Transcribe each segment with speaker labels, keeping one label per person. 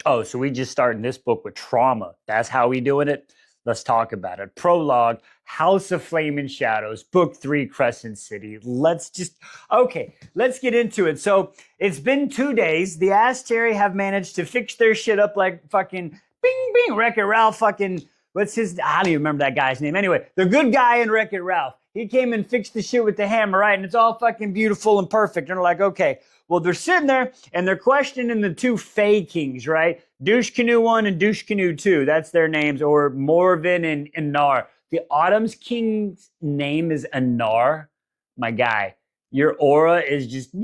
Speaker 1: Oh, so we just starting this book with trauma. That's how we doing it? Let's talk about it. Prologue, House of Flame and Shadows, Book 3, Crescent City. Let's get into it. So it's been 2 days. The Asteri have managed to fix their shit up like fucking bing, bing, Wreck-It Ralph fucking, I don't even remember that guy's name. Anyway, the good guy in Wreck-It Ralph. He came and fixed the shit with the hammer, right? And it's all fucking beautiful and perfect. And they're like, okay. Well, they're sitting there and they're questioning the two Fae Kings, right? Douche Canoe 1 and Douche Canoe 2. That's their names, or Morven and Anar. The Autumn's King's name is Anar. My guy, your aura is just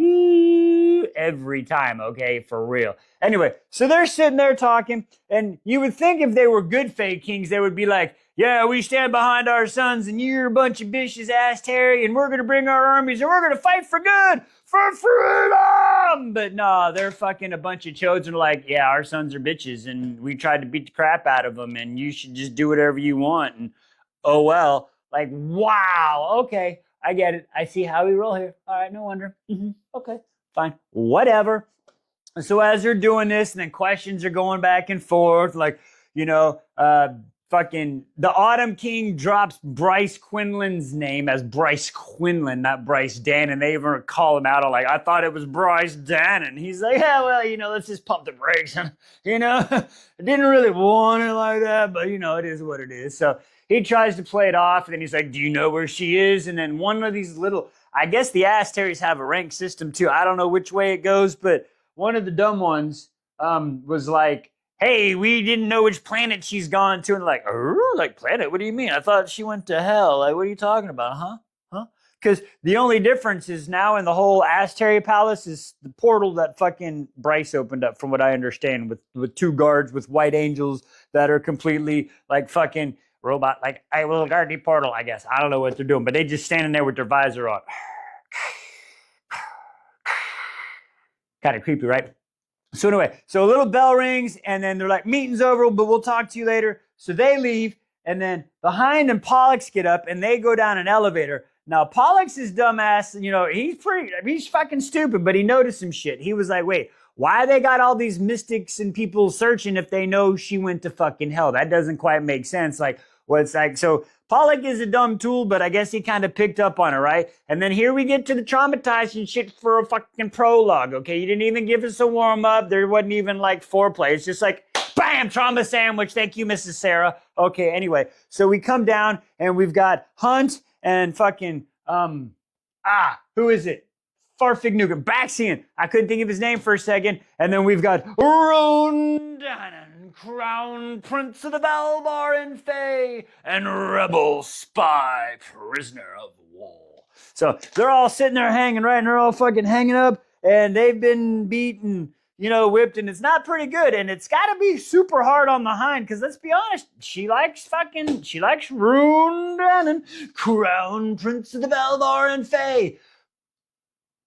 Speaker 1: every time, okay? For real. Anyway, so they're sitting there talking, and you would think if they were good Fae Kings, they would be like, yeah, we stand behind our sons, and you're a bunch of bitches, Asteri, and we're going to bring our armies, and we're going to fight for good, for freedom! But no, they're fucking a bunch of chosen like, yeah, our sons are bitches, and we tried to beat the crap out of them, and you should just do whatever you want, and oh well. Like, wow, okay, I get it. I see how we roll here. All right, no wonder. Okay, fine, whatever. So as they're doing this, and then questions are going back and forth, like, fucking the Autumn King drops Bryce Quinlan's name as Bryce Quinlan, not Bryce Dannon. They even call him out on like, I thought it was Bryce Dannon. He's like, yeah, well, let's just pump the brakes. I didn't really want it like that, but it is what it is. So he tries to play it off, and then he's like, do you know where she is? And then one of these I guess the Asteris have a rank system too. I don't know which way it goes, but one of the dumb ones was like, hey, we didn't know which planet she's gone to. And like, like planet? What do you mean? I thought she went to hell. Like, what are you talking about? Huh? Because the only difference is now in the whole Asteri Palace is the portal that fucking Bryce opened up, from what I understand, with two guards with white angels that are completely like fucking robot. Like, I will guard the portal, I guess. I don't know what they're doing, but they just standing there with their visor on. Kind of creepy, right? So anyway, so a little bell rings, and then they're like, meeting's over, but we'll talk to you later. So they leave, and then Behind and Pollux get up, and they go down an elevator. Now, Pollux is dumbass, he's fucking stupid, but he noticed some shit. He was like, wait, why they got all these mystics and people searching if they know she went to fucking hell? That doesn't quite make sense. Like, it's like, so Pollock is a dumb tool, but I guess he kind of picked up on it, right? And then here we get to the traumatizing shit for a fucking prologue, okay? You didn't even give us a warm-up. There wasn't even, like, foreplay. It's just like, bam, trauma sandwich. Thank you, Mrs. Sarah. Okay, anyway. So we come down, and we've got Hunt and fucking, who is it? Farfig Nukem. Baxian. I couldn't think of his name for a second. And then we've got Rondanon, Crown Prince of the Valbar and Fae, and Rebel Spy, Prisoner of War. So they're all sitting there hanging, right? And they're all fucking hanging up, and they've been beaten, whipped, and it's not pretty good. And it's got to be super hard on the Hind, because let's be honest, she likes Rondanon, Crown Prince of the Valvar and Fae.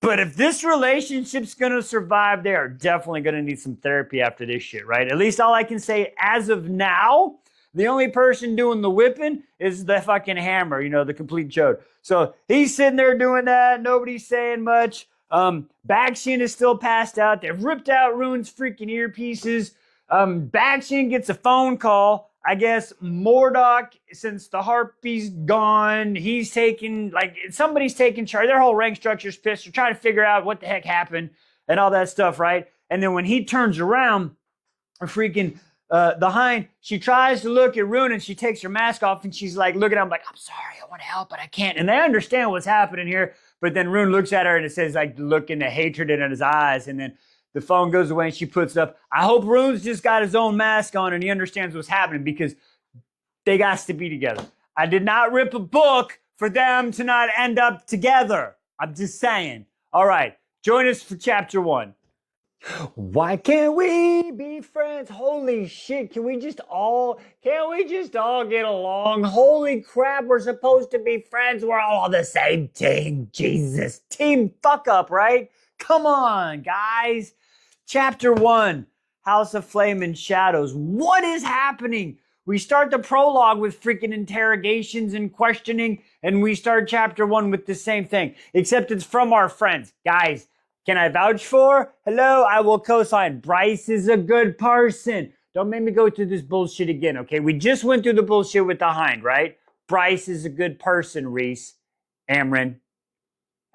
Speaker 1: But if this relationship's going to survive, they are definitely going to need some therapy after this shit, right? At least all I can say as of now, the only person doing the whipping is the fucking hammer, the complete chode. So he's sitting there doing that. Nobody's saying much. Baxian is still passed out. They've ripped out Rune's freaking earpieces. Baxian gets a phone call. I guess Mordok, since the Harpy's gone, somebody's taking charge. Their whole rank structure's pissed. They're trying to figure out what the heck happened and all that stuff, right? And then when he turns around, freaking the Hind, she tries to look at Rune, and she takes her mask off, and she's like looking at him like, I'm sorry, I want to help, but I can't. And they understand what's happening here. But then Rune looks at her, and it says like looking the hatred in his eyes, and then the phone goes away, and she puts it up. I hope Rune's just got his own mask on and he understands what's happening, because they got to be together. I did not rip a book for them to not end up together. I'm just saying. All right, join us for chapter 1. Why can't we be friends? Holy shit, can't we just all get along? Holy crap, we're supposed to be friends. We're all the same team. Jesus, team fuck up, right? Come on, guys. Chapter 1, House of Flame and Shadows. What is happening? We start the prologue with freaking interrogations and questioning, and we start chapter 1 with the same thing, except it's from our friends. Guys, Can I vouch for? Hello, I will co-sign. Bryce is a good person. Don't make me go through this bullshit again, okay? We just went through the bullshit with the hind, right? Bryce is a good person, Reese. Amron.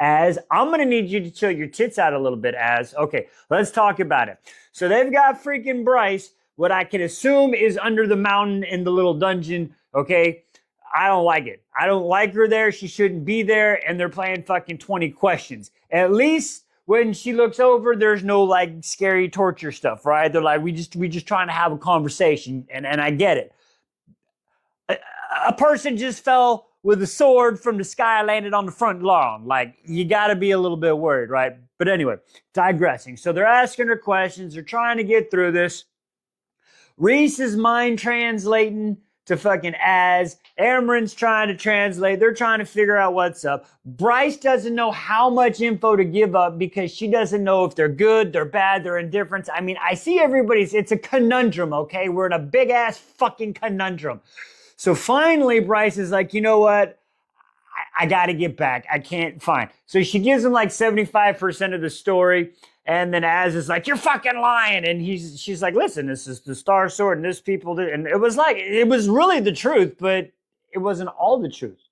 Speaker 1: As I'm gonna need you to chill your tits out a little bit, As. Okay, let's talk about it. So they've got freaking Bryce, what I can assume is under the mountain in the little dungeon, okay? I don't like it. I don't like her there. She shouldn't be there. And they're playing fucking 20 questions. At least when she looks over, there's no like scary torture stuff, right? They're like, we just trying to have a conversation. And I get it. A person just fell with a sword from the sky, landed on the front lawn. Like, you got to be a little bit worried, right? But anyway, digressing. So they're asking her questions. They're trying to get through this. Reese is mind translating to fucking Az. Amron's trying to translate. They're trying to figure out what's up. Bryce doesn't know how much info to give up because she doesn't know if they're good, they're bad, they're indifferent. I mean, I see it's a conundrum, okay? We're in a big ass fucking conundrum. So finally, Bryce is like, you know what? I got to get back. I can't find. So she gives him like 75% of the story. And then Az is like, you're fucking lying. And she's like, listen, this is the Star Sword and this people did. And it was really the truth, but it wasn't all the truth.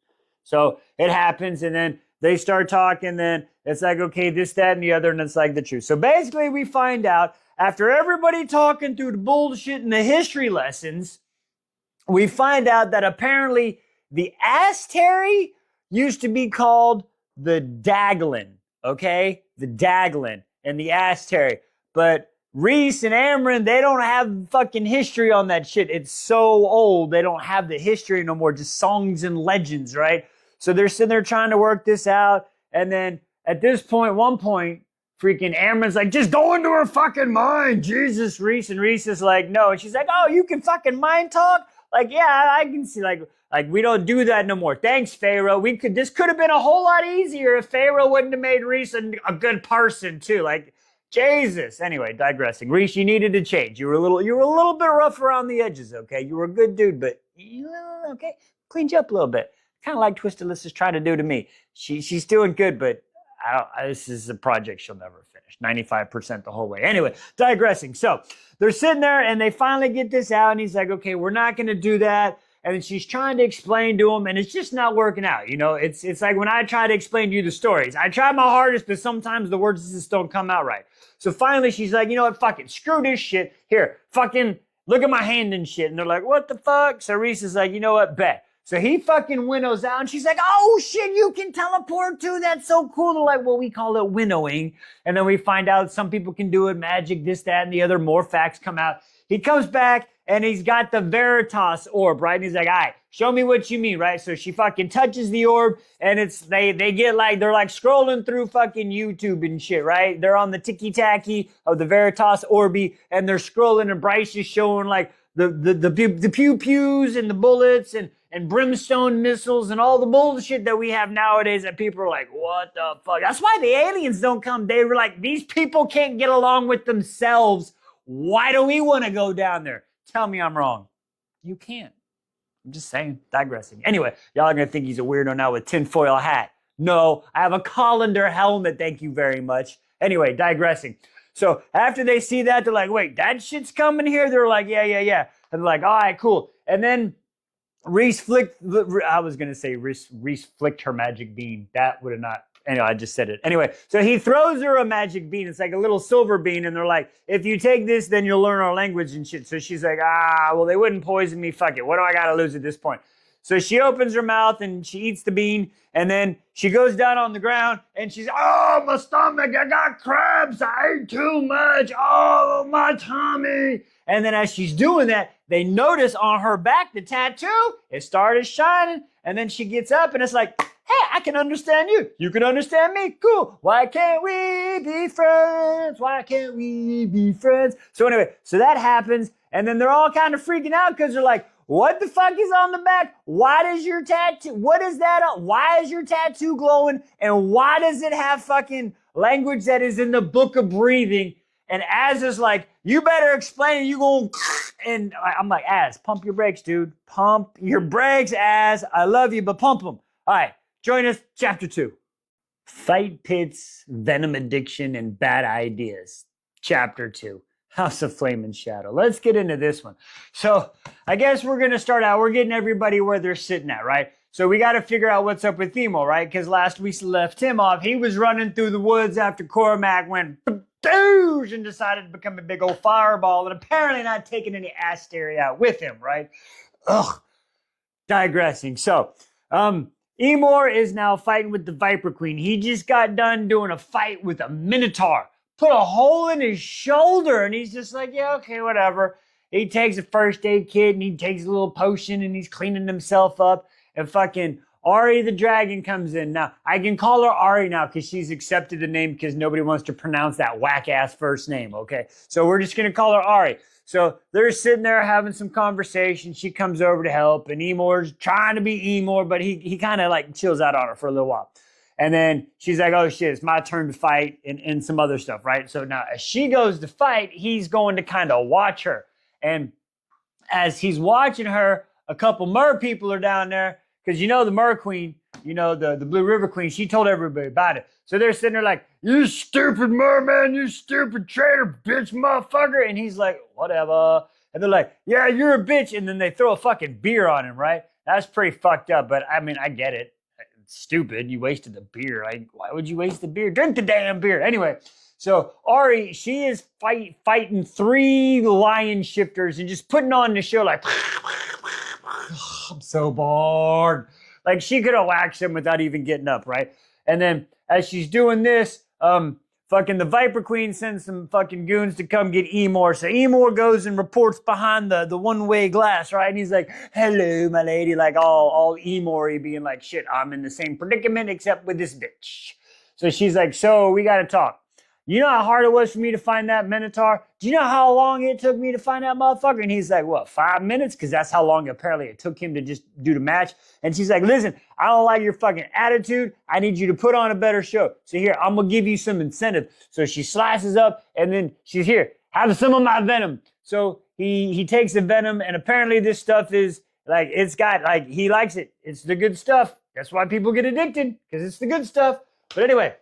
Speaker 1: So it happens. And then they start talking. Then it's like, okay, this, that, and the other. And it's like the truth. So basically we find out after everybody talking through the bullshit and the history lessons, we find out that apparently the Asteri used to be called the Daglin. Okay. The Daglin. And the Asteri. But Reese and Amron, they don't have fucking history on that shit. It's so old. They don't have the history no more. Just songs and legends, right? So they're sitting there trying to work this out. And then at this point, one point, freaking Amron's like, just go into her fucking mind. Jesus, Reese. And Reese is like, no. And she's like, oh, you can fucking mind talk? Like, yeah, I can see, like we don't do that no more. Thanks, Pharaoh. This could have been a whole lot easier if Pharaoh wouldn't have made Reese a good person too. Like, Jesus. Anyway, digressing. Reese, you needed to change. You were a little bit rough around the edges, okay? You were a good dude, but okay, cleaned you up a little bit. Kind of like Twisted Liz is trying to do to me. She's doing good, but this is a project she'll never finish. 95% the whole way. Anyway, digressing. So they're sitting there and they finally get this out and he's like, okay, we're not going to do that. And then she's trying to explain to him and it's just not working out. You know, it's like when I try to explain to you the stories. I try my hardest, but sometimes the words just don't come out right. So finally she's like, you know what, fuck it, screw this shit. Here, fucking look at my hand and shit. And they're like, what the fuck? So Reese is like, you know what, bet. So he fucking winnows out and she's like, oh shit, you can teleport too. That's so cool. They're like, well, we call it winnowing. And then we find out some people can do it, magic, this, that, and the other. More facts come out. He comes back and he's got the Veritas orb, right? And he's like, all right, show me what you mean, right? So she fucking touches the orb and they get like, they're like scrolling through fucking YouTube and shit, right? They're on the ticky-tacky of the Veritas Orbi and they're scrolling and Bryce is showing like the pew-pews and the bullets and brimstone missiles and all the bullshit that we have nowadays that people are like, what the fuck? That's why the aliens don't come. They were like, these people can't get along with themselves. Why do we want to go down there? Tell me I'm wrong. You can't. I'm just saying, digressing. Anyway, y'all are going to think he's a weirdo now with tinfoil hat. No, I have a colander helmet. Thank you very much. Anyway, digressing. So after they see that, they're like, wait, that shit's coming here? They're like, yeah. And they're like, all right, cool. And then Reese flicked her magic bean. That would have not, anyway, I just said it. Anyway, so he throws her a magic bean. It's like a little silver bean. And they're like, if you take this, then you'll learn our language and shit. So she's like, well, they wouldn't poison me. Fuck it. What do I got to lose at this point? So she opens her mouth and she eats the bean. And then she goes down on the ground and she's, oh, my stomach, I got cramps. I ate too much. Oh, my tummy. And then as she's doing that, they notice on her back, the tattoo, it started shining. And then she gets up and it's like, hey, I can understand you. You can understand me. Cool. Why can't we be friends? Why can't we be friends? So anyway, so that happens. And then they're all kind of freaking out because they're like, what the fuck is on the back? Why does your tattoo, what is that? Why is your tattoo glowing? And why does it have fucking language that is in the book of breathing? And Az is like, you better explain it. You going, and I'm like, Az, pump your brakes, dude. Pump your brakes, Az. I love you, but pump them. All right, join us, chapter 2. Fight Pits, Venom Addiction, and Bad Ideas. Chapter 2. House of Flame and Shadow. Let's get into this one. So I guess we're going to start out. We're getting everybody where they're sitting at, right? So we got to figure out what's up with Emo, right? Because last we left him off. He was running through the woods after Cormac went badoosh and decided to become a big old fireball and apparently not taking any Asteria out with him, right? Ugh. Digressing. So, Emor is now fighting with the Viper Queen. He just got done doing a fight with a Minotaur. Put a hole in his shoulder, and he's just like, yeah, okay, whatever. He takes a first aid kit, and he takes a little potion, and he's cleaning himself up. And fucking Ari the Dragon comes in. Now, I can call her Ari now because she's accepted the name because nobody wants to pronounce that whack-ass first name, okay? So we're just going to call her Ari. So they're sitting there having some conversation. She comes over to help, and Emor's trying to be Emor, but he kind of like chills out on her for a little while. And then she's like, oh shit, it's my turn to fight and some other stuff, right? So now as she goes to fight, he's going to kind of watch her. And as he's watching her, a couple mer people are down there because you know the mer queen, you know, the Blue River Queen, she told everybody about it. So they're sitting there like, you stupid merman, you stupid traitor, bitch, motherfucker. And he's like, whatever. And they're like, yeah, you're a bitch. And then they throw a fucking beer on him, right? That's pretty fucked up. But I mean, I get it. It's stupid. You wasted the beer. Why would you waste the beer? Drink the damn beer. Anyway, so Ari, she is fighting 3 lion shifters and just putting on the show like, I'm so bored. Like she could have waxed him without even getting up, right? And then as she's doing this, fucking the Viper Queen sends some fucking goons to come get Emor. So Emor goes and reports behind the one-way glass, right? And he's like, hello, my lady, like all Emor-y being like, shit, I'm in the same predicament except with this bitch. So she's like, so we got to talk. You know how hard it was for me to find that Minotaur? Do you know how long it took me to find that motherfucker? And he's like, what, 5 minutes? Because that's how long apparently it took him to just do the match. And she's like, listen, I don't like your fucking attitude. I need you to put on a better show. So here, I'm going to give you some incentive. So she slices up and then she's here, have some of my venom. So he takes the venom and apparently this stuff is like, it's got like, he likes it. It's the good stuff. That's why people get addicted because it's the good stuff. But anyway.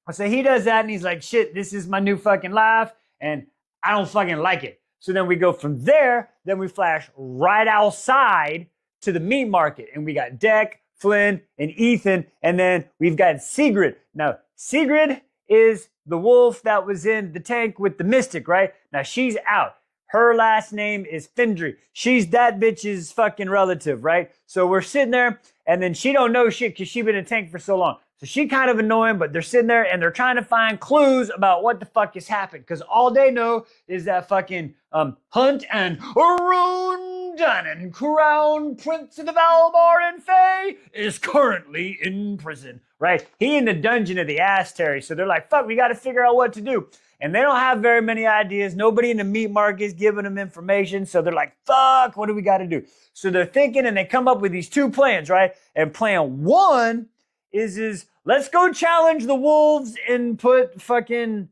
Speaker 1: So he does that and he's like, shit, this is my new fucking life and I don't fucking like it. So then we go from there, then we flash right outside to the meat market and we got Deck, Flynn, and Ethan, and then we've got Sigrid. Now, Sigrid is the wolf that was in the tank with the Mystic, right? Now she's out. Her last name is Findry. She's that bitch's fucking relative, right? So we're sitting there and then she don't know shit because she been in a tank for so long. So she kind of annoying, but they're sitting there and they're trying to find clues about what the fuck has happened. Because all they know is that fucking Hunt and Rundunin, Crown Prince of the Valbar and Fae, is currently in prison, right? He in the dungeon of the Asteria. So they're like, fuck, we got to figure out what to do. And they don't have very many ideas. Nobody in the meat market is giving them information. So they're like, fuck, what do we got to do? So they're thinking and they come up with these 2 plans, right? And plan 1 is let's go challenge the wolves and put fucking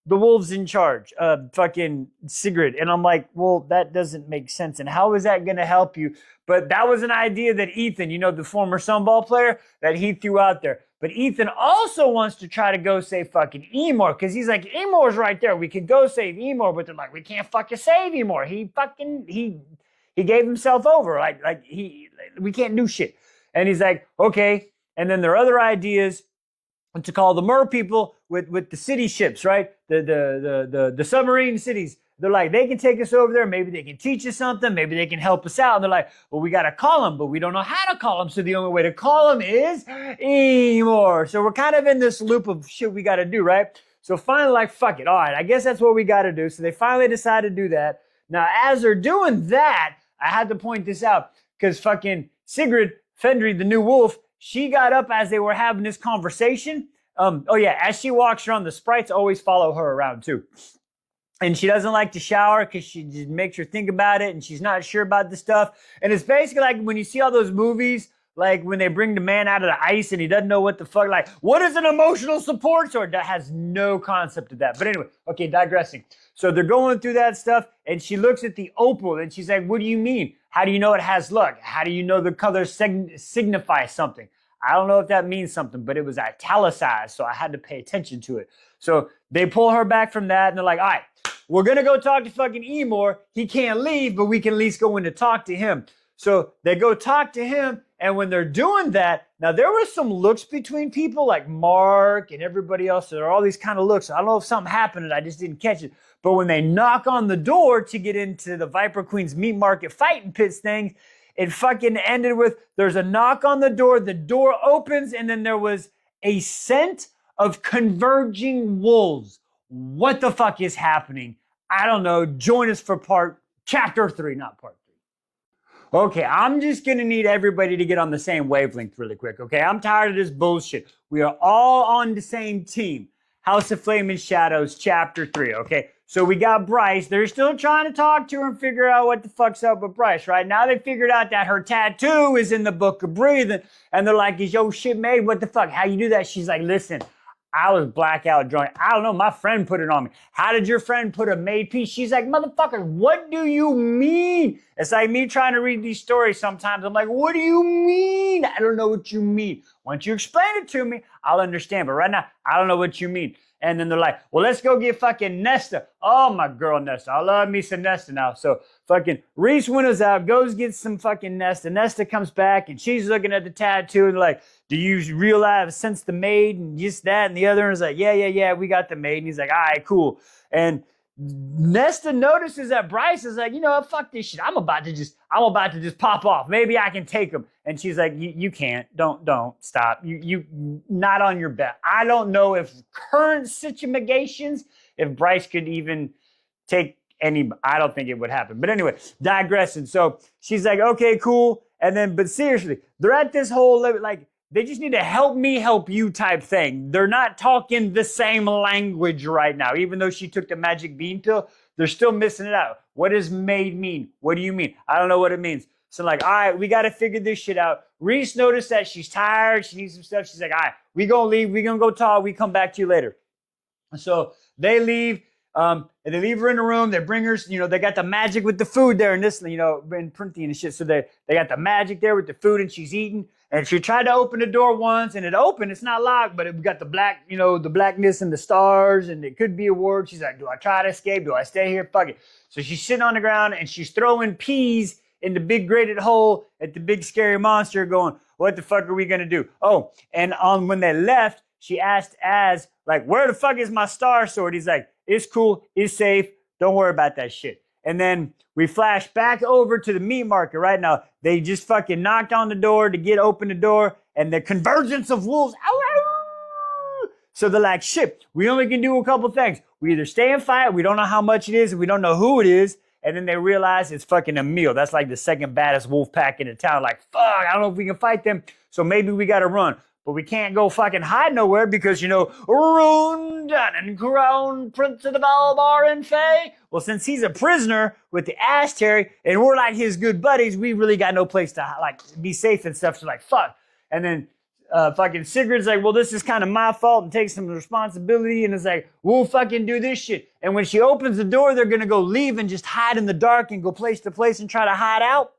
Speaker 1: the wolves in charge, fucking Sigrid. And I'm like, well, that doesn't make sense. And how is that going to help you? But that was an idea that Ethan, you know, the former Sunball player, that he threw out there. But Ethan also wants to try to go save fucking Emor because he's like, Emor's right there. We could go save Emor, but they're like, we can't fucking save Emor. He gave himself over. We can't do shit. And he's like, okay. And then there are other ideas to call the mer people with the city ships, right? The submarine cities. They're like, they can take us over there. Maybe they can teach us something. Maybe they can help us out. And they're like, well, we got to call them, but we don't know how to call them. So the only way to call them is Emor. So we're kind of in this loop of shit we got to do, right? So finally, like, fuck it. All right, I guess that's what we got to do. So they finally decide to do that. Now, as they're doing that, I had to point this out because fucking Sigrid, Fendry, the new wolf, she got up as they were having this conversation. Oh yeah, as she walks around, the sprites always follow her around too. And she doesn't like to shower because she just makes her think about it and she's not sure about the stuff. And it's basically like when you see all those movies, like when they bring the man out of the ice and he doesn't know what the fuck, like, what is an emotional support sword? That has no concept of that. But anyway, okay, digressing. So they're going through that stuff and she looks at the opal and she's like, what do you mean? How do you know it has luck? How do you know the colors signify something? I don't know if that means something, but it was italicized, so I had to pay attention to it. So they pull her back from that, and they're like, all right, we're going to go talk to fucking Emor. He can't leave, but we can at least go in to talk to him. So they go talk to him, and when they're doing that, now there were some looks between people like Mark and everybody else. There are all these kind of looks. I don't know if something happened and I just didn't catch it. But when they knock on the door to get into the Viper Queen's meat market fighting pits thing, it fucking ended with there's a knock on the door opens, and then there was a scent of converging wolves. What the fuck is happening? I don't know. Join us for chapter 3, not part 3. Okay, I'm just going to need everybody to get on the same wavelength really quick, okay? I'm tired of this bullshit. We are all on the same team. House of Flame and Shadows, Chapter 3, okay? So we got Bryce. They're still trying to talk to her and figure out what the fuck's up with Bryce, right? Now they figured out that her tattoo is in the Book of Breathing, and they're like, is your shit made? What the fuck? How you do that? She's like, listen, I was blackout drunk. I don't know. My friend put it on me. How did your friend put a made piece? She's like, motherfucker, what do you mean? It's like me trying to read these stories sometimes. I'm like, what do you mean? I don't know what you mean. Once you explain it to me, I'll understand. But right now, I don't know what you mean. And then they're like, well, let's go get fucking Nesta. Oh, my girl Nesta. I love me some Nesta now. So fucking Reese winnows out, goes get some fucking Nesta. Nesta comes back, and she's looking at the tattoo and like, do you realize since the maid and just that and the other? And is like, yeah, we got the maid. And he's like, all right, cool. And Nesta notices that Bryce is like, you know what, fuck this shit. I'm about to just pop off. Maybe I can take him. And she's like, you can't. Don't stop. You not on your bet. I don't know if current situations, if Bryce could even take any, I don't think it would happen. But anyway, digressing. So she's like, okay, cool. And then, but seriously, they're at this whole, like, they just need to help me help you type thing. They're not talking the same language right now. Even though she took the magic bean pill, they're still missing it out. What does made mean? What do you mean? I don't know what it means. So like, all right, we got to figure this shit out. Reese noticed that she's tired. She needs some stuff. She's like, all right, we going to leave. We going to go talk. We come back to you later. So they leave. And they leave her in the room. They bring her, they got the magic with the food there and this, in printing and shit. So they got the magic there with the food and she's eating. And she tried to open the door once and it opened. It's not locked, but it got the black, the blackness and the stars and it could be a word. She's like, do I try to escape? Do I stay here? Fuck it. So she's sitting on the ground and she's throwing peas in the big grated hole at the big scary monster going, what the fuck are we going to do? Oh, and when they left, she asked Az, like, where the fuck is my star sword? He's like, it's cool. It's safe. Don't worry about that shit. And then we flash back over to the meat market right now. They just fucking knocked on the door to open the door and the convergence of wolves. Ow, ow. So they're like, shit, we only can do a couple things. We either stay and fight. We don't know how much it is. And we don't know who it is. And then they realize it's fucking Emil. That's like the second baddest wolf pack in the town. Like, fuck, I don't know if we can fight them. So maybe we got to run. But we can't go fucking hide nowhere because, Rune Dunn, Crown Prince of the Valbar and Fae. Well, since he's a prisoner with the Asteri and we're like his good buddies, we really got no place to like be safe and stuff. So like, fuck. And then fucking Sigurd's like, well, this is kind of my fault and takes some responsibility. And it's like, we'll fucking do this shit. And when she opens the door, they're going to go leave and just hide in the dark and go place to place and try to hide out.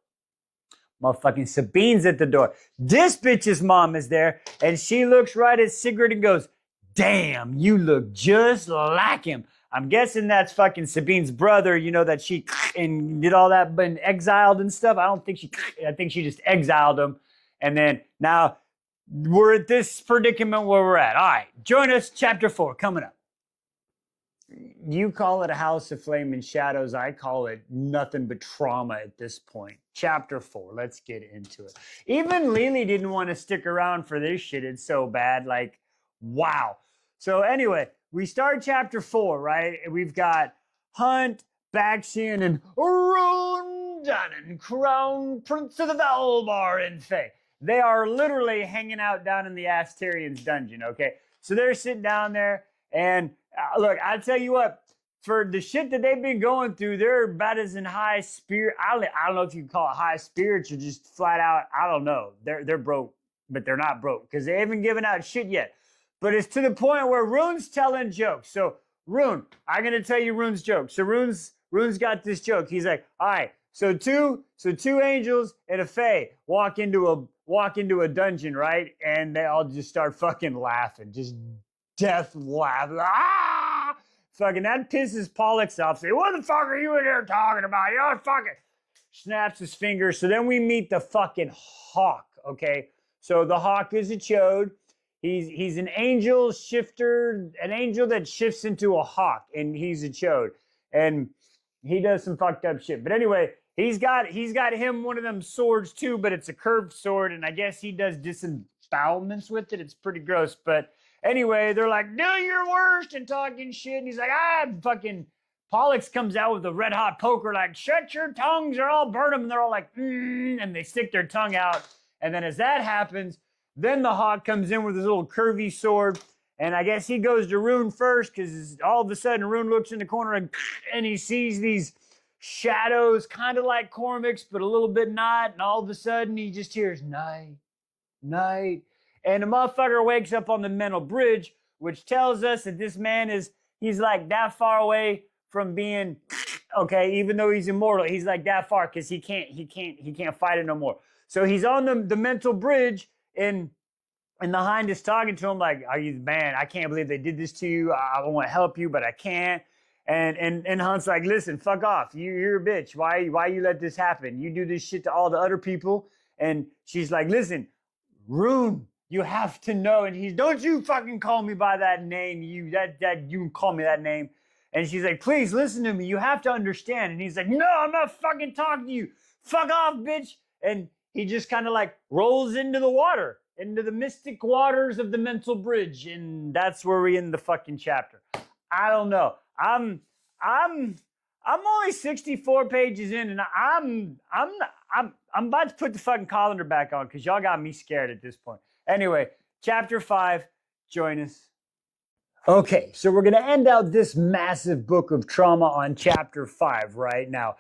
Speaker 1: Motherfucking Sabine's at the door. This bitch's mom is there, and she looks right at Sigurd and goes, damn, you look just like him. I'm guessing that's fucking Sabine's brother, that she and did all that, but exiled and stuff. I think she just exiled him. And then now we're at this predicament where we're at. All right, join us, chapter 4, coming up. You call it a House of Flame and Shadows. I call it nothing but trauma at this point. Chapter 4, let's get into it. Even Lily didn't want to stick around for this shit. It's so bad. Like, wow. So anyway, we start chapter 4, right? We've got Hunt, Baxian, and Rune Dunn, Crown Prince of the Valbar and Fae. They are literally hanging out down in the Asterian's dungeon, okay? So they're sitting down there, and look, I'll tell you what, for the shit that they've been going through, they're about as in high spirit. I don't know if you can call it high spirits or just flat out, I don't know. They're broke, but they're not broke because they haven't given out shit yet. But it's to the point where Rune's telling jokes. So Rune, I'm gonna tell you Rune's joke. So Rune's got this joke. He's like, all right, so two angels and a fae walk into walk into a dungeon, right? And they all just start fucking laughing, just death laugh. Ah! Fucking that pisses Pollux off. Say, what the fuck are you in here talking about? You're fucking snaps his fingers. So then we meet the fucking hawk. Okay, so the hawk is a chode. He's an angel shifter, an angel that shifts into a hawk, and he's a chode, and he does some fucked up shit. But anyway, he's got him one of them swords too, but it's a curved sword, and I guess he does disembowelments with it. It's pretty gross, but anyway, they're like, do your worst and talking shit, and he's like, fucking. Pollux comes out with a red hot poker, like, shut your tongues or I'll burn them. And they're all like, and they stick their tongue out. And then as that happens, then the hawk comes in with his little curvy sword. And I guess he goes to Rune first because all of a sudden Rune looks in the corner and he sees these shadows, kind of like Cormac's, but a little bit not. And all of a sudden he just hears, night, night. And the motherfucker wakes up on the mental bridge, which tells us that this man he's like that far away from being okay, even though he's immortal, he's like that far because he can't fight it no more. So he's on the mental bridge, and the Hind is talking to him like, "Are you man? I can't believe they did this to you. I want to help you, but I can't." And Hunt's like, "Listen, fuck off. You're a bitch. Why you let this happen? You do this shit to all the other people." And she's like, "Listen, Rune, you have to know." And he's, "Don't you fucking call me by that name. You call me that name." And she's like, "Please listen to me. You have to understand." And he's like, "No, I'm not fucking talking to you. Fuck off, bitch." And he just kind of like rolls into the water, into the mystic waters of the mental bridge. And that's where we end the fucking chapter. I don't know. I'm only 64 pages in, and I'm about to put the fucking colander back on because y'all got me scared at this point. Anyway, chapter 5, join us. Okay, so we're going to end out this massive book of trauma on chapter 5 right now.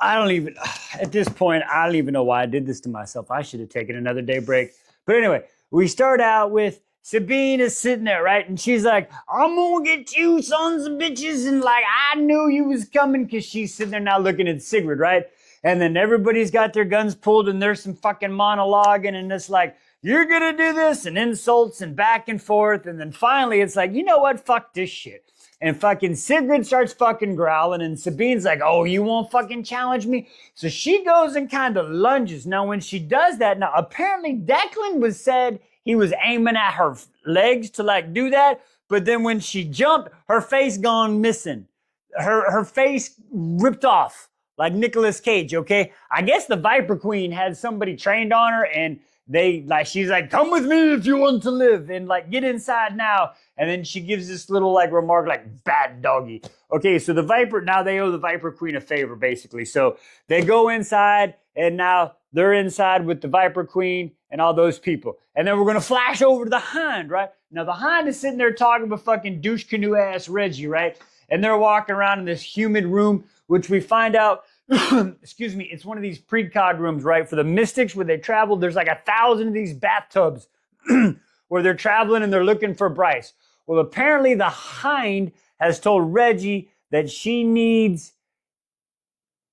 Speaker 1: At this point, I don't even know why I did this to myself. I should have taken another day break. But anyway, we start out with Sabine is sitting there, right? And she's like, "I'm going to get you sons of bitches." And like, I knew you was coming because she's sitting there now looking at Sigrid, right? And then everybody's got their guns pulled and there's some fucking monologuing and it's like, "You're going to do this," and insults and back and forth. And then finally it's like, you know what? Fuck this shit. And fucking Sigrid starts fucking growling and Sabine's like, "Oh, you won't fucking challenge me?" So she goes and kind of lunges. Now, when she does that, now apparently Declan was said he was aiming at her legs to like do that. But then when she jumped, her face gone missing. Her face ripped off like Nicolas Cage, okay? I guess the Viper Queen had somebody trained on her and she's like, "Come with me if you want to live," and like, "Get inside now." And then she gives this little like remark like, "Bad doggy." Okay, so now they owe the Viper Queen a favor basically. So they go inside and now they're inside with the Viper Queen and all those people. And then we're going to flash over to the Hind, right? Now the Hind is sitting there talking with fucking douche canoe ass Reggie, right? And they're walking around in this humid room, which we find out excuse me, it's one of these precog rooms, right? For the mystics where they travel, there's like 1,000 of these bathtubs where they're traveling and they're looking for Bryce. Well, apparently the Hind has told Reggie that she needs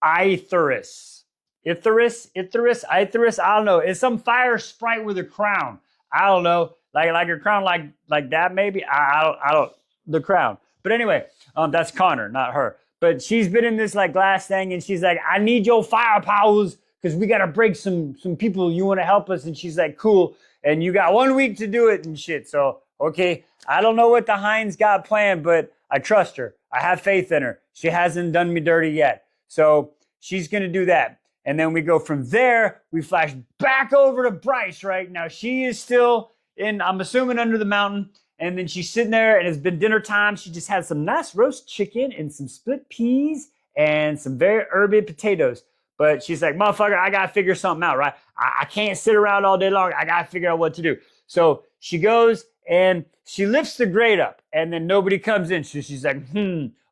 Speaker 1: Icarus. Icarus, I don't know. It's some fire sprite with a crown. I don't know. Like a crown like that maybe. I don't the crown. But anyway, that's Connor, not her. But she's been in this like glass thing and she's like, "I need your fire powers because we got to break some people. You want to help us?" And she's like, "Cool. And you got 1 week to do it," and shit. So, okay, I don't know what the Hind's got planned, but I trust her. I have faith in her. She hasn't done me dirty yet. So she's going to do that. And then we go from there, we flash back over to Bryce, right? Now she is still I'm assuming under the mountain. And then she's sitting there and it's been dinner time. She just had some nice roast chicken and some split peas and some very herby potatoes. But she's like, "Motherfucker, I got to figure something out, right? I can't sit around all day long. I got to figure out what to do." So she goes and she lifts the grate up and then nobody comes in. So she's like,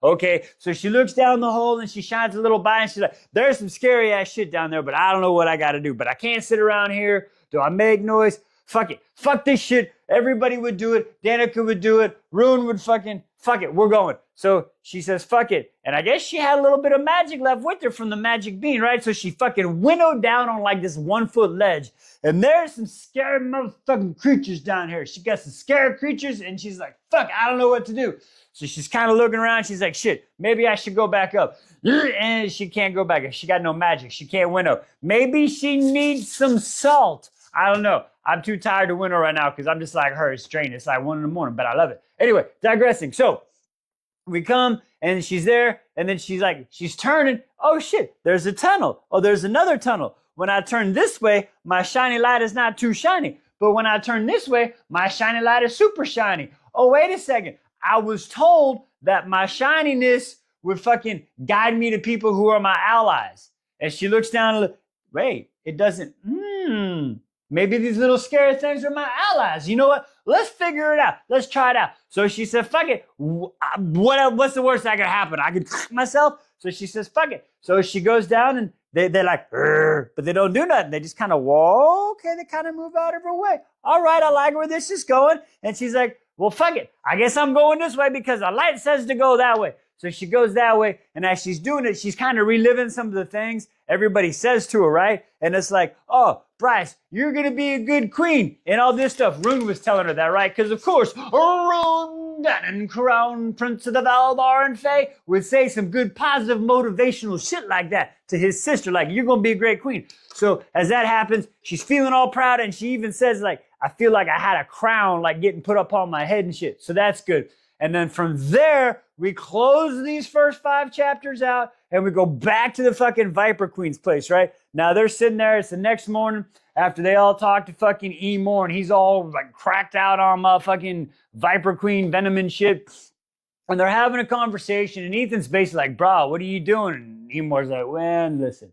Speaker 1: okay. So she looks down the hole and she shines a little by and she's like, "There's some scary ass shit down there, but I don't know what I got to do. But I can't sit around here. Do I make noise? Fuck it. Fuck this shit. Everybody would do it. Danica would do it. Rune would fuck it. We're going." So she says, "Fuck it." And I guess she had a little bit of magic left with her from the magic bean, right? So she fucking winnowed down on like this 1 foot ledge. And there's some scary motherfucking creatures down here. She got some scary creatures and she's like, fuck, I don't know what to do. So she's kind of looking around. She's like, shit, maybe I should go back up. And she can't go back up. She got no magic. She can't winnow. Maybe she needs some salt. I don't know. I'm too tired to winnow right now because I'm just like her. It's draining. It's like 1 in the morning, but I love it. Anyway, digressing. So we come and she's there and then she's like, she's turning. Oh shit, there's a tunnel. Oh, there's another tunnel. When I turn this way, my shiny light is not too shiny. But when I turn this way, my shiny light is super shiny. Oh, wait a second. I was told that my shininess would fucking guide me to people who are my allies. And she looks down and wait, it doesn't, maybe these little scary things are my allies. You know what? Let's figure it out. Let's try it out. So she said, fuck it. What's the worst that could happen? I could myself. So she says, fuck it. So she goes down and they're like, but they don't do nothing. They just kind of walk and they kind of move out of her way. All right, I like where this is going. And she's like, well, fuck it. I guess I'm going this way because the light says to go that way. So she goes that way. And as she's doing it, she's kind of reliving some of the things everybody says to her, right? And it's like, oh, Bryce, you're going to be a good queen and all this stuff. Rune was telling her that, right? Because, of course, Rune Dannon, Crown Prince of the Valbar and Fae, would say some good, positive, motivational shit like that to his sister. Like, you're going to be a great queen. So as that happens, she's feeling all proud. And she even says, like, I feel like I had a crown, like, getting put up on my head and shit. So that's good. And then from there, we close these first 5 chapters out and we go back to the fucking Viper Queen's place, right? Now they're sitting there. It's the next morning after they all talk to fucking E. Moore and he's all like cracked out on my fucking Viper Queen venom and shit. And they're having a conversation and Ethan's basically like, bro, what are you doing? And E. Moore's like, well, listen,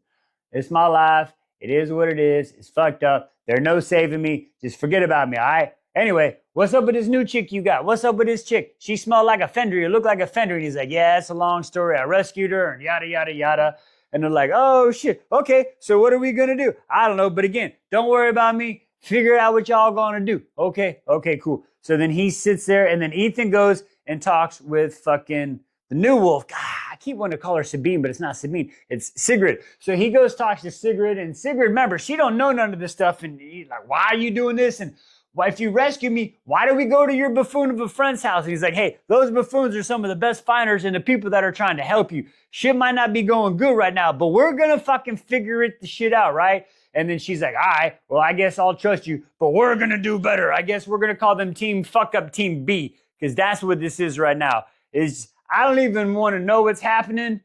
Speaker 1: it's my life. It is what it is. It's fucked up. There's no saving me. Just forget about me, all right? Anyway, what's up with this new chick you got? What's up with this chick? She smelled like a fender. You look like a fender. And he's like, yeah, it's a long story. I rescued her and yada, yada, yada. And they're like, oh, shit. Okay, so what are we going to do? I don't know. But again, don't worry about me. Figure out what y'all going to do. Okay, cool. So then he sits there and then Ethan goes and talks with fucking the new wolf. God, I keep wanting to call her Sabine, but it's not Sabine. It's Sigrid. So he goes, talks to Sigrid. And Sigrid, remember, she don't know none of this stuff. And he's like, why are you doing this? And well, if you rescue me, why do we go to your buffoon of a friend's house? And he's like, hey, those buffoons are some of the best fighters and the people that are trying to help you. Shit might not be going good right now, but we're going to fucking figure the shit out, right? And then she's like, all right, well, I guess I'll trust you, but we're going to do better. I guess we're going to call them Team Fuck Up Team B, because that's what this is right now. I don't even want to know what's happening.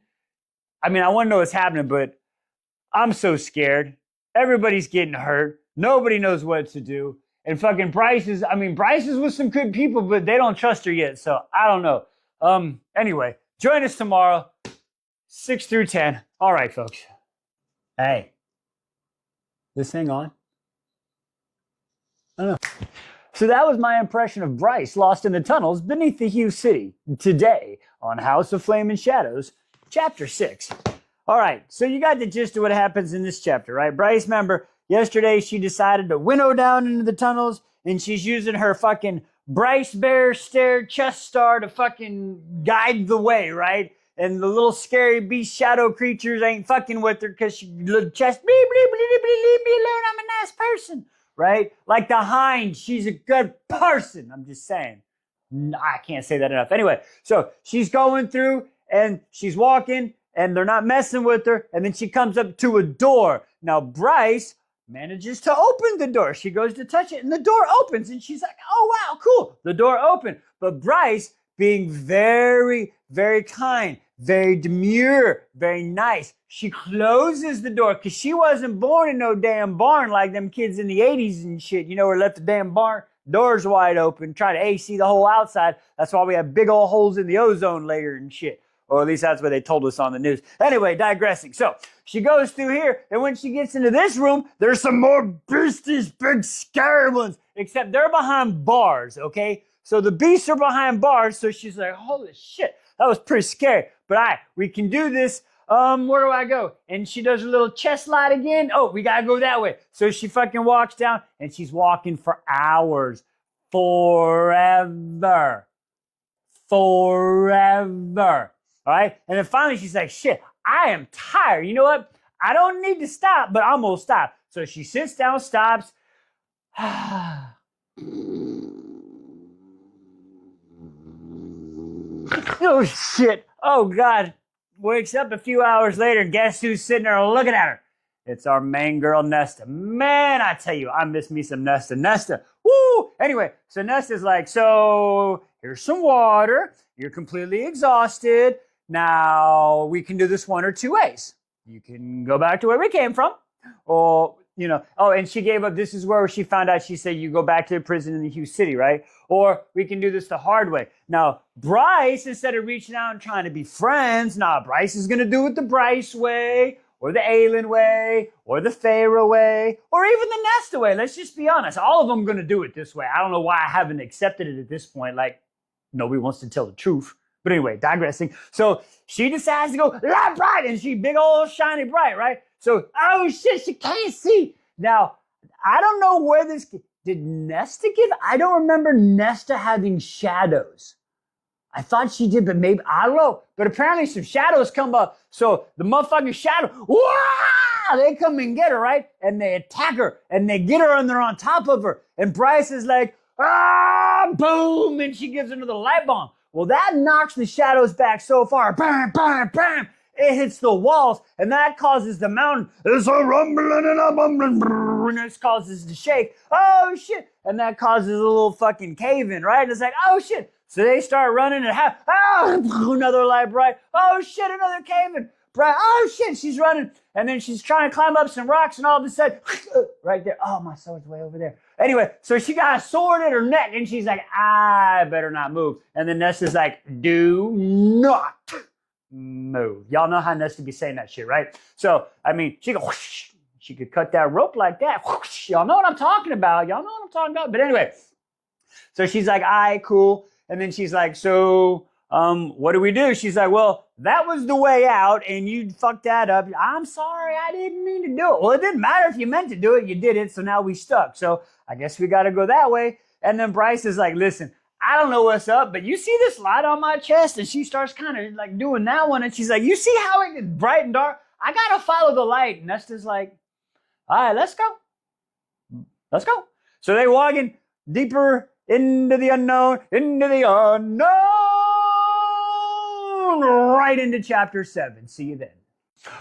Speaker 1: I mean, I want to know what's happening, but I'm so scared. Everybody's getting hurt. Nobody knows what to do. And fucking Bryce is with some good people, but they don't trust her yet. So I don't know. Anyway, join us tomorrow, 6 through 10. All right, folks. Hey, this thing on? I don't know. So that was my impression of Bryce lost in the tunnels beneath the Hue City today on House of Flame and Shadows, Chapter 6. All right, so you got the gist of what happens in this chapter, right? Bryce, remember, yesterday she decided to winnow down into the tunnels and she's using her fucking Bryce Bear Stare Chest Star to fucking guide the way, right? And the little scary beast shadow creatures ain't fucking with her because she little chest, bleep, bleep, bleep, bleep, leave me alone, I'm a nice person, right? Like the hind, she's a good person. I'm just saying. I can't say that enough. Anyway, so she's going through and she's walking and they're not messing with her. And then she comes up to a door. Now, Bryce manages to open the door. She goes to touch it and the door opens and she's like, oh, wow, cool. The door opened. But Bryce, being very, very kind, very demure, very nice, she closes the door because she wasn't born in no damn barn like them kids in the 80s and shit, you know, where left the damn barn doors wide open, trying to AC the whole outside. That's why we have big old holes in the ozone layer and shit. Or at least that's what they told us on the news. Anyway, digressing. So she goes through here, and when she gets into this room, there's some more beasties, big scary ones, except they're behind bars, okay? So the beasts are behind bars, so she's like, holy shit, that was pretty scary. But we can do this. Where do I go? And she does a little chest slide again. Oh, we gotta go that way. So she fucking walks down, and she's walking for hours. Forever. All right. And then finally she's like, shit, I am tired. You know what? I don't need to stop, but I'm going to stop. So she sits down, stops. Oh, shit. Oh, God. Wakes up a few hours later, and guess who's sitting there looking at her? It's our main girl, Nesta. Man, I tell you, I miss me some Nesta. Nesta, woo! Anyway, so Nesta's like, so here's some water. You're completely exhausted. Now, we can do this one or two ways. You can go back to where we came from, or, you know, oh, and she gave up. This is where she found out. She said, you go back to the prison in the Hugh City, right? Or we can do this the hard way. Now, Bryce, instead of reaching out and trying to be friends, Bryce is going to do it the Bryce way, or the Aelin way, or the Pharaoh way, or even the Nesta way. Let's just be honest. All of them are going to do it this way. I don't know why I haven't accepted it at this point. Like, nobody wants to tell the truth. But anyway, digressing. So she decides to go light bright, and she big old shiny bright, right? So, oh shit, she can't see. Now, I don't know where this, did Nesta give? I don't remember Nesta having shadows. I thought she did, but maybe, I don't know. But apparently some shadows come up. So the motherfucking shadow, wah! They come and get her, right? And they attack her, and they get her, and they're on top of her. And Bryce is like, boom, and she gives another light bomb. Well, that knocks the shadows back so far. Bam, bam, bam. It hits the walls, and that causes the mountain. There's a rumbling and a bumbling, and it causes it to shake. Oh, shit. And that causes a little fucking cave in, right? And it's like, oh, shit. So they start running and another light bright. Oh, shit, another cave in. Bright. Oh, shit, she's running. And then she's trying to climb up some rocks, and all of a sudden, right there. Oh, my sword's way over there. Anyway, so she got a sword in her neck, and she's like, I better not move. And then Nesta's like, do not move. Y'all know how Nesta be saying that shit, right? So, I mean, she could, whoosh, she could cut that rope like that. Whoosh, y'all know what I'm talking about. Y'all know what I'm talking about. But anyway, so she's like, all right, cool. And then she's like, so, what do we do? She's like, well, that was the way out, and you fucked that up. I'm sorry, I didn't mean to do it. Well, it didn't matter if you meant to do it. You did it, so now we stuck. So I guess we got to go that way. And then Bryce is like, listen, I don't know what's up, but you see this light on my chest? And she starts kind of like doing that one, and she's like, you see how it gets bright and dark? I got to follow the light. And Nesta's like, all right, let's go. Let's go. So they walking deeper into the unknown, right into chapter 7. See you then.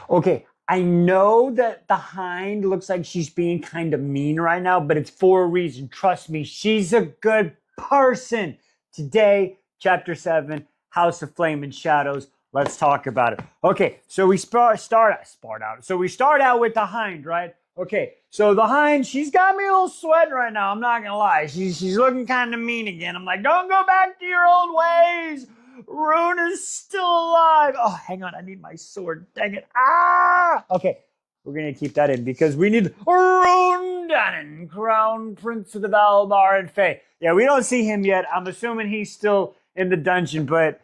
Speaker 1: Okay, I know that the Hind looks like she's being kind of mean right now, but it's for a reason. Trust me, she's a good person. Today, chapter 7, House of Flame and Shadows. Let's talk about it. Okay, so we start out with the Hind, right? Okay, so the Hind, she's got me a little sweating right now. I'm not gonna lie. She's looking kind of mean again. I'm like, don't go back to your old ways. Rune is still alive. Oh, hang on, I need my sword. Dang it. Ah! Okay, we're gonna keep that in because we need Rune Dannon, Crown Prince of the Valbar and Fae. Yeah, we don't see him yet. I'm assuming he's still in the dungeon, but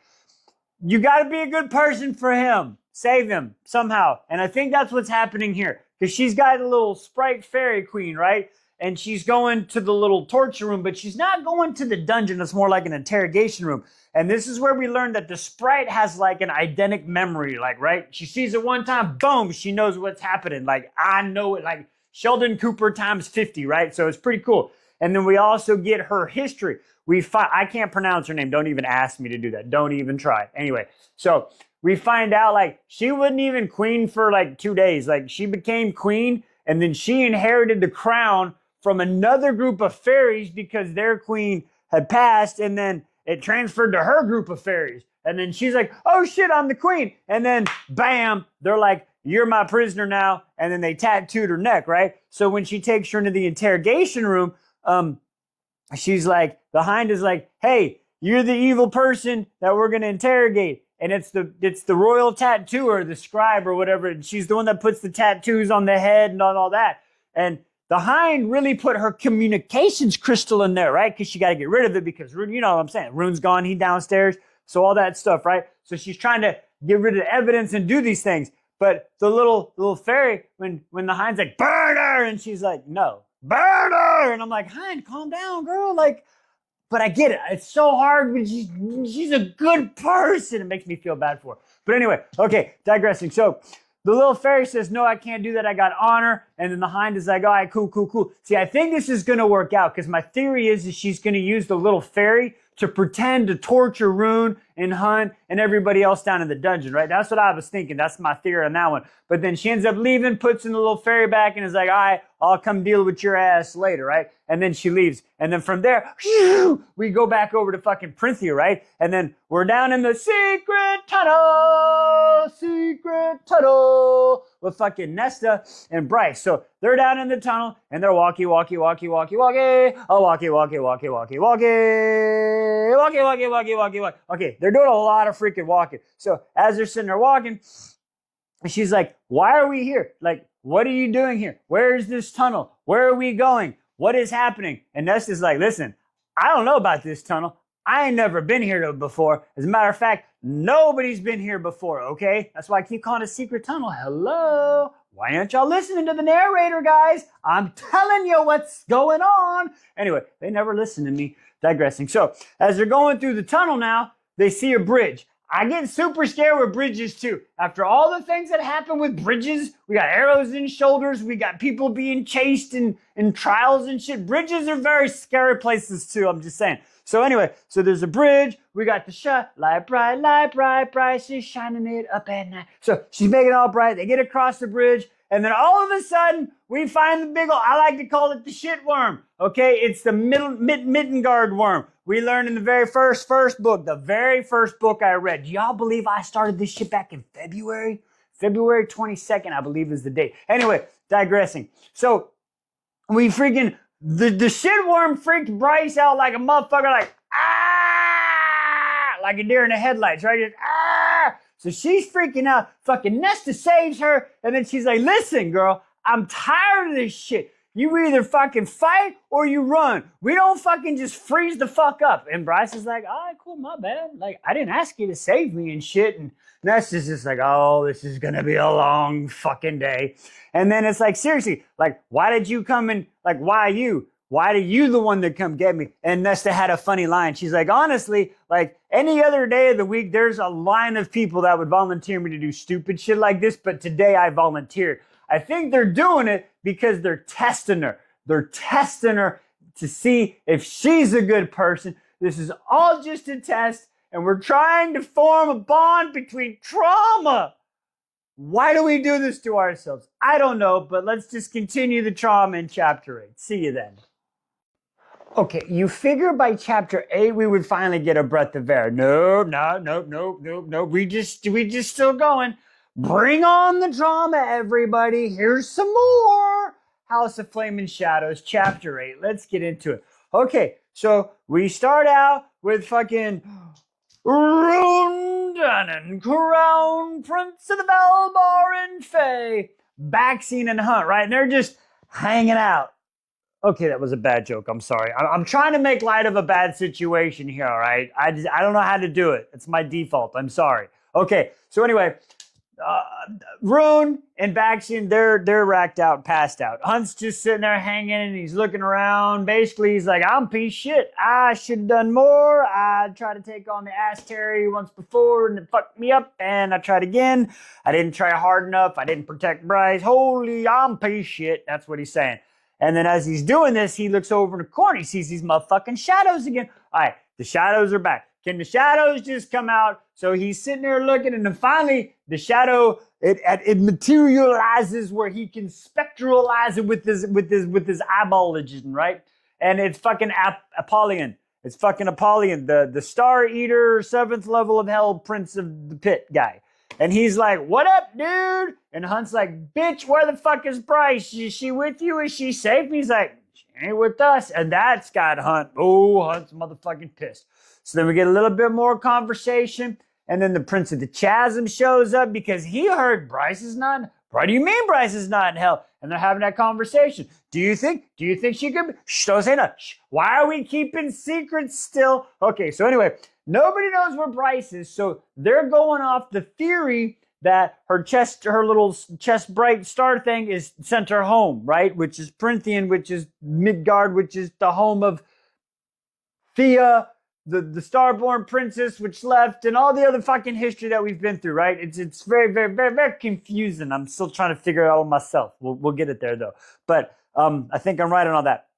Speaker 1: you gotta be a good person for him. Save him somehow. And I think that's what's happening here. Because she's got a little sprite fairy queen, right? And she's going to the little torture room, but she's not going to the dungeon. It's more like an interrogation room. And this is where we learn that the sprite has like an eidetic memory, like, right? She sees it one time, boom, she knows what's happening. Like, I know it, like Sheldon Cooper times 50, right? So it's pretty cool. And then we also get her history. I can't pronounce her name. Don't even ask me to do that. Don't even try. Anyway, so we find out like she wasn't even queen for like 2 days. Like she became queen and then she inherited the crown from another group of fairies because their queen had passed and then it transferred to her group of fairies. And then she's like, oh shit, I'm the queen. And then bam, they're like, you're my prisoner now. And then they tattooed her neck, right? So when she takes her into the interrogation room, she's like, the Hind is like, hey, you're the evil person that we're going to interrogate. And it's the royal tattooer, the scribe or whatever. And she's the one that puts the tattoos on the head and on all that. And the Hind really put her communications crystal in there, right? Because she got to get rid of it because, you know what I'm saying? Rune's gone, he downstairs. So all that stuff, right? So she's trying to get rid of the evidence and do these things. But the little fairy, when the Hind's like, burn her! And she's like, no, burn her! And I'm like, Hind, calm down, girl. Like, but I get it. It's so hard, but she's a good person. It makes me feel bad for her. But anyway, okay, digressing. So the little fairy says, no, I can't do that. I got honor. And then the hind is like, all right, cool, cool, cool. See, I think this is going to work out because my theory is she's going to use the little fairy to pretend to torture Rune and Hunt and everybody else down in the dungeon, right? That's what I was thinking. That's my theory on that one. But then she ends up leaving, puts in the little fairy back, and is like, all right, I'll come deal with your ass later, right? And then she leaves. And then from there, we go back over to fucking Printhia, right? And then we're down in the secret tunnel with fucking Nesta and Bryce. So they're down in the tunnel and they're walkie. Oh, walkie. Okay, they're doing a lot of freaking walking. So as they're sitting there walking, she's like, why are we here? Like, what are you doing here? Where is this tunnel? Where are we going? What is happening? And Nesta's like, listen, I don't know about this tunnel. I ain't never been here before. As a matter of fact, nobody's been here before, okay? That's why I keep calling it a secret tunnel. Hello? Why aren't y'all listening to the narrator, guys? I'm telling you what's going on. Anyway, they never listen to me. Digressing. So, as they're going through the tunnel now, they see a bridge. I get super scared with bridges too. After all the things that happen with bridges, we got arrows in shoulders, we got people being chased in trials and shit. Bridges are very scary places too, I'm just saying. So anyway, so there's a bridge, we got the light bright, she's shining it up at night. So she's making it all bright, they get across the bridge, and then all of a sudden, we find the big old, I like to call it the shit worm, okay? It's the Mittengard worm. We learned in the very first book, the very first book I read. Do y'all believe I started this shit back in February? February 22nd, I believe is the date. Anyway, digressing. So, we freaking, the shit worm freaked Bryce out like a motherfucker, like, ah! Like a deer in the headlights, right? Just, ah! So she's freaking out. Fucking Nesta saves her, and then she's like, listen, girl, I'm tired of this shit. You either fucking fight or you run. We don't fucking just freeze the fuck up. And Bryce is like, all right, cool, my bad. Like, I didn't ask you to save me and shit. And Nesta's just like, oh, this is gonna be a long fucking day. And then it's like, seriously, like, why did you come in? Like, why you? Why are you the one that come get me? And Nesta had a funny line. She's like, honestly, like any other day of the week, there's a line of people that would volunteer me to do stupid shit like this. But today I volunteered. I think they're doing it because they're testing her. They're testing her to see if she's a good person. This is all just a test, and we're trying to form a bond between trauma. Why do we do this to ourselves? I don't know, but let's just continue the trauma in chapter 8. See you then. Okay, you figure by chapter 8 we would finally get a breath of air. No. We just still going. Bring on the drama, everybody. Here's some more. House of Flame and Shadows, chapter 8. Let's get into it. Okay, so we start out with fucking Rune and Crown Prince of the Belbar and Fae, Baxian and Hunt, right? And they're just hanging out. Okay, that was a bad joke. I'm sorry. I'm trying to make light of a bad situation here, all right? I don't know how to do it. It's my default. I'm sorry. Okay, so anyway, Rune and Baxian, they're racked out, passed out. Hunt's just sitting there hanging and he's looking around. Basically, he's like, I'm piece of shit. I should have done more. I tried to take on the Asteri once before and it fucked me up. And I tried again. I didn't try hard enough. I didn't protect Bryce. Holy, I'm piece of shit. That's what he's saying. And then as he's doing this, he looks over in the corner. He sees these motherfucking shadows again. All right, the shadows are back. Can the shadows just come out? So he's sitting there looking, and then finally the shadow it materializes where he can spectralize it with his eyeball vision, right? And it's fucking Apollyon. It's fucking Apollyon, the Star Eater, 7th level of hell, Prince of the Pit guy. And he's like, what up, dude? And Hunt's like, bitch, where the fuck is Bryce? Is she with you? Is she safe? And he's like, she ain't with us. And that's got Hunt. Oh, Hunt's motherfucking pissed. So then we get a little bit more conversation. And then the Prince of the Chasm shows up because he heard Bryce is not. What do you mean Bryce is not in hell? And they're having that conversation. Do you think she could be? Shh, don't say nothing. Shh. Why are we keeping secrets still? Okay, so anyway, nobody knows where Bryce is. So they're going off the theory that her little chest bright star thing is sent her home, right? Which is Prynthian, which is Midgard, which is the home of Thea, the starborn princess which left, and all the other fucking history that we've been through, right? It's very, very, very, very confusing. I'm still trying to figure it out myself. We'll get it there though. But I think I'm right on all that.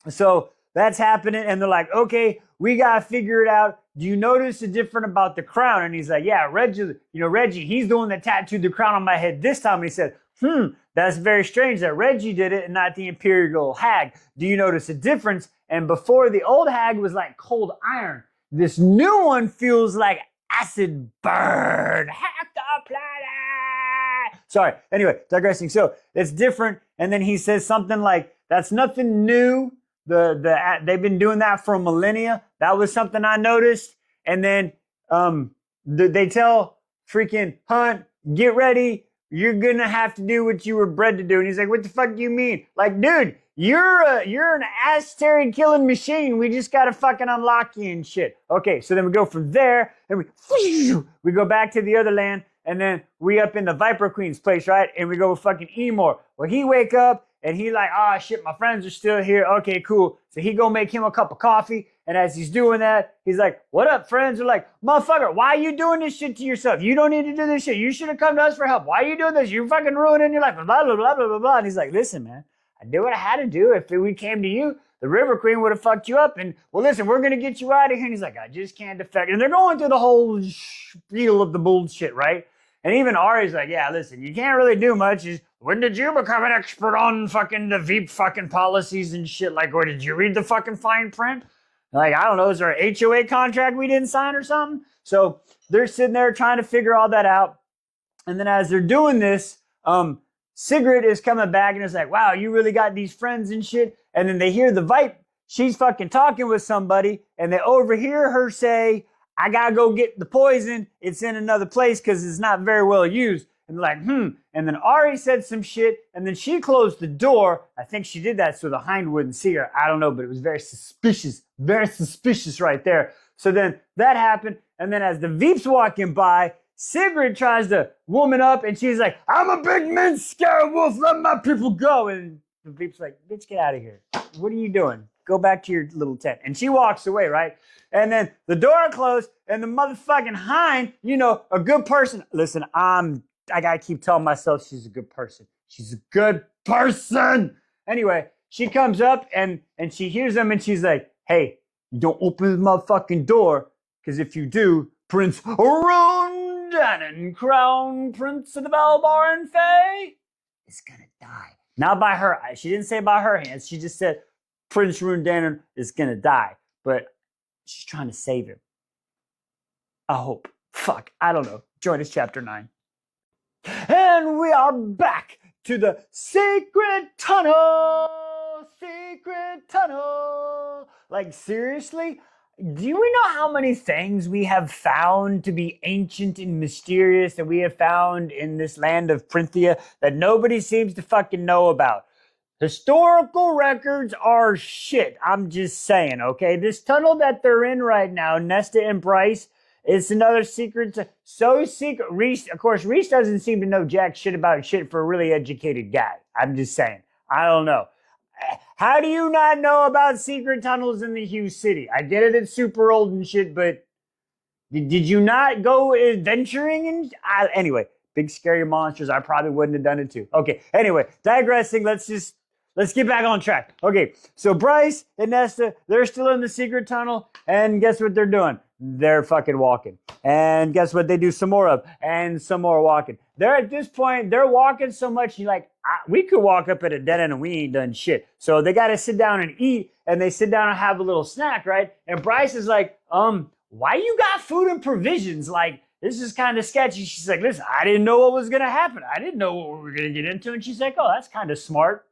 Speaker 1: So that's happening, and they're like, okay, we gotta figure it out. Do you notice the different about the crown? And he's like, yeah, Reggie, he's the one that tattooed the crown on my head this time. And he said, that's very strange that Reggie did it and not the Imperial hag. Do you notice a difference? And before, the old hag was like cold iron. This new one feels like acid burn. Hack the planet. Sorry. Anyway, digressing. So it's different. And then he says something like, that's nothing new. They've been doing that for a millennia. That was something I noticed. And then they tell freaking Hunt, get ready. You're gonna have to do what you were bred to do. And he's like, what the fuck do you mean? Like, dude, you're an asteroid killing machine. We just gotta fucking unlock you and shit. Okay, so then we go from there and we go back to the other land, and then we up in the Viper Queen's place, right? And we go with fucking Emor. Well, he wake up and he like, ah, shit, my friends are still here. Okay, cool. So he go make him a cup of coffee. And as he's doing that, he's like, what up, friends? They're like, motherfucker, why are you doing this shit to yourself? You don't need to do this shit. You should have come to us for help. Why are you doing this? You're fucking ruining your life. Blah, blah, blah, blah, blah, blah. And he's like, listen, man, I did what I had to do. If we came to you, the River Queen would have fucked you up. And, well, listen, we're going to get you out of here. And he's like, I just can't defect. And they're going through the whole spiel of the bullshit, right? And even Ari's like, yeah, listen, you can't really do much. When did you become an expert on fucking the Veep fucking policies and shit? Like, or did you read the fucking fine print? Like, I don't know, is there an HOA contract we didn't sign or something? So they're sitting there trying to figure all that out. And then as they're doing this, Sigrid is coming back and it's like, wow, you really got these friends and shit. And then they hear the Vipe. She's fucking talking with somebody. And they overhear her say, I gotta go get the poison. It's in another place because it's not very well used. And they're like, And then Ari said some shit, and then she closed the door. I think she did that so the Hind wouldn't see her. I don't know, but it was very suspicious right there. So then that happened, and then as the Veeps walking by, Sigrid tries to woman up, and she's like, I'm a big man, scare wolf, let my people go. And the Veep's like, bitch, get out of here. What are you doing? Go back to your little tent. And she walks away, right? And then the door closed, and the motherfucking Hind, a good person. Listen, I gotta keep telling myself she's a good person. She's a good person. Anyway, she comes up and she hears them and she's like, hey, you don't open the motherfucking door, because if you do, Prince Rondanon, Crown Prince of the Valbar Fae, is gonna die. Not by her. She didn't say by her hands. She just said Prince Rondanon is gonna die. But she's trying to save him. I hope. Fuck, I don't know. Join us, chapter 9. And we are back to the secret tunnel. Secret tunnel. Like, seriously? Do we know how many things we have found to be ancient and mysterious that we have found in this land of Printhia that nobody seems to fucking know about? Historical records are shit. I'm just saying, okay? This tunnel that they're in right now, Nesta and Bryce, it's another secret. So secret. Reese doesn't seem to know jack shit about shit for a really educated guy. I'm just saying. I don't know. How do you not know about secret tunnels in the Hugh City? I get it, it's super old and shit, but did you not go adventuring? Anyway, big scary monsters. I probably wouldn't have done it too. Okay, anyway, digressing. Let's get back on track. Okay, so Bryce and Nesta, they're still in the secret tunnel, and guess what they're doing? They're fucking walking. And guess what they do some more of? And some more walking. They're at this point, they're walking so much, you're like, we could walk up at a dead end and we ain't done shit. So they got to sit down and eat, and they sit down and have a little snack, right? And Bryce is like, why you got food and provisions? Like, this is kind of sketchy. She's like, listen, I didn't know what was going to happen. I didn't know what we were going to get into. And she's like, oh, that's kind of smart.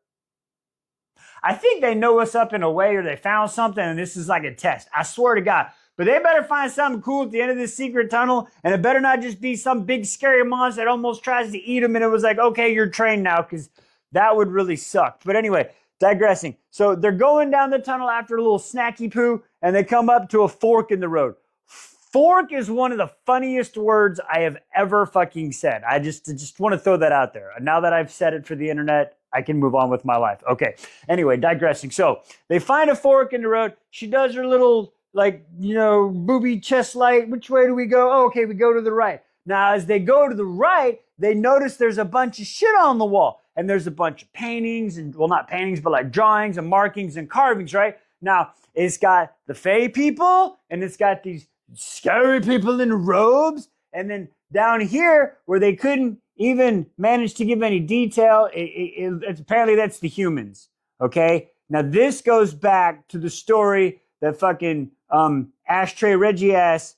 Speaker 1: I think they know us up in a way, or they found something, and this is like a test. I swear to God. But they better find something cool at the end of this secret tunnel, and it better not just be some big scary monster that almost tries to eat them, and it was like, okay, you're trained now, because that would really suck. But anyway, digressing. So they're going down the tunnel after a little snacky poo, and they come up to a fork in the road. Fork is one of the funniest words I have ever fucking said. I just want to throw that out there. Now that I've said it for the internet, I can move on with my life. Okay. Anyway, digressing. So they find a fork in the road. She does her little like, booby chest light. Which way do we go? Oh, okay, we go to the right. Now, as they go to the right, they notice there's a bunch of shit on the wall. And there's a bunch of paintings and, well, not paintings, but like drawings and markings and carvings, right? Now, it's got the Fae people and it's got these scary people in robes. And then down here, where they couldn't even manage to give any detail, it's apparently that's the humans, okay? Now, this goes back to the story that fucking Ashtray Regias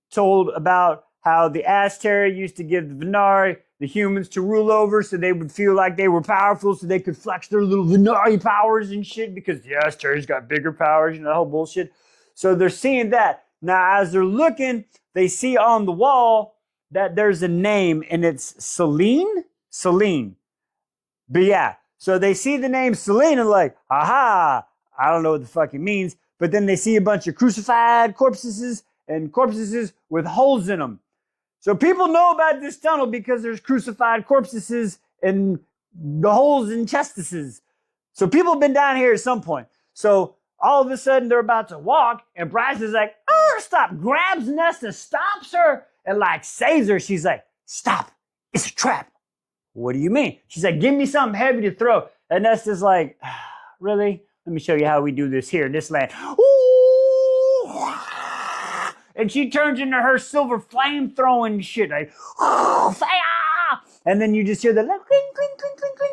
Speaker 1: told about how the Aster used to give the Venari the humans to rule over so they would feel like they were powerful so they could flex their little Venari powers and shit because the Aster's got bigger powers, that whole bullshit. So they're seeing that. Now, as they're looking, they see on the wall that there's a name and it's Selene? Selene. But yeah, so they see the name Selene and like, aha, I don't know what the fuck it means. But then they see a bunch of crucified corpses and corpses with holes in them. So people know about this tunnel because there's crucified corpses and the holes in chestises. So people have been down here at some point. So all of a sudden they're about to walk and Bryce is like, oh, stop, grabs Nesta, stops her and like saves her. She's like, stop, it's a trap. What do you mean? She's like, give me something heavy to throw. And Nesta's like, really? Let me show you how we do this here in this land. Ooh. And she turns into her silver flame throwing shit. Like, fire! And then you just hear the cling, cling, cling, cling, cling,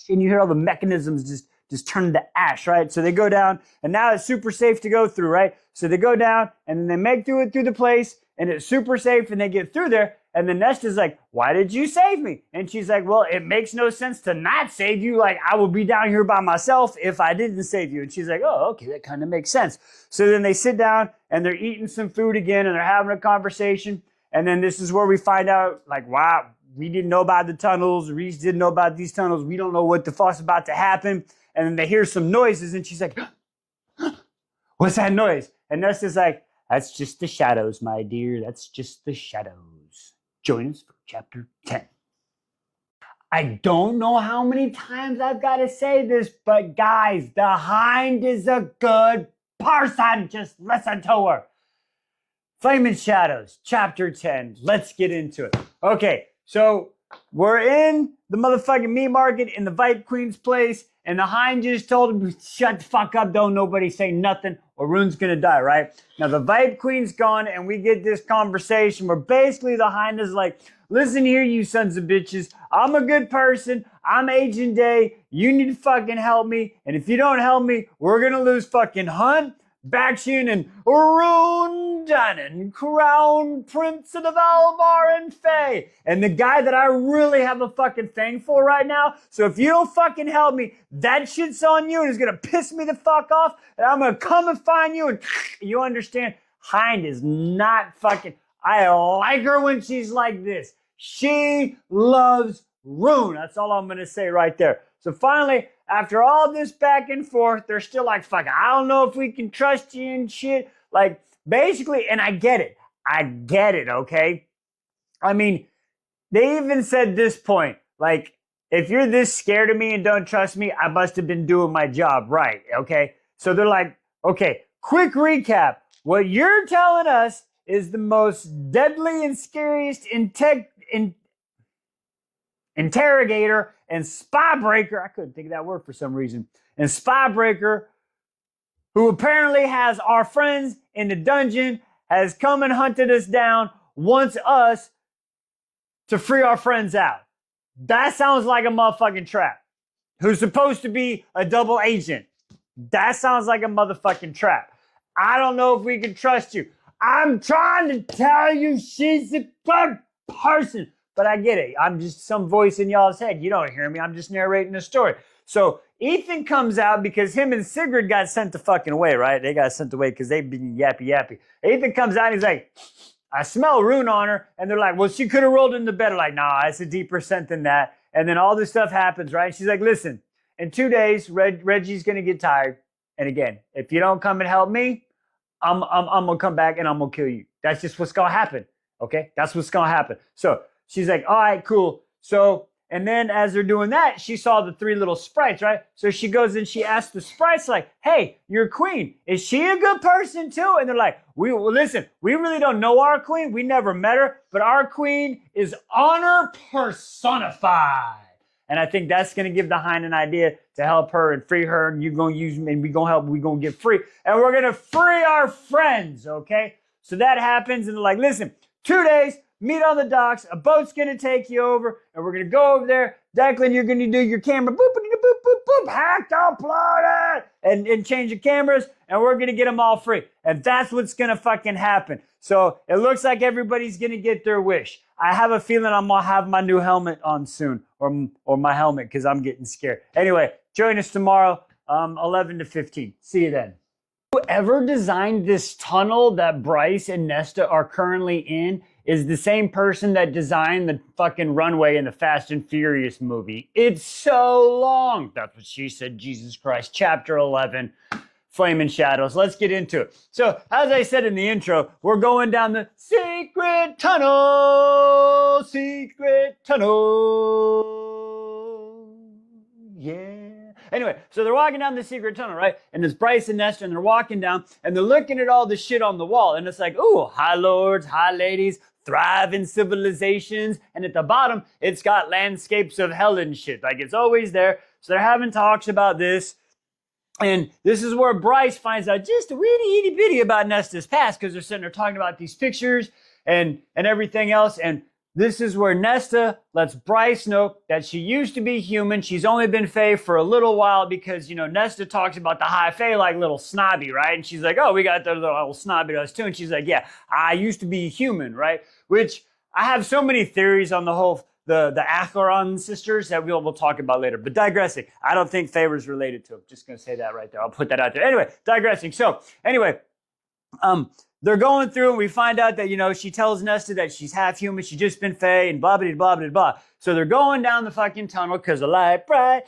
Speaker 1: and you hear all the mechanisms just turn into ash, right? So they go down, and now it's super safe to go through, right? So they go down, and then they make it through the place, and it's super safe, and they get through there. And then Nesta's like, why did you save me? And she's like, well, it makes no sense to not save you. Like, I would be down here by myself if I didn't save you. And she's like, oh, okay, that kind of makes sense. So then they sit down and they're eating some food again and they're having a conversation. And then this is where we find out, like, wow, we didn't know about the tunnels. Reese didn't know about these tunnels. We don't know what the fuck's about to happen. And then they hear some noises and she's like, what's that noise? And Nesta's like, that's just the shadows, my dear. That's just the shadows. Join us for chapter 10. I don't know how many times I've got to say this, but guys, the Hind is a good person. Just listen to her. Flaming Shadows, chapter 10. Let's get into it. Okay, so we're in the motherfucking meat market in the Vipe Queen's place, and the Hind just told him, shut the fuck up, don't nobody say nothing, or Rune's gonna die, right? Now the Vipe Queen's gone, and we get this conversation where basically the Hind is like, listen here, you sons of bitches, I'm a good person, I'm Agent Day, you need to fucking help me, and if you don't help me, we're gonna lose fucking Hunt, Bakshin, and Rune Dunnan, Crown Prince of the Valvar and Fae, and the guy that I really have a fucking thing for right now. So if you don't fucking help me, that shit's on you and it's gonna piss me the fuck off, and I'm gonna come and find you, and you understand? Hind is not fucking, I like her when she's like this. She loves Rune. That's all I'm gonna say right there. So finally, after all this back and forth, they're still like, fuck, I don't know if we can trust you and shit. Like, basically, and I get it. I get it, okay? I mean, they even said this point, like, if you're this scared of me and don't trust me, I must have been doing my job right, okay? So they're like, okay, quick recap. What you're telling us is the most deadly and scariest interrogator and spy breaker, I couldn't think of that word for some reason, and spy breaker, who apparently has our friends in the dungeon, has come and hunted us down, wants us to free our friends out. That sounds like a motherfucking trap. Who's supposed to be a double agent. That sounds like a motherfucking trap. I don't know if we can trust you. I'm trying to tell you she's a good person. But I get it. I'm just some voice in y'all's head. You don't hear me. I'm just narrating the story. So Ethan comes out because him and Sigrid got sent the fucking away, right? They got sent away because they've been yappy. Ethan comes out and he's like, I smell Rune on her. And they're like, well, she could have rolled in the bed. Like, nah, it's a deeper scent than that. And then all this stuff happens, right? She's like, listen, in 2 days, Reggie's going to get tired. And again, if you don't come and help me, I'm going to come back and I'm going to kill you. That's just what's going to happen. Okay? That's what's going to happen. So she's like, all right, cool. So, And then as they're doing that, she saw the 3 little sprites, right? So she goes and she asks the sprites like, hey, your queen, is she a good person too? And they're like, listen, we really don't know our queen. We never met her, but our queen is honor personified. And I think that's going to give the hind an idea to help her and free her. And you're going to use me and we're going to help. We're going to get free. And we're going to free our friends, okay? So that happens. And they're like, listen, 2 days, meet on the docks. A boat's going to take you over. And we're going to go over there. Declan, you're going to do your camera. Boop, boop, boop, boop, boop. Hacked uploaded. And change the cameras. And we're going to get them all free. And that's what's going to fucking happen. So it looks like everybody's going to get their wish. I have a feeling I'm going to have my new helmet on soon. Or my helmet, because I'm getting scared. Anyway, join us tomorrow, 11 to 15. See you then. Whoever designed this tunnel that Bryce and Nesta are currently in is the same person that designed the fucking runway in the Fast and Furious movie. It's so long. That's what she said, Jesus Christ. Chapter 11. Flaming Shadows. Let's get into it. So, as I said in the intro, we're going down the secret tunnel. Secret tunnel. Yeah. Anyway, so they're walking down the secret tunnel, right? And it's Bryce and Nesta, and they're walking down, and they're looking at all the shit on the wall. And it's like, ooh, high lords, high ladies, thriving civilizations. And at the bottom, it's got landscapes of hell and shit. Like, it's always there. So they're having talks about this. And this is where Bryce finds out just a really itty bitty about Nesta's past, because they're sitting there talking about these pictures and everything else. And this is where Nesta lets Bryce know that she used to be human. She's only been Fae for a little while because, you know, Nesta talks about the high Fae like little snobby, right? And she's like, oh, we got the little snobby to us too. And she's like, yeah, I used to be human, right? Which I have so many theories on the whole the Acheron sisters that we'll talk about later. But digressing, I don't think Fae was related to him. Just going to say that right there. I'll put that out there. Anyway, digressing. So anyway, they're going through and we find out that, you know, she tells Nesta that she's half human. She's just been Fae and blah, blah, blah, blah, blah. So they're going down the fucking tunnel because the light bright,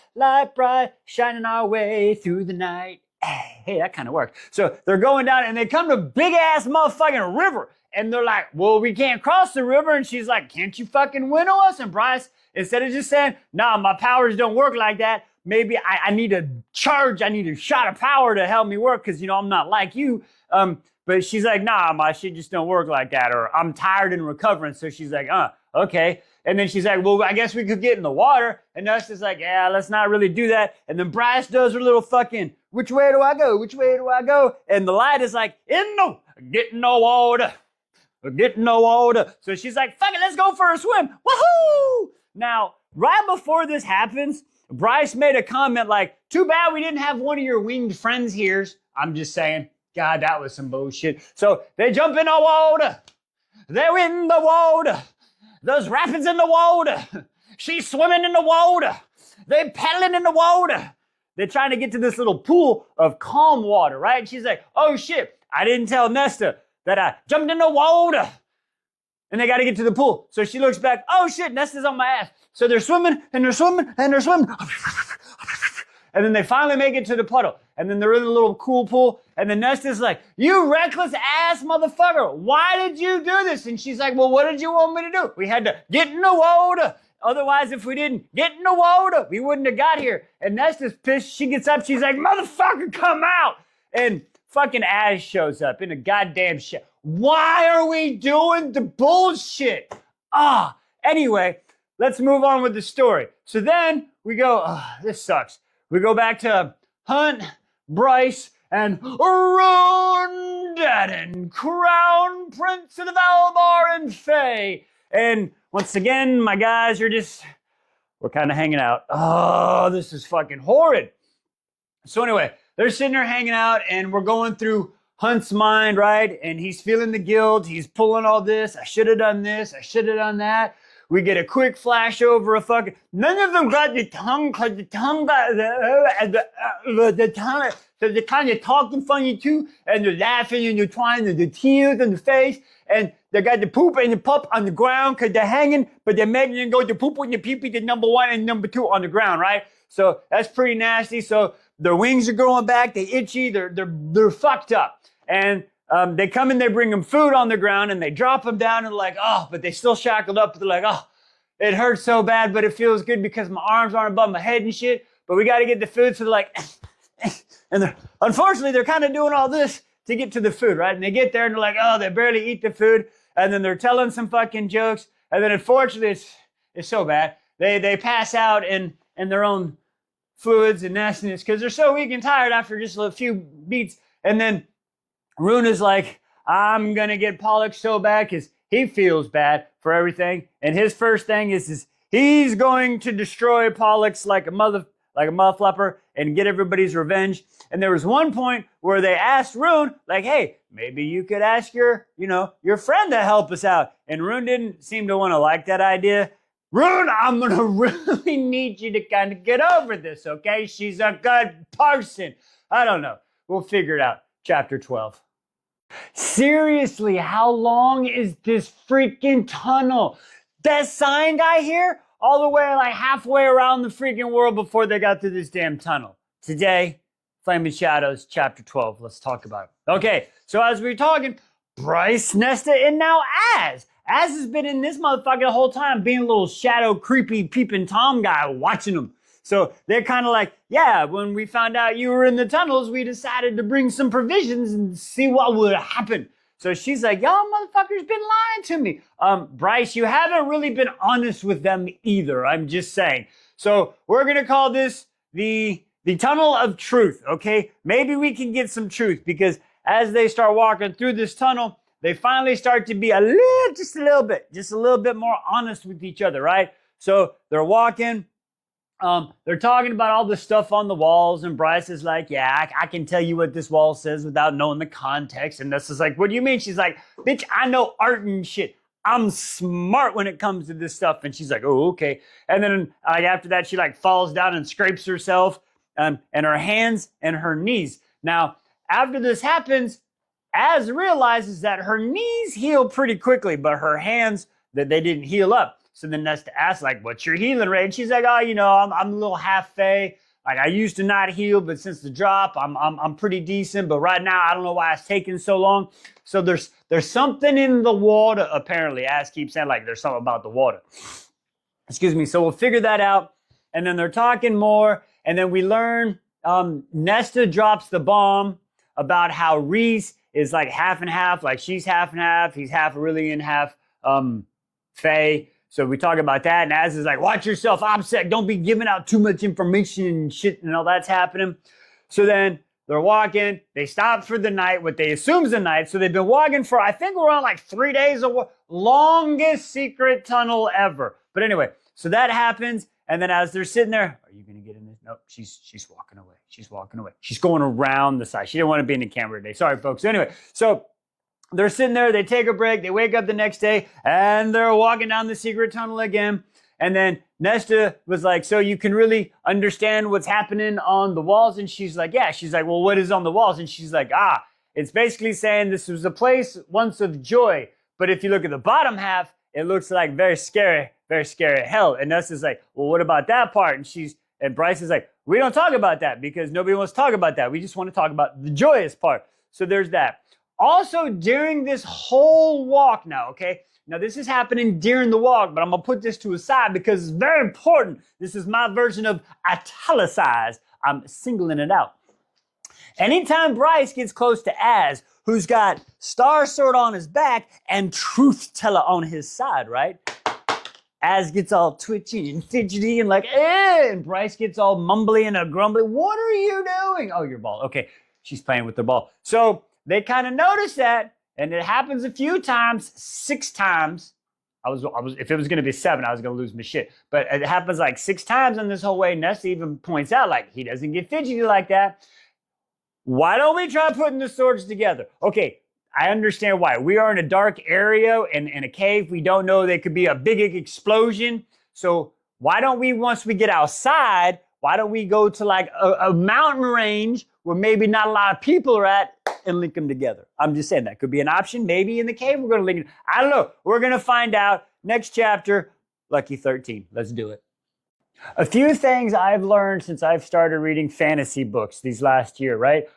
Speaker 1: shining our way through the night. Hey, that kind of works. So they're going down and they come to a big ass motherfucking river. And they're like, well, we can't cross the river. And she's like, can't you fucking winnow us? And Bryce, instead of just saying, nah, my powers don't work like that. Maybe I need a charge. I need a shot of power to help me work because, you know, I'm not like you. But she's like, nah, my shit just don't work like that. Or I'm tired and recovering. So she's like, okay. And then she's like, well, I guess we could get in the water. And Nesta's like, yeah, let's not really do that. And then Bryce does her little fucking, which way do I go? Which way do I go? And the light is like, get in the water. Get in the water. So she's like, fuck it, let's go for a swim. Woohoo! Now, right before this happens, Bryce made a comment like, too bad we didn't have one of your winged friends here. I'm just saying, God, that was some bullshit. So they jump in the water. They're in the water. There's rapids in the water. She's swimming in the water. They're paddling in the water. They're trying to get to this little pool of calm water, right? And she's like, oh shit, I didn't tell Nesta that I jumped in the water. And they got to get to the pool. So she looks back, oh shit, Nesta's on my ass. So they're swimming and they're swimming and they're swimming. And then they finally make it to the puddle. And then they're in a little cool pool. And then Nesta's like, you reckless ass motherfucker. Why did you do this? And she's like, well, what did you want me to do? We had to get in the water. Otherwise, if we didn't get in the water, we wouldn't have got here. And Nesta's pissed. She gets up. She's like, motherfucker, come out. And fucking Ash shows up in a goddamn shit. Why are we doing the bullshit? Anyway, let's move on with the story. So then we go, this sucks. We go back to Hunt, Bryce, and Rondaden, Crown Prince of the Valbar and Fae. And once again, my guys are we're kind of hanging out. Oh, this is fucking horrid. So anyway, they're sitting there hanging out and we're going through Hunt's mind, right? And he's feeling the guilt. He's pulling all this. I should have done this. I should have done that. We get a quick flash over a fucking, none of them got the tongue because the tongue got the tongue. So they're kind of talking funny too. And they're laughing and they're trying to the tears on the face. And they got the poop and the pup on the ground because they're hanging, but they're making them go the poop and the pee-pee to number 1 and number 2 on the ground, right? So that's pretty nasty. So their wings are growing back. They itchy. They're fucked up. And they come and they bring them food on the ground and they drop them down and like, but they still shackled up. They're like, it hurts so bad, but it feels good because my arms aren't above my head and shit. But we got to get the food. So they're like, and unfortunately, they're kind of doing all this to get to the food, right? And they get there and they're like, oh, they barely eat the food. And then they're telling some fucking jokes. And then unfortunately, it's so bad. They pass out in their own fluids and nastiness because they're so weak and tired after just a few beats. And then Rune is like, I'm going to get Pollux so bad because he feels bad for everything. And his first thing is he's going to destroy Pollux like a motherflapper and get everybody's revenge. And there was one point where they asked Rune, like, hey, maybe you could ask your friend to help us out. And Rune didn't seem to want to like that idea. Rune, I'm going to really need you to kind of get over this, okay? She's a good person. I don't know. We'll figure it out. Chapter 12. Seriously, how long is this freaking tunnel? That sign guy here, all the way like halfway around the freaking world before they got through this damn tunnel. Today, Flaming Shadows, chapter 12. Let's talk about it. Okay, so as we're talking, Bryce, Nesta, and now Az. Az has been in this motherfucker the whole time, being a little shadow, creepy, peeping Tom guy watching them. So they're kind of like, yeah, when we found out you were in the tunnels, we decided to bring some provisions and see what would happen. So she's like, y'all motherfuckers been lying to me. Bryce, you haven't really been honest with them either. I'm just saying. So we're going to call this the tunnel of truth, okay? Maybe we can get some truth because as they start walking through this tunnel, they finally start to be just a little bit more honest with each other, right? So they're walking. They're talking about all the stuff on the walls, and Bryce is like, yeah, I can tell you what this wall says without knowing the context. And Nesta's like, what do you mean? She's like, bitch, I know art and shit. I'm smart when it comes to this stuff. And she's like, oh, okay. And then after that, she like falls down and scrapes herself and her hands and her knees. Now, after this happens, Az realizes that her knees heal pretty quickly, but her hands, that they didn't heal up. So then Nesta asks, like, what's your healing rate? And she's like, oh, I'm a little half fae. Like, I used to not heal, but since the drop, I'm pretty decent. But right now, I don't know why it's taking so long. So there's something in the water, apparently. Az keeps saying, like, there's something about the water. Excuse me. So we'll figure that out. And then they're talking more. And then we learn Nesta drops the bomb about how Reese is like half and half. Like, she's half and half. He's half Aurelian, half fae. So we talk about that, and Az is like, watch yourself, OPSEC, don't be giving out too much information and shit, and all that's happening. So then they're walking, they stop for the night, what they assume is the night, so they've been walking for, I think we're on like 3 days of longest secret tunnel ever. But anyway, so that happens, and then as they're sitting there, are you going to get in this? Nope, she's walking away. She's walking away. She's going around the side. She didn't want to be in the camera today. Sorry, folks. So anyway, so they're sitting there, they take a break, they wake up the next day, and they're walking down the secret tunnel again. And then Nesta was like, so you can really understand what's happening on the walls? And she's like, yeah. She's like, well, what is on the walls? And she's like, it's basically saying this was a place once of joy. But if you look at the bottom half, it looks like very scary hell. And Nesta's like, well, what about that part? And Bryce is like, we don't talk about that because nobody wants to talk about that. We just want to talk about the joyous part. So there's that. Also, during this whole walk now, okay? Now, this is happening during the walk, but I'm going to put this to a side because it's very important. This is my version of italicized. I'm singling it out. Anytime Bryce gets close to Az, who's got Star Sword on his back and Truth Teller on his side, right? Az gets all twitchy and fidgety and like, and Bryce gets all mumbly and grumbly. What are you doing? Oh, your ball. Okay, she's playing with the ball. So they kind of notice that, and it happens a few times, 6 times. I was if it was going to be 7, I was going to lose my shit. But it happens like 6 times in this whole way. Nesta even points out, like, he doesn't get fidgety like that. Why don't we try putting the swords together? Okay, I understand why. We are in a dark area in a cave. We don't know there could be a big explosion. So why don't we, once we get outside, why don't we go to like a mountain range where maybe not a lot of people are at and link them together? I'm just saying that could be an option. Maybe in the cave we're going to link it. I don't know. We're going to find out next chapter. Lucky 13. Let's do it. A few things I've learned since I've started reading fantasy books these last year, right?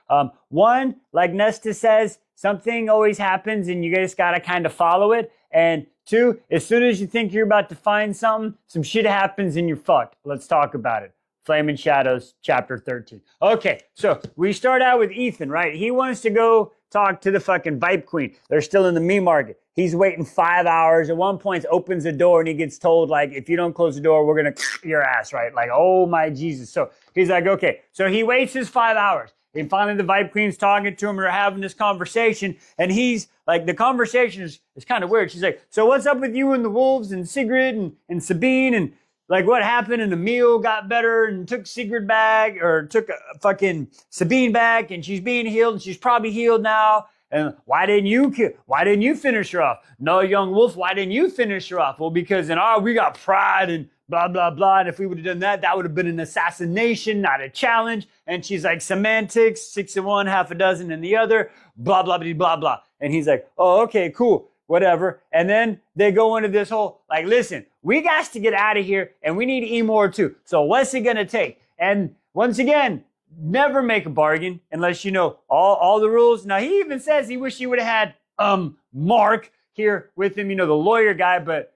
Speaker 1: One, like Nesta says, something always happens and you just got to kind of follow it. And Two, as soon as you think you're about to find something, some shit happens and you're fucked. Let's talk about it. Flame and Shadows, chapter 13. Okay, so we start out with Ethan, right? He wants to go talk to the fucking Vipe Queen. They're still in the meat market. He's waiting 5 hours. At one point, opens the door and he gets told, like, if you don't close the door, we're going to your ass, right? Like, oh my Jesus. So he's like, okay. So he waits his 5 hours. And finally, the Vipe Queen's talking to him, or they're having this conversation. And he's like, the conversation is kind of weird. She's like, so what's up with you and the wolves and Sigrid and Sabine? And like, what happened? And Emil got better and took Sigrid back, or took a fucking Sabine back, and she's being healed, and she's probably healed now. And why didn't you finish her off? No, young wolf, why didn't you finish her off? Well, because we got pride and blah, blah, blah. And if we would have done that, that would have been an assassination, not a challenge. And she's like, semantics, 6 in one, half a dozen in the other, blah, blah, blah, blah, blah. And he's like, oh, okay, cool, whatever. And then they go into this whole, like, listen, we got to get out of here and we need Emor too. So what's it going to take? And once again, never make a bargain unless you know all the rules. Now, he even says he wish he would have had Mark here with him, you know, the lawyer guy, but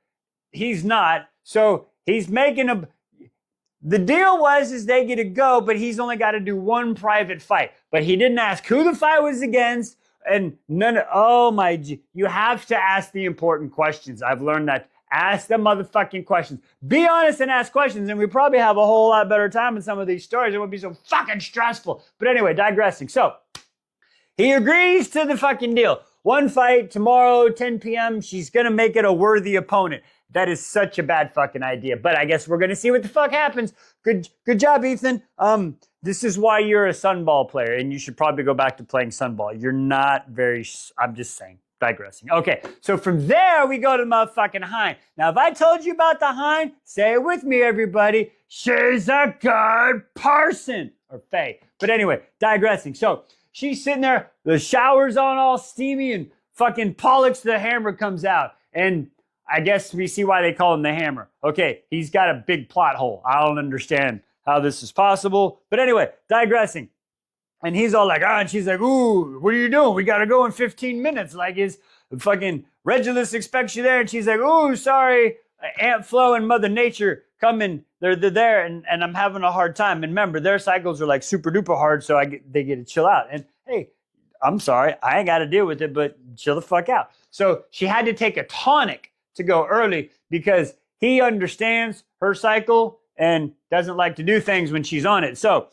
Speaker 1: he's not. So he's making the deal is they get to go, but he's only got to do one private fight. But he didn't ask who the fight was against, and you have to ask the important questions. I've learned that. Ask the motherfucking questions. Be honest and ask questions, and we probably have a whole lot better time in some of these stories. It would be so fucking stressful. But anyway, digressing. So he agrees to the fucking deal. One fight tomorrow, 10 p.m. She's going to make it a worthy opponent. That is such a bad fucking idea. But I guess we're going to see what the fuck happens. Good job, Ethan. This is why you're a Sunball player, and you should probably go back to playing Sunball. You're not very, I'm just saying. Digressing. Okay, so from there, we go to motherfucking Hein. Now, if I told you about the Hein, say it with me, everybody. She's a good person. Or Faye. But anyway, digressing. So she's sitting there, the shower's on all steamy, and fucking Pollux the Hammer comes out. And I guess we see why they call him the Hammer. Okay, he's got a big plot hole. I don't understand how this is possible. But anyway, digressing. And he's all like, and she's like, ooh, what are you doing? We got to go in 15 minutes. Like, his fucking Regulus expects you there. And she's like, ooh, sorry, Aunt Flo and Mother Nature coming. They're there, and I'm having a hard time. And remember, their cycles are like super duper hard, so they get to chill out. And hey, I'm sorry, I ain't got to deal with it, but chill the fuck out. So she had to take a tonic to go early because he understands her cycle and doesn't like to do things when she's on it. So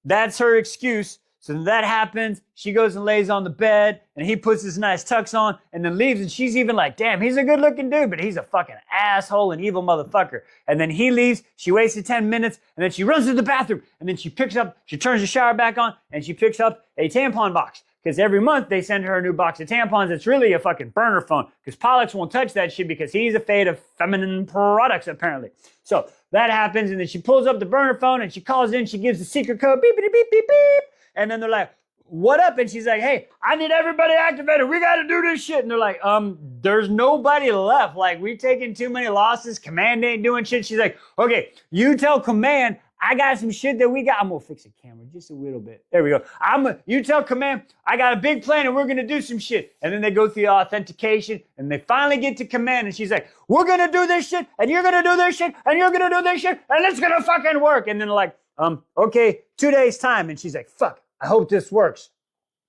Speaker 1: that's her excuse. So that happens, she goes and lays on the bed, and he puts his nice tux on, and then leaves, and she's even like, damn, he's a good-looking dude, but he's a fucking asshole and evil motherfucker. And then he leaves, she wasted 10 minutes, and then she runs to the bathroom, and then she turns the shower back on, and she picks up a tampon box. Because every month they send her a new box of tampons. It's really a fucking burner phone, because Pollux won't touch that shit because he's afraid of feminine products, apparently. So that happens, and then she pulls up the burner phone, and she calls in, she gives the secret code, beep, beep, beep, beep, beep. And then they're like, what up? And she's like, hey, I need everybody activated. We got to do this shit. And they're like, there's nobody left. Like, we've taken too many losses. Command ain't doing shit. She's like, okay, you tell Command, I got some shit that we got. I'm going to fix the camera just a little bit. There we go. You tell Command, I got a big plan and we're going to do some shit. And then they go through the authentication and they finally get to Command. And she's like, we're going to do this shit and you're going to do this shit and you're going to do this shit and it's going to fucking work. And then they're like, okay, 2 days time. And she's like, fuck. I hope this works.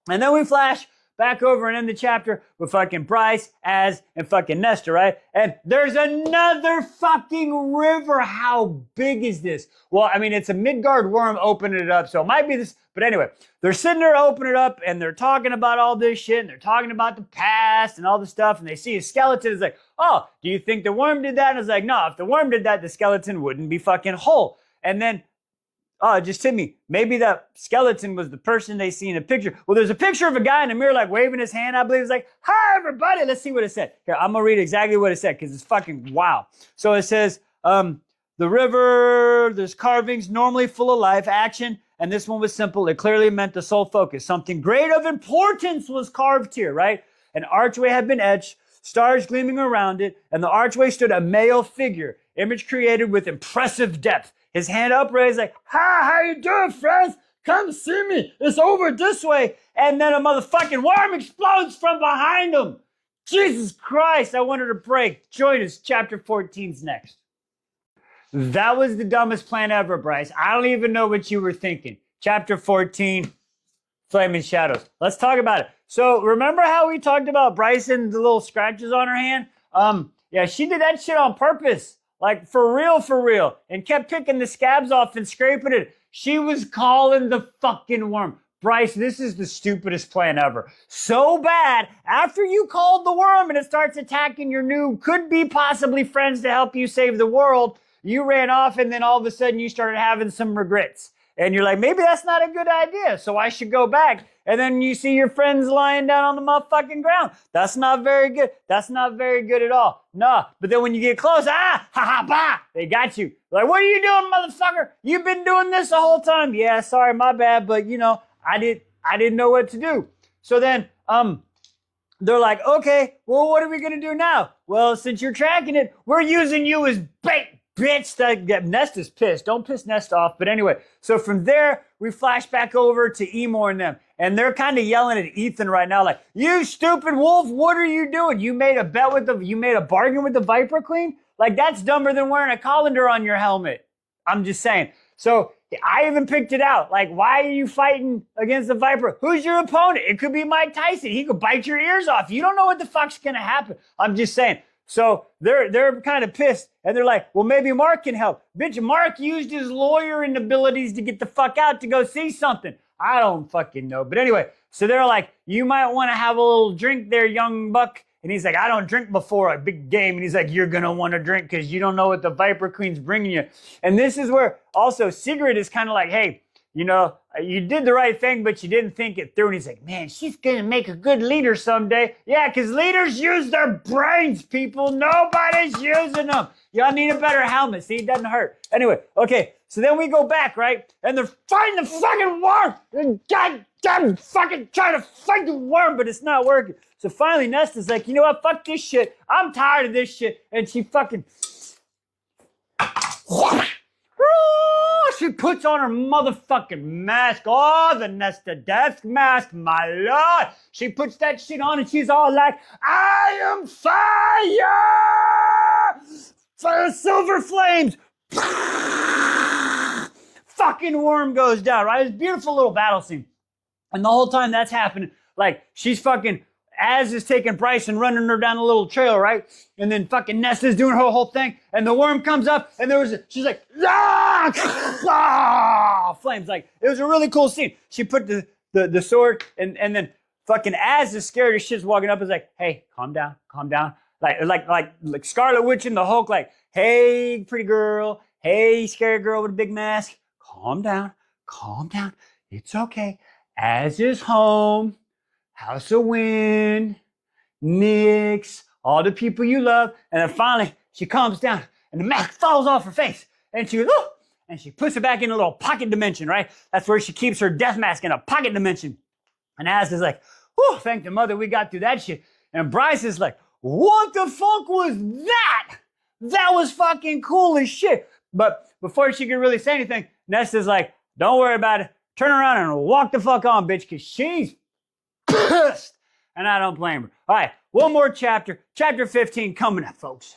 Speaker 1: And then we flash back over and end the chapter with fucking Bryce, Az, and fucking Nestor, right? And there's another fucking river. How big is this? Well, I mean, it's a Midgard worm opening it up, so it might be this. But anyway, they're sitting there opening it up, and they're talking about all this shit, and they're talking about the past and all this stuff, and they see a skeleton. It's like, oh, do you think the worm did that? And it's like, no, if the worm did that, the skeleton wouldn't be fucking whole. And then just hit me. Maybe that skeleton was the person they see in a picture. Well, there's a picture of a guy in a mirror, like waving his hand. I believe it's like, hi, everybody. Let's see what it said. Here, I'm going to read exactly what it said because it's fucking wow. So it says, the river, there's carvings, normally full of life, action. And this one was simple. It clearly meant the sole focus. Something great of importance was carved here, right? An archway had been etched, stars gleaming around it, and the archway stood a male figure, image created with impressive depth. His hand upraised like, hi, how you doing, friends? Come see me. It's over this way. And then a motherfucking worm explodes from behind him. Jesus Christ, I wanted a break. Join us. Chapter 14's next. That was the dumbest plan ever, Bryce. I don't even know what you were thinking. Chapter 14, Flaming Shadows. Let's talk about it. So remember how we talked about Bryce and the little scratches on her hand? Yeah, she did that shit on purpose. Like, for real, and kept picking the scabs off and scraping it. She was calling the fucking worm. Bryce, this is the stupidest plan ever. So bad, after you called the worm and it starts attacking your new could-be possibly friends to help you save the world, you ran off and then all of a sudden you started having some regrets. And you're like, maybe that's not a good idea, so I should go back. And then you see your friends lying down on the motherfucking ground. That's not very good. That's not very good at all. Nah. But then when you get close, they got you. Like, what are you doing, motherfucker? You've been doing this the whole time. Yeah, sorry, my bad, but I didn't know what to do. So then, they're like, okay, well, what are we gonna do now? Well, since you're tracking it, we're using you as bait. Bitch, Nest is pissed. Don't piss Nest off. But anyway, so from there, we flash back over to Emor and them. And they're kind of yelling at Ethan right now, like, you stupid wolf, what are you doing? You made a bargain with the Viper Queen? Like, that's dumber than wearing a colander on your helmet. I'm just saying. So I even picked it out. Like, why are you fighting against the Viper? Who's your opponent? It could be Mike Tyson. He could bite your ears off. You don't know what the fuck's gonna happen. I'm just saying. So they're kind of pissed, and they're like, well, maybe Mark can help. Bitch, Mark used his lawyering abilities to get the fuck out to go see something. I don't fucking know. But anyway, so they're like, you might want to have a little drink there, young buck. And he's like, I don't drink before a big game. And he's like, you're going to want to drink because you don't know what the Viper Queen's bringing you. And this is where also Sigrid is kind of like, hey, you did the right thing, but you didn't think it through. And he's like, man, she's going to make a good leader someday. Yeah, because leaders use their brains, people. Nobody's using them. Y'all need a better helmet. See, it doesn't hurt. Anyway, okay, so then we go back, right? And they're fighting the fucking worm. They're goddamn fucking trying to fight the worm, but it's not working. So finally, Nesta's like, you know what? Fuck this shit. I'm tired of this shit. And she fucking... She puts on her motherfucking mask. Oh, the Nesta Death mask, my lord. She puts that shit on and she's all like, I am fire! For silver flames. Fucking worm goes down, right? It's a beautiful little battle scene. And the whole time that's happening, like, she's fucking... Az is taking Bryce and running her down a little trail, right? And then fucking Nesta's doing her whole thing, and the worm comes up, and she's like, flames. Like, it was a really cool scene. She put the sword, and then fucking Az is scared as shit's walking up, is like, hey, calm down. Like Scarlet Witch and the Hulk, like, hey, pretty girl, hey, scary girl with a big mask, calm down, it's okay. Az is home. House of Wind, Nyx, all the people you love. And then finally, she calms down and the mask falls off her face. And she goes, oh, and she puts it back in a little pocket dimension, right? That's where she keeps her death mask in a pocket dimension. And Az is like, oh, thank the mother we got through that shit. And Bryce is like, what the fuck was that? That was fucking cool as shit. But before she could really say anything, Nesta's like, don't worry about it. Turn around and walk the fuck on, bitch, because she's pissed, and I don't blame her. All right, one more chapter 15 coming up, folks.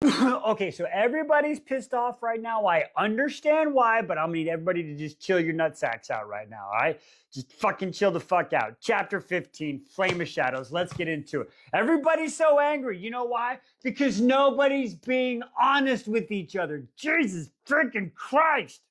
Speaker 1: Okay, so everybody's pissed off right now. I understand why, but I'm gonna need everybody to just chill your nutsacks out right now, all right? Just fucking chill the fuck out. Chapter 15, Flame of Shadows. Let's get into it. Everybody's so angry. You know why? Because nobody's being honest with each other. Jesus freaking Christ.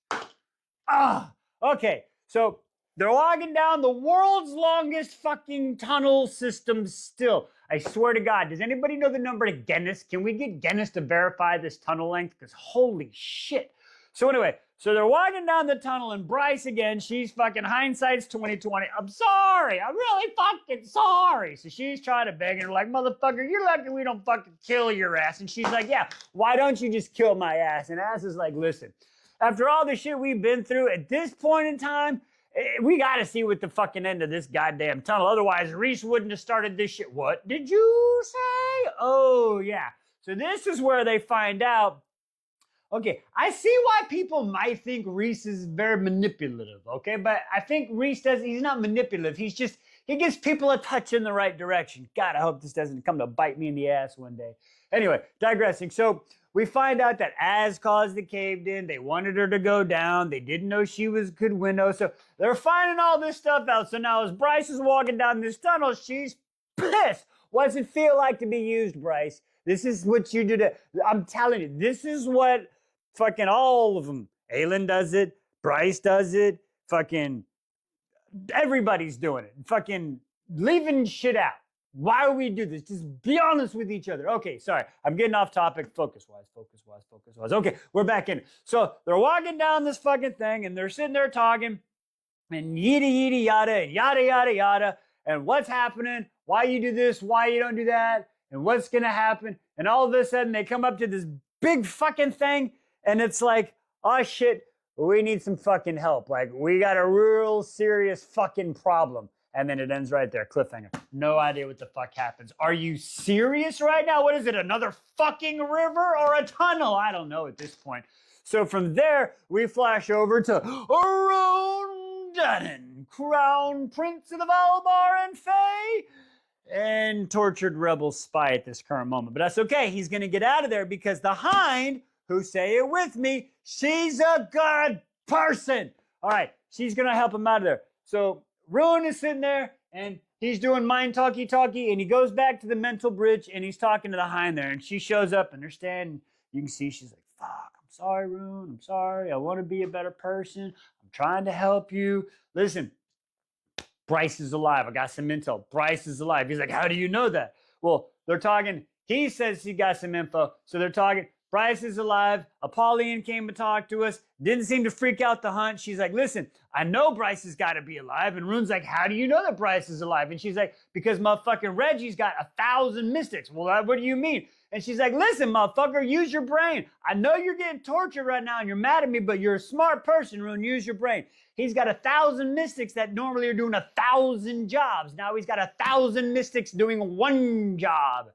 Speaker 1: Okay, so they're logging down the world's longest fucking tunnel system still. I swear to God, does anybody know the number to Guinness? Can we get Guinness to verify this tunnel length? Because holy shit. So anyway, so they're walking down the tunnel and Bryce again, she's fucking hindsight's 2020. I'm sorry. I'm really fucking sorry. So she's trying to beg and like, motherfucker, you're lucky we don't fucking kill your ass. And she's like, yeah, why don't you just kill my ass? And Az is like, listen, after all the shit we've been through at this point in time, we got to see what the fucking end of this goddamn tunnel. Otherwise, Reese wouldn't have started this shit. What did you say? Oh, yeah. So this is where they find out. Okay, I see why people might think Reese is very manipulative, okay? But I think Reese he's not manipulative. He gives people a touch in the right direction. God, I hope this doesn't come to bite me in the ass one day. Anyway, digressing. So we find out that Az caused the caved in. They wanted her to go down. They didn't know she could winnow. So they're finding all this stuff out. So now as Bryce is walking down this tunnel, she's pissed. What does it feel like to be used, Bryce? This is what you do. I'm telling you, this is what fucking all of them. Aelin does it. Bryce does it. Fucking everybody's doing it. Fucking leaving shit out. Why would we do this? Just be honest with each other. Okay, sorry. I'm getting off topic. Focus-wise. Okay, we're back in. So they're walking down this fucking thing and they're sitting there talking and yada, yada, and yada, yada, yada. And what's happening? Why you do this? Why you don't do that? And what's going to happen? And all of a sudden they come up to this big fucking thing and it's like, oh shit, we need some fucking help. Like, we got a real serious fucking problem. And then it ends right there, cliffhanger. No idea what the fuck happens. Are you serious right now? What is it, another fucking river or a tunnel? I don't know at this point. So from there, we flash over to Roan Dunnan, Crown Prince of the Valbar and Fae, and tortured rebel spy at this current moment. But that's okay. He's going to get out of there because the Hind, who, say it with me, she's a good person. All right, she's going to help him out of there. So Roan is sitting there and he's doing mind talky and he goes back to the mental bridge and he's talking to the Hind there and she shows up and they're standing. You can see she's like, fuck, I'm sorry, Roan. I'm sorry. I want to be a better person. I'm trying to help you. Listen, Bryce is alive. I got some intel. Bryce is alive. He's like, how do you know that? Well, they're talking. He says he got some info. So they're talking. Bryce is alive. Apollyon came to talk to us. Didn't seem to freak out the Hunt. She's like, listen, I know Bryce has got to be alive. And Rune's like, how do you know that Bryce is alive? And she's like, because motherfucking Reggie's got 1,000 mystics. Well, what do you mean? And she's like, listen, motherfucker, use your brain. I know you're getting tortured right now and you're mad at me, but you're a smart person, Rune. Use your brain. He's got 1,000 mystics that normally are doing 1,000 jobs. Now he's got 1,000 mystics doing one job.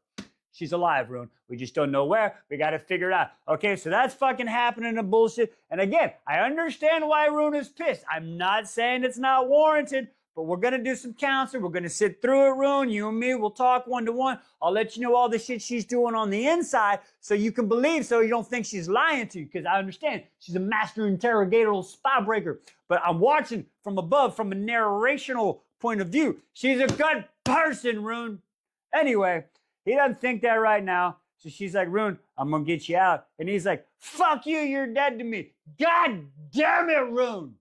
Speaker 1: She's alive, Rune. We just don't know where. We got to figure it out. Okay, so that's fucking happening and bullshit. And again, I understand why Rune is pissed. I'm not saying it's not warranted, but we're going to do some counseling. We're going to sit through it, Rune. You and me, we'll talk one-to-one. I'll let you know all the shit she's doing on the inside so you can believe, so you don't think she's lying to you, because I understand she's a master interrogator, spy breaker. But I'm watching from above, from a narrational point of view. She's a good person, Rune. Anyway, he doesn't think that right now. So she's like, Rune, I'm going to get you out. And he's like, fuck you, you're dead to me. God damn it, Rune.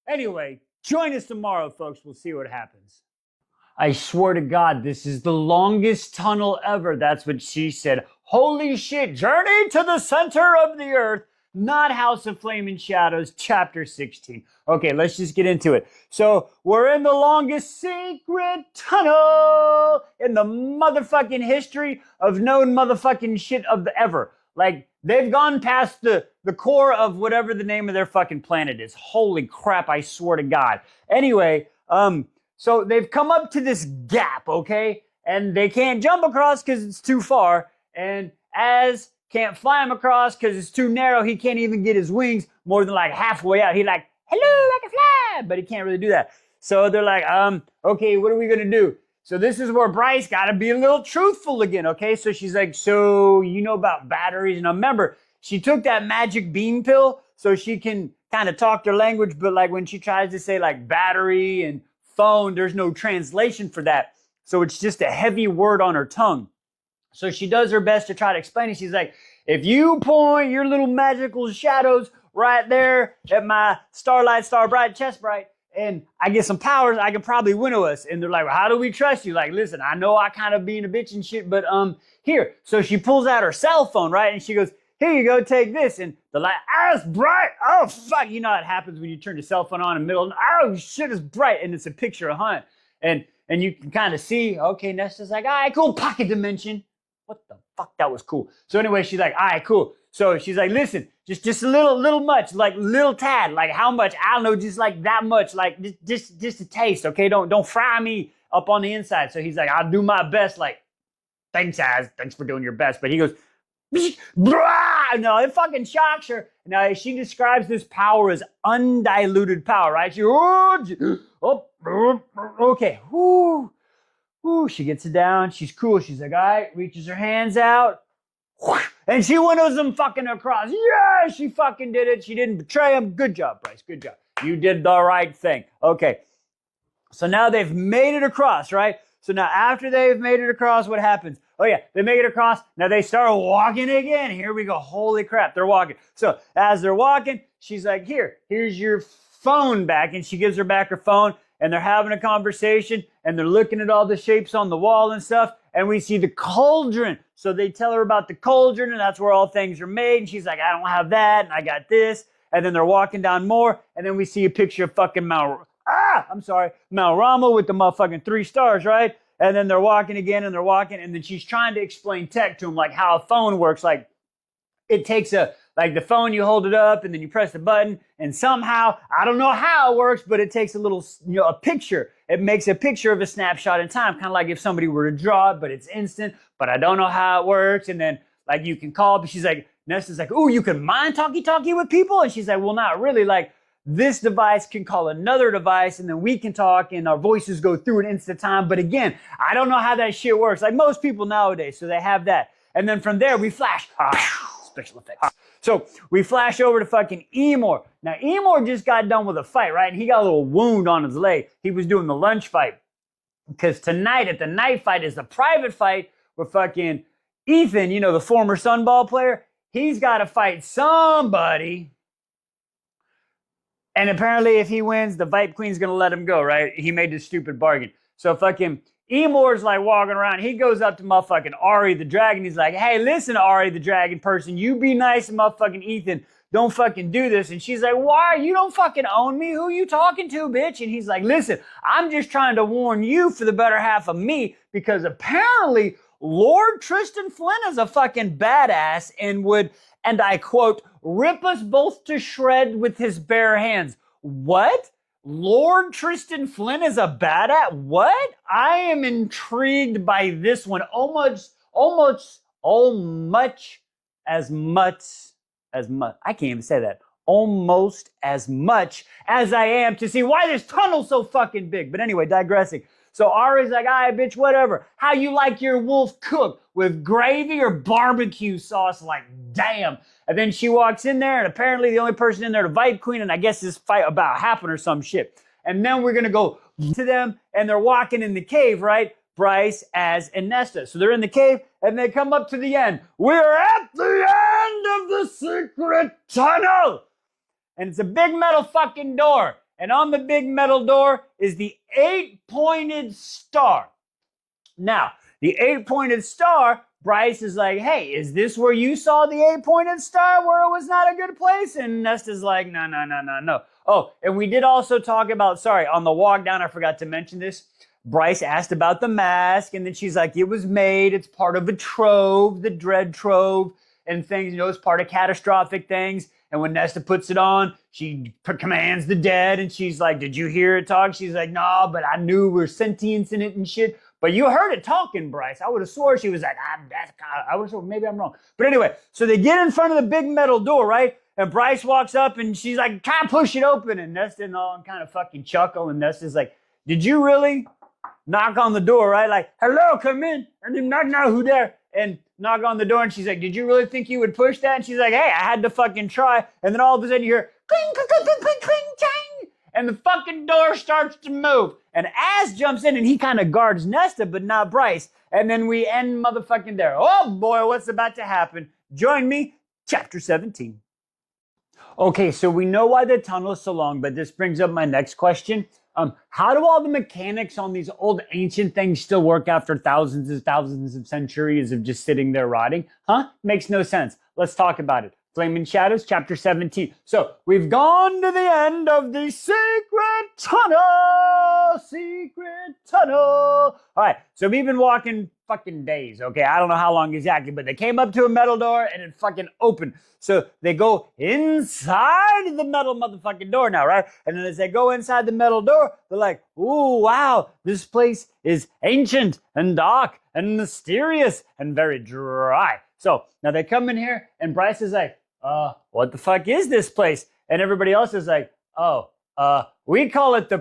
Speaker 1: Anyway, join us tomorrow, folks. We'll see what happens. I swear to God, this is the longest tunnel ever. That's what she said. Holy shit, Journey to the Center of the Earth. Not House of Flame and Shadows, chapter 16. Okay, let's just get into it. So, we're in the longest secret tunnel in the motherfucking history of known motherfucking shit of the ever. Like, they've gone past the core of whatever the name of their fucking planet is. Holy crap, I swear to God. Anyway, so they've come up to this gap, okay? And they can't jump across because it's too far. And as can't fly him across because it's too narrow. He can't even get his wings more than like halfway out. He's like, hello, I can fly. But he can't really do that. So they're like, okay, what are we going to do? So this is where Bryce got to be a little truthful again, okay? So she's like, so you know about batteries. And remember, she took that magic beam pill so she can kind of talk their language. But like when she tries to say like battery and phone, there's no translation for that. So it's just a heavy word on her tongue. So she does her best to try to explain it. She's like, if you point your little magical shadows right there at my starlight, starbright, chest bright, and I get some powers, I can probably winnow us. And they're like, well, how do we trust you? Like, listen, I know I kind of being a bitch and shit, but here. So she pulls out her cell phone, right? And she goes, here you go, take this. And they're like, it's bright. Oh, fuck. You know what happens when you turn your cell phone on in the middle. Oh, shit, it's bright. And it's a picture of Hunt. And you can kind of see, okay, Nesta's like, all right, cool, pocket dimension. What the fuck? That was cool. So anyway, she's like, all right, cool. So she's like, listen, just a little much, like little tad, like how much? I don't know, just like that much, like just a taste, okay? Don't fry me up on the inside. So he's like, I'll do my best. Like, thanks, Az. Thanks for doing your best. But he goes, No, it fucking shocks her. Now, she describes this power as undiluted power, right? Okay. She gets it down. She's cool. She's like, all right, reaches her hands out. And she winnows them fucking across. Yeah, she fucking did it. She didn't betray him. Good job, Bryce. Good job. You did the right thing. Okay. So now they've made it across, right? So now after they've made it across, what happens? Oh yeah, they make it across. Now they start walking again. Here we go. Holy crap, they're walking. So as they're walking, she's like, here's your phone back. And she gives her back her phone, and they're having a conversation, and they're looking at all the shapes on the wall and stuff. And we see the cauldron. So they tell her about the cauldron, and that's where all things are made. And she's like, I don't have that, and I got this. And then they're walking down more, and then we see a picture of fucking Malrama with the motherfucking 3 stars, right? And then they're walking again, and they're walking, and then she's trying to explain tech to him, like how a phone works. Like, it takes like the phone, you hold it up, and then you press the button, and somehow, I don't know how it works, but it takes a little, a picture. It makes a picture of a snapshot in time, kind of like if somebody were to draw it, but it's instant, but I don't know how it works. And then, like, you can call, but she's like, Nesta's like, ooh, you can mind talkie-talkie with people? And she's like, well, not really. Like, this device can call another device, and then we can talk, and our voices go through an instant time. But again, I don't know how that shit works. Like most people nowadays, so they have that. And then from there, we flash. Special effects. So we flash over to fucking Emor. Now, Emor just got done with a fight, right? And he got a little wound on his leg. He was doing the lunch fight. Because tonight, at the night fight, is the private fight where fucking Ethan, the former Sunball player, he's got to fight somebody. And apparently if he wins, the Vipe Queen's going to let him go, right? He made this stupid bargain. So fucking Emor's like walking around. He goes up to motherfucking Ari the Dragon. He's like, hey, listen, Ari the Dragon person. You be nice to motherfucking Ethan. Don't fucking do this. And she's like, why? You don't fucking own me. Who you talking to, bitch? And he's like, listen, I'm just trying to warn you for the better half of me, because apparently Lord Tristan Flynn is a fucking badass and would, and I quote, rip us both to shred with his bare hands. What? Lord Tristan Flynn is a badass? What? I am intrigued by this one almost as much. I can't even say that. Almost as much as I am to see why this tunnel's so fucking big. But anyway, digressing. So Ari's like, all right, bitch, whatever. How you like your wolf cooked? With gravy or barbecue sauce? Like, damn. And then she walks in there, and apparently the only person in there, the Vipe Queen, and I guess this fight about happened or some shit. And then we're going to go to them, and they're walking in the cave, right? Bryce, Az, and Nesta. So they're in the cave, and they come up to the end. We're at the end of the secret tunnel. And it's a big metal fucking door. And on the big metal door is the 8-pointed star. Now, the 8-pointed star, Bryce is like, hey, is this where you saw the 8-pointed star where it was not a good place? And Nesta's like, no. Oh, and we did also talk about, on the walk down, I forgot to mention this. Bryce asked about the mask, and then she's like, it was made. It's part of a trove, the dread trove, and things, it's part of catastrophic things. And when Nesta puts it on, she commands the dead, and she's like, did you hear it talk? She's like, no, but I knew we were sentience in it and shit. But you heard it talking, Bryce. I would have swore she was like, I would have swore, maybe I'm wrong. But anyway, so they get in front of the big metal door, right? And Bryce walks up, and she's like, try to push it open. And Nesta and all kind of fucking chuckle. And Nesta's like, did you really knock on the door, right? Like, hello, come in. And then knock, who there? And knock on the door, and she's like, did you really think you would push that? And she's like, hey, I had to fucking try. And then all of a sudden you hear, cling, cling, cling, cling, cling, cling, cling, and the fucking door starts to move. And Az jumps in, and he kind of guards Nesta, but not Bryce. And then we end motherfucking there. Oh boy, what's about to happen? Join me, chapter 17. Okay, so we know why the tunnel is so long, but this brings up my next question. How do all the mechanics on these old ancient things still work after thousands and thousands of centuries of just sitting there rotting? Makes no sense. Let's talk about it. Flaming Shadows, chapter 17. So we've gone to the end of the secret tunnel. Secret tunnel. All right, so we've been walking fucking days, okay? I don't know how long exactly, but they came up to a metal door and it fucking opened. So they go inside the metal motherfucking door now, right? And then as they go inside the metal door, they're like, ooh, wow, this place is ancient and dark and mysterious and very dry. So now they come in here, and Bryce is like, what the fuck is this place? And everybody else is like, we call it the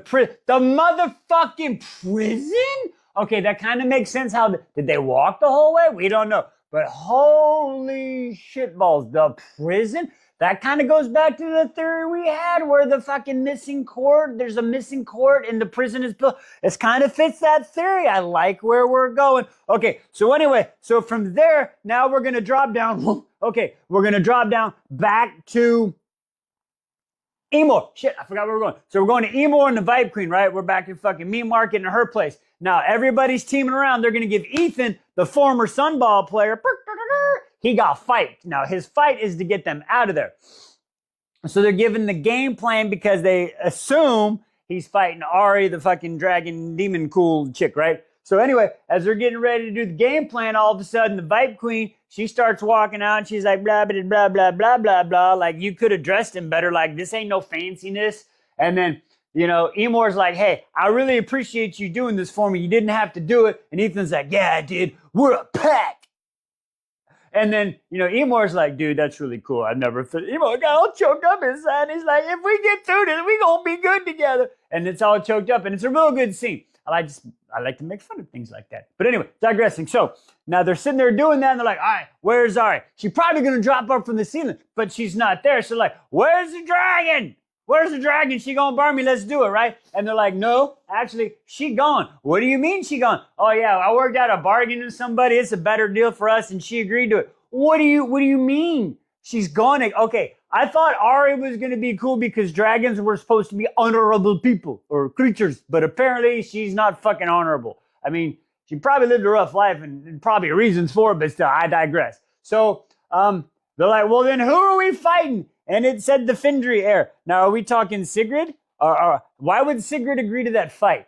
Speaker 1: motherfucking prison? Okay, that kind of makes sense. Did they walk the whole way? We don't know. But holy shitballs, the prison? That kind of goes back to the theory we had where the fucking missing court, there's a missing court and the prison is built. It kind of fits that theory. I like where we're going. Okay, so anyway, so from there, now we're going to drop down. Okay, we're going to drop down back to Emor. Shit, I forgot where we're going. So we're going to Emor and the Vibe Queen, right? We're back in fucking meat market in her place. Now everybody's teaming around. They're going to give Ethan, the former Sunball player, he got fight. Now his fight is to get them out of there. So they're giving the game plan because they assume he's fighting Ari, the fucking dragon demon cool chick, right? So anyway, as they're getting ready to do the game plan, all of a sudden the Vibe Queen, she starts walking out and she's like, blah, blah, blah, blah, blah, blah, blah. Like, you could have dressed him better. Like, this ain't no fanciness. And then, you know, Emor's like, hey, I really appreciate you doing this for me. You didn't have to do it. And Ethan's like, yeah, I did. We're a pack. And then, you know, Emor's like, dude, that's really cool. I've never thought. Emor got all choked up inside. He's like, if we get through this, we gonna be good together. And it's all choked up. And it's a real good scene. I like to make fun of things like that. But anyway, digressing. So now they're sitting there doing that, and they're like, all right, where's Ari? She's probably going to drop up from the ceiling, but she's not there. So like, where's the dragon? Where's the dragon? She gonna burn me. Let's do it, right? And they're like, no, actually, she gone. What do you mean she gone? Oh yeah, I worked out a bargain with somebody. It's a better deal for us, and she agreed to it. What do you mean? She's gone. Okay, I thought Ari was going to be cool because dragons were supposed to be honorable people or creatures, but apparently she's not fucking honorable. I mean, she probably lived a rough life and probably reasons for it, but still, I digress. So they're like, well, then who are we fighting? And it said the Findry heir. Now, are we talking Sigrid? Or why would Sigrid agree to that fight?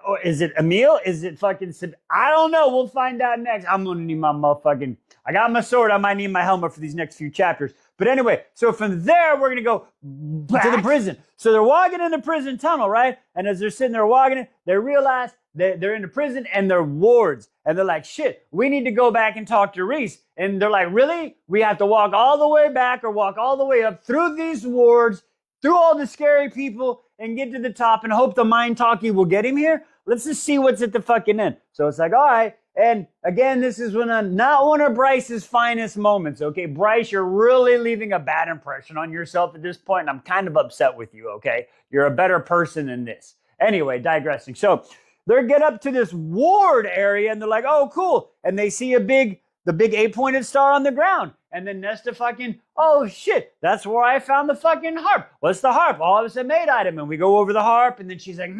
Speaker 1: Or is it Emil? Is it fucking... I don't know. We'll find out next. I'm going to need my motherfucking... I got my sword. I might need my helmet for these next few chapters. But anyway, so from there, we're going to go back to the prison. So they're walking in the prison tunnel, right? And as they're sitting there walking in, they realize that they're in the prison and they're wards. And they're like, shit, we need to go back and talk to Reese. And they're like, really? We have to walk all the way back or walk all the way up through these wards, through all the scary people, and get to the top and hope the mind talkie will get him here? Let's just see what's at the fucking end. So it's like, all right. And again, this is not one of Bryce's finest moments, okay? Bryce, you're really leaving a bad impression on yourself at this point, and I'm kind of upset with you, okay? You're a better person than this. Anyway, digressing. So they get up to this ward area, and they're like, oh, cool. And they see the big 8-pointed star on the ground. And then Nesta fucking, oh, shit, that's where I found the fucking harp. What's the harp? All of us a made item. And we go over the harp, and then she's like,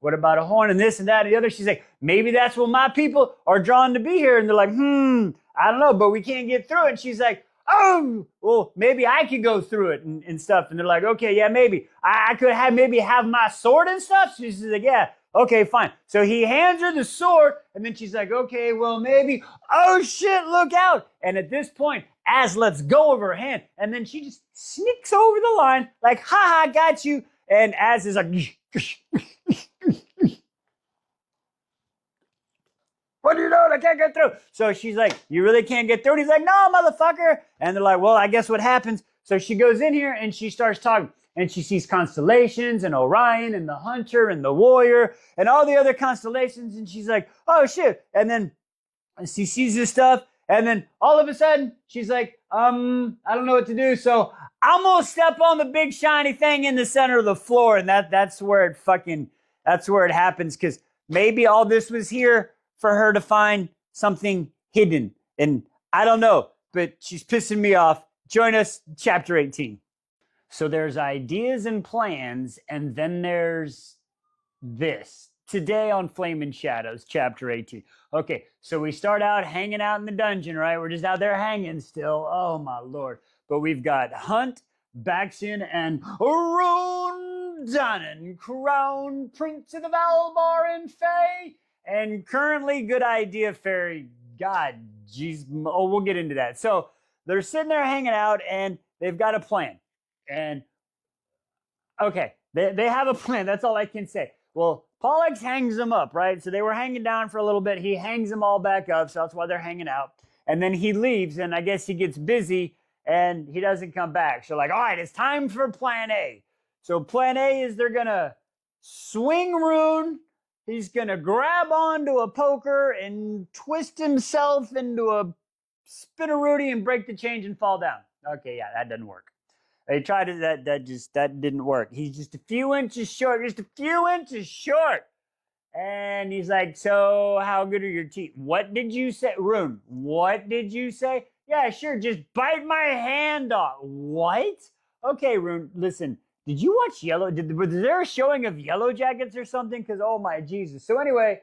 Speaker 1: what about a horn and this and that and the other? She's like, maybe that's what my people are drawn to be here. And they're like, I don't know, but we can't get through it. And she's like, oh, well, maybe I could go through it and stuff. And they're like, okay, yeah, maybe. I could have my sword and stuff. She's like, yeah, okay, fine. So he hands her the sword, and then she's like, okay, well, maybe. Oh, shit, look out. And at this point, Az lets go of her hand, and then she just sneaks over the line like, ha, got you. And Az is like, what are you doing? I can't get through. So she's like, you really can't get through? And he's like, no, motherfucker. And they're like, well, I guess what happens? So she goes in here and she starts talking. And she sees constellations and Orion and the Hunter and the Warrior and all the other constellations. And she's like, oh, shit. And then she sees this stuff. And then all of a sudden, she's like, I don't know what to do. So I'm going to step on the big shiny thing in the center of the floor. And that's where it happens. Because maybe all this was here for her to find something hidden. And I don't know, but she's pissing me off. Join us, chapter 18. So there's ideas and plans, and then there's this. Today on Flame and Shadows, chapter 18. Okay, so we start out hanging out in the dungeon, right? We're just out there hanging still. Oh, my Lord. But we've got Hunt, Baxian, and Rondanen, Crown Prince of the Valbar and Fae. And currently, good idea, Fairy. God, jeez. Oh, we'll get into that. So they're sitting there hanging out, and they've got a plan. And, okay, they have a plan. That's all I can say. Well, Pollux hangs them up, right? So they were hanging down for a little bit. He hangs them all back up, so that's why they're hanging out. And then he leaves, and I guess he gets busy, and he doesn't come back. So like, all right, it's time for plan A. So plan A is they're going to swing Rune. He's going to grab onto a poker and twist himself into a spinneroonie and break the change and fall down. Okay, yeah, that doesn't work. They tried it, that didn't work. He's just a few inches short, And he's like, so how good are your teeth? What did you say? Rune, what did you say? Yeah, sure, just bite my hand off. What? Okay, Rune, listen, did you watch was there a showing of Yellow Jackets or something? Because, oh my Jesus. So anyway,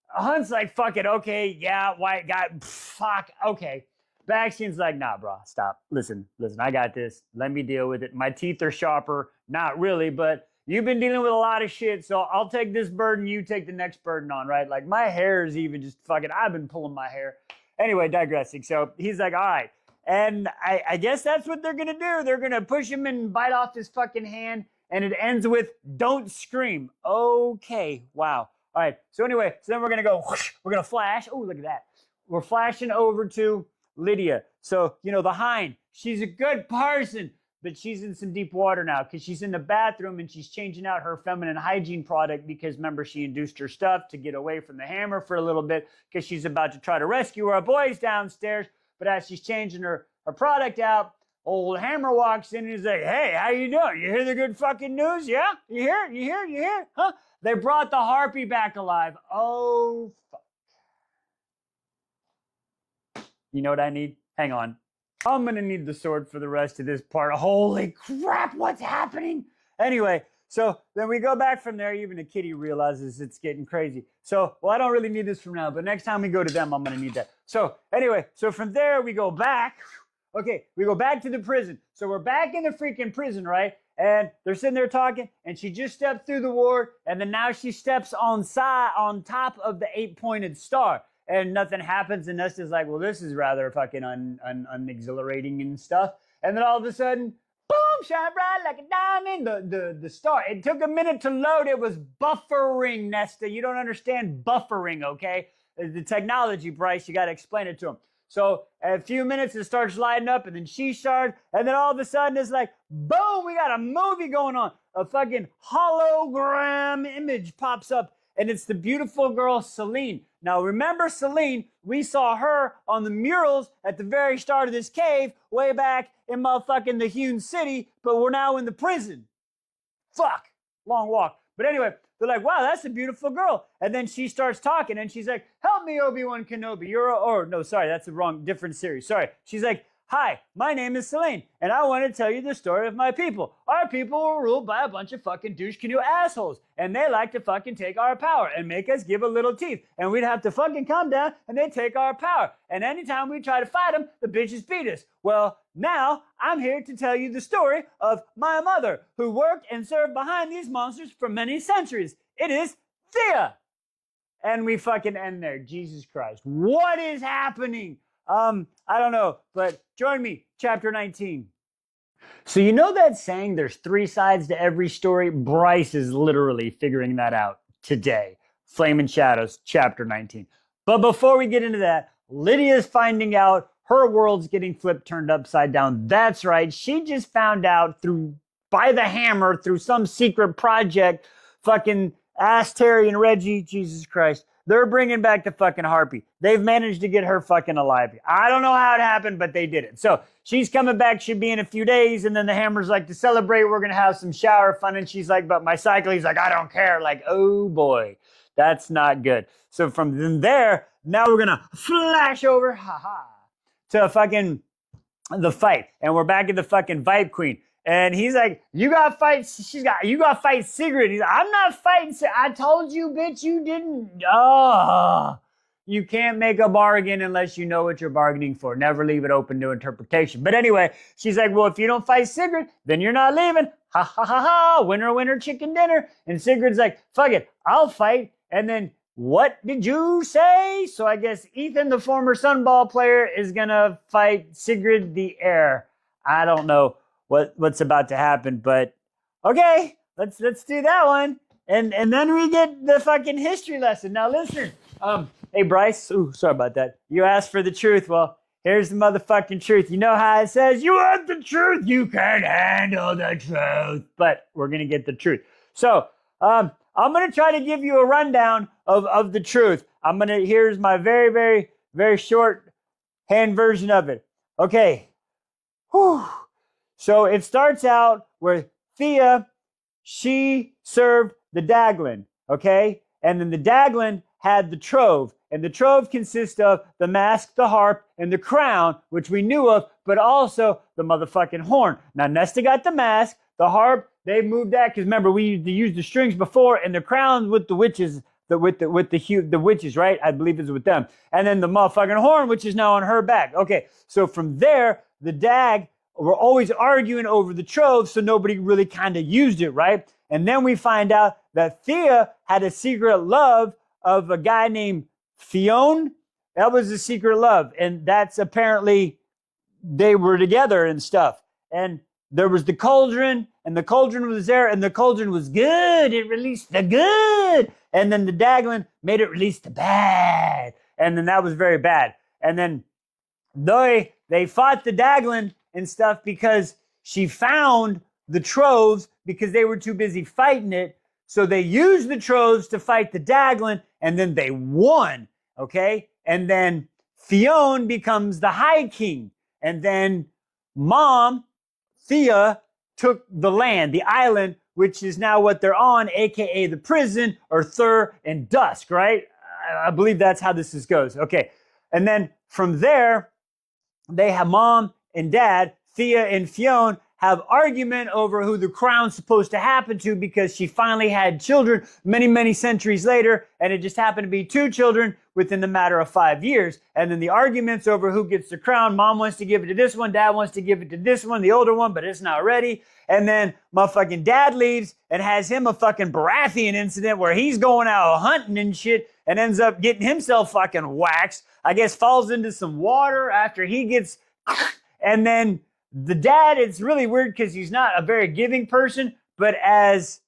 Speaker 1: Hunt's like, fuck it, okay, yeah, white guy, fuck, okay. Baxian's like, nah, bro, stop. Listen, I got this. Let me deal with it. My teeth are sharper. Not really, but you've been dealing with a lot of shit, so I'll take this burden, you take the next burden on, right? Like, my hair is even just fucking, I've been pulling my hair. Anyway, digressing. So he's like, all right. And I guess that's what they're going to do. They're going to push him and bite off his fucking hand, and it ends with, don't scream. Okay, wow. All right, so anyway, so then we're going to go, whoosh, we're going to flash. Oh, look at that. We're flashing over to Lydia. So, the hind, she's a good person, but she's in some deep water now because she's in the bathroom and she's changing out her feminine hygiene product because, remember, she induced her stuff to get away from the hammer for a little bit because she's about to try to rescue her boys downstairs. But as she's changing her product out, old Hammer walks in and he's like, hey, how you doing? You hear the good fucking news? Yeah? You hear? Huh? They brought the harpy back alive. Oh, fuck. You know what I need? Hang on. I'm going to need the sword for the rest of this part. Holy crap, what's happening? Anyway, so then we go back from there. Even the kitty realizes it's getting crazy. So, well, I don't really need this from now, but next time we go to them, I'm going to need that. So, anyway, so from there we go back. Okay, we go back to the prison. So we're back in the freaking prison, right? And they're sitting there talking, and she just stepped through the ward, and then now she steps on top of the 8-pointed star. And nothing happens, and Nesta's like, well, this is rather fucking unexhilarating and stuff. And then all of a sudden, boom, shine bright like a diamond, the star. It took a minute to load. It was buffering, Nesta. You don't understand buffering, okay? The technology, Bryce, you got to explain it to them. So a few minutes, it starts lighting up, and then she starts, and then all of a sudden, it's like, boom, we got a movie going on. A fucking hologram image pops up, and it's the beautiful girl, Celine. Now, remember Celine? We saw her on the murals at the very start of this cave, way back in motherfucking the Hewn City, but we're now in the prison. Fuck. Long walk. But anyway, they're like, wow, that's a beautiful girl. And then she starts talking, and she's like, help me, Obi-Wan Kenobi. That's the different series. Sorry. She's like, hi, my name is Celine, and I want to tell you the story of my people. Our people were ruled by a bunch of fucking douche canoe assholes, and they like to fucking take our power and make us give a little teeth, and we'd have to fucking calm down, and they take our power. And anytime we try to fight them, the bitches beat us. Well, now I'm here to tell you the story of my mother, who worked and served behind these monsters for many centuries. It is Thea. And we fucking end there. Jesus Christ. What is happening? I don't know, but join me, chapter 19. So you know that saying there's 3 sides to every story? Bryce is literally figuring that out today. Flame and Shadows, chapter 19. But before we get into that, Lydia's finding out her world's getting turned upside down. That's right. She just found out by the hammer through some secret project, fucking Ask Terry and Reggie, Jesus Christ. They're bringing back the fucking harpy. They've managed to get her fucking alive. I don't know how it happened, but they did it. So she's coming back. Should be in a few days. And then the hammer's like, to celebrate, we're going to have some shower fun. And she's like, but my cycle, he's like, I don't care. Like, oh boy, that's not good. So from there, now we're going to flash over, to fucking the fight. And we're back at the fucking Vibe Queen. And he's like, you got to fight Sigrid. He's like, I'm not fighting Sigrid. I told you, bitch, you didn't. Oh, you can't make a bargain unless you know what you're bargaining for. Never leave it open to interpretation. But anyway, she's like, well, if you don't fight Sigrid, then you're not leaving. Ha, ha, ha, ha. Winner, winner, chicken dinner. And Sigrid's like, fuck it, I'll fight. And then, what did you say? So I guess Ethan, the former Sunball player, is going to fight Sigrid the heir. I don't know what's about to happen, but okay, let's do that one. And then we get the fucking history lesson. Now listen, hey Bryce, ooh, sorry about that. You asked for the truth. Well, here's the motherfucking truth. You know how it says, you want the truth, you can't handle the truth. But we're going to get the truth. So I'm going to try to give you a rundown of the truth. Here's my very, very, very short hand version of it. Okay. Whew. So it starts out where Thea, she served the Daglin, okay? And then the Daglin had the trove. And the trove consists of the mask, the harp, and the crown, which we knew of, but also the motherfucking horn. Now, Nesta got the mask, the harp, they moved that, because remember, we used the strings before, and the crown with the witches, the witches, right? I believe it's with them. And then the motherfucking horn, which is now on her back. Okay, so from there, the Dag were always arguing over the trove, so nobody really kind of used it, right? And then we find out that Thea had a secret love of a guy named Fionn. That was a secret love. And that's apparently, they were together and stuff. And there was the cauldron, and the cauldron was there, and the cauldron was good. It released the good. And then the Daglin made it release the bad. And then that was very bad. And then they fought the Daglin and stuff because she found the troves because they were too busy fighting it. So they used the troves to fight the Daglin, and then they won, okay? And then Fionn becomes the High King. And then Mom, Thea, took the land, the island, which is now what they're on, aka the prison, or Thur and Dusk, right? I believe that's how this goes. Okay. And then from there, they have Mom and Dad, Thea and Fionn, have argument over who the crown's supposed to happen to, because she finally had children many, many centuries later, and it just happened to be 2 children within the matter of 5 years. And then the arguments over who gets the crown, Mom wants to give it to this one, Dad wants to give it to this one, the older one, but it's not ready. And then motherfucking Dad leaves and has him a fucking Baratheon incident where he's going out hunting and shit and ends up getting himself fucking waxed. I guess falls into some water after he gets, and then the dad, it's really weird because he's not a very giving person, but as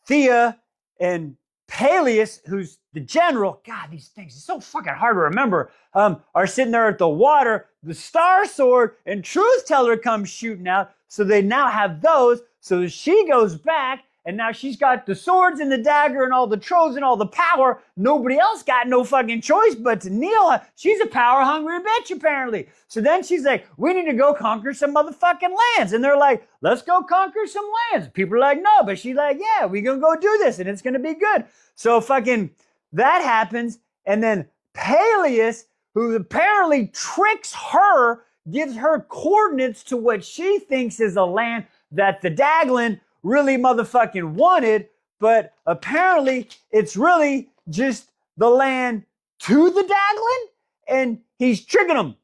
Speaker 1: Thea and Peleus, who's the general, God, these things are so fucking hard to remember, are sitting there at the water, the Star Sword and Truth Teller comes shooting out, so they now have those, so she goes back, and now she's got the swords and the dagger and all the troves and all the power. Nobody else got no fucking choice but to kneel. She's a power-hungry bitch, apparently. So then she's like, we need to go conquer some motherfucking lands. And they're like, let's go conquer some lands. People are like, no. But she's like, yeah, we're going to go do this, and it's going to be good. So fucking that happens. And then Peleus, who apparently tricks her, gives her coordinates to what she thinks is a land that the Daglin really motherfucking wanted, but apparently it's really just the land to the Daglin, and he's tricking them.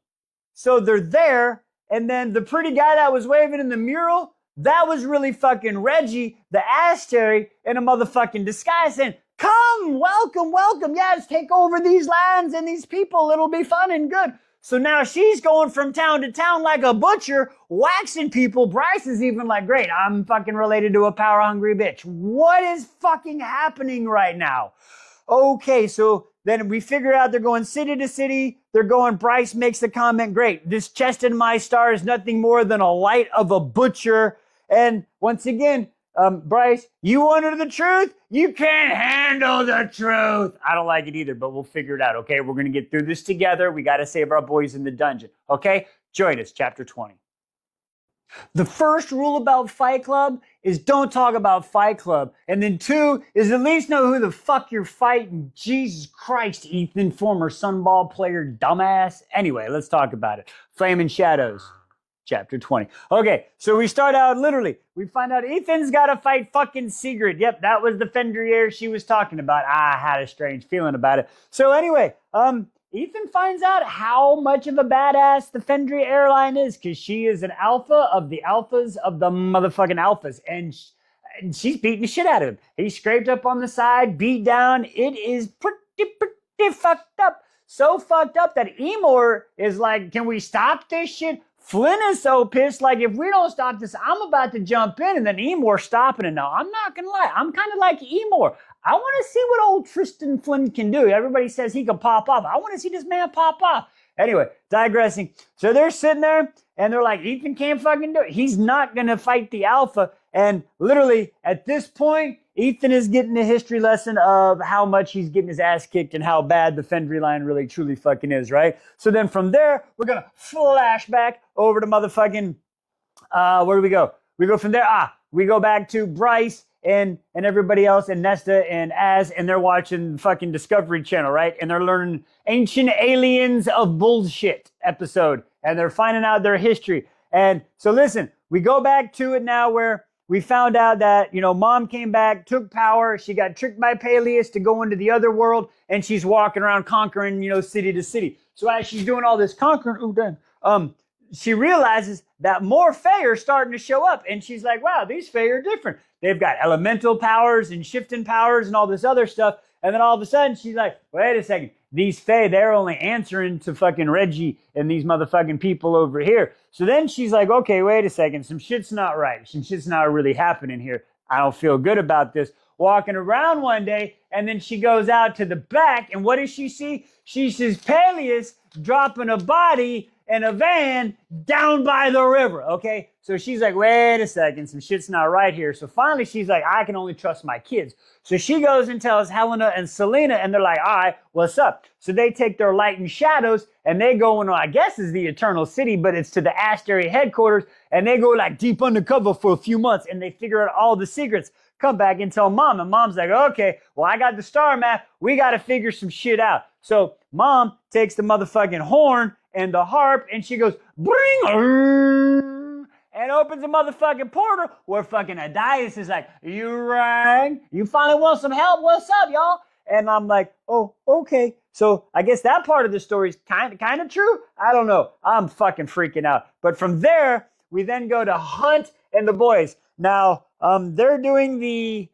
Speaker 1: So they're there, and then the pretty guy that was waving in the mural, that was really fucking Reggie, the Asteri, in a motherfucking disguise, saying, come, welcome, welcome, yes, take over these lands and these people, it'll be fun and good. So now she's going from town to town like a butcher, waxing people. Bryce is even like, great, I'm fucking related to a power-hungry bitch. What is fucking happening right now? Okay, so then we figure out they're going city to city. They're going, Bryce makes the comment, great, this chest in my star is nothing more than a light of a butcher. And once again, Bryce, you wanted the truth? You can't handle the truth. I don't like it either, but we'll figure it out, okay? We're going to get through this together. We got to save our boys in the dungeon, okay? Join us, chapter 20. The first rule about Fight Club is don't talk about Fight Club. And then 2 is at least know who the fuck you're fighting. Jesus Christ, Ethan, former Sunball player, dumbass. Anyway, let's talk about it. Flaming Shadows. Chapter 20. Okay, so we start out literally. We find out Ethan's got to fight fucking Sigrid. Yep, that was the Fenrir she was talking about. I had a strange feeling about it. So anyway, Ethan finds out how much of a badass the Fenrir airline is, because she is an alpha of the alphas of the motherfucking alphas. And she's beating the shit out of him. He's scraped up on the side, beat down. It is pretty fucked up. So fucked up that Emor is like, can we stop this shit? Flynn is so pissed, like, if we don't stop this, I'm about to jump in, and then Emor's stopping it now. I'm not going to lie. I'm kind of like Emor. I want to see what old Tristan Flynn can do. Everybody says he can pop off. I want to see this man pop off. Anyway, digressing. So they're sitting there and they're like, Ethan can't fucking do it. He's not going to fight the alpha. And literally at this point, Ethan is getting a history lesson of how much he's getting his ass kicked and how bad the Fendry line really truly fucking is, right? So then from there, we're going to flash back over to motherfucking, where do we go? We go from there. We go back to Bryce and everybody else and Nesta and Az, and they're watching fucking Discovery Channel, right? And they're learning Ancient Aliens of Bullshit episode, and they're finding out their history. And so listen, we go back to it now where we found out that, mom came back, took power. She got tricked by Peleus to go into the other world, and she's walking around conquering, city to city. So as she's doing all this conquering, she realizes that more Fae are starting to show up, and she's like, wow, these Fae are different. They've got elemental powers and shifting powers and all this other stuff. And then all of a sudden, she's like, wait a second. These Fae, they're only answering to fucking Reggie and these motherfucking people over here. So then she's like, okay, wait a second. Some shit's not right. Some shit's not really happening here. I don't feel good about this. Walking around one day, and then she goes out to the back, and what does she see? She sees Peleus dropping a body in a van down by the river, okay? So she's like, wait a second, some shit's not right here. So finally she's like, I can only trust my kids. So she goes and tells Helena and Selena, and they're like, all right, what's up? So they take their light and shadows, and they go into, I guess is the Eternal City, but it's to the Asteria headquarters, and they go like deep undercover for a few months, and they figure out all the secrets. Come back and tell mom, and mom's like, okay, well, I got the star map. We got to figure some shit out. So mom takes the motherfucking horn and the harp, and she goes, bring, and opens a motherfucking portal where fucking Adias is like, you rang? You finally want some help? What's up, y'all? And I'm like, oh, okay. So I guess that part of the story is kind of true. I don't know. I'm fucking freaking out. But from there, we then go to Hunt and the boys. Now, they're doing the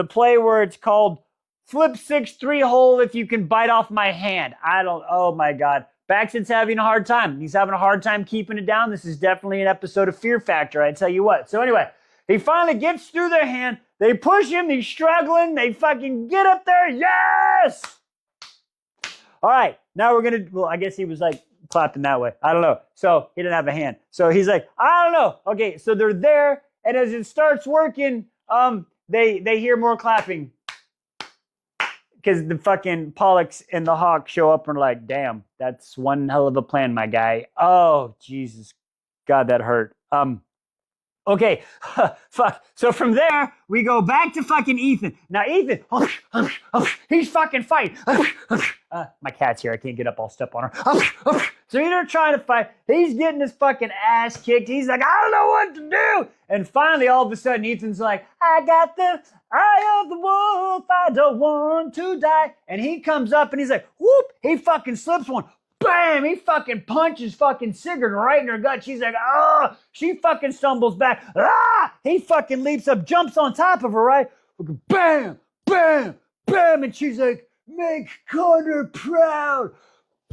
Speaker 1: play where it's called Flip 6 3-hole if you can bite off my hand. Oh my God. Baxton's having a hard time. He's having a hard time keeping it down. This is definitely an episode of Fear Factor, I tell you what. So anyway, he finally gets through their hand. They push him. He's struggling. They fucking get up there. Yes! All right. Now we're going to, well, I guess he was like clapping that way. I don't know. So he didn't have a hand. So he's like, I don't know. Okay. So they're there. And as it starts working, they hear more clapping. Because the fucking Pollux and the Hawk show up and are like, damn, that's one hell of a plan, my guy. Oh, Jesus. God, that hurt. Okay, fuck. So from there, we go back to fucking Ethan. Now, Ethan, he's fucking fighting. My cat's here. I can't get up. I'll step on her. So they're trying to fight. He's getting his fucking ass kicked. He's like, I don't know what to do. And finally, all of a sudden, Ethan's like, I got the eye of the wolf. I don't want to die. And he comes up and he's like, whoop. He fucking slips one. Bam! He fucking punches fucking Sigurd right in her gut. She's like, ah! She fucking stumbles back. Ah! He fucking leaps up, jumps on top of her, right? Bam! Bam! Bam! And she's like, make Connor proud.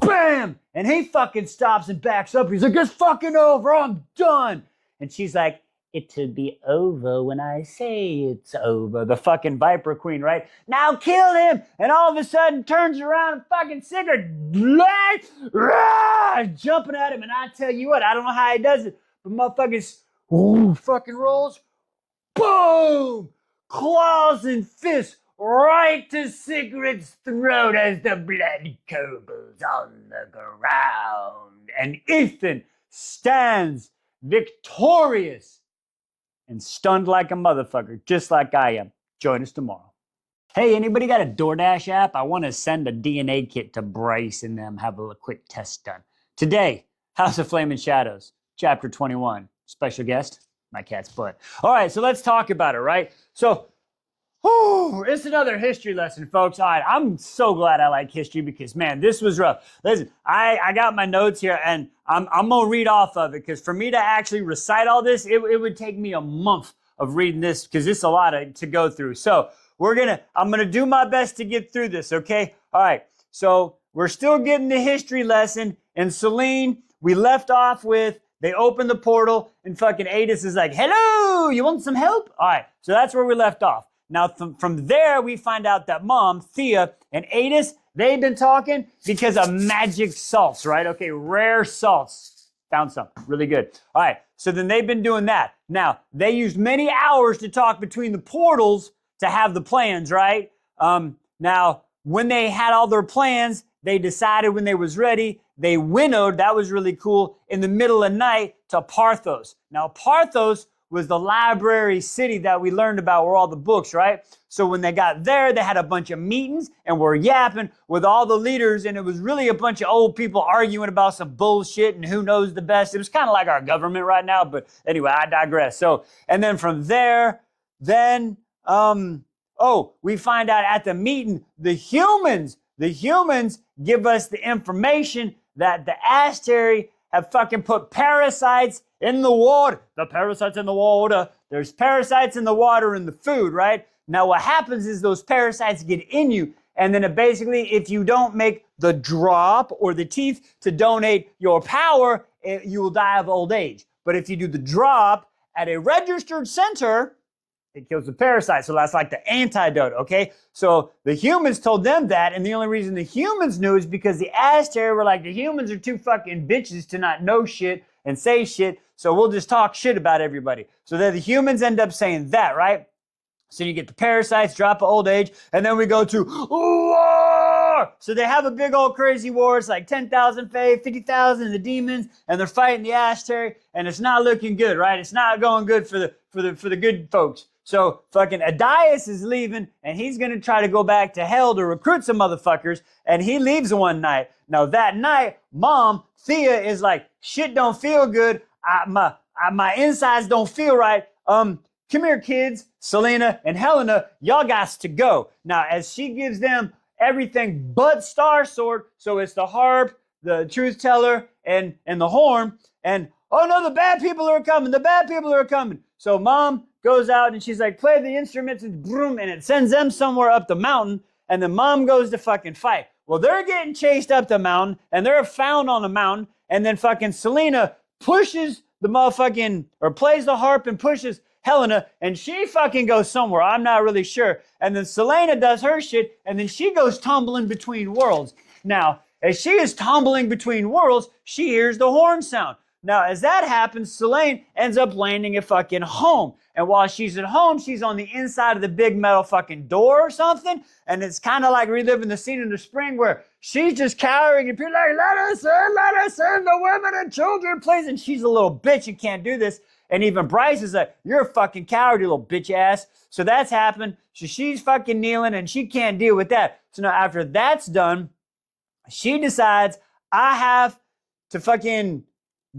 Speaker 1: Bam! And he fucking stops and backs up. He's like, it's fucking over. I'm done. And she's like, it'll be over when I say it's over. The fucking Viper Queen, right? Now kill him! And all of a sudden turns around and fucking Sigurd jumping at him. And I tell you what, I don't know how he does it, but motherfuckers fucking rolls. Boom! Claws and fists right to Sigurd's throat as the blood curdles on the ground. And Ethan stands victorious and stunned like a motherfucker, just like I am. Join us tomorrow. Hey, anybody got a DoorDash app? I want to send a DNA kit to Bryce and them, have a quick test done. Today, House of Flaming Shadows, Chapter 21. Special guest, my cat's butt. All right, so let's talk about it, right? So, it's another history lesson, folks. All right, I'm so glad I like history because, man, this was rough. Listen, I got my notes here, and I'm going to read off of it because for me to actually recite all this, it would take me a month of reading this because it's a lot to go through. So I'm going to do my best to get through this, okay? All right, so we're still getting the history lesson, and Celine, we left off with they open the portal, and fucking Adis is like, hello, you want some help? All right, so that's where we left off. Now, from there, we find out that Mom, Thea, and Adis, they've been talking because of magic salts, right? Okay, rare salts. Found some. Really good. All right, so then they've been doing that. Now, they used many hours to talk between the portals to have the plans, right? Now, when they had all their plans, they decided when they was ready, they winnowed, that was really cool, in the middle of night to Parthos. Now, Parthos was the library city that we learned about where all the books, right? So when they got there, they had a bunch of meetings and were yapping with all the leaders, and it was really a bunch of old people arguing about some bullshit and who knows the best. It was kind of like our government right now, but anyway, I digress. So, and then from there, then, we find out at the meeting, the humans give us the information that the Asteri have fucking put parasites in the water. The parasites in the water. There's parasites in the water and the food, right? Now what happens is those parasites get in you, and then basically if you don't make the drop or the teeth to donate your power, you will die of old age. But if you do the drop at a registered center, it kills the parasite. So that's like the antidote, okay? So the humans told them that, and the only reason the humans knew is because the Asteri were like, the humans are too fucking bitches to not know shit and say shit, so we'll just talk shit about everybody. So then the humans end up saying that, right? So you get the parasites, drop of old age, and then we go to war! So they have a big old crazy war. It's like 10,000 Fae, 50,000 of the demons, and they're fighting the Asteri, and it's not looking good, right? It's not going good for the good folks. So fucking Adias is leaving, and he's going to try to go back to hell to recruit some motherfuckers, and he leaves one night. Now that night, Mom, Thea, is like, shit don't feel good. My insides don't feel right. Come here, kids. Selena and Helena, y'all got to go. Now, as she gives them everything but Star Sword, so it's the harp, the truth teller, and the horn, and oh no, the bad people are coming. The bad people are coming. So Mom goes out and she's like, play the instruments, and boom, and it sends them somewhere up the mountain, and then Mom goes to fucking fight. Well, they're getting chased up the mountain, and they're found on the mountain, and then fucking Selena pushes the motherfucking, or plays the harp and pushes Helena, and she fucking goes somewhere. I'm not really sure. And then Selena does her shit, and then she goes tumbling between worlds. Now, as she is tumbling between worlds, she hears the horn sound. Now, as that happens, Selene ends up landing at fucking home. And while she's at home, she's on the inside of the big metal fucking door or something. And it's kind of like reliving the scene in the spring where she's just cowering and people are like, let us in, the women and children, please. And she's a little bitch and can't do this. And even Bryce is like, you're a fucking coward, you little bitch ass. So that's happened. So she's fucking kneeling and she can't deal with that. So now after that's done, she decides, I have to fucking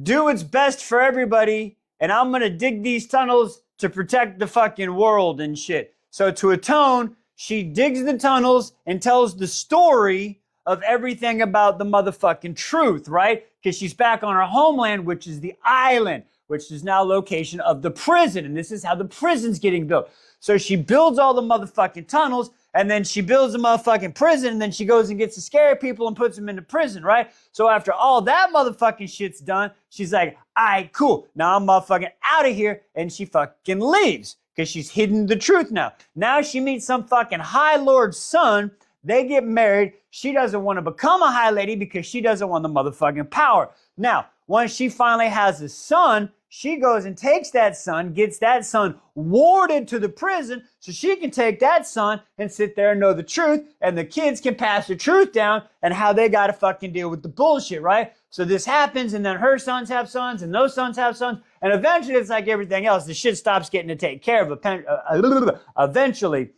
Speaker 1: do what's best for everybody, and I'm gonna dig these tunnels to protect the fucking world and shit. So to atone, she digs the tunnels and tells the story of everything about the motherfucking truth, right? Because she's back on her homeland, which is the island, which is now location of the prison, and this is how the prison's getting built. So she builds all the motherfucking tunnels, and then she builds a motherfucking prison, and then she goes and gets the scary people and puts them into prison, right? So after all that motherfucking shit's done, she's like, all right, cool. Now I'm motherfucking out of here, and she fucking leaves because she's hidden the truth now. Now she meets some fucking High Lord's son. They get married. She doesn't want to become a High Lady because she doesn't want the motherfucking power. Now, once she finally has a son, she goes and takes that son, gets that son warded to the prison so she can take that son and sit there and know the truth, and the kids can pass the truth down and how they got to fucking deal with the bullshit, right? So this happens, and then her sons have sons, and those sons have sons, and eventually it's like everything else. The shit stops getting to take care of eventually.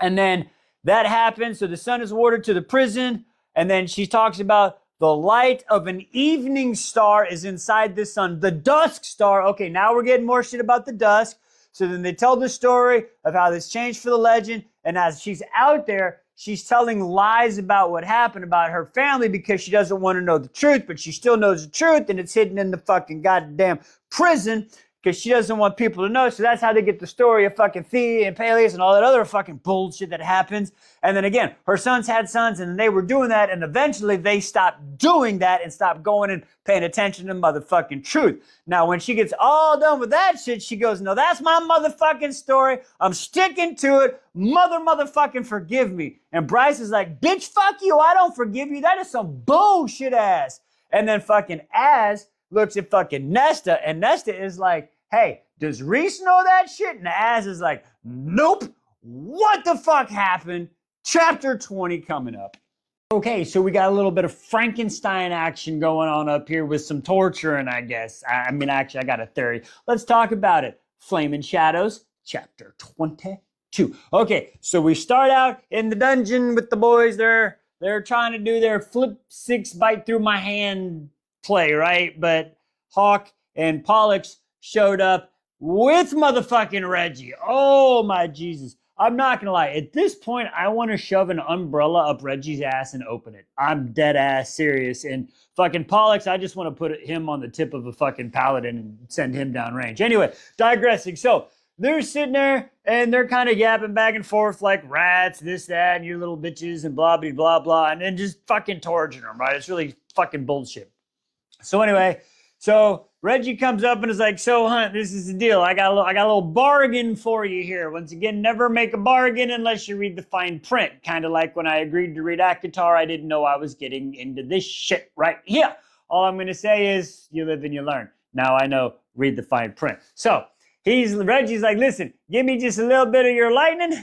Speaker 1: And then that happens, so the son is warded to the prison, and then she talks about the light of an evening star is inside the sun. The dusk star. Okay, now we're getting more shit about the dusk. So then they tell the story of how this changed for the legend. And as she's out there, she's telling lies about what happened about her family because she doesn't want to know the truth, but she still knows the truth, and it's hidden in the fucking goddamn prison. because she doesn't want people to know. So that's how they get the story of fucking Thea and Peleus and all that other fucking bullshit that happens. And then again, her sons had sons and they were doing that. And eventually they stopped doing that and stopped going and paying attention to motherfucking truth. Now, when she gets all done with that shit, she goes, no, that's my motherfucking story. I'm sticking to it. Motherfucking forgive me. And Bryce is like, bitch, fuck you. I don't forgive you. That is some bullshit ass. And then fucking Az looks at fucking Nesta, and Nesta is like, hey, does Reese know that shit? And Az is like, nope. What the fuck happened? Chapter 20 coming up. Okay, so we got a little bit of Frankenstein action going on up here with some torturing, I guess. I mean, actually, I got a theory. Let's talk about it. Flaming Shadows, chapter 22. Okay, so we start out in the dungeon with the boys. They're trying to do their flip 6 bite through my hand play, right? But Hawk and Pollux showed up with motherfucking Reggie. Oh my Jesus. I'm not gonna lie. At this point, I want to shove an umbrella up Reggie's ass and open it. I'm dead ass serious. And fucking Pollux, I just want to put him on the tip of a fucking paladin and send him down range. Anyway, digressing. So they're sitting there and they're kind of yapping back and forth like rats, this, that, and you little bitches and blah, blah, blah, blah. And then just fucking torturing them, right? It's really fucking bullshit. So anyway, so Reggie comes up and is like, so Hunt, this is the deal. I got a little bargain for you here. Once again, never make a bargain unless you read the fine print. Kind of like when I agreed to read Akatar, I didn't know I was getting into this shit right here. All I'm going to say is you live and you learn. Now I know, read the fine print. So Reggie's like, listen, give me just a little bit of your lightning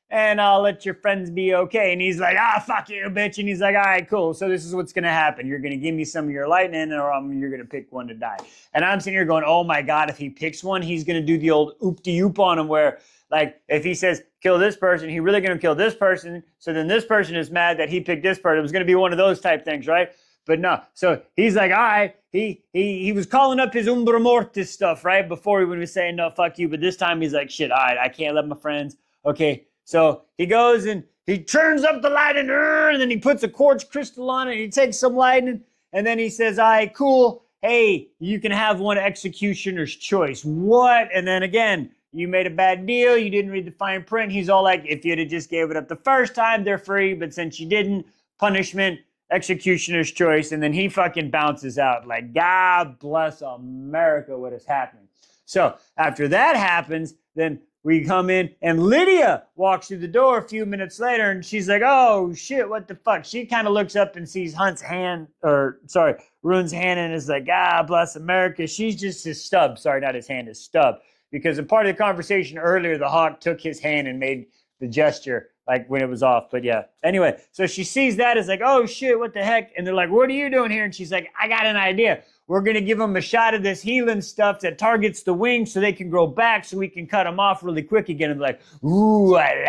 Speaker 1: and I'll let your friends be okay. And he's like, fuck you, bitch. And he's like, all right, cool. So this is what's going to happen. You're going to give me some of your lightning or you're going to pick one to die. And I'm sitting here going, oh my God, if he picks one, he's going to do the old oop-de-oop on him where, like, if he says, kill this person, he's really going to kill this person. So then this person is mad that he picked this person. It was going to be one of those type things, right? But no. So he's like, all right. He was calling up his Umbra Mortis stuff, right? Before he was saying, no, fuck you. But this time he's like, shit, all right, I can't let my friends. Okay. So he goes and he turns up the lightning, and then he puts a quartz crystal on it, and he takes some lightning, and then he says, all right, cool. Hey, you can have one executioner's choice. What? And then again, you made a bad deal. You didn't read the fine print. He's all like, if you'd have just gave it up the first time, they're free. But since you didn't, punishment, executioner's choice. And then he fucking bounces out like, God bless America, what is happening. So after that happens, then we come in and Lydia walks through the door a few minutes later and she's like, oh shit, what the fuck? She kind of looks up and sees Rune's hand and is like, bless America. She's just his stub. Sorry, not his hand, his stub. Because in part of the conversation earlier, the Hawk took his hand and made the gesture like when it was off. But yeah, anyway, so she sees that as like, oh shit, what the heck? And they're like, what are you doing here? And she's like, I got an idea. We're going to give them a shot of this healing stuff that targets the wings so they can grow back so we can cut them off really quick again. And they're like, ooh, I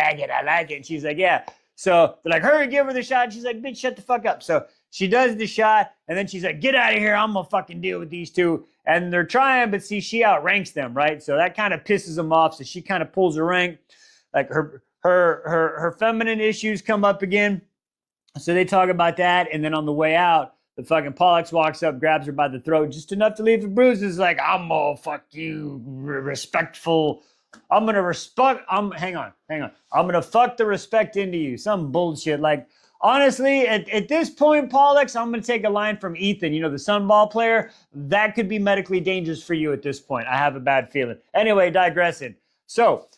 Speaker 1: like it. And she's like, yeah. So they're like, hurry, give her the shot. And she's like, bitch, shut the fuck up. So she does the shot. And then she's like, get out of here. I'm going to fucking deal with these two. And they're trying, but see, she outranks them, right? So that kind of pisses them off. So she kind of pulls her rank. Like her feminine issues come up again. So they talk about that. And then on the way out, the fucking Pollux walks up, grabs her by the throat, just enough to leave the bruises. Like, I'm gonna fuck you, respectful. I'm gonna hang on. I'm gonna fuck the respect into you. Some bullshit. Like, honestly, at this point, Pollux, I'm gonna take a line from Ethan, you know, the Sunball player. That could be medically dangerous for you at this point. I have a bad feeling. Anyway, digressing. So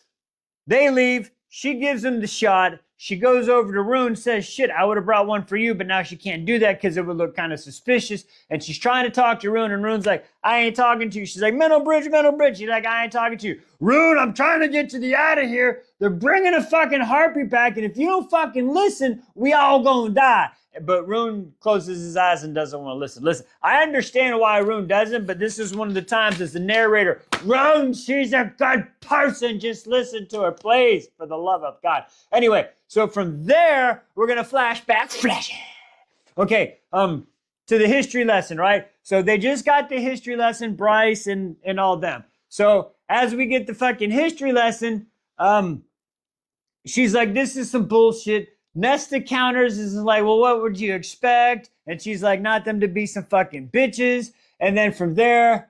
Speaker 1: they leave. She gives him the shot. She goes over to Rune, says, shit, I would have brought one for you, but now she can't do that because it would look kind of suspicious. And she's trying to talk to Rune, and Rune's like, I ain't talking to you. She's like, mental bridge. She's like, I ain't talking to you. Rune, I'm trying to get to the out of here. They're bringing a fucking harpy back, and if you don't fucking listen, we all gonna die. But Rune closes his eyes and doesn't want to listen. Listen, I understand why Rune doesn't, but this is one of the times as the narrator, Rune, she's a good person. Just listen to her, please, for the love of God. Anyway, so from there, we're going to flash back. Okay, to the history lesson, right? So they just got the history lesson, Bryce and all them. So as we get the fucking history lesson, she's like, this is some bullshit. Nesta counters is like, well, what would you expect? And she's like, not them to be some fucking bitches. And then from there,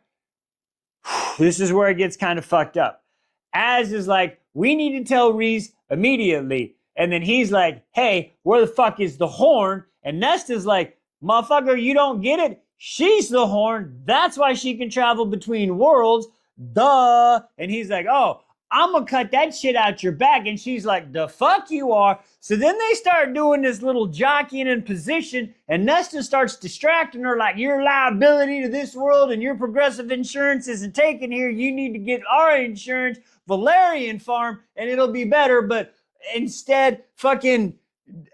Speaker 1: this is where it gets kind of fucked up. Az is like, we need to tell Reese immediately. And then he's like, hey, where the fuck is the horn? And Nesta's like, motherfucker, you don't get it? She's the horn. That's why she can travel between worlds. Duh. And he's like, oh, I'm gonna cut that shit out your back. And she's like, the fuck you are. So then they start doing this little jockeying in position, and Nesta starts distracting her like, you're a liability to this world and your progressive insurance isn't taken here. You need to get our insurance, Valerian Farm, and it'll be better. But instead, fucking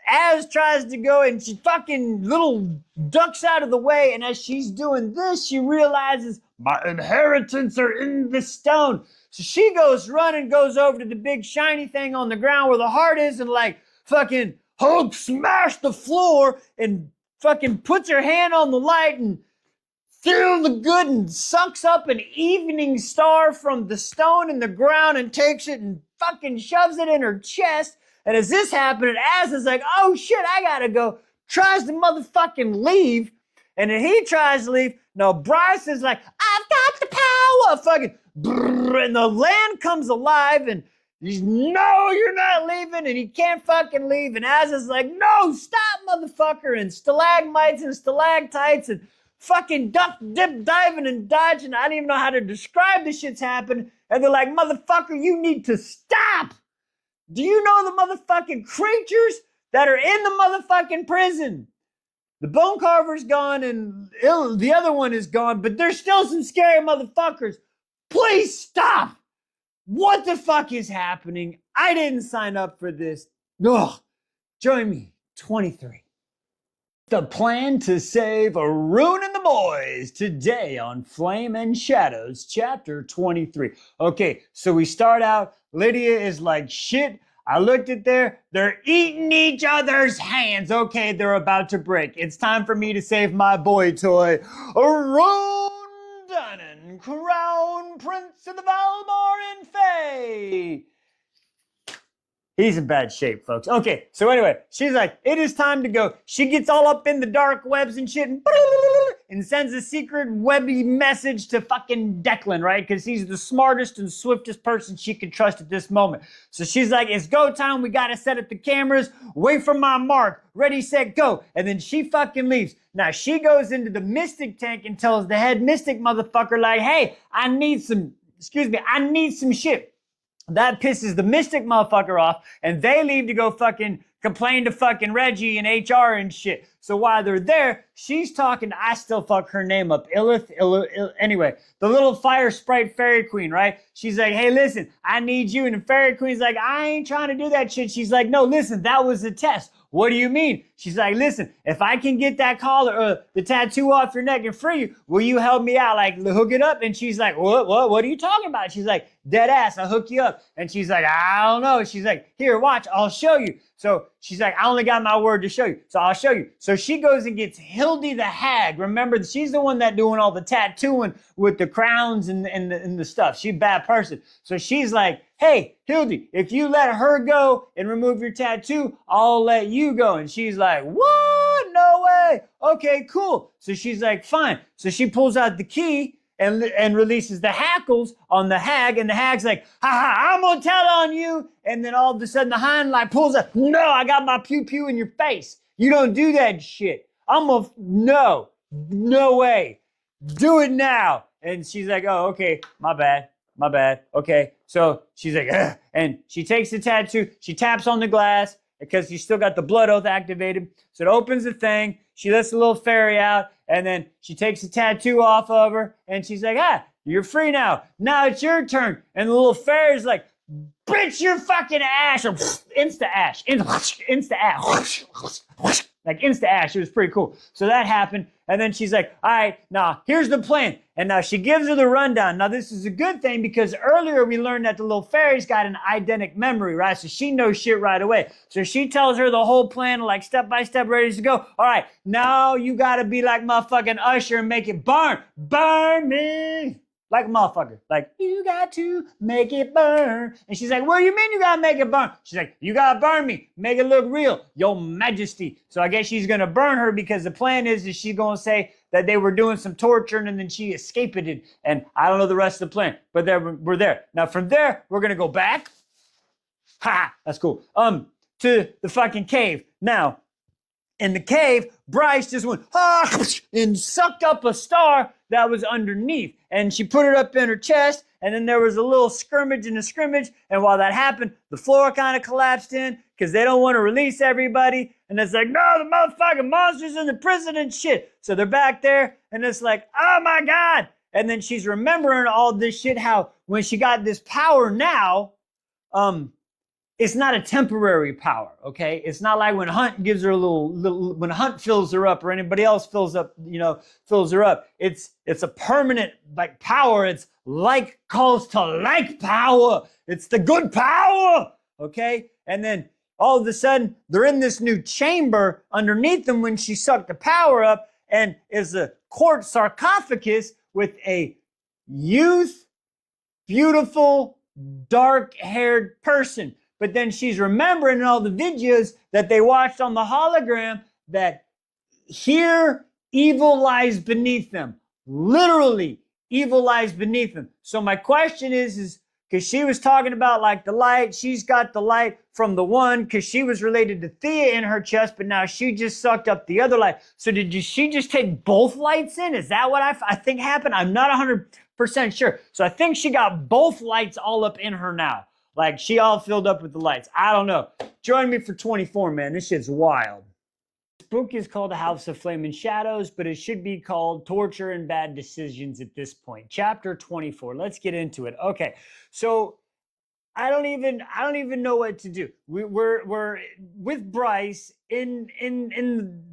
Speaker 1: Az tries to go and she fucking little ducks out of the way. And as she's doing this, she realizes my inheritance are in the stone. So she goes running, goes over to the big shiny thing on the ground where the heart is, and like fucking Hulk smashed the floor and fucking puts her hand on the light and feels the good and sucks up an evening star from the stone in the ground and takes it and fucking shoves it in her chest. And as this happened, Az is like, oh shit, I gotta go. Tries to motherfucking leave. And then he tries to leave. No, Bryce is like, I've got the power. Fucking, brrr, and the land comes alive. And he's, no, you're not leaving. And he can't fucking leave. And Az is like, no, stop, motherfucker. And stalagmites and stalactites and fucking duck, dip, diving and dodging. I don't even know how to describe the shit's happening. And they're like, motherfucker, you need to stop. Do you know the motherfucking creatures that are in the motherfucking prison? The bone carver's gone and the other one is gone, but there's still some scary motherfuckers. Please stop. What the fuck is happening? I didn't sign up for this. Ugh. Join me, 23. The plan to save Arun and the boys today on Flame and Shadows, chapter 23. Okay, so we start out. Lydia is like, shit, I looked at they're eating each other's hands. Okay, they're about to break. It's time for me to save my boy toy, Arun Dunnan, Crown Prince of the Valmar and Fae. He's in bad shape, folks. Okay, so anyway, she's like, it is time to go. She gets all up in the dark webs and shit and sends a secret webby message to fucking Declan, right? Because he's the smartest and swiftest person she can trust at this moment. So she's like, it's go time. We got to set up the cameras. Wait for my mark. Ready, set, go. And then she fucking leaves. Now, she goes into the mystic tank and tells the head mystic motherfucker, like, hey, I need some shit. That pisses the mystic motherfucker off, and they leave to go fucking complain to fucking Reggie and HR and shit. So while they're there, she's talking to, I still fuck her name up, anyway, the little fire sprite fairy queen, right? She's like, hey, listen, I need you. And the fairy queen's like, I ain't trying to do that shit. She's like, no, listen, that was a test. What do you mean? She's like, listen, if I can get that collar or the tattoo off your neck and free you, will you help me out? Like, hook it up? And she's like, what are you talking about? She's like, dead ass, I'll hook you up. And she's like, I don't know. She's like, here, watch, I'll show you. So she's like, I only got my word to show you. So I'll show you. So she goes and gets Hildy the hag. Remember, she's the one that doing all the tattooing with the crowns and the stuff. She's a bad person. So she's like, hey, Hildy, if you let her go and remove your tattoo, I'll let you go. And she's like, what? No way. Okay, cool. So she's like, fine. So she pulls out the key and releases the hackles on the hag, and the hag's like, ha, I'm gonna tell on you. And then all of a sudden the Heinlein pulls out, no, I got my pew-pew in your face. You don't do that shit. No way. Do it now. And she's like, oh, okay, my bad. Okay. So she's like, ugh. And she takes the tattoo, she taps on the glass because she's still got the blood oath activated. So it opens the thing, she lets the little fairy out, and then she takes the tattoo off of her, and she's like, you're free now. Now it's your turn. And the little fairy's like, bitch, your fucking ash. Or insta ash. Like insta ash. It was pretty cool. So that happened. And then she's like, all right, now here's the plan. And now she gives her the rundown. Now this is a good thing because earlier we learned that the little fairy's got an eidetic memory, right? So she knows shit right away. So she tells her the whole plan, like step by step, ready to go. All right, now you gotta be like motherfucking Usher and make it burn. Burn me. Like a motherfucker. Like, you got to make it burn. And she's like, what do you mean you gotta make it burn? She's like, you gotta burn me. Make it look real. Your Majesty. So I guess she's gonna burn her because the plan is she's gonna say, that they were doing some torturing and then she escaped it. And I don't know the rest of the plan, but we're there. Now from there, we're going to go back. Ha, that's cool. To the fucking cave. Now, in the cave, Bryce just went and sucked up a star that was underneath. And she put it up in her chest. And then there was a little skirmish in the scrimmage. And while that happened, the floor kind of collapsed in because they don't want to release everybody. And it's like, no, the motherfucking monster's in the prison and shit. So they're back there and it's like, oh my God. And then she's remembering all this shit, how when she got this power now, it's not a temporary power, okay? It's not like when Hunt gives her a little when Hunt fills her up or anybody else fills her up. It's a permanent like power. It's like calls to like power. It's the good power, okay? And then all of a sudden, they're in this new chamber underneath them when she sucked the power up, and is a quartz sarcophagus with a beautiful, dark-haired person. But then she's remembering in all the videos that they watched on the hologram that here evil lies beneath them. Literally, evil lies beneath them. So my question is because she was talking about like the light, she's got the light from the one because she was related to Thea in her chest, but now she just sucked up the other light. So she just take both lights in? Is that what I think happened? I'm not 100% sure. So I think she got both lights all up in her now. Like, she all filled up with the lights. I don't know. Join me for 24, man. This shit's wild. This book is called The House of Flame and Shadows, but it should be called Torture and Bad Decisions at this point. Chapter 24. Let's get into it. Okay, so I don't even know what to do. We're with Bryce in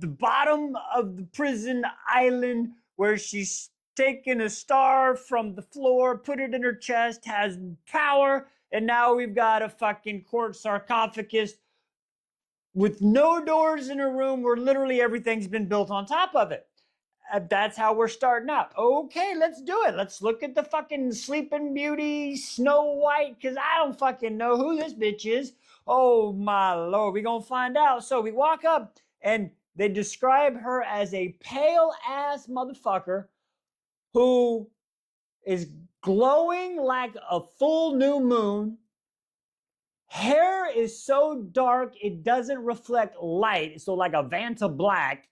Speaker 1: the bottom of the prison island where she's taken a star from the floor, put it in her chest, has power. And now we've got a fucking quartz sarcophagus with no doors in a room where literally everything's been built on top of it. That's how we're starting out. Okay, let's do it. Let's look at the fucking Sleeping Beauty, Snow White, because I don't fucking know who this bitch is. Oh my Lord, we gonna find out. So we walk up and they describe her as a pale ass motherfucker who is glowing like a full new moon. Hair is so dark it doesn't reflect light, so like a Vanta black,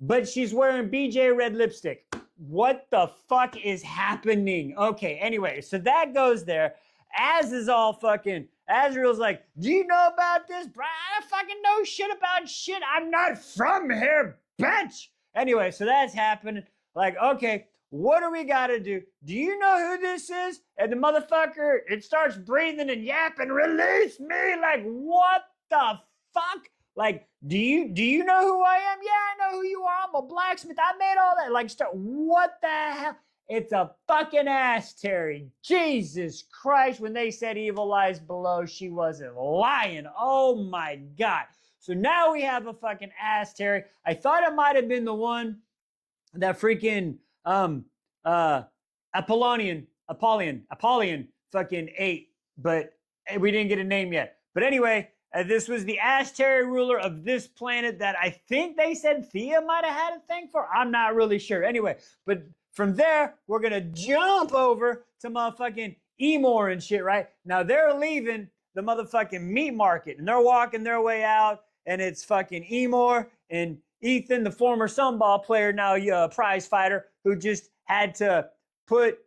Speaker 1: but she's wearing BJ red lipstick. What the fuck is happening? Okay, anyway, so that goes there. Azrael's like, do you know about this? Bro, I don't fucking know shit about shit. I'm not from here, bitch. Anyway, so that's happening. Like, okay, what do we gotta do? Do you know who this is? And the motherfucker, it starts breathing and yapping, release me! Like, what the fuck? Like, do you know who I am? Yeah, I know who you are. I'm a blacksmith. I made all that. Like, what the hell? It's a fucking ass, Terry. Jesus Christ, when they said evil lies below, she wasn't lying. Oh my God. So now we have a fucking ass, Terry. I thought it might have been the one that freaking Apollonian fucking ate, but we didn't get a name yet. But anyway, this was the Asteri ruler of this planet that I think they said Thea might have had a thing for. I'm not really sure. Anyway, but from there, we're going to jump over to motherfucking Emor and shit, right? Now they're leaving the motherfucking meat market and they're walking their way out, and it's fucking Emor and Ethan, the former Sunball player, now a prize fighter, who just had to put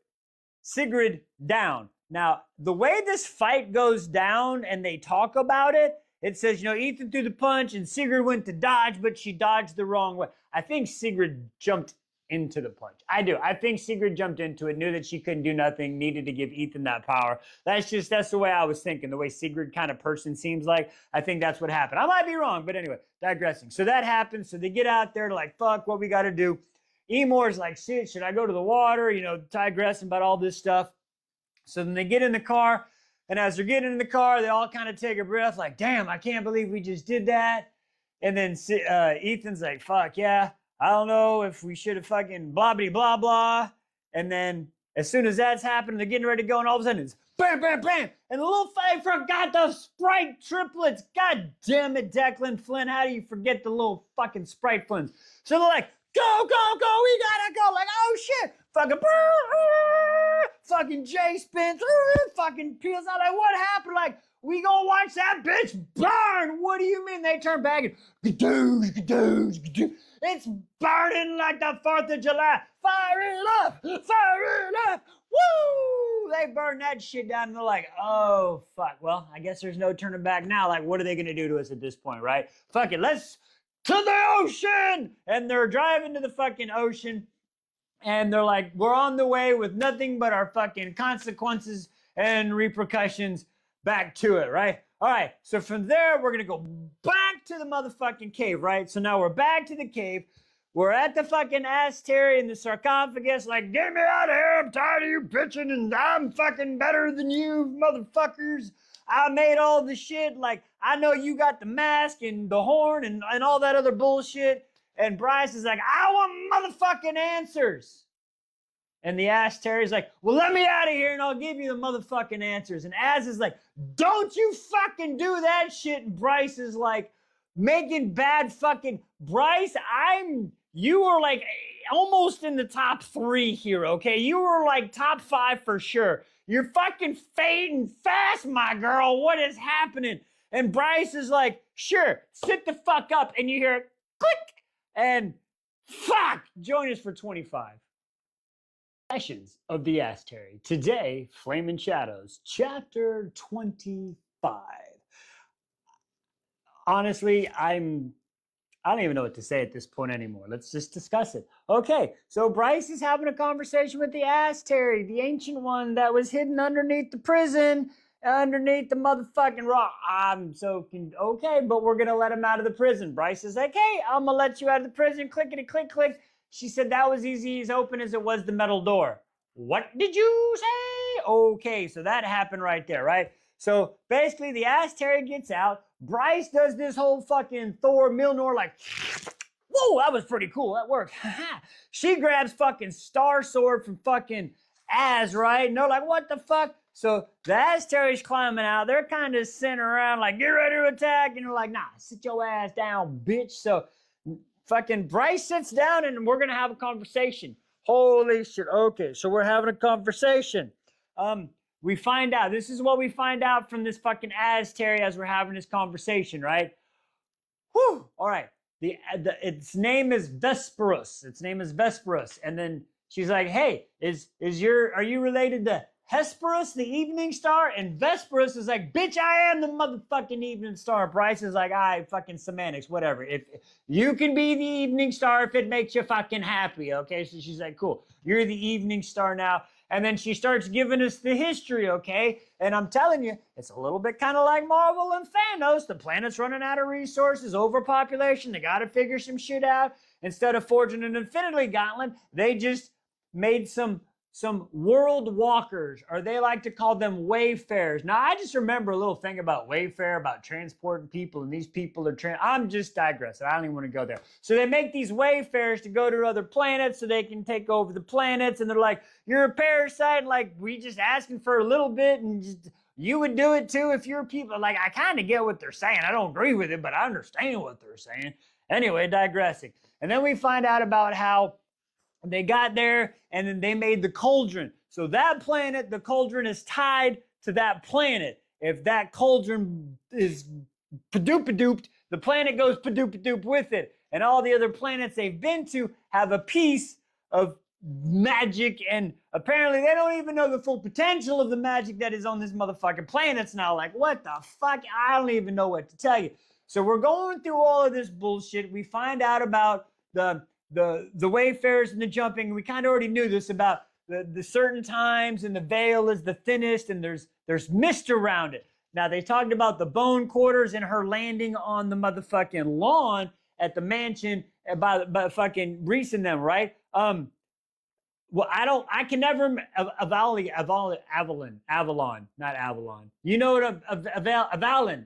Speaker 1: Sigrid down. Now, the way this fight goes down and they talk about it, it says, Ethan threw the punch and Sigrid went to dodge, but she dodged the wrong way. I think Sigrid jumped into the punch. I do. I think Sigrid jumped into it, knew that she couldn't do nothing, needed to give Ethan that power. That's the way I was thinking, the way Sigrid kind of person seems like. I think that's what happened. I might be wrong, but anyway, digressing. So that happens. So they get out there to like, fuck, what we got to do. Emor's like, shit, should I go to the water? Digressing about all this stuff. So then they get in the car, and as they're getting in the car, they all kind of take a breath like, damn, I can't believe we just did that. And then Ethan's like, fuck, yeah. I don't know if we should have fucking blah, blah, blah, blah. And then as soon as that's happened, they're getting ready to go, and all of a sudden it's bam, bam, bam. And the little fight forgot the Sprite triplets. God damn it, Declan Flynn. How do you forget the little fucking Sprite Flynns? So they're like, go, go, go, we gotta go. Like, oh shit. Fucking Jay spins, fucking peels out. Like, what happened? Like, we gonna watch that bitch burn. What do you mean? They turn back and it's burning like the 4th of July. Fire it up, fire it up. Woo! They burn that shit down and they're like, oh, fuck. Well, I guess there's no turning back now. Like, what are they going to do to us at this point, right? Fuck it. Let's to the ocean. And they're driving to the fucking ocean. And they're like, we're on the way with nothing but our fucking consequences and repercussions back to it, right? All right. So from there, we're going to go back to the motherfucking cave, right? So now we're back to the cave. We're at the fucking Asteri in the sarcophagus, like, get me out of here, I'm tired of you bitching, and I'm fucking better than you, motherfuckers. I made all the shit, like, I know you got the mask and the horn and all that other bullshit. And Bryce is like, I want motherfucking answers. And the Asteri's like, well, let me out of here and I'll give you the motherfucking answers. And Az is like, don't you fucking do that shit. And Bryce is like, making bad fucking Bryce, you were like almost in the top 3 here, okay? You were like top 5 for sure. You're fucking fading fast, my girl. What is happening? And Bryce is like, sure, sit the fuck up. And you hear click and fuck. Join us for 25 sessions of the Asteri. Today, Flamin' Shadows, chapter 25. Honestly, I don't even know what to say at this point anymore. Let's just discuss it. Okay, so Bryce is having a conversation with the Asteri, the ancient one that was hidden underneath the prison, underneath the motherfucking rock. Okay, but we're gonna let him out of the prison. Bryce is like, hey, I'm gonna let you out of the prison. Clickety click click. She said that was easy as open as it was the metal door. What did you say? Okay, so that happened right there, right? So basically the Asteri gets out. Bryce does this whole fucking Thor Milnor like, whoa, that was pretty cool. That worked. She grabs fucking Star Sword from fucking Az, right? And they're like, what the fuck? So the Asteri's climbing out. They're kind of sitting around like, get ready to attack. And they're like, nah, sit your ass down, bitch. So fucking Bryce sits down and we're going to have a conversation. Holy shit. Okay, so we're having a conversation. We find out, this is what we find out from this fucking Asteri as we're having this conversation, right? Whew, all right. Its name is Vesperus. Its name is Vesperus. And then she's like, hey, are you related to Hesperus, the evening star? And Vesperus is like, bitch, I am the motherfucking evening star. Bryce is like, fucking semantics, whatever. If you can be the evening star if it makes you fucking happy, okay? So she's like, cool, you're the evening star now. And then she starts giving us the history, okay? And I'm telling you, it's a little bit kind of like Marvel and Thanos. The planet's running out of resources, overpopulation. They got to figure some shit out. Instead of forging an infinity gauntlet, they just made some world walkers, or they like to call them wayfarers. Now, I just remember a little thing about wayfare, about transporting people, and these people are I'm just digressing. I don't even want to go there. So they make these wayfarers to go to other planets so they can take over the planets, and they're like, you're a parasite, like, we just asking for a little bit, and just, you would do it too if you're people. Like, I kind of get what they're saying. I don't agree with it, but I understand what they're saying. Anyway, digressing. And then we find out about how they got there and then they made the cauldron. So that planet, the cauldron is tied to that planet. If that cauldron is padoop-a-dooped, the planet goes padoop-a-doop with it. And all the other planets they've been to have a piece of magic, and apparently they don't even know the full potential of the magic that is on this motherfucking planet now. Like, what the fuck? I don't even know what to tell you. So we're going through all of this bullshit. We find out about the wayfarers and the jumping. We kind of already knew this about the certain times, and the veil is the thinnest, and there's mist around it. Now, they talked about the bone quarters and her landing on the motherfucking lawn at the mansion by fucking Reese and them, right? Well, I can never, Avalon, not Avalon. You know what, Avalon.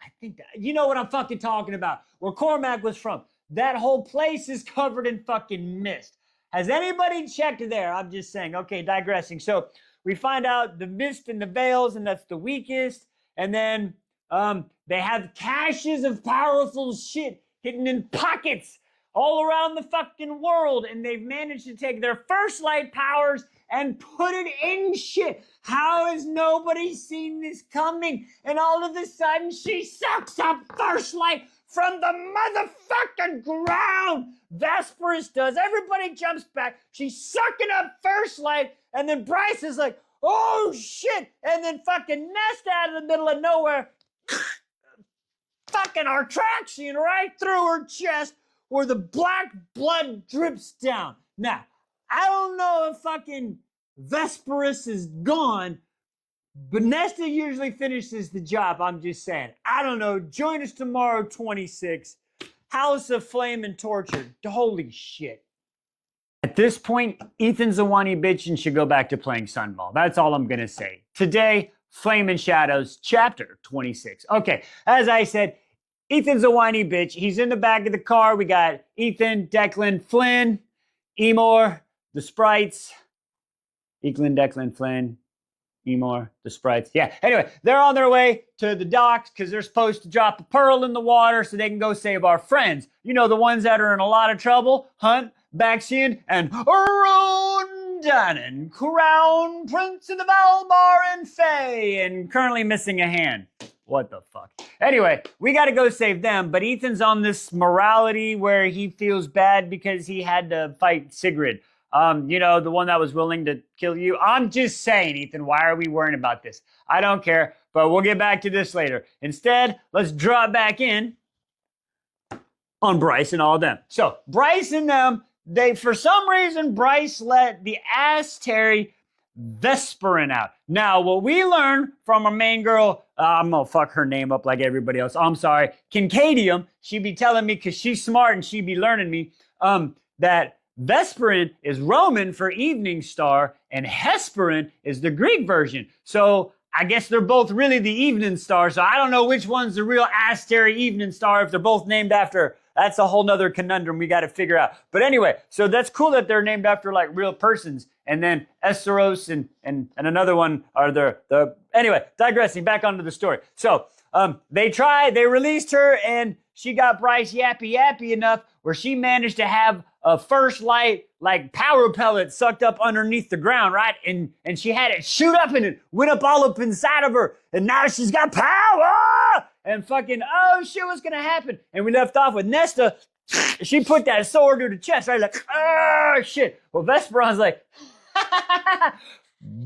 Speaker 1: I think that, you know what I'm fucking talking about, where Cormac was from. That whole place is covered in fucking mist. Has anybody checked there? I'm just saying. Okay, digressing. So we find out the mist and the veils, and that's the weakest. And then they have caches of powerful shit hidden in pockets all around the fucking world, and they've managed to take their first light powers and put it in shit. How has nobody seen this coming? And all of a sudden, she sucks up first light from the motherfucking ground. Vesperus does. Everybody jumps back. She's sucking up first light, and then Bryce is like, oh shit, and then fucking Nest out of the middle of nowhere, fucking Artraxian right through her chest where the black blood drips down. Now, I don't know if fucking Vesperus is gone, but Nesta usually finishes the job. I'm just saying. I don't know. Join us tomorrow, 26. House of Flame and Torture. Holy shit. At this point, Ethan's a whiny bitch and should go back to playing Sunball. That's all I'm going to say. Today, Flame and Shadows, chapter 26. Okay, as I said, Ethan's a whiny bitch. He's in the back of the car. We got Ethan, Declan, Flynn, Emor, the Sprites. Ethan, Declan, Flynn, Emor, the Sprites. Yeah, anyway, they're on their way to the docks because they're supposed to drop a pearl in the water so they can go save our friends. You know, the ones that are in a lot of trouble. Hunt, Baxian, and Rondanen, Crown Prince of the Valbar and Fae, and currently missing a hand. What the fuck? Anyway, we got to go save them, but Ethan's on this morality where he feels bad because he had to fight Sigrid. You know, the one that was willing to kill you. I'm just saying, Ethan, why are we worrying about this? I don't care, but we'll get back to this later. Instead, let's drop back in on Bryce and all of them. So, Bryce and them, for some reason, Bryce let the Asteri Vesperin out. Now, what we learned from our main girl, I'm gonna fuck her name up like everybody else. I'm sorry. Kincadium, she be telling me, because she's smart and she be learning me, that Vesperin is Roman for evening star, and Hesperin is the Greek version. So I guess they're both really the evening star. So I don't know which one's the real Asteri evening star if they're both named after. That's a whole nother conundrum we got to figure out. But anyway, so that's cool that they're named after like real persons. And then Esteros and another one are anyway, digressing back onto the story. So they released her, and she got Bryce yappy enough where she managed to have a first light, like power pellet sucked up underneath the ground, right? And she had it shoot up and it went up all up inside of her. And now she's got power! And fucking, oh shit, what's gonna happen? And we left off with Nesta. She put that sword to the chest, right? Like, oh shit. Well, Vesperon's like,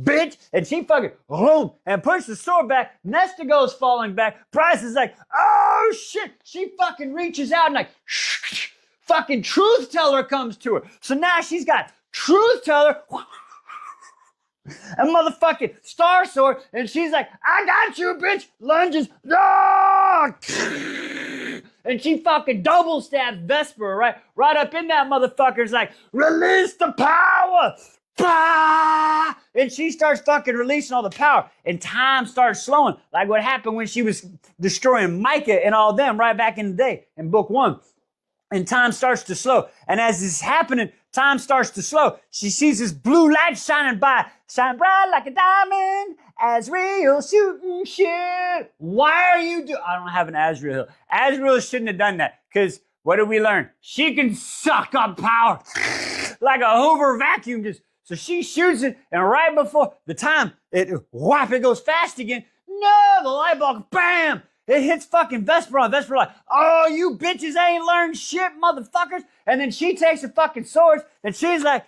Speaker 1: bitch, and she fucking boom and pushed the sword back. Nesta goes falling back. Bryce is like, oh shit. She fucking reaches out and like, fucking Truth Teller comes to her. So now she's got Truth Teller and motherfucking Star Sword, and she's like, I got you, bitch. Lunges, and she fucking double stabs Vesper, right up in that motherfucker's like, release the power. Bah! And she starts fucking releasing all the power, and time starts slowing, like what happened when she was destroying Micah and all them right back in the day in book 1. And time starts to slow. And as this is happening, time starts to slow. She sees this blue light shining by, shine bright like a diamond, Azrael shooting shit. Why are you I don't have an Azrael. Azrael shouldn't have done that, because what did we learn? She can suck up power like a Hoover vacuum. So she shoots it, and right before the time, it goes fast again. No, the light bulb, bam! It hits fucking Vesperon. Vesperon like, oh, you bitches ain't learned shit, motherfuckers. And then she takes her fucking swords, and she's like,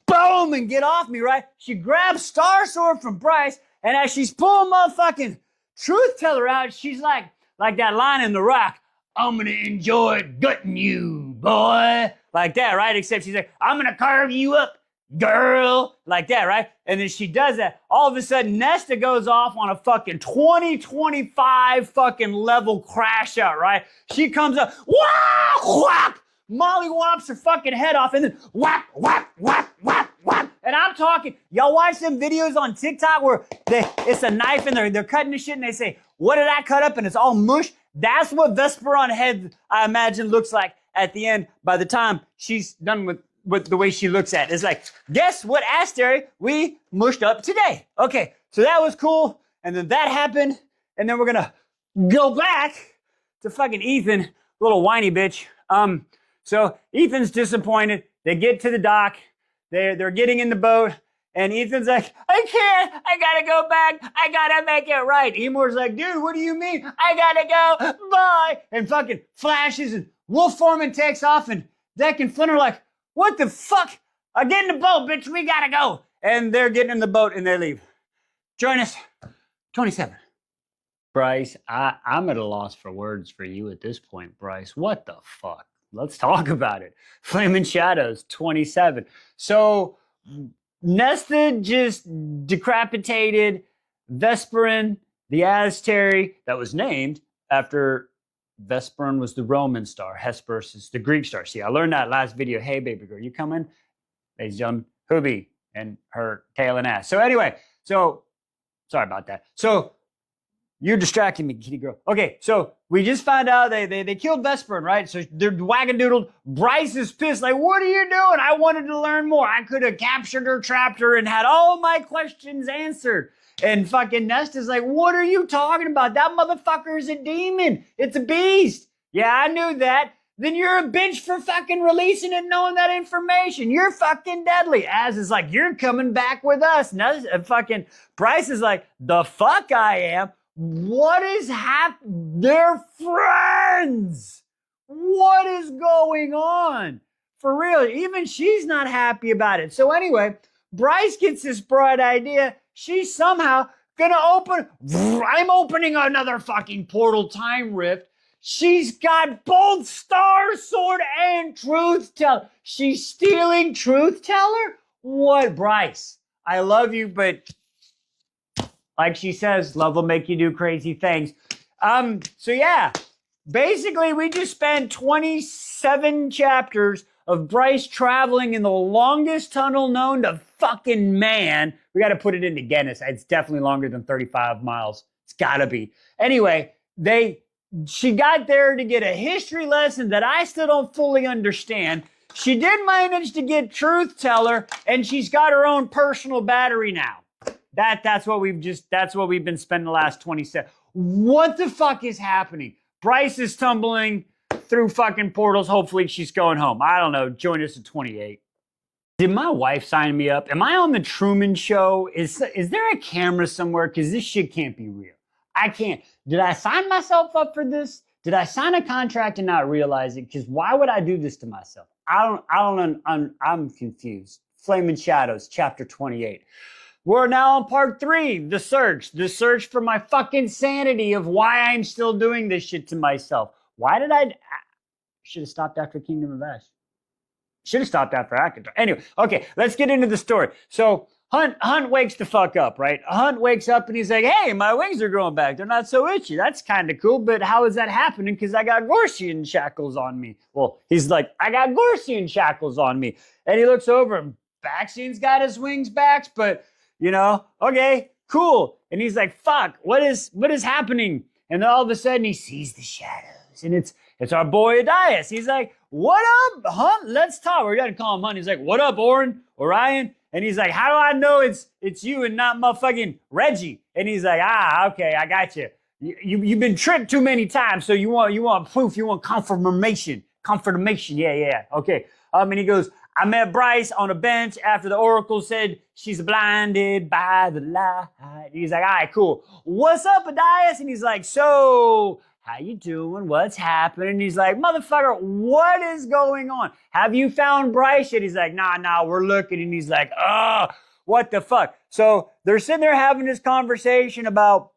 Speaker 1: boom, and get off me, right? She grabs Star Sword from Bryce, and as she's pulling motherfucking Truth Teller out, she's like that line in The Rock, I'm gonna enjoy gutting you, boy. Like that, right? Except she's like, I'm gonna carve you up, girl, like that, right? And then she does that. All of a sudden, Nesta goes off on a fucking 2025 fucking level crash out, right? She comes up, whap, whap, Molly whops her fucking head off, and then whap, whap, whap, whap, whap. And I'm talking, y'all watch them videos on TikTok where it's a knife and they're cutting the shit, and they say, what did I cut up? And it's all mush. That's what Vesperon head, I imagine, looks like at the end by the time she's done with the way she looks at it. It's like, guess what Asteri we mushed up today? Okay, so that was cool, and then that happened, and then we're gonna go back to fucking Ethan, little whiny bitch. So Ethan's disappointed. They get to the dock. They're getting in the boat. And Ethan's like, I can't. I gotta go back. I gotta make it right. Emor's like, dude, what do you mean? I gotta go. Bye. And fucking flashes and Wolf Foreman takes off and Deck and Flynn are like, what the fuck? Get in the boat, bitch. We gotta go. And they're getting in the boat and they leave. Join us. 27. Bryce, I'm at a loss for words for you at this point, Bryce. What the fuck? Let's talk about it. Flaming Shadows, 27. So Nesta just decapitated Vesperin, the Azteri that was named after Vesperin was the Roman star. Hesperus is the Greek star. See, I learned that last video. Hey, baby girl, you coming? Ladies and gentlemen, Hubie and her tail and ass. So anyway, sorry about that. So you're distracting me, kitty girl. Okay, so we just found out they killed Vesperin, right? So they're wagadoodled. Bryce is pissed, like, what are you doing? I wanted to learn more. I could have captured her, trapped her, and had all my questions answered. And fucking Nesta's like, what are you talking about? That motherfucker is a demon. It's a beast. Yeah, I knew that. Then you're a bitch for fucking releasing and knowing that information. You're fucking deadly. Az is like, you're coming back with us. Fucking Bryce is like, the fuck I am. What is happening? They're friends. What is going on? For real, even she's not happy about it. So anyway, Bryce gets this bright idea. She's somehow gonna I'm opening another fucking portal time rift. She's got both Star Sword and Truth Teller. She's stealing Truth Teller? What, Bryce? I love you, but like she says, love will make you do crazy things. So yeah, basically we just spent 27 chapters of Bryce traveling in the longest tunnel known to fucking man. We got to put it into Guinness. It's definitely longer than 35 miles. It's gotta be. Anyway, she got there to get a history lesson that I still don't fully understand. She did manage to get Truth Teller, and she's got her own personal battery now. That's what we've been spending the last 27. What the fuck is happening? Bryce is tumbling through fucking portals. Hopefully she's going home. I don't know. Join us at 28. Did my wife sign me up? Am I on the Truman Show? Is there a camera somewhere? Because this shit can't be real. I can't. Did I sign myself up for this? Did I sign a contract and not realize it? Because why would I do this to myself? I'm confused. Flaming Shadows, chapter 28. We're now on part 3, the search for my fucking sanity of why I'm still doing this shit to myself. Why did I should have stopped after Kingdom of Ash. Should have stopped after Akatar. Anyway, okay, let's get into the story. So Hunt wakes the fuck up, right? Hunt wakes up and he's like, hey, my wings are growing back. They're not so itchy. That's kind of cool, but how is that happening? Because I got Gorsian shackles on me. Well, he's like, I got Gorsian shackles on me. And he looks over and Baxian's got his wings back, but, you know, okay, cool. And he's like, fuck, what is happening? And then all of a sudden he sees the shadows. And it's our boy Adias. He's like, what up, Hunt? Let's talk. We got to call him Hunt. He's like, what up, Orion? And he's like, how do I know it's you and not motherfucking Reggie? And he's like, okay, I got you. You've been tricked too many times, so you want proof, you want confirmation. Yeah. Okay. And he goes, I met Bryce on a bench after the oracle said she's blinded by the light. And he's like, all right, cool. What's up, Adias? And he's like, so how you doing? What's happening? And he's like, motherfucker, what is going on? Have you found Bryce yet? He's like, nah, we're looking. And he's like, what the fuck? So they're sitting there having this conversation about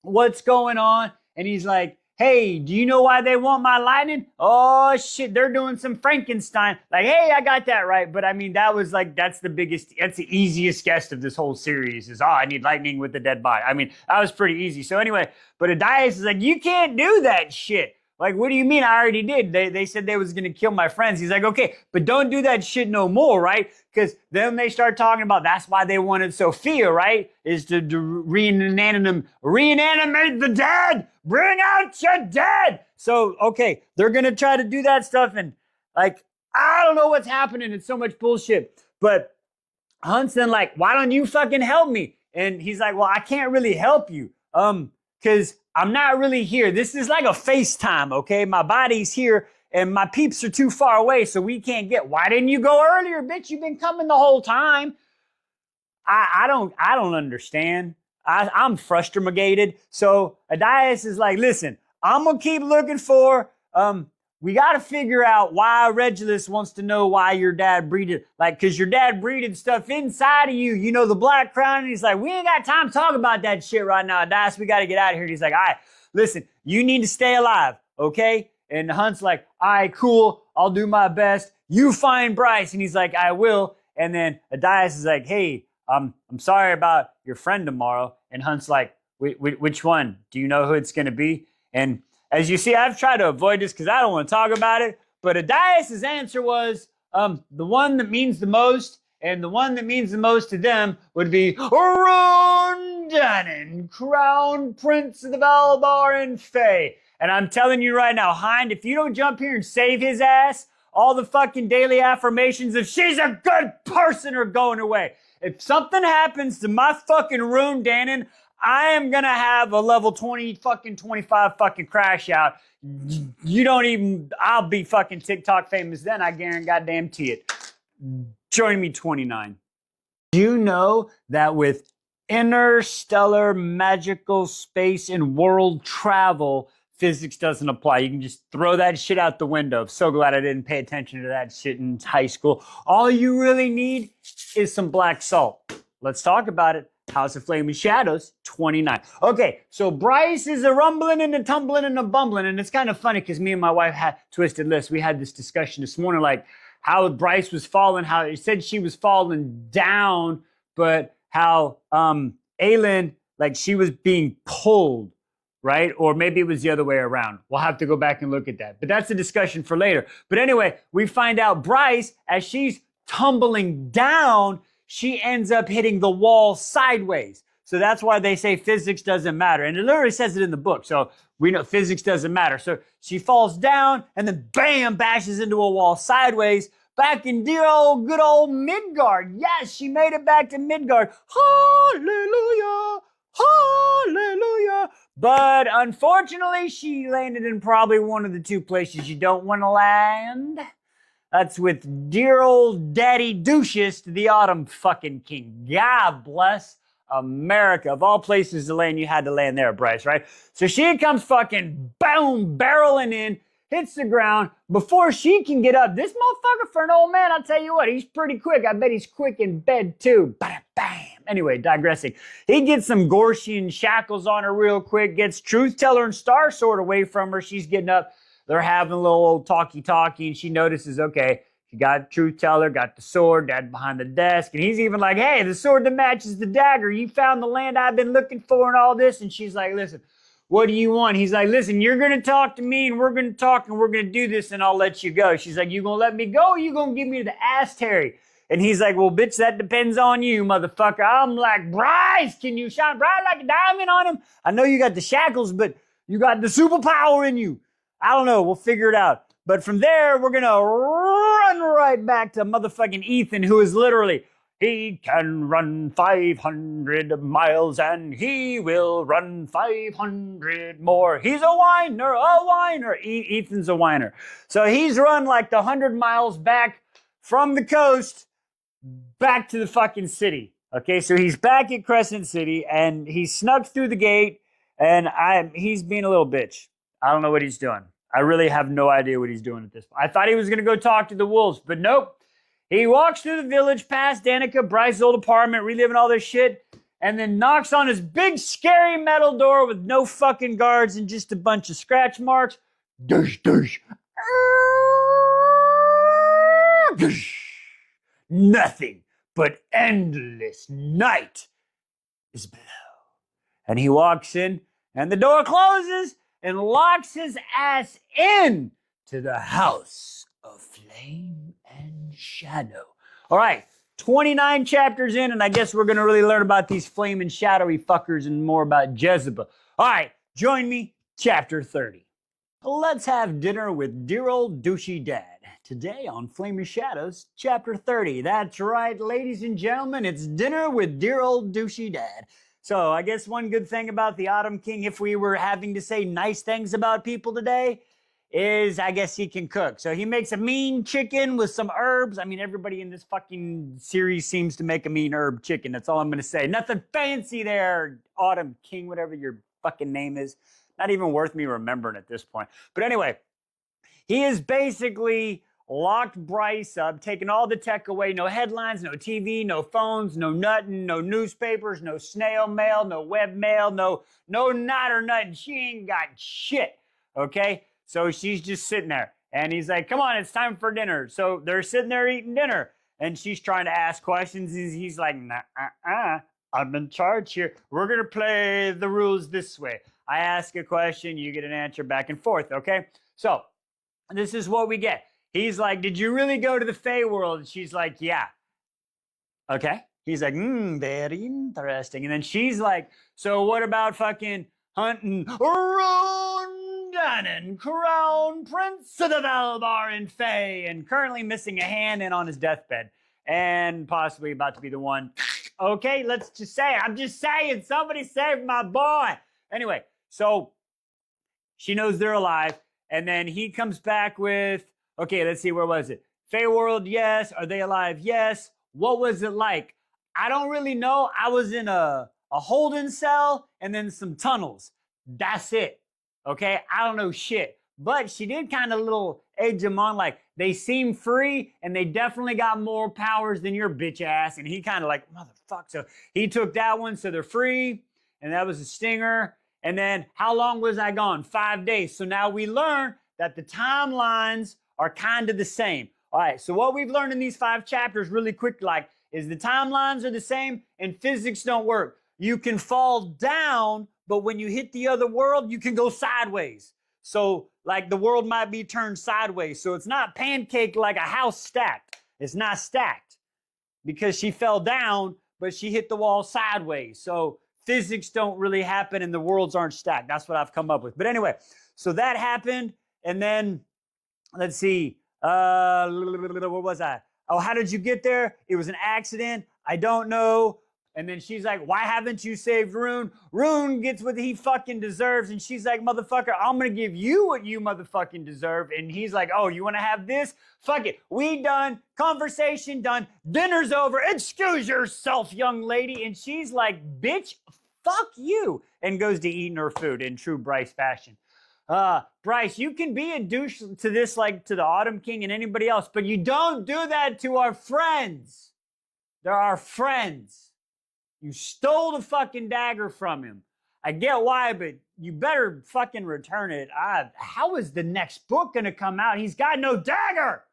Speaker 1: what's going on. And he's like, hey, do you know why they want my lightning? Oh, shit, they're doing some Frankenstein. Like, hey, I got that right. But I mean, that's the easiest guess of this whole series is, I need lightning with the dead body. I mean, that was pretty easy. So anyway, but Adias is like, you can't do that shit. Like, what do you mean? I already did. They said they was going to kill my friends. He's like, okay, but don't do that shit no more, right? Because then they start talking about that's why they wanted Sophia, right? Is to reanimate the dead. Bring out your dead. So, okay, they're going to try to do that stuff. And like, I don't know what's happening. It's so much bullshit. But Hunt's then like, why don't you fucking help me? And he's like, well, I can't really help you. Because I'm not really here. This is like a FaceTime, okay? My body's here and my peeps are too far away, so we can't get. Why didn't you go earlier, bitch? You've been coming the whole time. I don't understand. I'm frustrated. So Adias is like, listen, I'm gonna keep looking for. We got to figure out why Regulus wants to know why your dad breeded, like, because your dad breeded stuff inside of you, you know, the Black Crown. And he's like, we ain't got time to talk about that shit right now, Dice. We got to get out of here. And he's like, all right, listen, you need to stay alive, okay? And Hunt's like, all right, cool. I'll do my best. You find Bryce. And he's like, I will. And then Adias is like, hey, I'm sorry about your friend tomorrow. And Hunt's like, which one? Do you know who it's going to be? And as you see, I've tried to avoid this because I don't want to talk about it. But Adias' answer was the one that means the most, and the one that means the most to them would be Rondanen, Crown Prince of the Valbar and Fae. And I'm telling you right now, Hind, if you don't jump here and save his ass, all the fucking daily affirmations of she's a good person are going away. If something happens to my fucking Rondanen, I am gonna have a level 20 fucking 25 fucking crash out. You don't even, I'll be fucking TikTok famous then, I guarantee it. Join me 29. Do you know that with interstellar magical space and world travel, physics doesn't apply? You can just throw that shit out the window. I'm so glad I didn't pay attention to that shit in high school. All you really need is some black salt. Let's talk about it. House of Flame and Shadows, 29. Okay, so Bryce is a rumbling and a tumbling and a bumbling, and it's kind of funny because me and my wife had Twisted List. We had this discussion this morning, like how Bryce was falling, how it said she was falling down, but how Aelin, like she was being pulled, right? Or maybe it was the other way around. We'll have to go back and look at that. But that's a discussion for later. But anyway, we find out Bryce, as she's tumbling down, she ends up hitting the wall sideways. So that's why they say physics doesn't matter. And it literally says it in the book. So we know physics doesn't matter. So she falls down and then bam, bashes into a wall sideways back in dear old, good old Midgard. Yes, she made it back to Midgard. Hallelujah. Hallelujah. But unfortunately, she landed in probably one of the two places you don't want to land. That's with dear old Daddy Douchist, the Autumn fucking King. God bless America. Of all places to land, you had to land there, Bryce, right? So she comes fucking boom, barreling in, hits the ground. Before she can get up, this motherfucker, for an old man, I'll tell you what, he's pretty quick. I bet he's quick in bed too. Bam, bam. Anyway, digressing. He gets some Gorshian shackles on her real quick, gets Truth Teller and Star Sword away from her. She's getting up. They're having a little old talkie-talkie, and she notices, okay, she got Truth Teller, got the sword, dad behind the desk, and he's even like, hey, the sword that matches the dagger, you found the land I've been looking for and all this, and she's like, listen, what do you want? He's like, listen, you're going to talk to me, and we're going to talk, and we're going to do this, and I'll let you go. She's like, you going to let me go, or you going to give me the ass Terry? And he's like, well, bitch, that depends on you, motherfucker. I'm like, Bryce, can you shine bright like a diamond on him? I know you got the shackles, but you got the superpower in you. I don't know. We'll figure it out. But from there, we're going to run right back to motherfucking Ethan, who is literally, he can run 500 miles and he will run 500 more. He's a whiner, a whiner. Ethan's a whiner. So he's run like the 100 miles back from the coast back to the fucking city. Okay, so he's back at Crescent City and he snuck through the gate and he's being a little bitch. I don't know what he's doing. I really have no idea what he's doing at this point. I thought he was going to go talk to the wolves, but nope. He walks through the village, past Danica, Bryce's old apartment, reliving all this shit, and then knocks on his big, scary metal door with no fucking guards and just a bunch of scratch marks. Dush, dush. Nothing but endless night is below. And he walks in, and the door closes, and locks his ass in to the House of Flame and Shadow. All right, 29 chapters in, and I guess we're going to really learn about these flame and shadowy fuckers and more about Jezebel. All right, join me, chapter 30. Let's have dinner with dear old douchey dad. Today on Flame and Shadows, chapter 30. That's right, ladies and gentlemen, it's dinner with dear old douchey dad. So I guess one good thing about the Autumn King, if we were having to say nice things about people today, is I guess he can cook. So he makes a mean chicken with some herbs. I mean, everybody in this fucking series seems to make a mean herb chicken. That's all I'm going to say. Nothing fancy there, Autumn King, whatever your fucking name is. Not even worth me remembering at this point. But anyway, he is basically locked Bryce up, taking all the tech away. No headlines, no TV, no phones, no nothing, no newspapers, no snail mail, no web mail, no not or nothing. She ain't got shit. Okay? So she's just sitting there. And he's like, come on, it's time for dinner. So they're sitting there eating dinner. And she's trying to ask questions. He's like, I'm in charge here. We're going to play the rules this way. I ask a question, you get an answer back and forth, okay? So this is what we get. He's like, did you really go to the Fey world? And she's like, yeah. Okay. He's like, very interesting. And then she's like, so what about fucking hunting Ron Crown Prince of the Valbar and Fey, and currently missing a hand and on his deathbed and possibly about to be the one. Okay, let's just say, I'm just saying, somebody saved my boy. Anyway, so she knows they're alive. And then he comes back with, okay, let's see, where was it? Fey world, yes. Are they alive? Yes. What was it like? I don't really know. I was in a holding cell and then some tunnels. That's it. Okay, I don't know shit. But she did kind of little edge him on, like, they seem free and they definitely got more powers than your bitch ass. And he kind of like, motherfucker. So he took that one, so they're free. And that was a stinger. And then how long was I gone? 5 days. So now we learn that the timelines are kind of the same. All right, so what we've learned in these 5 chapters really quick, like, is the timelines are the same and physics don't work. You can fall down, but when you hit the other world, you can go sideways. So, like, the world might be turned sideways. So it's not pancaked like a house stacked. It's not stacked because she fell down, but she hit the wall sideways. So physics don't really happen and the worlds aren't stacked. That's what I've come up with. But anyway, so that happened. And then, let's see, where was I? Oh, how did you get there? It was an accident. I don't know. And then she's like, why haven't you saved Rune? Rune gets what he fucking deserves. And she's like, motherfucker, I'm going to give you what you motherfucking deserve. And he's like, oh, you want to have this? Fuck it. We done. Conversation done. Dinner's over. Excuse yourself, young lady. And she's like, bitch, fuck you. And goes to eating her food in true Bryce fashion. Bryce, you can be a douche to this, like to the Autumn King and anybody else, but you don't do that to our friends. They're our friends. You stole the fucking dagger from him. I get why, but you better fucking return it. How is the next book gonna come out? He's got no dagger.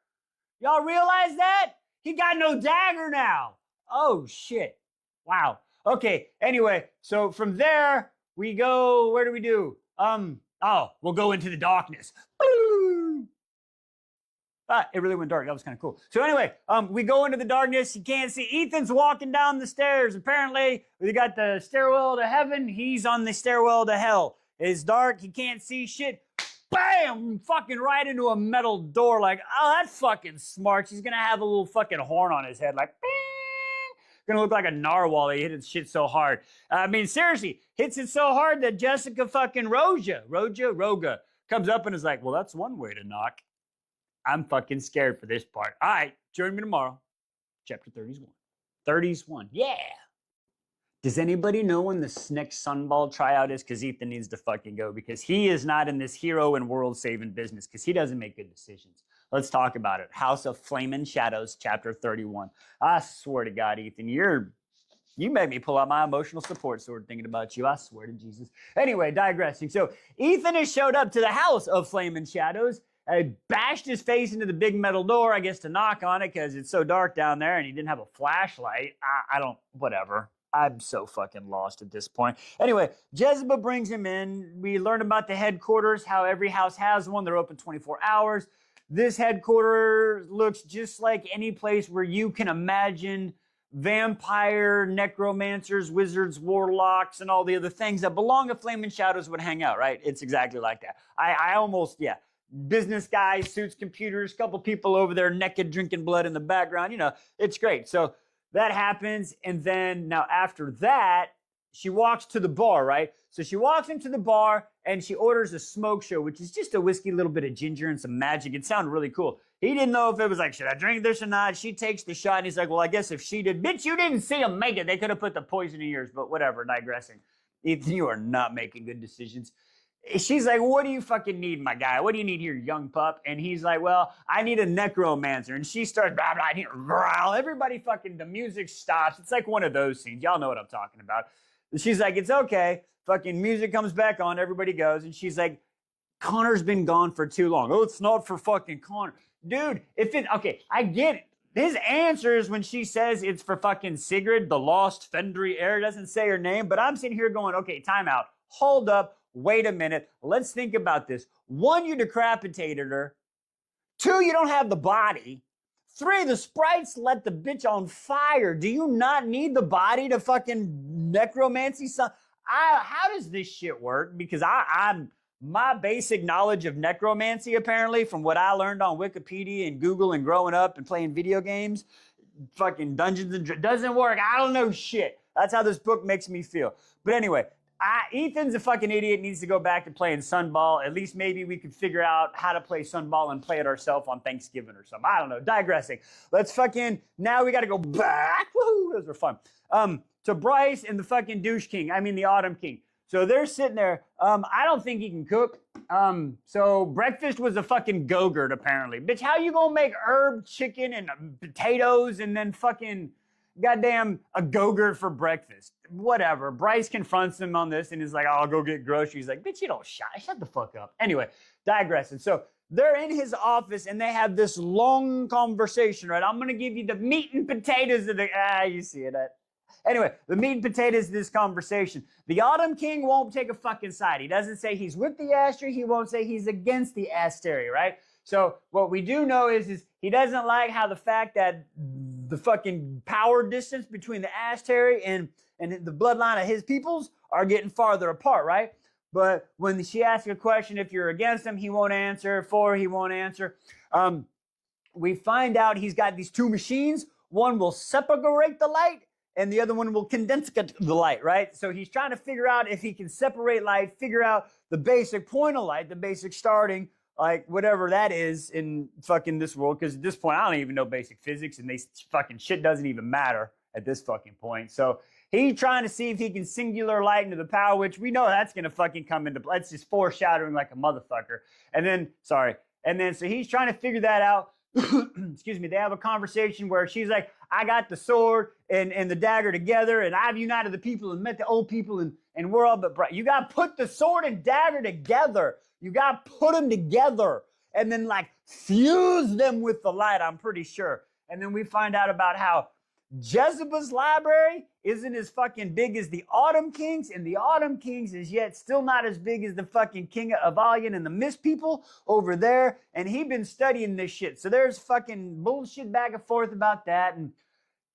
Speaker 1: Y'all realize that? He got no dagger now. Oh, shit. Wow. Okay, anyway, so from there, we go, where do we do? We'll go into the darkness. It really went dark. That was kind of cool. So anyway, we go into the darkness. You can't see. Ethan's walking down the stairs. Apparently, we got the stairwell to heaven. He's on the stairwell to hell. It's dark. He can't see shit. Bam! Fucking right into a metal door. Like, oh, that's fucking smart. He's gonna have a little fucking horn on his head. Like, bing! Gonna look like a narwhal. He hit his shit so hard. I mean, seriously, hits it so hard that Jessica fucking Roga comes up and is like, well, that's one way to knock. I'm fucking scared for this part. All right, join me tomorrow. Chapter 31. 31. Yeah. Does anybody know when the next Sunball tryout is? Because Ethan needs to fucking go because he is not in this hero and world-saving business because he doesn't make good decisions. Let's talk about it. House of Flamin' Shadows, Chapter 31. I swear to God, Ethan, you made me pull out my emotional support sword thinking about you. I swear to Jesus. Anyway, digressing. So Ethan has showed up to the House of Flamin' Shadows. I bashed his face into the big metal door, I guess, to knock on it because it's so dark down there and he didn't have a flashlight. Whatever. I'm so fucking lost at this point. Anyway, Jezebel brings him in. We learn about the headquarters, how every house has one. They're open 24 hours. This headquarters looks just like any place where you can imagine vampire, necromancers, wizards, warlocks, and all the other things that belong to Flaming Shadows would hang out, right? It's exactly like that. I almost, yeah. Business guys, suits, computers, couple people over there naked, drinking blood in the background. You know, it's great. So that happens. And then now after that, she walks to the bar, right? So she walks into the bar and she orders a smoke show, which is just a whiskey, a little bit of ginger and some magic. It sounded really cool. He didn't know if it was like, should I drink this or not? She takes the shot and he's like, well, I guess if she did, bitch, you didn't see him make it. They could have put the poison in yours, but whatever, digressing. Ethan, you are not making good decisions. She's like, what do you fucking need, my guy? What do you need here, young pup? And he's like, well, I need a necromancer. And she starts, blah, blah, I need a growl. Everybody fucking, the music stops. It's like one of those scenes. Y'all know what I'm talking about. She's like, it's okay. Fucking music comes back on. Everybody goes. And she's like, Connor's been gone for too long. Oh, it's not for fucking Connor. Dude, okay, I get it. His answer is when she says it's for fucking Sigrid, the lost Fendry heir. Doesn't say her name, but I'm sitting here going, okay, time out. Hold up. Wait a minute. Let's think about this. 1, you decapitated her. 2, you don't have the body. 3, the sprites let the bitch on fire. Do you not need the body to fucking necromancy some? How does this shit work? Because I'm my basic knowledge of necromancy, apparently, from what I learned on Wikipedia and Google and growing up and playing video games, fucking Dungeons and Dragons, doesn't work. I don't know shit. That's how this book makes me feel. But anyway, Ethan's a fucking idiot, needs to go back to playing Sunball. At least maybe we could figure out how to play Sunball and play it ourselves on Thanksgiving or something. I don't know. Digressing. Let's fucking, now we got to go back. Woohoo, those were fun. To Bryce and the fucking douche king. I mean the Autumn King. So they're sitting there. I don't think he can cook. So breakfast was a fucking Go-Gurt, apparently. Bitch, how you gonna make herb chicken and potatoes and then fucking goddamn a Go-Gurt for breakfast? Whatever. Bryce confronts him on this and is like, oh, I'll go get groceries. He's like, bitch, you don't shut the fuck up. Anyway, digressing. So they're in his office and they have this long conversation, right? I'm gonna give you the meat and potatoes of the, you see it. Anyway, the meat and potatoes of this conversation. The Autumn King won't take a fucking side. He doesn't say he's with the Asteri. He won't say he's against the Asteri, right? So what we do know is he doesn't like how the fact that the fucking power distance between the Asteri and the bloodline of his peoples are getting farther apart, right? But when she asks a question, if you're against him, he won't answer. For, he won't answer. We find out he's got these 2 machines. One will separate the light, and the other one will condense the light, right? So he's trying to figure out if he can separate light, figure out the basic point of light, the basic starting, like whatever that is in fucking this world. Because at this point, I don't even know basic physics, and fucking shit doesn't even matter at this fucking point. So he's trying to see if he can singular light into the power, which we know that's going to fucking come into play. It's just foreshadowing like a motherfucker. And then so he's trying to figure that out. Excuse me, they have a conversation where she's like, I got the sword and the dagger together, and I've united the people and met the old people, and we're all but bright. You got to put the sword and dagger together. You got to put them together and then like fuse them with the light, I'm pretty sure. And then we find out about how Jezebel's library isn't as fucking big as the Autumn Kings, and the Autumn Kings is yet still not as big as the fucking King of Avalion and the Mist people over there, and he been studying this shit. So there's fucking bullshit back and forth about that, and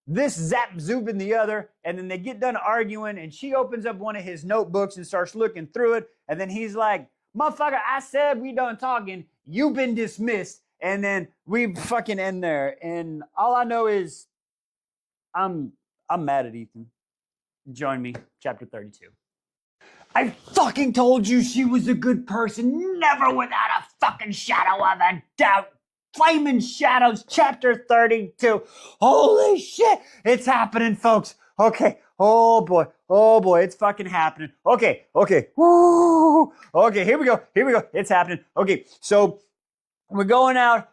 Speaker 1: this zap zooping the other, and then they get done arguing, and she opens up one of his notebooks and starts looking through it, and then he's like, motherfucker, I said we done talking, you've been dismissed, and then we fucking end there, and all I know is I'm mad at Ethan. Join me, chapter 32. I fucking told you she was a good person, never without a fucking shadow of a doubt. Flaming Shadows, chapter 32. Holy shit, it's happening, folks. Okay, oh boy, it's fucking happening. Okay, woo. Okay, here we go, it's happening. Okay, so we're going out.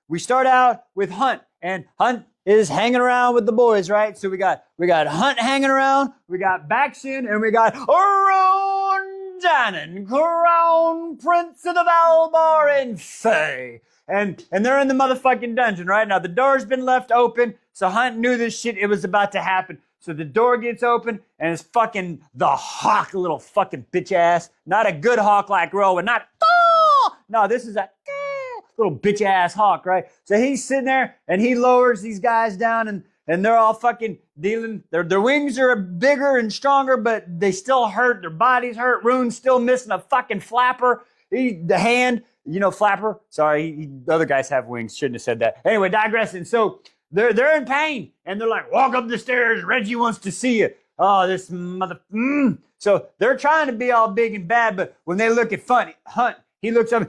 Speaker 1: We start out with Hunt, and Hunt is hanging around with the boys, right? So we got Hunt hanging around, we got Baxin, and we got Ron Dannon, Crown Prince of the Valbar and Fae. And they're in the motherfucking dungeon, right? Now the door's been left open, so Hunt knew this shit, it was about to happen. So the door gets open, and it's fucking the hawk, little fucking bitch ass. Not a good hawk like Rowan, not, no, this is a little bitch ass hawk, right? So he's sitting there and he lowers these guys down, and they're all fucking dealing. Their wings are bigger and stronger, but they still hurt. Their bodies hurt. Rune's still missing a fucking flapper. The hand, flapper. Sorry, the other guys have wings. Shouldn't have said that. Anyway, digressing. So they're in pain, and they're like, walk up the stairs. Reggie wants to see you. oh, this mother. So they're trying to be all big and bad, but when they look at Hunt, he looks up,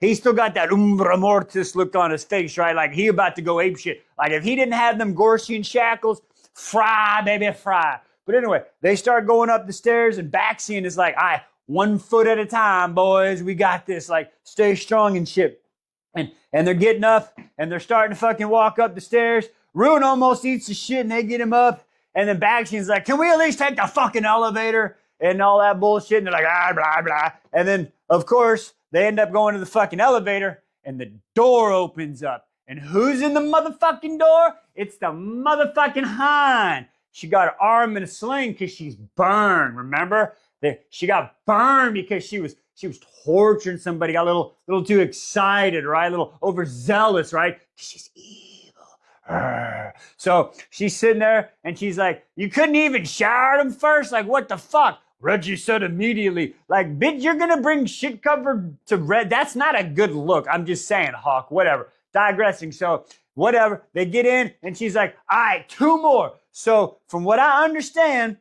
Speaker 1: he's still got that umbra mortis look on his face, right? Like he about to go apeshit. Like if he didn't have them Gorsian shackles, fry, baby, fry. But anyway, they start going up the stairs, and Baxian is like, all right, 1 foot at a time, boys. We got this. Like, stay strong and shit. And they're getting up, and they're starting to fucking walk up the stairs. Rune almost eats the shit, and they get him up. And then Baxian's like, can we at least take the fucking elevator? And all that bullshit. And they're like, ah, blah, blah. And then, of course, they end up going to the fucking elevator, and the door opens up. And who's in the motherfucking door? It's the motherfucking Hind. She got her arm in a sling because she's burned, remember? She got burned because she was torturing somebody, got a little too excited, right? A little overzealous, right? She's evil. So she's sitting there and she's like, you couldn't even shower him first? Like, what the fuck? Reggie said immediately, like, bitch, you're gonna bring shit covered to Red. That's not a good look. I'm just saying, Hawk, whatever. Digressing. So whatever. They get in and she's like, all right, 2 more. So from what I understand,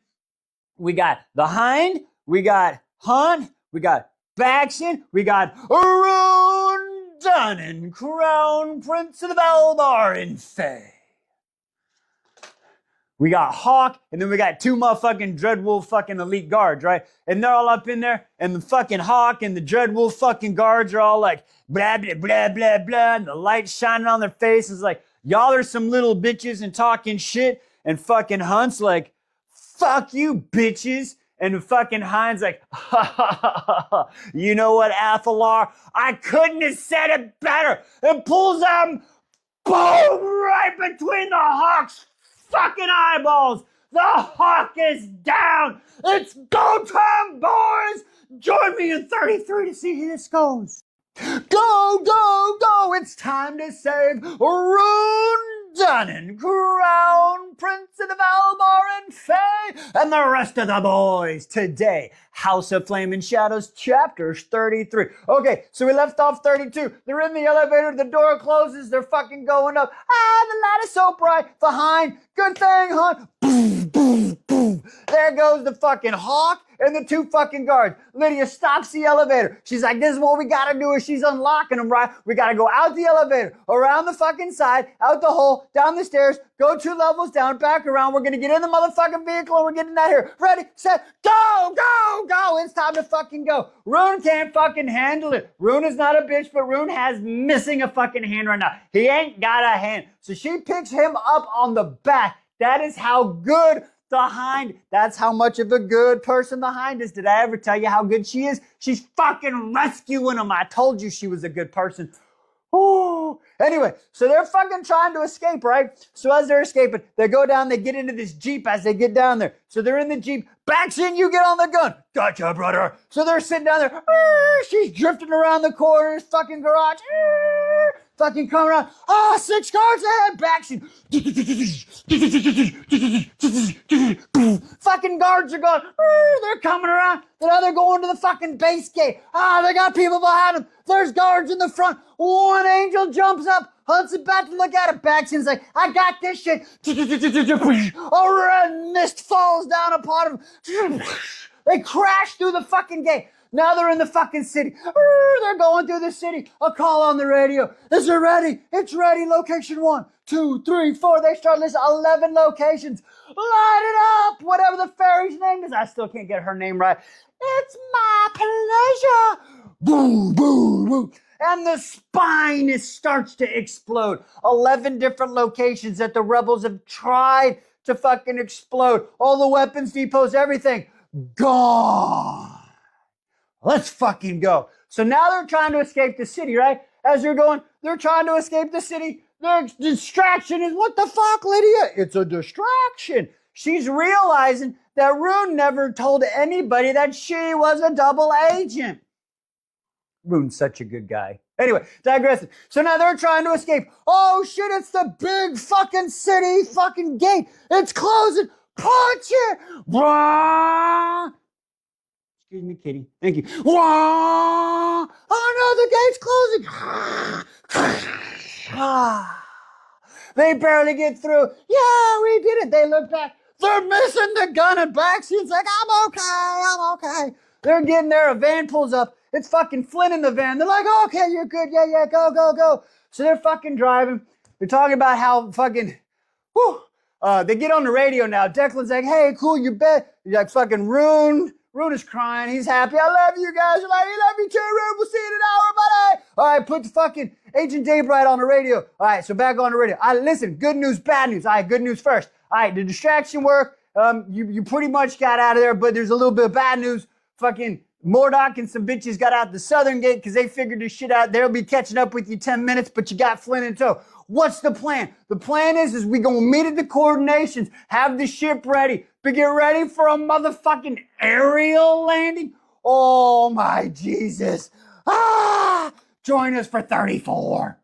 Speaker 1: we got the Hind, we got Hunt, we got Baxian, we got Rune Dunnan, Crown Prince of the Belbar in Fae. We got Hawk, and then we got 2 motherfucking Dreadwolf fucking elite guards, right? And they're all up in there, and the fucking Hawk and the Dreadwolf fucking guards are all like, blah, blah, blah, blah, blah, and the light shining on their faces like, y'all are some little bitches and talking shit. And fucking Hunt's like, fuck you, bitches. And the fucking Hind's like, ha, ha, ha, ha, ha. You know what, Athalar? I couldn't have said it better. And pulls them, boom, right between the Hawk's fucking eyeballs. The Hawk is down. It's go time, boys. Join me in 33 to see how this goes. Go, go, go. It's time to save Rune Dunnan, Crown Prince of the Valbar and Fae, and the rest of the boys today. House of Flame and Shadows, chapters 33. Okay, so we left off 32. They're in the elevator, the door closes, they're fucking going up. Ah, the light is so bright. Behind, good thing, Hunt. Boom, boom, boom. There goes the fucking Hawk and the 2 fucking guards. Lydia stops the elevator. She's like, this is what we gotta do. Is she's unlocking them, right? We gotta go out the elevator, around the fucking side, out the hole, down the stairs, go 2 levels down, back around. We're gonna get in the motherfucking vehicle and we're getting out here. Ready, set, go, go, go. It's time to fucking go. Rune can't fucking handle it. Rune is not a bitch, but Rune has missing a fucking hand right now. He ain't got a hand. So she picks him up on the back. That is how good the Hind, that's how much of a good person the Hind is. Did I ever tell you how good she is? She's fucking rescuing him. I told you she was a good person. Oh, anyway, so they're fucking trying to escape, right? So as they're escaping, they go down, they get into this Jeep as they get down there. So they're in the Jeep. Baxian, you get on the gun. Gotcha, brother. So they're sitting down there. She's drifting around the corners, fucking garage. Fucking coming around. Ah, 6 cars ahead. Baxian. Fucking guards are going. They're coming around. Now they're going to the fucking base gate. Ah, they got people behind them. There's guards in the front. One angel jumps up. Hunt's about to look at it. Baxian's like, I got this shit. A red mist falls down upon them. They crash through the fucking gate. Now they're in the fucking city. They're going through the city. A call on the radio. Is it ready? It's ready. Location 1, 2, 3, 4. They start listing 11 locations. Light it up. Whatever the fairy's name is. I still can't get her name right. It's my pleasure. Boom, boom, boom. And the spine starts to explode. 11 different locations that the rebels have tried to fucking explode. All the weapons depots, everything. Gone. Let's fucking go. So now they're trying to escape the city, right? As they're going, they're trying to escape the city. Their distraction is, what the fuck, Lydia? It's a distraction. She's realizing that Rune never told anybody that she was a double agent. Rune's such a good guy. Anyway, digressing. So now they're trying to escape. Oh shit, it's the big fucking city fucking gate. It's closing. Punch it. Wah! Excuse me, kitty. Thank you. Wah! Oh no, the gate's closing. They barely get through. Yeah, we did it. They look back. They're missing the gun and backseat's like, I'm okay. They're getting there. A van pulls up. It's fucking Flynn in the van. They're like, okay, you're good. Yeah, go. So they're fucking driving. They're talking about how fucking, whew. They get on the radio now. Declan's like, hey, cool, you bet. You're like, fucking Rune is crying. He's happy. I love you guys. You're like, I love you too, Rune. We'll see you in an hour. Bye. All right, put the fucking Agent Daybright on the radio. All right, so back on the radio. All right, listen, good news, bad news. All right, good news first. All right, the distraction work. You pretty much got out of there, but there's a little bit of bad news. Fucking Mordok and some bitches got out the southern gate because they figured this shit out. They'll be catching up with you 10 minutes, but you got Flynn in tow. What's the plan? The plan is we gonna meet at the coordinations, have the ship ready, but get ready for a motherfucking aerial landing. Oh my Jesus. Join us for 34.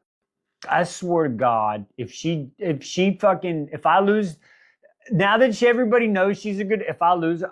Speaker 1: I swear to God, if I lose, now that everybody knows she's a good, if I lose,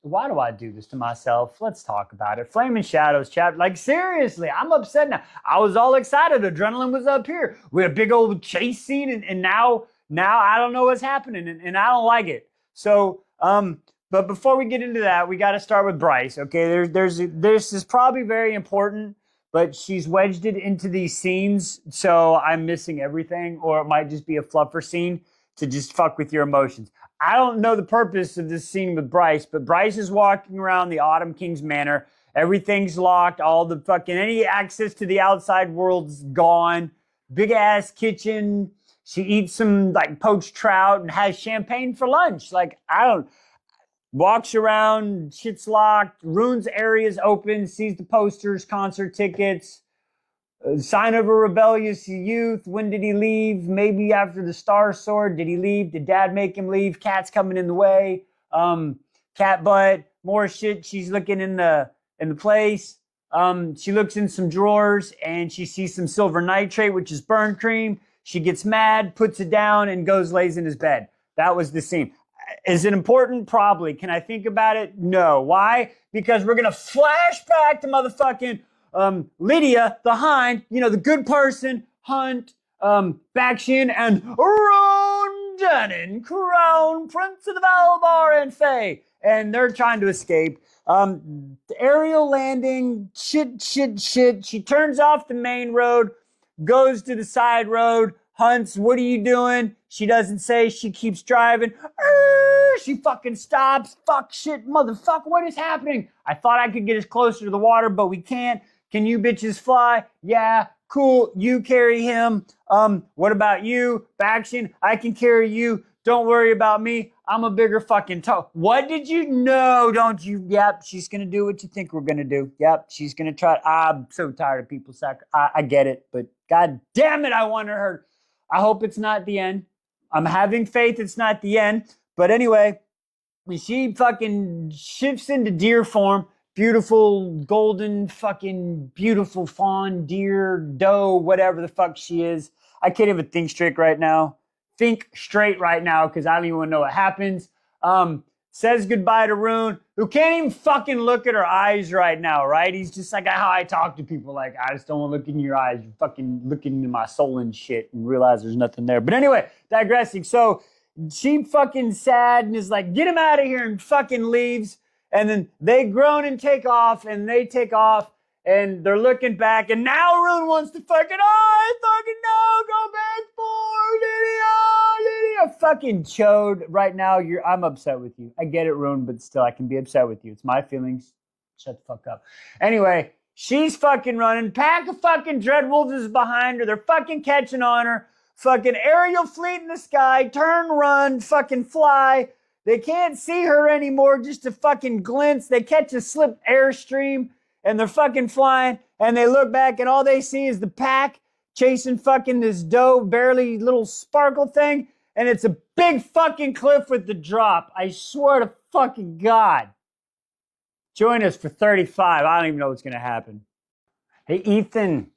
Speaker 1: why do I do this to myself? Let's talk about it. Flaming Shadows chapter. Like, seriously, I'm upset now. I was all excited. Adrenaline was up here. We had a big old chase scene, and now I don't know what's happening, and I don't like it. So, but before we get into that, we got to start with Bryce. Okay, this is probably very important, but she's wedged it into these scenes, so I'm missing everything, or it might just be a fluffer scene to just fuck with your emotions. I don't know the purpose of this scene with Bryce, but Bryce is walking around the Autumn King's manor. Everything's locked. All the fucking, any access to the outside world's gone. Big ass kitchen. She eats some like poached trout and has champagne for lunch. Like, walks around, shit's locked. Rune's area's open, sees the posters, concert tickets. Sign of a rebellious youth. When did he leave? Maybe after the Star Sword. Did he leave? Did Dad make him leave? Cat's coming in the way. Cat butt. More shit. She's looking in the place. She looks in some drawers and she sees some silver nitrate, which is burn cream. She gets mad, puts it down, and lays in his bed. That was the scene. Is it important? Probably. Can I think about it? No. Why? Because we're gonna flash back to motherfucking Lydia, the Hind, the good person, Hunt, Bakshin, and Ron Denon, Crown Prince of the Valbar and Fae. And they're trying to escape. The aerial landing, shit. She turns off the main road, goes to the side road. Hunts, what are you doing? She doesn't say. She keeps driving. She fucking stops. Fuck, shit, motherfucker, what is happening? I thought I could get us closer to the water, but we can't. Can you bitches fly? Yeah, cool. You carry him. What about you? Faction, I can carry you. Don't worry about me. I'm a bigger fucking toe. What did you know? Don't you? Yep, she's going to do what you think we're going to do. Yep, she's going to try. I'm so tired of people I get it, but God damn it, I want her. I hope it's not the end. I'm having faith it's not the end. But anyway, she fucking shifts into deer form. Beautiful, golden, fucking beautiful fawn, deer, doe, whatever the fuck she is. I can't even think straight right now. Because I don't even want to know what happens. Says goodbye to Rune, who can't even fucking look at her eyes right now, right? He's just like how I talk to people. Like, I just don't want to look in your eyes. You're fucking looking into my soul and shit and realize there's nothing there. But anyway, digressing. So she fucking sad and is like, get him out of here, and fucking leaves. And then they groan and take off, and they take off, and they're looking back, and now Rune wants to fucking, go back for Lydia. Fucking chode. Right now, I'm upset with you. I get it, Rune, but still, I can be upset with you. It's my feelings. Shut the fuck up. Anyway, she's fucking running. Pack of fucking Dreadwolves is behind her. They're fucking catching on her. Fucking aerial fleet in the sky. Turn, run, fucking fly. They can't see her anymore, just a fucking glimpse. They catch a slip airstream, and they're fucking flying, and they look back, and all they see is the pack chasing fucking this doe, barely little sparkle thing, and it's a big fucking cliff with the drop. I swear to fucking God. Join us for 35. I don't even know what's going to happen. Hey, Ethan,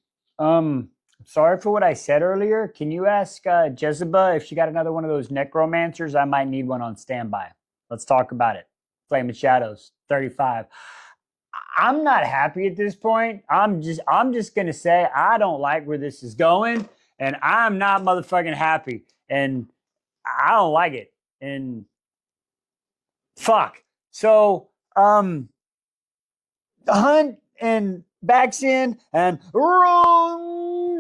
Speaker 1: sorry for what I said earlier. Can you ask Jezebel if she got another one of those necromancers? I might need one on standby. Let's talk about it. Flaming Shadows, 35. I'm not happy at this point. I'm just gonna say I don't like where this is going, and I'm not motherfucking happy, and I don't like it. And fuck. So, Hunt and backs in and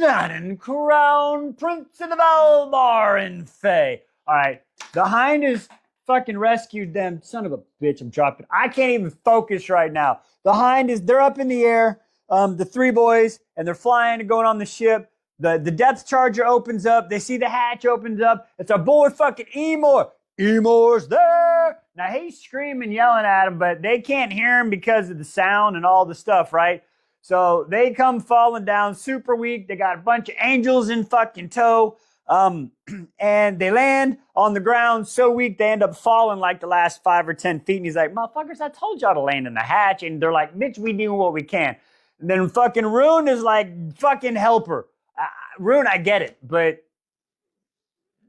Speaker 1: and crown Prince of the Valbar and Faye. All right, the Hind is fucking rescued them. Son of a bitch, I'm dropping. I can't even focus right now. The Hind is, they're up in the air, the three boys, and they're flying and going on the ship. The depth charger opens up. They see the hatch opens up. It's our boy fucking Emor. Emor's there. Now he's screaming, yelling at him, but they can't hear him because of the sound and all the stuff, right? So they come falling down super weak. They got a bunch of angels in fucking tow. And they land on the ground so weak they end up falling like the last 5 or 10 feet. And he's like, motherfuckers, I told y'all to land in the hatch. And they're like, bitch, we do what we can. And then fucking Rune is like, fucking help her. Rune, I get it, but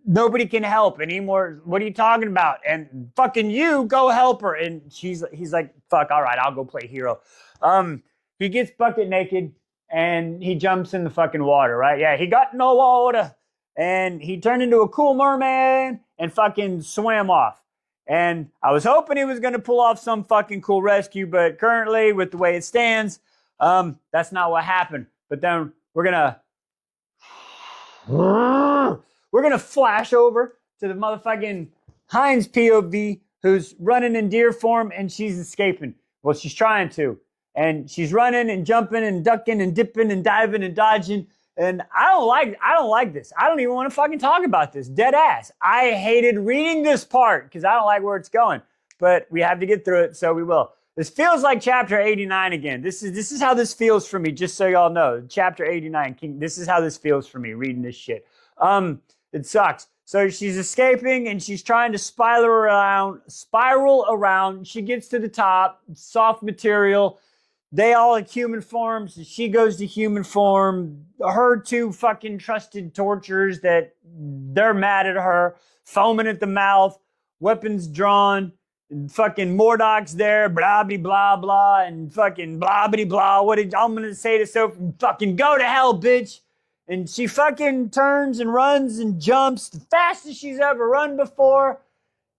Speaker 1: nobody can help anymore. What are you talking about? And fucking you, go help her. And he's like, fuck, all right, I'll go play hero. He gets bucket naked and he jumps in the fucking water, right? Yeah, he got no water. And he turned into a cool merman and fucking swam off. And I was hoping he was going to pull off some fucking cool rescue, but currently, with the way it stands, that's not what happened. But then we're going to flash over to the motherfucking Heinz POV who's running in deer form and she's escaping. Well, she's trying to. And she's running and jumping and ducking and dipping and diving and dodging. And I don't like this. I don't even want to fucking talk about this. Dead ass. I hated reading this part because I don't like where it's going. But we have to get through it, so we will. This feels like chapter 89 again. This is how this feels for me, just so y'all know. Chapter 89. This is how this feels for me, reading this shit. It sucks. So she's escaping and she's trying to spiral around. She gets to the top, soft material. They all in human form, so she goes to human form. Her two fucking trusted torturers that they're mad at her, foaming at the mouth, weapons drawn, and fucking Mordoc's there, blah, blah, blah, blah, and fucking blah, blah, blah. I'm gonna say to Sophie, fucking go to hell, bitch. And she fucking turns and runs and jumps the fastest she's ever run before.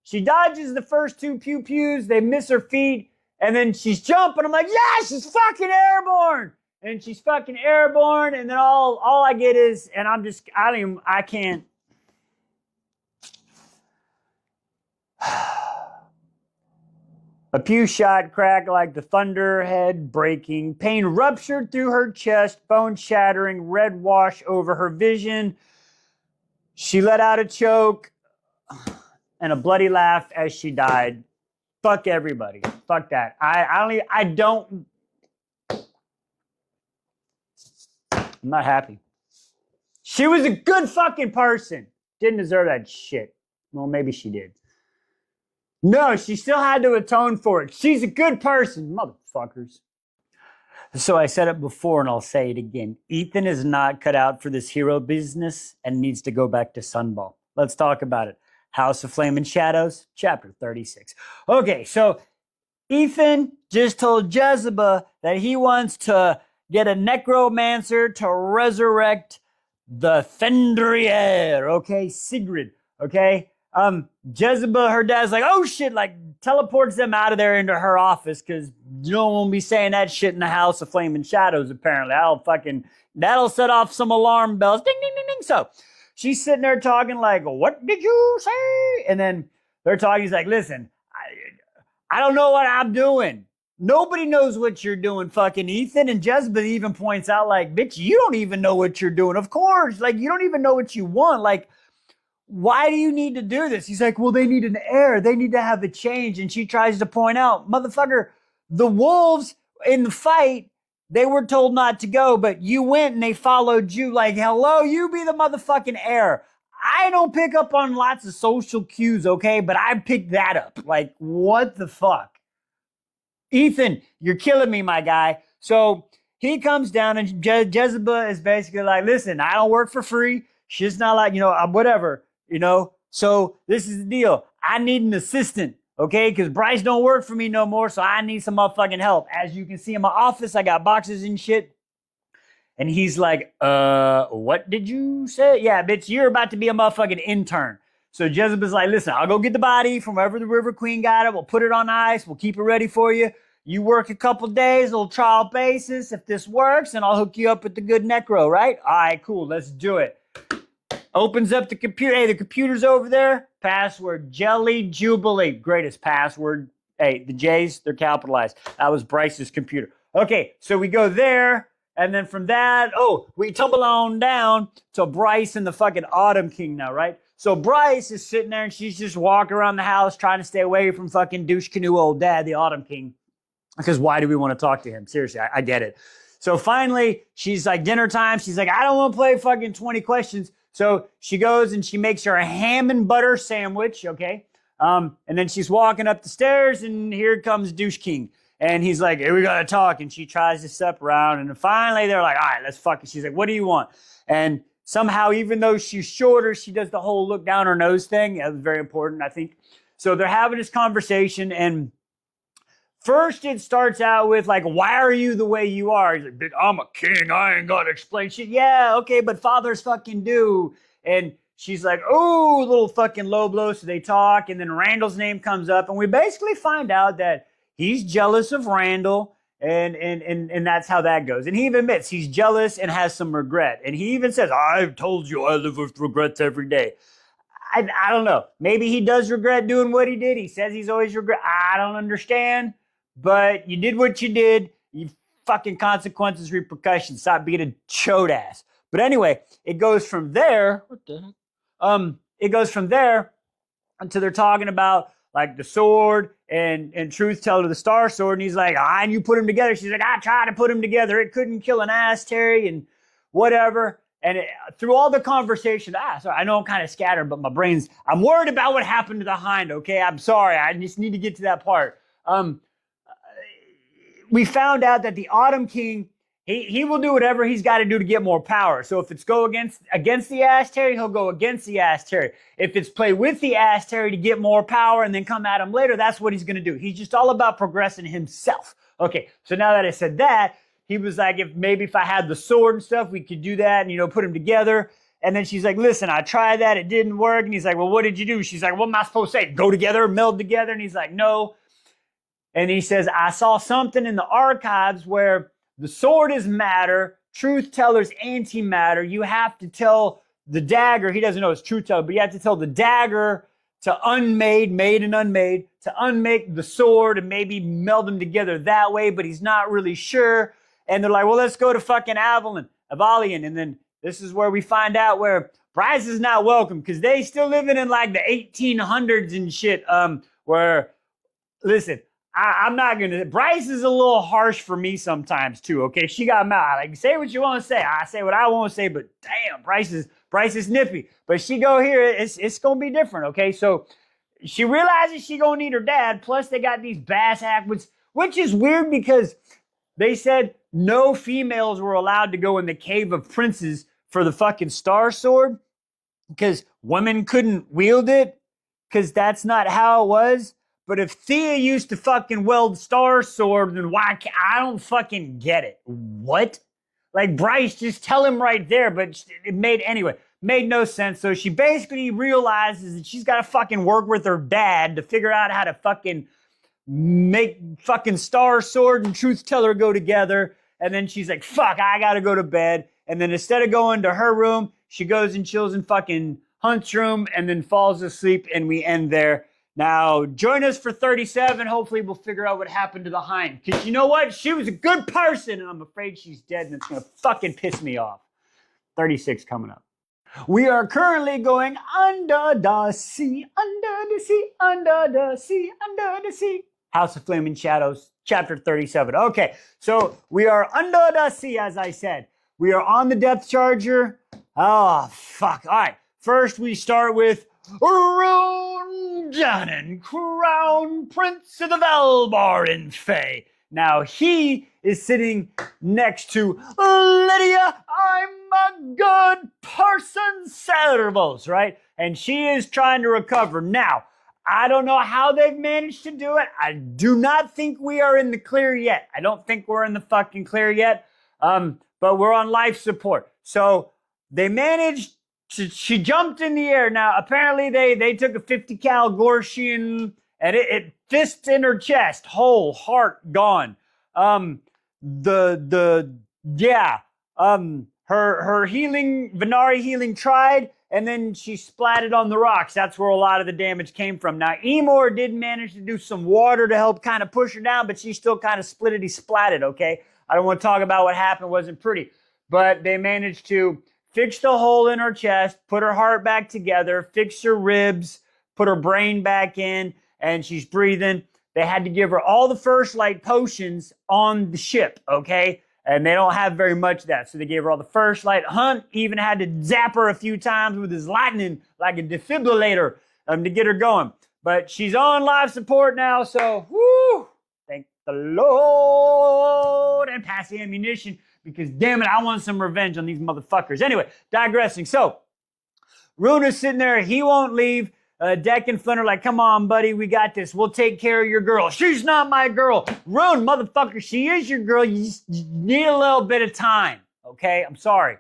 Speaker 1: She dodges the first two pew-pews. They miss her feet. And then she's jumping. I'm like, yeah, she's fucking airborne. And she's fucking airborne. And then all I get is, and I can't. A pew shot cracked like the thunderhead breaking. Pain ruptured through her chest, bone shattering, red wash over her vision. She let out a choke and a bloody laugh as she died. Fuck everybody. Fuck that. I'm not happy. She was a good fucking person. Didn't deserve that shit. Well, maybe she did. No, she still had to atone for it. She's a good person, motherfuckers. So I said it before and I'll say it again. Ethan is not cut out for this hero business and needs to go back to Sunball. Let's talk about it. House of Flame and Shadows, chapter 36. Okay, so Ethan just told Jezebel that he wants to get a necromancer to resurrect the Fendrier, okay? Sigrid, okay? Jezebel, her dad's like, oh shit, like teleports them out of there into her office because you don't want to be saying that shit in the House of Flame and Shadows, apparently. That'll set off some alarm bells. Ding, ding, ding, ding. So she's sitting there talking like, what did you say? And then they're talking. He's like, listen, I don't know what I'm doing. Nobody knows what you're doing, fucking Ethan. And Jezebel even points out like, bitch, you don't even know what you're doing. Of course. Like, you don't even know what you want. Like, why do you need to do this? He's like, well, they need an heir. They need to have a change. And she tries to point out, motherfucker, the wolves in the fight, they were told not to go, but you went and they followed you like, hello, you be the motherfucking heir. I don't pick up on lots of social cues, okay? But I picked that up. Like, what the fuck? Ethan, you're killing me, my guy. So he comes down and Jezebel is basically like, listen, I don't work for free. She's not like, whatever, So this is the deal. I need an assistant. Okay, because Bryce don't work for me no more, so I need some motherfucking help. As you can see in my office, I got boxes and shit. And he's like, what did you say? Yeah, bitch, you're about to be a motherfucking intern. So Jezebel's like, listen, I'll go get the body from wherever the River Queen got it. We'll put it on ice. We'll keep it ready for you. You work a couple days, little trial basis. If this works, and I'll hook you up with the good necro, right? All right, cool. Let's do it. Opens up the computer. Hey, the computer's over there. Password, Jelly Jubilee. Greatest password. Hey, the J's, they're capitalized. That was Bryce's computer. Okay, so we go there. And then from that, we tumble on down to Bryce and the fucking Autumn King now, right? So Bryce is sitting there and she's just walking around the house trying to stay away from fucking douche canoe old dad, the Autumn King. Because why do we want to talk to him? Seriously, I get it. So finally, she's like, dinner time. She's like, I don't want to play fucking 20 questions. So she goes and she makes her a ham and butter sandwich, okay? And then she's walking up the stairs and here comes Douche King. And he's like, hey, we got to talk. And she tries to step around. And then finally, they're like, all right, let's fuck it. She's like, what do you want? And somehow, even though she's shorter, she does the whole look down her nose thing. That was very important, I think. So they're having this conversation. And first, it starts out with, like, why are you the way you are? He's like, I'm a king. I ain't got to explain shit. Yeah, okay, but fathers fucking do. And she's like, oh, little fucking low blow. So they talk. And then Randall's name comes up. And we basically find out that he's jealous of Randall, and that's how that goes. And he even admits he's jealous and has some regret. And he even says, I've told you I live with regrets every day. I don't know. Maybe he does regret doing what he did. He says he's always regret. I don't understand. But you did what you did. You fucking consequences, repercussions. Stop being a chode ass. But anyway, it goes from there. What the heck? It goes from there until they're talking about like the sword and Truth Teller, the Star Sword. And he's like, and you put them together. She's like, I tried to put them together. It couldn't kill an ass, Terry, and whatever. And through all the conversation, sorry, I know I'm kind of scattered, but I'm worried about what happened to the hind, okay? I'm sorry. I just need to get to that part. We found out that the Autumn King, he will do whatever he's got to do to get more power. So if it's go against the Ass Terry, he'll go against the Ass Terry. If it's play with the Ass Terry to get more power and then come at him later, that's what he's going to do. He's just all about progressing himself. Okay, so now that I said that, he was like, if I had the sword and stuff, we could do that and, put them together. And then she's like, listen, I tried that. It didn't work. And he's like, well, what did you do? She's like, what am I supposed to say? Go together, meld together? And he's like, no. And he says, I saw something in the archives where the sword is matter, Truth Teller's antimatter. You have to tell the dagger, he doesn't know it's Truth Teller, but you have to tell the dagger to made and unmade, to unmake the sword and maybe meld them together that way, but he's not really sure. And they're like, well, let's go to fucking Avalion. And then this is where we find out where Bryce is not welcome because they still living in like the 1800s and shit, where, listen, I'm not going to, Bryce is a little harsh for me sometimes too, okay? She got mad. Like, say what you want to say. I say what I want to say, but damn, Bryce is nippy. But she go here, it's going to be different, okay? So she realizes she going to need her dad, plus they got these bass acts, which is weird because they said no females were allowed to go in the Cave of Princes for the fucking Star Sword because women couldn't wield it because that's not how it was. But if Thea used to fucking weld Star Sword, then why can't I don't fucking get it. What? Like, Bryce, just tell him right there. But it made no sense. So she basically realizes that she's got to fucking work with her dad to figure out how to fucking make fucking Star Sword and Truth Teller go together. And then she's like, fuck, I got to go to bed. And then instead of going to her room, she goes and chills in fucking Hunt's room and then falls asleep. And we end there. Now, join us for 37. Hopefully, we'll figure out what happened to the hind. Because you know what? She was a good person, and I'm afraid she's dead, and it's going to fucking piss me off. 36 coming up. We are currently going under the sea, under the sea, under the sea, under the sea. House of Flaming Shadows, chapter 37. Okay, so we are under the sea, as I said. We are on the depth charger. Oh, fuck. All right, first we start with Janin, Crown Prince of the Valbar in Fae. Now he is sitting next to Lydia, I'm a good person, Servos, right? And she is trying to recover. Now, I don't know how they've managed to do it. I do not think we are in the clear yet. I don't think we're in the fucking clear yet. But we're on life support. So they managed she jumped in the air. Now, apparently they took a 50 cal Gorsian and it fists in her chest, whole heart gone. Yeah. Her healing, Venari healing tried, and then she splatted on the rocks. That's where a lot of the damage came from. Now, Emor did manage to do some water to help kind of push her down, but she still kind of splittity splatted, okay? I don't want to talk about what happened. It wasn't pretty. But they managed to fix the hole in her chest, put her heart back together, fix her ribs, put her brain back in, and she's breathing. They had to give her all the first light potions on the ship, okay? And they don't have very much of that. So they gave her all the first light. Hunt even had to zap her a few times with his lightning, like a defibrillator, to get her going. But she's on life support now, so whoo, thank the Lord. And pass the ammunition, because damn it, I want some revenge on these motherfuckers. Anyway, digressing. So Runa's sitting there. He won't leave. Deck and Flynn are like, come on, buddy, we got this. We'll take care of your girl. She's not my girl. Rune, motherfucker, she is your girl. You just need a little bit of time, okay? I'm sorry.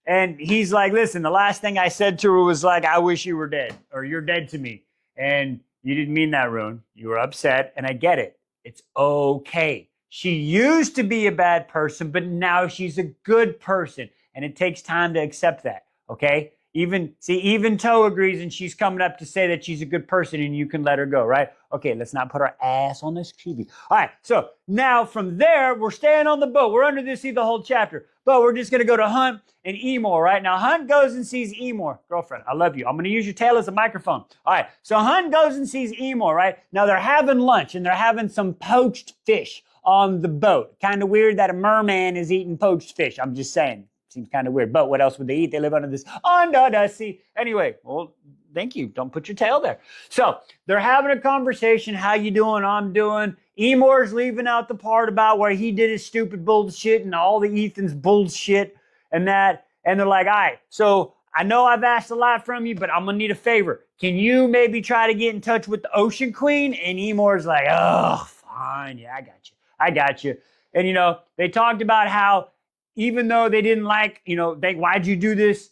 Speaker 1: And he's like, listen, the last thing I said to her was like, I wish you were dead, or you're dead to me. And you didn't mean that, Rune. You were upset, and I get it. It's okay. She used to be a bad person, but now she's a good person, and it takes time to accept that, okay? Even Toe agrees, and she's coming up to say that she's a good person and you can let her go, right? Okay, let's not put our ass on this TV. All right, so now from there, we're staying on the boat. We're under the sea the whole chapter, but we're just going to go to Hunt and Emor, right? Now, Hunt goes and sees Emor. Girlfriend, I love you. I'm going to use your tail as a microphone. All right, so Hunt goes and sees Emor, right? Now, they're having lunch, and they're having some poached fish on the boat. Kind of weird that a merman is eating poached fish. I'm just saying. Seems kind of weird, but what else would they eat? They live under the sea. Anyway, well, thank you. Don't put your tail there. So they're having a conversation. How you doing? I'm doing. Emor's leaving out the part about where he did his stupid bullshit and all the Ethan's bullshit and that. And they're like, all right, so I know I've asked a lot from you, but I'm going to need a favor. Can you maybe try to get in touch with the Ocean Queen? And Emor's like, oh, fine. Yeah, I got you. And, they talked about how even though they didn't like, why'd you do this?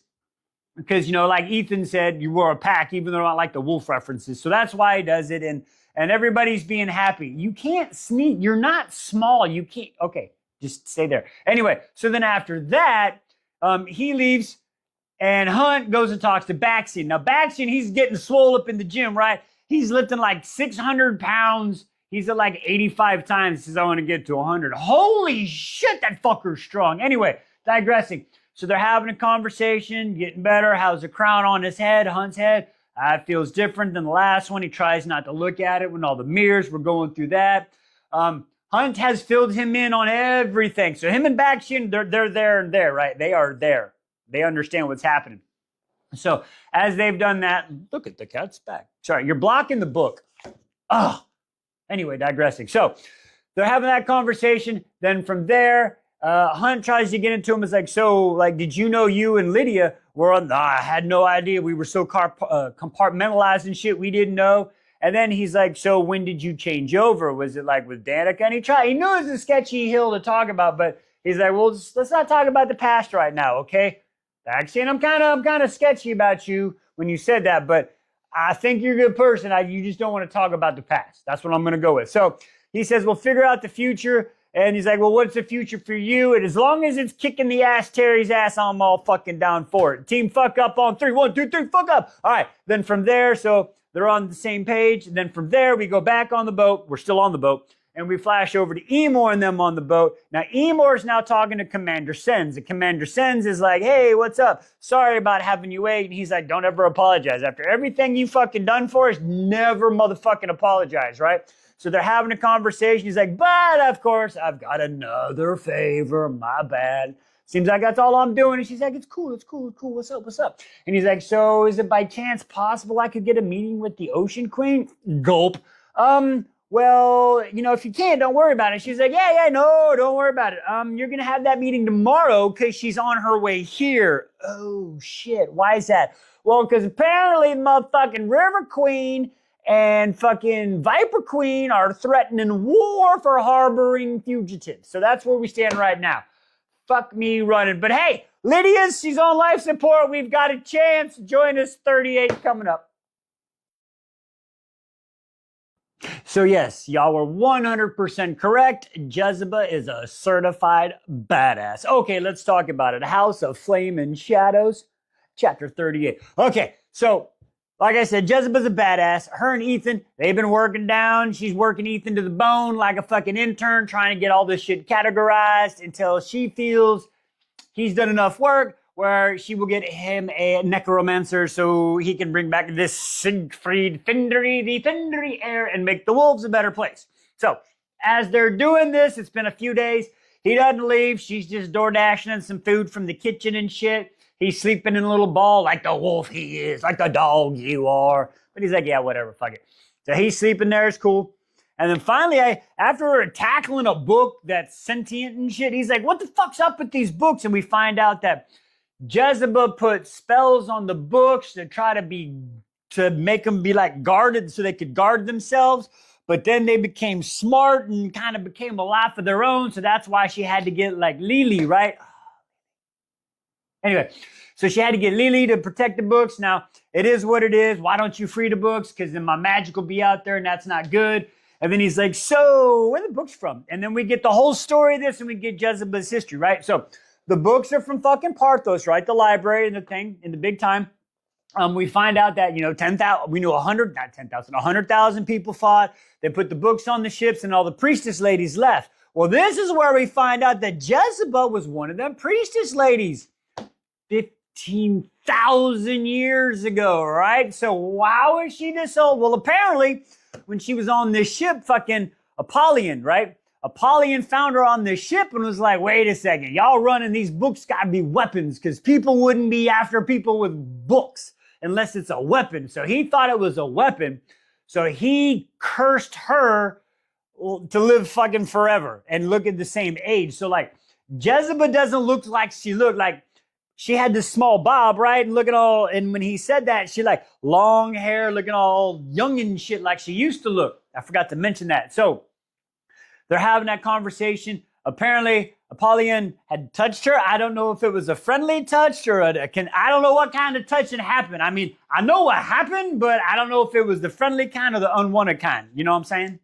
Speaker 1: Because, like Ethan said, you were a pack, even though I don't like the wolf references. So that's why he does it. And everybody's being happy. You can't sneak. You're not small. You can't. Okay, just stay there. Anyway, so then after that, he leaves and Hunt goes and talks to Baxian. Now, Baxian, he's getting swole up in the gym, right? He's lifting like 600 pounds. He's at like 85 times. He says, I want to get to 100. Holy shit, that fucker's strong. Anyway, digressing. So they're having a conversation, getting better. How's the crown on his head, Hunt's head? It feels different than the last one. He tries not to look at it when all the mirrors were going through that. Hunt has filled him in on everything. So him and Baxian, they're there and there, right? They are there. They understand what's happening. So as they've done that, look at the cat's back. Sorry, you're blocking the book. Oh. Anyway, digressing. So they're having that conversation. Then from there, Hunt tries to get into him. It's like, did you know you and Lydia were on? I had no idea. We were so compartmentalized and shit. We didn't know. And then he's like, so when did you change over? Was it like with Danica? And he knew it was a sketchy hill to talk about, but he's like, well, let's not talk about the past right now, okay? Actually, I'm kind of sketchy about you when you said that, but I think you're a good person. You just don't want to talk about the past. That's what I'm going to go with. So he says, we'll figure out the future. And he's like, well, what's the future for you? And as long as it's kicking the ass, Terry's ass, I'm all fucking down for it. Team fuck up on 3. 1, 2, 3, fuck up. All right. Then from there, so they're on the same page. And then from there, we go back on the boat. We're still on the boat. And we flash over to Emor and them on the boat. Now, Emor's now talking to Commander Sens. And Commander Sens is like, hey, what's up? Sorry about having you wait. And he's like, don't ever apologize. After everything you fucking done for us, never motherfucking apologize, right? So they're having a conversation. He's like, but of course, I've got another favor. My bad. Seems like that's all I'm doing. And she's like, it's cool. What's up? And he's like, so is it by chance possible I could get a meeting with the Ocean Queen? Gulp. Well, if you can't, don't worry about it. She's like, yeah, no, don't worry about it. You're going to have that meeting tomorrow because she's on her way here. Oh, shit. Why is that? Well, because apparently motherfucking River Queen and fucking Viper Queen are threatening war for harboring fugitives. So that's where we stand right now. fuck me running. But hey, Lydia's, she's on life support. We've got a chance. Join us, 38 coming up. So yes, y'all were 100% correct. Jezebel is a certified badass. Okay, let's talk about it. House of Flame and Shadows, chapter 38. Okay, so like I said, Jezebel's a badass. Her and Ethan, they've been working down. She's working Ethan to the bone like a fucking intern, trying to get all this shit categorized until she feels he's done enough work where she will get him a necromancer so he can bring back this Siegfried Findery, the Findery air, and make the wolves a better place. So as they're doing this, it's been a few days. He doesn't leave. She's just door dashing some food from the kitchen and shit. He's sleeping in a little ball like the wolf he is, like the dog you are. But he's like, yeah, whatever, fuck it. So he's sleeping there, it's cool. And then finally, after tackling a book that's sentient and shit, he's like, what the fuck's up with these books? And we find out that Jezebel put spells on the books to make them be like guarded so they could guard themselves. But then they became smart and kind of became a life of their own. So that's why she had to get like Lily, right? Anyway, so she had to get Lily to protect the books. Now, it is what it is. Why don't you free the books? Because then my magic will be out there and that's not good. And then he's like, so where are the books from? And then we get the whole story of this and we get Jezebel's history, right? So the books are from fucking Parthos, right? The library and the thing in the big time. We find out that, 10,000, we knew 100,000 people fought. They put the books on the ships and all the priestess ladies left. Well, this is where we find out that Jezebel was one of them priestess ladies 15,000 years ago, right? So how is she this old? Well, apparently when she was on this ship, fucking Apollyon, right? Apollyon found her on this ship and was like, wait a second, y'all running these books gotta be weapons because people wouldn't be after people with books unless it's a weapon. So he thought it was a weapon. So he cursed her to live fucking forever and look at the same age. So like Jezebel doesn't look like she looked like she had this small bob, right? And looking all, and when he said that, she like long hair, looking all young and shit like she used to look. I forgot to mention that. So they're having that conversation. Apparently, Apollyon had touched her. I don't know if it was a friendly touch or I don't know what kind of touching happened. I mean, I know what happened, but I don't know if it was the friendly kind or the unwanted kind. You know what I'm saying?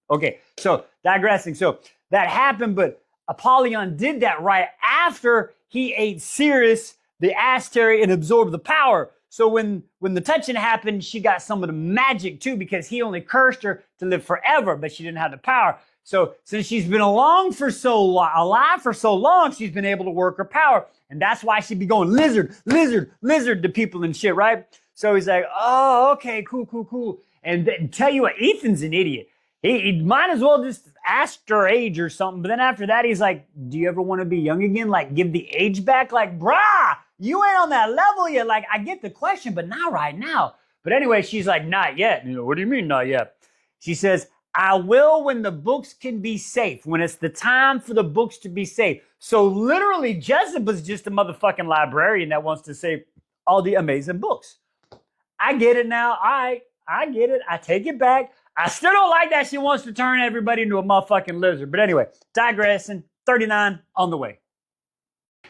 Speaker 1: Okay, so digressing. So that happened, but Apollyon did that right after he ate Ceres, the Asteri, and absorbed the power. So when the touching happened, she got some of the magic too because he only cursed her to live forever, but she didn't have the power. So since she's been alive for so long, she's been able to work her power. And that's why she'd be going lizard to people and shit, right? So he's like, oh, okay, cool. And tell you what, Ethan's an idiot. He might as well just ask her age or something. But then after that, he's like, do you ever want to be young again? Like, give the age back? Like, brah, you ain't on that level yet. Like, I get the question, but not right now. But anyway, she's like, not yet. What do you mean, not yet? She says, I will when the books can be safe, when it's the time for the books to be safe. So literally, Jezebel's just a motherfucking librarian that wants to save all the amazing books. I get it now. I get it. I take it back. I still don't like that she wants to turn everybody into a motherfucking lizard. But anyway, digressing, 39 on the way.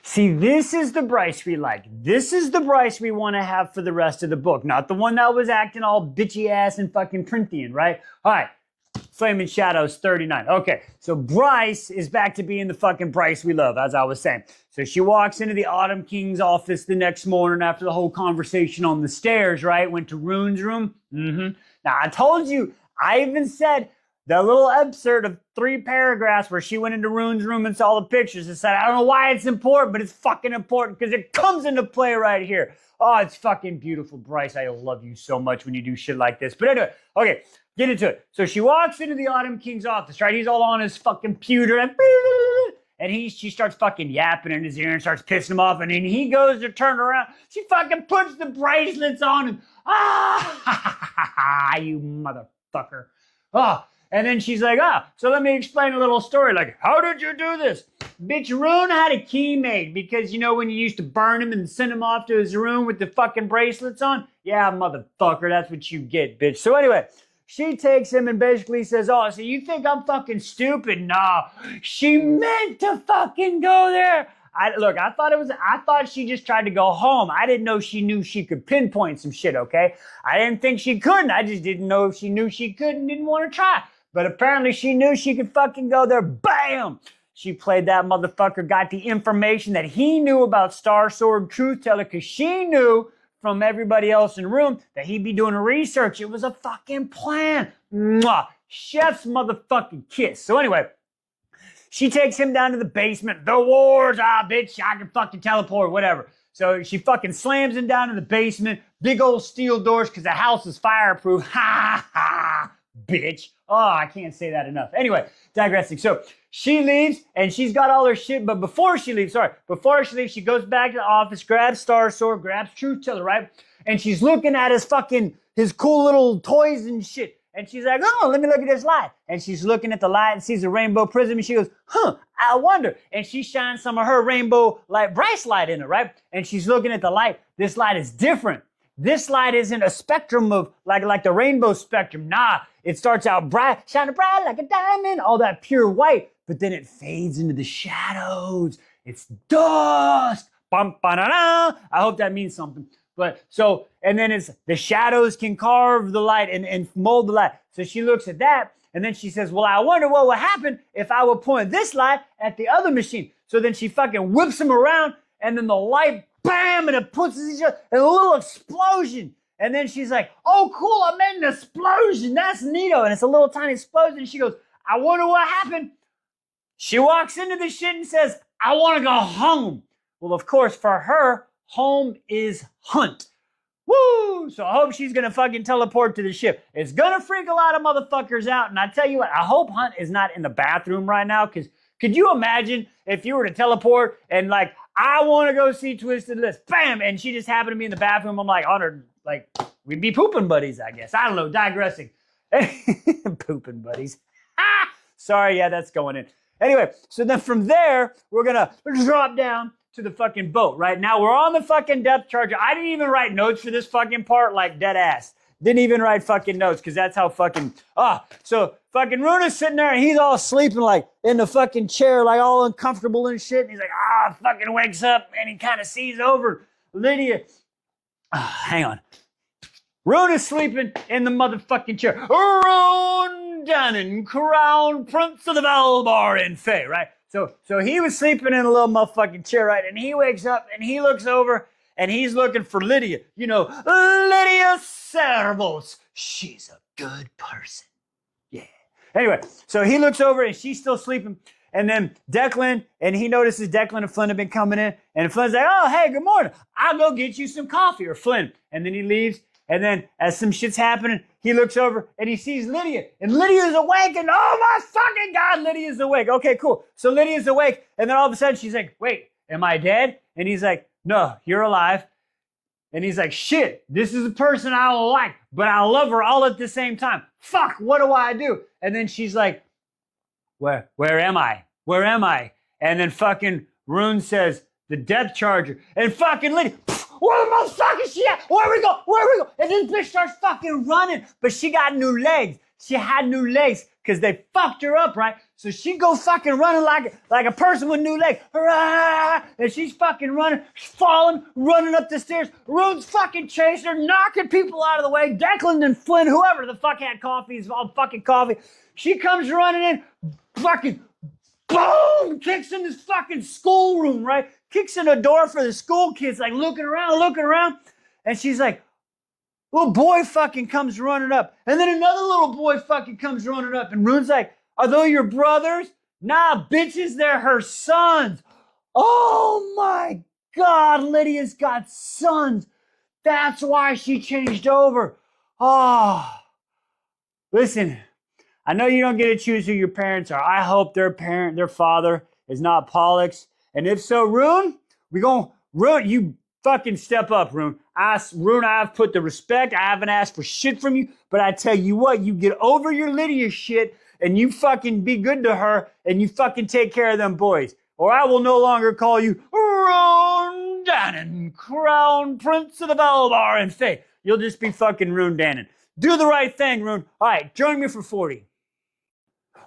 Speaker 1: See, this is the Bryce we like. This is the Bryce we want to have for the rest of the book. Not the one that was acting all bitchy ass and fucking Printian, right? All right. Flaming Shadows 39. Okay, so Bryce is back to being the fucking Bryce we love, as I was saying. So she walks into the Autumn King's office the next morning after the whole conversation on the stairs, right? Went to Rune's room. Now, I told you, I even said the little excerpt of 3 paragraphs where she went into Rune's room and saw the pictures and said, I don't know why it's important, but it's fucking important because it comes into play right here. Oh, it's fucking beautiful, Bryce. I love you so much when you do shit like this. But anyway, okay. Get into it. So she walks into the Autumn King's office, right? He's all on his fucking computer and she starts fucking yapping in his ear and starts pissing him off. And then he goes to turn around. She fucking puts the bracelets on him. Ah, you motherfucker. Oh, and then she's like, so let me explain a little story. Like, how did you do this? Bitch, Rune had a key made because, when you used to burn him and send him off to his room with the fucking bracelets on? Yeah, motherfucker, that's what you get, bitch. So anyway, she takes him and basically says, oh, so you think I'm fucking stupid? Nah, she meant to fucking go there. I thought she just tried to go home. I didn't know she knew she could pinpoint some shit, okay? I didn't think she couldn't. I just didn't know if she knew she could and didn't want to try. But apparently she knew she could fucking go there. Bam! She played that motherfucker, got the information that he knew about Star Sword Truth Teller, because she knew from everybody else in the room that he'd be doing research. It was a fucking plan. Mwah! Chef's motherfucking kiss. So anyway, she takes him down to the basement. The wars, bitch, I can fucking teleport, whatever. So she fucking slams him down in the basement. Big old steel doors because the house is fireproof. Ha ha, bitch. Oh, I can't say that enough. Anyway, digressing. So she leaves and she's got all her shit. But before she leaves, she goes back to the office, grabs Star Sword, grabs Truth Teller, right? And she's looking at his cool little toys and shit. And she's like, oh, let me look at this light. And she's looking at the light and sees a rainbow prism. And she goes, I wonder. And she shines some of her rainbow light, Bryce light in it, right? And she's looking at the light. This light is different. This light isn't a spectrum of like the rainbow spectrum. Nah, it starts out bright, shining bright like a diamond, all that pure white. But then it fades into the shadows. It's dust. Bum, ba-da-da. I hope that means something. And then it's the shadows can carve the light and mold the light. So she looks at that and then she says, well, I wonder what would happen if I would point this light at the other machine. So then she fucking whips them around and then the light, bam, and it puts each other in a little explosion. And then she's like, oh, cool, I made an explosion. That's neato. And it's a little tiny explosion. And she goes, I wonder what happened. She walks into the shit and says, I want to go home. Well, of course, for her, home is Hunt. Woo! So I hope she's gonna fucking teleport to the ship. It's gonna freak a lot of motherfuckers out. And I tell you what, I hope Hunt is not in the bathroom right now, because could you imagine if you were to teleport and like, I want to go see Twisted List, bam, and she just happened to be in the bathroom. I'm like, honored, like, we'd be pooping buddies, I guess. I don't know, digressing. Pooping buddies. Sorry, yeah, that's going in. Anyway, so then from there, we're gonna drop down to the fucking boat, right? Now we're on the fucking depth charger. I didn't even write notes for this fucking part, like dead ass. Didn't even write fucking notes, because that's how fucking, so fucking Runa's sitting there and he's all sleeping like in the fucking chair, like all uncomfortable and shit. And he's like, fucking wakes up and he kind of sees over Lydia. Hang on. Runa's sleeping in the motherfucking chair. Rune Dannon, crown prince of the Valbar in Fae, right? So he was sleeping in a little motherfucking chair, right? And he wakes up and he looks over and he's looking for Lydia. You know, Lydia Servos. She's a good person. Yeah. Anyway, so he looks over and she's still sleeping. And then Declan, and he notices Declan and Flynn have been coming in. And Flynn's like, oh, hey, good morning. I'll go get you some coffee, or Flynn. And then he leaves. And then as some shit's happening, he looks over and he sees Lydia. And Lydia's awake. And oh my fucking God, Lydia's awake. Okay, cool. So Lydia's awake. And then all of a sudden she's like, wait, am I dead? And he's like, no, you're alive. And he's like, shit, this is a person I don't like, but I love her all at the same time. Fuck, what do I do? And then she's like, where am I? Where am I? And then fucking Rune says, the depth charger. And fucking Lydia, where the motherfucker is she at? Where we go? And this bitch starts fucking running. But she got new legs. She had new legs because they fucked her up, right? So she go fucking running like a person with new legs. And she's fucking running, falling, running up the stairs. Rune's fucking chasing her, knocking people out of the way. Declan and Flynn, whoever the fuck had coffee, is all fucking coffee. She comes running in, fucking boom, kicks in this fucking schoolroom, right? Kicks in the door for the school kids, like looking around. And she's like, little boy fucking comes running up. And then another little boy fucking comes running up. And Rune's like, are those your brothers? Nah, bitches, they're her sons. Oh my God, Lydia's got sons. That's why she changed over. Oh, listen, I know you don't get to choose who your parents are. I hope their father is not Pollux. And if so, Rune, Rune, you fucking step up, Rune. Rune, I've put the respect. I haven't asked for shit from you, but I tell you what, you get over your Lydia shit and you fucking be good to her and you fucking take care of them boys. Or I will no longer call you Rune Dannon, crown prince of the Valbar and Fae. You'll just be fucking Rune Dannon. Do the right thing, Rune. All right, join me for 40.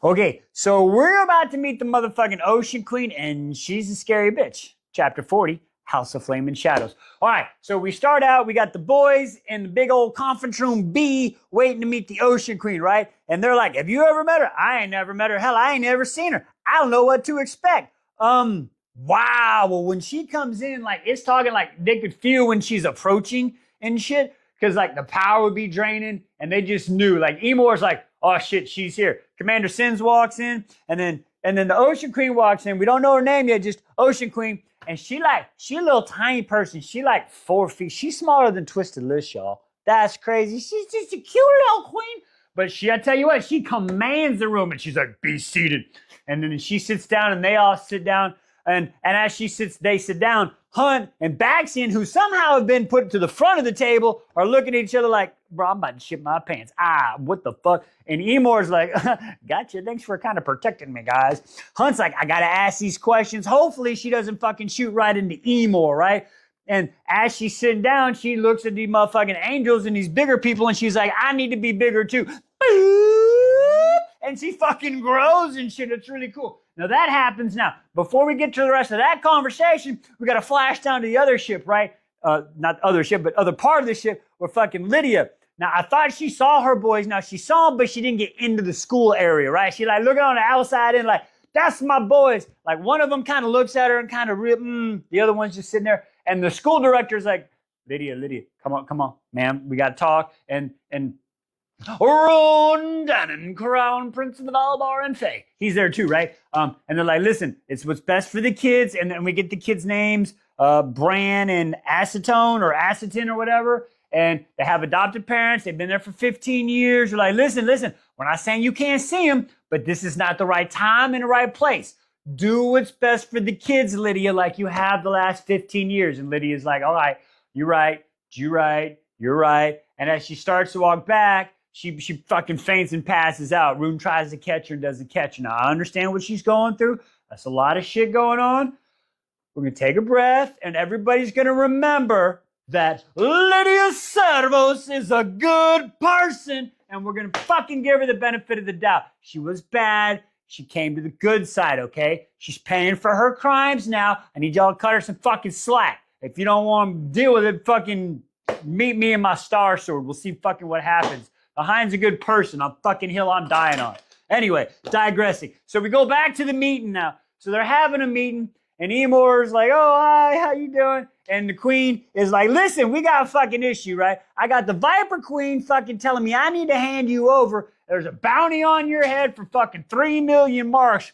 Speaker 1: Okay, so we're about to meet the motherfucking Ocean Queen, and she's a scary bitch. Chapter 40, House of Flame and Shadows. All right, so we start out, we got the boys in the big old conference room B waiting to meet the Ocean Queen, right? And they're like, have you ever met her? I ain't never met her. Hell, I ain't never seen her. I don't know what to expect. Wow. Well, when she comes in, like, it's talking like they could feel when she's approaching and shit, because like the power would be draining, and they just knew. Like, Emor's like, oh shit, she's here. Commander Sins walks in, and then the Ocean Queen walks in. We don't know her name yet, just Ocean Queen. And she a little tiny person. She like 4 feet. She's smaller than Twisted Liz, y'all. That's crazy. She's just a cute little queen. But I tell you what, she commands the room, and she's like, be seated. And then she sits down, and they all sit down. And as she sits, they sit down. Hunt and Baxian, who somehow have been put to the front of the table, are looking at each other like, bro, I'm about to shit my pants. What the fuck? And Emor's like, gotcha, thanks for kind of protecting me, guys. Hunt's like, I gotta ask these questions. Hopefully she doesn't fucking shoot right into Emor, right? And as she's sitting down, she looks at these motherfucking angels and these bigger people, and she's like, I need to be bigger too. And she fucking grows and shit. It's really cool. Now that happens. Now, before we get to the rest of that conversation, we got to flash down to the other ship, right? Not other ship, but other part of the ship where fucking Lydia. Now, I thought she saw her boys. Now, she saw them, but she didn't get into the school area, right? She like looking on the outside and like, that's my boys. Like, one of them kind of looks at her and kind of, the other one's just sitting there. And the school director's like, Lydia, come on, ma'am, we got to talk. And Ron Dannon, Crown Prince of the Valbar and Fae. He's there too, right? And they're like, listen, it's what's best for the kids. And then we get the kids' names, Bran and Acetone or Acetin or whatever. And they have adopted parents. They've been there for 15 years. You're like, listen, we're not saying you can't see them, but this is not the right time and the right place. Do what's best for the kids, Lydia, like you have the last 15 years. And Lydia's like, all right, you're right. And as she starts to walk back, she fucking faints and passes out. Rune tries to catch her and doesn't catch her. Now, I understand what she's going through. That's a lot of shit going on. We're going to take a breath, and everybody's going to remember that Lydia Servos is a good person, and we're going to fucking give her the benefit of the doubt. She was bad. She came to the good side, okay? She's paying for her crimes now. I need y'all to cut her some fucking slack. If you don't want to deal with it, fucking meet me in my Star Sword. We'll see fucking what happens. The Hind's a good person. I'm fucking hill I'm dying on. Anyway, digressing. So we go back to the meeting now. So they're having a meeting, and Emor's like, oh, hi, how you doing? And the queen is like, listen, we got a fucking issue, right? I got the Viper Queen fucking telling me I need to hand you over. There's a bounty on your head for fucking 3 million marks.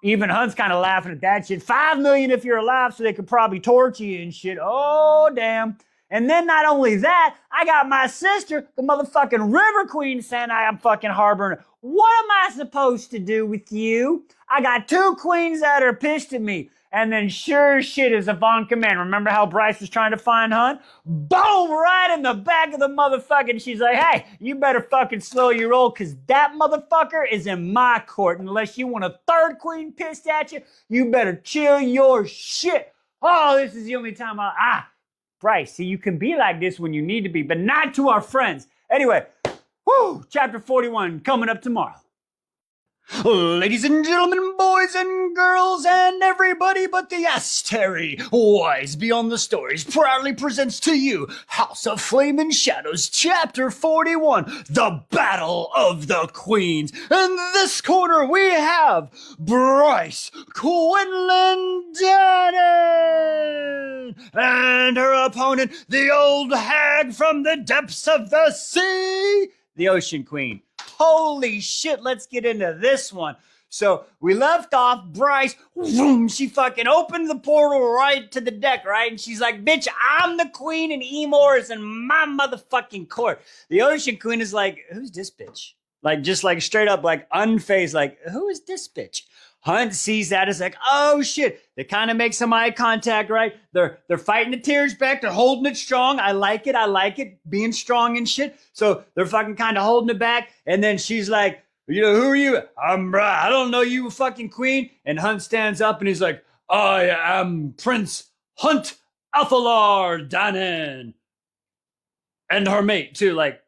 Speaker 1: Even Hunt's kind of laughing at that shit. 5 million if you're alive, so they could probably torture you and shit. Oh, damn. And then not only that, I got my sister, the motherfucking River Queen, saying I am fucking harboring her. What am I supposed to do with you? I got 2 queens that are pissed at me. And then sure as shit is on command. Remember how Bryce was trying to find Hunt? Boom! Right in the back of the motherfucking. She's like, hey, you better fucking slow your roll, because that motherfucker is in my court. And unless you want a 3rd queen pissed at you, you better chill your shit. Oh, this is the only time Bryce, see, you can be like this when you need to be, but not to our friends. Anyway, chapter 41 coming up tomorrow. Ladies and gentlemen, boys and girls, and everybody but the Asteri, Wise Beyond the Stories proudly presents to you House of Flame and Shadows, Chapter 41, The Battle of the Queens. In this corner, we have Bryce Quinlan Dannon and her opponent, the old hag from the depths of the sea, the Ocean Queen. Holy shit, let's get into this one. So we left off Bryce, she fucking opened the portal right to the deck, right? And she's like, bitch, I'm the queen and Emor is in my motherfucking court. The Ocean Queen is like, who's this bitch? Like, just like straight up, like unfazed, like, who is this bitch? Hunt sees that as like, oh shit. They kind of make some eye contact, right? They're fighting the tears back. They're holding it strong. I like it. Being strong and shit. So they're fucking kind of holding it back. And then she's like, you know, who are you? I don't know you, fucking queen. And Hunt stands up and he's like, I am Prince Hunt Athalar Dannon. And her mate too, like,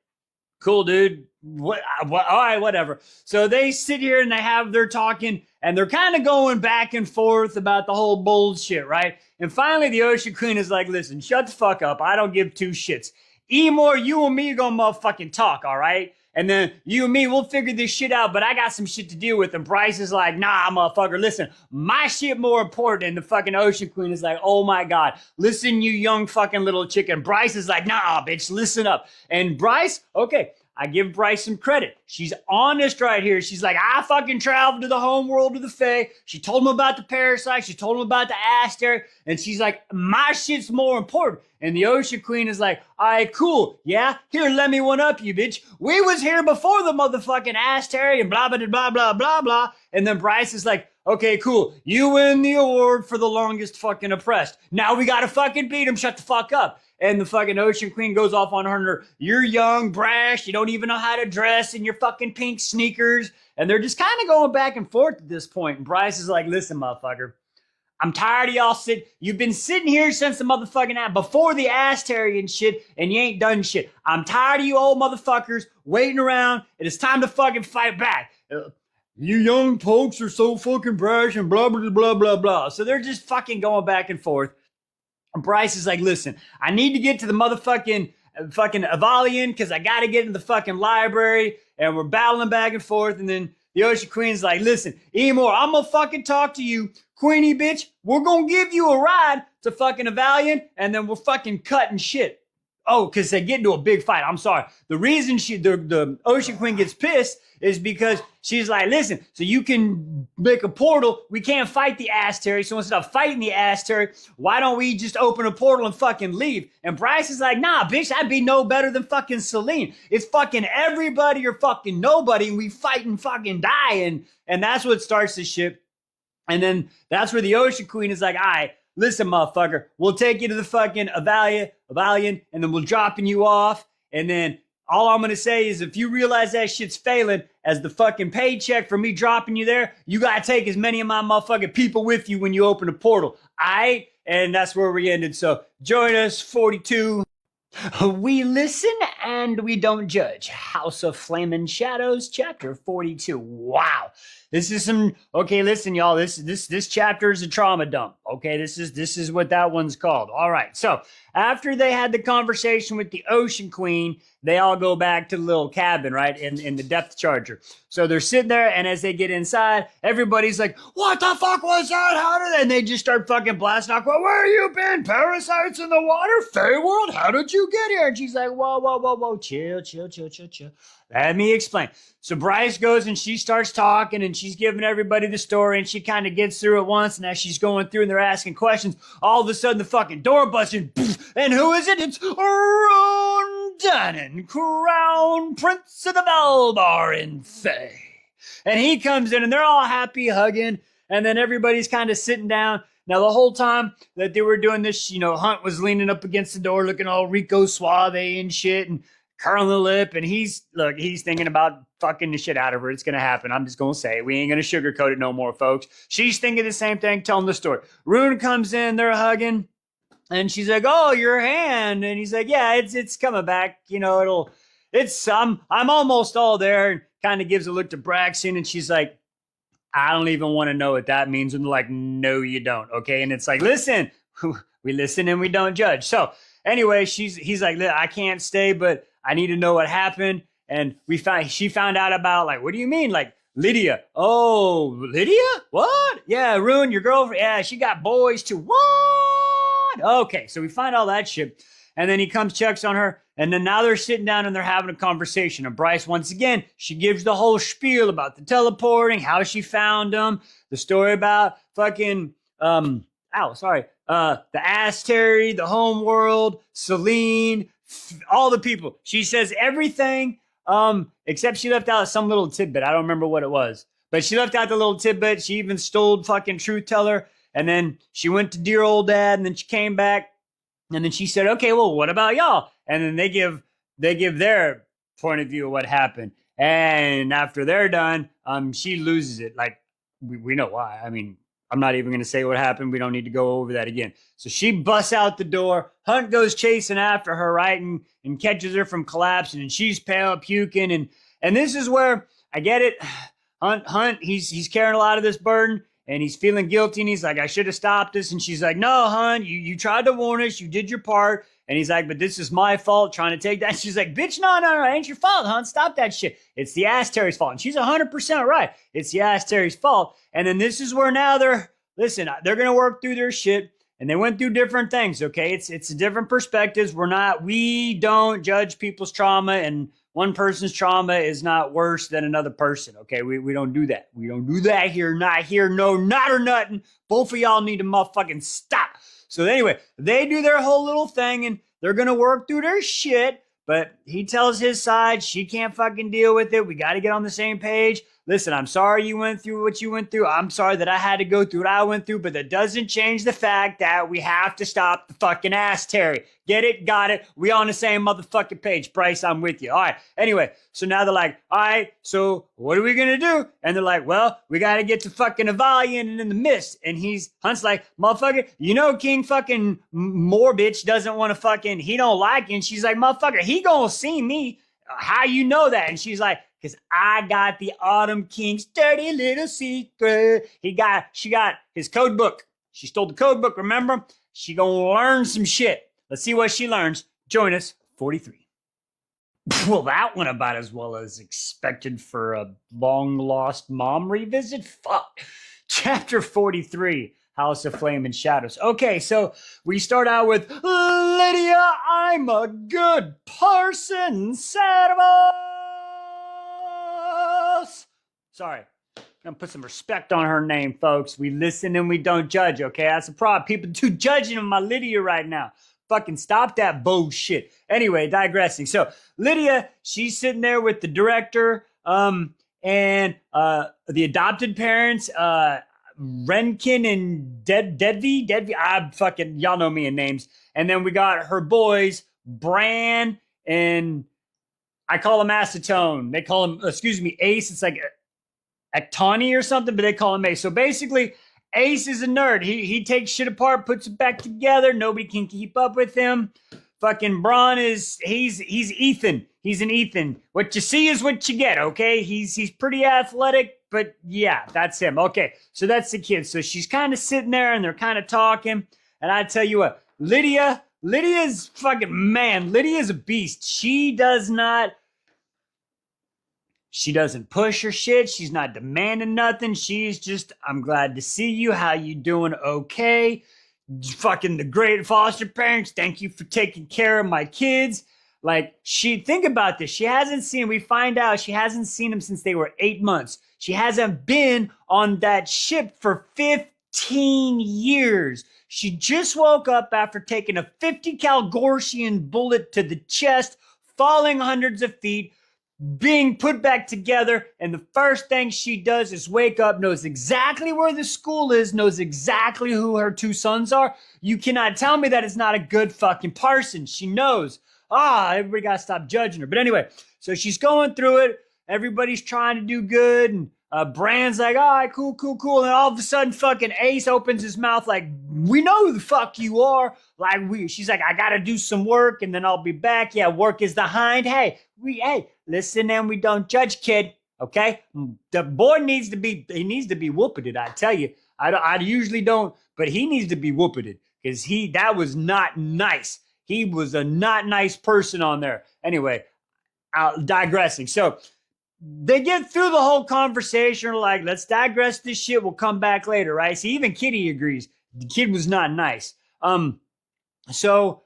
Speaker 1: cool, dude. What? All right, whatever. So they sit here and they have their talking, and they're kind of going back and forth about the whole bullshit, right? And finally, the Ocean Queen is like, listen, shut the fuck up. I don't give two shits. Emor, you and me are gonna motherfucking talk, all right? And then you and me, we'll figure this shit out, but I got some shit to deal with. And Bryce is like, nah, motherfucker, listen, my shit more important. And the fucking Ocean Queen is like, oh my God, listen, you young fucking little chicken. Bryce is like, nah, bitch, listen up. And Bryce, okay, I give Bryce some credit. She's honest right here. She's like, I fucking traveled to the home world of the Fae. She told him about the parasite. She told him about the Aster. And she's like, my shit's more important. And the Ocean Queen is like, all right, cool. Yeah, here, let me one up you, bitch. We was here before the motherfucking Aster and blah, blah, blah, blah, blah, blah. And then Bryce is like, okay, cool. You win the award for the longest fucking oppressed. Now we gotta fucking beat him. Shut the fuck up. And the fucking Ocean Queen goes off on her. You're young, brash. You don't even know how to dress in your fucking pink sneakers. And they're just kind of going back and forth at this point. And Bryce is like, listen, motherfucker. I'm tired of y'all You've been sitting here since the motherfucking before the Astarian shit, and you ain't done shit. I'm tired of you old motherfuckers waiting around. It is time to fucking fight back. You young folks are so fucking brash and blah, blah, blah, blah, blah. So they're just fucking going back and forth. And Bryce is like, listen, I need to get to the motherfucking Avalian because I got to get in the fucking library. And we're battling back and forth. And then the Ocean Queen's like, listen, Emor, I'm going to fucking talk to you. Queenie, bitch, we're going to give you a ride to fucking Avalian. And then we're fucking cutting shit. Oh, because they get into a big fight. I'm sorry. The reason the Ocean Queen gets pissed is because she's like, listen, so you can make a portal. We can't fight the Asteri. So instead of fighting the Asteri, why don't we just open a portal and fucking leave? And Bryce is like, nah, bitch, that'd be no better than fucking Celine. It's fucking everybody or fucking nobody. And we fight and fucking die. And that's what starts the shit. And then that's where the Ocean Queen is like, all right, listen, motherfucker, we'll take you to the fucking Avalian, and then we'll dropping you off. And then all I'm going to say is if you realize that shit's failing as the fucking paycheck for me dropping you there, you got to take as many of my motherfucking people with you when you open a portal. All right? And that's where we ended. So join us, 42. We listen and we don't judge. House of Flamin' Shadows, chapter 42. Wow. This is okay, listen, y'all. This chapter is a trauma dump. Okay, this is what that one's called. All right. So after they had the conversation with the Ocean Queen, they all go back to the little cabin, right? In the depth charger. So they're sitting there, and as they get inside, everybody's like, what the fuck was that? How did and they just start fucking blasting out, well, where you been? Parasites in the water? Fey world? How did you get here? And she's like, whoa, chill. Let me explain. So Bryce goes and she starts talking and she's giving everybody the story and she kind of gets through it once. And as she's going through and they're asking questions, all of a sudden the fucking door busts in. And who is it? It's Ron Dannon, Crown Prince of the Valbaran Fae. And he comes in and they're all happy, hugging. And then everybody's kind of sitting down. Now, the whole time that they were doing this, Hunt was leaning up against the door looking all Rico Suave and shit and curling the lip. And he's thinking about fucking the shit out of her. It's going to happen. I'm just going to say it. We ain't going to sugarcoat it no more, folks. She's thinking the same thing, telling the story. Rune comes in, they're hugging. And she's like, oh, your hand. And he's like, yeah, it's coming back. I'm almost all there. And kind of gives a look to Braxton. And she's like, I don't even want to know what that means. And they're like, no, you don't. Okay. And it's like, listen, we listen and we don't judge. So anyway, he's like, I can't stay, but I need to know what happened. And she found out about, like, what do you mean? Like, Lydia. Oh, Lydia? What? Yeah, Rune, your girlfriend. Yeah, she got boys too. What? Okay. So we find all that shit. And then he comes, checks on her. And then now they're sitting down and they're having a conversation. And Bryce, once again, she gives the whole spiel about the teleporting, how she found them, the story about fucking, the Asteri, the home world, Celine, all the people. She says everything, except she left out some little tidbit. I don't remember what it was. But she left out the little tidbit. She even stole fucking Truth Teller. And then she went to dear old dad. And then she came back. And then she said, okay, well, what about y'all? And then they give their point of view of what happened. And after they're done, she loses it. Like, we know why. I mean, I'm not even going to say what happened. We don't need to go over that again. So she busts out the door. Hunt goes chasing after her, right? And catches her from collapsing. And she's pale, puking. And this is where I get it. Hunt, he's carrying a lot of this burden. And he's feeling guilty. And he's like, I should have stopped this. And she's like, no, Hunt, you tried to warn us. You did your part. And he's like, but this is my fault trying to take that. And she's like, bitch, no, it ain't your fault, Hunt. Stop that shit. It's the ass Terry's fault. And she's 100% right. It's the ass Terry's fault. And then this is where now they're going to work through their shit. And they went through different things, okay? It's different perspectives. we don't judge people's trauma, and one person's trauma is not worse than another person, okay? We don't do that. We don't do that here, not here, no, not or nothing. Both of y'all need to motherfucking stop. So anyway, they do their whole little thing, and they're going to work through their shit, but he tells his side, she can't fucking deal with it. We got to get on the same page. Listen, I'm sorry you went through what you went through. I'm sorry that I had to go through what I went through, but that doesn't change the fact that we have to stop the fucking ass Terry. Get it? Got it? We on the same motherfucking page. Bryce, I'm with you. All right. Anyway, so now they're like, all right, so what are we going to do? And they're like, well, we got to get to fucking Avalion and in the mist. And Hunt's like, motherfucker, you know King fucking Morbitch doesn't want to fucking, he don't like you. And she's like, motherfucker, he gonna see me. How you know that? And she's like, because I got the Autumn King's dirty little secret. She got his code book. She stole the code book, remember? She gonna learn some shit. Let's see what she learns. Join us, 43. Well, that went about as well as expected for a long-lost mom revisit. Fuck. Chapter 43, House of Flame and Shadows. Okay, so we start out with, Lydia, I'm a good person, Servus. Sorry. I'm going to put some respect on her name, folks. We listen and we don't judge, okay? That's the problem. People too judging of my Lydia right now. Fucking stop that bullshit. Anyway, digressing. So Lydia, she's sitting there with the director and the adopted parents, Renkin and Dedvi. Y'all know me in names. And then we got her boys, Bran and I call him Acetone. They call him, Ace. It's like Actoni or something, but they call him Ace. So basically, Ace is a nerd. He takes shit apart, puts it back together. Nobody can keep up with him. Fucking Braun he's Ethan. He's an Ethan. What you see is what you get, okay? He's pretty athletic, but yeah, that's him. Okay, so that's the kid. So she's kind of sitting there and they're kind of talking. And I tell you what, Lydia's fucking man. Lydia's a beast. She doesn't push her shit. She's not demanding nothing. She's just, I'm glad to see you. How you doing? Okay. Fucking the great foster parents. Thank you for taking care of my kids. Like, think about this. We find out she hasn't seen them since they were 8 months. She hasn't been on that ship for 15 years. She just woke up after taking a 50 cal Gorsian bullet to the chest, falling hundreds of feet, being put back together, and the first thing she does is wake up, knows exactly where the school is, knows exactly who her 2 sons are. You cannot tell me that it's not a good fucking person. She knows. Everybody gotta stop judging her. But anyway, so she's going through it. Everybody's trying to do good, and Bran's like, all right, cool. And then all of a sudden, fucking Ace opens his mouth like, we know who the fuck you are. She's like, I gotta do some work, and then I'll be back. Yeah, work is the hind. Hey, listen, and we don't judge, kid. Okay, the boy needs to be whooped. I tell you, I usually don't, but he needs to be whooped because that was not nice. He was a not nice person on there. Anyway, digressing. So they get through the whole conversation, like, let's digress this shit. We'll come back later, right? See, even Kitty agrees. The kid was not nice. So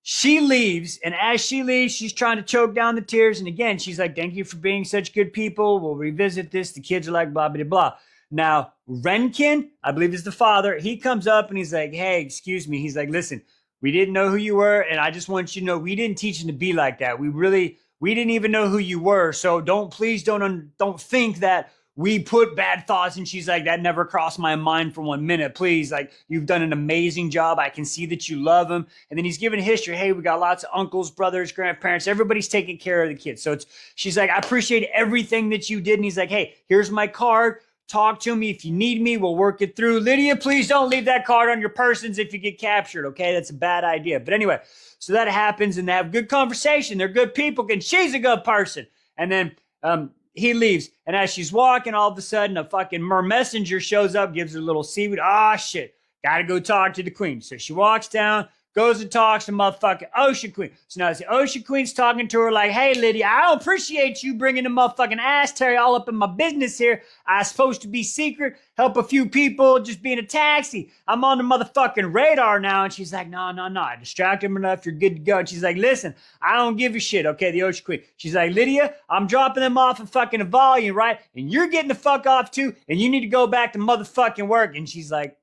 Speaker 1: she leaves, and as she leaves, she's trying to choke down the tears. And again, she's like, thank you for being such good people. We'll revisit this. The kids are like, blah, blah, blah. Now, Renkin, I believe is the father, he comes up and he's like, hey, excuse me. He's like, listen, we didn't know who you were, and I just want you to know we didn't teach him to be like that. We didn't even know who you were. So don't think that we put bad thoughts. And she's like, that never crossed my mind for 1 minute. Please, like, you've done an amazing job. I can see that you love him. And then he's giving history. Hey, we got lots of uncles, brothers, grandparents. Everybody's taking care of the kids. So she's like, I appreciate everything that you did. And he's like, hey, here's my card. Talk to me if you need me. We'll work it through. Lydia, please don't leave that card on your persons if you get captured, okay? That's a bad idea. But anyway, so that happens, and they have good conversation. They're good people, and she's a good person. And then he leaves, and as she's walking, all of a sudden, a fucking messenger shows up, gives her a little seaweed. Ah, shit. Gotta go talk to the queen. So she walks down, goes and talks to motherfucking Ocean Queen. So now the Ocean Queen's talking to her like, hey, Lydia, I don't appreciate you bringing the motherfucking ass Terry all up in my business here. I'm supposed to be secret, help a few people, just be in a taxi. I'm on the motherfucking radar now. And she's like, no. I distracted him enough. You're good to go. And she's like, listen, I don't give a shit, okay, the Ocean Queen. She's like, Lydia, I'm dropping them off in fucking a volume, right? And you're getting the fuck off too, and you need to go back to motherfucking work. And she's like,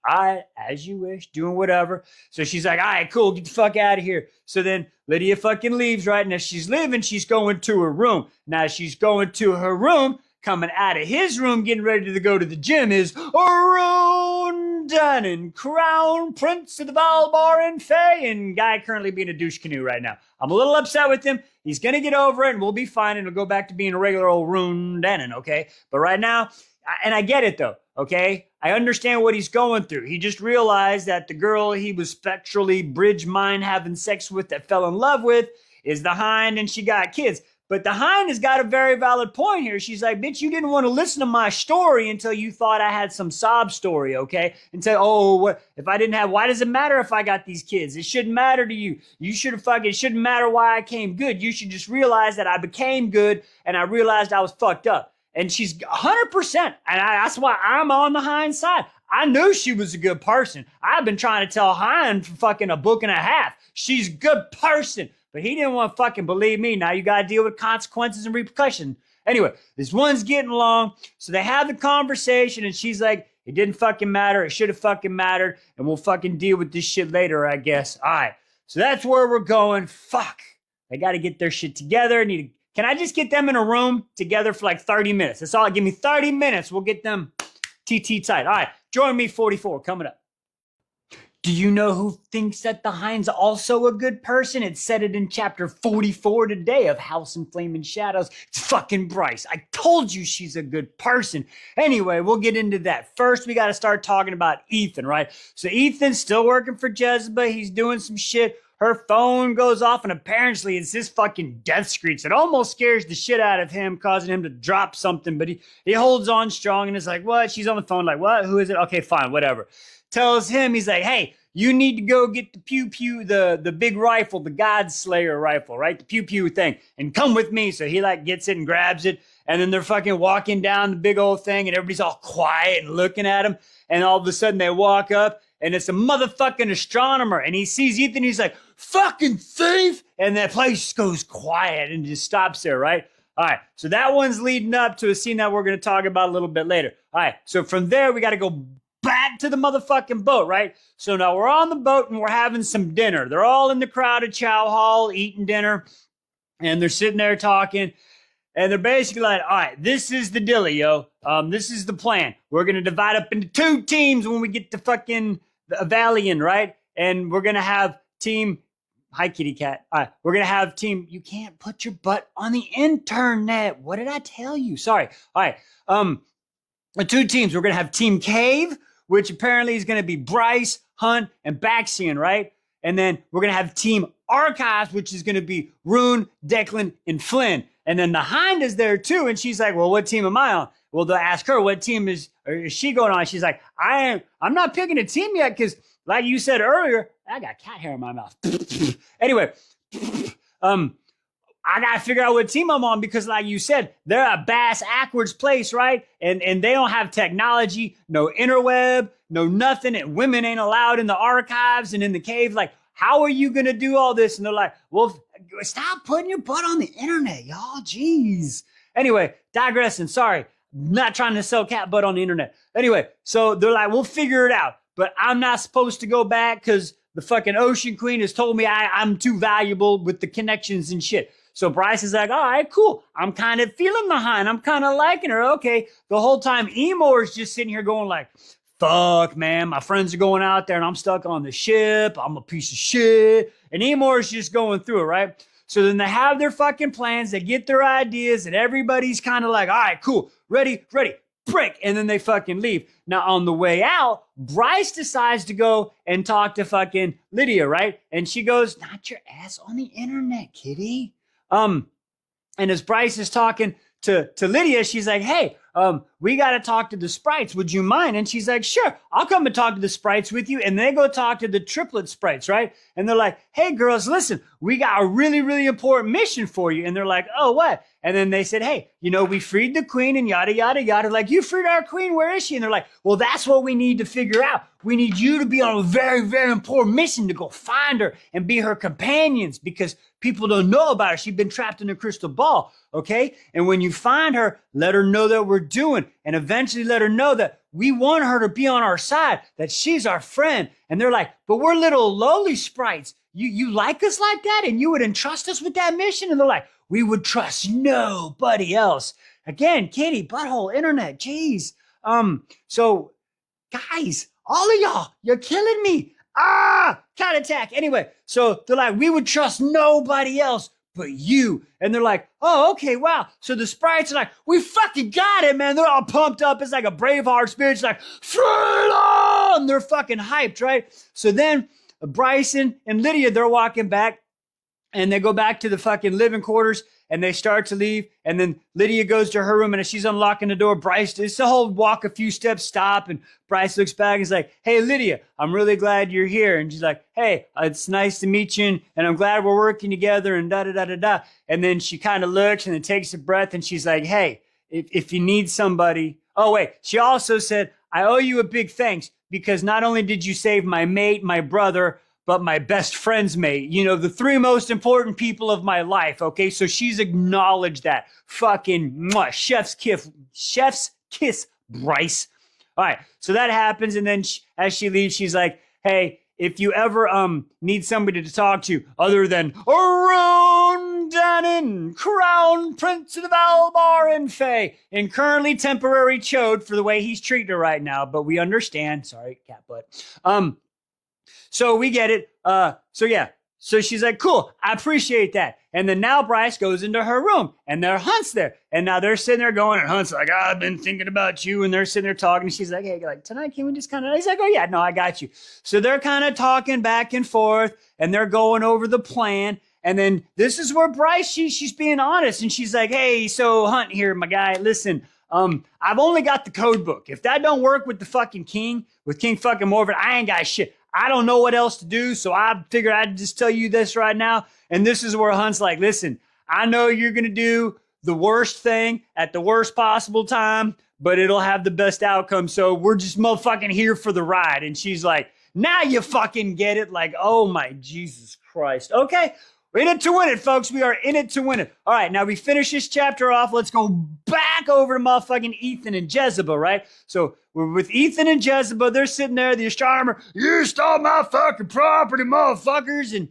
Speaker 1: all right, as you wish, doing whatever. So she's like, all right, cool, get the fuck out of here. So then Lydia fucking leaves, right? And as she's leaving, she's going to her room. Now she's going to her room, coming out of his room, getting ready to go to the gym is Arun Dunnan, Crown Prince of the Valbar and Fae, and guy currently being a douche canoe right now. I'm a little upset with him. He's going to get over it, and we'll be fine, and he'll go back to being a regular old Arun Dunnan, okay? But right now, and I get it, though, okay? I understand what he's going through. He just realized that the girl he was spectrally bridge mind having sex with that fell in love with is the hind, and she got kids. But the hind has got a very valid point here. She's like, bitch, you didn't want to listen to my story until you thought I had some sob story, okay? And say, oh, what if I didn't have, why does it matter if I got these kids? It shouldn't matter to you. You should have it shouldn't matter why I came good. You should just realize that I became good and I realized I was fucked up. And she's 100%. And that's why I'm on the hind side. I knew she was a good person. I've been trying to tell Hind for fucking a book and a half. She's a good person. But he didn't want to fucking believe me. Now you got to deal with consequences and repercussions. Anyway, this one's getting long. So they have the conversation and she's like, it didn't fucking matter. It should have fucking mattered. And we'll fucking deal with this shit later, I guess. All right. So that's where we're going. Fuck. They got to get their shit together. Can I just get them in a room together for like 30 minutes? That's all. Give me 30 minutes. We'll get them TT tight. All right. Join me 44 coming up. Do you know who thinks that the hind's also a good person? It said it in chapter 44 today of House and Flame and Shadows. It's fucking Bryce. I told you she's a good person. Anyway, we'll get into that. First, we got to start talking about Ethan, right? So Ethan's still working for Jezebel. He's doing some shit. Her phone goes off, and apparently it's this fucking death screech. It almost scares the shit out of him, causing him to drop something, but he holds on strong and is like, what? She's on the phone like, what? Who is it? Okay, fine, whatever. Tells him, he's like, hey, you need to go get the pew-pew, the big rifle, the God Slayer rifle, right? The pew-pew thing, and come with me. So he like gets it and grabs it, and then they're fucking walking down the big old thing, and everybody's all quiet and looking at him, and all of a sudden they walk up, and it's a motherfucking astronomer, and he sees Ethan, he's like, fucking thief! And that place goes quiet and just stops there, right? All right, so that one's leading up to a scene that we're going to talk about a little bit later. All right, so from there, we got to go back to the motherfucking boat, right? So now we're on the boat and we're having some dinner. They're all in the crowded chow hall eating dinner, and they're sitting there talking, and they're basically like, all right, this is the dilly, yo. This is the plan. We're going to divide up into 2 teams when we get to fucking Valiant, right? And we're going to have team... Hi, kitty cat. All right, we're going to have team... You can't put your butt on the internet. What did I tell you? Sorry. All right. The 2 teams. We're going to have Team Cave, which apparently is going to be Bryce, Hunt, and Baxian, right? And then we're going to have Team Archives, which is going to be Rune, Declan, and Flynn. And then the Hind is there too, and she's like, well, what team am I on? Well, they'll ask her, what team is she going on? She's like, I'm not picking a team yet, because like you said earlier, I got cat hair in my mouth. Anyway, I got to figure out what team I'm on, because like you said, they're a bass backwards place, right? And they don't have technology, no interweb, no nothing, and women ain't allowed in the archives and in the cave. Like, how are you going to do all this? And they're like, well, stop putting your butt on the internet, y'all. Jeez. Anyway, digressing. Sorry. Not trying to sell cat butt on the internet. Anyway, so they're like, we'll figure it out. But I'm not supposed to go back because the fucking Ocean Queen has told me I'm too valuable with the connections and shit. So Bryce is like, all right, cool. I'm kind of feeling the Hind. I'm kind of liking her. Okay. The whole time, Emor is just sitting here going like, fuck, man, my friends are going out there and I'm stuck on the ship. I'm a piece of shit. And Emor is just going through it, right? So then they have their fucking plans. They get their ideas and everybody's kind of like, all right, cool. Ready. Break. And then they fucking leave. Now, on the way out, Bryce decides to go and talk to fucking Lydia, right? And she goes, not your ass on the internet, kitty. And as Bryce is talking to Lydia, she's like, hey, we got to talk to the sprites. Would you mind? And she's like, sure, I'll come and talk to the sprites with you. And they go talk to the triplet sprites, right? And they're like, hey, girls, listen, we got a really, really important mission for you. And they're like, oh, what? And then they said, hey, you know, we freed the queen and yada, yada, yada. Like, you freed our queen. Where is she? And they're like, well, that's what we need to figure out. We need you to be on a very, very important mission to go find her and be her companions because people don't know about her. She's been trapped in a crystal ball, okay? And when you find her, let her know that we're doing and eventually let her know that we want her to be on our side, that she's our friend. And they're like, but we're little lowly sprites. You like us like that? And you would entrust us with that mission? And they're like, we would trust nobody else. Again, kitty, butthole, internet, jeez. So guys, all of y'all, you're killing me. Cat attack. Anyway, so they're like, we would trust nobody else but you. And they're like, oh, okay, wow. So the sprites are like, we fucking got it, man. They're all pumped up. It's like a Braveheart speech, like, freedom! They're fucking hyped, right? So then Bryson and Lydia, they're walking back and they go back to the fucking living quarters and they start to leave. And then Lydia goes to her room and as she's unlocking the door, Bryce, it's the whole walk a few steps, stop. And Bryce looks back and is like, hey, Lydia, I'm really glad you're here. And she's like, hey, it's nice to meet you. And I'm glad we're working together and da-da-da-da-da. And then she kind of looks and then takes a breath and she's like, hey, if you need somebody. Oh, wait, she also said, I owe you a big thanks because not only did you save my mate, my brother, but my best friend's mate, you know, the three most important people of my life. Okay. So she's acknowledged that fucking chef's kiss, Bryce. All right. So that happens. And then as she leaves, she's like, hey, if you ever, need somebody to talk to other than Around Dannon, Crown Prince of the Valbar and Fae, and currently temporary chode for the way he's treating her right now. But we understand. Sorry, cat butt. So we get it. So yeah. So she's like, cool, I appreciate that. And then now Bryce goes into her room and there Hunt's there. And now they're sitting there going, and Hunt's like, I've been thinking about you. And they're sitting there talking. And she's like, hey, like tonight, can we just kind of, he's like, oh yeah, no, I got you. So they're kind of talking back and forth and they're going over the plan. And then this is where Bryce, she's being honest. And she's like, hey, so Hunt here, my guy, listen, I've only got the code book. If that don't work with the fucking king, with King fucking Morven, I ain't got shit. I don't know what else to do, so I figured I'd just tell you this right now. And this is where Hunt's like, listen, I know you're going to do the worst thing at the worst possible time, but it'll have the best outcome. So we're just motherfucking here for the ride. And she's like, now you fucking get it. Like, oh my Jesus Christ. Okay. We're in it to win it, folks. We are in it to win it. All right, now we finish this chapter off. Let's go back over to motherfucking Ethan and Jezebel, right? So we're with Ethan and Jezebel. They're sitting there, the astronomer, you stole my fucking property, motherfuckers. And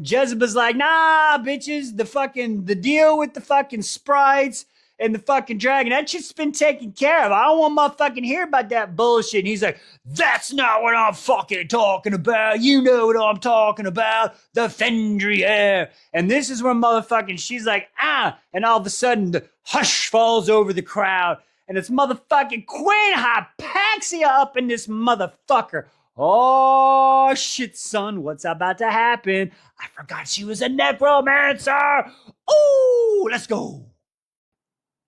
Speaker 1: Jezebel's like, nah, bitches, the deal with the fucking sprites and the fucking dragon, that shit's been taken care of. I don't want motherfucking hear about that bullshit. And he's like, that's not what I'm fucking talking about. You know what I'm talking about. The Fendrier. And this is where motherfucking, she's like, and all of a sudden the hush falls over the crowd. And it's motherfucking Queen Hypaxia up in this motherfucker. Oh, shit, son. What's about to happen? I forgot she was a necromancer. Oh, let's go.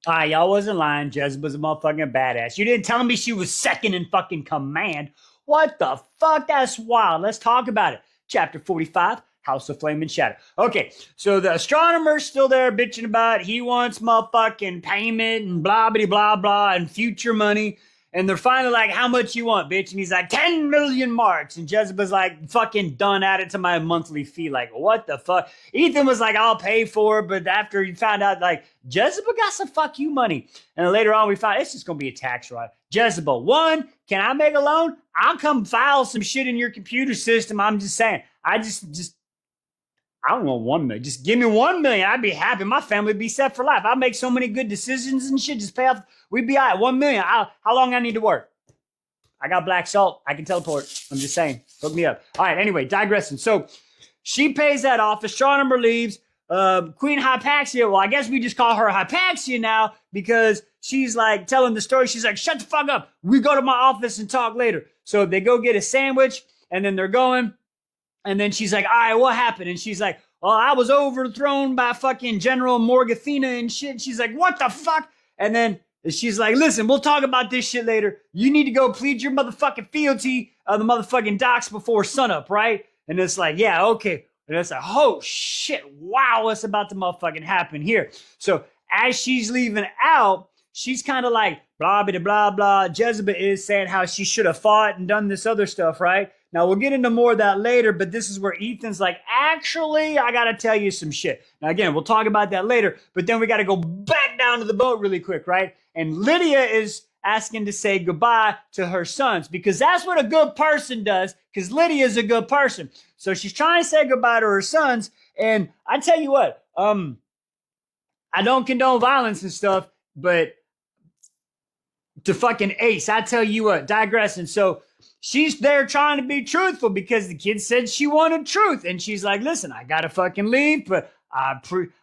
Speaker 1: Y'all wasn't lying. Jezebel's a motherfucking badass. You didn't tell me she was second in fucking command. What the fuck? That's wild. Let's talk about it. Chapter 45, House of Flame and Shadow. Okay, so the astronomer's still there bitching about he wants motherfucking payment and blah, blah, blah, blah, and future money. And they're finally like, how much you want, bitch? And he's like, 10 million marks. And Jezebel's like, fucking done at it to my monthly fee. Like, what the fuck? Ethan was like, I'll pay for it. But after he found out, like, Jezebel got some fuck you money. And then later on, we found it's just going to be a tax fraud. Jezebel, one, can I make a loan? I'll come file some shit in your computer system. I'm just saying. I don't want 1 million. Just give me 1 million. I'd be happy. My family would be set for life. I'd make so many good decisions and shit. Just pay off. We'd be all right. 1 million. How long I need to work? I got black salt. I can teleport. I'm just saying. Hook me up. All right. Anyway, digressing. So she pays that off. Astronomer leaves. Queen Hypaxia. Well, I guess we just call her Hypaxia now because she's like telling the story. She's like, shut the fuck up. We go to my office and talk later. So they go get a sandwich and then they're going. And then she's like, all right, what happened? And she's like, well, I was overthrown by fucking General Morgathina and shit. And she's like, what the fuck? And then she's like, listen, we'll talk about this shit later. You need to go plead your motherfucking fealty of the motherfucking docks before sunup, right? And it's like, yeah, okay. And it's like, oh shit, wow, what's about to motherfucking happen here? So as she's leaving out, she's kind of like, blah, blah, blah, blah. Jezebel is saying how she should have fought and done this other stuff, right? Now, we'll get into more of that later, but this is where Ethan's like, actually, I got to tell you some shit. Now, again, we'll talk about that later, but then we got to go back down to the boat really quick, right? And Lydia is asking to say goodbye to her sons because that's what a good person does because Lydia is a good person. So she's trying to say goodbye to her sons. And I tell you what, I don't condone violence and stuff, but to fucking Ace, I tell you what, digressing. So she's there trying to be truthful because the kid said she wanted truth. And she's like, listen, I got to fucking leave, but I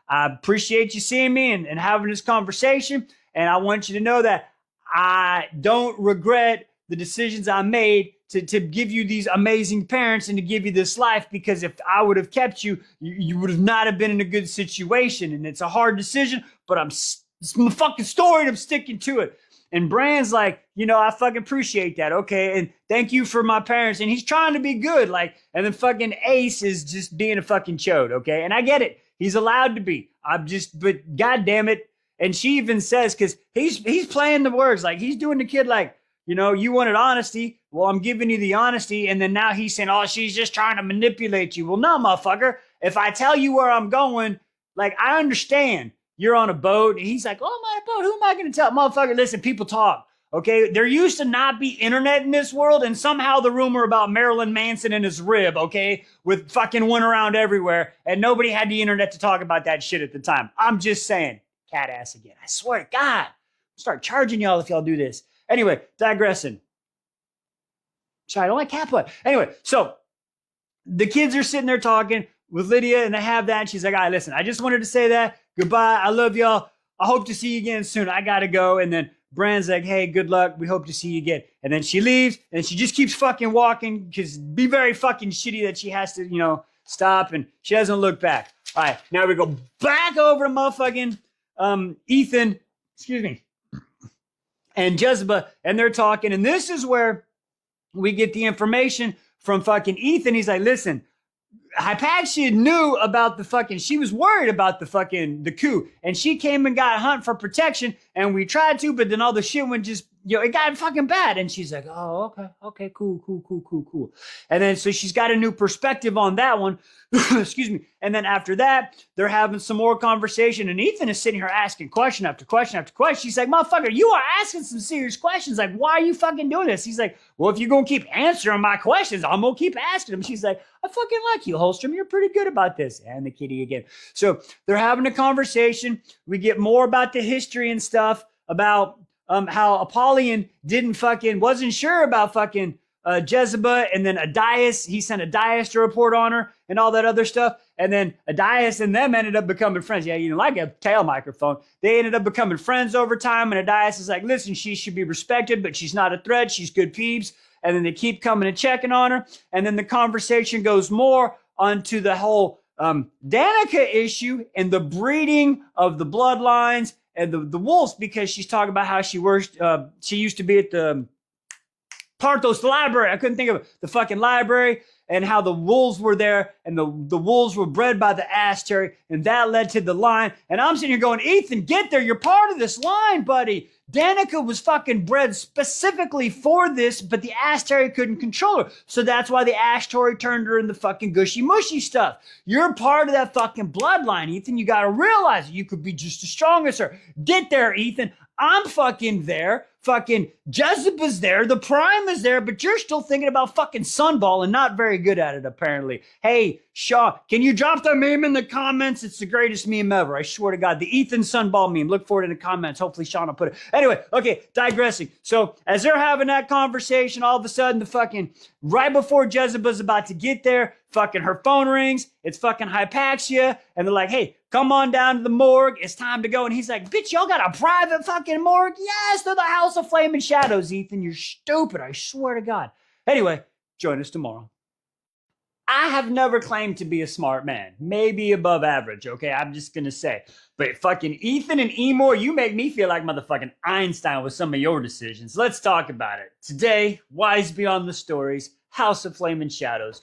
Speaker 1: appreciate you seeing me and having this conversation. And I want you to know that I don't regret the decisions I made to give you these amazing parents and to give you this life, because if I would have kept you, you would have not have been in a good situation. And it's a hard decision, but it's my fucking story and I'm sticking to it. And Bran's like, you know, I fucking appreciate that. Okay. And thank you for my parents. And he's trying to be good. Like, and then fucking Ace is just being a fucking chode. Okay. And I get it. He's allowed to be. But God damn it. And she even says, cause he's playing the words. Like he's doing the kid like, you know, you wanted honesty. Well, I'm giving you the honesty. And then now he's saying, oh, she's just trying to manipulate you. Well, no, motherfucker. If I tell you where I'm going, like, I understand you're on a boat. And he's like, oh, I'm on a boat. Who am I going to tell? Motherfucker, listen, people talk. Okay. There used to not be internet in this world. And somehow the rumor about Marilyn Manson and his rib, okay, with fucking went around everywhere. And nobody had the internet to talk about that shit at the time. I'm just saying. Cat ass again. I swear to God. I'll start charging y'all if y'all do this. Anyway, digressing. Sorry, I don't like cat butt. Anyway, so the kids are sitting there talking with Lydia and they have that. And she's like, all right, listen, I just wanted to say that. Goodbye. I love y'all. I hope to see you again soon. I got to go. And then Bran's like, hey, good luck. We hope to see you again. And then she leaves and she just keeps fucking walking because be very fucking shitty that she has to, you know, stop and she doesn't look back. All right, now we go back over to motherfucking Ethan, excuse me, and Jezebel, and they're talking. And this is where we get the information from fucking Ethan. He's like, listen, Hypaxia knew about the fucking, she was worried about the coup. And she came and got Hunt for protection. And we tried to, but then all the shit went just, you know, it got fucking bad. And she's like, oh, okay, cool. And then, so she's got a new perspective on that one. Excuse me. And then after that, they're having some more conversation. And Ethan is sitting here asking question after question after question. She's like, motherfucker, you are asking some serious questions. Like, why are you fucking doing this? He's like, well, if you're going to keep answering my questions, I'm going to keep asking them. She's like, I fucking like you, Holstrom. You're pretty good about this. And the kitty again. So they're having a conversation. We get more about the history and stuff about how Apollyon wasn't sure about fucking Jezebel, and then Adias, he sent Adias to report on her and all that other stuff. And then Adias and them ended up becoming friends. Yeah, you know, like a tail microphone. They ended up becoming friends over time. And Adias is like, listen, she should be respected, but she's not a threat. She's good peeps. And then they keep coming and checking on her. And then the conversation goes more onto the whole Danica issue and the breeding of the bloodlines and the wolves, because she's talking about how she used to be at the Parthos library. I couldn't think of it. The fucking library, and how the wolves were there, and the wolves were bred by the Asteri, and that led to the line. And I'm sitting here going, Ethan, get there. You're part of this line, buddy. Danica was fucking bred specifically for this, but the Asteri couldn't control her. So that's why the Asteri turned her into fucking gushy mushy stuff. You're part of that fucking bloodline, Ethan. You got to realize you could be just as strong as her. Get there, Ethan. I'm fucking there. Fucking Jezebel's there. The Prime is there, but you're still thinking about fucking Sunball and not very good at it, apparently. Hey, Shaw, can you drop that meme in the comments? It's the greatest meme ever. I swear to God. The Ethan Sunball meme. Look for it in the comments. Hopefully Sean will put it. Anyway, okay, digressing. So as they're having that conversation, all of a sudden the fucking, right before Jezebel's about to get there, fucking her phone rings. It's fucking Hypaxia. And they're like, hey, come on down to the morgue. It's time to go. And he's like, bitch, y'all got a private fucking morgue? Yes, they're the House of Flame and Shadows, Ethan. You're stupid. I swear to God. Anyway, join us tomorrow. I have never claimed to be a smart man. Maybe above average, okay? I'm just gonna say. But fucking Ethan and Emor, you make me feel like motherfucking Einstein with some of your decisions. Let's talk about it. Today, Wise Beyond the Stories, House of Flame and Shadows,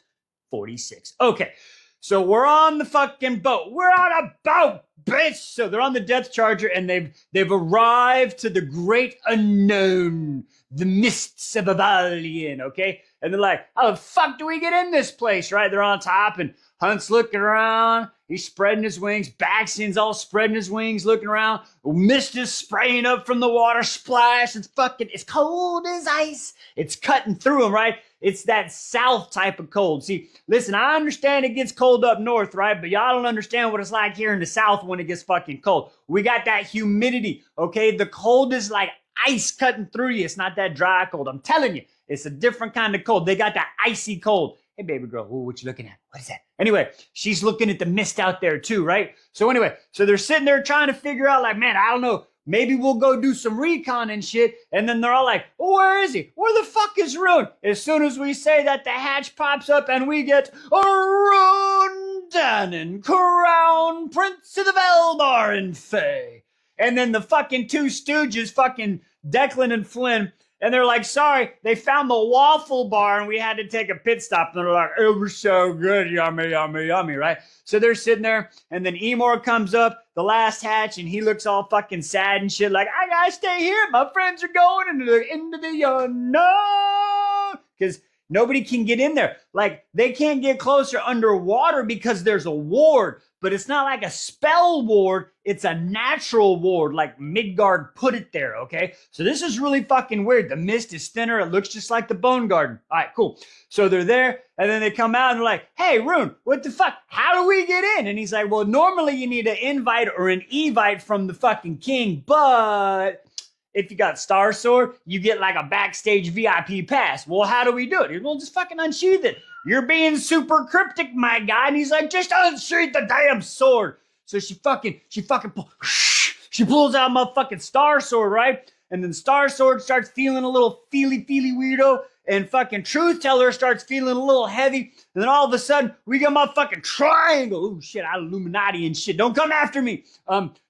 Speaker 1: 46. Okay, so we're on the fucking boat. We're on a boat, bitch! So they're on the Death Charger and they've arrived to the great unknown, the mists of Avalion, okay? And they're like, how the fuck do we get in this place, right? They're on top and Hunt's looking around. He's spreading his wings. Baxion's all spreading his wings, looking around. Mist is spraying up from the water splash. It's cold as ice. It's cutting through him, right? It's that south type of cold. See, listen, I understand it gets cold up north, right? But y'all don't understand what it's like here in the south when it gets fucking cold. We got that humidity, okay? The cold is like ice cutting through you. It's not that dry cold. I'm telling you, it's a different kind of cold. They got that icy cold. Hey, baby girl, ooh, what you looking at? What is that? Anyway, she's looking at the mist out there too, right? So anyway, so they're sitting there trying to figure out like, man, I don't know. Maybe we'll go do some recon and shit. And then they're all like, oh, where is he? Where the fuck is Rune? As soon as we say that, the hatch pops up and we get a Rune Dannon, Crown Prince of the Veldar and Fae. And then the fucking two stooges, fucking Declan and Flynn, and they're like, sorry, they found the waffle bar and we had to take a pit stop. And they're like, it was so good, yummy, yummy, yummy, right? So they're sitting there, and then Emor comes up, the last hatch, and he looks all fucking sad and shit, like, I gotta stay here. My friends are going into the unknown. Because nobody can get in there. Like, they can't get closer underwater because there's a ward. But it's not like a spell ward. It's a natural ward, like Midgard put it there, okay? So this is really fucking weird. The mist is thinner. It looks just like the Bone Garden. All right, cool. So they're there, and then they come out, and they're like, hey, Rune, what the fuck? How do we get in? And he's like, well, normally you need an invite or an evite from the fucking king, but if you got Star Sword, you get like a backstage VIP pass. Well, how do we do it? We'll just fucking unsheath it. You're being super cryptic, my guy. And he's like, just unsheath the damn sword. So she pulls out my fucking Star Sword, right? And then Star Sword starts feeling a little feely weirdo. And fucking Truth Teller starts feeling a little heavy. And then all of a sudden, we get my fucking triangle. Oh, shit, out of Illuminati and shit. Don't come after me.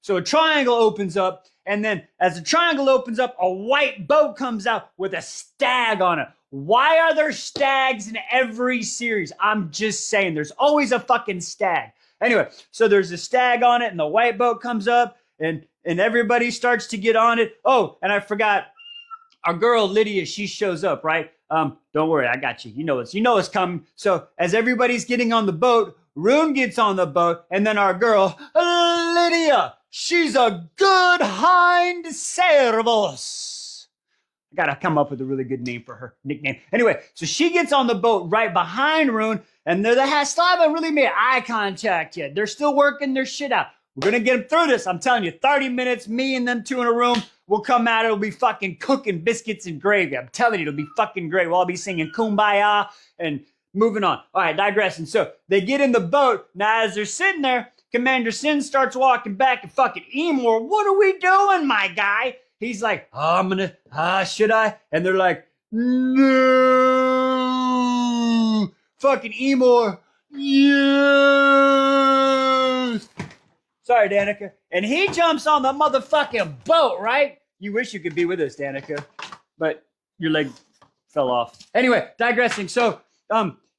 Speaker 1: So a triangle opens up. And then as the triangle opens up, a white boat comes out with a stag on it. Why are there stags in every series? I'm just saying, there's always a fucking stag. Anyway, so there's a stag on it, and the white boat comes up, and everybody starts to get on it. Oh, and I forgot, our girl Lydia, she shows up, right? Don't worry, I got you. You know it's coming. So as everybody's getting on the boat, Rune gets on the boat, and then our girl Lydia, she's a good hind servos. I gotta come up with a really good name for her nickname. Anyway, so she gets on the boat right behind Rune, and they still haven't really made eye contact yet. They're still working their shit out. We're gonna get them through this. I'm telling you, 30 minutes, me and them two in a room, we'll come out, it'll be fucking cooking biscuits and gravy. I'm telling you, it'll be fucking great. We'll all be singing Kumbaya and moving on. All right, digressing. So they get in the boat. Now, as they're sitting there, Commander Sin starts walking back, and fucking Emor, what are we doing, my guy? He's like, should I? And they're like, no. Fucking Emor, yes. Sorry, Danica. And he jumps on the motherfucking boat, right? You wish you could be with us, Danica, but your leg fell off. Anyway, digressing. So,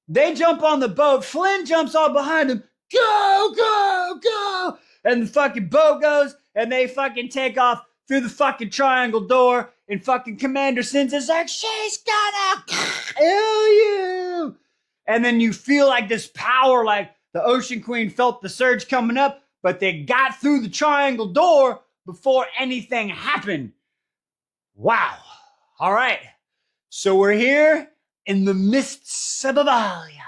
Speaker 1: they jump on the boat. Flynn jumps on behind them. Go, go, go. And the fucking boat goes, and they fucking take off through the fucking triangle door, and fucking Commander Sins is like, she's gonna kill you. And then you feel like this power, like the Ocean Queen felt the surge coming up, but they got through the triangle door before anything happened. Wow. All right. So we're here in the mists of Bavaria.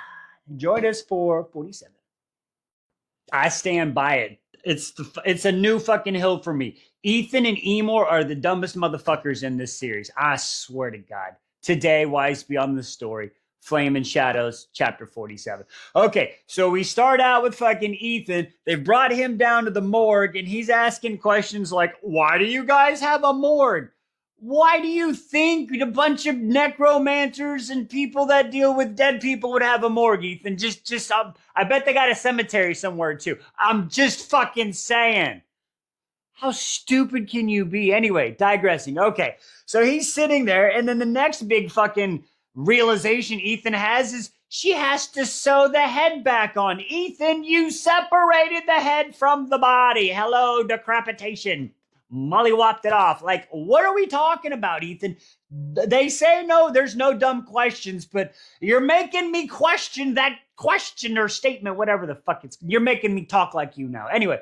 Speaker 1: Join us for 47. I stand by it. It's a new fucking hill for me. Ethan and Emor are the dumbest motherfuckers in this series. I swear to God. Today, Wise Beyond the Story, Flame and Shadows, chapter 47. Okay, so we start out with fucking Ethan. They've brought him down to the morgue, and he's asking questions like, why do you guys have a morgue? Why do you think a bunch of necromancers and people that deal with dead people would have a morgue, Ethan? I bet they got a cemetery somewhere too. I'm just fucking saying. How stupid can you be? Anyway, digressing. Okay, so he's sitting there, and then the next big fucking realization Ethan has is she has to sew the head back on. Ethan, you separated the head from the body. Hello, decapitation. Mollywopped it off. Like, what are we talking about, Ethan? They say no, there's no dumb questions, but you're making me question that question or statement, whatever the fuck it's. You're making me talk like you now. Anyway,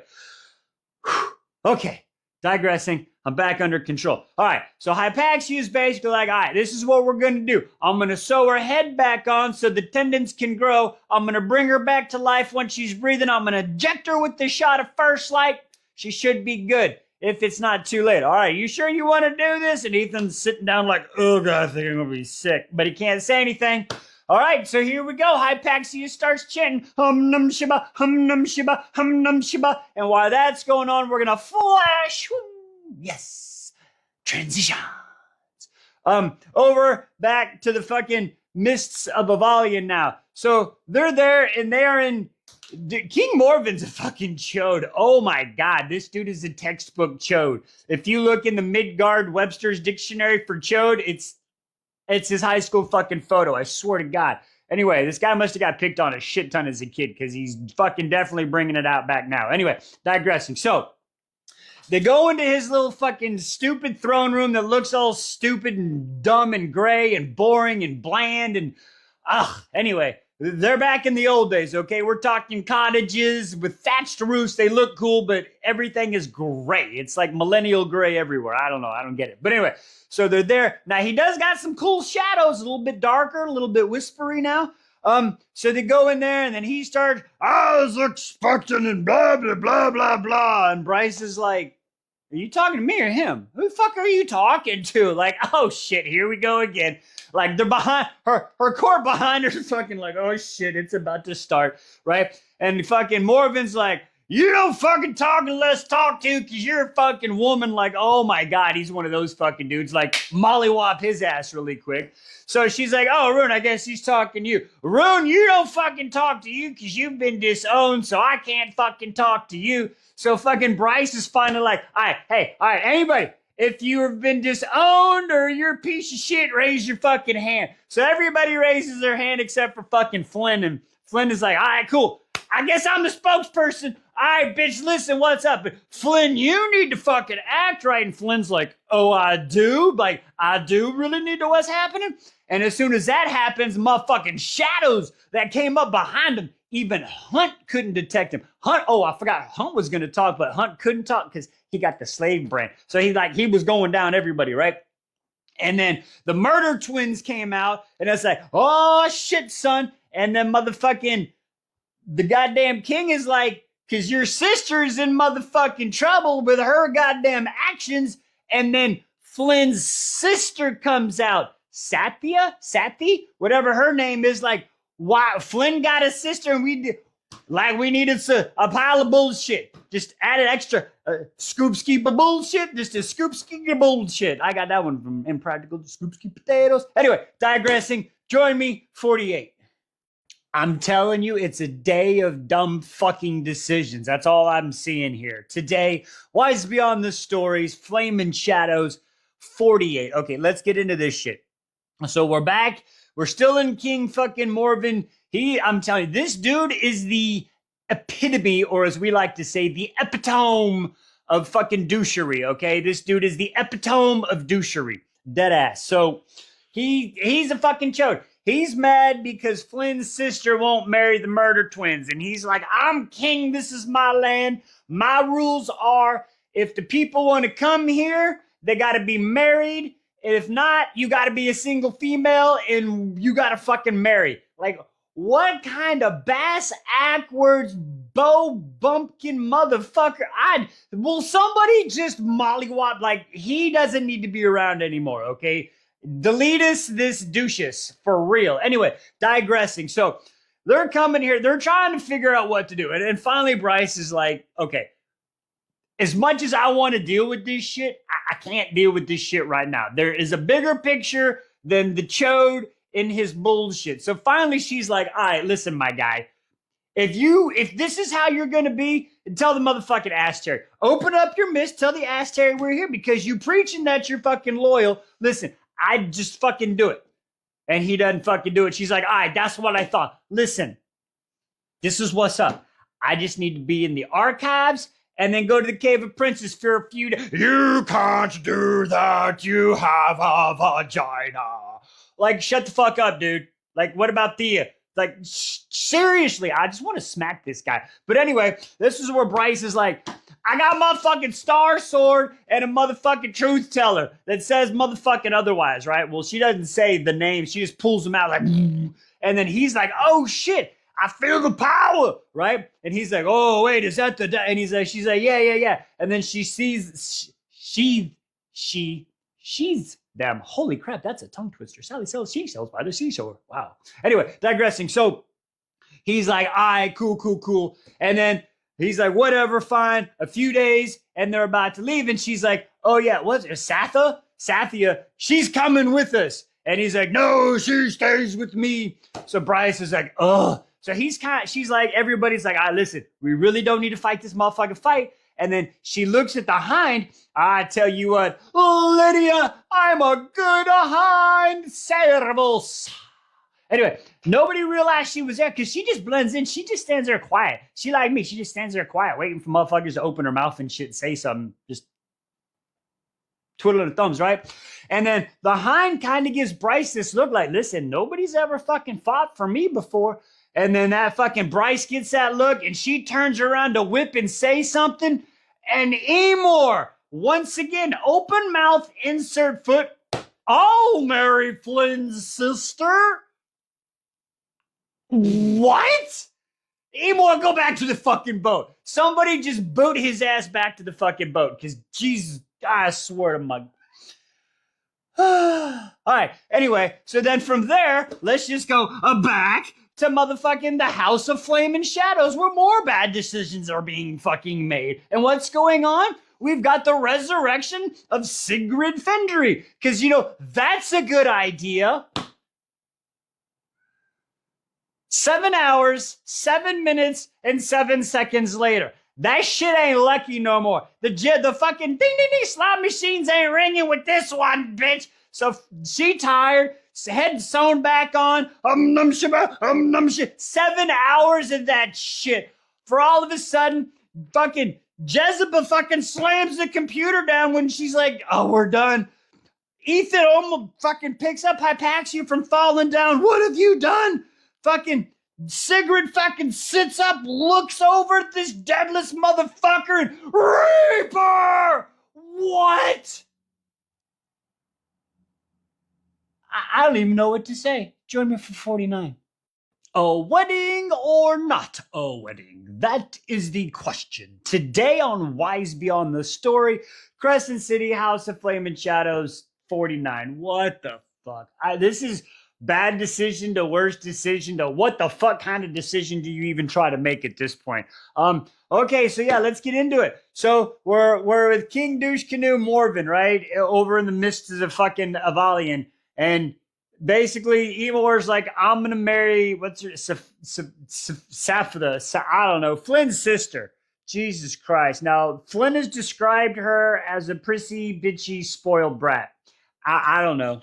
Speaker 1: okay, digressing. I'm back under control. All right, so Hypaxia is basically like, all right, this is what we're going to do. I'm going to sew her head back on so the tendons can grow. I'm going to bring her back to life when she's breathing. I'm going to inject her with the shot of first light. She should be good if it's not too late. All right, you sure you want to do this? And Ethan's sitting down like, oh, God, I think I'm going to be sick. But he can't say anything. All right, so here we go. Hypaxia starts chanting, hum num shiba, hum num shiba, hum num shiba. And while that's going on, we're going to flash. Yes. Transitions. Over back to the fucking mists of Bavalia now. So they're there and they are in. King Morven's a fucking chode. Oh my God, this dude is a textbook chode. If you look in the Midgard Webster's dictionary for chode, it's his high school fucking photo. I swear to God. Anyway, this guy must have got picked on a shit ton as a kid because he's fucking definitely bringing it out back now. Anyway, digressing. So they go into his little fucking stupid throne room that looks all stupid and dumb and gray and boring and bland and anyway, they're back in the old days, okay? We're talking cottages with thatched roofs. They look cool, but everything is gray. It's like millennial gray everywhere. I don't know. I don't get it. But anyway, so they're there. Now, he does got some cool shadows, a little bit darker, a little bit whispery now. So they go in there, and then he starts, I was expecting and blah, blah, blah, blah, blah. And Bryce is like, are you talking to me or him? Who the fuck are you talking to? Like, oh shit, here we go again. Like they're behind her core behind her fucking like, oh shit, it's about to start, right? And fucking Morven's like, you don't fucking talk unless talk to because you're a fucking woman. Like, oh my God, he's one of those fucking dudes. Like, mollywop his ass really quick. So she's like, oh, Rune, I guess he's talking to you. Rune, you don't fucking talk to you because you've been disowned, so I can't fucking talk to you. So fucking Bryce is finally like, all right, anybody, if you have been disowned or you're a piece of shit, raise your fucking hand. So everybody raises their hand except for fucking Flynn. And Flynn is like, all right, cool. I guess I'm the spokesperson. All right, bitch, listen, what's up? But Flynn, you need to fucking act right. And Flynn's like, oh, I do? Like, I do really need to what's happening? And as soon as that happens, motherfucking shadows that came up behind him, even Hunt couldn't detect him. Hunt, oh, I forgot Hunt was going to talk, but Hunt couldn't talk because he got the slave brand. So he was going down everybody, right? And then the murder twins came out, and it's like, oh, shit, son. And then motherfucking the goddamn king is like, because your sister's in motherfucking trouble with her goddamn actions. And then Flynn's sister comes out. Sathi, whatever her name is, like, why Flynn got a sister and we needed a pile of bullshit. Just added extra scoop skeep of bullshit. Just a scoop skeep of bullshit. I got that one from Impractical Scoop Skeep Potatoes. Anyway, digressing. Join me, 48. I'm telling you, it's a day of dumb fucking decisions. That's all I'm seeing here. Today, Wise Beyond the Stories, Flame and Shadows, 48. Okay, let's get into this shit. So we're back. We're still in King fucking Morven. I'm telling you, this dude is the epitome, or as we like to say, the epitome of fucking douchery, okay? This dude is the epitome of douchery. Deadass. So he's a fucking chode. He's mad because Flynn's sister won't marry the murder twins. And he's like, I'm king. This is my land. My rules are if the people want to come here, they got to be married. If not, you got to be a single female and you got to fucking marry. Like, what kind of bass ackwards bow bumpkin motherfucker? Will somebody just mollywop? Like, he doesn't need to be around anymore, okay? Delete us this douches for real. Anyway, digressing. So they're coming here. They're trying to figure out what to do. And finally, Bryce is like, okay, as much as I want to deal with this shit, I can't deal with this shit right now. There is a bigger picture than the chode in his bullshit. So finally, she's like, all right, listen, my guy. If this is how you're going to be, tell the motherfucking ass terry. Open up your mist. Tell the ass terry we're here because you preaching that you're fucking loyal. Listen, I just fucking do it. And he doesn't fucking do it. She's like, all right, that's what I thought. Listen, this is what's up. I just need to be in the archives and then go to the Cave of Princes for a few days. You can't do that. You have a vagina. Like, shut the fuck up, dude. Like, what about Thea? Like, seriously, I just want to smack this guy. But anyway, this is where Bryce is like, I got a motherfucking star sword and a motherfucking truth teller that says motherfucking otherwise, right? Well, she doesn't say the name. She just pulls them out like, and then he's like, oh shit, I feel the power, right? And he's like, oh wait, is that the? And she's like, yeah. And then she sees, she's them. Holy crap, that's a tongue twister. Sally sells seashells by the seashore. Wow. Anyway, digressing. So he's like, all right, cool. And then he's like, whatever, fine. A few days, and they're about to leave. And she's like, oh yeah, what's it? Sathia, she's coming with us. And he's like, no, she stays with me. So Bryce is like, ugh. So she's like, everybody's like, all right, listen, we really don't need to fight this motherfucking fight. And then she looks at the hind. I tell you what, Lydia, I'm a good hind. Servus. Anyway, nobody realized she was there because she just blends in. She just stands there quiet. She like me. She just stands there quiet, waiting for motherfuckers to open her mouth and shit and say something. Just twiddling her thumbs, right? And then the hind kind of gives Bryce this look like, listen, nobody's ever fucking fought for me before. And then that fucking Bryce gets that look and she turns around to whip and say something. And Emor, once again, open mouth, insert foot. Oh, Mary Flynn's sister. What? Emor, go back to the fucking boat. Somebody just boot his ass back to the fucking boat. Because, Jesus, I swear to my... All right, anyway, so then from there, let's just go back to motherfucking the House of Flame and Shadows where more bad decisions are being fucking made. And what's going on? We've got the resurrection of Sigrid Fendery. Because, that's a good idea. 7 hours, 7 minutes, and 7 seconds later. That shit ain't lucky no more. The fucking ding slot machines ain't ringing with this one, bitch. So she tired, head sewn back on. 7 hours of that shit. For all of a sudden, fucking Jezebel fucking slams the computer down when she's like, oh, we're done. Ethan almost fucking picks up Hypaxia from falling down. What have you done? Fucking Sigrid fucking sits up, looks over at this deadless motherfucker and Reaper! What? I don't even know what to say. Join me for 49. A wedding or not a wedding? That is the question. Today on Wise Beyond the Story, Crescent City, House of Flame and Shadows 49. What the fuck? This is bad decision to worst decision to what the fuck kind of decision do you even try to make at this point? Okay, so yeah, let's get into it. So we're with King Douche Canoe Morven, right? Over in the midst of the fucking Avalion. And basically, Emor's like, I'm going to marry, what's her, Saphira, I don't know, Flynn's sister. Jesus Christ. Now, Flynn has described her as a prissy, bitchy, spoiled brat. I don't know.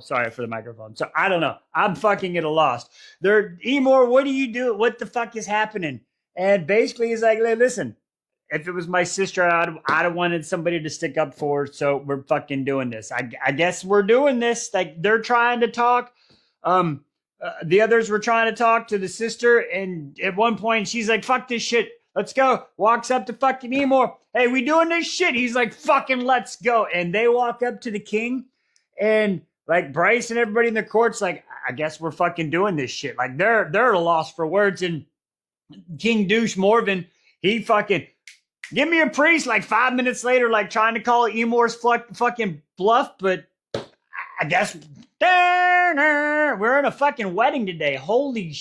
Speaker 1: Sorry for the microphone. So I don't know. I'm fucking at a loss. Emor, what do you do? What the fuck is happening? And basically he's like, listen, if it was my sister, I'd have wanted somebody to stick up for her. So we're fucking doing this. I guess we're doing this. Like they're trying to talk. The others were trying to talk to the sister. And at one point she's like, fuck this shit. Let's go. Walks up to fucking Emor. Hey, we doing this shit? He's like, fucking let's go. And they walk up to the king. And like Bryce and everybody in the court's like, I guess we're fucking doing this shit. Like they're at a loss for words. And King Douche Morven, he fucking give me a priest like 5 minutes later, like trying to call Emor's fucking bluff, but I guess we're in a fucking wedding today. Holy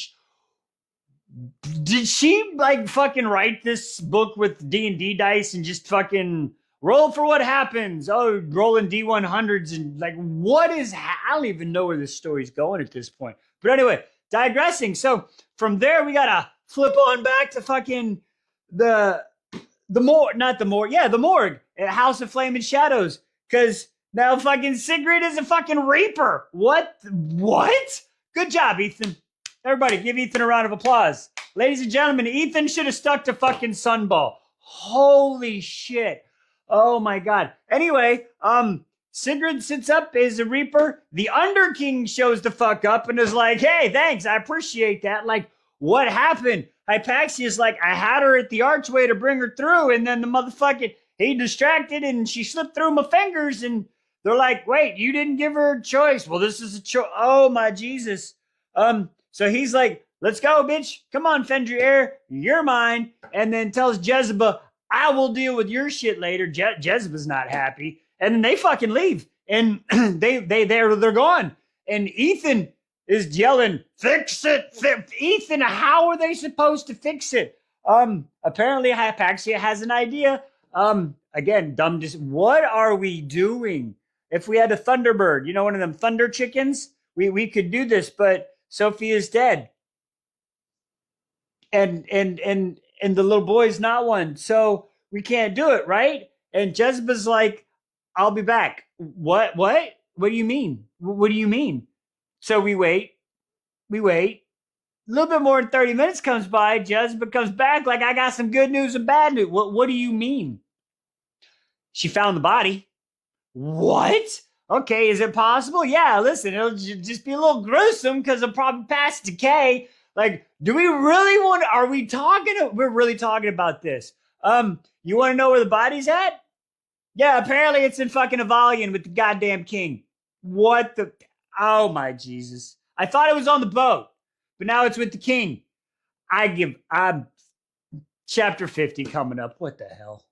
Speaker 1: did she like fucking write this book with D&D dice and just fucking roll for what happens? Oh, rolling D100s and like what is I don't even know where this story's going at this point. But anyway, digressing. So from there we gotta flip on back to fucking the morgue at House of Flame and Shadows. Cause now fucking Sigrid is a fucking reaper. What? Good job, Ethan. Everybody, give Ethan a round of applause. Ladies and gentlemen, Ethan should have stuck to fucking Sunball. Holy shit. Oh my God. Anyway, Sigrid sits up as a Reaper. The Underking shows the fuck up and is like, hey, thanks, I appreciate that. Like, what happened? Hypaxia's like, I had her at the archway to bring her through, and then the motherfucking, he distracted and she slipped through my fingers, and they're like, wait, you didn't give her a choice. Well, this is a choice. Oh my Jesus. So he's like, let's go, bitch. Come on, Fendrier, you're mine. And then tells Jezebel, I will deal with your shit later. Jezebel's not happy. And then they fucking leave. And they're gone. And Ethan is yelling, fix it. Ethan, how are they supposed to fix it? Apparently Hypaxia has an idea. Again, dumb. What are we doing? If we had a Thunderbird, you know, one of them thunder chickens, we could do this, but Sophia's dead. And the little boy's not one. So we can't do it, right? And Jezebel's like, I'll be back. What? What do you mean? What do you mean? So we wait. A little bit more than 30 minutes comes by. Jezebel comes back like, I got some good news and bad news. What do you mean? She found the body. What? Okay, is it possible? Yeah, listen, it'll just be a little gruesome because it'll probably past decay. Like, do we really want, we're really talking about this. You want to know where the body's at? Yeah, apparently it's in fucking Avalion with the goddamn king. What the, oh my Jesus. I thought it was on the boat, but now it's with the king. I'm chapter 50 coming up. What the hell?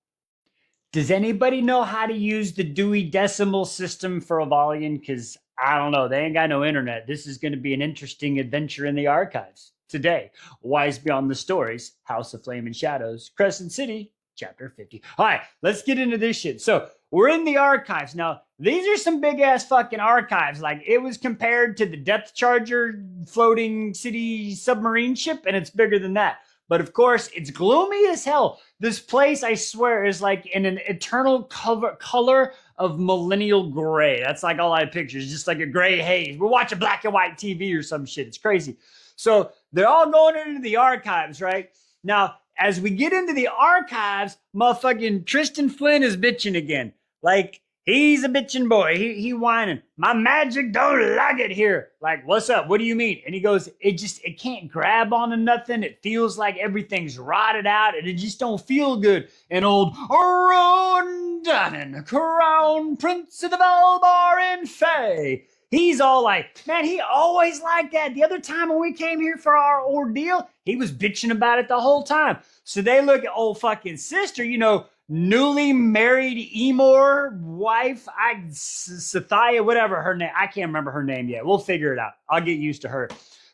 Speaker 1: Does anybody know how to use the Dewey Decimal System for Avalion? Because I don't know. They ain't got no internet. This is going to be an interesting adventure in the archives. Today, Wise Beyond the Stories, House of Flame and Shadows, Crescent City, Chapter 50. All right, let's get into this shit. So we're in the archives. Now, these are some big-ass fucking archives. Like, it was compared to the Depth Charger floating city submarine ship, and it's bigger than that. But of course, it's gloomy as hell. This place, I swear, is like in an eternal color of millennial gray. That's like all I picture, is just like a gray haze. We're watching black and white TV or some shit. It's crazy. So they're all going into the archives, right? Now, as we get into the archives, motherfucking Tristan Flynn is bitching again. Like, he's a bitching boy. He whining. My magic don't like it here. Like, what's up? What do you mean? And he goes, it can't grab onto nothing. It feels like everything's rotted out and it just don't feel good. And old Rondanin, Crown Prince of the Valbar and Fae, he's all like, man, he always liked that. The other time when we came here for our ordeal, he was bitching about it the whole time. So they look at old fucking sister, you know, newly married Emor wife, Sathia, whatever her name. I can't remember her name yet. We'll figure it out. I'll get used to her.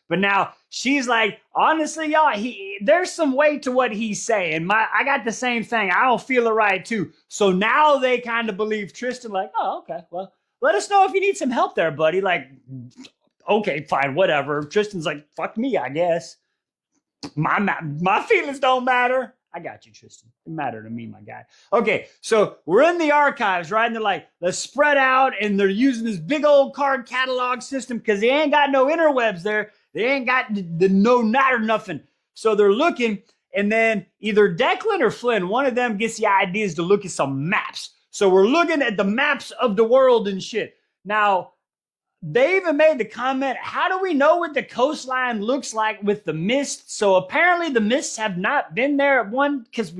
Speaker 1: But now she's like, honestly, y'all, there's some weight to what he's saying. I got the same thing. I don't feel it right too. So now they kind of believe Tristan, like, oh, okay, well, let us know if you need some help there, buddy. Like, okay, fine, whatever. Tristan's like, fuck me, I guess. My feelings don't matter. I got you, Tristan. It matter to me, my guy. Okay, so we're in the archives, right? And they're like, let's spread out, and they're using this big old card catalog system because they ain't got no interwebs there. They ain't got the no not or nothing. So they're looking, and then either Declan or Flynn, one of them gets the ideas to look at some maps. So we're looking at the maps of the world and shit. Now, they even made the comment, how do we know what the coastline looks like with the mist? So apparently the mists have not been there at one, because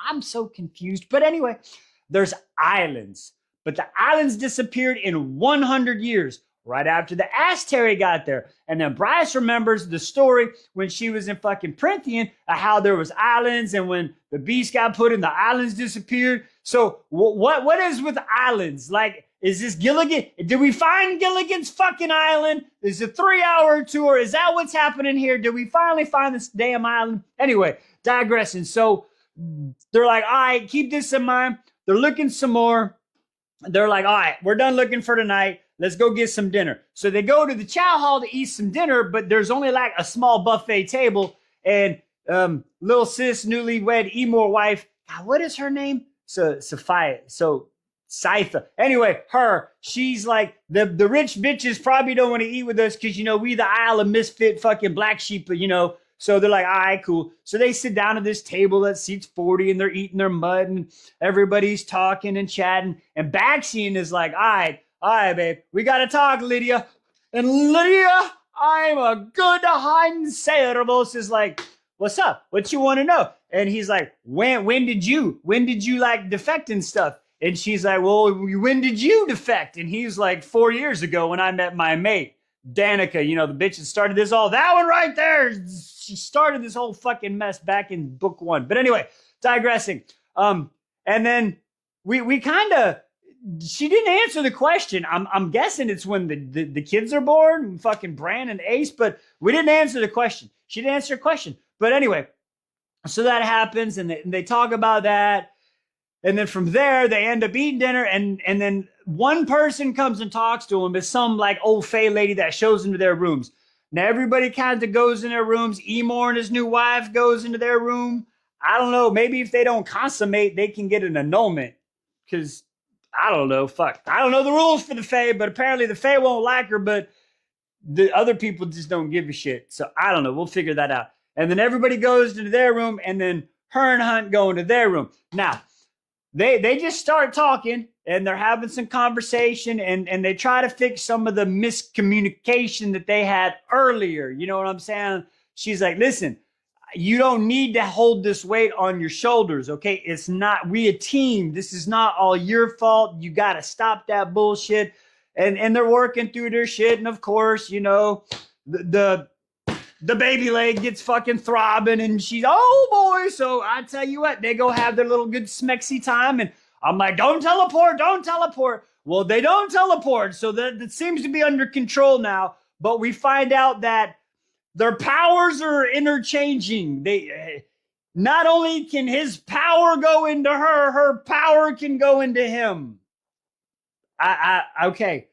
Speaker 1: I'm so confused. But anyway, there's islands, but the islands disappeared in 100 years, right after the Asteri got there. And then Bryce remembers the story when she was in fucking Printheon, how there was islands, and when the beast got put in, the islands disappeared. So what is with islands? Like, is this Gilligan? Did we find Gilligan's fucking island? Is it a 3-hour tour? Is that what's happening here? Did we finally find this damn island? Anyway, digressing. So they're like, all right, keep this in mind. They're looking some more. They're like, all right, we're done looking for tonight. Let's go get some dinner. So they go to the chow hall to eat some dinner, but there's only like a small buffet table. And little sis, newlywed Emor wife, God, what is her name? Sophia. So Scytha. Anyway, she's like, the rich bitches probably don't want to eat with us because, you know, we the Isle of Misfit fucking black sheep, you know. So they're like, all right, cool. So they sit down at this table that seats 40 and they're eating their mud and everybody's talking and chatting. And Baxian is like, all right, babe, we got to talk, Lydia. And Lydia, I'm a good Heinz Cerebos is like, what's up? What you want to know? And he's like, when did you like defect and stuff? And she's like, well, when did you defect? And he's like, 4 years ago when I met my mate, Danica, you know, the bitch that started this all, that one right there. She started this whole fucking mess back in book 1. But anyway, digressing. And then we kind of, she didn't answer the question. I'm guessing it's when the kids are born, fucking Bran and Ace, but we didn't answer the question. She didn't answer a question. But anyway, so that happens and they talk about that. And then from there, they end up eating dinner. And then one person comes and talks to them. It's some like old Fey lady that shows into their rooms. Now everybody kind of goes in their rooms. Emor and his new wife goes into their room. I don't know. Maybe if they don't consummate, they can get an annulment. Because I don't know. Fuck. I don't know the rules for the Fey, but apparently the Fey won't like her, but the other people just don't give a shit. So I don't know. We'll figure that out. And then everybody goes into their room, and then her and Hunt go into their room. Now, they just start talking, and they're having some conversation, and they try to fix some of the miscommunication that they had earlier. You know what I'm saying? She's like, listen, you don't need to hold this weight on your shoulders, okay? It's not, we a team. This is not all your fault. You got to stop that bullshit. And they're working through their shit. And of course, you know, the baby leg gets fucking throbbing and she's, oh boy. So I tell you what, they go have their little good smexy time. And I'm like, don't teleport. Well, they don't teleport. So that seems to be under control now. But we find out that their powers are interchanging. They not only can his power go into her, her power can go into him. Okay,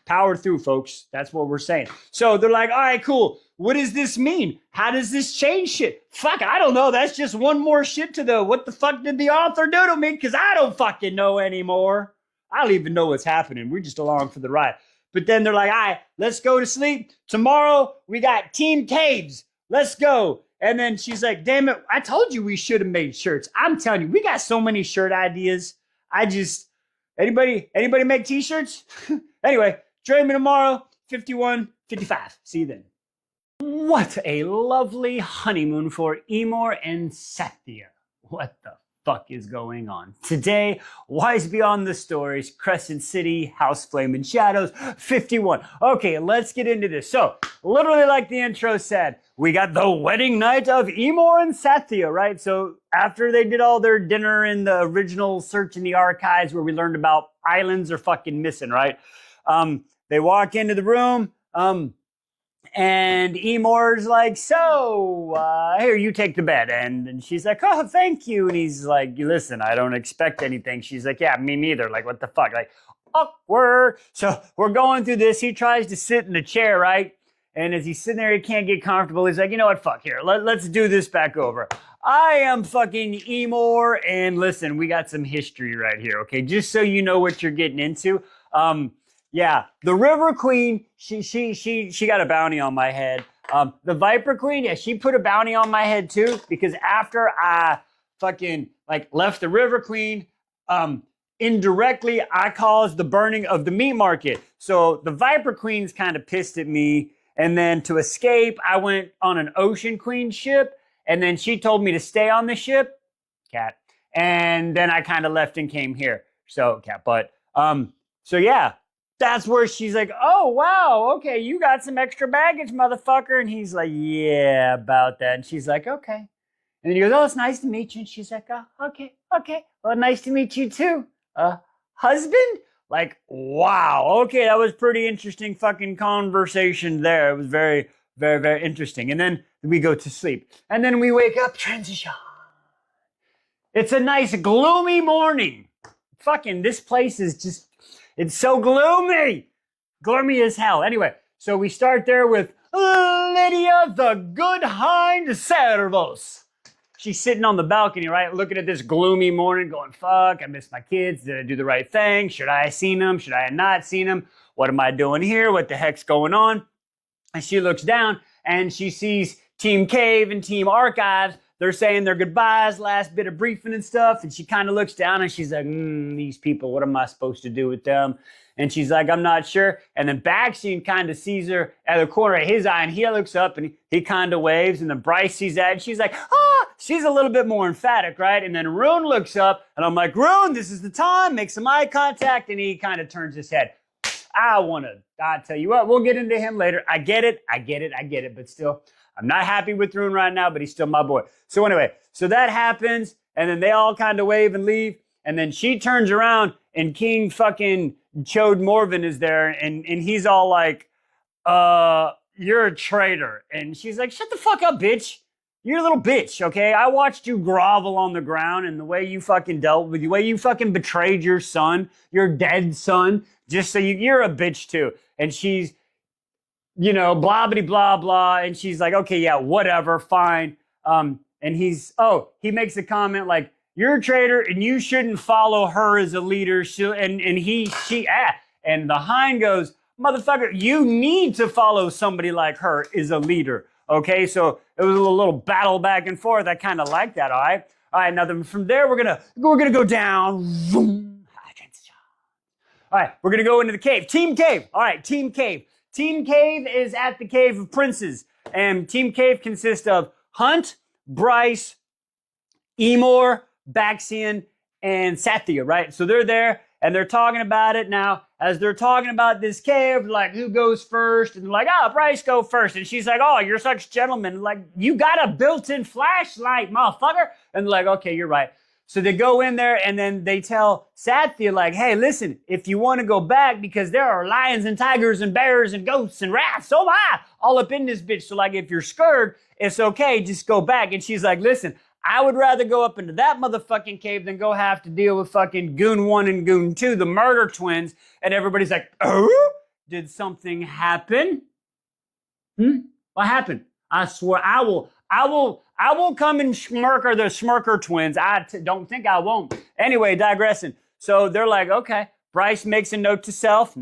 Speaker 1: power through, folks. That's what we're saying. So they're like, all right, cool. What does this mean? How does this change shit? Fuck, I don't know. That's just one more shit to the what the fuck did the author do to me? Because I don't fucking know anymore. I don't even know what's happening. We're just along for the ride. But then they're like, all right, let's go to sleep. Tomorrow, we got Team Caves. Let's go. And then she's like, damn it, I told you we should have made shirts. I'm telling you, we got so many shirt ideas. Anybody make t-shirts? Anyway, join me tomorrow, 51:55. See you then. What a lovely honeymoon for Emor and Sathya. What the fuck is going on? Today, Wise Beyond the Stories, Crescent City, House Flame and Shadows, 51. Okay, let's get into this. So, literally like the intro said, we got the wedding night of Emor and Sathya, right? So, after they did all their dinner in the original search in the archives where we learned about islands are fucking missing, right? They walk into the room, and Emor's like, so, here, you take the bed. And she's like, oh, thank you. And he's like, listen, I don't expect anything. She's like, yeah, me neither. Like, what the fuck? Like, awkward. So we're going through this. He tries to sit in the chair, right? And as he's sitting there, he can't get comfortable. He's like, you know what? Fuck, here. Let's do this back over. I am fucking Emor. And listen, we got some history right here, okay? Just so you know what you're getting into. Yeah, the River Queen, she got a bounty on my head. The Viper Queen, yeah, she put a bounty on my head too, because after I fucking like left the River Queen, indirectly I caused the burning of the meat market. So the Viper Queen's kind of pissed at me, and then to escape, I went on an Ocean Queen ship, and then she told me to stay on the ship, cat, and then I kind of left and came here. So cat, but So yeah, that's where she's like, oh, wow, okay, you got some extra baggage, motherfucker. And he's like, yeah, about that. And she's like, okay. And then he goes, oh, it's nice to meet you. And she's like, oh, okay, okay. Well, nice to meet you too. Husband? Like, wow, okay, that was pretty interesting fucking conversation there. It was very, very, very interesting. And then we go to sleep. And then we wake up, transition. It's a nice gloomy morning. Fucking, this place is just, it's so gloomy. Gloomy as hell. Anyway, so we start there with Lydia the Good Hind Servos. She's sitting on the balcony, right? Looking at this gloomy morning, going, fuck, I miss my kids. Did I do the right thing? Should I have seen them? Should I have not seen them? What am I doing here? What the heck's going on? And she looks down and she sees Team Cave and Team Archives. They're saying their goodbyes, last bit of briefing and stuff. And she kind of looks down and she's like, these people, what am I supposed to do with them? And she's like, I'm not sure. And then Baxian kind of sees her at the corner of his eye and he looks up and he kind of waves. And then Bryce sees that and she's like, she's a little bit more emphatic, right? And then Rune looks up and I'm like, Rune, this is the time. Make some eye contact. And he kind of turns his head. I tell you what, we'll get into him later. I get it. But still, I'm not happy with Rune right now, but he's still my boy. So anyway, so that happens. And then they all kind of wave and leave. And then she turns around and King fucking Chode Morven is there. And he's all like, you're a traitor. And she's like, shut the fuck up, bitch. You're a little bitch, okay? I watched you grovel on the ground and the way you fucking dealt with, the way you fucking betrayed your son, your dead son, just so you're a bitch too. And she's, you know, blah, blah, blah, blah. And she's like, okay, yeah, whatever, fine. And he makes a comment like, you're a traitor and you shouldn't follow her as a leader. And the Hind goes, motherfucker, you need to follow somebody like her as a leader. Okay, so it was a little battle back and forth. I kind of like that, all right? All right, now then from there, we're gonna go down. All right, we're gonna go into the cave. Team Cave. All right, Team Cave. Team Cave is at the Cave of Princes. And Team Cave consists of Hunt, Bryce, Emor, Baxian, and Sathia, right? So they're there. And they're talking about it now. As they're talking about this cave, like, who goes first? And they're like, Bryce, go first. And she's like, oh, you're such a gentleman. Like, you got a built-in flashlight, motherfucker. And they're like, okay, you're right. So they go in there and then they tell Sathia, like, hey, listen, if you want to go back, because there are lions and tigers and bears and ghosts and rats, so am I, all up in this bitch. So, like, if you're scared, it's okay, just go back. And she's like, listen, I would rather go up into that motherfucking cave than go have to deal with fucking Goon 1 and Goon 2, the murder twins. And everybody's like, oh, did something happen? What happened? I swear I will come and smirker the smirker twins. Don't think I won't. Anyway, digressing. So they're like, okay. Bryce makes a note to self,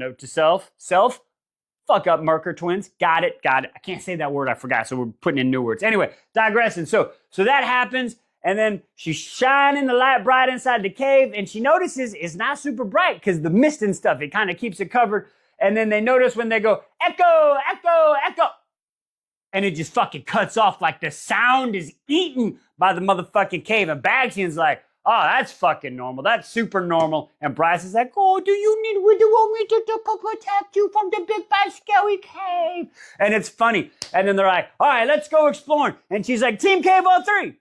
Speaker 1: fuck up Merker twins. Got it. I can't say that word. I forgot. So we're putting in new words. Anyway, digressing. So that happens. And then she's shining the light bright inside the cave. And she notices it's not super bright because the mist and stuff, it kind of keeps it covered. And then they notice when they go, echo, echo, echo. And it just fucking cuts off like the sound is eaten by the motherfucking cave. And Baxian's like, oh, that's fucking normal. That's super normal. And Bryce is like, oh, do you want me to protect you from the big bad scary cave? And it's funny. And then they're like, all right, let's go exploring. And she's like, Team Cave on 3.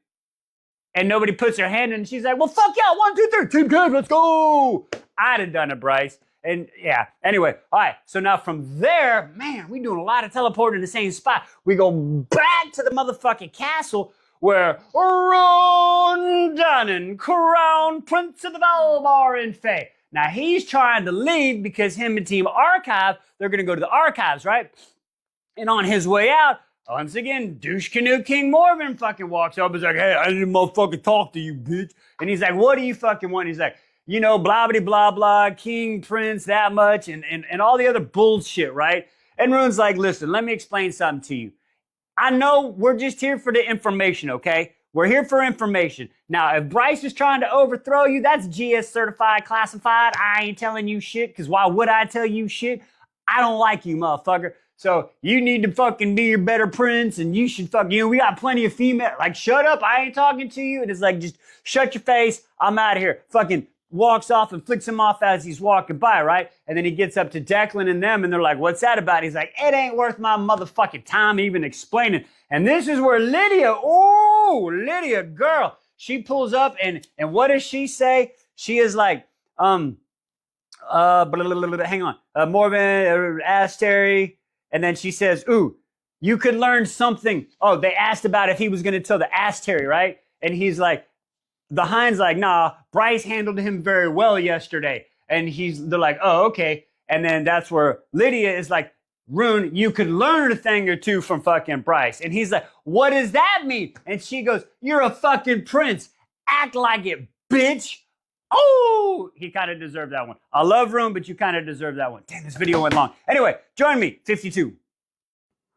Speaker 1: And nobody puts their hand in. And she's like, well, fuck yeah, 1, 2, 3, Team Cave, let's go. I'd have done it, Bryce. And yeah, anyway, all right. So now from there, man, we doing a lot of teleporting in the same spot. We go back to the motherfucking castle where Ron Dunnan, crowned Prince of the Valvar and Fae. Now he's trying to leave because him and Team Archive, they're going to go to the archives, right? And on his way out, once again, douche canoe King Morven fucking walks up. He's like, hey, I didn't motherfucking talk to you, bitch. And he's like, what do you fucking want? He's like, you know, blah, blah, blah, blah, king, prince, that much, and all the other bullshit, right? And Rune's like, listen, let me explain something to you. I know we're just here for the information, okay? We're here for information. Now, if Bryce is trying to overthrow you, that's GS certified, classified. I ain't telling you shit, because why would I tell you shit? I don't like you, motherfucker. So you need to fucking be your better prince, and you should fucking, we got plenty of female. Like, shut up, I ain't talking to you. And it's like, just shut your face. I'm out of here. Fucking walks off and flicks him off as he's walking by, right? And then he gets up to Declan and them, and they're like, what's that about? He's like, it ain't worth my motherfucking time even explaining. And this is where Lydia, girl, she pulls up, and what does she say? She is like, hang on, Morven, Asteri, and then she says, ooh, you could learn something. Oh, they asked about if he was going to tell the Asteri, right? And he's like, the Hind's like, nah, Bryce handled him very well yesterday. And they're like, oh, okay. And then that's where Lydia is like, Rune, you could learn a thing or two from fucking Bryce. And he's like, what does that mean? And she goes, you're a fucking prince. Act like it, bitch. Oh, he kind of deserved that one. I love Rune, but you kind of deserve that one. Damn, this video went long. Anyway, join me, 52.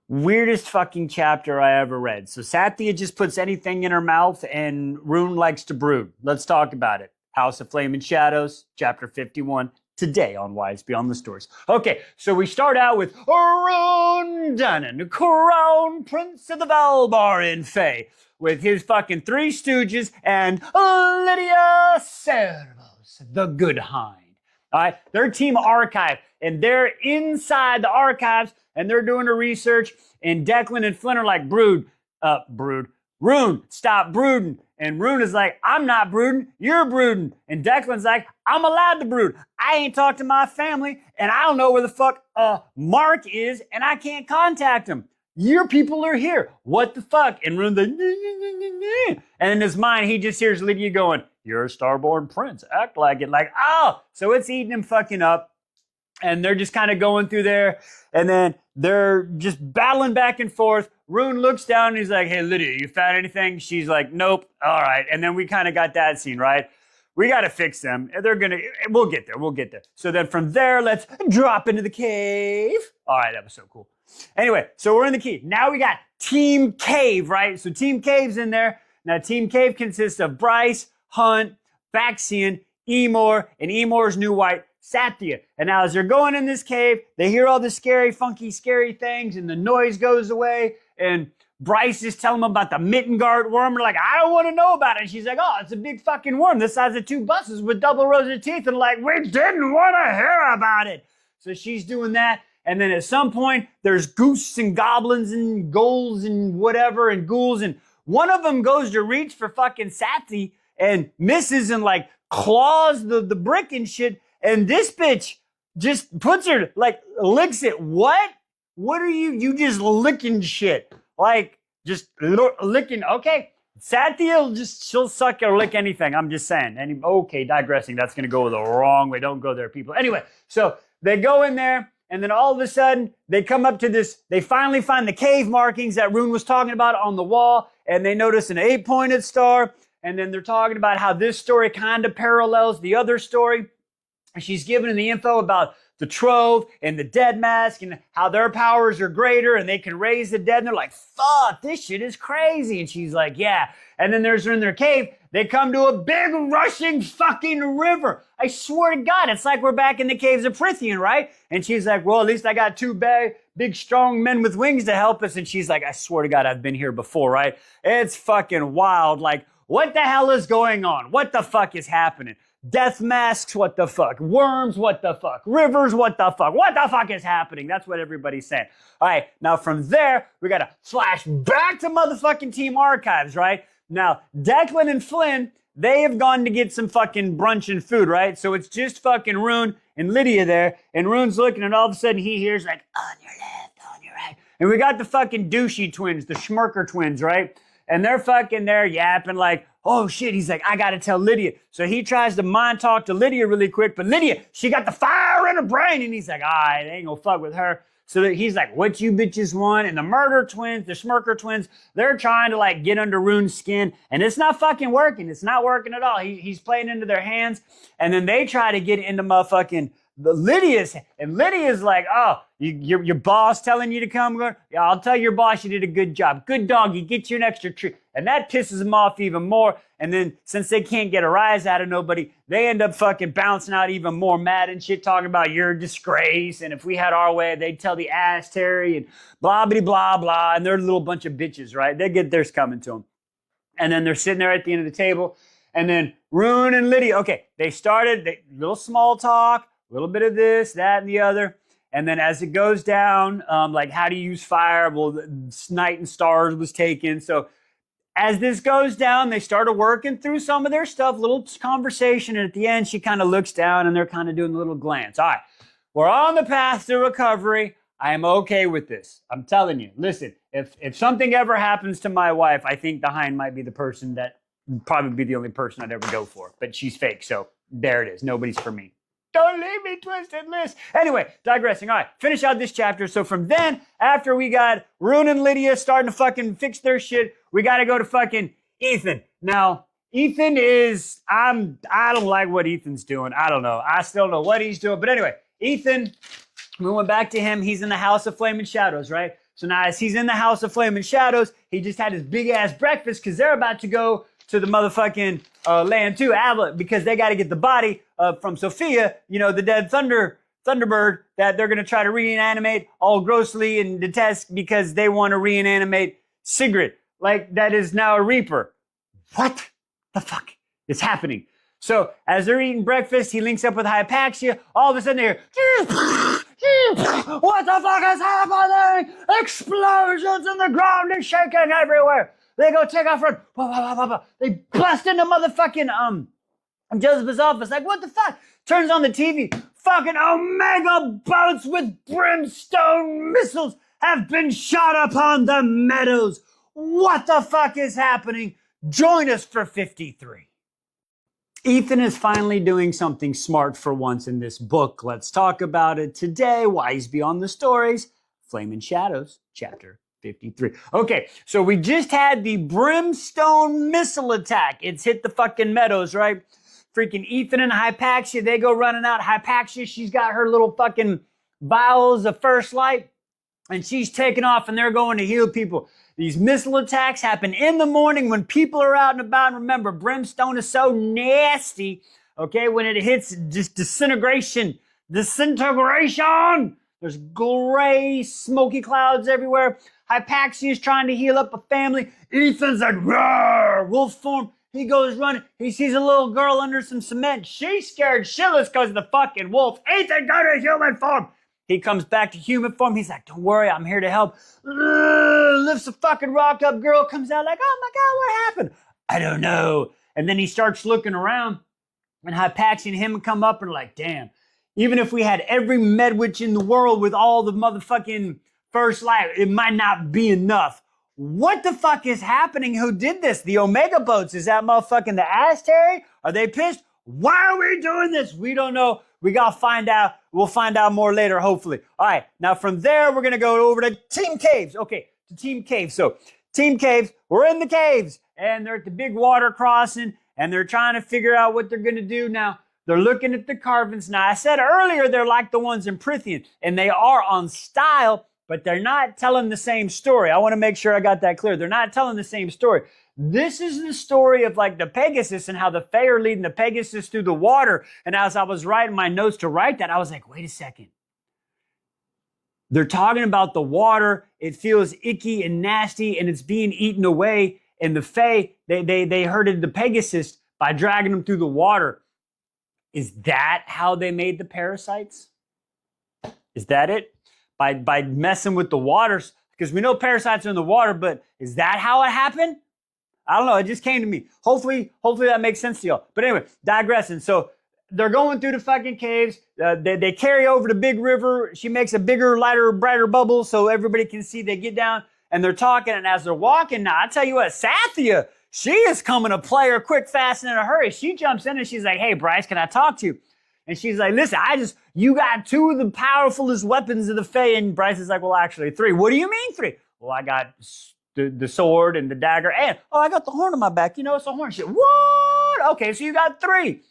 Speaker 1: Weirdest fucking chapter I ever read. So Sathya just puts anything in her mouth and Rune likes to brood. Let's talk about it. House of Flame and Shadows, chapter 51, today on Wise Beyond the Stories. Okay, so we start out with Rune Dunnan, Crown Prince of the Valbar in Fae, with his fucking three stooges and Lydia Servos, the Good Hind. All right, they're Team Archive, and they're inside the archives, and they're doing the research, and Declan and Flynn are like, Rune, stop brooding. And Rune is like, I'm not brooding, you're brooding. And Declan's like, I'm allowed to brood. I ain't talked to my family, and I don't know where the fuck Mark is, and I can't contact him. Your people are here. What the fuck? And Rune's like, and in his mind, he just hears Lydia going, you're a starborn prince. Act like it. Like, oh, so it's eating him fucking up. And they're just kind of going through there. And then they're just battling back and forth. Rune looks down and he's like, hey, Lydia, you found anything? She's like, nope. All right. And then we kind of got that scene, right? We got to fix them. We'll get there. So then from there, let's drop into the cave. All right, that was so cool. Anyway, so we're in the cave. Now we got Team Cave, right? So Team Cave's in there. Now Team Cave consists of Bryce, Hunt, Baxian, Emor, and Emor's new wife, Sathya. And now as they're going in this cave, they hear all the scary, funky, scary things, and the noise goes away, and Bryce is telling them about the Mittengard worm. They're like, I don't want to know about it. And she's like, oh, it's a big fucking worm the size of 2 buses with double rows of teeth. And like, we didn't want to hear about it. So she's doing that. And then at some point, there's ghosts and goblins and ghouls and whatever and ghouls. And one of them goes to reach for fucking Sathya and misses and like claws the brick and shit. And this bitch just puts her, like, licks it. What? What are you just licking shit? Like, just licking. Okay. Sathya, she'll suck or lick anything. I'm just saying. Okay, digressing. That's going to go the wrong way. Don't go there, people. Anyway, so they go in there, and then all of a sudden, they come up to this. They finally find the cave markings that Rune was talking about on the wall, and they notice an 8-pointed star, and then they're talking about how this story kind of parallels the other story. And she's giving them the info about the Trove and the Dead Mask and how their powers are greater and they can raise the dead. And they're like, fuck, this shit is crazy. And she's like, yeah. And then they're in their cave. They come to a big rushing fucking river. I swear to God, it's like we're back in the caves of Prithian, right? And she's like, well, at least I got 2 big, strong men with wings to help us. And she's like, I swear to God, I've been here before, right? It's fucking wild. Like, what the hell is going on? What the fuck is happening? Death masks, what the fuck? Worms, what the fuck? Rivers, what the fuck? What the fuck is happening? That's what everybody's saying. All right, now from there, we got to flash back to motherfucking Team Archives, right? Now, Declan and Flynn, they have gone to get some fucking brunch and food, right? So it's just fucking Rune and Lydia there, and Rune's looking, and all of a sudden he hears like, on your left, on your right. And we got the fucking douchey twins, the Schmirker twins, right? And they're fucking there yapping like, oh shit, he's like, I gotta tell Lydia. So he tries to mind talk to Lydia really quick, but Lydia, she got the fire in her brain. And he's like, all right, they ain't gonna fuck with her. So that he's like, what you bitches want? And the murder twins, the Schmirker twins, they're trying to like get under Rune's skin. And it's not fucking working. It's not working at all. He's playing into their hands. And then they try to get into motherfucking Lydia's, and Lydia's like, oh, your boss telling you to come? Yeah, I'll tell your boss you did a good job. Good doggy, get you an extra treat. And that pisses them off even more. And then since they can't get a rise out of nobody, they end up fucking bouncing out even more mad and shit, talking about your disgrace. And if we had our way, they'd tell the ass Terry and blah, blah, blah, blah. And they're a little bunch of bitches, right? They get theirs coming to them. And then they're sitting there at the end of the table. And then Rune and Lydia, okay, they started, little small talk, a little bit of this, that, and the other. And then as it goes down, like how to use fire, well, Night and Stars was taken. So as this goes down, they started working through some of their stuff, little conversation. And at the end, she kind of looks down and they're kind of doing a little glance. All right, we're on the path to recovery. I am okay with this. I'm telling you, listen, if something ever happens to my wife, I think the Hind might be the person that would probably be the only person I'd ever go for. But she's fake, so there it is. Nobody's for me. Don't leave me, Twisted Liz. Anyway, digressing. All right, finish out this chapter. So from then, after we got Rune and Lydia starting to fucking fix their shit, we got to go to fucking Ethan. Now, Ethan is, I don't like what Ethan's doing. I don't know. I still don't know what he's doing. But anyway, Ethan, we went back to him. He's in the House of Flaming Shadows, right? So now as he's in the House of Flaming Shadows, he just had his big-ass breakfast because they're about to go to the motherfucking land 2, Avalon, because they got to get the body from Sophia, you know, the dead Thunderbird that they're going to try to reanimate all grossly and detest because they want to reanimate Sigrid, like that is now a Reaper. What the fuck is happening? So as they're eating breakfast, he links up with Hypaxia. All of a sudden they hear, what the fuck is happening? Explosions in the ground and shaking everywhere. They go take off run. They bust into motherfucking Joseph's office. Like, what the fuck? Turns on the TV. Fucking Omega boats with brimstone missiles have been shot upon the meadows. What the fuck is happening? Join us for 53. Ethan is finally doing something smart for once in this book. Let's talk about it today. Wise Beyond the Stories, Flaming Shadows, chapter 53. Okay, so we just had the brimstone missile attack. It's hit the fucking meadows, right? Freaking Ethan and Hypaxia, they go running out. Hypaxia, she's got her little fucking vials of first light, and she's taking off, and they're going to heal people. These missile attacks happen in the morning when people are out and about. And remember, brimstone is so nasty, okay? When it hits just disintegration. There's gray, smoky clouds everywhere. Hypaxia is trying to heal up a family. Ethan's like, roar, wolf form. He goes running. He sees a little girl under some cement. She's scared shitless because of the fucking wolf. Ethan, go to human form. He comes back to human form. He's like, don't worry, I'm here to help. Lifts a fucking rock up. Girl comes out like, oh my God, what happened? I don't know. And then he starts looking around, and Hypaxia and him come up and like, damn, even if we had every medwitch in the world with all the motherfucking first light, it might not be enough. What the fuck is happening? Who did this? The Omega boats? Is that motherfucking the Asteri? Are they pissed? Why are we doing this? We don't know. We got to find out. We'll find out more later, hopefully. All right. Now, from there, we're going to go over to Team Caves. Okay, to Team Caves. So, Team Caves, we're in the caves, and they're at the big water crossing, and they're trying to figure out what they're going to do. Now, they're looking at the carvings. Now, I said earlier they're like the ones in Prithian, and they are on style, but they're not telling the same story. I want to make sure I got that clear. They're not telling the same story. This is the story of like the Pegasus and how the Fae are leading the Pegasus through the water. And as I was writing my notes to write that, I was like, wait a second. They're talking about the water. It feels icky and nasty and it's being eaten away. And the Fae, they herded the Pegasus by dragging them through the water. Is that how they made the parasites? Is that it? By messing with the waters? Because we know parasites are in the water, but is that how it happened? I don't know. It just came to me. Hopefully that makes sense to y'all. But anyway, digressing. So they're going through the fucking caves. They carry over the big river. She makes a bigger, lighter, brighter bubble so everybody can see. They get down and they're talking. And as they're walking, now I tell you what, Sathia, she is coming to play her quick, fast, and in a hurry. She jumps in and she's like, hey, Bryce, can I talk to you? And she's like, listen, you got two of the powerfulest weapons of the Fae. And Bryce is like, well, actually 3. What do you mean 3? Well, I got the sword and the dagger, and I got the horn on my back. You know, it's a horn shit. What? Okay, so you got 3.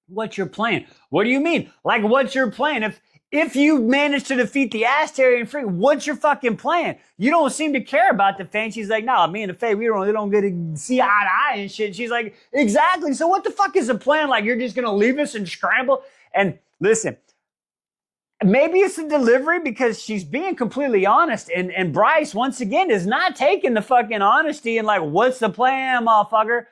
Speaker 1: What's your plan? What do you mean? Like, what's your plan? If you manage to defeat the Asteri and Free, what's your fucking plan? You don't seem to care about the Fae. And she's like, nah, me and the Fae, we don't get to see eye to eye and shit. She's like, exactly. So what the fuck is the plan? Like, you're just gonna leave us and scramble? And listen, maybe it's a delivery because she's being completely honest. And Bryce, once again, is not taking the fucking honesty and like, what's the plan, motherfucker?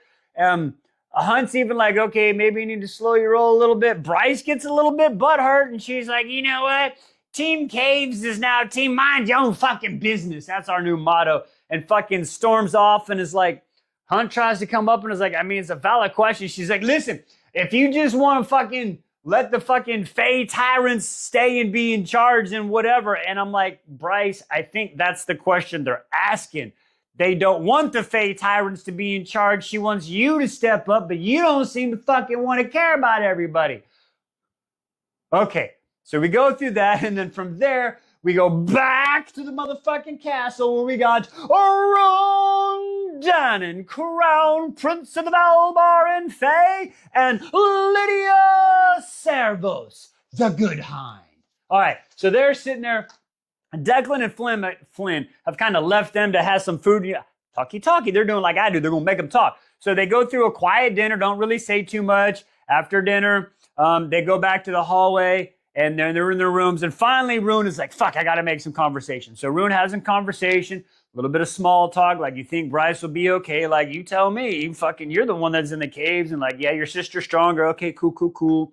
Speaker 1: Hunt's even like, okay, maybe you need to slow your roll a little bit. Bryce gets a little bit butthurt, and she's like, you know what? Team Caves is now Team Mind Your Own Fucking Business. That's our new motto. And fucking storms off and is like, Hunt tries to come up and is like, I mean, it's a valid question. She's like, listen, if you just want to fucking let the fucking Fae tyrants stay and be in charge and whatever. And I'm like, Bryce, I think that's the question they're asking. They don't want the Fae tyrants to be in charge. She wants you to step up, but you don't seem to fucking want to care about everybody. Okay, so we go through that, and then from there, we go back to the motherfucking castle where we got Ron Dannon, Crown Prince of the Valbar and Fae, and Lydia Servos, the Good Hind. All right, so they're sitting there. Declan and Flynn have kind of left them to have some food. Talkie. They're doing like I do. They're going to make them talk. So they go through a quiet dinner, don't really say too much. After dinner, they go back to the hallway, and they're in their rooms. And finally, Rune is like, fuck, I got to make some conversation. So Rune has some conversation, a little bit of small talk, like, you think Bryce will be okay? Like, you tell me. You're the one that's in the caves. And like, yeah, your sister's stronger. Okay, cool.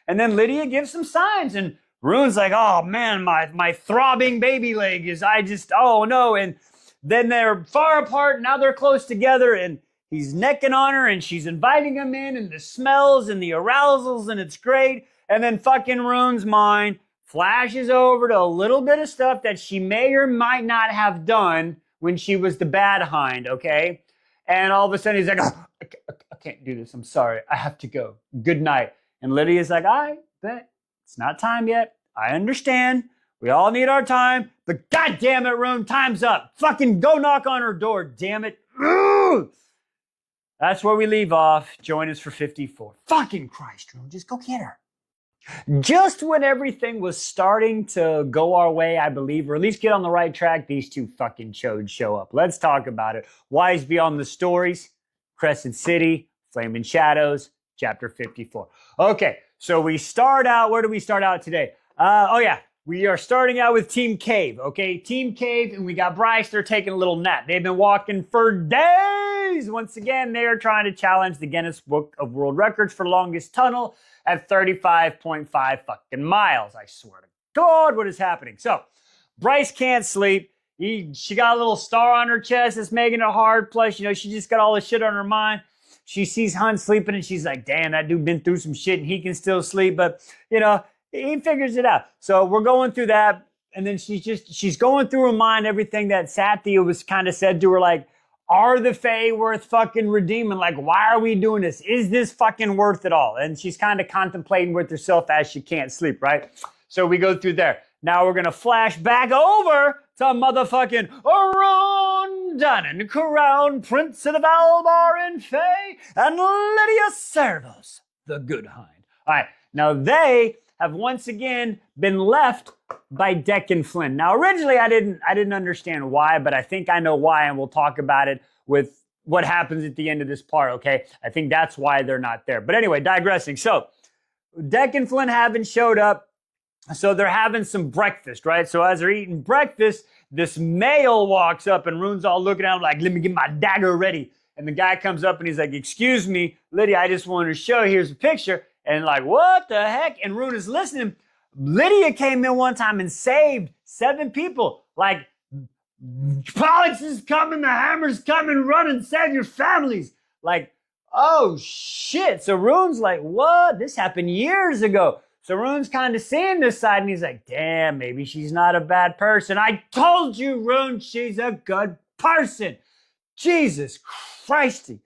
Speaker 1: And then Lydia gives some signs, and Rune's like, oh man, my throbbing baby leg is, oh no. And then they're far apart, now they're close together, and he's necking on her, and she's inviting him in, and the smells and the arousals, and it's great. And then fucking Rune's mind flashes over to a little bit of stuff that she may or might not have done when she was the bad hind, okay? And all of a sudden he's like, oh, I can't do this, I'm sorry, I have to go, good night. And Lydia's like, I bet. It's not time yet. I understand. We all need our time. But God damn it, Rune, time's up. Fucking go knock on her door, damn it. Ugh! That's where we leave off. Join us for 54. Fucking Christ, Rune, just go get her. Just when everything was starting to go our way, I believe, or at least get on the right track, these two fucking chodes show up. Let's talk about it. Wise Beyond the Stories, Crescent City, Flaming Shadows, Chapter 54. Okay. So we start out, where do we start out today? We are starting out with Team Cave, okay? Team Cave, and we got Bryce, they're taking a little nap. They've been walking for days. Once again, they are trying to challenge the Guinness Book of World Records for longest tunnel at 35.5 fucking miles. I swear to God, what is happening? So, Bryce can't sleep. She got a little star on her chest that's making it hard. Plus, she just got all this shit on her mind. She sees Hunt sleeping, and she's like, damn, that dude been through some shit, and he can still sleep. But, he figures it out. So we're going through that. And then she's going through her mind everything that Sathya was kind of said to her, like, are the Fae worth fucking redeeming? Like, why are we doing this? Is this fucking worth it all? And she's kind of contemplating with herself as she can't sleep, right? So we go through there. Now we're going to flash back over to motherfucking Ron Dannon, Crown Prince of the Valbar and Fae, and Lydia Servos, the Good Hind. All right, now they have once again been left by Deck and Flynn. Now, originally I didn't understand why, but I think I know why, and we'll talk about it with what happens at the end of this part, okay? I think that's why they're not there. But anyway, digressing. So, Deck and Flynn haven't showed up. So they're having some breakfast, right? So as they're eating breakfast, this male walks up, and Rune's all looking at him like, let me get my dagger ready. And the guy comes up and he's like, excuse me, Lydia, I just wanted to show you, here's a picture. And like, what the heck? And Rune is listening. Lydia came in one time and saved 7 people. Like, Pollux is coming, the hammer's coming, run and save your families. Like, oh shit. So Rune's like, what? This happened years ago. So Rune's kind of seeing this side, and he's like, damn, maybe she's not a bad person. I told you, Rune, she's a good person. Jesus Christy.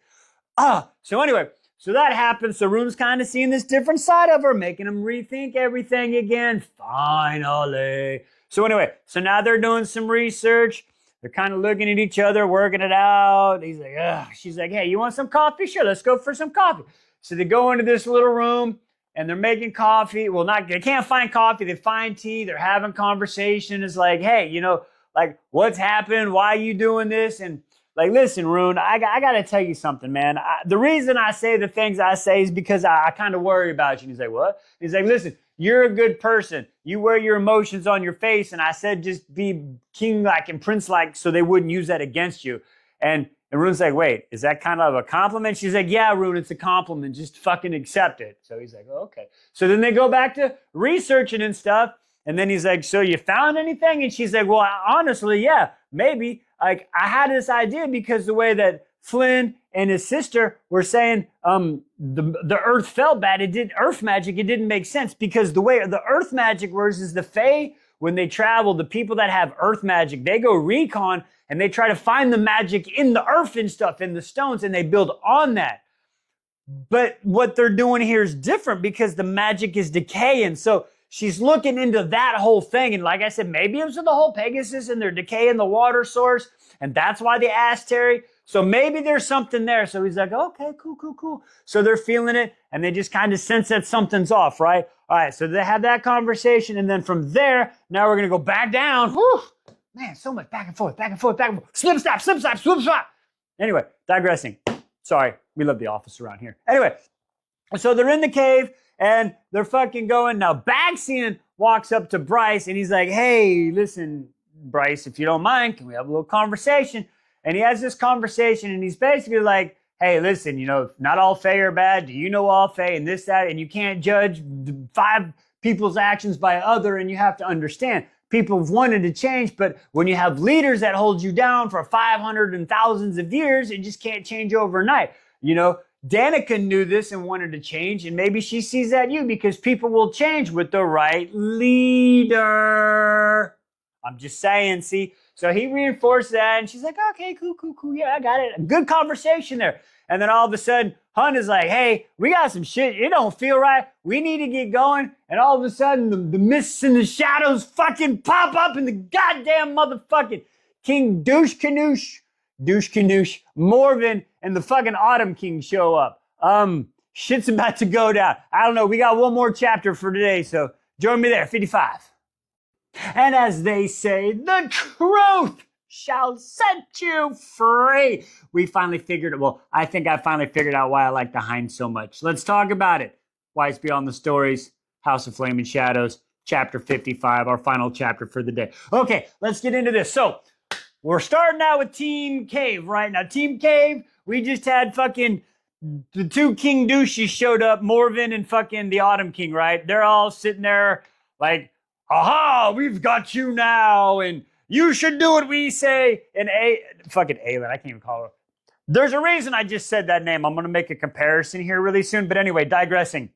Speaker 1: So anyway, so that happens. So Rune's kind of seeing this different side of her, making him rethink everything again. Finally. So anyway, so now they're doing some research. They're kind of looking at each other, working it out. He's like, ugh. She's like, hey, you want some coffee? Sure, let's go for some coffee. So they go into this little room, and they're making coffee. Well, they can't find coffee. They find tea. They're having conversation. It's like, hey, like, what's happened? Why are you doing this? And like, listen, Rune, I got to tell you something, man. The reason I say the things I say is because I kind of worry about you. And he's like, what? He's like, listen, you're a good person. You wear your emotions on your face. And I said, just be king-like and prince-like so they wouldn't use that against you. And And Rune's like, wait, is that kind of a compliment? She's like, yeah, Rune, it's a compliment. Just fucking accept it. So he's like, oh, okay. So then they go back to researching and stuff. And then he's like, so you found anything? And she's like, well, honestly, yeah, maybe. Like, I had this idea because the way that Flynn and his sister were saying the earth felt bad. It did earth magic. It didn't make sense because the way the earth magic works is the Fae, when they travel, the people that have earth magic, they go recon and they try to find the magic in the earth and stuff, in the stones, and they build on that. But what they're doing here is different because the magic is decaying. So she's looking into that whole thing. And like I said, maybe it was the whole Pegasus and they're decaying the water source. And that's why they asked Terry. So maybe there's something there. So he's like, okay, cool. So they're feeling it and they just kind of sense that something's off, right? All right, so they have that conversation. And then from there, now we're going to go back down. Whew. Man, so much back and forth. Slip, slap. Anyway, digressing. Sorry, we love The Office around here. Anyway, so they're in the cave and they're fucking going. Now, Baxian walks up to Bryce and he's like, hey, listen, Bryce, if you don't mind, can we have a little conversation? And he has this conversation and he's basically like, hey, listen, you know, not all Fae are bad. Do you know all Fae and this, that, and you can't judge 5 people's actions by other, and you have to understand people have wanted to change, but when you have leaders that hold you down for 500 and thousands of years, it just can't change overnight. You know, Danica knew this and wanted to change, and maybe she sees that you because people will change with the right leader. I'm just saying, see? So he reinforced that, and she's like, okay, cool. Yeah, I got it. A good conversation there. And then all of a sudden, Hunt is like, hey, we got some shit. It don't feel right. We need to get going. And all of a sudden, the mists and the shadows fucking pop up, and the goddamn motherfucking King Douche Canoosh, Morven, and the fucking Autumn King show up. Shit's about to go down. I don't know. We got one more chapter for today, so join me there, 55. And as they say, the truth shall set you free. We finally figured it. Well, I think I finally figured out why I like the Hind so much. Let's talk about it. Wise Beyond the Stories, House of Flame and Shadows, chapter 55, our final chapter for the day. Okay, let's get into this. So, we're starting out with Team Cave, right? Now, Team Cave, we just had fucking the 2 King Douches showed up, Morven and fucking the Autumn King, right? They're all sitting there like, aha, we've got you now, and you should do what we say. And fucking Aelin, I can't even call her. There's a reason I just said that name. I'm going to make a comparison here really soon. But anyway, digressing.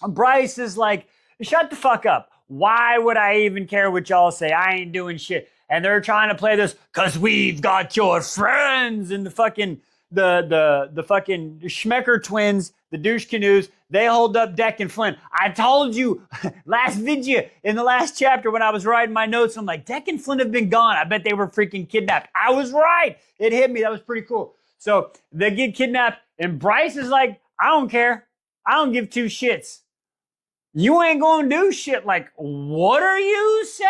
Speaker 1: Bryce is like, shut the fuck up. Why would I even care what y'all say? I ain't doing shit. And they're trying to play this, cause we've got your friends, and the fucking Schmecker twins, the douche canoes, they hold up Deck and Flynn. I told you last video, in the last chapter when I was writing my notes, I'm like, Deck and Flynn have been gone. I bet they were freaking kidnapped. I was right. It hit me. That was pretty cool. So they get kidnapped, and Bryce is like, I don't care. I don't give 2 shits. You ain't gonna do shit. Like, what are you saying?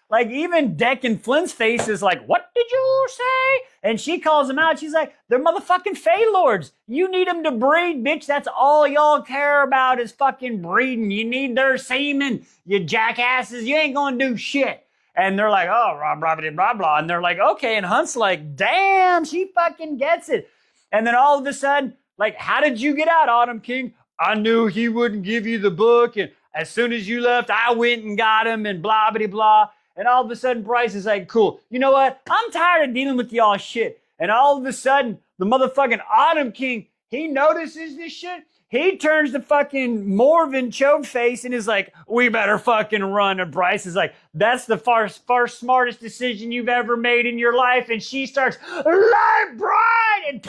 Speaker 1: Like, even Deck and Flynn's face is like, what did you say? And she calls them out. She's like, they're motherfucking Fae Lords. You need them to breed, bitch. That's all y'all care about is fucking breeding. You need their semen, you jackasses. You ain't gonna do shit. And they're like, oh, blah, blah. And they're like, okay. And Hunt's like, damn, she fucking gets it. And then all of a sudden, like, how did you get out, Autumn King? I knew he wouldn't give you the book. And as soon as you left, I went and got him and blah, blah, blah. And all of a sudden, Bryce is like, cool. You know what? I'm tired of dealing with y'all shit. And all of a sudden, the motherfucking Autumn King, he notices this shit. He turns to fucking Morven chode face and is like, we better fucking run. And Bryce is like, that's the far smartest decision you've ever made in your life. And she starts, light bright, and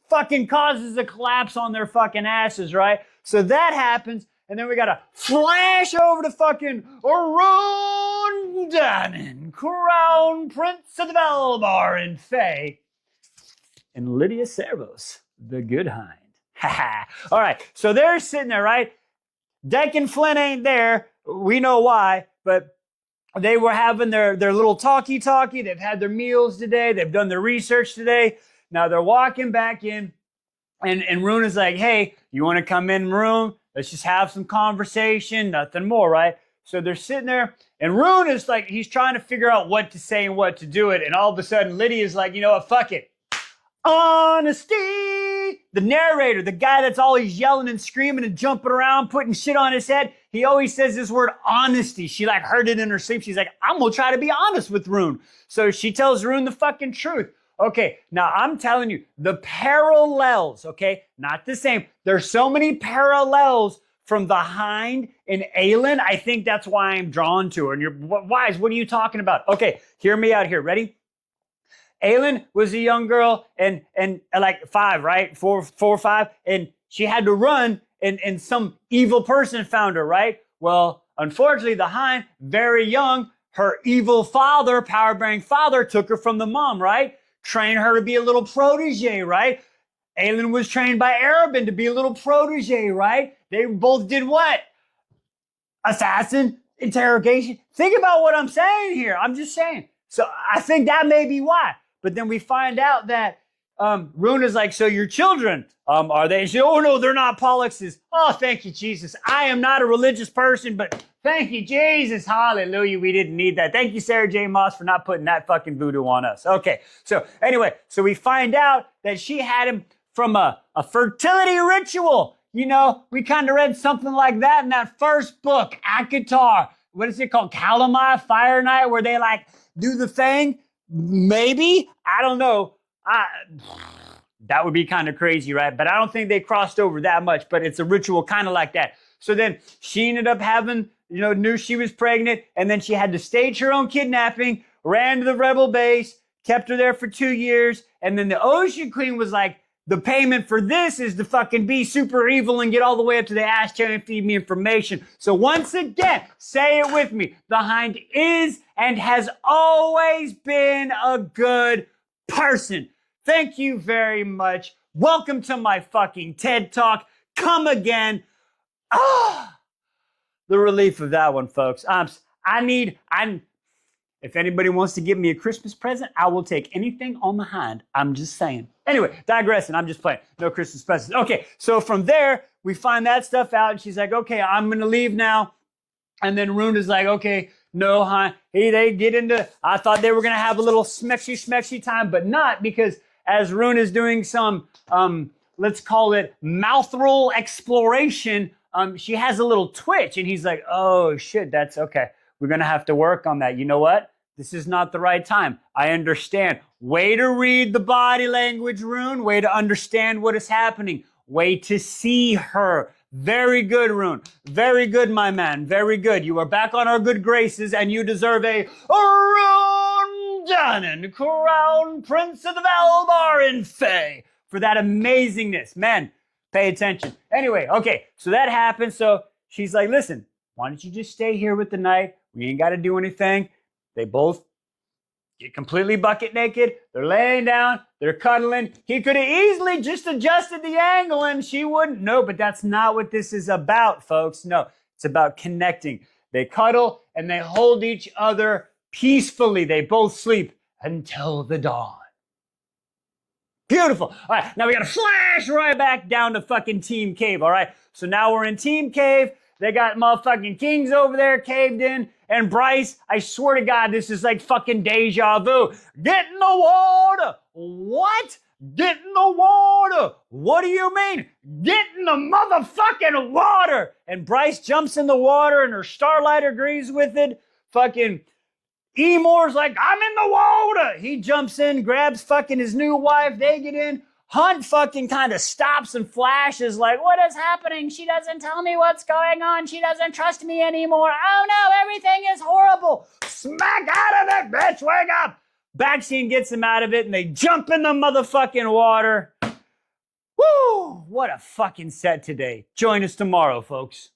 Speaker 1: fucking causes a collapse on their fucking asses, right? So that happens. And then we got to flash over to fucking Ron Diamond, Crown Prince of the Belbar and Faye, and Lydia Servos, the Good Hind. All right, so they're sitting there, right? Deck and Flynn ain't there. We know why, but they were having their little talkie. They've had their meals today. They've done their research today. Now they're walking back in, and Rune is like, hey, you want to come in, Rune? Let's just have some conversation, nothing more, right? So they're sitting there, and Rune is like, he's trying to figure out what to say and what to do it, and all of a sudden, Lydia's like, you know what, fuck it. Honesty. The narrator, the guy that's always yelling and screaming and jumping around, putting shit on his head, he always says this word honesty. She like heard it in her sleep. She's like, I'm gonna try to be honest with Rune. So she tells Rune the fucking truth. Okay, now I'm telling you, the parallels, okay, not the same. There's so many parallels from the Hind and Aelin. I think that's why I'm drawn to her. And you're, Wise, what are you talking about? Okay, hear me out here. Ready? Aelin was a young girl and like 5, right? 4 or 5. And she had to run and some evil person found her, right? Well, unfortunately, the Hind, very young, her evil father, power-bearing father, took her from the mom, right? Trained her to be a little protege, right? Aelin was trained by Arabin to be a little protege, right? They both did what? Assassin, interrogation. Think about what I'm saying here. I'm just saying. So I think that may be why. But then we find out that Rune is like, so your children, are they? She said, oh no, they're not Pollux's. Oh, thank you, Jesus. I am not a religious person, but thank you, Jesus. Hallelujah. We didn't need that. Thank you, Sarah J. Maas, for not putting that fucking voodoo on us. Okay. So anyway, so we find out that she had him from a fertility ritual. You know, we kind of read something like that in that first book, Akatar. What is it called? Calamai, Fire Night, where they like do the thing. Maybe, I don't know. That would be kind of crazy, right? But I don't think they crossed over that much, but it's a ritual kind of like that. So then she ended up having, you know, knew she was pregnant, and then she had to stage her own kidnapping, ran to the rebel base, kept her there for 2 years, and then the Ocean Queen was like, the payment for this is to fucking be super evil and get all the way up to the ash chair and feed me information. So once again, say it with me. The Hind is and has always been a good person. Thank you very much. Welcome to my fucking TED Talk. Come again. The relief of that one, folks. If anybody wants to give me a Christmas present, I will take anything on the Hind. I'm just saying. Anyway, digressing. I'm just playing. No Christmas presents. Okay, so from there, we find that stuff out, and she's like, okay, I'm going to leave now. And then Rune is like, okay, no, Hind. Hey, they get into, I thought they were going to have a little smexy time, but not, because as Rune is doing some, let's call it mouth roll exploration, she has a little twitch, and he's like, oh, shit, that's okay. We're going to have to work on that. You know what? This is not the right time. I understand. Way to read the body language, Rune. Way to understand what is happening. Way to see her. Very good, Rune. Very good, my man. Very good. You are back on our good graces, and you deserve a Rune Dannon, Crown Prince of the Valbar Fae, for that amazingness. Man, pay attention. Anyway, okay, so that happens. So she's like, listen, why don't you just stay here with the knight? We ain't got to do anything. They both get completely bucket naked. They're laying down. They're cuddling. He could have easily just adjusted the angle and she wouldn't. No, but that's not what this is about, folks. No, it's about connecting. They cuddle and they hold each other peacefully. They both sleep until the dawn. Beautiful. All right, now we got to flash right back down to fucking Team Cave, all right? So now we're in Team Cave. They got motherfucking kings over there caved in. And Bryce, I swear to God, this is like fucking deja vu. Get in the water. What? Get in the water. What do you mean? Get in the motherfucking water. And Bryce jumps in the water and her Starlight agrees with it. Fucking Emor's like, I'm in the water. He jumps in, grabs fucking his new wife. They get in. Hunt fucking kind of stops and flashes like, what is happening? She doesn't tell me what's going on. She doesn't trust me anymore. Oh no, everything is horrible. Smack out of it, bitch, wake up. Backscene gets him out of it and they jump in the motherfucking water. Woo, what a fucking set today. Join us tomorrow, folks.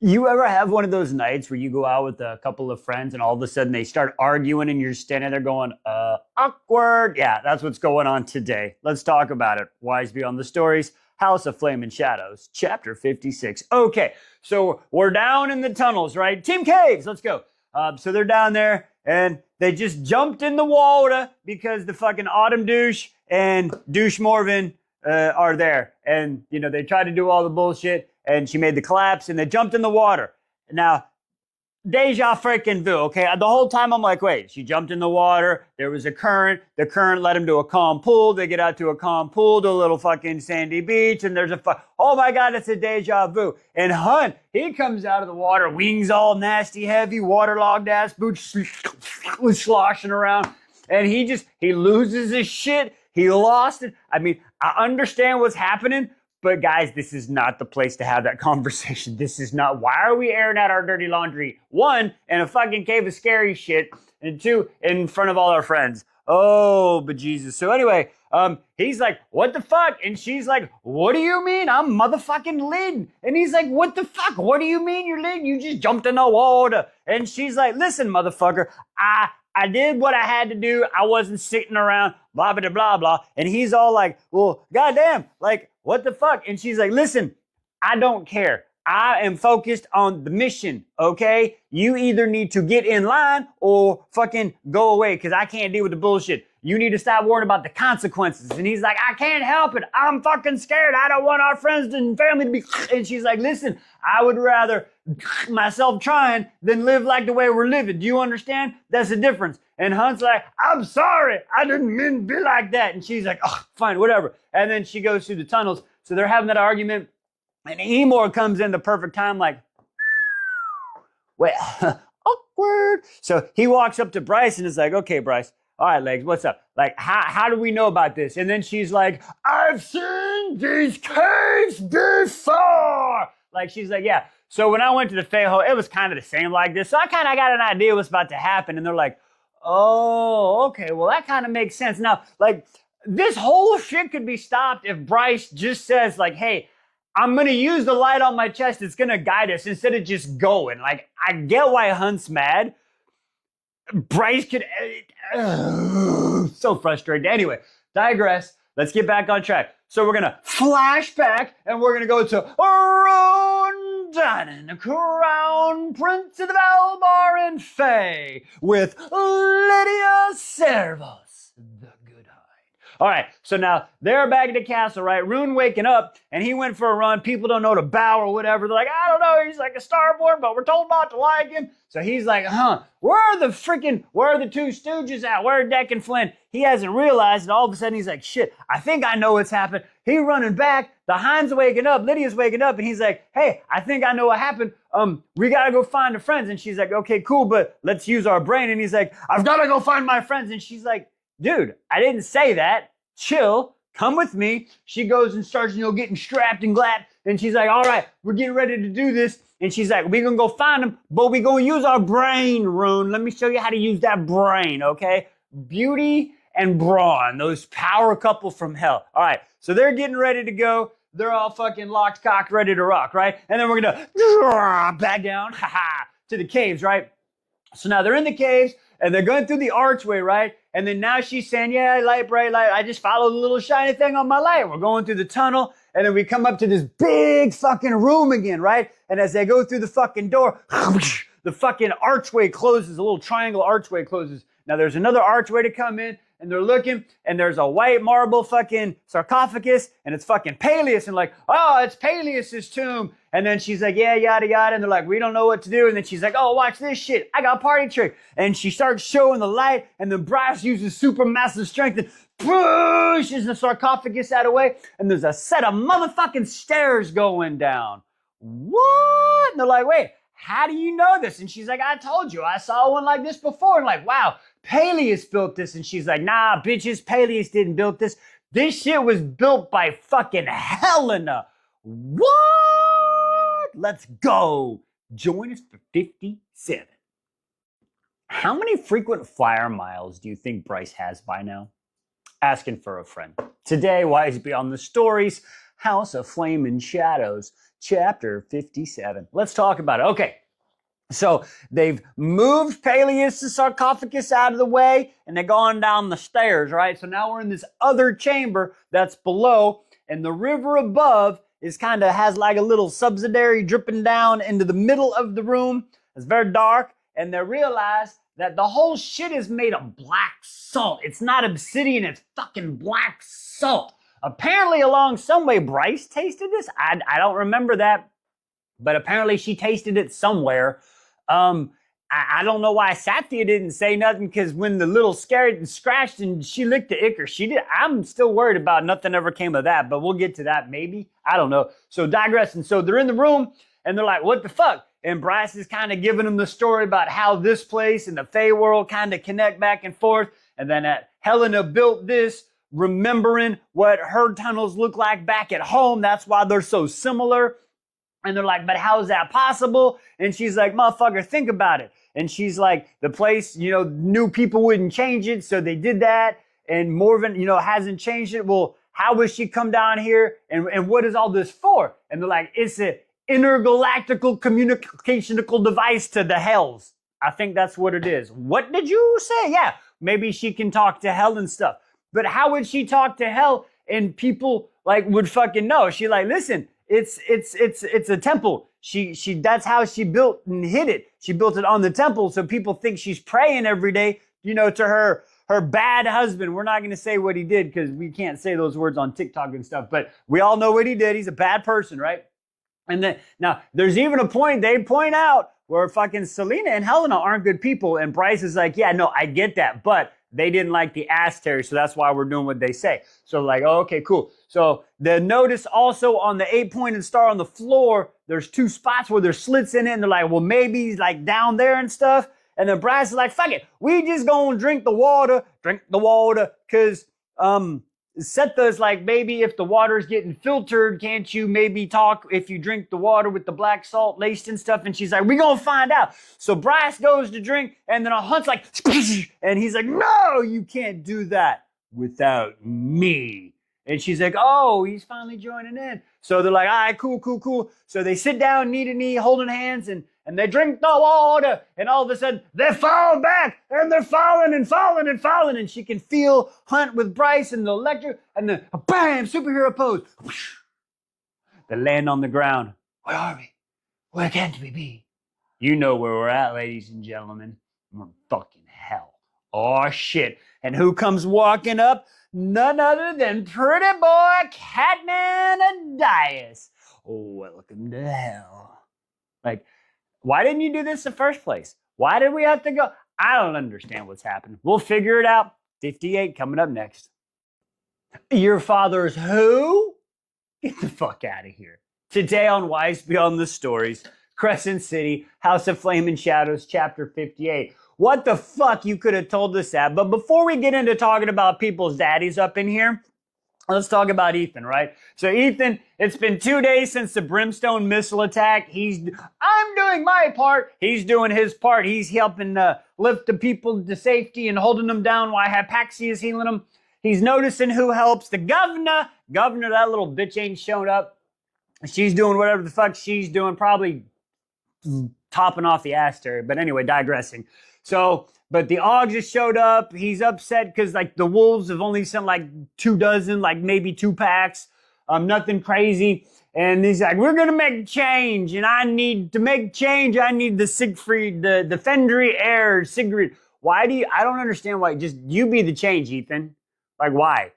Speaker 1: You ever have one of those nights where you go out with a couple of friends and all of a sudden they start arguing and you're standing there going, awkward? Yeah, that's what's going on today. Let's talk about it. Wise Beyond the Stories, House of Flame and Shadows, Chapter 56. Okay, so we're down in the tunnels, right? Team Caves, let's go. So they're down there and they just jumped in the water because the fucking Autumn Douche and Douche Morven are there. And, you know, they tried to do all the bullshit. And she made the collapse and they jumped in the water. Now, deja freaking vu. Okay, the whole time I'm like, wait, she jumped in the water. There was a current. The current led him to a calm pool. They get out to a calm pool, to a little fucking sandy beach, and there's oh my god, it's a deja vu. And Hunt, he comes out of the water, wings all nasty, heavy, waterlogged ass boots, sloshing around, and he loses his shit. He lost it. I mean, I understand what's happening. But guys, this is not the place to have that conversation. This is not, why are we airing out our dirty laundry? One, in a fucking cave of scary shit, and two, in front of all our friends. Oh, bejesus. So anyway, he's like, what the fuck? And she's like, what do you mean? I'm motherfucking leading. And he's like, what the fuck? What do you mean you're leading? You just jumped in the water. And she's like, listen, motherfucker, I did what I had to do. I wasn't sitting around, blah, blah, blah, blah. And he's all like, well, goddamn, like, what the fuck? And she's like, listen, I don't care. I am focused on the mission, okay? You either need to get in line or fucking go away, because I can't deal with the bullshit. You need to stop worrying about the consequences. And he's like, I can't help it. I'm fucking scared. I don't want our friends and family to be... And she's like, listen, I would rather myself trying than live like the way we're living. Do you understand? That's the difference. And Hunt's like, I'm sorry. I didn't mean to be like that. And she's like, oh, fine, whatever. And then she goes through the tunnels. So they're having that argument. And Emor comes in the perfect time, like, well, awkward. So he walks up to Bryce and is like, okay, Bryce, all right, Legs, what's up? Like, how do we know about this? And then she's like, I've seen these caves before. Like, she's like, yeah. So when I went to the Fayho, it was kind of the same like this. So I kind of got an idea what's about to happen. And they're like, oh, okay, well, that kind of makes sense. Now, like, this whole shit could be stopped if Bryce just says, like, hey, I'm going to use the light on my chest. It's going to guide us instead of just going. Like, I get why Hunt's mad. Bryce could... so frustrating. Anyway, digress. Let's get back on track. So we're going to flash back and we're going to go to Rondan, the Crown Prince of the Valbar and Fae with Lydia Servos, the good hind. All right, so now they're back at the castle, right? Rune waking up and he went for a run. People don't know to bow or whatever. They're like, I don't know. He's like a starborn, but we're told not to like him. So he's like, where are the two stooges at? Where are Deck and Flynn? He hasn't realized, and all of a sudden he's like, shit, I think I know what's happened. He running back, the hind's waking up, Lydia's waking up, and he's like, hey, I think I know what happened. We gotta go find the friends. And she's like, okay, cool, but let's use our brain. And he's like, I've gotta go find my friends. And she's like, dude, I didn't say that. Chill, come with me. She goes and starts, getting strapped and glad. And she's like, all right, we're getting ready to do this. And she's like, we're going to go find them, but we're going to use our brain, Rune. Let me show you how to use that brain, okay? Beauty and Brawn, those power couple from hell. All right, so they're getting ready to go. They're all fucking locked, cocked, ready to rock, right? And then we're going to back down, to the caves, right? So now they're in the caves, and they're going through the archway, right? And then now she's saying, yeah, light, bright light. I just follow the little shiny thing on my light. We're going through the tunnel. And then we come up to this big fucking room again, right? And as they go through the fucking door, the fucking archway closes. A little triangle archway closes. Now there's another archway to come in. And they're looking, and there's a white marble fucking sarcophagus, and it's fucking Peleus, and like, oh, it's Peleus's tomb. And then she's like, yeah, yada, yada. And they're like, we don't know what to do. And then she's like, oh, watch this shit. I got a party trick. And she starts showing the light, and then Bryce uses super massive strength and pushes the sarcophagus out of the way. And there's a set of motherfucking stairs going down. What? And they're like, wait, how do you know this? And she's like, I told you, I saw one like this before. And like, wow, Peleus built this. And she's like, nah, bitches, Peleus didn't build this. This shit was built by fucking Helena. What? Let's go. Join us for 57. How many frequent flyer miles do you think Bryce has by now? Asking for a friend. Today, Wise Beyond the Stories, House of Flame and Shadows, Chapter 57. Let's talk about it. Okay. So they've moved Peleus' sarcophagus out of the way and they're going down the stairs, right? So now we're in this other chamber that's below, and the river above is kind of has like a little subsidiary dripping down into the middle of the room. It's very dark, and they realize that the whole shit is made of black salt. It's not obsidian, it's fucking black salt. Apparently along some way, Bryce tasted this. I don't remember that, but apparently she tasted it somewhere. I don't know why Satya didn't say nothing, because when the little scared and scratched and she licked the ichor, she did. I'm still worried about nothing ever came of that, but we'll get to that maybe. I don't know. So digressing. So they're in the room and they're like, what the fuck? And Bryce is kind of giving them the story about how this place and the Fey world kind of connect back and forth. And then Helena built this, remembering what her tunnels look like back at home. That's why they're so similar. And they're like, but how is that possible? And she's like, motherfucker, think about it. And she's like, the place, knew people wouldn't change it, so they did that. And Morven, hasn't changed it. Well, how would she come down here? And what is all this for? And they're like, it's an intergalactical communicational device to the hells. I think that's what it is. What did you say? Yeah, maybe she can talk to hell and stuff. But how would she talk to hell and people would fucking know? She like, listen, it's a temple. She that's how she built and hid it. She built it on the temple, so people think she's praying every day, to her bad husband. We're not going to say what he did because we can't say those words on TikTok and stuff, but we all know what he did. He's a bad person, right? And then now there's even a point they point out where fucking Selena and Helena aren't good people, and Bryce is like, yeah, no, I get that, but they didn't like the Asteroid, so that's why we're doing what they say. So like, oh, okay, cool. So the notice also on the 8-pointed star on the floor, there's 2 spots where there's slits in it, and they're like, well, maybe he's like down there and stuff. And then Bryce is like, fuck it, we just gonna drink the water, because Setha's like, maybe if the water's getting filtered, can't you maybe talk if you drink the water with the black salt laced and stuff? And she's like, we gonna find out. So Bryce goes to drink, and then Hunt's like, and he's like, no, you can't do that without me. And she's like, oh, he's finally joining in. So they're like, all right, cool. So they sit down knee to knee, holding hands, and they drink the water. And all of a sudden, they fall back, and they're falling. And she can feel Hunt with Bryce and the electric, and the bam, superhero pose. They land on the ground. Where are we? Where can't we be? You know where we're at, ladies and gentlemen. We're in fucking hell. Oh, shit. And who comes walking up? None other than pretty boy Catman Adias. Welcome to hell. Like, why didn't you do this in the first place? Why did we have to go? I don't understand what's happening. We'll figure it out. 58 coming up next. Your father's who? Get the fuck out of here. Today on Wise Beyond the Stories, Crescent City, House of Flame and Shadows, Chapter 58. What the fuck, you could have told us that. But before we get into talking about people's daddies up in here, let's talk about Ethan, right? So Ethan, it's been 2 days since the brimstone missile attack. I'm doing my part. He's doing his part. He's helping lift the people to safety and holding them down while Hypaxia is healing them. He's noticing who helps. The governor, that little bitch ain't shown up. She's doing whatever the fuck she's doing, probably topping off the Aster. But anyway, digressing. So, but the Augs just showed up. He's upset because the wolves have only sent 24, maybe 2 packs. Nothing crazy. And he's like, we're going to make change. And I need to make change. I need the Siegfried, the Fendry heir, Sigrid. I don't understand why. Just you be the change, Ethan. Why?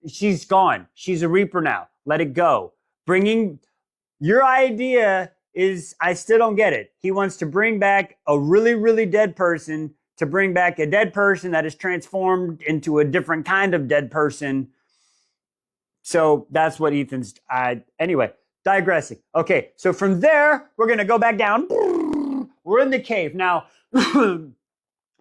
Speaker 1: She's gone. She's a Reaper now. Let it go. Bringing your idea is, I still don't get it. He wants to bring back a really, really dead person, to bring back a dead person that is transformed into a different kind of dead person. So that's what Ethan's, anyway, digressing. Okay, so from there, we're going to go back down. We're in the cave. Now,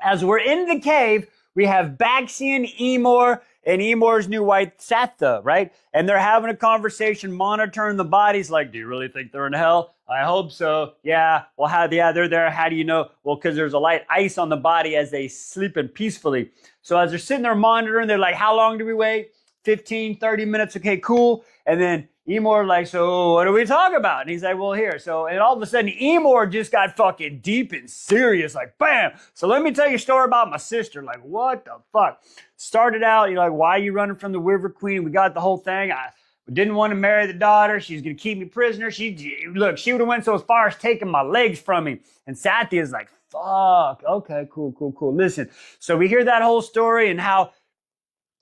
Speaker 1: as we're in the cave, we have Baxian, Emor, and Emor's new wife, Satha, right? And they're having a conversation, monitoring the bodies, like, do you really think they're in hell? I hope so. Yeah. Well, they're there. How do you know? Well, because there's a light ice on the body as they sleeping peacefully. So as they're sitting there monitoring, they're like, how long do we wait? 15, 30 minutes. Okay, cool. And then Emor so what do we talk about? And he's like, well, here. So, and all of a sudden, Emor just got fucking deep and serious, bam. So let me tell you a story about my sister. What the fuck? Started out, why are you running from the River Queen? We got the whole thing. I didn't want to marry the daughter. She's going to keep me prisoner. She would have went so as far as taking my legs from me. And Satya's like, fuck. Okay, cool. Listen, so we hear that whole story and how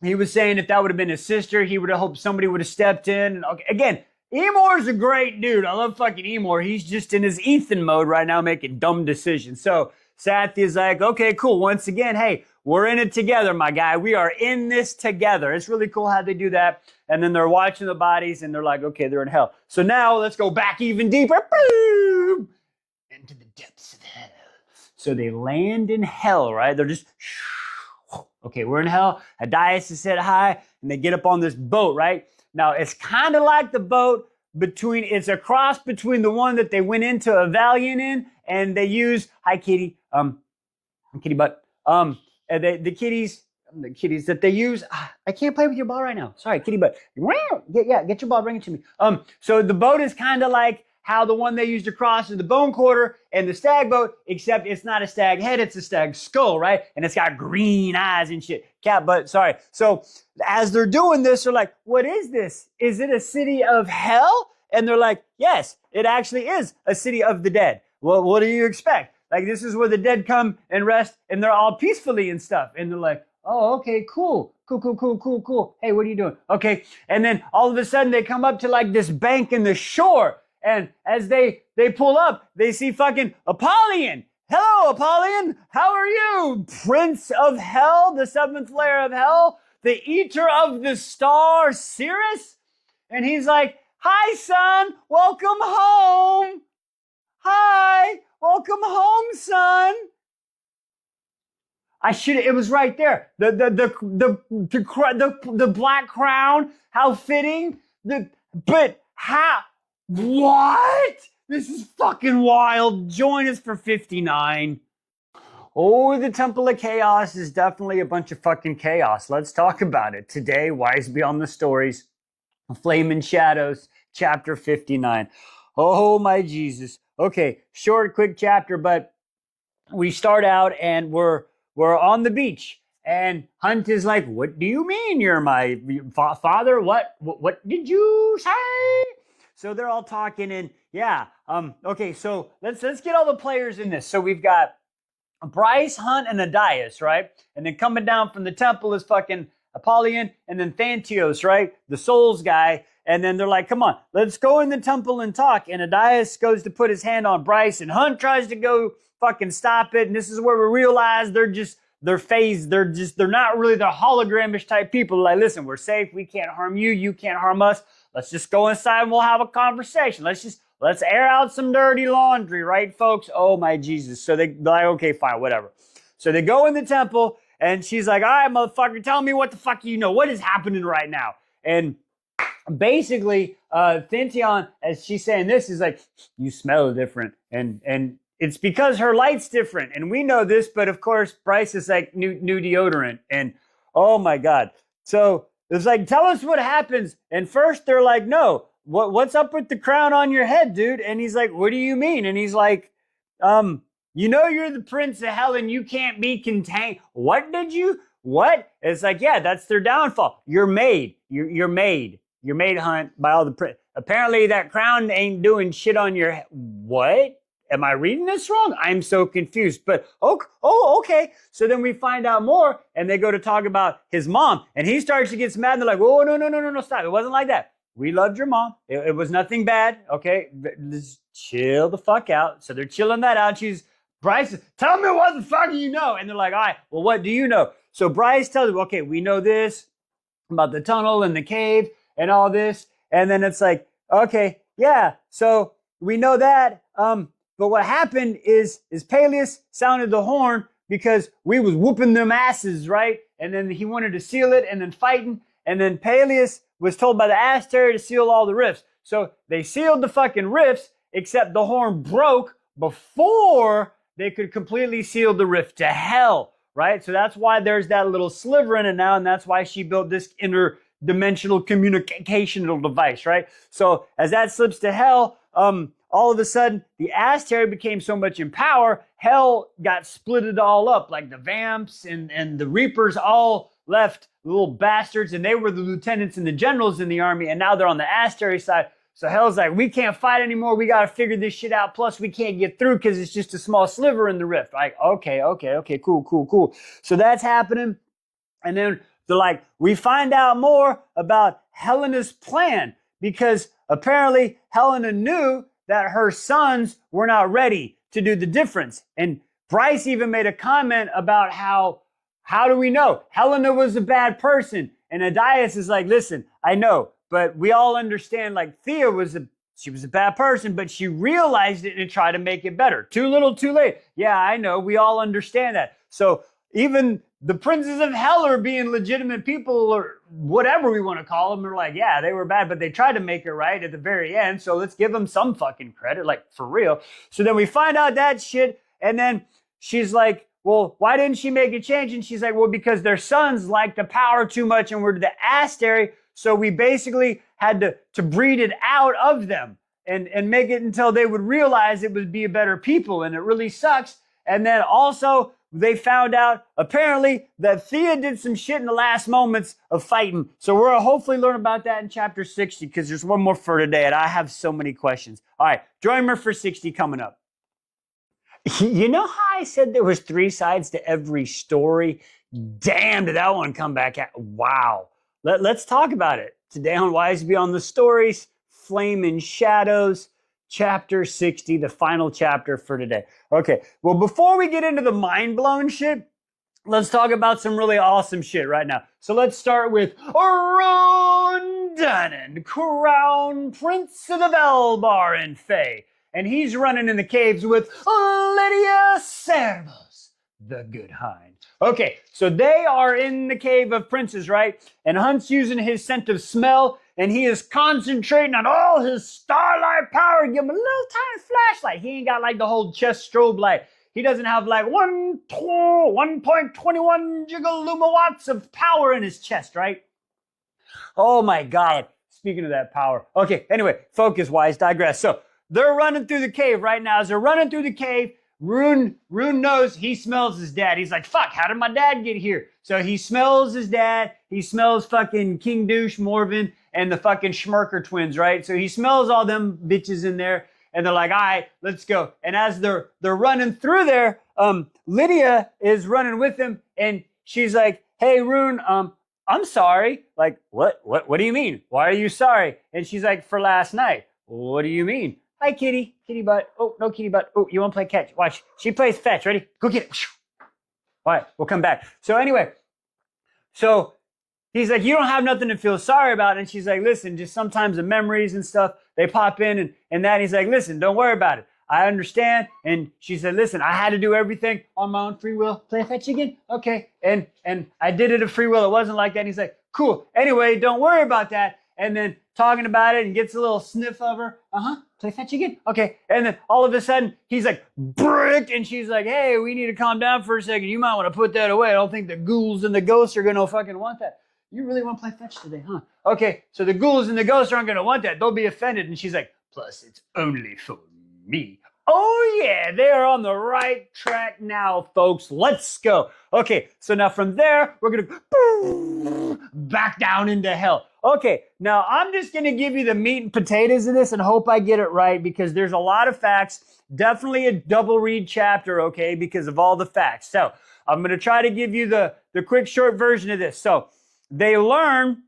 Speaker 1: he was saying if that would have been his sister, he would have hoped somebody would have stepped in. And again, Emor's a great dude. I love fucking Emor. He's just in his Ethan mode right now making dumb decisions. So Sathya's like, okay, cool. Once again, hey, we're in it together, my guy. We are in this together. It's really cool how they do that. And then they're watching the bodies and they're like, okay, they're in hell. So now let's go back even deeper. Boom! Into the depths of hell. So they land in hell, right? They're just, okay, we're in hell. Adias has said hi, and they get up on this boat, right? Now, it's kind of like the boat it's a cross between the one that they went into Avalion in, and they use, hi kitty, kitty butt, and the kitties that they use, I can't play with your ball right now. Sorry, kitty butt. Get your ball, bring it to me. So the boat is kind of like how the one they used to cross is the bone quarter and the stag boat, except it's not a stag head, it's a stag skull, right? And it's got green eyes and shit. Cat butt, sorry. So as they're doing this, they're like, what is this? Is it a city of hell? And they're like, yes, it actually is a city of the dead. Well, what do you expect? Like, this is where the dead come and rest, and they're all peacefully and stuff. And they're like, oh, okay, cool. Hey, what are you doing? Okay. And then all of a sudden they come up to like this bank in the shore. And as they pull up, they see fucking Apollyon. Hello, Apollyon. How are you? Prince of Hell, the seventh layer of hell, the eater of the star, Sirius. And he's like, hi, son. Welcome home. Hi. Welcome home, son. It was right there. The black crown. How fitting. But how? What? This is fucking wild. Join us for 59. Oh, the Temple of Chaos is definitely a bunch of fucking chaos. Let's talk about it. Today, Wise Beyond the Stories, Flame and Shadows, chapter 59. Oh, my Jesus. Okay, short, quick chapter, but we start out and we're on the beach. And Hunt is like, what do you mean you're my father? What did you say? So they're all talking and okay, so let's get all the players in this. So we've got Bryce, Hunt, and Adias, right? And then coming down from the temple is fucking Apollyon, and then Thantios, right? The souls guy. And then they're like, come on, let's go in the temple and talk. And Adias goes to put his hand on Bryce, and Hunt tries to go fucking stop it. And this is where we realize they're not really the hologramish type people. Like, listen, we're safe. We can't harm you. You can't harm us. Let's just go inside and we'll have a conversation. Let's air out some dirty laundry, right, folks? Oh, my Jesus. So they're like, okay, fine, whatever. So they go in the temple, and she's like, all right, motherfucker, tell me what the fuck you know. What is happening right now? And basically, Thintion, as she's saying this, is like, you smell different. And it's because her light's different. And we know this, but of course, Bryce is like new deodorant. And oh, my God. So it's like, tell us what happens. And first they're like, no, what's up with the crown on your head, dude? And he's like, what do you mean? And he's like, you know, you're the prince of hell and you can't be contained. What? It's like, yeah, that's their downfall. You're made, Hunt, by all the apparently that crown ain't doing shit on your head. What? Am I reading this wrong? I'm so confused. But, okay. So then we find out more, and they go to talk about his mom, and he starts to get mad, and they're like, oh, no, stop. It wasn't like that. We loved your mom. It was nothing bad, okay? Just chill the fuck out. So they're chilling that out. Bryce, tell me what the fuck you know. And they're like, all right, well, what do you know? So Bryce tells them, okay, we know this about the tunnel and the cave and all this. And then it's like, okay, yeah, so we know that. But what happened is Peleus sounded the horn because we was whooping them asses, right? And then he wanted to seal it and then fighting. And then Peleus was told by the Aster to seal all the rifts. So they sealed the fucking rifts, except the horn broke before they could completely seal the rift to hell, right? So that's why there's that little sliver in it now, and that's why she built this interdimensional communicational device, right? So as that slips to hell, all of a sudden, the Aster became so much in power, hell got splitted all up, like the Vamps and the Reapers all left, little bastards, and they were the lieutenants and the generals in the army, and now they're on the Aster side. So hell's like, we can't fight anymore, we gotta figure this shit out, plus we can't get through because it's just a small sliver in the rift. Like, okay, cool. So that's happening, and then they're like, we find out more about Helena's plan, because apparently Helena knew that her sons were not ready to do the difference. And Bryce even made a comment about how do we know? Helena was a bad person. And Adias is like, listen, I know, but we all understand like Thea she was a bad person, but she realized it and tried to make it better. Too little, too late. Yeah, I know. We all understand that. So even the princes of hell are being legitimate people, or whatever we want to call them, are like, yeah, they were bad, but they tried to make it right at the very end. So let's give them some fucking credit, like for real. So then we find out that shit. And then she's like, well, why didn't she make a change? And she's like, well, because their sons like the power too much and were the Asteri. So we basically had to breed it out of them and make it until they would realize it would be a better people. And it really sucks. And then also they found out apparently that Thea did some shit in the last moments of fighting. So we'll hopefully learn about that in chapter 60, because there's one more for today and I have so many questions. All right, join me for 60 coming up. You know how I said there was 3 sides to every story? Damn, did that one come back? Wow. Let's talk about it. Today on Wise Beyond the Stories, Flame and Shadows, chapter 60, the final chapter for today. Okay, well, before we get into the mind-blown shit, let's talk about some really awesome shit right now. So let's start with Ron Dunnan, Crown Prince of the Velbar and Fae. And he's running in the caves with Lydia Servos, the Good Hind. Okay, so they are in the cave of princes, right? And Hunt's using his scent of smell, and he is concentrating on all his starlight power. Give him a little tiny flashlight. He ain't got like the whole chest strobe light. He doesn't have like 1.21 gigalumawatts of power in his chest, right? Oh my God. Speaking of that power. Okay, anyway, focus wise, digress. So they're running through the cave right now. As they're running through the cave, Rune knows, he smells his dad. He's like, fuck, how did my dad get here? So he smells his dad. He smells fucking King Douche, Morven, and the fucking Schmerker twins, right? So he smells all them bitches in there. And they're like, all right, let's go. And as they're running through there, Lydia is running with him. And she's like, hey, Rune, I'm sorry. Like, what do you mean? Why are you sorry? And she's like, for last night. What do you mean? Hi, kitty. Kitty butt. Oh, no kitty butt. Oh, you want to play catch? Watch. She plays fetch. Ready? Go get it. All right, we'll come back. So anyway, so he's like, you don't have nothing to feel sorry about. And she's like, listen, just sometimes the memories and stuff, they pop in and that. He's like, listen, don't worry about it. I understand. And she said, listen, I had to do everything on my own free will. Play fetch again? Okay. And I did it of free will. It wasn't like that. And he's like, cool. Anyway, don't worry about that. And then talking about it and gets a little sniff of her. Play fetch again? Okay. And then all of a sudden, he's like, brick. And she's like, hey, we need to calm down for a second. You might want to put that away. I don't think the ghouls and the ghosts are going to fucking want that. You really want to play fetch today, huh? Okay. So the ghouls and the ghosts aren't going to want that. They'll be offended. And she's like, plus it's only for me. Oh yeah, they're on the right track now, folks. Let's go. Okay, so now from there, we're going to back down into hell. Okay, now I'm just going to give you the meat and potatoes of this and hope I get it right, because there's a lot of facts. Definitely a double read chapter, okay, because of all the facts. So I'm going to try to give you the quick short version of this. So they learn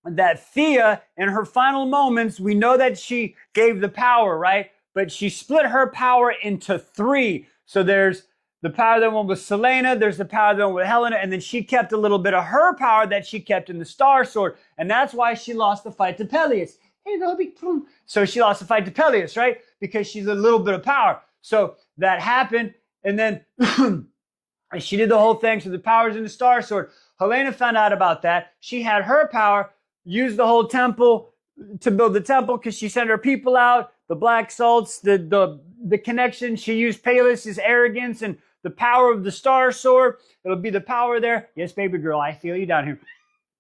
Speaker 1: that Thea, in her final moments, we know that she gave the power, right? But she split her power into 3. So there's the power that went with Selena, there's the power that went with Helena, and then she kept a little bit of her power that she kept in the Star Sword. And that's why she lost the fight to Peleus. Hey, so she lost the fight to Peleus, right? Because she's a little bit of power. So that happened, and then she did the whole thing. So the power's in the Star Sword. Helena found out about that. She had her power, used the whole temple to build the temple because she sent her people out. The black salts, the connection. She used Peleus' arrogance and the power of the Star Sword. It'll be the power there. Yes, baby girl, I feel you down here.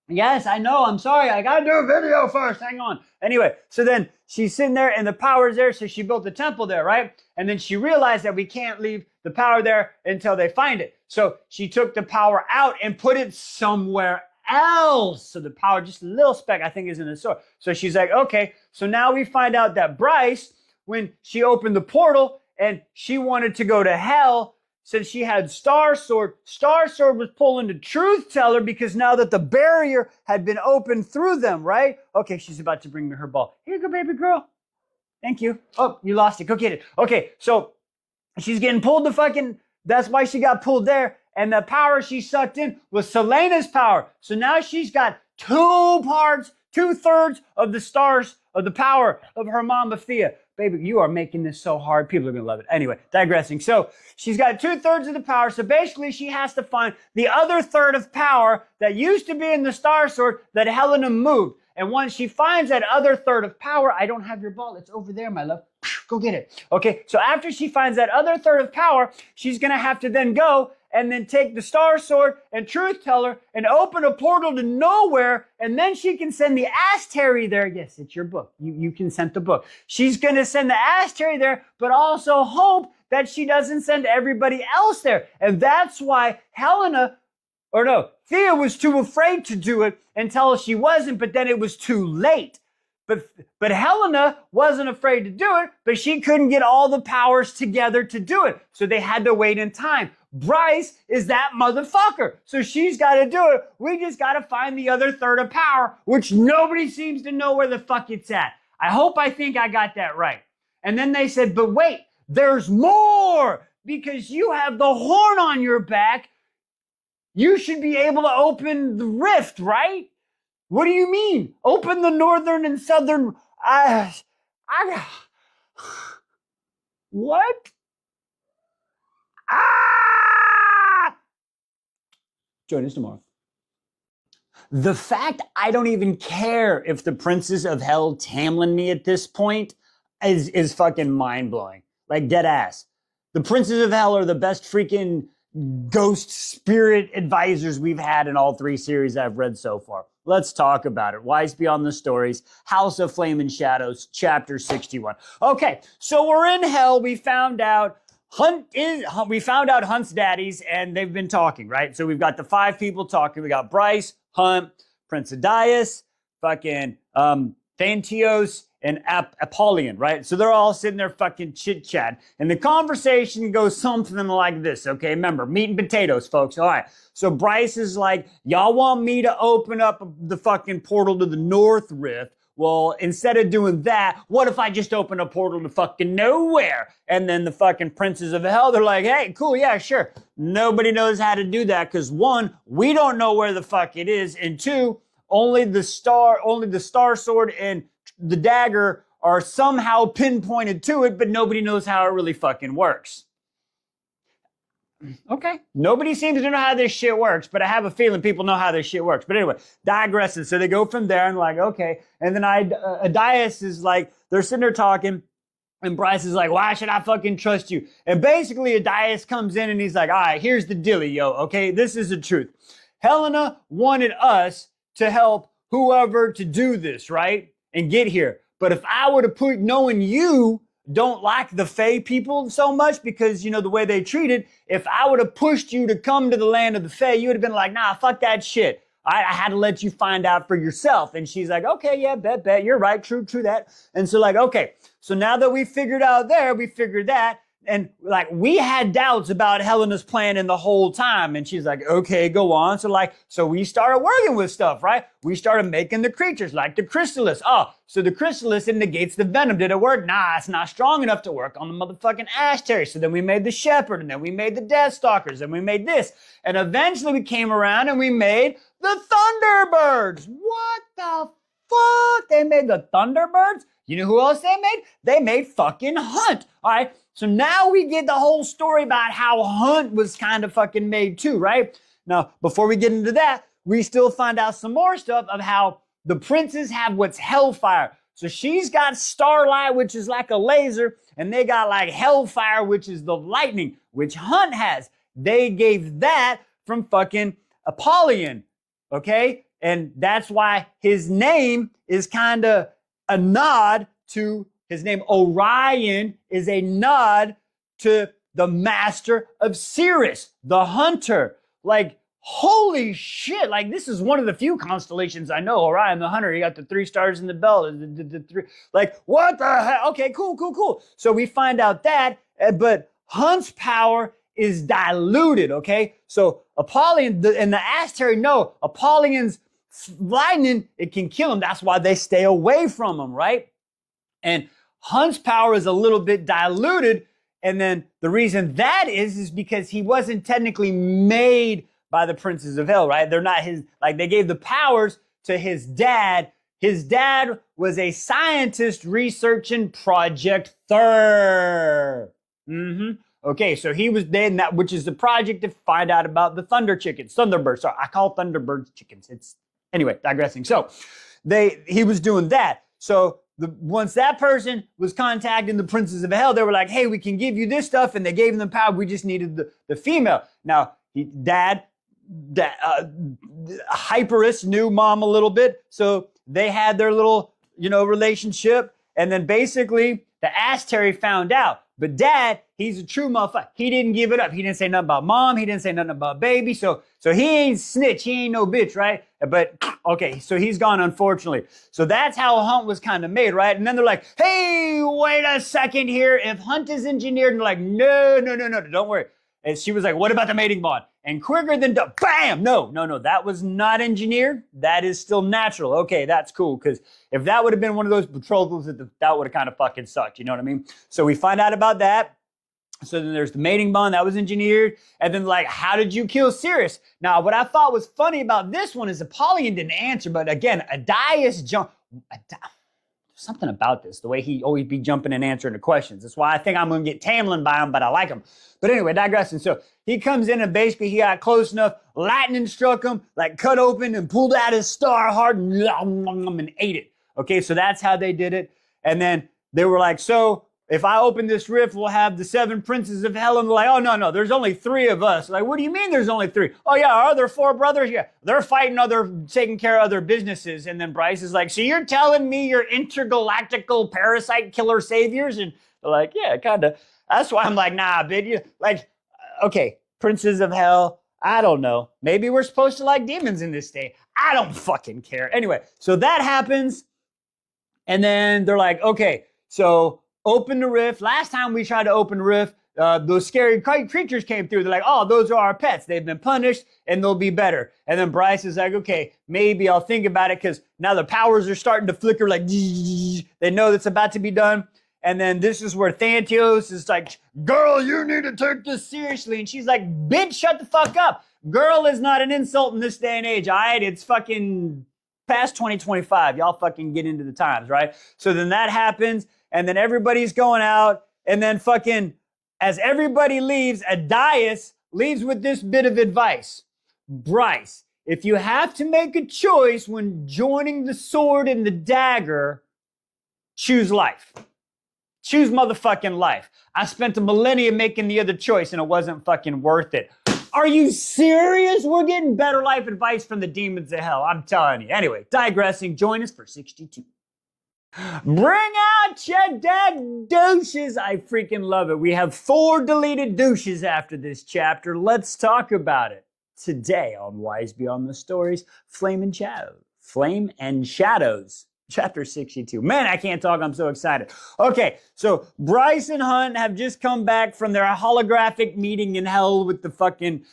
Speaker 1: Yes, I know. I'm sorry. I got to do a video first. Hang on. Anyway, so then she's sitting there and the power's there. So she built the temple there, right? And then she realized that we can't leave the power there until they find it. So she took the power out and put it somewhere else. So the power, just a little speck, I think, is in the sword. So she's like, okay. So now we find out that Bryce, when she opened the portal and she wanted to go to hell, since she had Star Sword was pulling the truth teller because now that the barrier had been opened through them, right? Okay, she's about to bring me her ball. Here you go, baby girl. Thank you. Oh, you lost it. Go get it. Okay, so she's getting pulled to fucking, that's why she got pulled there. And the power she sucked in was Selena's power. So now she's got 2/3 of the stars of the power of her mama Thea. Baby, you are making this so hard. People are going to love it. Anyway, digressing. So she's got 2/3 of the power. So basically she has to find the other third of power that used to be in the Star Sword that Helena moved. And once she finds that other third of power, I don't have your ball. It's over there, my love. Go get it. Okay, so after she finds that other third of power, she's going to have to then go and then take the Star Sword and Truth Teller and open a portal to nowhere, and then she can send the Asteri there. Yes, it's your book. You consent the book. She's going to send the Asteri there, but also hope that she doesn't send everybody else there. And that's why Thea was too afraid to do it until she wasn't, but then it was too late. But Helena wasn't afraid to do it, but she couldn't get all the powers together to do it. So they had to wait in time. Bryce is that motherfucker. So she's got to do it. We just got to find the other third of power, which nobody seems to know where the fuck it's at. I think I got that right. And then they said, but wait, there's more because you have the horn on your back. You should be able to open the rift, right? What do you mean? Open the northern and southern... What? Join us tomorrow. The fact I don't even care if the princes of hell Tamlin me at this point is fucking mind-blowing. Like, dead ass. The princes of hell are the best freaking ghost spirit advisors we've had in all 3 series I've read so far. Let's talk about it. Wise Beyond the Stories, House of Flame and Shadows, chapter 61. Okay, so we're in hell. We found out Hunt's daddies, and they've been talking, right? So we've got the 5 people talking. We got Bryce, Hunt, Prince Adias, fucking Thantios, and Apollyon, right? So they're all sitting there fucking chit-chat. And the conversation goes something like this, okay? Remember, meat and potatoes, folks. All right. So Bryce is like, y'all want me to open up the fucking portal to the North Rift? Well, instead of doing that, what if I just open a portal to fucking nowhere? And then the fucking princes of hell, they're like, hey, cool, yeah, sure. Nobody knows how to do that because 1, we don't know where the fuck it is. And 2, only the Star Sword and the dagger are somehow pinpointed to it, but nobody knows how it really fucking works. Okay. Nobody seems to know how this shit works, but I have a feeling people know how this shit works. But anyway, digressing. So they go from there and like, okay. And then Adias is like, they're sitting there talking, and Bryce is like, why should I fucking trust you? And basically Adias comes in and he's like, all right, here's the dealie, yo. Okay, this is the truth. Helena wanted us to help whoever to do this, right? And get here. But if I would have put, knowing you don't like the Fae people so much because, you know, the way they treated, if I would have pushed you to come to the land of the Fae, you would have been like, nah, fuck that shit. I had to let you find out for yourself. And she's like, okay, yeah, bet, you're right, true that. And so like, okay, so now that we figured out there, we figured that, and like, we had doubts about Helena's plan in the whole time. And she's like, okay, go on. So we started working with stuff, right? We started making the creatures like the Chrysalis. Oh, so the Chrysalis, it negates the venom. Did it work? Nah, it's not strong enough to work on the motherfucking Asteri. So then we made the Shepherd, and then we made the Deathstalkers, and we made this. And eventually we came around and we made the Thunderbirds. What the fuck? They made the Thunderbirds? You know who else they made? They made fucking Hunt. All right. So now we get the whole story about how Hunt was kind of fucking made too, right? Now, before we get into that, we still find out some more stuff of how the princes have what's Hellfire. So she's got Starlight, which is like a laser, and they got like Hellfire, which is the lightning, which Hunt has. They gave that from fucking Apollyon, okay? And that's why his name is kind of a nod to his name. Orion is a nod to the master of Sirius, the hunter. Like, holy shit. Like, this is one of the few constellations I know. Orion, the hunter. You got the 3 stars in the belt. The 3, like, what the hell? Okay, cool. So we find out that, but Hunt's power is diluted, okay? So Apollyon and the Asteri know Apollyon's lightning, it can kill him. That's why they stay away from him, right? And Hunt's power is a little bit diluted. And then the reason that is because he wasn't technically made by the princes of hell, right? They're not his, like they gave the powers to his dad. His dad was a scientist researching Project Thur. Okay, so he was then that, which is the project to find out about the Thunder chickens, Thunderbirds. Sorry, I call Thunderbirds chickens. It's anyway, digressing. So he was doing that. So once that person was contacting the princes of hell, they were like, hey, we can give you this stuff. And they gave him the power. We just needed the female. Now, Hyperus knew mom a little bit. So they had their little, relationship. And then basically the Asteri found out. But dad, he's a true motherfucker. He didn't give it up. He didn't say nothing about mom. He didn't say nothing about baby. So he ain't snitch. He ain't no bitch, right? But okay, so he's gone, unfortunately. So that's how Hunt was kind of made, right? And then they're like, hey, wait a second here. If Hunt is engineered, and they're like, no, don't worry. And she was like, what about the mating bond? And quicker than bam! No, that was not engineered. That is still natural. Okay, that's cool. Because if that would have been one of those betrothals, that would have kind of fucking sucked. You know what I mean? So we find out about that. So then there's the mating bond that was engineered. And then like, how did you kill Sirius? Now, what I thought was funny about this one is Apollyon didn't answer. But again, Adias jumped. Something about this, the way he always be jumping and answering the questions. That's why I think I'm going to get Tamlin by him, but I like him. But anyway, digressing. So he comes in and basically he got close enough. Lightning struck him, like cut open and pulled out his star heart and ate it. Okay, so that's how they did it. And then they were like, so if I open this rift, we'll have the 7 princes of hell. And they're like, oh, no, there's only 3 of us. Like, what do you mean there's only 3? Oh, yeah, our other 4 brothers? Yeah, they're fighting taking care of other businesses. And then Bryce is like, so you're telling me you're intergalactical parasite killer saviors? And they're like, yeah, kind of. That's why I'm like, nah, bitch. Like, okay, princes of hell, I don't know. Maybe we're supposed to like demons in this state. I don't fucking care. Anyway, so that happens. And then they're like, okay, so open the rift. Last time we tried to open the rift, those scary creatures came through. They're like, oh, those are our pets. They've been punished and they'll be better. And then Bryce is like, okay, maybe I'll think about it because now the powers are starting to flicker like they know that's about to be done. And then this is where Thanatos is like, girl, you need to take this seriously. And she's like, bitch, shut the fuck up. Girl is not an insult in this day and age, all right? It's fucking past 2025. Y'all fucking get into the times, right? So then that happens. And then everybody's going out. And then fucking, as everybody leaves, Adias leaves with this bit of advice. Bryce, if you have to make a choice when joining the sword and the dagger, choose life. Choose motherfucking life. I spent a millennia making the other choice and it wasn't fucking worth it. Are you serious? We're getting better life advice from the demons of hell. I'm telling you. Anyway, digressing. Join us for 62. Bring out your dead douches. I freaking love it. We have 4 deleted douches after this chapter. Let's talk about it. Today on Wise Beyond the Stories, Flame and Shadows. Chapter 62. Man, I can't talk. I'm so excited. Okay, so Bryce and Hunt have just come back from their holographic meeting in hell with the fucking,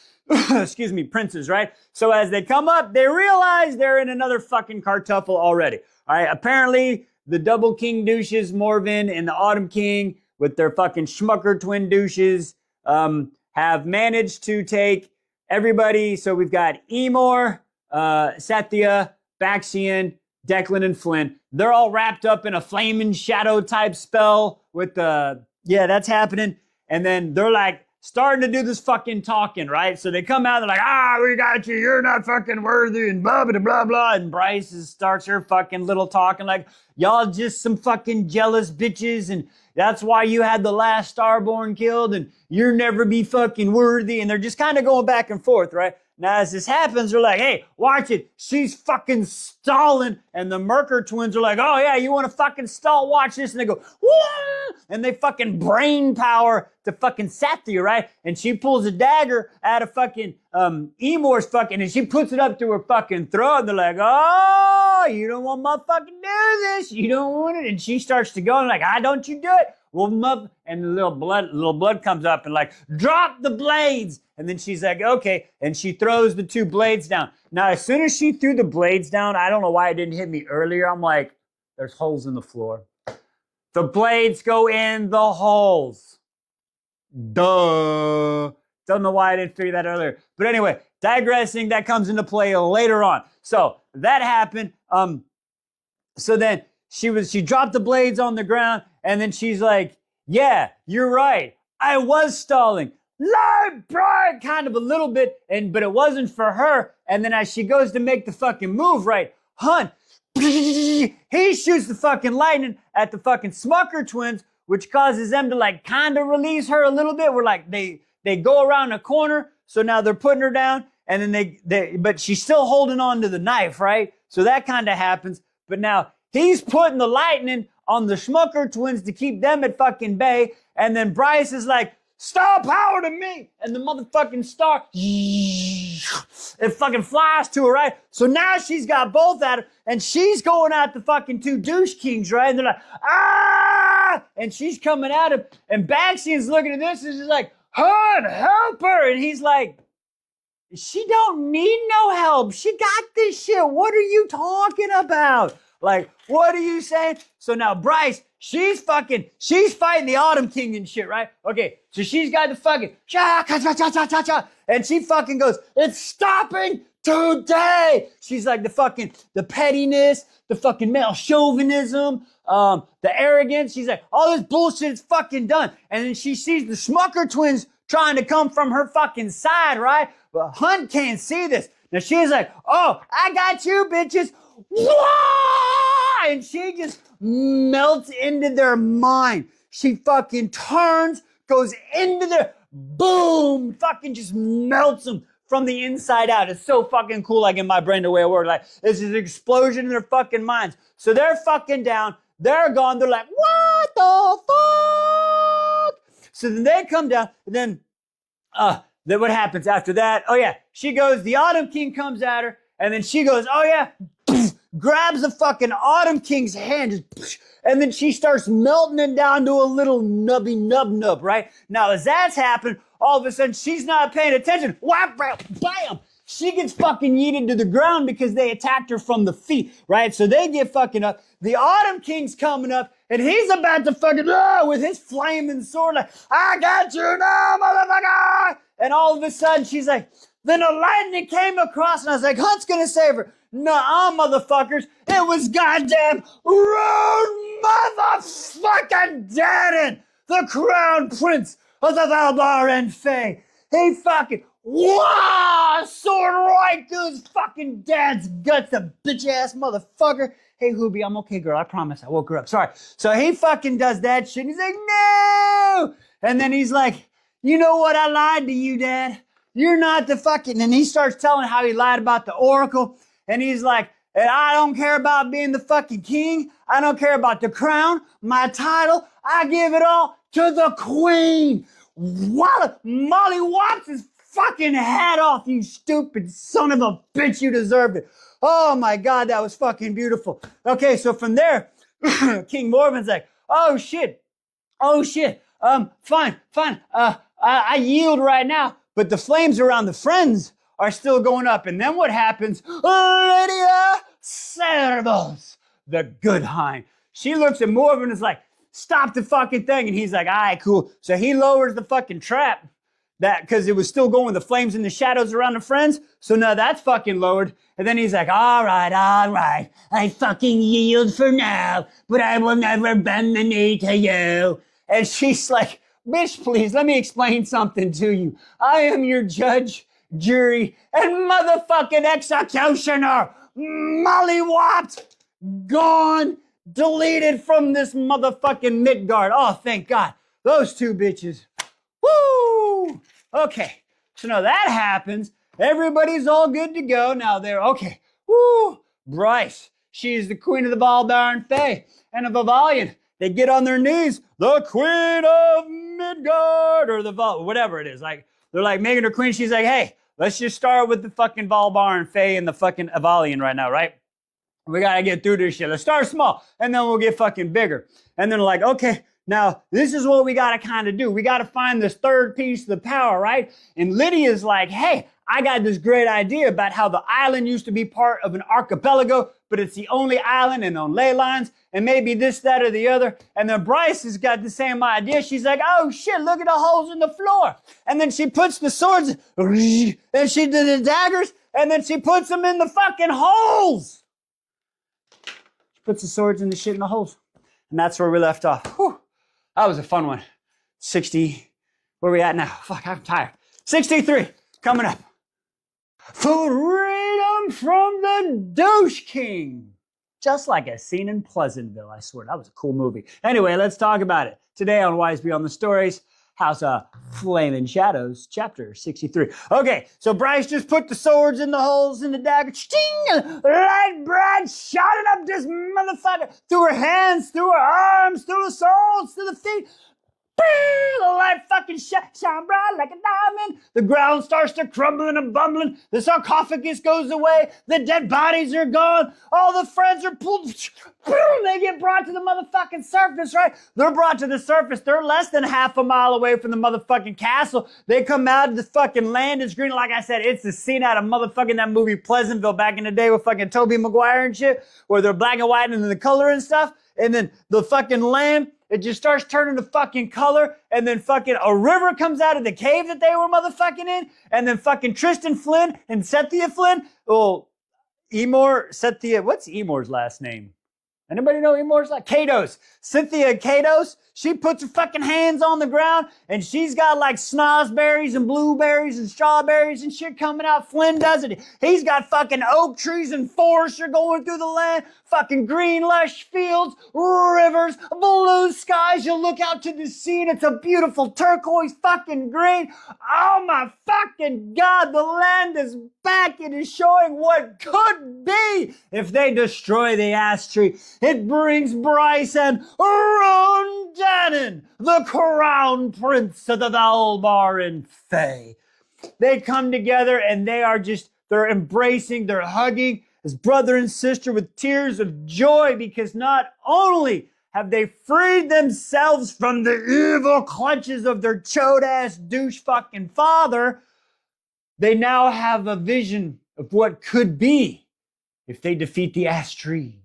Speaker 1: princes, right? So as they come up, they realize they're in another fucking cartuffle already. All right, apparently the double king douches, Morven and the Autumn King, with their fucking schmucker twin douches, have managed to take everybody. So we've got Emor, Sathya, Baxian, Declan and Flynn. They're all wrapped up in a flame and shadow type spell with that's happening. And then they're like starting to do this fucking talking, right? So they come out, they're like, we got you. You're not fucking worthy and blah, blah, blah, blah. And Bryce starts her fucking little talking like, y'all just some fucking jealous bitches. And that's why you had the last Starborn killed and you'll never be fucking worthy. And they're just kind of going back and forth, right? Now, as this happens, they're like, hey, watch it. She's fucking stalling. And the Merker twins are like, oh, yeah, you want to fucking stall? Watch this. And they go, whoa! And they fucking brain power to fucking Sathya, right? And she pulls a dagger out of fucking Emor's fucking, and she puts it up to her fucking throat. And they're like, oh, you don't want my fucking do this. You don't want it. And she starts to go and like, don't you do it. well, and the little blood comes up and like, drop the blades. And then she's like, okay. And she throws the 2 blades down. Now, as soon as she threw the blades down, I don't know why it didn't hit me earlier. I'm like, there's holes in the floor. The blades go in the holes. Duh. Don't know why I didn't figure that earlier. But anyway, digressing, that comes into play later on. So that happened. So then she dropped the blades on the ground, and then she's like, yeah, you're right. I was stalling. Lie, Brian, kind of a little bit, but it wasn't for her. And then as she goes to make the fucking move, right, Hunt, he shoots the fucking lightning at the fucking Smucker twins, which causes them to like kind of release her a little bit. We're like, they go around a corner, so now they're putting her down, and then but she's still holding on to the knife, right? So that kind of happens. But now he's putting the lightning on the Smucker twins to keep them at fucking bay, and then Bryce is like, star power to me, and the motherfucking star, it fucking flies to her, right? So now she's got both at her, and she's going at the fucking 2 douche kings, right? And they're like, ah! And she's coming at him, and Baxian's looking at this, and she's like, Hunt, help her! And he's like, she don't need no help. She got this shit. What are you talking about? Like, what are you saying? So now Bryce, she's fighting the Autumn King and shit, right? Okay, so she's got the fucking cha-cha-cha-cha-cha-cha, and she fucking goes, it's stopping today. She's like the pettiness, the fucking male chauvinism, the arrogance. She's like, all this bullshit is fucking done. And then she sees the Smucker twins trying to come from her fucking side, right? But Hunt can't see this. Now she's like, oh, I got you, bitches. And she just melts into their mind. She fucking turns, goes into their, boom, fucking just melts them from the inside out. It's so fucking cool, like in my brain, the way it works. Like, it's an explosion in their fucking minds. So they're fucking down. They're gone. They're like, what the fuck? So then they come down, and then what happens after that? Oh yeah, she goes, the Autumn King comes at her, and then she goes, oh yeah, grabs the fucking Autumn King's hand, and then she starts melting it down to a little nubby nub, right? Now, as that's happened, all of a sudden, she's not paying attention. Whap, bam! She gets fucking yeeted to the ground because they attacked her from the feet, right? So they get fucking up. The Autumn King's coming up, and he's about to fucking, with his flaming sword, like, I got you now, motherfucker! And all of a sudden, she's like, then the lightning came across, and I was like, Hunt's gonna save her. Nuh-uh, motherfuckers. It was goddamn rude motherfucking Dannon, the crown prince of the Valbar and Fae. He fucking, sword right through his fucking dad's guts, the bitch-ass motherfucker. Hey, Hoobie, I'm okay, girl. I promise. I woke her up. Sorry. So he fucking does that shit. And he's like, no! And then he's like, you know what? I lied to you, Dad. You're not the fucking... And he starts telling how he lied about the oracle. And he's like, and I don't care about being the fucking king. I don't care about the crown, my title. I give it all to the queen. Molly Watts' his fucking head off, you stupid son of a bitch. You deserved it. Oh my God, that was fucking beautiful. Okay, so from there, King Morven's like, oh shit. Fine. I yield right now. But the flames around the friends are still going up. And then what happens? Lydia Servos, the good hind. She looks at Morven and is like, stop the fucking thing. And he's like, all right, cool. So he lowers the fucking trap, that because it was still going, the flames and the shadows around the friends. So now that's fucking lowered. And then he's like, all right. I fucking yield for now, but I will never bend the knee to you. And she's like, bitch, please, let me explain something to you. I am your judge, jury, and motherfucking executioner. Molly Watt, gone, deleted from this motherfucking Midgard. Oh, thank God. Those 2 bitches. Woo! Okay, so now that happens. Everybody's all good to go. Now they're, okay, woo! Bryce, she's the queen of the Valbar and Fae, and of Avalion. They get on their knees, the queen of Midgard, or the whatever it is. Like, they're like making her queen. She's like, hey, let's just start with the fucking Valbar and Fae and the fucking Avalion right now, right? We gotta get through this shit. Let's start small, and then we'll get fucking bigger. And then like, okay, Now, this is what we got to kind of do. We got to find this third piece of the power, right? And Lydia's like, hey, I got this great idea about how the island used to be part of an archipelago, but it's the only island and on ley lines, and maybe this, that, or the other. And then Bryce has got the same idea. She's like, oh shit, look at the holes in the floor. And then she puts the swords, and she did the daggers, and then she puts them in the fucking holes. She puts the swords and the shit in the holes. And that's where we left off. Whew. That was a fun one. 60, where are we at now? Fuck, I'm tired. 63, coming up. Freedom from the Douche King. Just like a scene in Pleasantville, I swear. That was a cool movie. Anyway, let's talk about it. Today on Wise Beyond the Stories, House of Flaming Shadows, chapter 63. Okay, so Bryce just put the swords in the holes in the dagger. Sting! Light bright, shotting up this motherfucker through her hands, through her arms, through her soles, through the feet. The light fucking shine bright like a diamond. The ground starts to crumbling and bumbling. The sarcophagus goes away. The dead bodies are gone. All the friends are pulled. They get brought to the motherfucking surface, right? They're brought to the surface. They're less than half a mile away from the motherfucking castle. They come out of the fucking land. It's green. Like I said, it's the scene out of motherfucking that movie Pleasantville back in the day with fucking Tobey Maguire and shit, where they're black and white and then the color and stuff. And then the fucking land, it just starts turning to fucking color, and then fucking a river comes out of the cave that they were motherfucking in, and then fucking Tristan Flynn and Cynthia Flynn, what's Emor's last name? Anybody know Emor's last? Kados. Cynthia Kados. She puts her fucking hands on the ground, and she's got like snozberries and blueberries and strawberries and shit coming out. Flynn does it. He's got fucking oak trees and forests are going through the land, fucking green lush fields, rivers, blue skies. You look out to the sea and it's a beautiful turquoise fucking green. Oh my fucking God, the land is back. It is showing what could be if they destroy the ash tree. It brings Bryce and Ron Dannon, the crown prince of the Valbar and Fae. They come together and they're embracing, they're hugging as brother and sister with tears of joy, because not only have they freed themselves from the evil clutches of their chode-ass douche fucking father, they now have a vision of what could be if they defeat the ash tree.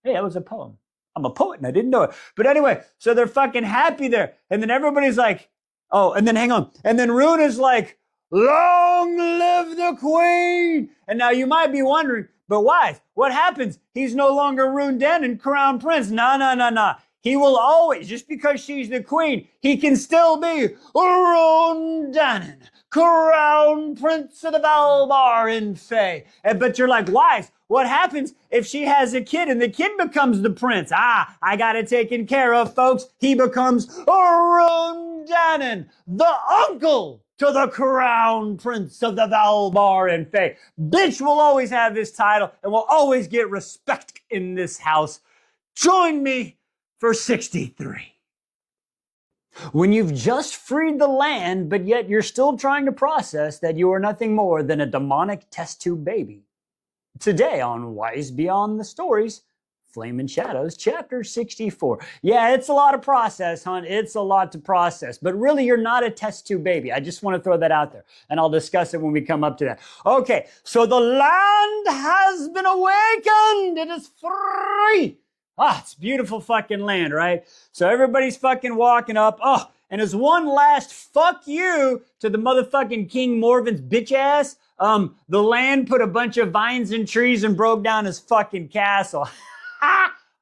Speaker 1: Hey, that was a poem. I'm a poet and I didn't know it. But anyway, so they're fucking happy there. And then everybody's like, oh, and then hang on. And then Rune is like, long live the queen. And now you might be wondering, but why? What happens? He's no longer Rune Dannon, crown prince. No. He will always, just because she's the queen, he can still be Rune Dannon, crown prince of the Valbar and Fae. But you're like, why? What happens if she has a kid and the kid becomes the prince? I got it taken care of, folks. He becomes Rune Dannon, the uncle to the crown prince of the Valbar and Fae. Bitch will always have this title and will always get respect in this house. Join me for 63. When you've just freed the land, but yet you're still trying to process that you are nothing more than a demonic test tube baby. Today on Wise Beyond the Stories, Flaming Shadows, chapter 64. Yeah, it's a lot of process, hon. It's a lot to process. But really, you're not a test tube baby. I just want to throw that out there. And I'll discuss it when we come up to that. Okay, so the land has been awakened. It is free. It's beautiful fucking land, right? So everybody's fucking walking up. And as one last fuck you to the motherfucking King Morven's bitch ass, the land put a bunch of vines and trees and broke down his fucking castle.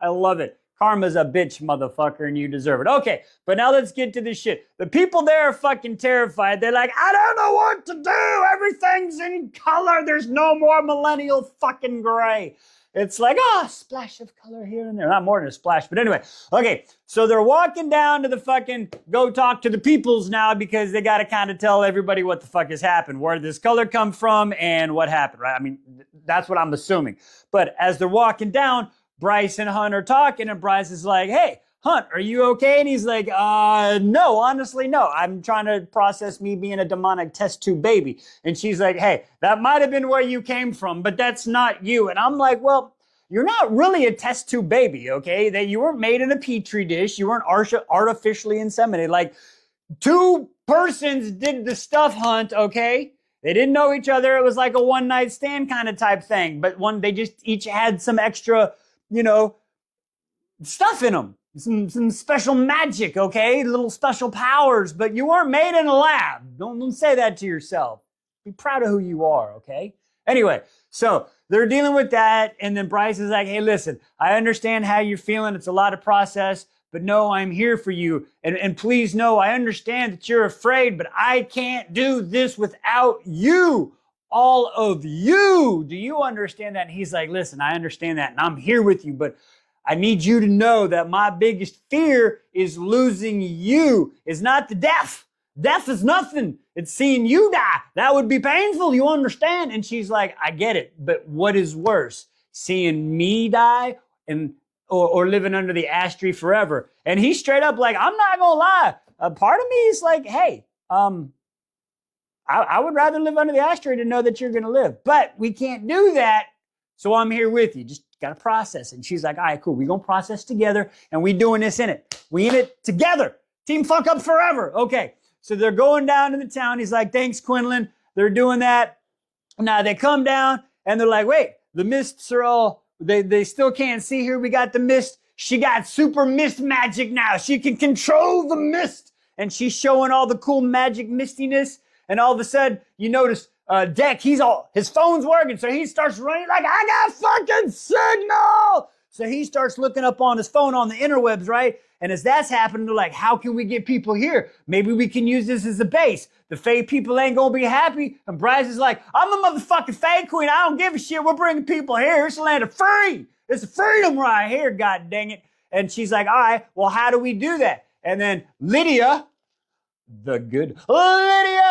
Speaker 1: I love it. Karma's a bitch, motherfucker, and you deserve it. Okay, but now let's get to this shit. The people there are fucking terrified. They're like, I don't know what to do. Everything's in color. There's no more millennial fucking gray. It's like, a splash of color here and there. Not more than a splash, but anyway. Okay, so they're walking down to the fucking go talk to the peoples now, because they got to kind of tell everybody what the fuck has happened, where did this color come from and what happened, right? I mean, that's what I'm assuming. But as they're walking down, Bryce and Hunt are talking, and Bryce is like, hey, Hunt, are you okay? And he's like, no, honestly, no. I'm trying to process me being a demonic test tube baby. And she's like, hey, that might have been where you came from, but that's not you. And I'm like, well, you're not really a test tube baby, okay? That you weren't made in a petri dish. You weren't artificially inseminated. Like, two persons did the stuff hunt, okay? They didn't know each other. It was like a one night stand kind of type thing. But they just each had some extra, stuff in them. Some special magic, okay? Little special powers. But you weren't made in a lab. Don't say that to yourself. Be proud of who you are, okay? Anyway, so they're dealing with that. And then Bryce is like, hey, listen, I understand how you're feeling. It's a lot of process. But no, I'm here for you. And please know, I understand that you're afraid, but I can't do this without you. All of you. Do you understand that? And he's like, listen, I understand that, and I'm here with you, but I need you to know that my biggest fear is losing you. It's not the death. Death is nothing. It's seeing you die. That would be painful. You understand? And she's like, I get it, but what is worse? Seeing me die or living under the ash tree forever? And he's straight up like, I'm not gonna lie. A part of me is like, hey, I would rather live under the ash tree to know that you're gonna live. But we can't do that, so I'm here with you. Just gotta process it. And she's like, all right, cool. We're gonna process together, and we doing this in it. We in it together. Team fuck up forever. Okay, so they're going down to the town. He's like, thanks, Quinlan. They're doing that. Now they come down, and they're like, wait, the mists are all, they still can't see here. We got the mist. She got super mist magic now. She can control the mist. And she's showing all the cool magic mistiness. And all of a sudden, you notice Deck, his phone's working. So he starts running like, I got fucking signal. So he starts looking up on his phone on the interwebs, right? And as that's happening, they're like, how can we get people here? Maybe we can use this as a base. The Fae people ain't gonna be happy. And Bryce is like, I'm the motherfucking Fae queen. I don't give a shit. We're bringing people here. It's a land of free. It's freedom right here, god dang it. And she's like, all right, well, how do we do that? And then Lydia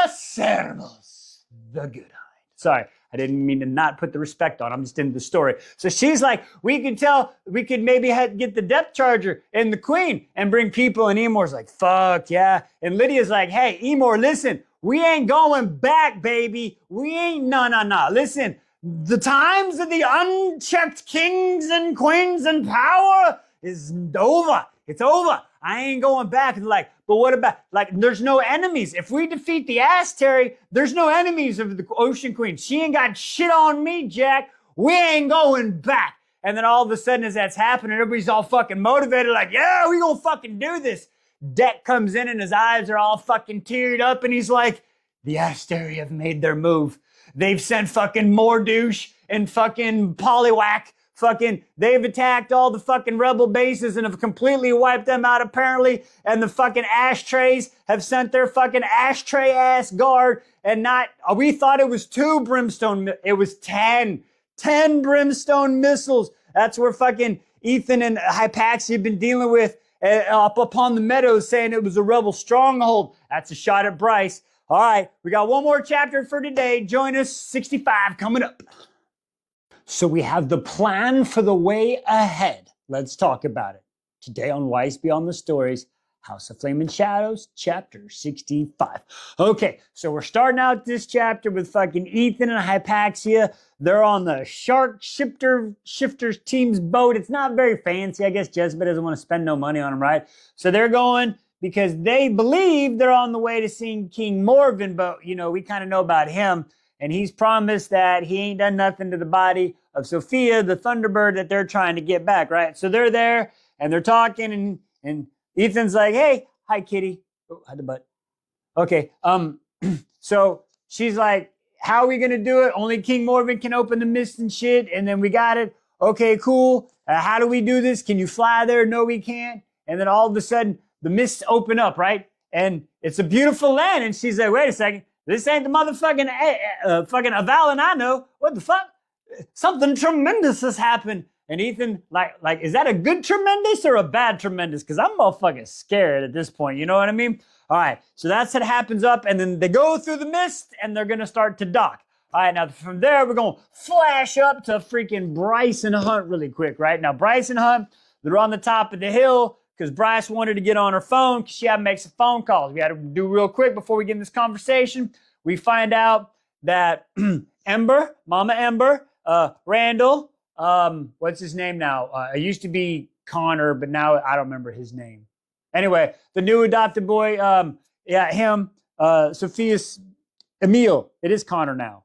Speaker 1: Sernos, the good hind. Sorry, I didn't mean to not put the respect on. I'm just into the story. So she's like, we could maybe get the depth charger and the queen and bring people. And Emor's like, fuck yeah. And Lydia's like, hey, Emor, listen, we ain't going back, baby. We ain't, no. Listen, the times of the unchecked kings and queens and power is over. It's over. I ain't going back. And like, but what about, like, there's no enemies. If we defeat the Asteri, there's no enemies of the Ocean Queen. She ain't got shit on me, Jack. We ain't going back. And then all of a sudden, as that's happening, everybody's all fucking motivated, like, yeah, we gonna fucking do this. Deck comes in and his eyes are all fucking teared up and he's like, the Asteri have made their move. They've sent fucking Mordouche and fucking Poliwag. They've attacked all the fucking rebel bases and have completely wiped them out apparently. And the fucking ashtrays have sent their fucking ashtray ass guard. And we thought it was 2 brimstone, it was 10 brimstone missiles. That's where fucking Ethan and Hypaxia have been dealing with up upon the meadows, saying it was a rebel stronghold. That's a shot at Bryce. All right, we got one more chapter for today. Join us, 65 coming up. So we have the plan for the way ahead. Let's talk about it. Today on Wise Beyond the Stories, House of Flame and Shadows, chapter 65. Okay, so we're starting out this chapter with fucking Ethan and Hypaxia. They're on the Shark Shifters team's boat. It's not very fancy. I guess Jezebel doesn't want to spend no money on them, right? So they're going because they believe they're on the way to seeing King Morven, but, we kind of know about him. And he's promised that he ain't done nothing to the body of Sophia, the Thunderbird that they're trying to get back, right? So they're there, and they're talking, and Ethan's like, hey, hi, kitty. Oh, had the butt. Okay, so she's like, how are we going to do it? Only King Morven can open the mist and shit, and then we got it. Okay, cool. How do we do this? Can you fly there? No, we can't. And then all of a sudden, the mists open up, right? And it's a beautiful land, and she's like, wait a second. This ain't the motherfucking fucking Avalon I know. What the fuck? Something tremendous has happened. And Ethan, like, is that a good tremendous or a bad tremendous? Because I'm motherfucking scared at this point. You know what I mean? All right. So that's what happens up. And then they go through the mist and they're going to start to dock. All right. Now from there, we're going to flash up to freaking Bryce and Hunt really quick, right? Now, Bryce and Hunt, they're on the top of the hill because Bryce wanted to get on her phone because she had to make some phone calls. We had to do real quick before we get in this conversation. We find out that Ember, Mama Ember, Randall, what's his name now? It used to be Connor, but now I don't remember his name. Anyway, the new adopted boy, yeah, him, Sophia's Emil. It is Connor now.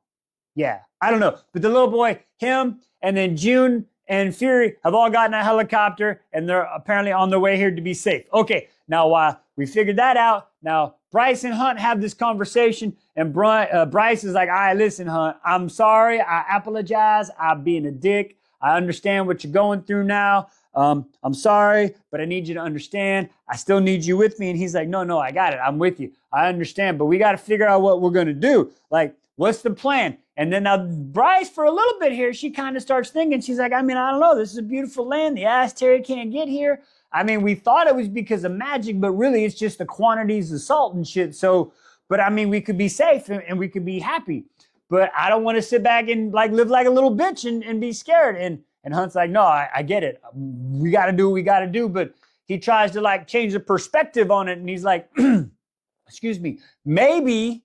Speaker 1: Yeah, I don't know. But the little boy, him, and then June and Fury have all gotten a helicopter, and they're apparently on their way here to be safe. Okay, now we figured that out. Now, Bryce and Hunt have this conversation, and Bryce is like, all right, listen, Hunt, I'm sorry. I apologize. I'm being a dick. I understand what you're going through now. I'm sorry, but I need you to understand. I still need you with me. And he's like, no, I got it. I'm with you. I understand, but we got to figure out what we're going to do. Like, what's the plan? And then now Bryce, for a little bit here, she kind of starts thinking, she's like, I mean, I don't know. This is a beautiful land. The ass Terry can't get here. I mean, we thought it was because of magic, but really it's just the quantities of salt and shit. So, but I mean, we could be safe and we could be happy. But I don't want to sit back and like live like a little bitch and be scared. And Hunt's like, no, I get it. We got to do what we got to do. But he tries to like change the perspective on it. And he's like, excuse me, maybe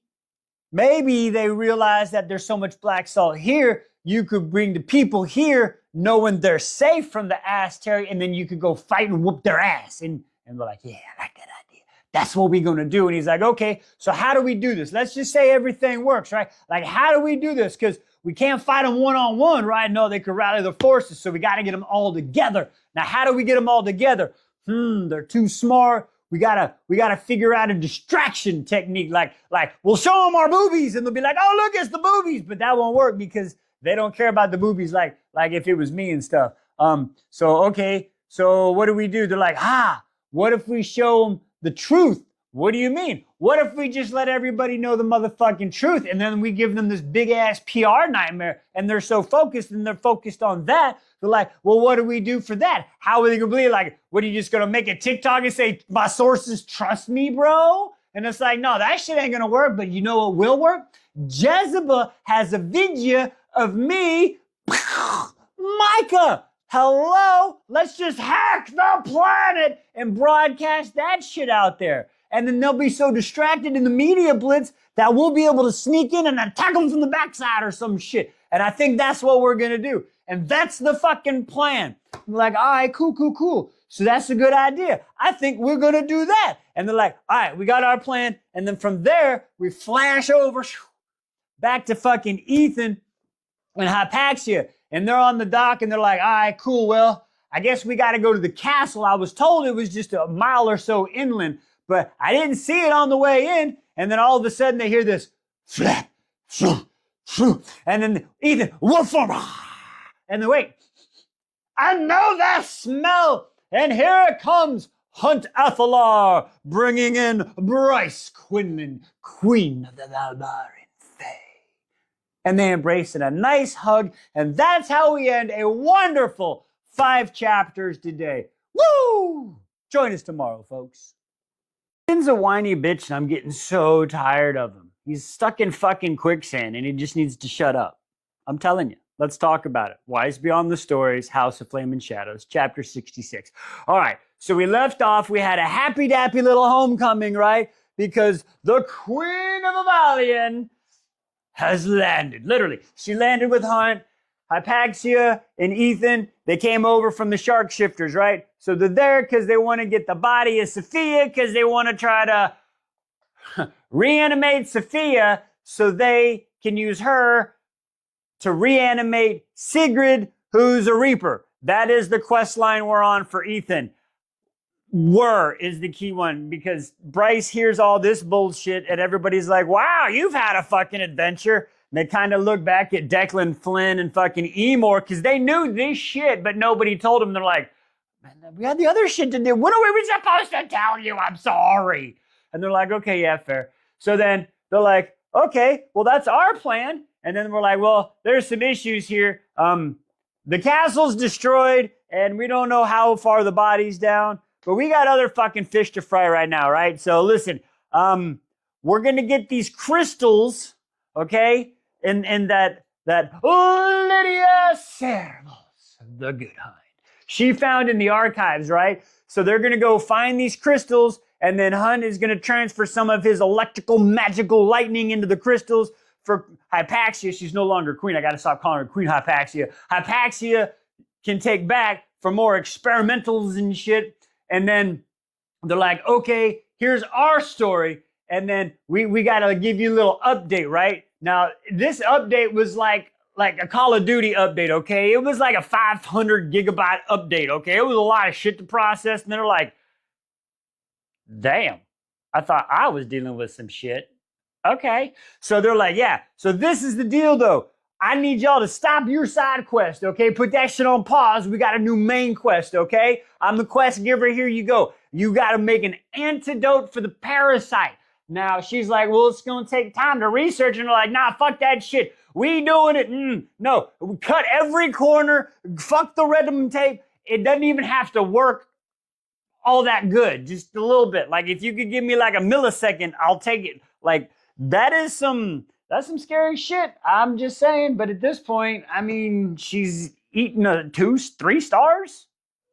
Speaker 1: they realize that there's so much black salt here, you could bring the people here knowing they're safe from the ass Terry, and then you could go fight and whoop their ass. And they're like, yeah, I like that idea. That's what we're going to do. And he's like, okay, so how do we do this? Let's just say everything works, right? Like, how do we do this? Because we can't fight them one-on-one, right? No, they could rally their forces, so we got to get them all together. Now, how do we get them all together? They're too smart. We gotta figure out a distraction technique. Like we'll show them our boobies and they'll be like, oh, look, it's the boobies. But that won't work because they don't care about the boobies like if it was me and stuff. So, okay. So what do we do? They're like, what if we show them the truth? What do you mean? What if we just let everybody know the motherfucking truth and then we give them this big ass PR nightmare and they're so focused and they're focused on that. They're like, well, what do we do for that? How are they going to believe? Like, what are you just going to make a TikTok and say, my sources trust me, bro? And it's like, no, that shit ain't going to work. But you know what will work? Jezebel has a video of me, Micah. Hello? Let's just hack the planet and broadcast that shit out there. And then they'll be so distracted in the media blitz that we'll be able to sneak in and attack them from the backside or some shit. And I think that's what we're going to do. And that's the fucking plan. I'm like, all right, cool. So that's a good idea. I think we're going to do that. And they're like, all right, we got our plan. And then from there, we flash over back to fucking Ethan and Hypaxia. And they're on the dock and they're like, all right, cool. Well, I guess we got to go to the castle. I was told it was just a mile or so inland, but I didn't see it on the way in. And then all of a sudden they hear this flap, and then Ethan, woof, and then wait, I know that smell. And here it comes, Hunt Athalar, bringing in Bryce Quinlan, Queen of the Valbarian Fae. And they embrace in a nice hug. And that's how we end a wonderful 5 chapters today. Woo! Join us tomorrow, folks. Finn's a whiny bitch and I'm getting so tired of him. He's stuck in fucking quicksand and he just needs to shut up. I'm telling you. Let's talk about it. Wise Beyond the Stories, House of Flame and Shadows, chapter 66. All right, so we left off. We had a happy-dappy little homecoming, right? Because the Queen of Avalion has landed. Literally, she landed with Hunt, Hypaxia, and Ethan. They came over from the Shark Shifters, right? So they're there because they want to get the body of Sophia because they want to try to reanimate Sophia so they can use her to reanimate Sigrid, who's a Reaper. That is the quest line we're on for Ethan. Is the key one because Bryce hears all this bullshit and everybody's like, wow, you've had a fucking adventure. And they kind of look back at Declan Flynn and fucking Emor because they knew this shit, but nobody told them. They're like, man, we had the other shit to do. What are we supposed to tell you? I'm sorry. And they're like, okay, yeah, fair. So then they're like, okay, well, that's our plan. And then we're like, well, there's some issues here. The castle's destroyed, and we don't know how far the body's down, but we got other fucking fish to fry right now, right? So listen, we're gonna get these crystals, okay? And that Lydia Servos, the good hind, she found in the archives, right? So they're gonna go find these crystals, and then Hunt is gonna transfer some of his electrical magical lightning into the crystals. For Hypaxia, she's no longer queen. I got to stop calling her Queen Hypaxia. Hypaxia can take back for more experimentals and shit. And then they're like, okay, here's our story. And then we got to give you a little update, right? Now, this update was like a Call of Duty update, okay? It was like a 500 gigabyte update, okay? It was a lot of shit to process. And they're like, damn, I thought I was dealing with some shit. Okay. So they're like, yeah, so this is the deal though. I need y'all to stop your side quest, okay? Put that shit on pause. We got a new main quest, okay? I'm the quest giver. Here you go. You got to make an antidote for the parasite. Now, she's like, well, it's going to take time to research. And they're like, nah, fuck that shit. We doing it. No, we cut every corner. Fuck the rhythm tape. It doesn't even have to work all that good. Just a little bit. Like, if you could give me like a millisecond, I'll take it. Like, that's some scary shit. I'm just saying. But at this point, I mean, she's eating 3 stars?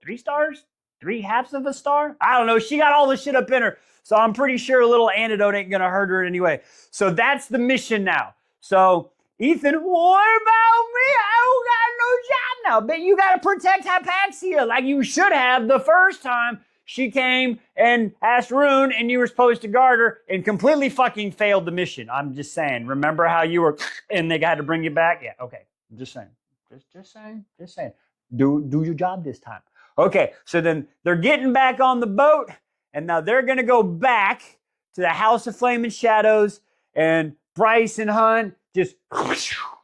Speaker 1: 3 stars? 3 halves of a star? I don't know. She got all the shit up in her. So I'm pretty sure a little antidote ain't gonna hurt her anyway. So that's the mission now. So Ethan, what about me? I don't got no job now. But you gotta protect Hypaxia like you should have the first time she came and asked Rune and you were supposed to guard her and completely fucking failed the mission. I'm just saying. Remember how you were and they had to bring you back? Yeah, okay. I'm just saying. Just saying. Do your job this time. Okay, so then they're getting back on the boat. And now they're going to go back to the House of Flame and Shadows. And Bryce and Hunt just,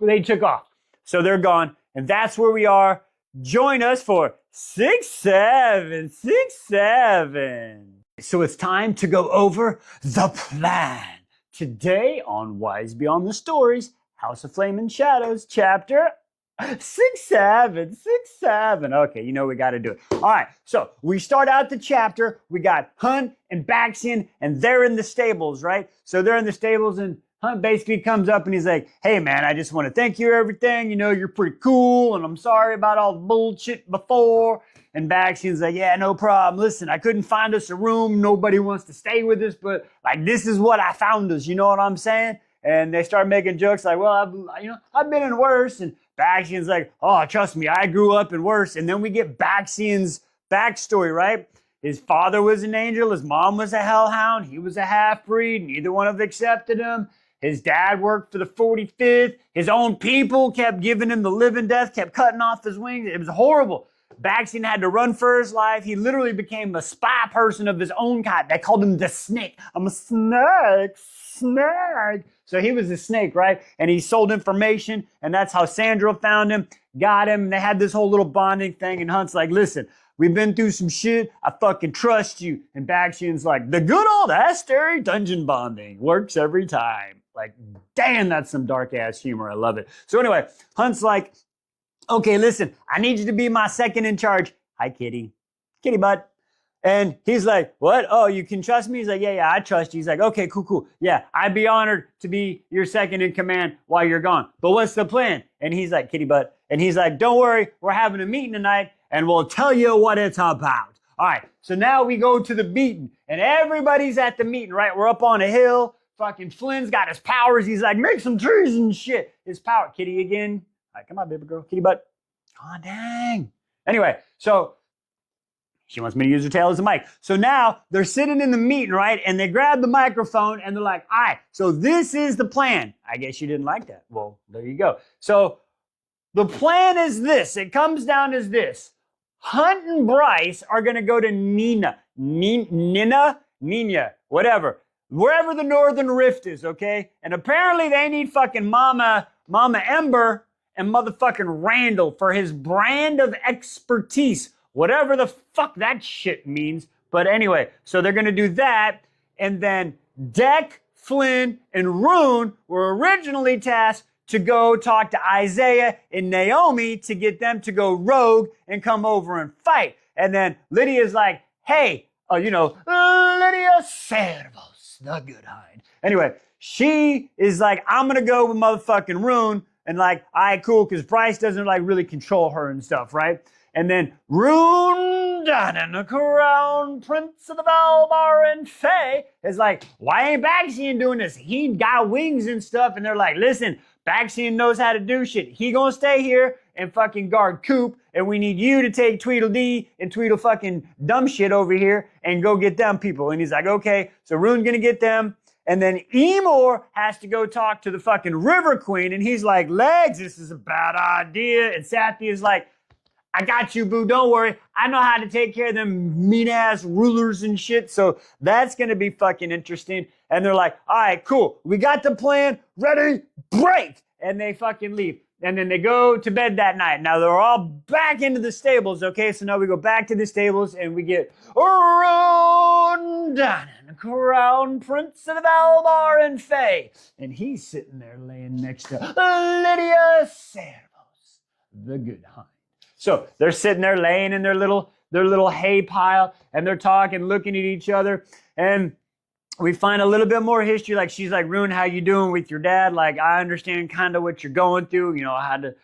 Speaker 1: they took off. So they're gone. And that's where we are. Join us for 6-7. So it's time to go over the plan. Today on Wise Beyond the Stories, House of Flame and Shadows, chapter 6-7. Okay, you know we got to do it. All right, so we start out the chapter. We got Hunt and Baxian, and they're in the stables, right? So they're in the stables, and Hunt basically comes up and he's like, hey, man, I just want to thank you for everything. You know, you're pretty cool, and I'm sorry about all the bullshit before. And Baxian's like, yeah, no problem. Listen, I couldn't find us a room. Nobody wants to stay with us, but, like, this is what I found us. You know what I'm saying? And they start making jokes like, well, I've been in worse. And Baxian's like, oh, trust me, I grew up in worse. And then we get Baxian's backstory, right? His father was an angel. His mom was a hellhound. He was a half-breed. Neither one of them accepted him. His dad worked for the 45th. His own people kept giving him the living death, kept cutting off his wings. It was horrible. Baxian had to run for his life. He literally became a spy person of his own kind. They called him the Snake. I'm a snake. So he was a snake, right? And he sold information, and that's how Sandra found him, got him, and they had this whole little bonding thing, and Hunt's like, listen, we've been through some shit, I fucking trust you. And Baxian's like, the good old Asteri dungeon bonding works every time. Like, damn, that's some dark-ass humor, I love it. So anyway, Hunt's like, okay, listen, I need you to be my second in charge. Hi, kitty butt. And he's like, what? Oh, you can trust me? He's like, yeah, I trust you. He's like, okay, cool. Yeah, I'd be honored to be your second in command while you're gone. But what's the plan? And he's like, kitty butt. And he's like, don't worry, we're having a meeting tonight and we'll tell you what it's about. All right, so now we go to the meeting and everybody's at the meeting, right? We're up on a hill. Fucking Flynn's got his powers. He's like, make some trees and shit. His power, kitty again. All right, come on, baby girl, kitty butt. Oh, dang. Anyway, so she wants me to use her tail as a mic. So now they're sitting in the meeting, right? And they grab the microphone and they're like, all right, so this is the plan. I guess you didn't like that. Well, there you go. So the plan is this. It comes down as this. Hunt and Bryce are going to go to Nina, whatever. Wherever the Northern Rift is, okay? And apparently they need fucking Mama Ember and motherfucking Randall for his brand of expertise. Whatever the fuck that shit means. But anyway, so they're going to do that. And then Deck, Flynn, and Rune were originally tasked to go talk to Isaiah and Naomi to get them to go rogue and come over and fight. And then Lydia's like, hey, Lydia Servos, the good hind. Anyway, she is like, I'm going to go with motherfucking Rune. And like, all right, cool, because Bryce doesn't like really control her and stuff, right? And then Rune Dunn, the crown prince of the Valbar and Fae, is like, why ain't Baxian doing this? He got wings and stuff. And they're like, listen, Baxian knows how to do shit. He gonna stay here and fucking guard Coop, and we need you to take Tweedledee and Tweedle fucking dumb shit over here and go get them people. And he's like, okay, so Rune's gonna get them. And then Emor has to go talk to the fucking River Queen, and he's like, Legs, this is a bad idea. And Sathi is like, I got you, boo. Don't worry. I know how to take care of them mean-ass rulers and shit. So that's going to be fucking interesting. And they're like, all right, cool. We got the plan. Ready? Break. And they fucking leave. And then they go to bed that night. Now they're all back into the stables, okay? So now we go back to the stables and we get Roan Danon, Crown Prince of Albar and Fae. And he's sitting there laying next to Lydia Servos, the good hind. So they're sitting there laying in their little hay pile, and they're talking, looking at each other, and we find a little bit more history. Like, she's like, Rune, how you doing with your dad? Like, I understand kind of what you're going through. You know, I had to,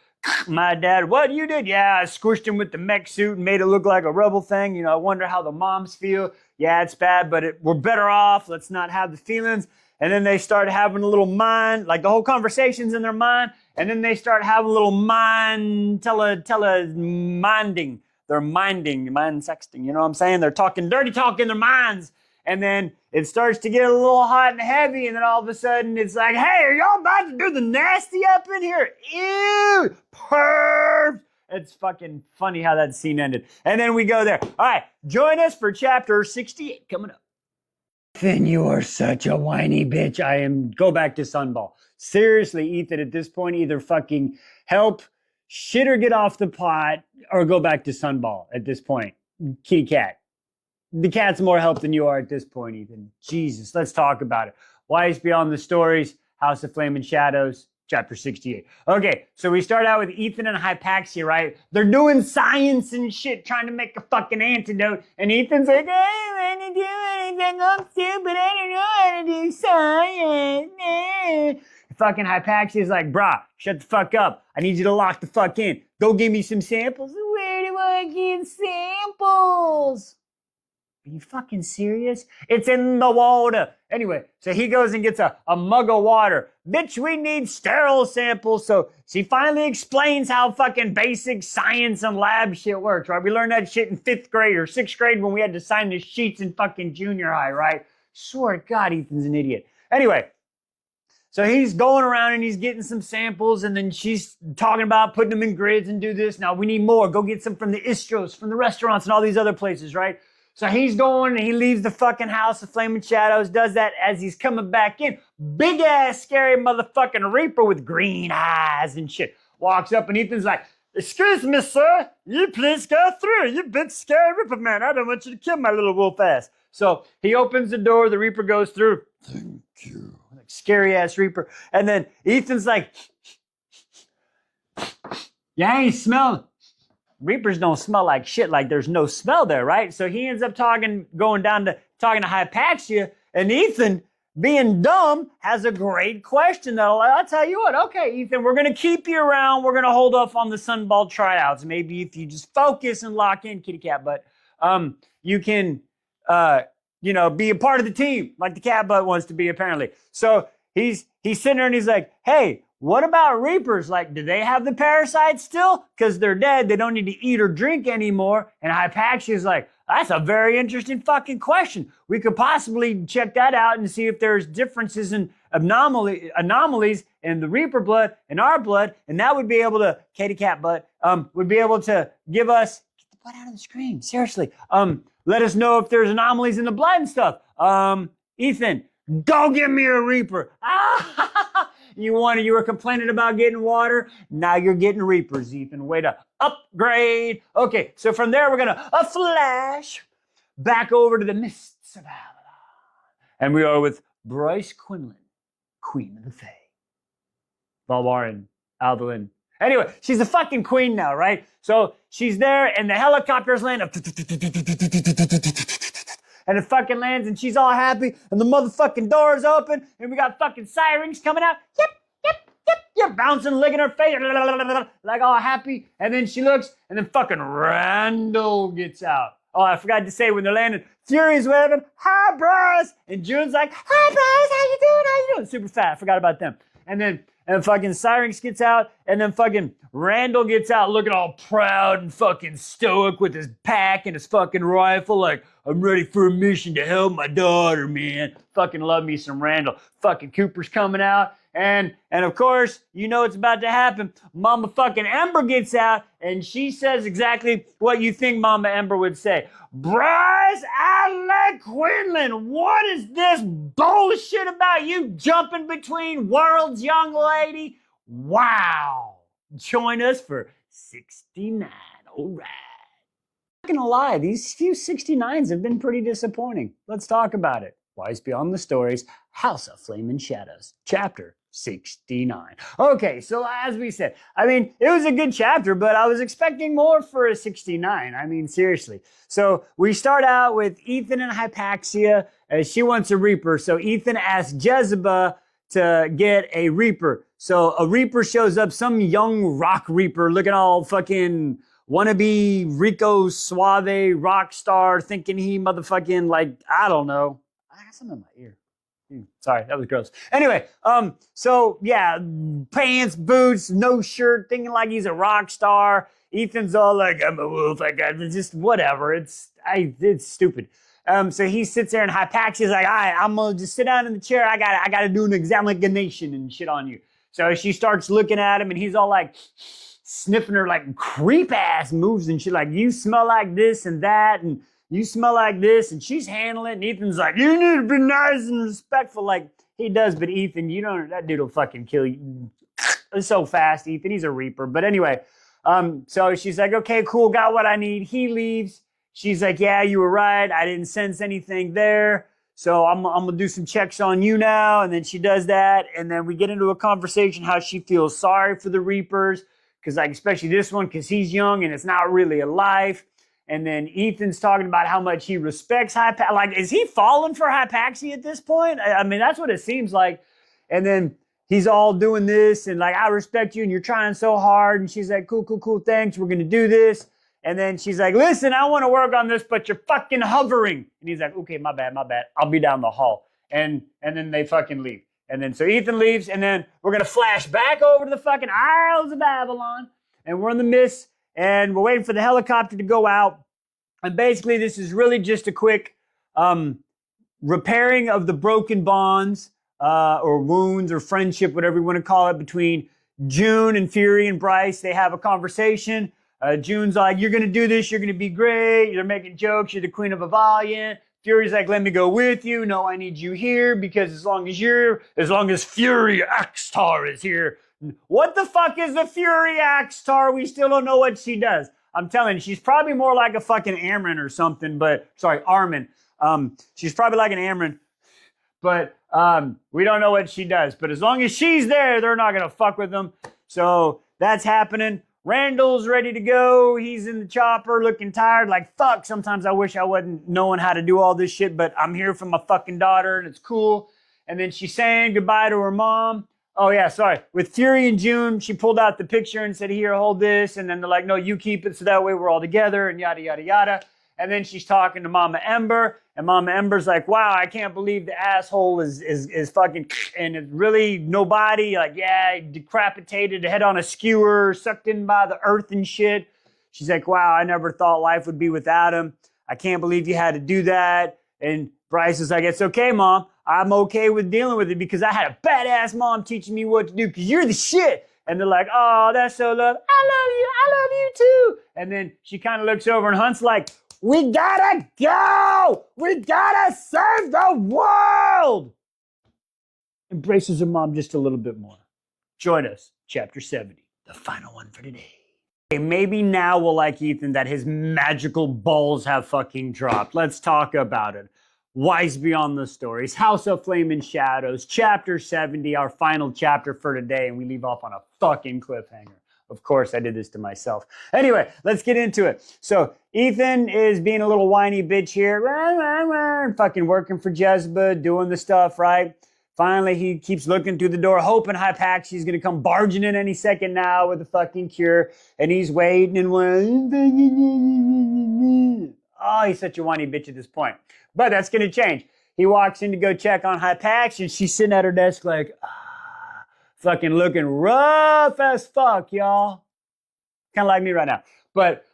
Speaker 1: my dad, what you did? Yeah, I squished him with the mech suit and made it look like a rebel thing. You know, I wonder how the moms feel. Yeah, it's bad, but we're better off. Let's not have the feelings. And then they start having a little mind, like the whole conversation's in their mind. And then they start having a little mind, minding. They're mind sexting, you know what I'm saying? They're talking dirty talk in their minds. And then it starts to get a little hot and heavy. And then all of a sudden it's like, hey, are y'all about to do the nasty up in here? Ew, perv. It's fucking funny how that scene ended. And then we go there. All right, join us for chapter 68 coming up. Ethan, you are such a whiny bitch. Go back to Sunball. Seriously, Ethan, at this point, either fucking help shit or get off the pot or go back to Sunball at this point. Kitty cat. The cat's more help than you are at this point, Ethan. Jesus, let's talk about it. Wise Beyond the Stories, House of Flame and Shadows, chapter 68. Okay, so we start out with Ethan and Hypaxia, right? They're doing science and shit, trying to make a fucking antidote. And Ethan's like, I don't want to do anything. I'm stupid. I don't know how to do science. Fucking Hypaxia's like, brah, shut the fuck up. I need you to lock the fuck in. Go give me some samples. Where do I get samples? Are you fucking serious? It's in the water. Anyway, so he goes and gets a mug of water. Bitch, we need sterile samples. So she finally explains how fucking basic science and lab shit works, right? We learned that shit in 5th grade or 6th grade when we had to sign the sheets in fucking junior high, right? Swear to God, Ethan's an idiot. Anyway, so he's going around and he's getting some samples, and then she's talking about putting them in grids and do this. Now we need more. Go get some from the Istros, from the restaurants and all these other places, right? So he's going and he leaves the fucking House of Flame and Shadows, does that as he's coming back in. Big ass scary motherfucking Reaper with green eyes and shit. Walks up and Ethan's like, excuse me, sir. You please go through. You big scary Reaper man. I don't want you to kill my little wolf ass. So he opens the door. The Reaper goes through. Thank you. Like, scary ass Reaper. And then Ethan's like, yeah, I ain't smelling. Reapers don't smell like shit, like there's no smell there, right? So he ends up talking to Hypaxia, and Ethan, being dumb, has a great question that'll, I'll tell you what, okay, Ethan, we're going to keep you around. We're going to hold off on the Sunball tryouts. Maybe if you just focus and lock in, kitty cat butt, you can, be a part of the team like the cat butt wants to be, apparently. So he's sitting there and he's like, hey, what about Reapers? Like, do they have the parasites still? Because they're dead. They don't need to eat or drink anymore. And Hypaxia's like, that's a very interesting fucking question. We could possibly check that out and see if there's differences in anomalies in the Reaper blood and our blood. And that would be able to, kitty cat butt, would be able to give us, get the butt out of the screen, seriously. Let us know if there's anomalies in the blood and stuff. Ethan, go give me a Reaper. You were complaining about getting water. Now you're getting Reapers, Ethan. Way to upgrade. Okay, so from there we're gonna flash back over to the mists of Avalon. And we are with Bryce Quinlan, Queen of the Fae. Valbar and Alvalin. Anyway, she's a fucking queen now, right? So she's there and the helicopters land up. And it fucking lands and she's all happy and the motherfucking door's open and we got fucking sirens coming out. Yep, bouncing, licking her face, like all happy. And then she looks and then fucking Randall gets out. Oh, I forgot to say when they're landing, Fury's waving, hi, Bryce. And June's like, hi, Bryce, how you doing? Super fat, I forgot about them. And and fucking Syrinx gets out, and then fucking Randall gets out looking all proud and fucking stoic with his pack and his fucking rifle, like, I'm ready for a mission to help my daughter, man. Fucking love me some Randall. Fucking Cooper's coming out, and of course, you know what's about to happen. Mama fucking Ember gets out, and she says exactly what you think Mama Ember would say. Bryce Alec Quinlan, what is this bullshit about you jumping between worlds, young lady? Wow. Join us for 69. All right. I'm not gonna lie, these few 69s have been pretty disappointing. Let's talk about it. Wise Beyond the Stories, House of Flame and Shadows, Chapter 69. Okay, so as we said, I mean, it was a good chapter, but I was expecting more for a 69. I mean, seriously. So we start out with Ethan and Hypaxia. She wants a Reaper. So Ethan asks Jezebel to get a Reaper. So a Reaper shows up, some young rock Reaper looking all fucking wannabe Rico Suave rock star, thinking he motherfucking, like, I don't know. I got something in my ear. Sorry, that was gross. Anyway, so yeah, pants, boots, no shirt, thinking like he's a rock star. Ethan's all like, I'm a wolf, I got just whatever. It's stupid. So he sits there and Hypaxia's like, all right, I'm gonna just sit down in the chair. I gotta do an examination and shit on you. So she starts looking at him and he's all like sniffing her like creep ass moves and shit, like, you smell like this and that, and you smell like this, and she's handling it, and Ethan's like, you need to be nice and respectful, like he does, but Ethan, you don't, that dude will fucking kill you so fast, Ethan, he's a Reaper. But anyway, so she's like, okay, cool, got what I need. He leaves. She's like, yeah, you were right, I didn't sense anything there, so I'm gonna do some checks on you now. And then she does that, and then we get into a conversation how she feels sorry for the Reapers, because like, especially this one, because he's young and it's not really a life. And then Ethan's talking about how much he respects Hypaxia. Like, is he falling for Hypaxia at this point? I mean, that's what it seems like. And then he's all doing this and like, I respect you and you're trying so hard. And she's like, cool, cool, cool, thanks. We're going to do this. And then she's like, listen, I want to work on this, but you're fucking hovering. And he's like, okay, my bad. I'll be down the hall. And then they fucking leave. And then so Ethan leaves, and then we're going to flash back over to the fucking Isles of Babylon. And we're in the mist. And we're waiting for the helicopter to go out. And basically, this is really just a quick repairing of the broken bonds or wounds or friendship, whatever you want to call it, between June and Fury and Bryce. They have a conversation. June's like, you're going to do this. You're going to be great. You're making jokes. You're the queen of Avalion. Fury's like, let me go with you. No, I need you here because as long as Fury Axtar is here. What the fuck is the Fury Axtar? We still don't know what she does. I'm telling you, she's probably more like a fucking Amryn or something, Armin. She's probably like an Amryn, but we don't know what she does. But as long as she's there, they're not going to fuck with them. So that's happening. Randall's ready to go. He's in the chopper looking tired, like, fuck, sometimes I wish I wasn't knowing how to do all this shit, but I'm here for my fucking daughter and it's cool. And then she's saying goodbye to her mom. Oh, yeah, sorry. With Fury and June, she pulled out the picture and said, here, hold this. And then they're like, no, you keep it so that way we're all together and yada, yada, yada. And then she's talking to Mama Ember. And Mama Ember's like, wow, I can't believe the asshole is fucking, and it's really nobody. Like, yeah, decapitated, head on a skewer, sucked in by the earth and shit. She's like, wow, I never thought life would be without him. I can't believe you had to do that. And Bryce is like, it's okay, Mom. I'm okay with dealing with it because I had a badass mom teaching me what to do because you're the shit. And they're like, oh, that's so love. I love you too. And then she kind of looks over and Hunt's like, we gotta go. We gotta save the world. Embraces her mom just a little bit more. Join us, chapter 70, the final one for today. Okay, maybe now we'll like Ethan that his magical balls have fucking dropped. Let's talk about it. Wise Beyond the Stories, House of Flame and Shadows, Chapter 70, our final chapter for today, and we leave off on a fucking cliffhanger. Of course, I did this to myself. Anyway, let's get into it. So, Ethan is being a little whiny bitch here, fucking working for Jezebel, doing the stuff, right? Finally, he keeps looking through the door, hoping Hypaxia's going to come barging in any second now with a fucking cure, and he's waiting and waiting. Oh, he's such a whiny bitch at this point. But that's going to change. He walks in to go check on Hypaxia, and she's sitting at her desk like, fucking looking rough as fuck, y'all. Kind of like me right now. But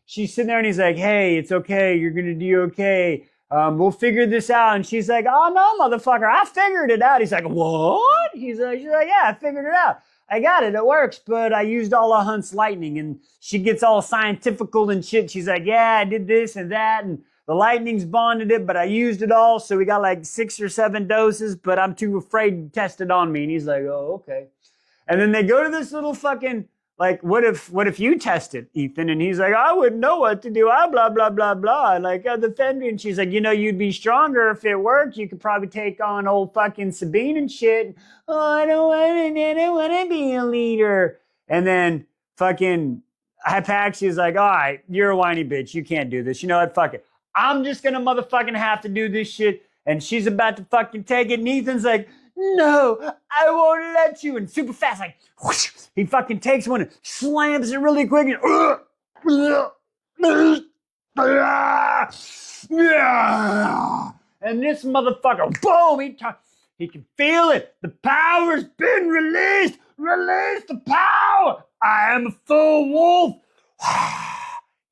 Speaker 1: she's sitting there and he's like, hey, it's okay. You're going to do okay. We'll figure this out. And she's like, oh, no, motherfucker. I figured it out. He's like, what? She's like, yeah, I figured it out. I got it. It works. But I used all of Hunt's lightning. And she gets all scientifical and shit. She's like, yeah, I did this and that. And the lightning's bonded it, but I used it all. So we got like 6 or 7 doses, but I'm too afraid to test it on me. And he's like, oh, okay. And then they go to this little fucking, like, what if you test it, Ethan? And he's like, I wouldn't know what to do. I blah, blah, blah, blah. Like, I'll defend me. And she's like, you'd be stronger if it worked. You could probably take on old fucking Sabine and shit. Oh, I don't want to be a leader. And then fucking Hypaxia's like, all right, you're a whiny bitch. You can't do this. You know what? Fuck it. I'm just going to motherfucking have to do this shit. And she's about to fucking take it. And Ethan's like, no, I won't let you. And super fast, like, whoosh, he fucking takes one and slams it really quick. And, and this motherfucker, boom, he can feel it. The power's been released. Release the power. I am a full wolf.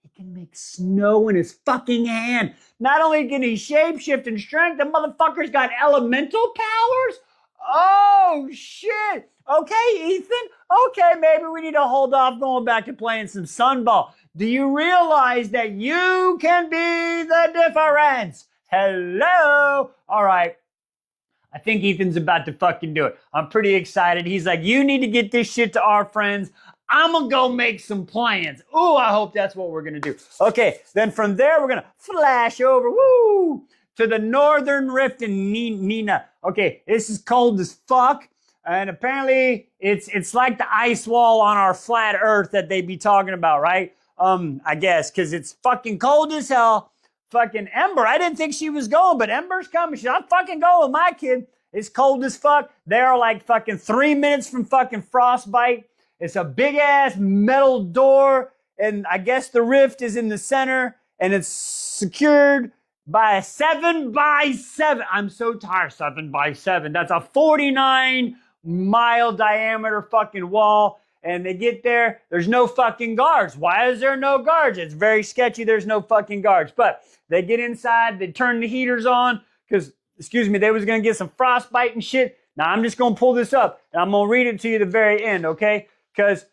Speaker 1: He can make snow in his fucking hand. Not only can he shapeshift and strength, the motherfucker's got elemental powers. Oh, shit. Okay, Ethan. Okay, maybe we need to hold off going back to playing some Sunball. Do you realize that you can be the difference? Hello? All right. I think Ethan's about to fucking do it. I'm pretty excited. He's like, you need to get this shit to our friends. I'm going to go make some plans. Ooh, I hope that's what we're going to do. Okay, then from there, we're going to flash over, to the Northern Rift in Nina. Okay, this is cold as fuck. And apparently, it's like the ice wall on our flat Earth that they be talking about, right? I guess, because it's fucking cold as hell. Fucking Ember, I didn't think she was going, but Ember's coming. She's not fucking going with my kid. It's cold as fuck. They're like fucking 3 minutes from fucking frostbite. It's a big ass metal door, and I guess the rift is in the center, and it's secured by a 7x7. I'm so tired. 7x7. That's a 49-mile diameter fucking wall. And they get there, there's no fucking guards. Why is there no guards? It's very sketchy, there's no fucking guards. But they get inside, they turn the heaters on, because, they was going to get some frostbite and shit. Now, I'm just going to pull this up, and I'm going to read it to you at the very end, okay? Because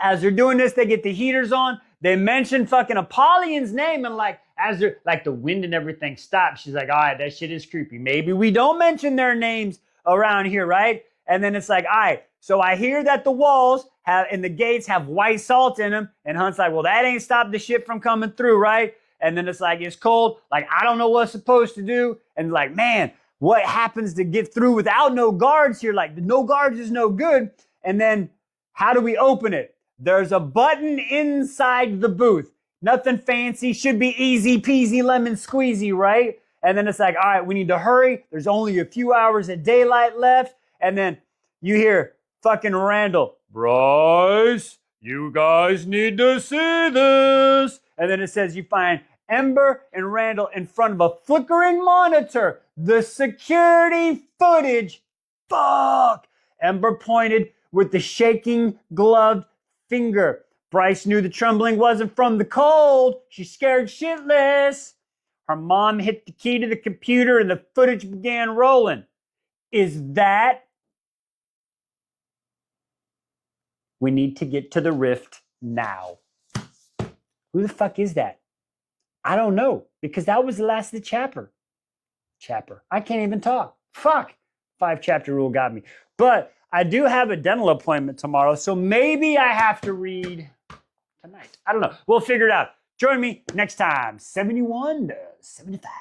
Speaker 1: as they're doing this, they get the heaters on. They mention fucking Apollyon's name, and as they're, the wind and everything stops, she's like, all right, that shit is creepy. Maybe we don't mention their names around here, right? And then it's like, all right, so I hear that the walls and the gates have white salt in them. And Hunt's like, well, that ain't stopped the shit from coming through, right? And then it's like, it's cold. I don't know what's supposed to do. And man, what happens to get through without no guards here? No guards is no good. And then how do we open it? There's a button inside the booth. Nothing fancy. Should be easy peasy lemon squeezy, right? And then it's like, all right, we need to hurry. There's only a few hours of daylight left. And then you hear fucking Randall, Bryce, you guys need to see this. And then it says you find Ember and Randall in front of a flickering monitor. The security footage. Fuck. Ember pointed with the shaking gloved finger. Bryce knew the trembling wasn't from the cold. She's scared shitless. Her mom hit the key to the computer and the footage began rolling. Is that? We need to get to the rift now. Who the fuck is that? I don't know, because that was the last of the chapter. I can't even talk. Fuck. 5-chapter rule got me. But I do have a dental appointment tomorrow, so maybe I have to read tonight. I don't know. We'll figure it out. Join me next time. 71 to 75.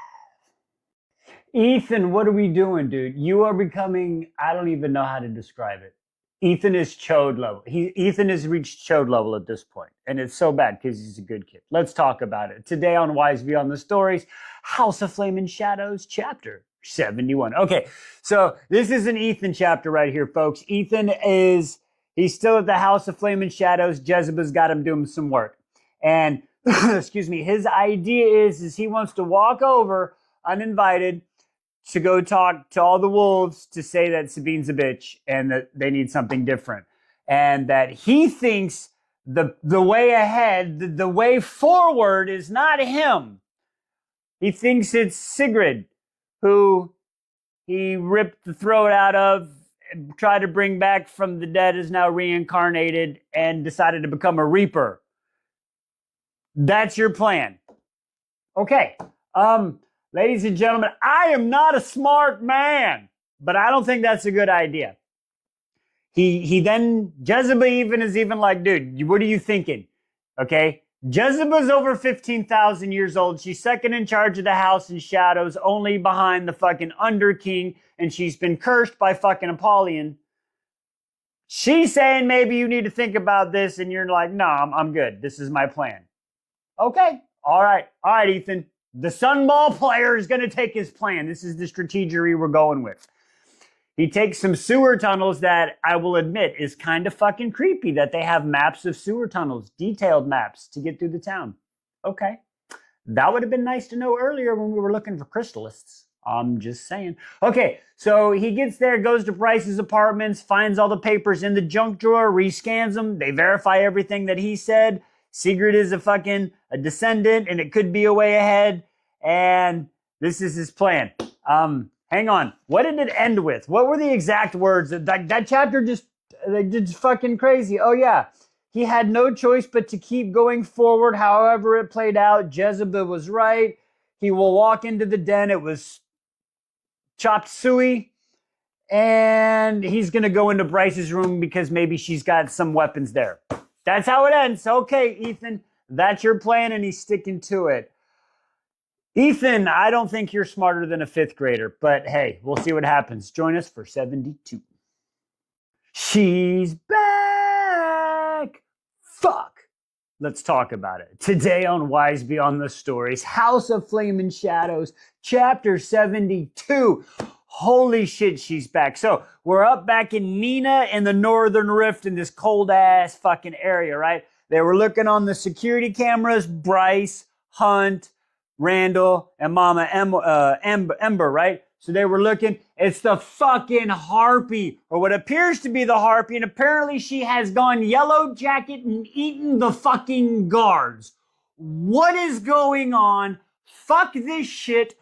Speaker 1: Ethan, what are we doing, dude? You are becoming, I don't even know how to describe it. Ethan is chode level. Ethan has reached chode level at this point, and it's so bad because he's a good kid. Let's talk about it. Today on Wise Beyond the Stories, House of Flame and Shadows, chapter 71. Okay, so this is an Ethan chapter right here, folks. Ethan he's still at the House of Flame and Shadows. Jezebel's got him doing some work. And, his idea is he wants to walk over uninvited to go talk to all the wolves to say that Sabine's a bitch and that they need something different. And that he thinks the way ahead, the way forward is not him. He thinks it's Sigrid, who he ripped the throat out of, tried to bring back from the dead, is now reincarnated, and decided to become a reaper. That's your plan. Okay. Ladies and gentlemen, I am not a smart man, but I don't think that's a good idea. He then, Jezebel is even like, dude, what are you thinking? Okay. Jezebel's over 15,000 years old. She's second in charge of the house in shadows, only behind the fucking Underking, and she's been cursed by fucking Apollyon. She's saying maybe you need to think about this, and you're like, no, I'm good. This is my plan. Okay. All right, Ethan. The Sunball player is going to take his plan. This is the strategery we're going with. He takes some sewer tunnels that I will admit is kind of fucking creepy that they have maps of sewer tunnels, detailed maps to get through the town. Okay. That would have been nice to know earlier when we were looking for crystalists. I'm just saying. Okay, so he gets there, goes to Bryce's apartments, finds all the papers in the junk drawer, rescans them. They verify everything that he said. Sigrid is a descendant, and it could be a way ahead. And this is his plan. Hang on. What did it end with? What were the exact words? That chapter just fucking crazy. Oh, yeah. He had no choice but to keep going forward, however it played out. Jezebel was right. He will walk into the den. It was chopped suey. And he's going to go into Bryce's room because maybe she's got some weapons there. That's how it ends. Okay, Ethan, that's your plan, and he's sticking to it. Ethan, I don't think you're smarter than a fifth grader, but hey, we'll see what happens. Join us for 72. She's back. Fuck. Let's talk about it. Today on Wise Beyond the Stories, House of Flame and Shadows, Chapter 72. Holy shit, she's back. So we're up back in Nina in the Northern Rift in this cold ass fucking area, right? They were looking on the security cameras, Bryce, Hunt, Randall, and Mama Ember, right? So they were looking. It's the fucking harpy, or what appears to be the harpy, and apparently she has gone yellow jacket and eaten the fucking guards. What is going on? Fuck this shit.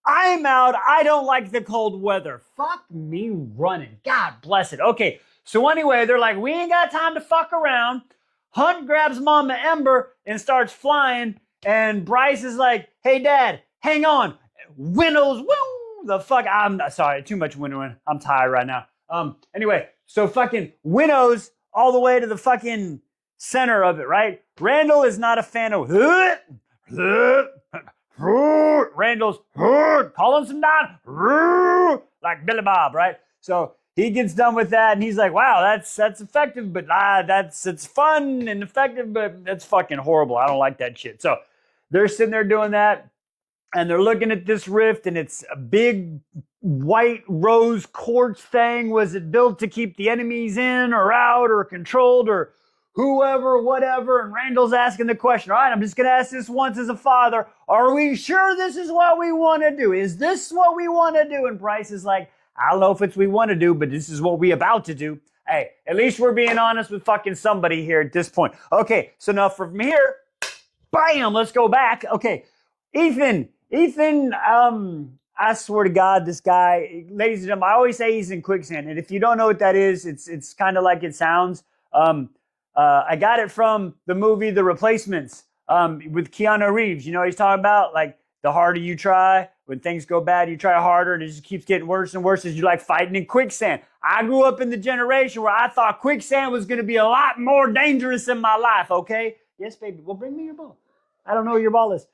Speaker 1: I'm out. I don't like the cold weather. Fuck me running. God bless it. Okay, so anyway, they're like, we ain't got time to fuck around. Hunt grabs Mama Ember and starts flying, and Bryce is like, hey, Dad, hang on. Winnows, woo, the fuck. I'm sorry, too much winnowing. I'm tired right now. Anyway, so fucking winnows all the way to the fucking center of it, right? Randall is not a fan of Randall's calling some down like Billy Bob, right? So he gets done with that, and he's like, wow, that's effective, but it's fun and effective, but that's fucking horrible. I don't like that shit. So they're sitting there doing that, and they're looking at this rift, and it's a big white rose quartz thing. Was it built to keep the enemies in or out or controlled or whoever, whatever? And Randall's asking the question. All right, I'm just going to ask this once as a father. Are we sure this is what we want to do? Is this what we want to do? And Bryce is like, I don't know if it's we want to do, but this is what we about to do. Hey, at least we're being honest with fucking somebody here at this point. Okay, so now from here, bam, let's go back. Okay, Ethan, I swear to God, this guy, ladies and gentlemen, I always say he's in quicksand. And if you don't know what that is, it's kind of like it sounds. I got it from the movie The Replacements with Keanu Reeves. You know what he's talking about? Like, the harder you try, when things go bad, you try harder, and it just keeps getting worse and worse as you like fighting in quicksand. I grew up in the generation where I thought quicksand was going to be a lot more dangerous in my life, okay? Yes, baby. Well, bring me your ball. I don't know where your ball is.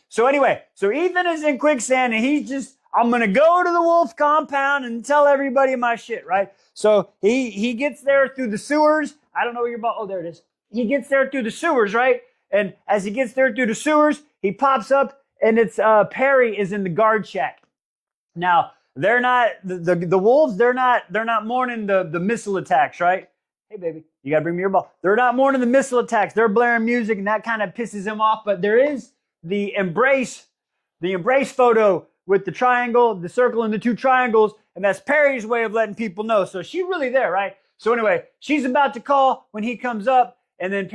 Speaker 1: So anyway, so Ethan is in quicksand, and he's just, I'm going to go to the wolf compound and tell everybody my shit, right? So he gets there through the sewers. I don't know where your ball, oh, there it is. He gets there through the sewers, right? And as he gets there through the sewers, he pops up, and it's Perry is in the guard shack. Now, they're not, the wolves, they're not mourning the missile attacks, right? Hey, baby, you got to bring me your ball. They're not mourning the missile attacks. They're blaring music, and that kind of pisses him off. But there is the embrace photo with the triangle, the circle, and the two triangles, and that's Perry's way of letting people know. So she's really there, right? So anyway, she's about to call when he comes up, and then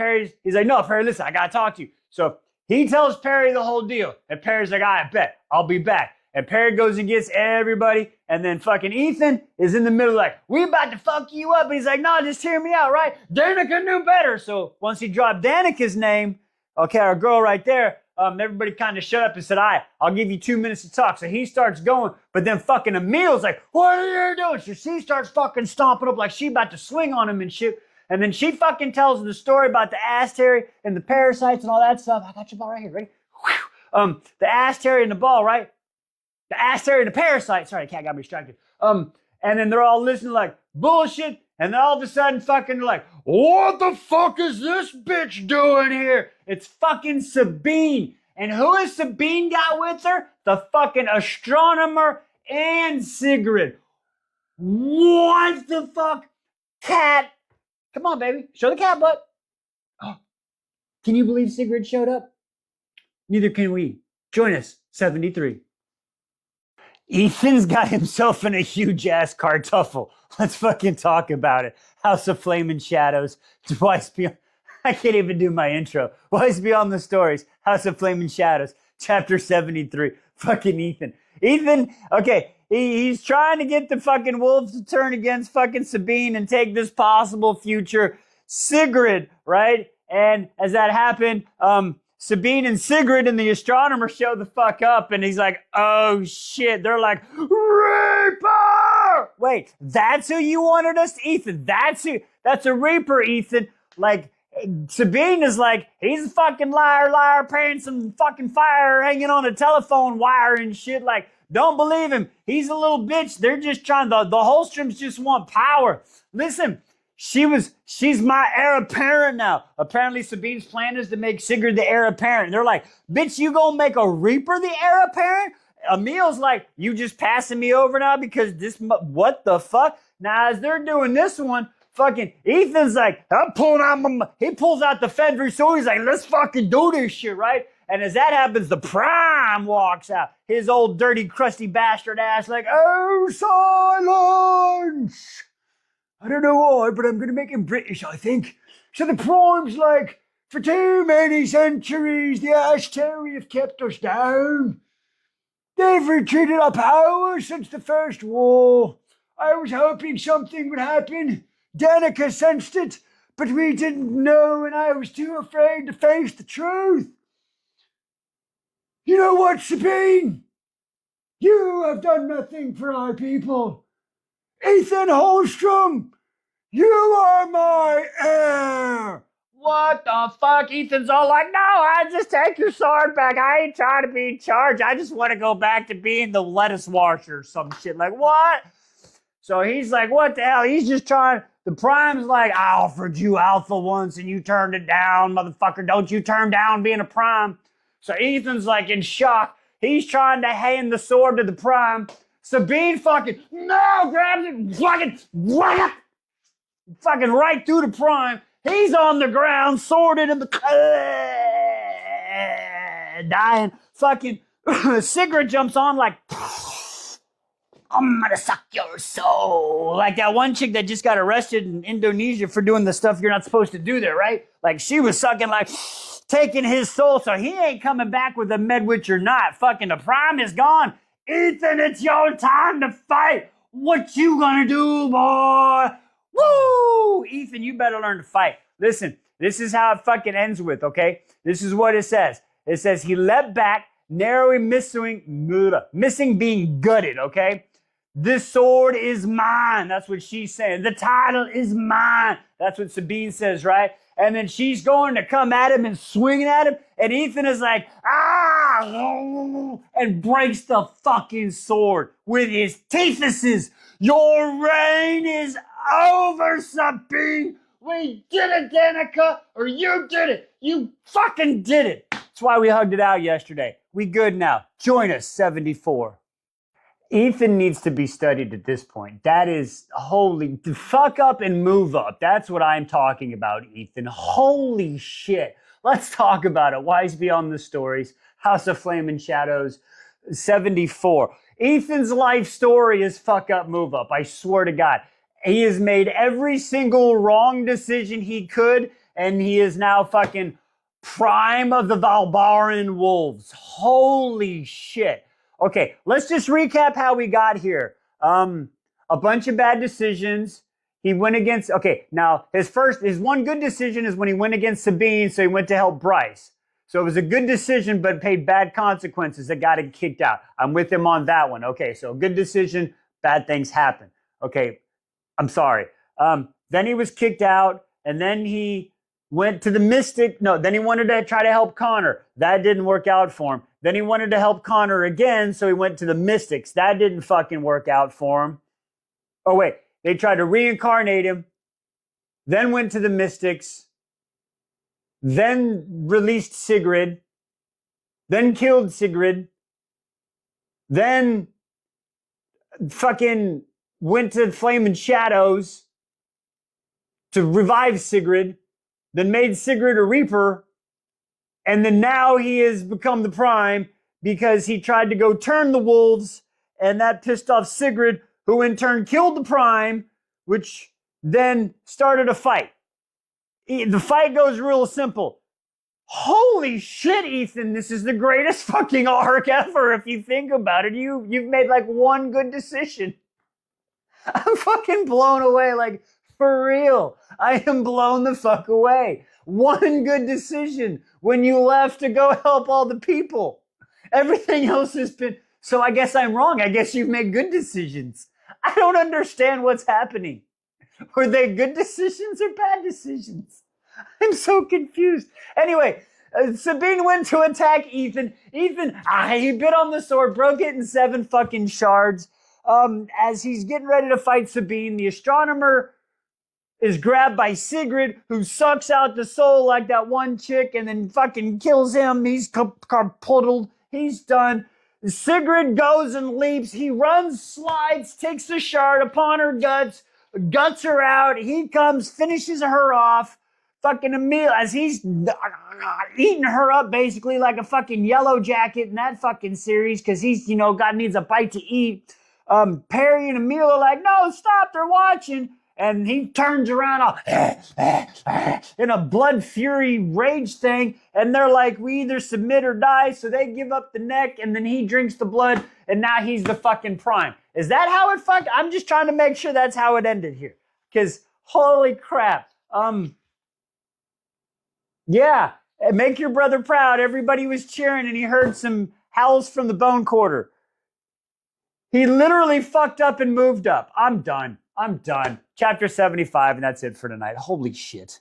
Speaker 1: he's like, no, Perry, listen, I gotta talk to you. So he tells Perry the whole deal, and Perry's like, I bet, I'll be back. And Perry goes and gets everybody, and then fucking Ethan is in the middle like, we about to fuck you up. And he's like, no, just hear me out, right? Danica knew better. So once he dropped Danica's name, okay, our girl right there, everybody kind of shut up and said, I'll give you 2 minutes to talk. So he starts going, but then fucking Emil's like, what are you doing? So she starts fucking stomping up like she about to swing on him and shit. And then she fucking tells the story about the ass terry and the parasites and all that stuff. I got your ball right here, ready? The ass terry and the ball, right? The ass terry and the parasite. Sorry, the cat got me distracted. And then they're all listening like bullshit. And then all of a sudden fucking like, what the fuck is this bitch doing here? It's fucking Sabine. And who has Sabine got with her? The fucking astronomer and Sigrid. What the fuck? Cat. Come on, baby. Show the cat butt. Oh. Can you believe Sigrid showed up? Neither can we. Join us, 73. Ethan's got himself in a huge ass cartuffle. Let's fucking talk about it. House of Flame and Shadows. Twice beyond. I can't even do my intro. Twice Beyond the Stories. House of Flame and Shadows. Chapter 73. Fucking Ethan. Ethan, okay, he's trying to get the fucking wolves to turn against fucking Sabine and take this possible future Sigrid, right? And as that happened, Sabine and Sigrid and the astronomer show the fuck up, and he's like, oh shit. They're like, Reaper! Wait, that's who you wanted us to, Ethan? That's a Reaper, Ethan. Like, Sabine is like, he's a fucking liar, paying some fucking fire, hanging on a telephone wire and shit. Like, don't believe him. He's a little bitch. They're just trying, the Holstroms just want power. Listen, she's my heir apparent now. Apparently Sabine's plan is to make Sigrid the heir apparent. They're like, bitch, you gonna make a Reaper the heir apparent? Emil's like, you just passing me over now because this, what the fuck? Now as they're doing this one, fucking Ethan's like, he pulls out the Fedry sword. He's like, let's fucking do this shit, right? And as that happens, the Prime walks out. His old dirty, crusty bastard ass like, oh, silence! I don't know why, but I'm going to make him British, I think. So the Prime's like, for too many centuries, the Ashteri have kept us down. They've retreated our power since the First War. I was hoping something would happen. Danica sensed it, but we didn't know, and I was too afraid to face the truth. You know what, Sabine? You have done nothing for our people. Ethan Holstrom, you are my heir. What the fuck? Ethan's all like, no, I just take your sword back. I ain't trying to be in charge. I just want to go back to being the lettuce washer or some shit. Like, what? So he's like, what the hell? He's just trying. The Prime's like, I offered you Alpha once and you turned it down, motherfucker. Don't you turn down being a Prime. So Ethan's like in shock. He's trying to hand the sword to the Prime. Sabine fucking, no, grabs it, fucking right through the Prime. He's on the ground, sworded in the, dying. Fucking Sigrid jumps on like, I'm gonna suck your soul. Like that one chick that just got arrested in Indonesia for doing the stuff you're not supposed to do there, right? Like she was sucking like, taking his soul, so he ain't coming back with a Medwitch or not. Fucking the Prime is gone. Ethan, it's your time to fight. What you gonna do, boy? Woo! Ethan, you better learn to fight. Listen, this is how it fucking ends with, okay? This is what it says. It says he leapt back, narrowly missing being gutted, okay? This sword is mine. That's what she's saying. The title is mine. That's what Sabine says, right? And then she's going to come at him and swinging at him. And Ethan is like, ah, and breaks the fucking sword with his teethuses. Your reign is over, Sabine. We did it, Danica, or you did it. You fucking did it. That's why we hugged it out yesterday. We good now. Join us, 74. Ethan needs to be studied at this point. That is, holy, fuck up and move up. That's what I'm talking about, Ethan. Holy shit. Let's talk about it. Wise Beyond the Stories, House of Flame and Shadows, 74. Ethan's life story is fuck up, move up. I swear to God. He has made every single wrong decision he could, and he is now fucking prime of the Valbaran Wolves. Holy shit. Okay, let's just recap how we got here. A bunch of bad decisions. He went against, okay, now his one good decision is when he went against Sabine, so he went to help Bryce. So it was a good decision, but paid bad consequences that got him kicked out. I'm with him on that one. Okay, so good decision, bad things happen. Okay, I'm sorry. Then he was kicked out, and then he went to the Mystic. No, then he wanted to try to help Connor. That didn't work out for him. Then he wanted to help Connor again, so he went to the Mystics. That didn't fucking work out for him. Oh, wait. They tried to reincarnate him, then went to the Mystics, then released Sigrid, then killed Sigrid, then fucking went to Flame and Shadows to revive Sigrid, then made Sigrid a Reaper, and then now he has become the Prime because he tried to go turn the wolves, and that pissed off Sigrid, who in turn killed the Prime, which then started a fight. The fight goes real simple. Holy shit, Ethan, this is the greatest fucking arc ever if you think about it. You've made like one good decision. I'm fucking blown away, like, for real. I am blown the fuck away. One good decision when you left to go help all the people. Everything else has been... So I guess I'm wrong. I guess you've made good decisions. I don't understand what's happening. Were they good decisions or bad decisions? I'm so confused. Anyway, Sabine went to attack Ethan. Ethan, he bit on the sword, broke it in 7 fucking shards. As he's getting ready to fight Sabine, the astronomer is grabbed by Sigrid, who sucks out the soul like that one chick and then fucking kills him. He's carpuddled. He's done. Sigrid goes and leaps. He runs, slides, takes the shard upon her guts her out. He comes, finishes her off. Fucking Emil, as he's eating her up basically like a fucking yellow jacket in that fucking series because he's, God needs a bite to eat. Perry and Emil are like, no, stop, they're watching. And he turns around all in a blood fury rage thing. And they're like, we either submit or die. So they give up the neck and then he drinks the blood. And now he's the fucking Prime. Is that how it fucked? I'm just trying to make sure that's how it ended here. Because holy crap. Yeah, make your brother proud. Everybody was cheering and he heard some howls from the bone quarter. He literally fucked up and moved up. I'm done. Chapter 75, and that's it for tonight. Holy shit.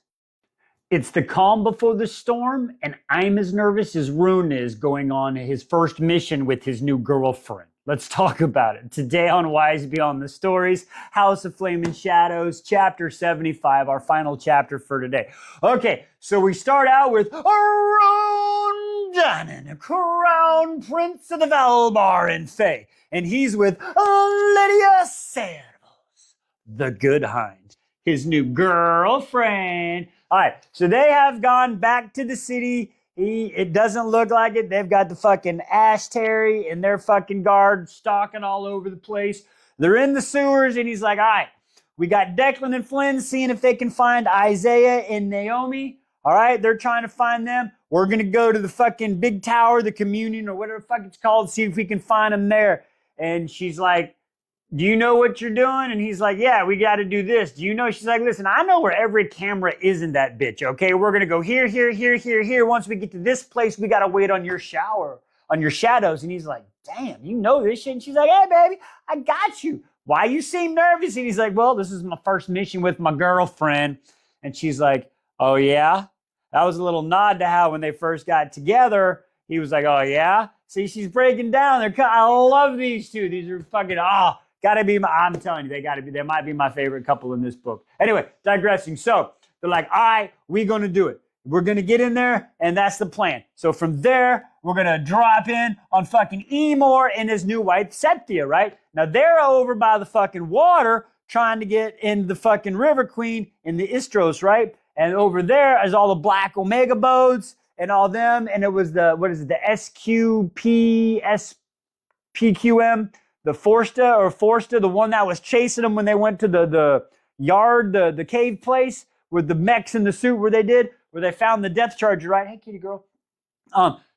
Speaker 1: It's the calm before the storm, and I'm as nervous as Rune is going on his first mission with his new girlfriend. Let's talk about it. Today on Wise Beyond the Stories, House of Flame and Shadows, Chapter 75, our final chapter for today. Okay, so we start out with Rune Danon, Crown Prince of the Valbaran Fae, and he's with Lydia Servos, the Good Hind, his new girlfriend. All right, so they have gone back to the city. It doesn't look like it. They've got the fucking Ash Terry and their fucking guards stalking all over the place. They're in the sewers, and he's like, all right, we got Declan and Flynn seeing if they can find Isaiah and Naomi. All right, they're trying to find them. We're going to go to the fucking big tower, the communion, or whatever the fuck it's called, see if we can find them there. And she's like, do you know what you're doing? And he's like, yeah, we got to do this. Do you know? She's like, listen, I know where every camera is in that bitch, okay? We're going to go here, here, here, here, here. Once we get to this place, we got to wait on your shadows. And he's like, damn, you know this shit? And she's like, hey, baby, I got you. Why you seem nervous? And he's like, well, this is my first mission with my girlfriend. And she's like, oh, yeah? That was a little nod to how when they first got together, he was like, oh, yeah? See, she's breaking down. I love these two. These are fucking, gotta be I'm telling you, they might be my favorite couple in this book. Anyway, digressing. So they're like, all right, we're going to do it. We're going to get in there, and that's the plan. So from there, we're going to drop in on fucking Emor and his new wife, Septia, right? Now they're over by the fucking water trying to get in the fucking River Queen in the Istros, right? And over there is all the Black Omega boats and all them. And it was the SQPS PQM, the Forsta, the one that was chasing them when they went to the yard, the cave place with the mechs in the suit where they found the Death Charger, right? Hey, kitty girl.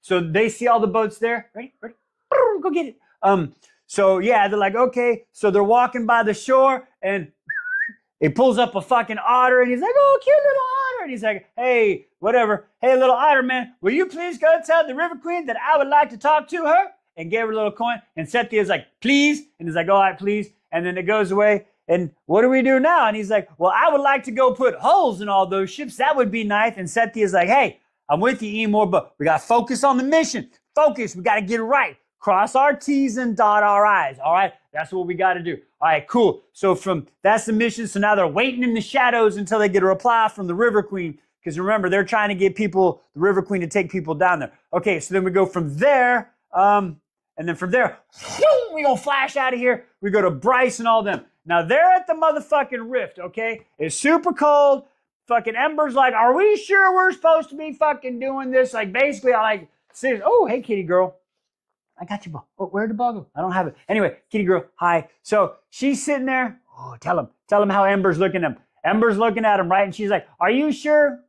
Speaker 1: So they see all the boats there. Ready? Go get it. So yeah, they're like, okay. So they're walking by the shore and he pulls up a fucking otter and he's like, oh, cute little otter. And he's like, hey, whatever. Hey, little otter man, will you please go tell the River Queen that I would like to talk to her? And gave her a little coin. And Sethia's like, please. And he's like, all right, please. And then it goes away. And what do we do now? And he's like, well, I would like to go put holes in all those ships. That would be nice. And Sethia's like, hey, I'm with you, Emor, but we got to focus on the mission. Focus. We got to get it right. Cross our T's and dot our I's. All right. That's what we got to do. All right, cool. So that's the mission. So now they're waiting in the shadows until they get a reply from the River Queen. Because remember, they're trying to get the River Queen to take people down there. Okay, so then we go from there. And then from there, we gonna flash out of here. We go to Bryce and all them. Now they're at the motherfucking rift, okay? It's super cold. Fucking Ember's like, are we sure we're supposed to be fucking doing this? Like, basically, I like, say, oh, hey, kitty girl. I got your ball. Oh, where'd the ball go? I don't have it. Anyway, kitty girl, hi. So she's sitting there. Oh, tell him how Ember's looking at him. Ember's looking at him, right? And she's like, are you sure?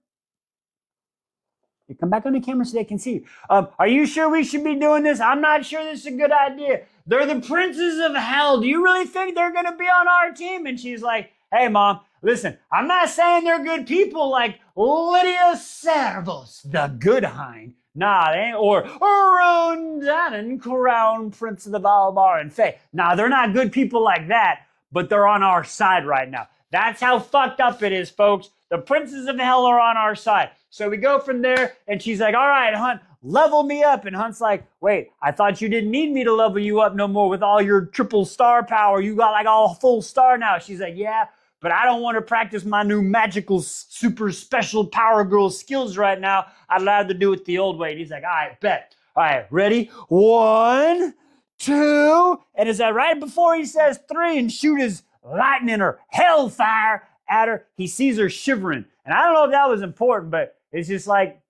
Speaker 1: You come back on the camera so they can see you. Are you sure we should be doing this? I'm not sure this is a good idea. They're the princes of hell. Do you really think they're going to be on our team? And she's like, hey, Mom, listen, I'm not saying they're good people like Lydia Servos, the good hind. Nah, they ain't. Or Rondanen, crown prince of the Valbar and Fae. Nah, they're not good people like that, but they're on our side right now. That's how fucked up it is, folks. The princes of hell are on our side. So we go from there, and she's like, all right, Hunt, level me up. And Hunt's like, wait, I thought you didn't need me to level you up no more with all your triple star power. You got like all full star now. She's like, yeah, but I don't want to practice my new magical super special power girl skills right now. I'd rather do it the old way. And he's like, all right, bet. All right, ready? 1, 2. And is that right before he says 3 and shoot his lightning or hellfire at her, he sees her shivering. And I don't know if that was important, but it's just like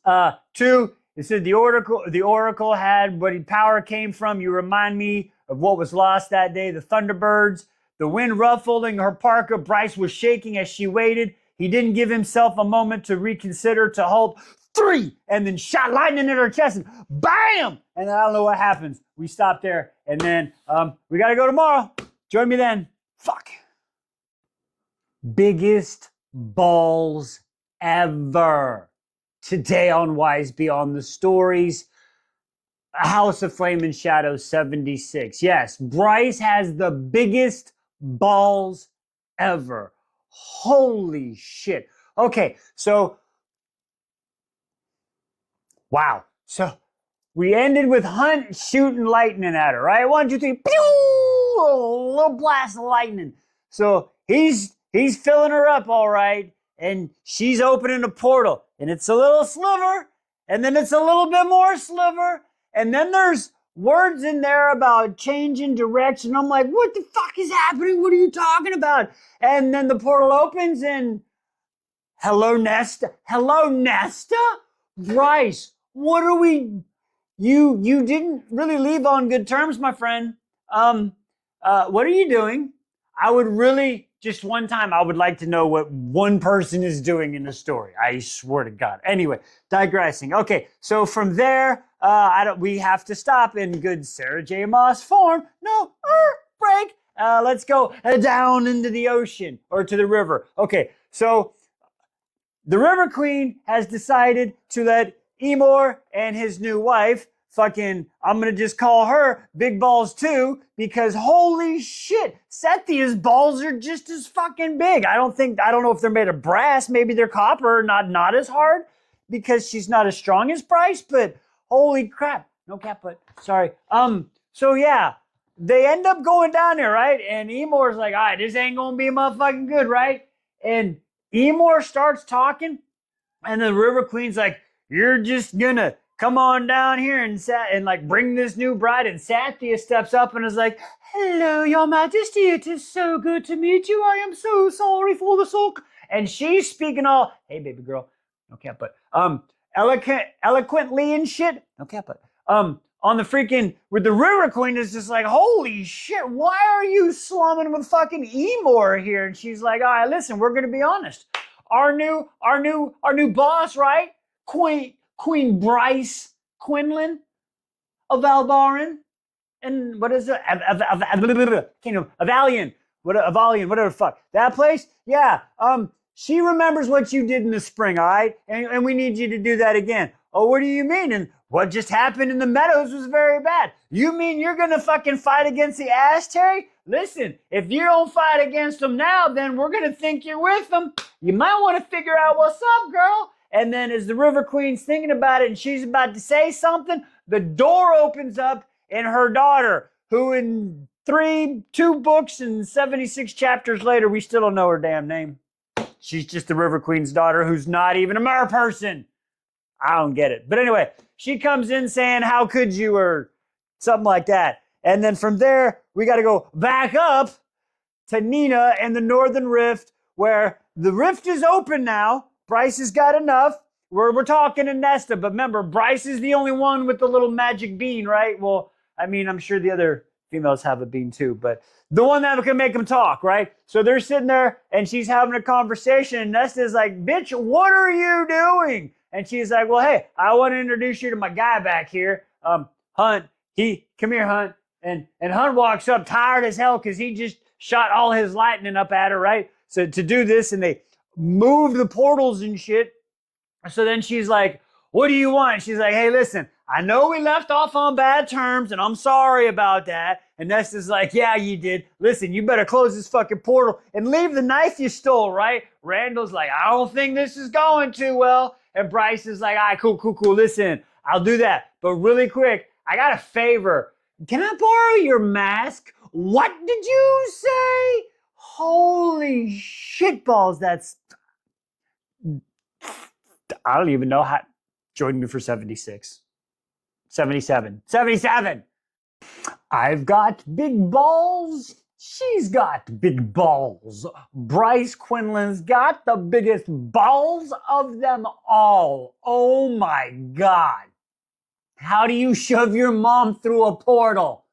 Speaker 1: 2. It said the oracle had what power came from. You remind me of what was lost that day. The Thunderbirds, the wind ruffling her parka. Bryce was shaking as she waited. He didn't give himself a moment to reconsider, to hope. 3, and then shot lightning at her chest, and bam! And I don't know what happens. We stop there, and then we gotta go tomorrow. Join me then. Fuck. Biggest balls ever. Today on Wise Beyond the Stories, A House of Flame and Shadow 76. Yes, Bryce has the biggest balls ever. Holy shit. Okay, so, wow. So, we ended with Hunt shooting lightning at her, right? 1, 2, 3, pew! A little blast of lightning. So, he's filling her up, all right, and she's opening a portal, and it's a little sliver, and then it's a little bit more sliver, and then there's words in there about changing direction. I'm like, what the fuck is happening? What are you talking about? And then the portal opens, and hello, Nesta. Hello, Nesta? Bryce, what are we... You didn't really leave on good terms, my friend. What are you doing? I would really... Just one time, I would like to know what one person is doing in the story. I swear to God. Anyway, digressing. Okay, so from there, we have to stop in good Sarah J. Maas form. No, break. Let's go down into the ocean or to the river. Okay, so the River Queen has decided to let Emor and his new wife fucking, I'm going to just call her Big Balls 2 because holy shit, Sethia's balls are just as fucking big. I don't know if they're made of brass, maybe they're copper, not as hard because she's not as strong as Bryce, but holy crap. No cat butt, sorry. So yeah, they end up going down there, right? And Emor's like, all right, this ain't going to be motherfucking good, right? And Emor starts talking and the River Queen's like, you're just gonna come on down here and like bring this new bride. And Sathya steps up and is like, hello, your majesty. It is so good to meet you. I am so sorry for the sulk. And she's speaking all, hey, baby girl. No cat butt. Eloquently and shit. No cat butt. on the freaking, with the River Queen is just like, holy shit, why are you slumming with fucking Emor here? And she's like, all right, listen, we're gonna be honest. Our new boss, right? Queen Bryce Quinlan of Valbaran. And what is it? Avalion. Avalion, whatever the fuck. That place? Yeah. She remembers what you did in the spring, all right? And we need you to do that again. Oh, what do you mean? And what just happened in the meadows was very bad. You mean you're gonna fucking fight against the Asteri? Listen, if you don't fight against them now, then we're gonna think you're with them. You might want to figure out what's up, girl. And then as the River Queen's thinking about it and she's about to say something, the door opens up and her daughter, who in 2 books and 76 chapters later, we still don't know her damn name. She's just the River Queen's daughter who's not even a mer person. I don't get it. But anyway, she comes in saying, how could you, or something like that. And then from there, we got to go back up to Nina and the Northern Rift, where the rift is open now. Bryce has got enough. We're talking to Nesta, but remember, Bryce is the only one with the little magic bean, right? Well, I mean, I'm sure the other females have a bean too, but the one that can make them talk, right? So they're sitting there and she's having a conversation and Nesta's like, bitch, what are you doing? And she's like, well, hey, I want to introduce you to my guy back here. Hunt, come here, Hunt. And Hunt walks up tired as hell because he just shot all his lightning up at her, right? So to do this, and they move the portals and shit. So then she's like, what do you want? She's like, hey, listen, I know we left off on bad terms and I'm sorry about that. And Nesta's like, yeah, you did. Listen, you better close this fucking portal and leave the knife you stole, right? Randall's like, I don't think this is going too well. And Bryce is like, all right, cool. Listen, I'll do that. But really quick, I got a favor. Can I borrow your mask? What did you say? Holy shitballs, that's... I don't even know how... Join me for 76. 77. 77! I've got big balls. She's got big balls. Bryce Quinlan's got the biggest balls of them all. Oh my God. How do you shove your mom through a portal?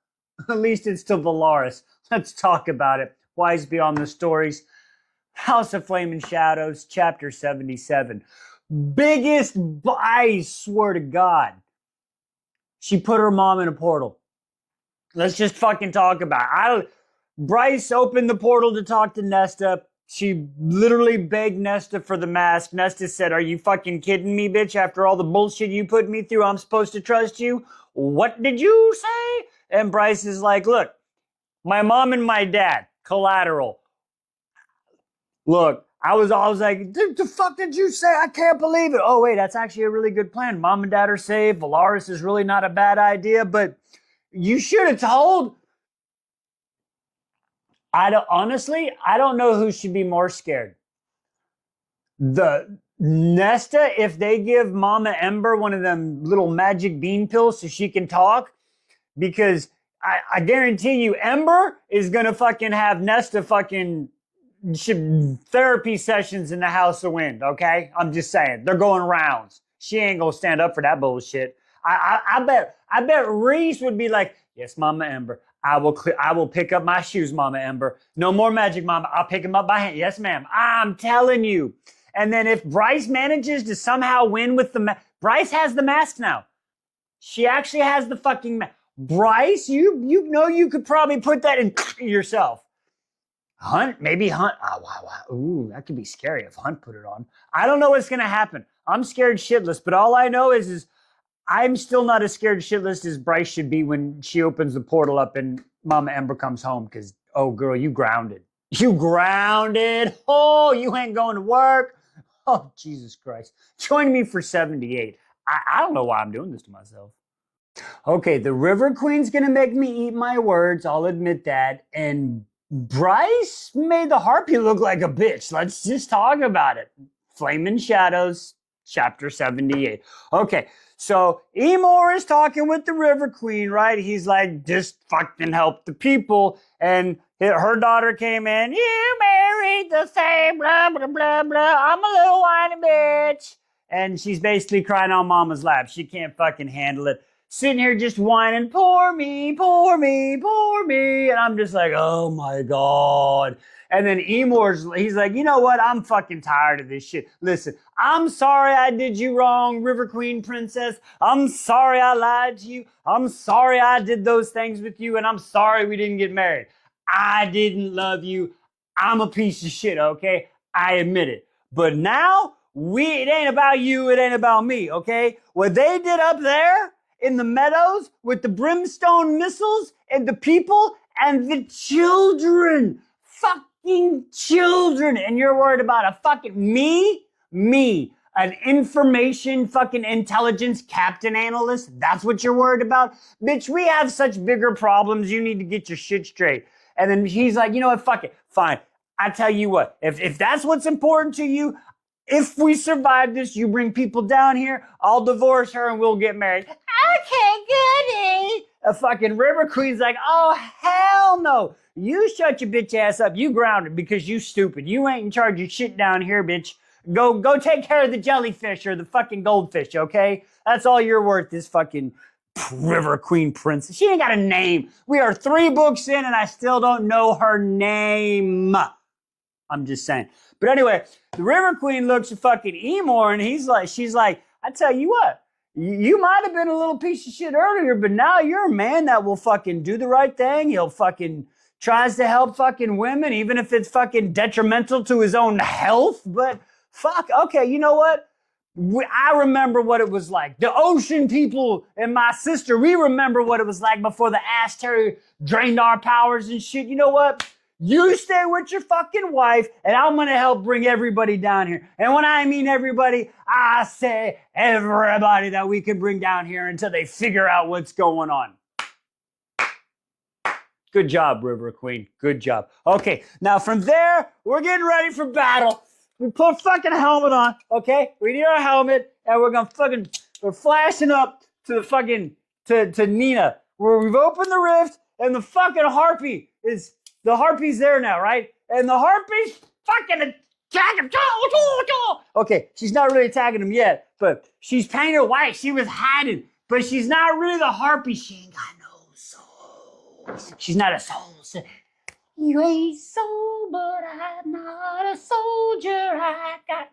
Speaker 1: At least it's to Valaris. Let's talk about it. Wise Beyond the Stories. House of Flame and Shadows, chapter 77. Biggest, I swear to God. She put her mom in a portal. Let's just fucking talk about it. Bryce opened the portal to talk to Nesta. She literally begged Nesta for the mask. Nesta said, are you fucking kidding me, bitch? After all the bullshit you put me through, I'm supposed to trust you? What did you say? And Bryce is like, look, my mom and my dad, collateral. Look, I was like, the fuck did you say? I can't believe it. Oh, wait, that's actually a really good plan. Mom and dad are safe. Valaris is really not a bad idea, but you should have told. Honestly, I don't know who should be more scared. The Nesta, if they give Mama Ember one of them little magic bean pills so she can talk, because I guarantee you, Ember is gonna fucking have Nesta fucking therapy sessions in the House of Wind, okay? I'm just saying. They're going rounds. She ain't gonna stand up for that bullshit. I bet Reese would be like, yes, Mama Ember. I will pick up my shoes, Mama Ember. No more magic, Mama. I'll pick them up by hand. Yes, ma'am. I'm telling you. And then if Bryce manages to somehow win with the mask, Bryce has the mask now. She actually has the fucking mask. Bryce, you know you could probably put that in yourself. Hunt, maybe Hunt. Oh, wow. Ooh, that could be scary if Hunt put it on. I don't know what's going to happen. I'm scared shitless, but all I know is I'm still not as scared shitless as Bryce should be when she opens the portal up and Mama Ember comes home because, oh, girl, you grounded. You grounded. Oh, you ain't going to work. Oh, Jesus Christ. Join me for 78. I don't know why I'm doing this to myself. Okay, the River Queen's going to make me eat my words. I'll admit that. And Bryce made the Harpy look like a bitch. Let's just talk about it. Flame and Shadows, chapter 78. Okay, so Emor is talking with the River Queen, right? He's like, just fucking help the people. And her daughter came in. You married the same, blah, blah, blah, blah. I'm a little whiny bitch. And she's basically crying on Mama's lap. She can't fucking handle it. sitting here just whining, poor me, poor me, poor me. And I'm just like, oh my God. And then he's like, you know what? I'm fucking tired of this shit. Listen, I'm sorry I did you wrong, River Queen Princess. I'm sorry I lied to you. I'm sorry I did those things with you. And I'm sorry we didn't get married. I didn't love you. I'm a piece of shit, okay? I admit it. But now, it ain't about you, it ain't about me, okay? What they did up there in the meadows with the brimstone missiles and the people and the children, fucking children, and you're worried about a fucking me, an information fucking intelligence captain analyst, that's what you're worried about? Bitch, we have such bigger problems, you need to get your shit straight. And then he's like, you know what, fuck it, fine. I tell you what, if that's what's important to you, if we survive this, you bring people down here, I'll divorce her and we'll get married. Okay, goody. A fucking River Queen's like, oh, hell no. You shut your bitch ass up. You grounded because you stupid. You ain't in charge of shit down here, bitch. Go take care of the jellyfish or the fucking goldfish, okay? That's all you're worth, this fucking River Queen Princess. She ain't got a name. We are 3 books in and I still don't know her name. I'm just saying. But anyway, the River Queen looks at fucking Emor and she's like, I tell you what, you might have been a little piece of shit earlier, but now you're a man that will fucking do the right thing. He'll fucking tries to help fucking women, even if it's fucking detrimental to his own health. But fuck, okay, you know what? I remember what it was like. The ocean people and my sister, we remember what it was like before the Ash Terrier drained our powers and shit. You know what? You stay with your fucking wife, and I'm gonna help bring everybody down here. And when I mean everybody, I say everybody that we can bring down here until they figure out what's going on. Good job, River Queen. Good job. Okay, now from there, we're getting ready for battle. We put a fucking helmet on, okay? We need our helmet, and we're flashing up to the fucking, to Nina, where we've opened the rift, and the fucking the harpy's there now, right? And the harpy's fucking attacking him. Okay, she's not really attacking him yet, but she's painted white. She was hiding, but she's not really the harpy. She ain't got no soul. She's not a soul. You ain't soul, but I'm not a soldier.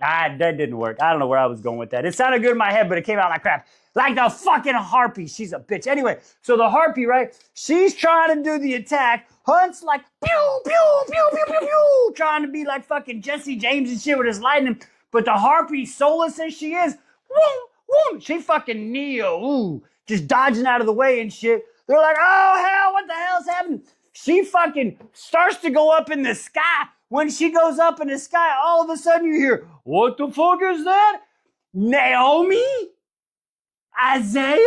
Speaker 1: That didn't work. I don't know where I was going with that. It sounded good in my head, but it came out like crap. Like the fucking harpy. She's a bitch. Anyway, so the harpy, right? She's trying to do the attack. Hunt's like, pew, pew, pew, pew, pew, pew, trying to be like fucking Jesse James and shit with his lightning. But the harpy, soulless as she is, woo, she fucking Neo, just dodging out of the way and shit. They're like, oh, hell, what the hell's happening? She fucking starts to go up in the sky. When she goes up in the sky, all of a sudden you hear, what the fuck is that? Naomi? Isaiah?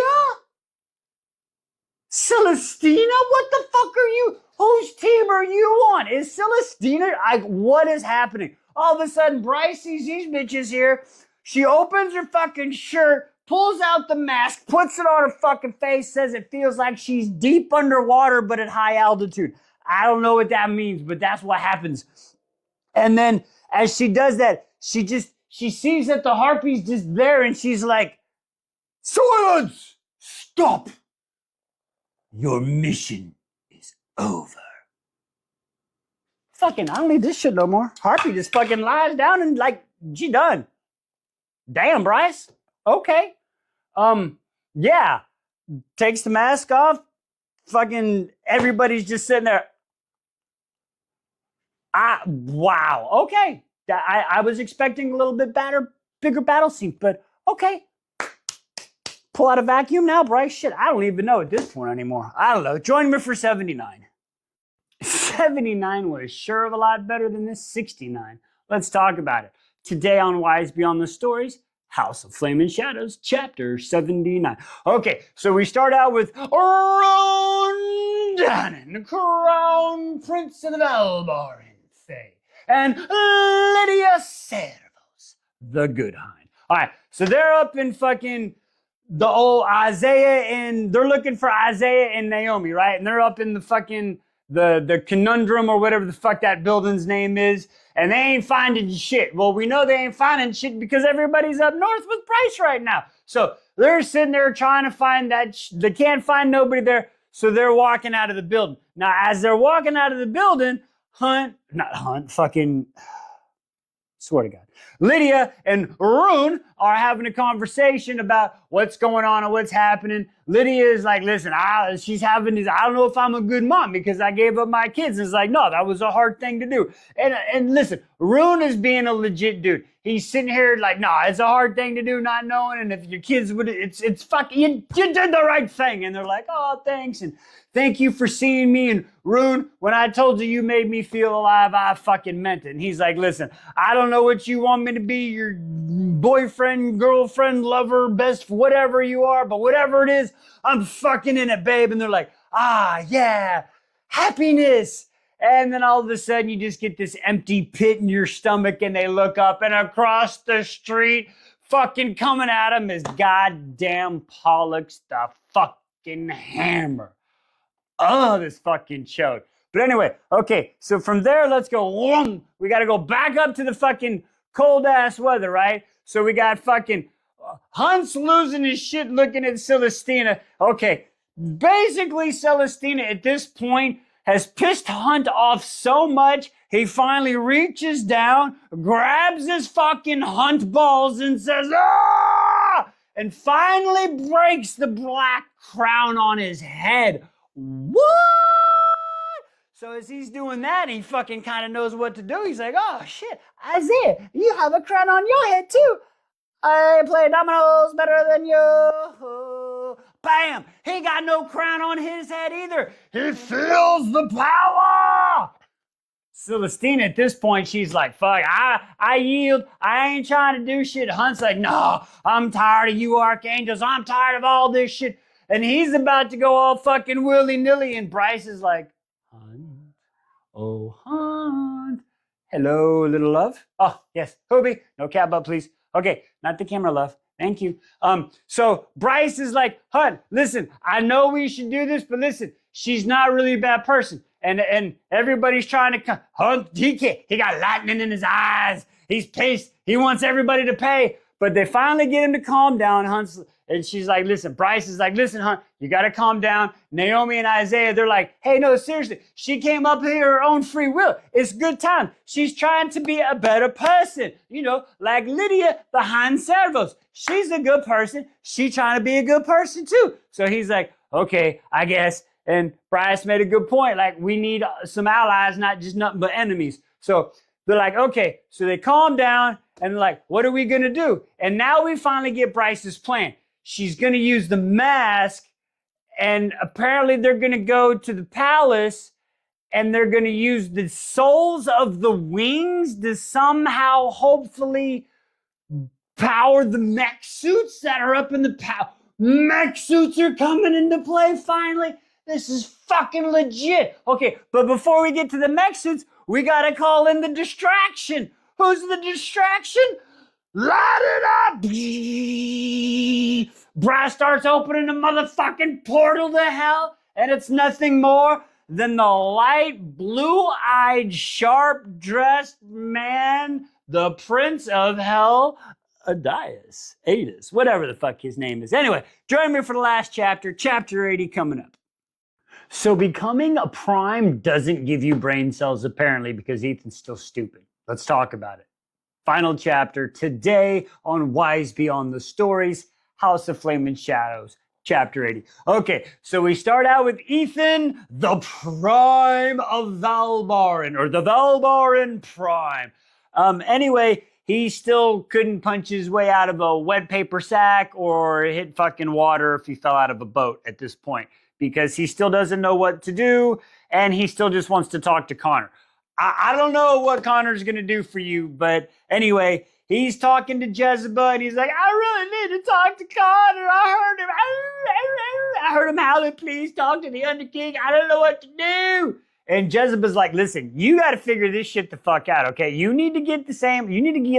Speaker 1: Celestina? What the fuck are you? Whose team are you on? Is Celestina? What is happening? All of a sudden, Bryce sees these bitches here. She opens her fucking shirt, pulls out the mask, puts it on her fucking face, says it feels like she's deep underwater but at high altitude. I don't know what that means, but that's what happens. And then as she does that, she sees that the harpy's just there and she's like, silence! Stop! Your mission is over. Fucking, I don't need this shit no more. Harpy just fucking lies down and like, she done. Damn, Bryce. Okay. Yeah. Takes the mask off. Fucking everybody's just sitting there. Wow. Okay. I was expecting a little bit bigger battle scene, but okay. Pull out a vacuum now, Bryce? Shit, I don't even know at this point anymore. I don't know. Join me for 79. 79 was sure of a lot better than this 69. Let's talk about it. Today on Wise Beyond the Stories, House of Flame and Shadows, Chapter 79. Okay, so we start out with Rondanen, the Crown Prince of the Valbar Fae, and Lydia Servos, the Good Hind. All right, so they're up in fucking the old Isaiah, and they're looking for Isaiah and Naomi, right? And they're up in the fucking the conundrum or whatever the fuck that building's name is, and they ain't finding shit. Well, we know they ain't finding shit because everybody's up north with Bryce right now. So they're sitting there trying to find that. They can't find nobody there, so they're walking out of the building. Now, as they're walking out of the building, swear to God, Lydia and Rune are having a conversation about what's going on and what's happening. Lydia is like, listen, she's having this, I don't know if I'm a good mom because I gave up my kids. And it's like, no, that was a hard thing to do. And listen, Rune is being a legit dude. He's sitting here like, no, it's a hard thing to do, not knowing. And if your kids would, it's fucking, you did the right thing. And they're like, oh, thanks. And thank you for seeing me. And Rune, when I told you made me feel alive, I fucking meant it. And he's like, listen, I don't know what you want me to be, your boyfriend, girlfriend, lover, best, whatever you are, but whatever it is, I'm fucking in it, babe. And they're like, yeah, happiness. And then all of a sudden you just get this empty pit in your stomach and they look up and across the street, fucking coming at them is goddamn Pollux the fucking Hammer. Oh, this fucking showed. But anyway, okay, so from there, let's go. We got to go back up to the fucking cold ass weather, right? So we got fucking Hunt's losing his shit looking at Celestina. Okay, basically Celestina at this point has pissed Hunt off so much, he finally reaches down, grabs his fucking Hunt balls and says, ah! And finally breaks the black crown on his head. What? So as he's doing that, he fucking kind of knows what to do. He's like, oh shit, Isaiah, you have a crown on your head too. I play dominoes better than you. Bam! He got no crown on his head either. He feels the power. Celestina at this point, she's like, fuck, I yield. I ain't trying to do shit. Hunt's like, no, I'm tired of you archangels. I'm tired of all this shit. And he's about to go all fucking willy-nilly. And Bryce is like, Hunt, oh, Hunt. Hello, little love. Oh, yes. Hobie, no cat butt, please. Okay, not the camera, love. Thank you. So Bryce is like, Hunt, listen, I know we should do this, but listen, she's not really a bad person. And everybody's trying to come. Hunt, he can't. He got lightning in his eyes. He's pissed. He wants everybody to pay. But they finally get him to calm down, Hunt's. And she's like, listen, Bryce is like, listen, Hunt, you got to calm down. Naomi and Isaiah, they're like, hey, no, seriously, she came up here her own free will. It's good time. She's trying to be a better person. You know, like Lydia behind Servos. She's a good person. She's trying to be a good person too. So he's like, okay, I guess. And Bryce made a good point. Like, we need some allies, not just nothing but enemies. So they're like, okay. So they calm down and like, what are we going to do? And now we finally get Bryce's plan. She's going to use the mask, and apparently they're going to go to the palace, and they're going to use the souls of the wings to somehow, hopefully, power the mech suits that are up in the power. Mech suits are coming into play finally. This is fucking legit. Okay, but before we get to the mech suits, we got to call in the distraction. Who's the distraction? Light it up! Bryce starts opening the motherfucking portal to hell, and it's nothing more than the light, blue-eyed, sharp-dressed man, the Prince of Hell, Adais, whatever the fuck his name is. Anyway, join me for the last chapter, chapter 80 coming up. So becoming a prime doesn't give you brain cells, apparently, because Ethan's still stupid. Let's talk about it. Final chapter today on Wise Beyond the Stories, House of Flame and Shadows, chapter 80. Okay, so we start out with Ethan, the Prime of Valbaran, or the Valbaran Prime. Anyway, he still couldn't punch his way out of a wet paper sack or hit fucking water if he fell out of a boat at this point, because he still doesn't know what to do, and he still just wants to talk to Connor. I don't know what Connor's going to do for you, but anyway, he's talking to Jezebel, and he's like, I really need to talk to Connor. I heard him howling, please talk to the Underking. I don't know what to do. And Jezebel's like, listen, you got to figure this shit the fuck out, okay? You need to get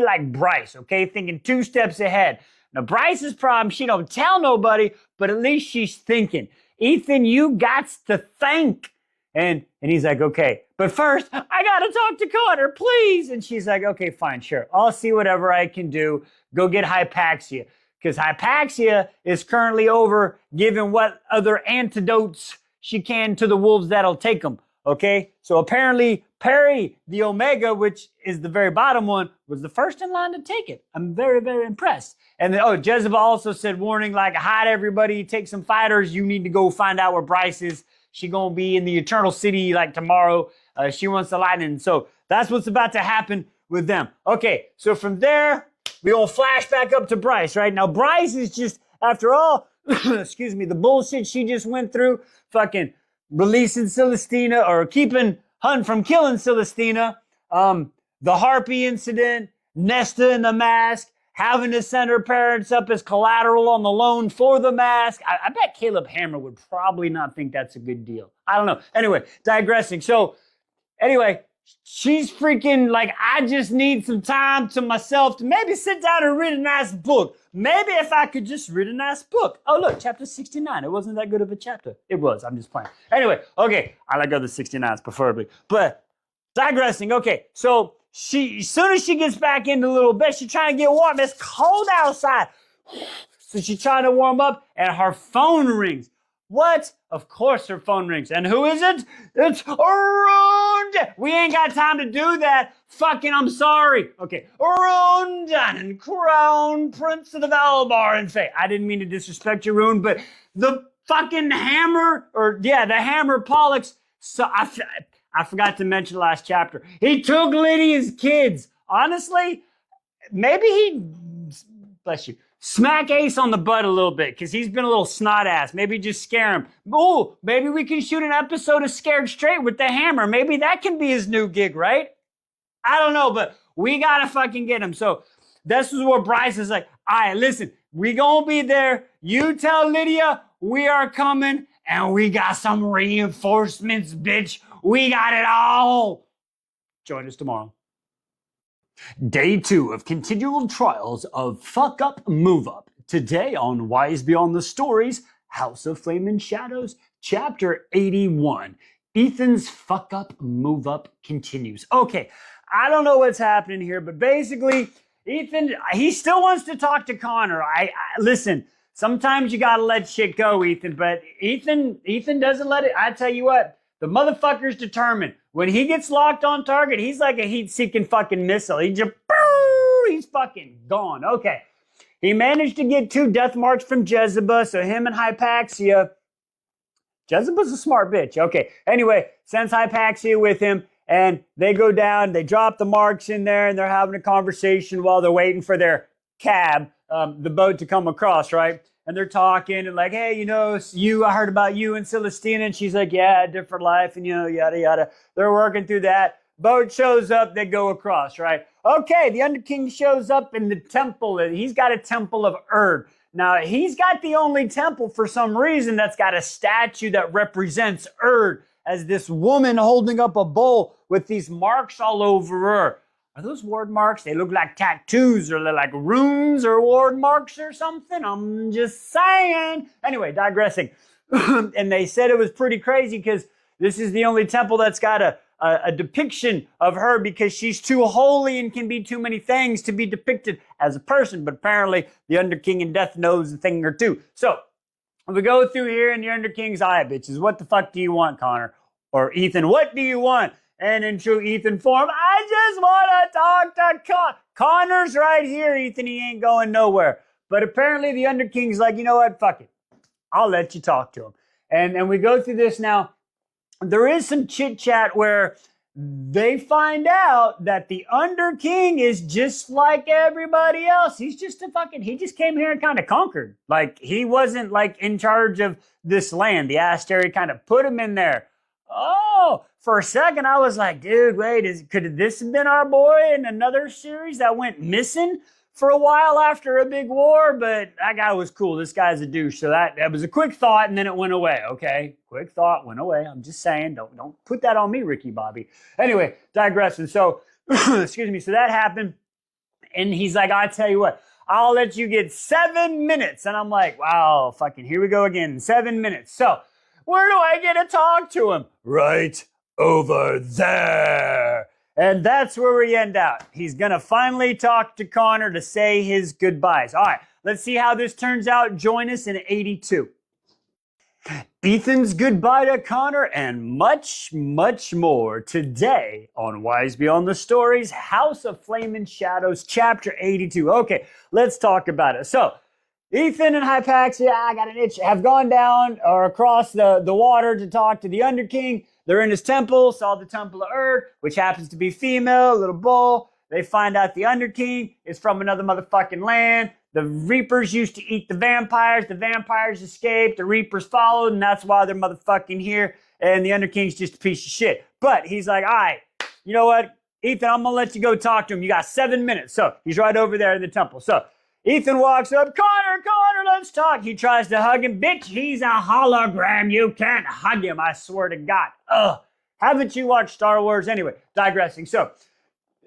Speaker 1: like Bryce, okay? Thinking 2 steps ahead. Now, Bryce's problem, she don't tell nobody, but at least she's thinking. Ethan, you got to think. And he's like, okay, but first I gotta talk to Connor, please. And she's like, okay, fine, sure. I'll see whatever I can do. Go get Hypaxia. Because Hypaxia is currently over giving what other antidotes she can to the wolves that'll take them. Okay? So apparently Perry, the Omega, which is the very bottom one, was the first in line to take it. I'm very, very impressed. And then, Jezebel also said, warning, like, hide everybody, take some fighters. You need to go find out where Bryce is. She gonna be in the Eternal City like tomorrow. She wants the lightning. So that's what's about to happen with them. Okay, so from there, we gonna flash back up to Bryce, right? Now, Bryce is just, after all, excuse me, the bullshit she just went through, fucking releasing Celestina or keeping Hunt from killing Celestina, the Harpy incident, Nesta in the mask, having to send her parents up as collateral on the loan for the mask. I bet Caleb Hammer would probably not think that's a good deal. I don't know. Anyway, digressing. So, anyway, she's freaking like, I just need some time to myself to maybe sit down and read a nice book. Maybe if I could just read a nice book. Oh, look, chapter 69. It wasn't that good of a chapter. It was. I'm just playing. Anyway, okay. I like other 69s preferably. But digressing. Okay, so as soon as she gets back into the little bed, she's trying to get warm. It's cold outside. So she's trying to warm up, and her phone rings. What? Of course her phone rings. And who is it? It's Rondan. We ain't got time to do that. Fucking, I'm sorry. Okay. Rondan and Crown Prince of the Valbar and Fae. I didn't mean to disrespect you, Rune, but the fucking hammer, the hammer Pollux. So I forgot to mention last chapter. He took Lydia's kids. Honestly, maybe bless you, smack Ace on the butt a little bit because he's been a little snot ass. Maybe just scare him. Ooh, maybe we can shoot an episode of Scared Straight with the hammer. Maybe that can be his new gig, right? I don't know, but we gotta fucking get him. So this is where Bryce is like, all right, listen, we gonna be there. You tell Lydia we are coming and we got some reinforcements, bitch. We got it all. Join us tomorrow. Day 2 of continual trials of Fuck Up Move Up. Today on Wise Beyond the Stories, House of Flame and Shadows, Chapter 81. Ethan's Fuck Up Move Up continues. Okay, I don't know what's happening here, but basically, Ethan, he still wants to talk to Connor. Listen, sometimes you gotta let shit go, Ethan, but Ethan doesn't let it. I tell you what, the motherfucker's determined. When he gets locked on target, he's like a heat-seeking fucking missile. He's fucking gone. Okay. He managed to get 2 death marks from Jezebel, so him and Hypaxia. Jezebel's a smart bitch. Okay. Anyway, sends Hypaxia with him, and they go down, they drop the marks in there, and they're having a conversation while they're waiting for their cab, the boat to come across, right? And they're talking and like, hey, I heard about you and Celestina. And she's like, yeah, different life and, yada, yada. They're working through that. Boat shows up, they go across, right? Okay, the Underking shows up in the temple. He's got a temple of Erd. Now, he's got the only temple for some reason that's got a statue that represents Erd as this woman holding up a bowl with these marks all over her. Are those ward marks? They look like tattoos, or they're like runes or ward marks or something. I'm just saying. Anyway, digressing. And they said it was pretty crazy because this is the only temple that's got a depiction of her because she's too holy and can be too many things to be depicted as a person. But apparently the Underking in Death knows a thing or two. So we go through here and the Underking's eye, bitches. What the fuck do you want, Connor? Or Ethan, what do you want? And in true Ethan form, I just want to talk to Connor's right here, Ethan. He ain't going nowhere. But apparently the Underking's like, you know what? Fuck it. I'll let you talk to him. And we go through this now. There is some chit chat where they find out that the Underking is just like everybody else. He's just he just came here and kind of conquered. Like, he wasn't like in charge of this land. The Asteri kind of put him in there. Oh, for a second I was like, dude, wait, could this have been our boy in another series that went missing for a while after a big war? But that guy was cool. This guy's a douche. So that was a quick thought, and then it went away. Okay, quick thought went away. I'm just saying, don't put that on me, Ricky Bobby. Anyway, digressing. So, excuse me. So that happened, and he's like, I tell you what, I'll let you get 7 minutes. And I'm like, wow, fucking here we go again, 7 minutes. So Where do I get to talk to him? Right over there. And that's where we end out. He's going to finally talk to Connor to say his goodbyes. All right, let's see how this turns out. Join us in 82. Ethan's goodbye to Connor and much, much more today on Wise Beyond the Stories, House of Flame and Shadows, Chapter 82. Okay, let's talk about it. So, Ethan and Hypaxia, I got an itch, have gone down or across the water to talk to the Underking. They're in his temple, saw the Temple of Ur, which happens to be female, a little bull. They find out the Underking is from another motherfucking land. The Reapers used to eat the vampires escaped, the Reapers followed, and that's why they're motherfucking here, and the Underking's just a piece of shit. But he's like, all right, you know what, Ethan, I'm gonna let you go talk to him. You got 7 minutes. So he's right over there in the temple. So Ethan walks up, Connor, let's talk. He tries to hug him. Bitch, he's a hologram. You can't hug him, I swear to God. Ugh. Haven't you watched Star Wars? Anyway, digressing. So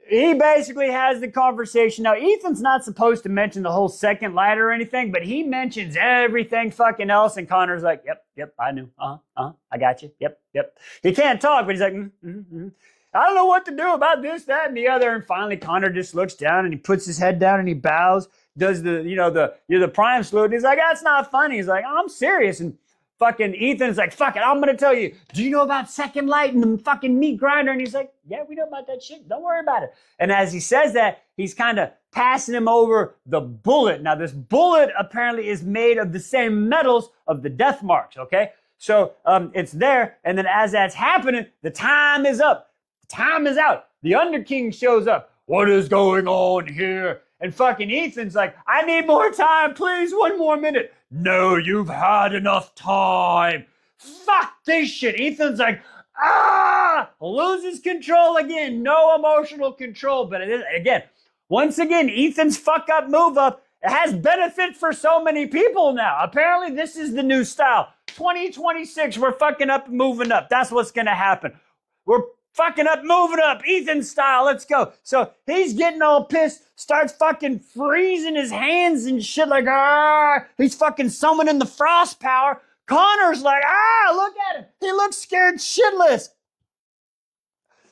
Speaker 1: he basically has the conversation. Now, Ethan's not supposed to mention the whole second light or anything, but he mentions everything fucking else, and Connor's like, yep, I knew. I got you. Yep. He can't talk, but he's like, I don't know what to do about this, that, and the other. And finally, Connor just looks down and he puts his head down and he bows, does the prime salute. He's like, that's not funny. He's like, I'm serious. And fucking Ethan's like, fuck it, I'm gonna tell you. Do you know about second light and the fucking meat grinder? And he's like, yeah, we know about that shit. Don't worry about it. And as he says that, he's kind of passing him over the bullet. Now, this bullet apparently is made of the same metals of the death marks, okay? So it's there. And then as that's happening, the time is up. The time is out. The Underking shows up. What is going on here? And fucking Ethan's like, I need more time, please, 1 more minute. No, you've had enough time. Fuck this shit. Ethan's like, loses control again. No emotional control. But it is, again, once again, Ethan's fuck up, move up. It has benefits for so many people now. Apparently, this is the new style. 2026, we're fucking up and moving up. That's what's going to happen. We're fucking up, moving up, Ethan style, let's go. So he's getting all pissed, starts fucking freezing his hands and shit like, he's fucking summoning the frost power. Connor's like, look at him. He looks scared shitless.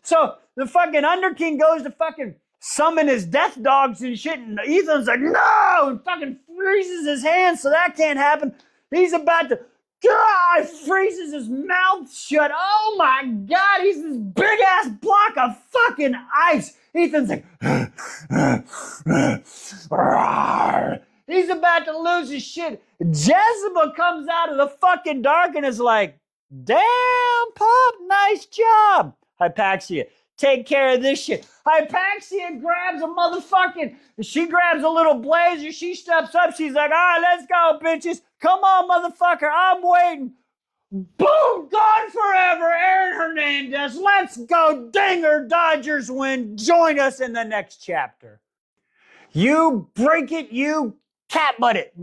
Speaker 1: So the fucking Underking goes to fucking summon his death dogs and shit, and Ethan's like, no, and fucking freezes his hands, so that can't happen. He's about to, God, freezes his mouth shut. Oh my God, he's this big ass block of fucking ice. Ethan's like, he's about to lose his shit. Jezebel comes out of the fucking dark and is like, damn, Pop, nice job. Hypaxia, take care of this shit. Hypaxia grabs she grabs a little blazer, she steps up, she's like, all right, let's go, bitches. Come on, motherfucker, I'm waiting. Boom, gone forever, Aaron Hernandez. Let's go, Dinger, Dodgers win. Join us in the next chapter. You break it, you cat bought it.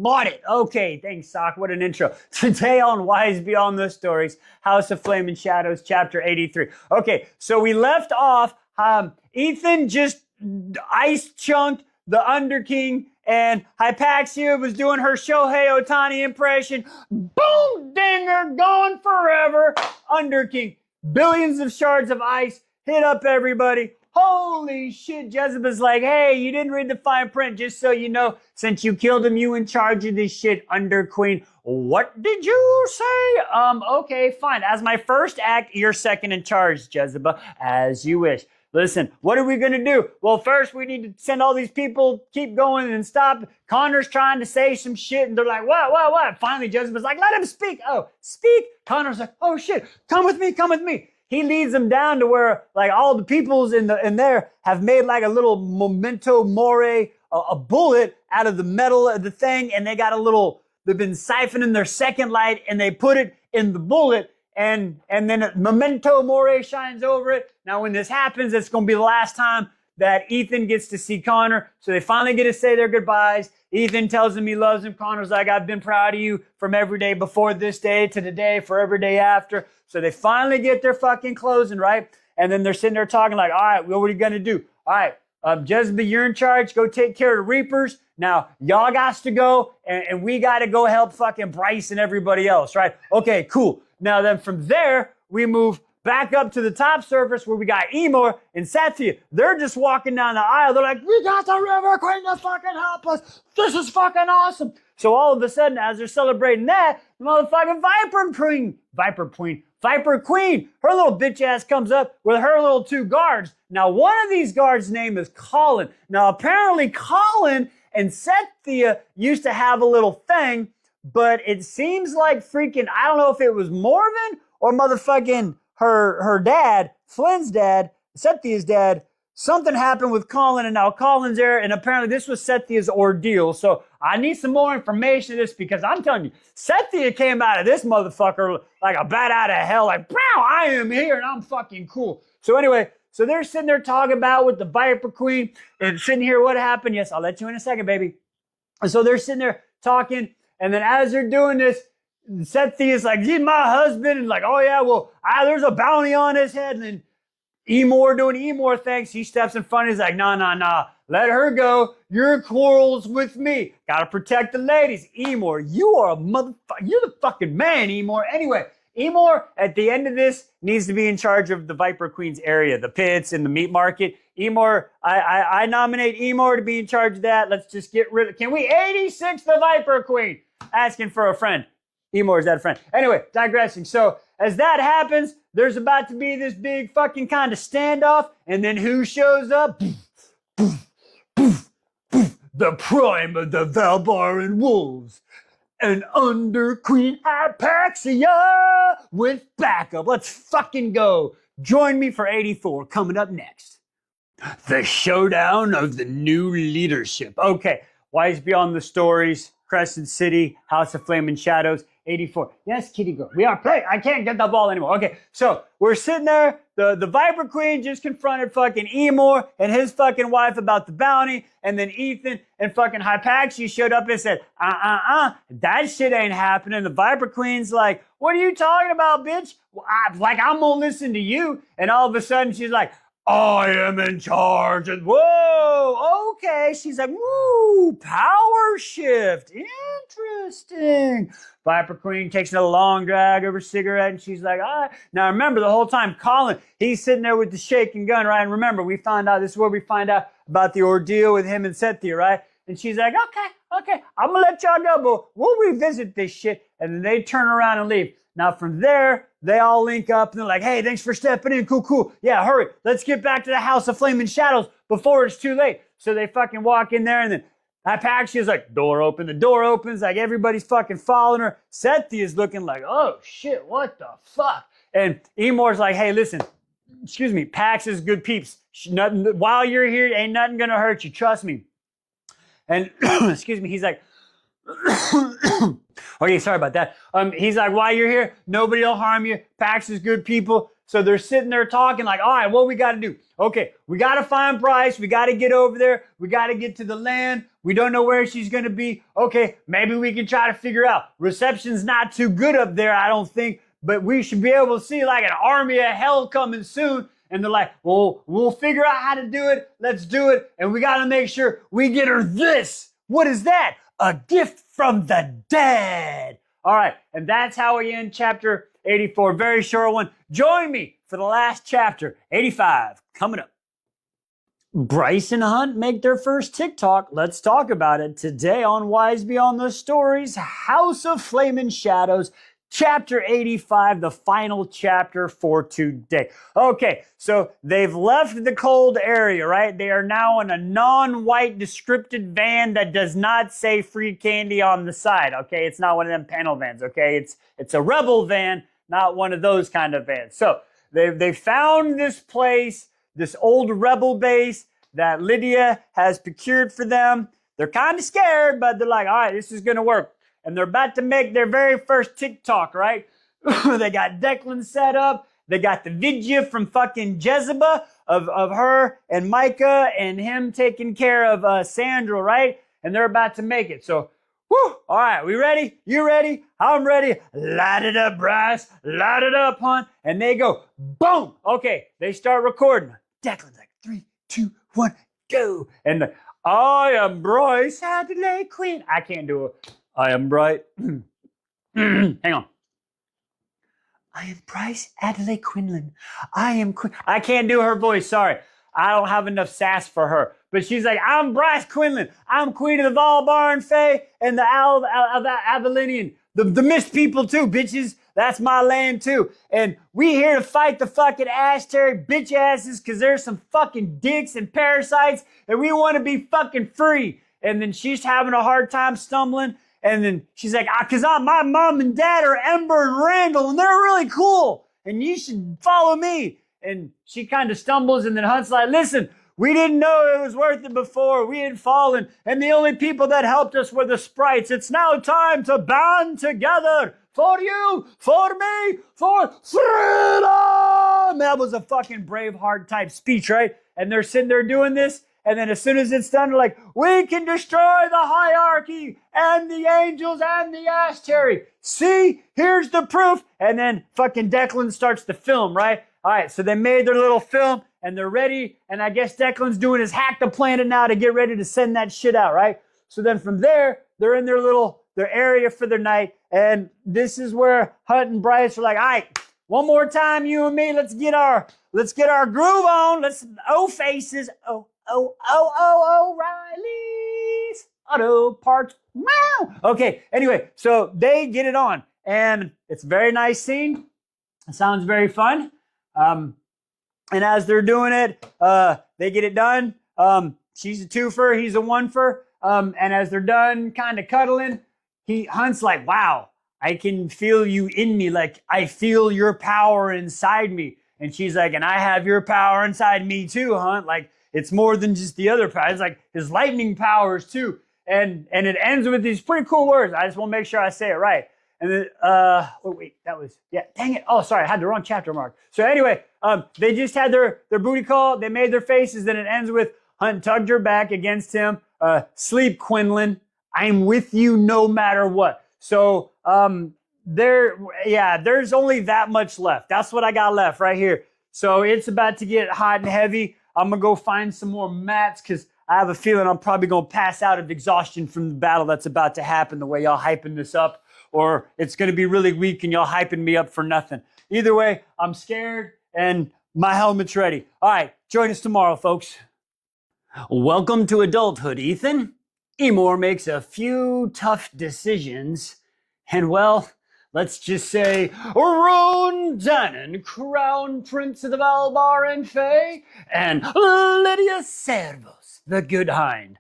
Speaker 1: Okay, thanks, Sock. What an intro. Today on Wise Beyond the Stories, House of Flame and Shadows, Chapter 83. Okay, so we left off, Ethan just ice chunked the Underking, and Hypaxia was doing her Shohei Ohtani impression. Boom, dinger, gone forever. Underking, billions of shards of ice, hit up everybody. Holy shit, Jezebel's like, hey, you didn't read the fine print, just so you know, since you killed him, you in charge of this shit, Under Queen. What did you say? Okay, fine. As my first act, you're second in charge, Jezebel, as you wish. Listen, what are we going to do? Well, first we need to send all these people, keep going and stop. Connor's trying to say some shit, and they're like, what? Finally, Jezebel's like, let him speak. Oh, speak? Connor's like, oh shit, come with me. He leads them down to where, like, all the peoples in there have made like a little memento mori, a bullet out of the metal of the thing, and they got they've been siphoning their second light, and they put it in the bullet, and then memento mori shines over it. Now, when this happens, it's going to be the last time that Ethan gets to see Connor. So they finally get to say their goodbyes. Ethan tells him he loves him. Connor's like, I've been proud of you from every day before this day to today, for every day after. So they finally get their fucking closing, right? And then they're sitting there talking like, all right, what are we going to do? All right, Jezebel, you're in charge. Go take care of the Reapers. Now, y'all got to go, and we got to go help fucking Bryce and everybody else, right? Okay, cool. Now then from there, we move back up to the top surface where we got Emor and Satia. They're just walking down the aisle. They're like, we got the River Queen to fucking help us. This is fucking awesome. So all of a sudden, as they're celebrating that, the motherfucking Viper Queen, her little bitch ass comes up with her little 2 guards. Now, one of these guards' name is Colin. Now, apparently Colin and Satia used to have a little thing, but it seems like freaking, I don't know if it was Morven or motherfucking her dad, Flynn's dad, Setia's dad. Something happened with Colin, and now Colin's there, and apparently this was Setia's ordeal. So I need some more information of this, because I'm telling you, Setia came out of this motherfucker like a bat out of hell, like, wow, I am here and I'm fucking cool. So anyway, so they're sitting there talking about with the Viper Queen and sitting here, what happened? Yes, I'll let you in a second, baby. And so they're sitting there talking, and then as they're doing this, Setia's like, he's my husband, and like, oh yeah, well, there's a bounty on his head, and then Emor doing Emor things. He steps in front. He's like, nah. Let her go. Your quarrels with me. Gotta protect the ladies. Emor, you are a motherfucker. You're the fucking man, Emor. Anyway, Emor, at the end of this, needs to be in charge of the Viper Queen's area, the pits and the meat market. Emor, I nominate Emor to be in charge of that. Let's just get rid of, can we 86 the Viper Queen? Asking for a friend. Emor, is that a friend? Anyway, digressing. So as that happens, there's about to be this big fucking kind of standoff, and then who shows up? The prime of the Valbaran Wolves, and under Queen Hypaxia with backup. Let's fucking go. Join me for 84, coming up next. The showdown of the new leadership. Okay, Wise Beyond the Stories, Crescent City, House of Flame and Shadows, 84. Yes, kitty girl. We are playing. I can't get the ball anymore. Okay, so we're sitting there. The Viper Queen just confronted fucking Emor and his fucking wife about the bounty. And then Ethan and fucking Hypaxia showed up and said, that shit ain't happening. The Viper Queen's like, what are you talking about, bitch? Well, I'm gonna listen to you. And all of a sudden she's like, I am in charge. And whoa, okay. She's like, woo, power shift. Interesting. Viper Queen takes a long drag of her cigarette, and she's like, all right. Now remember, the whole time, Colin, he's sitting there with the shaking gun, right? And remember, we found out, this is where we find out about the ordeal with him and Setia, right? And she's like, okay, I'm gonna let y'all go, but we'll revisit this shit. And then they turn around and leave. Now from there, they all link up and they're like, hey, thanks for stepping in. Cool. Yeah, hurry. Let's get back to the House of Flame and Shadows before it's too late. So they fucking walk in there, and then Hypaxia's like, door open. The door opens, like everybody's fucking following her. Setia's looking like, oh shit, what the fuck? And Emor's like, hey, listen, excuse me, Pax is good peeps. While you're here, ain't nothing gonna hurt you. Trust me. And excuse me, he's like, okay, sorry about that. He's like, while you're here, nobody will harm you. Pax is good people. So they're sitting there talking like, all right, what we got to do? Okay, we got to find Bryce. We got to get over there. We got to get to the land. We don't know where she's going to be. Okay, maybe we can try to figure out. Reception's not too good up there, I don't think, but we should be able to see like an army of hell coming soon. And they're like, well, we'll figure out how to do it. Let's do it. And we got to make sure we get her this. What is that? A gift from the dead. All right, and that's how we end chapter 84. Very short one. Join me for the last chapter, 85, coming up. Bryce and Hunt make their first TikTok. Let's talk about it today on Wise Beyond the Stories, House of Flame and Shadows, Chapter 85, the final chapter for today. Okay, so they've left the cold area, right? They are now in a non-white descripted van that does not say free candy on the side, okay? It's not one of them panel vans, okay? It's a rebel van, not one of those kind of vans. So they found this place, this old rebel base that Lydia has procured for them. They're kind of scared, but they're like, all right, this is going to work. And they're about to make their very first TikTok, right? They got Declan set up. They got the video from fucking Jezebel of her and Micah and him taking care of Sandra, right? And they're about to make it. So, whew, all right, we ready? You ready? I'm ready. Light it up, Bryce. Light it up, hon. And they go, boom. Okay, they start recording. Declan's like, 3, 2, 1, go. And I am Bryce Adelaide Queen. I can't do it. I am bright. Hang on. I am Bryce Adelaide Quinlan. I can't do her voice, sorry. I don't have enough sass for her. But she's like, I'm Bryce Quinlan. I'm queen of the Valbar and Fae and the Avalinian. The Mist people too, bitches. That's my land too. And we here to fight the fucking Ashterry bitch asses because there's some fucking dicks and parasites and we want to be fucking free. And then she's having a hard time stumbling. And then she's like, because my mom and dad are Ember and Randall and they're really cool. And you should follow me. And she kind of stumbles and then Hunt's like, listen, we didn't know it was worth it before. We had fallen. And the only people that helped us were the sprites. It's now time to band together. For you, for me, for freedom. That was a fucking Braveheart type speech, right? And they're sitting there doing this. And then as soon as it's done, they're like, we can destroy the hierarchy and the angels and the Ashterry. See, here's the proof. And then fucking Declan starts to film, right? All right, so they made their little film and they're ready. And I guess Declan's doing his hack the planet now to get ready to send that shit out, right? So then from there, they're in their area for their night. And this is where Hunt and Bryce are like, all right, one more time, you and me, let's get our groove on. Let's faces. O'Reilly's Auto Parts. Wow. Okay, anyway, so they get it on. And it's a very nice scene. It sounds very fun. And as they're doing it, they get it done. She's a twofer, he's a onefer. And as they're done kind of cuddling, Hunt's like, wow, I can feel you in me. Like, I feel your power inside me. And she's like, and I have your power inside me too, Hunt. Like, it's more than just the other power. It's like his lightning powers too. And it ends with these pretty cool words. I just want to make sure I say it right. And then, dang it. Oh, sorry, I had the wrong chapter mark. So anyway, they just had their booty call. They made their faces. Then it ends with Hunt tugged her back against him. Sleep, Quinlan. I'm with you no matter what. So there's only that much left. That's what I got left right here. So it's about to get hot and heavy. I'm going to go find some more mats because I have a feeling I'm probably going to pass out of exhaustion from the battle that's about to happen the way y'all hyping this up. Or it's going to be really weak and y'all hyping me up for nothing. Either way, I'm scared and my helmet's ready. All right, join us tomorrow, folks. Welcome to adulthood, Ethan. Emor makes a few tough decisions. And well, let's just say, Roan Danon, Crown Prince of the Valbar and Fae, and Lydia Servos, the Good Hind.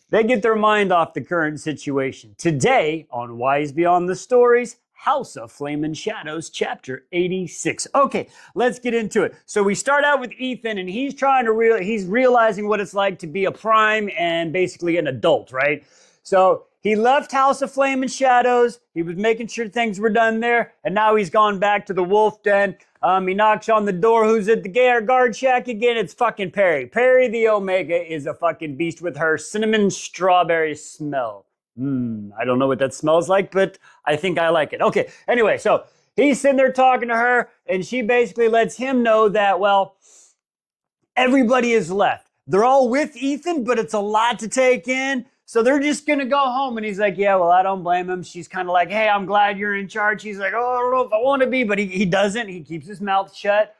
Speaker 1: They get their mind off the current situation. Today, on Wise Beyond the Stories, House of Flame and Shadows, Chapter 86. Okay, let's get into it. So we start out with Ethan, and he's he's realizing what it's like to be a prime and basically an adult, right? So he left House of Flame and Shadows. He was making sure things were done there, and now he's gone back to the wolf den. He knocks on the door. Who's at the guard shack again? It's fucking Perry. Perry the Omega is a fucking beast with her cinnamon strawberry smell. I don't know what that smells like, but I think I like it. Okay, anyway, so he's sitting there talking to her, and she basically lets him know that, well, everybody is left. They're all with Ethan, but it's a lot to take in. So they're just going to go home. And he's like, yeah, well, I don't blame him. She's kind of like, hey, I'm glad you're in charge. He's like, oh, I don't know if I want to be, but he doesn't. He keeps his mouth shut.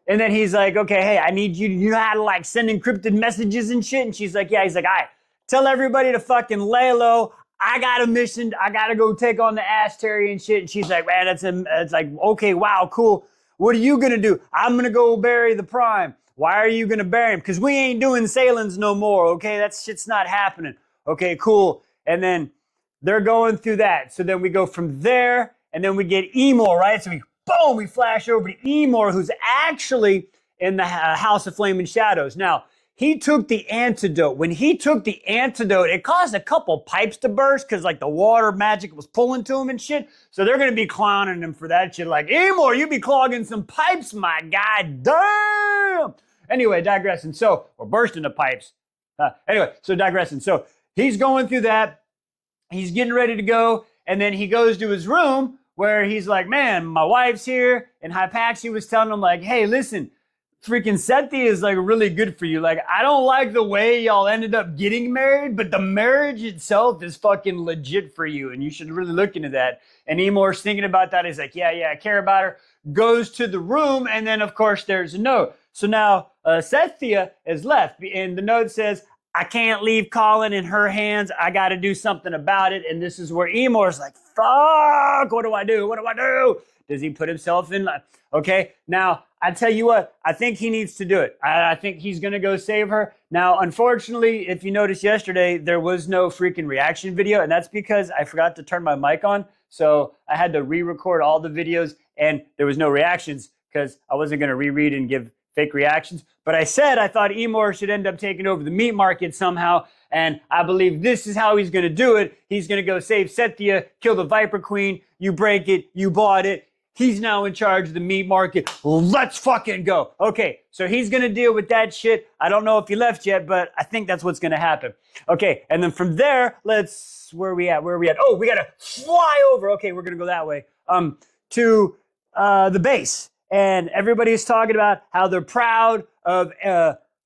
Speaker 1: And then he's like, okay, hey, I need you know how to like send encrypted messages and shit. And she's like, yeah. He's like, all right, tell everybody to fucking lay low. I got a mission. I got to go take on the Ashterry and shit. And she's like, man, it's like, okay, wow, cool. What are you going to do? I'm going to go bury the Prime. Why are you going to bury him? Because we ain't doing Salins no more, okay? That shit's not happening. Okay, cool. And then they're going through that. So then we go from there, and then we get Emor, right? So we flash over to Emor, who's actually in the House of Flame and Shadows. Now, he took the antidote. When he took the antidote, it caused a couple pipes to burst because, like, the water magic was pulling to him and shit. So they're going to be clowning him for that shit. Like, Emor, you be clogging some pipes, my guy. Damn! Anyway, digressing. So, or bursting the pipes. Digressing. So, he's going through that. He's getting ready to go. And then he goes to his room where he's like, man, my wife's here. And Hypaxia was telling him like, hey, listen, freaking Cynthia is like really good for you. Like, I don't like the way y'all ended up getting married, but the marriage itself is fucking legit for you, and you should really look into that. And Emor's thinking about that. He's like, yeah, I care about her. Goes to the room, and then of course there's a note. So now Cynthia is left, and the note says, I can't leave Colin in her hands. I got to do something about it. And this is where Emor's like, fuck, what do I do? What do I do? Does he put himself in? Okay, now I tell you what, I think he needs to do it. I think he's going to go save her. Now, unfortunately, if you noticed yesterday, there was no freaking reaction video. And that's because I forgot to turn my mic on. So I had to re-record all the videos and there was no reactions because I wasn't going to reread and give fake reactions. But I said I thought Emor should end up taking over the meat market somehow. And I believe this is how he's going to do it. He's going to go save Cynthia, kill the Viper Queen. You break it. You bought it. He's now in charge of the meat market. Let's fucking go. Okay, so he's going to deal with that shit. I don't know if he left yet, but I think that's what's going to happen. Okay, and then from there, where are we at? Oh, we got to fly over. Okay, we're going to go that way. To the base. And everybody's talking about how they're proud of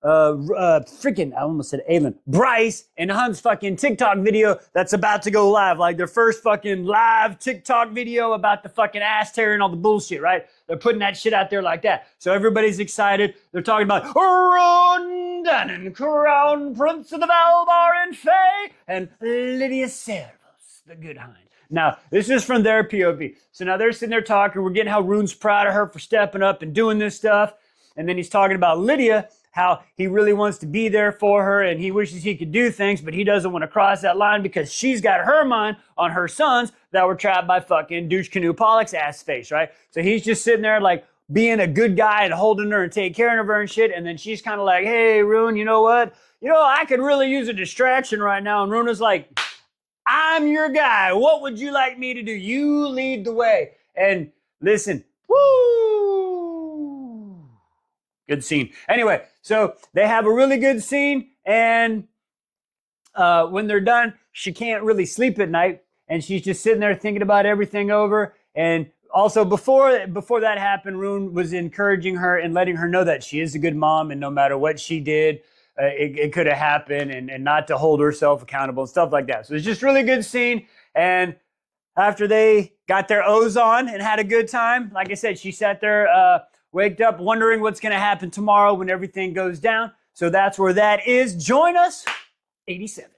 Speaker 1: freaking, I almost said Aylin, Bryce and Hunt's fucking TikTok video that's about to go live. Like their first fucking live TikTok video about the fucking ass tear and all the bullshit, right? They're putting that shit out there like that. So everybody's excited. They're talking about Ron Dannon, Crown Prince of the Valbar and Faye, and Lydia Servos, the good hind. Now, this is from their POV. So now they're sitting there talking. We're getting how Rune's proud of her for stepping up and doing this stuff. And then he's talking about Lydia, how he really wants to be there for her and he wishes he could do things, but he doesn't want to cross that line because she's got her mind on her sons that were trapped by fucking douche canoe Pollock's ass face, right? So he's just sitting there like being a good guy and holding her and taking care of her and shit. And then she's kind of like, hey, Rune, you know what? I could really use a distraction right now. And Rune is like, I'm your guy. What would you like me to do? You lead the way. And listen, woo! Good scene. Anyway, so they have a really good scene. And when they're done, she can't really sleep at night. And she's just sitting there thinking about everything over. And also before that happened, Rune was encouraging her and letting her know that she is a good mom. And no matter what she did, it could have happened and not to hold herself accountable and stuff like that. So it's just really good scene. And after they got their O's on and had a good time, like I said, she sat there, waked up wondering what's going to happen tomorrow when everything goes down. So that's where that is. Join us, 87.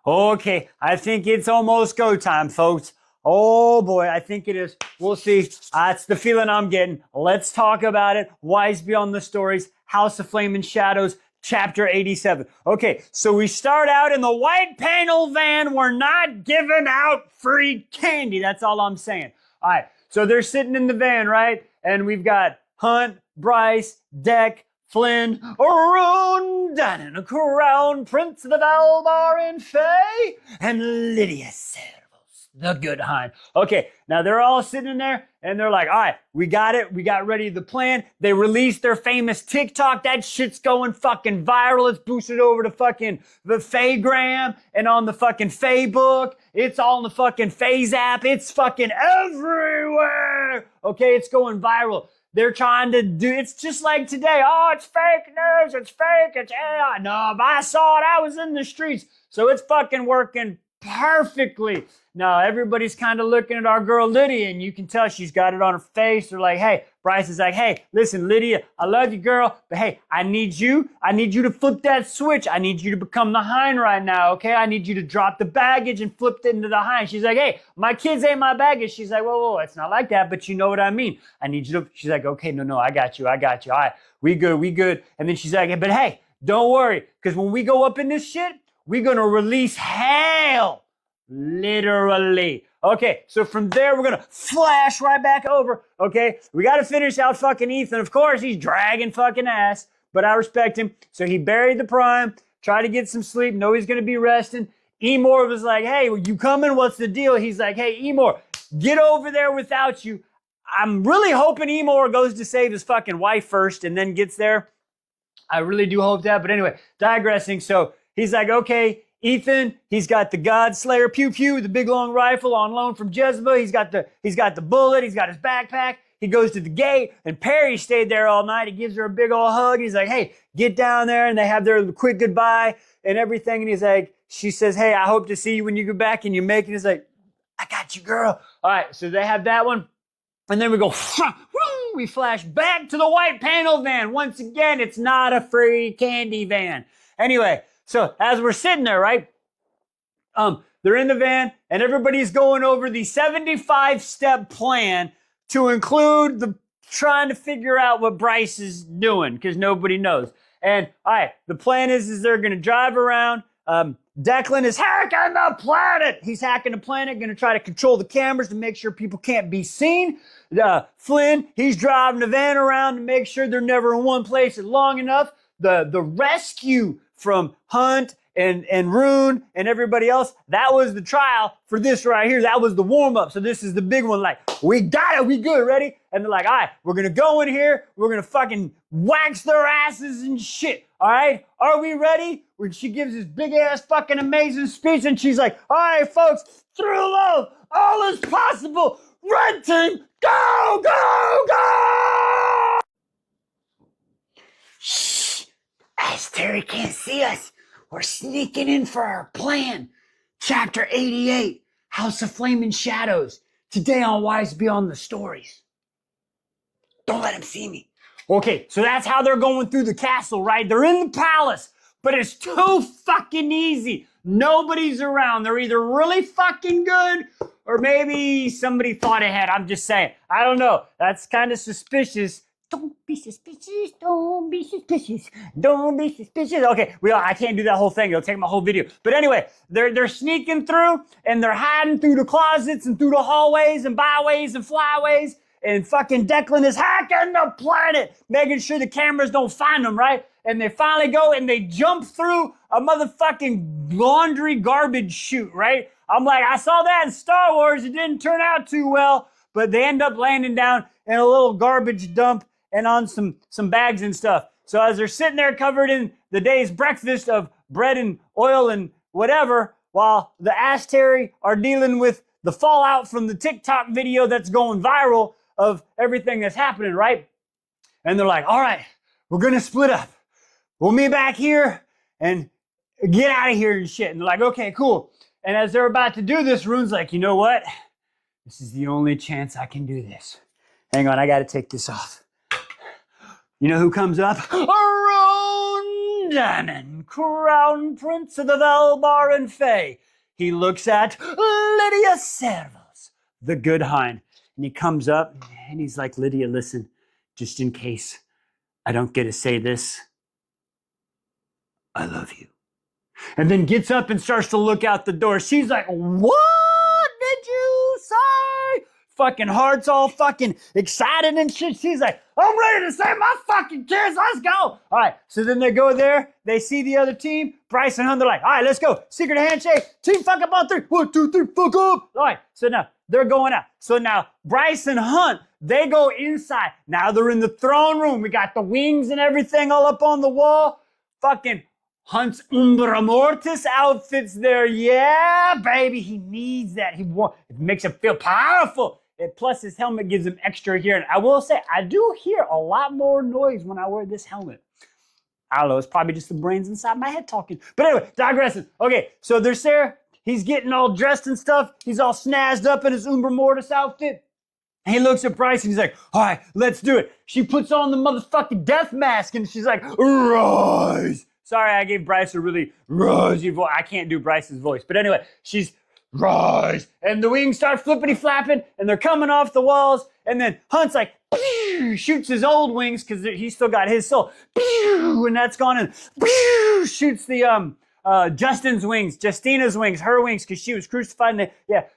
Speaker 1: Okay, I think it's almost go time, folks. Oh boy, I think it is. We'll see. That's the feeling I'm getting. Let's talk about it. Wise Beyond the Stories, House of Flame and Shadows, Chapter 87. Okay, so we start out in the white panel van. We're not giving out free candy. That's all I'm saying. All right, so they're sitting in the van, right? And we've got Hunt, Bryce, Deck, Flynn, Rune Dannon, Crown Prince of the Valbar and Faye, and Lydia Servos, the good hind. Okay, now they're all sitting in there and they're like, all right, we got it. We got ready the plan. They released their famous TikTok. That shit's going fucking viral. It's boosted over to fucking the Fayegram and on the fucking Faybook. It's all in the fucking Faze app. It's fucking everywhere. Okay, it's going viral. They're trying to do, it's just like today. Oh, it's fake news. It's fake. It's AI. No, but I saw it. I was in the streets. So it's fucking working perfectly. Now, everybody's kind of looking at our girl Lydia, and you can tell she's got it on her face. They're like, hey, Bryce is like, hey, listen, Lydia, I love you, girl, but hey, I need you to flip that switch. I need you to become the hind right now, okay? I need you to drop the baggage and flip it into the hind. She's like, hey, my kids ain't my baggage. She's like, whoa, it's not like that, but you know what I mean. I need you to, she's like, okay, no, I got you. All right, we good. And then she's like, but hey, don't worry, because when we go up in this shit, we're going to release hell. Literally. Okay, so from there, we're going to flash right back over. Okay, we got to finish out fucking Ethan. Of course, he's dragging fucking ass, but I respect him. So he buried the Prime, tried to get some sleep, know he's going to be resting. Emor was like, hey, you coming? What's the deal? He's like, hey, Emor, get over there without you. I'm really hoping Emor goes to save his fucking wife first and then gets there. I really do hope that. But anyway, digressing. So he's like, okay, Ethan, he's got the Godslayer pew pew, the big long rifle on loan from Jezebel. He's got the bullet. He's got his backpack. He goes to the gate, and Perry stayed there all night. He gives her a big old hug. He's like, hey, get down there. And they have their quick goodbye and everything. And he's like, she says, hey, I hope to see you when you get back and you make it. He's like, I got you, girl. All right, so they have that one. And then we go, we flash back to the white panel van. Once again, it's not a free candy van. Anyway, so as we're sitting there, right? They're in the van and everybody's going over the 75-step plan to include the trying to figure out what Bryce is doing because nobody knows. And all right, the plan is they're going to drive around. Declan is hacking the planet. He's hacking the planet, going to try to control the cameras to make sure people can't be seen. Flynn, he's driving the van around to make sure they're never in one place long enough. The rescue from Hunt and Rune and everybody else, that was the trial for this right here. That was the warm-up. So this is the big one. Like, we got it. We good. Ready? And they're like, all right, we're going to go in here. We're going to fucking wax their asses and shit. All right? Are we ready? When she gives this big-ass fucking amazing speech and she's like, all right, folks, through love, all is possible. Red team, go, go, go! Shh. As Terry can't see us. We're sneaking in for our plan. Chapter 88, House of Flaming Shadows. Today on Wise Beyond the Stories. Don't let him see me. Okay, so that's how they're going through the castle, right? They're in the palace, but it's too fucking easy. Nobody's around. They're either really fucking good or maybe somebody thought ahead. I'm just saying. I don't know. That's kind of suspicious. Don't be suspicious. Don't be suspicious. Don't be suspicious. Okay, I can't do that whole thing. It'll take my whole video. But anyway, they're sneaking through and they're hiding through the closets and through the hallways and byways and flyways. And fucking Declan is hacking the planet, making sure the cameras don't find them, right? And they finally go and they jump through a motherfucking laundry garbage chute, right? I'm like, I saw that in Star Wars. It didn't turn out too well, but they end up landing down in a little garbage dump and on some bags and stuff. So as they're sitting there covered in the day's breakfast of bread and oil and whatever, while the Ash Terry are dealing with the fallout from the TikTok video that's going viral of everything that's happening, right? And they're like, all right, we're going to split up. We'll meet back here and get out of here and shit. And they're like, okay, cool. And as they're about to do this, Rune's like, you know what? This is the only chance I can do this. Hang on, I got to take this off. You know who comes up? Rune Diamond, Crown Prince of the Valbar and Fae. He looks at Lydia Servos, the good hind. And he comes up and he's like, Lydia, listen, just in case I don't get to say this, I love you. And then gets up and starts to look out the door. She's like, what did you say? Fucking heart's all fucking excited and shit. She's like, I'm ready to save my fucking kids. Let's go. All right. So then they go there. They see the other team. Bryce and Hunt, they're like, all right, let's go. Secret handshake. Team fuck up on 3. 1, 2, 3, fuck up. All right. So now they're going out. So now Bryce and Hunt, they go inside. Now they're in the throne room. We got the wings and everything all up on the wall. Fucking Hunt's Umbra Mortis outfit's there. Yeah, baby. He needs that. It makes him feel powerful. Plus, his helmet gives him extra hearing. I will say, I do hear a lot more noise when I wear this helmet. I don't know. It's probably just the brains inside my head talking. But anyway, digressing. Okay, so there's there. He's getting all dressed and stuff. He's all snazzed up in his Umbra Mortis outfit. And he looks at Bryce and he's like, all right, let's do it. She puts on the motherfucking death mask and she's like, rise. Sorry, I gave Bryce a really rosy voice. I can't do Bryce's voice. But anyway, she's rise. And the wings start flippity flapping and they're coming off the walls. And then Hunt's like, shoots his old wings because he's still got his soul. And that's gone and shoots the Justina's wings, her wings, because she was crucified.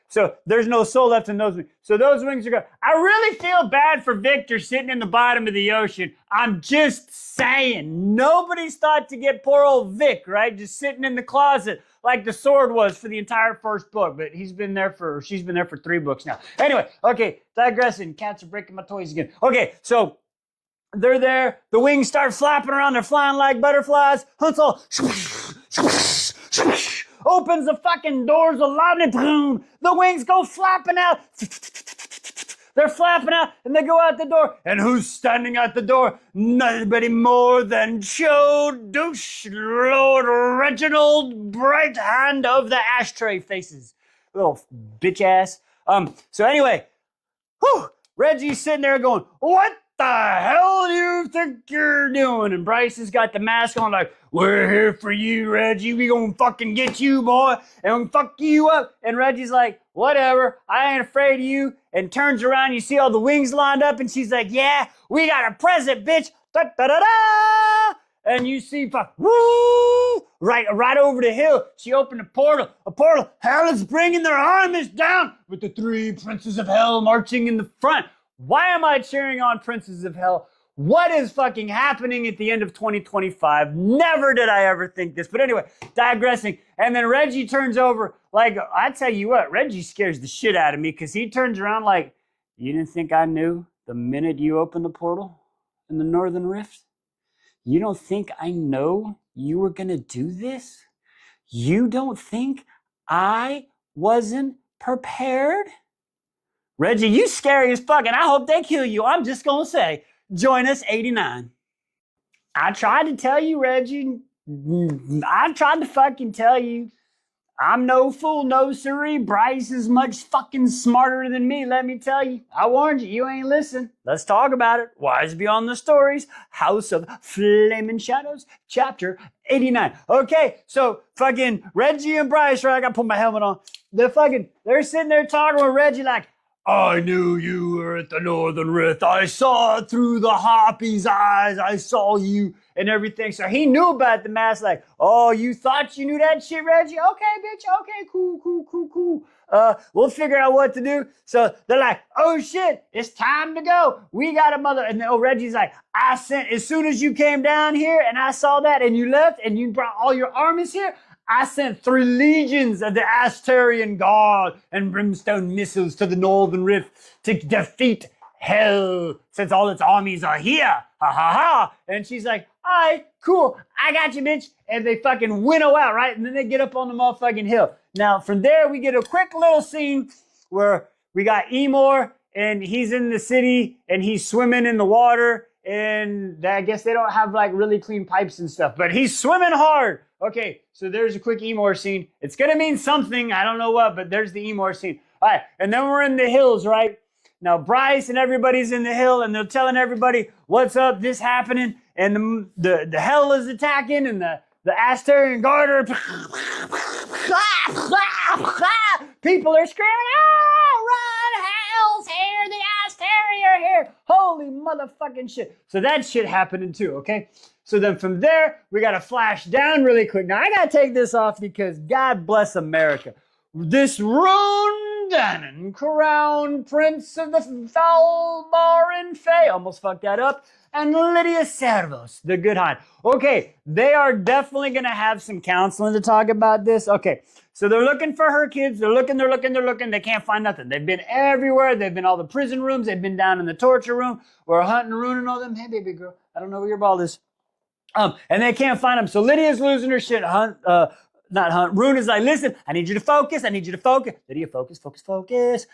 Speaker 1: So there's no soul left in those wings. So those wings are gone. I really feel bad for Victor sitting in the bottom of the ocean. I'm just saying. Nobody's thought to get poor old Vic, right? Just sitting in the closet like the sword was for the entire first book. But she's been there for 3 books now. Anyway, okay, digressing. Cats are breaking my toys again. Okay, so they're there. The wings start flapping around. They're flying like butterflies. Hunt's all opens the fucking doors of lightning. Boom. The wings go flapping out. They're flapping out and they go out the door. And who's standing at the door? Nobody more than Joe Douche, Lord Reginald, bright hand of the ashtray faces. Little bitch ass. So anyway, whew, Reggie's sitting there going, what the hell do you think you're doing? And Bryce has got the mask on like, we're here for you, Reggie. We gonna fucking get you, boy, and fuck you up. And Reggie's like, whatever, I ain't afraid of you. And turns around, you see all the wings lined up, and she's like, yeah, we got a present, bitch. Da, da, da, da. And you see, woo, right over the hill. She opened a portal. Hell is bringing their armies down with the 3 princes of hell marching in the front. Why am I cheering on princes of hell? What is fucking happening at the end of 2025? Never did I ever think this. But anyway, digressing. And then Reggie turns over like, I tell you what, Reggie scares the shit out of me because he turns around like, you didn't think I knew the minute you opened the portal in the Northern Rift? You don't think I know you were going to do this? You don't think I wasn't prepared? Reggie, you scary as fuck, and I hope they kill you. I'm just going to say, join us 89. I tried to tell you, Reggie. I tried to fucking tell you. I'm no fool, no siree. Bryce is much fucking smarter than me, let me tell you. I warned you, you ain't listen. Let's talk about it. Wise Beyond the Stories, House of Flaming Shadows, chapter 89. Okay, so fucking Reggie and Bryce, right? I gotta put my helmet on. They're sitting there talking with Reggie like, I knew you were at the Northern Rift. I saw it through the Hoppy's eyes. I saw you and everything. So he knew about the mask. Like, oh, you thought you knew that shit, Reggie? Okay, bitch. Okay, cool. We'll figure out what to do. So they're like, oh shit, it's time to go. We got a mother. And Reggie's like, as soon as you came down here and I saw that and you left and you brought all your armies here, I sent 3 legions of the Astarian Guard and brimstone missiles to the Northern Rift to defeat hell, since all its armies are here. Ha ha ha. And she's like, all right, cool. I got you, bitch. And they fucking winnow out, right? And then they get up on the motherfucking hill. Now, from there, we get a quick little scene where we got Emor, and he's in the city, and he's swimming in the water. And I guess they don't have like really clean pipes and stuff, but he's swimming hard. Okay, so there's a quick Emor scene. It's gonna mean something, I don't know what, but there's the Emor scene. All right, and then we're in the hills, right? Now Bryce and everybody's in the hill, and they're telling everybody what's up, this happening, and the hell is attacking, and the Astarian Guard are people are screaming, run, hell's here, the Astarian are here. Holy motherfucking shit. So that shit happening too, okay? So then from there, we got to flash down really quick. Now, I got to take this off because God bless America. This Rune Dannon, crown prince of the Falbar Fae, almost fucked that up, and Lydia Servos, the good hind. Okay, they are definitely going to have some counseling to talk about this. Okay, so they're looking for her kids. They're looking. They can't find nothing. They've been everywhere. They've been all the prison rooms. They've been down in the torture room. We're hunting Rune and all them. Hey, baby girl, I don't know where your ball is. And they can't find him. So Lydia's losing her shit. Rune is like, listen, I need you to focus. Lydia, focus.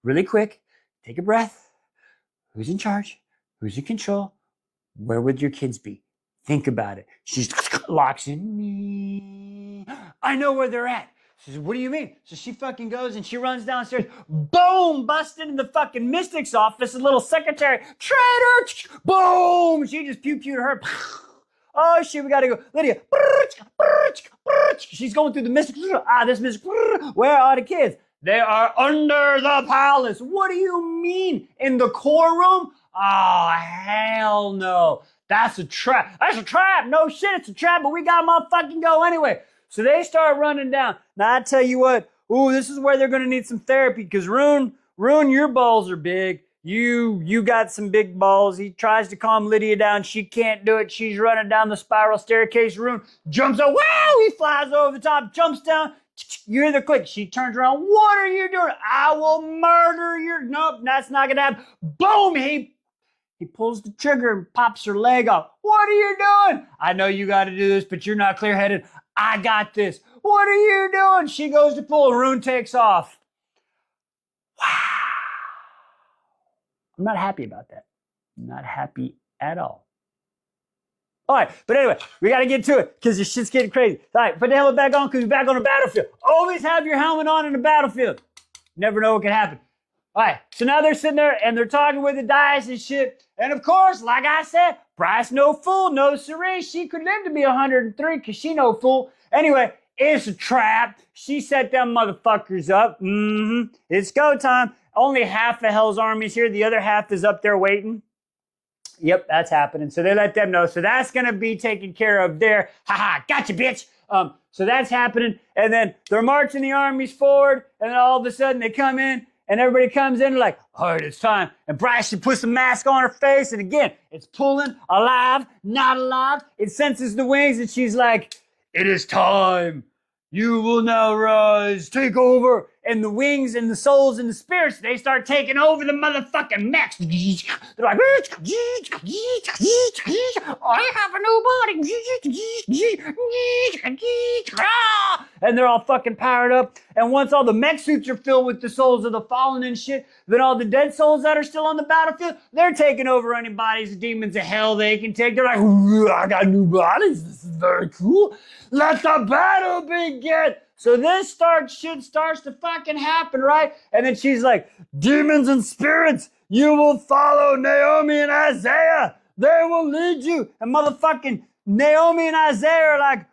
Speaker 1: Really quick. Take a breath. Who's in charge? Who's in control? Where would your kids be? Think about it. She locks in me. I know where they're at. She says, what do you mean? So she fucking goes and she runs downstairs. Boom! Busted in the fucking Mystic's office. A little secretary. Traitor! Boom! She just pew-pewed her. Oh shit, we gotta go. Lydia. She's going through the Mystic. This Mystic. Where are the kids? They are under the palace. What do you mean? In the core room? Oh, hell no. That's a trap. No shit, it's a trap, but we gotta motherfucking go anyway. So they start running down. Now I tell you what, this is where they're gonna need some therapy, because Rune, your balls are big. You got some big balls. He tries to calm Lydia down. She can't do it. She's running down the spiral staircase. Rune jumps up. Wow! He flies over the top, jumps down. You hear the click. She turns around. What are you doing? I will murder your... Nope, that's not gonna happen. Boom! He pulls the trigger and pops her leg off. What are you doing? I know you got to do this, but you're not clear-headed. I got this. What are you doing? She goes to pull. Rune takes off. I'm not happy about that. I'm not happy at all. All right, but anyway, we got to get to it because this shit's getting crazy. All right, put the helmet back on because we're back on the battlefield. Always have your helmet on in the battlefield. Never know what can happen. All right, so now they're sitting there and they're talking with the dice and shit. And of course, like I said, Bryce no fool, no siree. She could live to be 103 because she no fool. Anyway, it's a trap. She set them motherfuckers up. It's go time. Only half of Hell's army's here. The other half is up there waiting. Yep, that's happening. So they let them know. So that's going to be taken care of there. Haha, gotcha, bitch. So that's happening. And then they're marching the armies forward. And then all of a sudden they come in and everybody comes in like, all right, it's time. And Bryce, she puts a mask on her face. And again, it's pulling, alive, not alive. It senses the wings and she's like, it is time. You will now rise, take over. And the wings and the souls and the spirits, they start taking over the motherfucking mechs. They're like, I have a new body. And they're all fucking powered up. And once all the mech suits are filled with the souls of the fallen and shit, then all the dead souls that are still on the battlefield, they're taking over any bodies, demons of hell they can take. They're like, I got new bodies. This is very cool. Let the battle begin. So this shit starts to fucking happen, right? And then she's like, demons and spirits, you will follow Naomi and Isaiah. They will lead you. And motherfucking Naomi and Isaiah are like,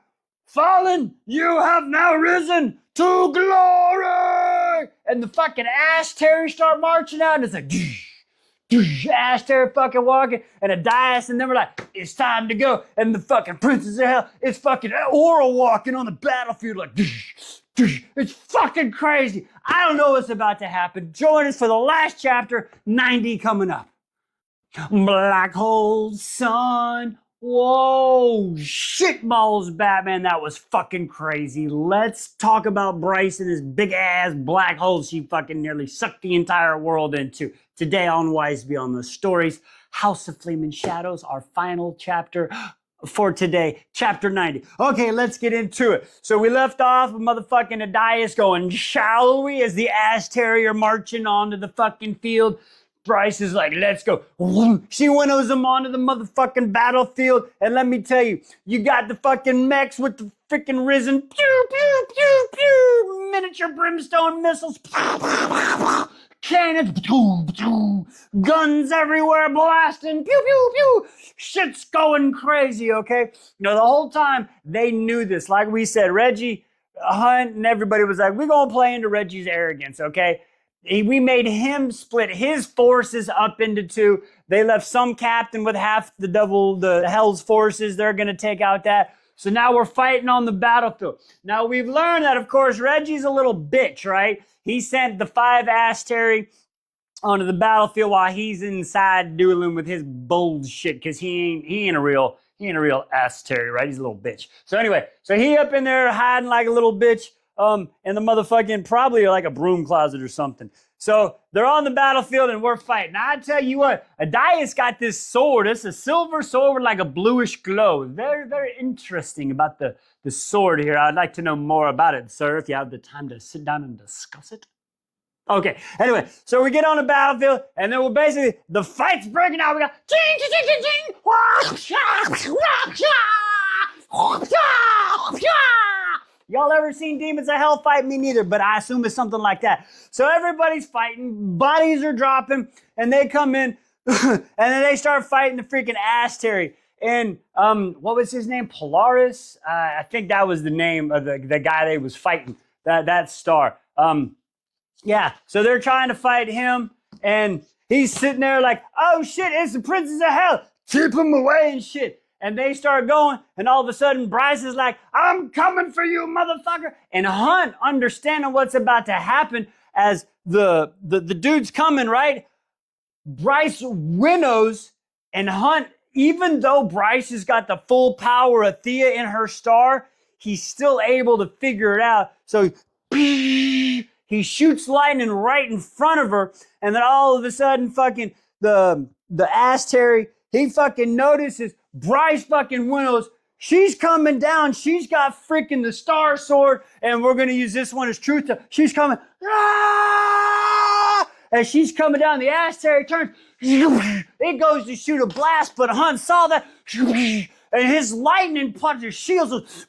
Speaker 1: fallen, you have now risen to glory. And the fucking ass terrors start marching out. And it's like, ass terror fucking walking. And a dais. And then we're like, it's time to go. And the fucking princess of hell, it's fucking Aura walking on the battlefield like, it's fucking crazy. I don't know what's about to happen. Join us for the last chapter, 90 coming up. Black hole sun. Whoa, shitballs, Batman. That was fucking crazy. Let's talk about Bryce and his big ass black hole she fucking nearly sucked the entire world into. Today on Wise Beyond the Stories, House of Flame and Shadows, our final chapter for today, chapter 90. Okay, let's get into it. So we left off with motherfucking Adias going, shall we? As the ass terrier marching onto the fucking field. Bryce is like, let's go. She winnows him onto the motherfucking battlefield. And let me tell you, you got the fucking mechs with the freaking risen, pew, pew, pew, pew, miniature brimstone missiles, cannons, guns everywhere blasting, pew, pew, pew. Shit's going crazy, okay? The whole time they knew this. Like we said, Reggie, Hunt, and everybody was like, we're going to play into Reggie's arrogance, okay? We made him split his forces up into two. They left some captain with half the Hell's forces. They're going to take out that. So now we're fighting on the battlefield. Now we've learned that, of course, Reggie's a little bitch, right? He sent the 5 Asteri onto the battlefield while he's inside dueling with his bullshit because he ain't a real Asteri, right? He's a little bitch. So anyway, so he up in there hiding like a little bitch. In the motherfucking, probably like a broom closet or something. So they're on the battlefield and we're fighting. Now I tell you what, Adias got this sword. It's a silver sword with like a bluish glow. Very, very interesting about the sword here. I'd like to know more about it, sir, if you have the time to sit down and discuss it. Okay, anyway, so we get on the battlefield and then we're basically, the fight's breaking out. We got Y'all ever seen Demons of Hell fight? Me neither, but I assume it's something like that. So everybody's fighting, bodies are dropping, and they come in, and then they start fighting the freaking Asteri. And what was his name? Polaris? I think that was the name of the guy they was fighting, that star. Yeah, so they're trying to fight him, and he's sitting there like, oh shit, it's the Princess of Hell. Keep him away and shit. And they start going, and all of a sudden, Bryce is like, I'm coming for you, motherfucker. And Hunt, understanding what's about to happen as the dude's coming, right? Bryce winnows, and Hunt, even though Bryce has got the full power of Thea in her star, he's still able to figure it out. So he shoots lightning right in front of her, and then all of a sudden, fucking the Asteri, he fucking notices Bryce fucking winnows. She's coming down. She's got freaking the star sword, and we're going to use this one as truth. She's coming. Ah! as she's coming down the asteroid, turns, it goes to shoot a blast, but Hunt saw that, and his lightning punches shields.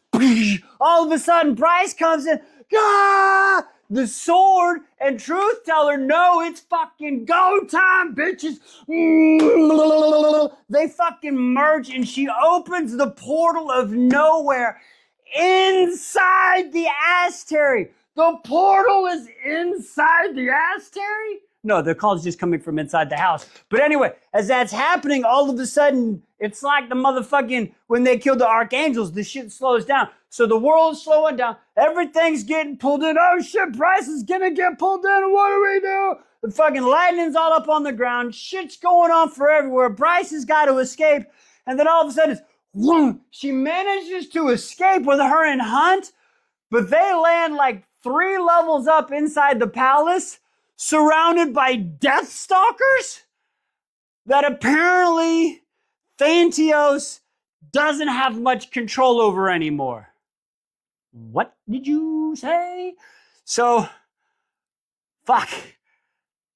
Speaker 1: All of a sudden, Bryce comes in. Ah! The sword and truth teller know it's fucking go time, bitches. They fucking merge, and she opens the portal of nowhere inside the asteroid. The portal is inside the asteroid? No, the call is just coming from inside the house. But anyway, as that's happening, all of a sudden, it's like the motherfucking, when they killed the archangels, the shit slows down. So the world's slowing down. Everything's getting pulled in. Oh shit, Bryce is gonna get pulled in. What do we do? The fucking lightning's all up on the ground. Shit's going on for everywhere. Bryce has got to escape. And then all of a sudden, it's, whoom, she manages to escape with her and Hunt, but they land like 3 levels up inside the palace, surrounded by Death Stalkers that apparently Thantios doesn't have much control over anymore. What did you say? So, fuck.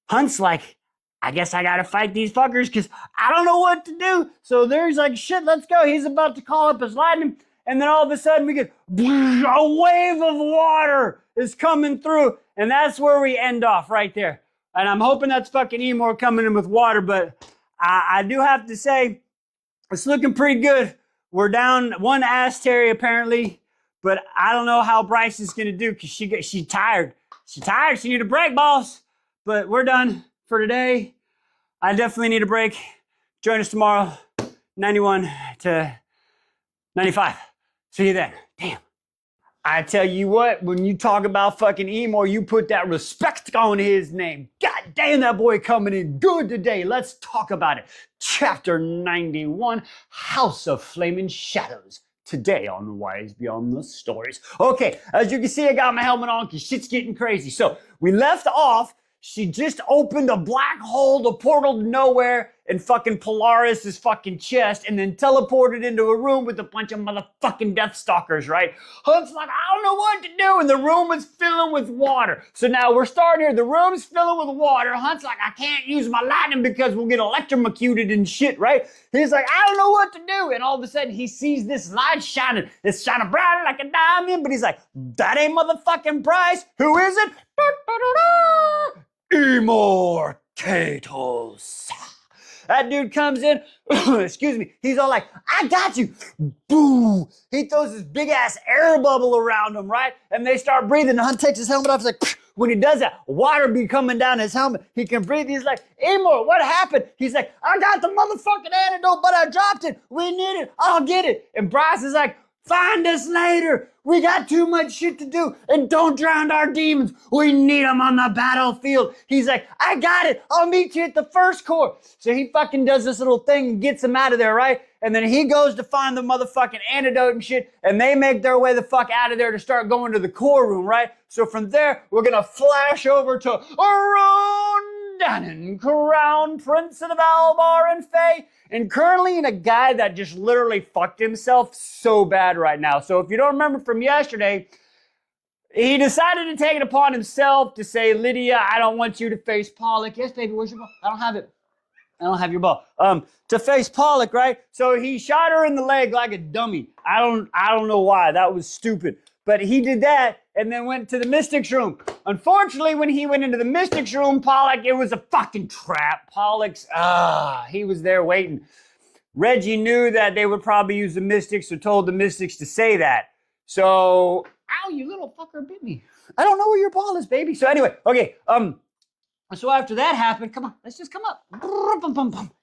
Speaker 1: Hunt's like, I guess I gotta fight these fuckers because I don't know what to do. So there's like, shit, let's go. He's about to call up his lightning. And then all of a sudden we get a wave of water is coming through. And that's where we end off right there. And I'm hoping that's fucking Emor coming in with water. But I do have to say, it's looking pretty good. We're down 1 asteroid apparently. But I don't know how Bryce is going to do because she's tired. She's tired. She need a break, boss. But we're done for today. I definitely need a break. Join us tomorrow, 91 to 95. See you then. Damn. I tell you what, when you talk about fucking Emor, you put that respect on his name. God damn, that boy coming in good today. Let's talk about it. Chapter 91, House of Flaming Shadows. Today on Wise Beyond the Stories. Okay, as you can see, I got my helmet on because shit's getting crazy. So we left off. She just opened a black hole, the portal to nowhere, in fucking Polaris's fucking chest, and then teleported into a room with a bunch of motherfucking Death Stalkers, right? Hunt's like, I don't know what to do, and the room is filling with water. So now we're starting here, the room's filling with water. Hunt's like, I can't use my lightning because we'll get electrocuted and shit, right? He's like, I don't know what to do, and all of a sudden he sees this light shining. It's shining bright like a diamond, but he's like, that ain't motherfucking Bryce. Who is it? Emor Katos. That dude comes in, excuse me, he's all like, I got you. Boo. He throws this big ass air bubble around him, right? And they start breathing. And Hunt takes his helmet off. He's like, when he does that, water be coming down his helmet. He can breathe. He's like, Emor, what happened? He's like, I got the motherfucking antidote, but I dropped it. We need it. I'll get it. And Bryce is like, find us later. We got too much shit to do. And don't drown our demons. We need them on the battlefield. He's like, I got it. I'll meet you at the first core. So he fucking does this little thing and gets him out of there, right? And then he goes to find the motherfucking antidote and shit. And they make their way the fuck out of there to start going to the core room, right? So from there, we're going to flash over to Aron Dannon, Crown Prince of the Valbar and Fae. And currently in a guy that just literally fucked himself so bad right now. So if you don't remember from yesterday, he decided to take it upon himself to say, Lydia, I don't want you to face Pollock. Yes, baby, where's your ball? I don't have it. I don't have your ball. To face Pollock, right? So he shot her in the leg like a dummy. I don't know why. That was stupid. But he did that and then went to the Mystics room. Unfortunately, when he went into the Mystics room, Pollock, it was a fucking trap. Pollock's, he was there waiting. Reggie knew that they would probably use the Mystics, so told the Mystics to say that. So, ow, you little fucker bit me. I don't know where your ball is, baby. So anyway, okay, so after that happened, come on, let's just come up.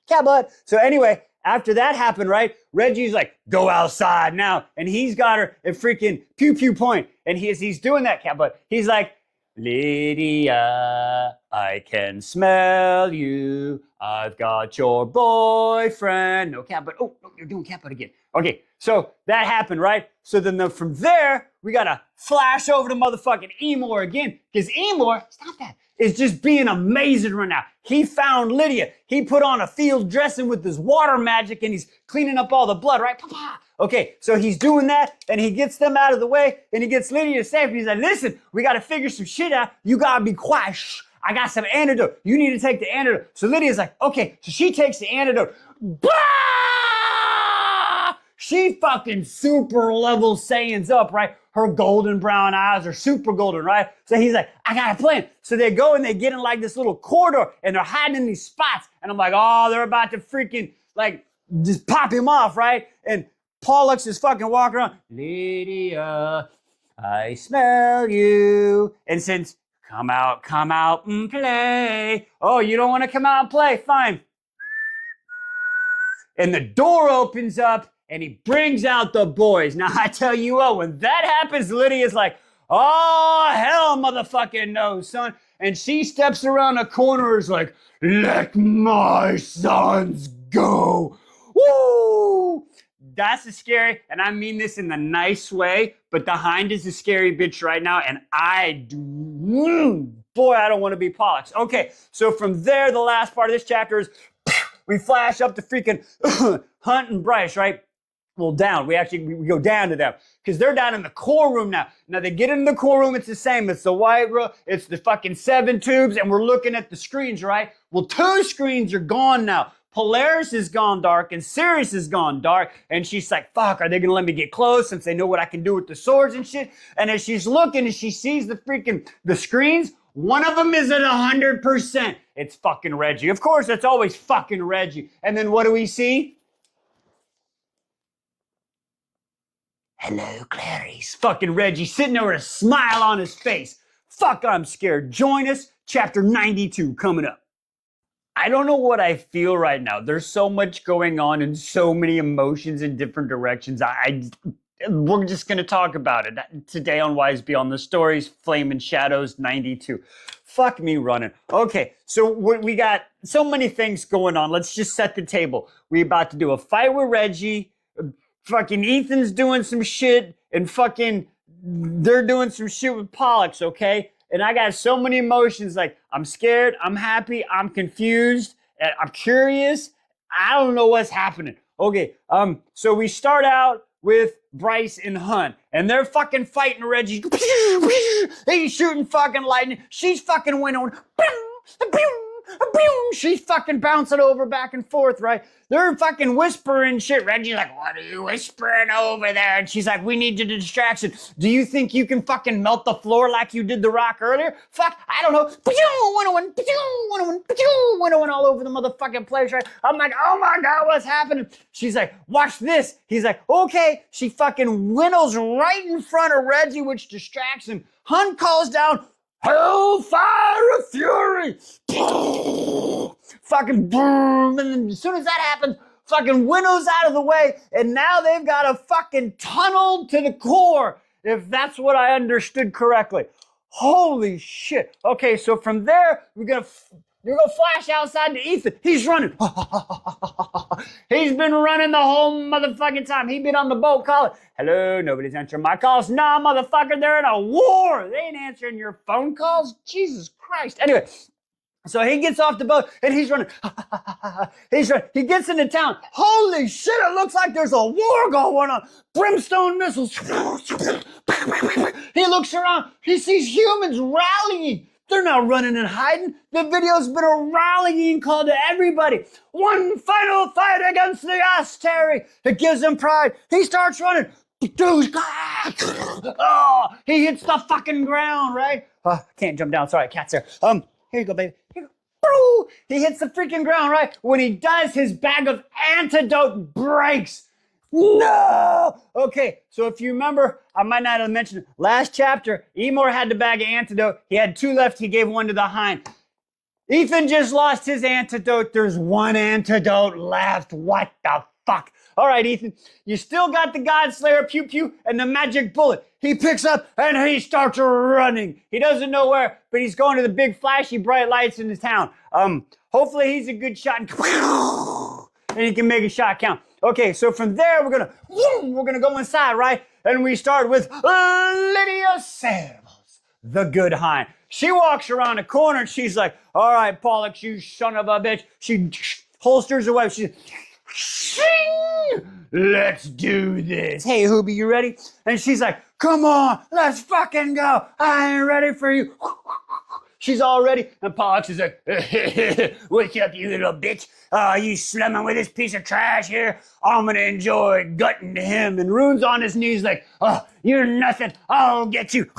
Speaker 1: Cat butt. So anyway, after that happened, right, Reggie's like, go outside now. And he's got her at freaking pew pew point. And he's doing that, cat butt. He's like, Lydia, I can smell you. I've got your boyfriend. No, cat butt. Oh, no, you're doing cat butt again. Okay, so that happened, right? So then from there, we got to flash over to motherfucking Emor again. Because Emor, stop that, is just being amazing right now. He found Lydia. He put on a field dressing with his water magic and he's cleaning up all the blood, right? Okay, so he's doing that and he gets them out of the way and he gets Lydia safe. He's like, listen, we got to figure some shit out. You got to be quiet. Shh. I got some antidote. You need to take the antidote. So Lydia's like, okay. So she takes the antidote. Bah! She fucking super level Saiyans up, right? Her golden brown eyes are super golden, right? So he's like, I got a plan. So they go and they get in like this little corridor and they're hiding in these spots. And I'm like, oh, they're about to freaking like just pop him off, right? And Pollux is fucking walking around. Lydia, I smell you. And since come out and play. Oh, you don't want to come out and play? Fine. And the door opens up and he brings out the boys. Now, I tell you what, when that happens, Lydia's like, oh, hell, motherfucking no, son. And she steps around the corner and is like, let my sons go. Woo! That's the scary, and I mean this in the nice way, but the Hind is a scary bitch right now, and boy, I don't want to be Pollux. Okay, so from there, the last part of this chapter is we flash up to freaking Hunt and Bryce, right? Well, down. We go down to them because they're down in the core room now. Now they get into the core room. It's the same. It's the white room. It's the fucking 7 tubes, and we're looking at the screens, right? Well, 2 screens are gone now. Polaris has gone dark and Sirius has gone dark. And she's like, fuck, are they going to let me get close since they know what I can do with the swords and shit? And as she's looking and she sees the screens, one of them is at 100%. It's fucking Reggie. Of course, it's always fucking Reggie. And then what do we see? Hello, Clarice. Fucking Reggie sitting there with a smile on his face. Fuck, I'm scared. Join us. Chapter 92 coming up. I don't know what I feel right now. There's so much going on and so many emotions in different directions. We're just going to talk about it today on Wise Beyond the Stories, Flame and Shadows 92. Fuck me running. Okay, so we got so many things going on. Let's just set the table. We're about to do a fight with Reggie. Fucking Ethan's doing some shit and fucking they're doing some shit with Pollux, okay? And I got so many emotions, like I'm scared, I'm happy, I'm confused, I'm curious. I don't know what's happening. Okay, so we start out with Bryce and Hunt, and they're fucking fighting Reggie. He's shooting fucking lightning. She's fucking winning. She's fucking bouncing over back and forth, right? They're fucking whispering shit. Reggie's like, what are you whispering over there? And she's like, we need your distraction. Do you think you can fucking melt the floor like you did the rock earlier? Fuck, I don't know. All over the motherfucking place, right? I'm like, oh my God, what's happening? She's like, watch this. He's like, okay. She fucking winnows right in front of Reggie, which distracts him. Hunt calls down, Hellfire of Fury! Fucking boom! And then as soon as that happens, fucking winnows out of the way, and now they've got a fucking tunnel to the core, if that's what I understood correctly. Holy shit. Okay, so from there, you're gonna flash outside to Ethan. He's running. He's been running the whole motherfucking time. He's been on the boat calling, hello, nobody's answering my calls. Nah, motherfucker, they're in a war. They ain't answering your phone calls. Jesus Christ. Anyway, so he gets off the boat and he's running. He's running. He gets into town. Holy shit, it looks like there's a war going on. Brimstone missiles. He looks around. He sees humans rallying. They're not running and hiding. The video's been a rallying call to everybody. One final fight against the Asteri. It gives him pride. He starts running. Oh, he hits the fucking ground, right? Can't jump down. Sorry, cat's there. Here you go, baby. Here you go. He hits the freaking ground, right? When he does, his bag of antidote breaks. No! Okay, so if you remember, I might not have mentioned it. Last chapter, Emor had the bag of antidote. He had 2 left. He gave 1 to the Hind. Ethan just lost his antidote. There's 1 antidote left. What the fuck? All right, Ethan, you still got the Godslayer pew pew and the magic bullet. He picks up and he starts running. He doesn't know where, but he's going to the big flashy bright lights in the town. Hopefully he's a good shot and he can make a shot count. Okay, so from there, we're gonna go inside, right? And we start with Lydia Samuels, the good Hind. She walks around the corner and she's like, all right, Pollux, you son of a bitch. She holsters away. She's, let's do this. Hey, Hoobie, you ready? And she's like, come on, let's fucking go. I ain't ready for you. she's all ready. And Pollux is like, what's up, you little bitch? You slumming with this piece of trash here? I'm gonna enjoy gutting him. And Rune's on his knees like, oh, you're nothing. I'll get you.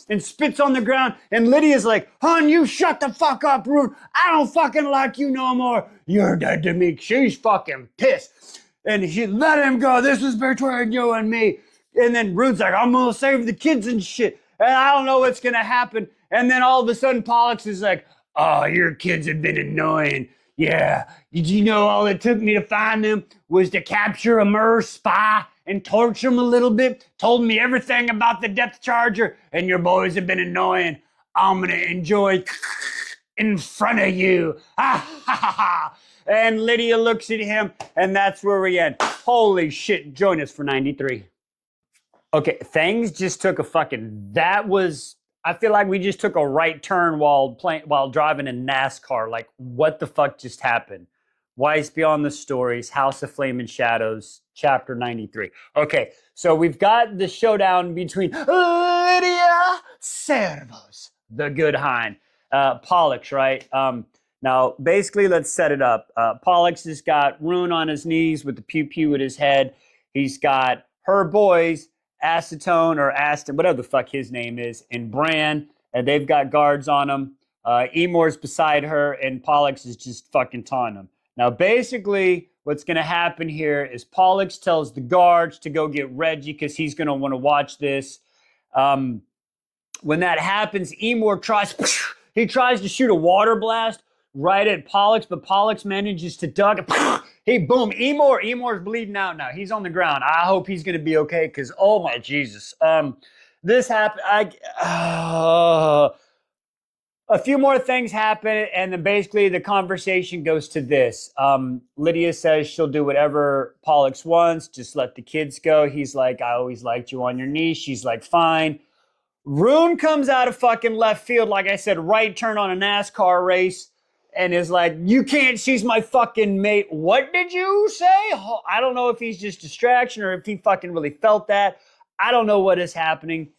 Speaker 1: And spits on the ground. And Lydia's like, hon, you shut the fuck up, Rune. I don't fucking like you no more. You're dead to me. She's fucking pissed. And she let him go. This is between you and me. And then Rune's like, I'm gonna save the kids and shit. And I don't know what's gonna happen. And then all of a sudden, Pollux is like, oh, your kids have been annoying. Yeah. Did you know all it took me to find them was to capture a Mer spy and torture him a little bit? Told me everything about the depth charger, and your boys have been annoying. I'm gonna enjoy in front of you. Ha ha ha ha. And Lydia looks at him, and that's where we end. Holy shit, join us for 93. Okay, things just took a I feel like we just took a right turn while driving in NASCAR. Like, what the fuck just happened? Weiss Beyond the Stories, House of Flame and Shadows, chapter 93. Okay, so we've got the showdown between Lydia Servos, the good hind, Pollux, right? Now, basically, let's set it up. Pollux has got Rune on his knees with the pew-pew at his head. He's got her boys, Acetone or Aston, whatever the fuck his name is, and Bran, and they've got guards on him. Emor's beside her, and Pollux is just fucking taunting him. Now, basically, what's going to happen here is Pollux tells the guards to go get Reggie because he's going to want to watch this. When that happens, Emor tries to shoot a water blast right at Pollux, but Pollux manages to duck. Hey, boom, Emor's bleeding out now. He's on the ground. I hope he's going to be okay because, oh my Jesus. This happened. A few more things happen, and then basically the conversation goes to this. Lydia says she'll do whatever Pollux wants. Just let the kids go. He's like, I always liked you on your knees. She's like, fine. Rune comes out of fucking left field, like I said, right turn on a NASCAR race, and is like, you can't, she's my fucking mate. What did you say? I don't know if he's just distraction or if he fucking really felt that. I don't know what is happening.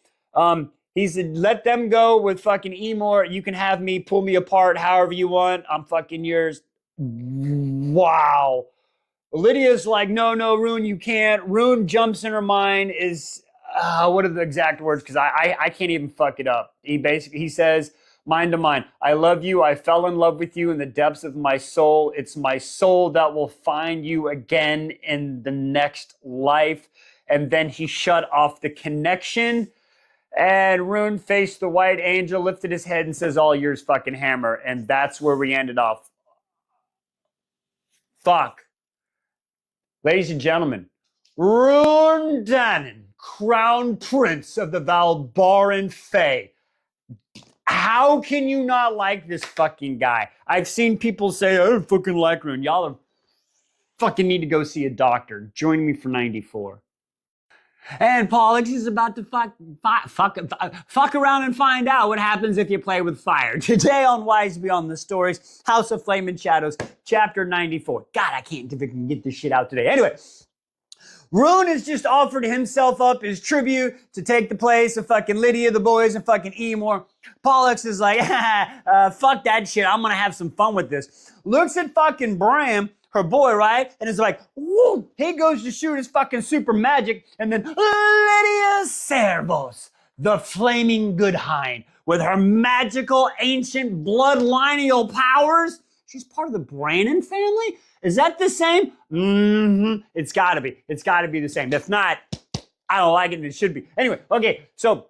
Speaker 1: He said, let them go with fucking Emor. You can have me, pull me apart however you want. I'm fucking yours. Wow. Lydia's like, no, Rune, you can't. Rune jumps in her mind is, what are the exact words? Because I can't even fuck it up. He says, mind to mind, I love you. I fell in love with you in the depths of my soul. It's my soul that will find you again in the next life. And then he shut off the connection. And Rune faced the white angel, lifted his head, and says, all yours, fucking hammer. And that's where we ended off. Fuck. Ladies and gentlemen, Rune Danon, Crown Prince of the Valbaran Fae. How can you not like this fucking guy? I've seen people say, I don't fucking like Rune. Y'all are fucking need to go see a doctor. Join me for 94. And Pollux is about to fuck around and find out what happens if you play with fire. Today on Weiss Beyond the Stories, House of Flame and Shadows, chapter 94. God, I can't get this shit out today. Anyway, Rune has just offered himself up as tribute to take the place of fucking Lydia, the boys, and fucking Emor. Pollux is like, fuck that shit. I'm gonna have some fun with this. Looks at fucking Bram, her boy, right? And is like, woo! He goes to shoot his fucking super magic, and then Lydia Servos, the flaming good hind, with her magical ancient bloodlineal powers. She's part of the Brannon family? Is that the same? Mm-hmm. It's gotta be. It's gotta be the same. If not, I don't like it and it should be. Anyway, okay, so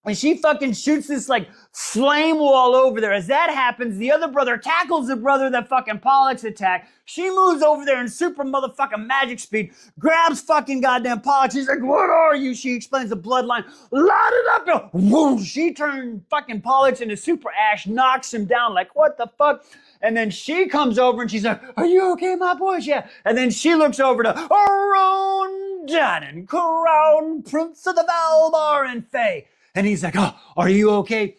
Speaker 1: when she fucking shoots this like flame wall over there, as that happens, the other brother tackles the brother that fucking Pollux attacked. She moves over there in super motherfucking magic speed, grabs fucking goddamn Pollux. She's like, what are you? She explains the bloodline. Light it up. Whoa, she turned fucking Pollux into super ash, knocks him down like, what the fuck? And then she comes over and she's like, are you okay, my boys? Yeah. And then she looks over to Rune Danon, Crown Prince of the Valbaran Fae. And he's like, oh, are you okay?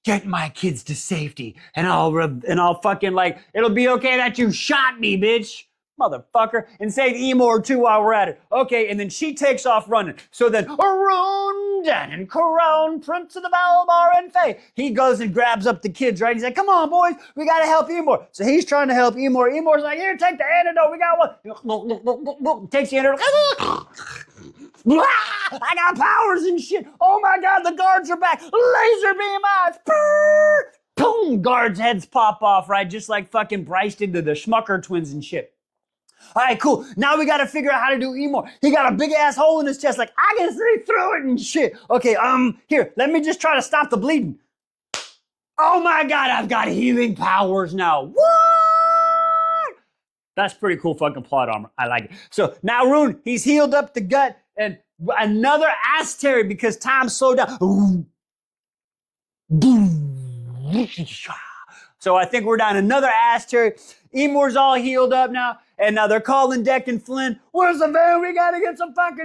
Speaker 1: Get my kids to safety. And I'll fucking like, it'll be okay that you shot me, bitch. motherfucker, and save Emor too while we're at it. Okay, and then she takes off running. So then, Arun, Dan, and Crown, Prince of the Valbar, and Faye, he goes and grabs up the kids, right? He's like, come on, boys, we gotta help Emor. So he's trying to help Emor. Emor's like, here, take the antidote, we got one. Takes the antidote. I got powers and shit. Oh my God, the guards are back. Laser beam eyes. Boom, guards' heads pop off, right? Just like fucking Bryce did to the Schmucker twins and shit. All right, cool. Now we got to figure out how to do Emor. He got a big ass hole in his chest, like, I can see through it and shit. Okay, here, let me just try to stop the bleeding. Oh my God, I've got healing powers now. What? That's pretty cool fucking plot armor. I like it. So now Rune, he's healed up the gut and another Astery because time slowed down. So I think we're down another Astery. Emor's all healed up now. And now they're calling Deck and Flynn. Where's the van? We gotta get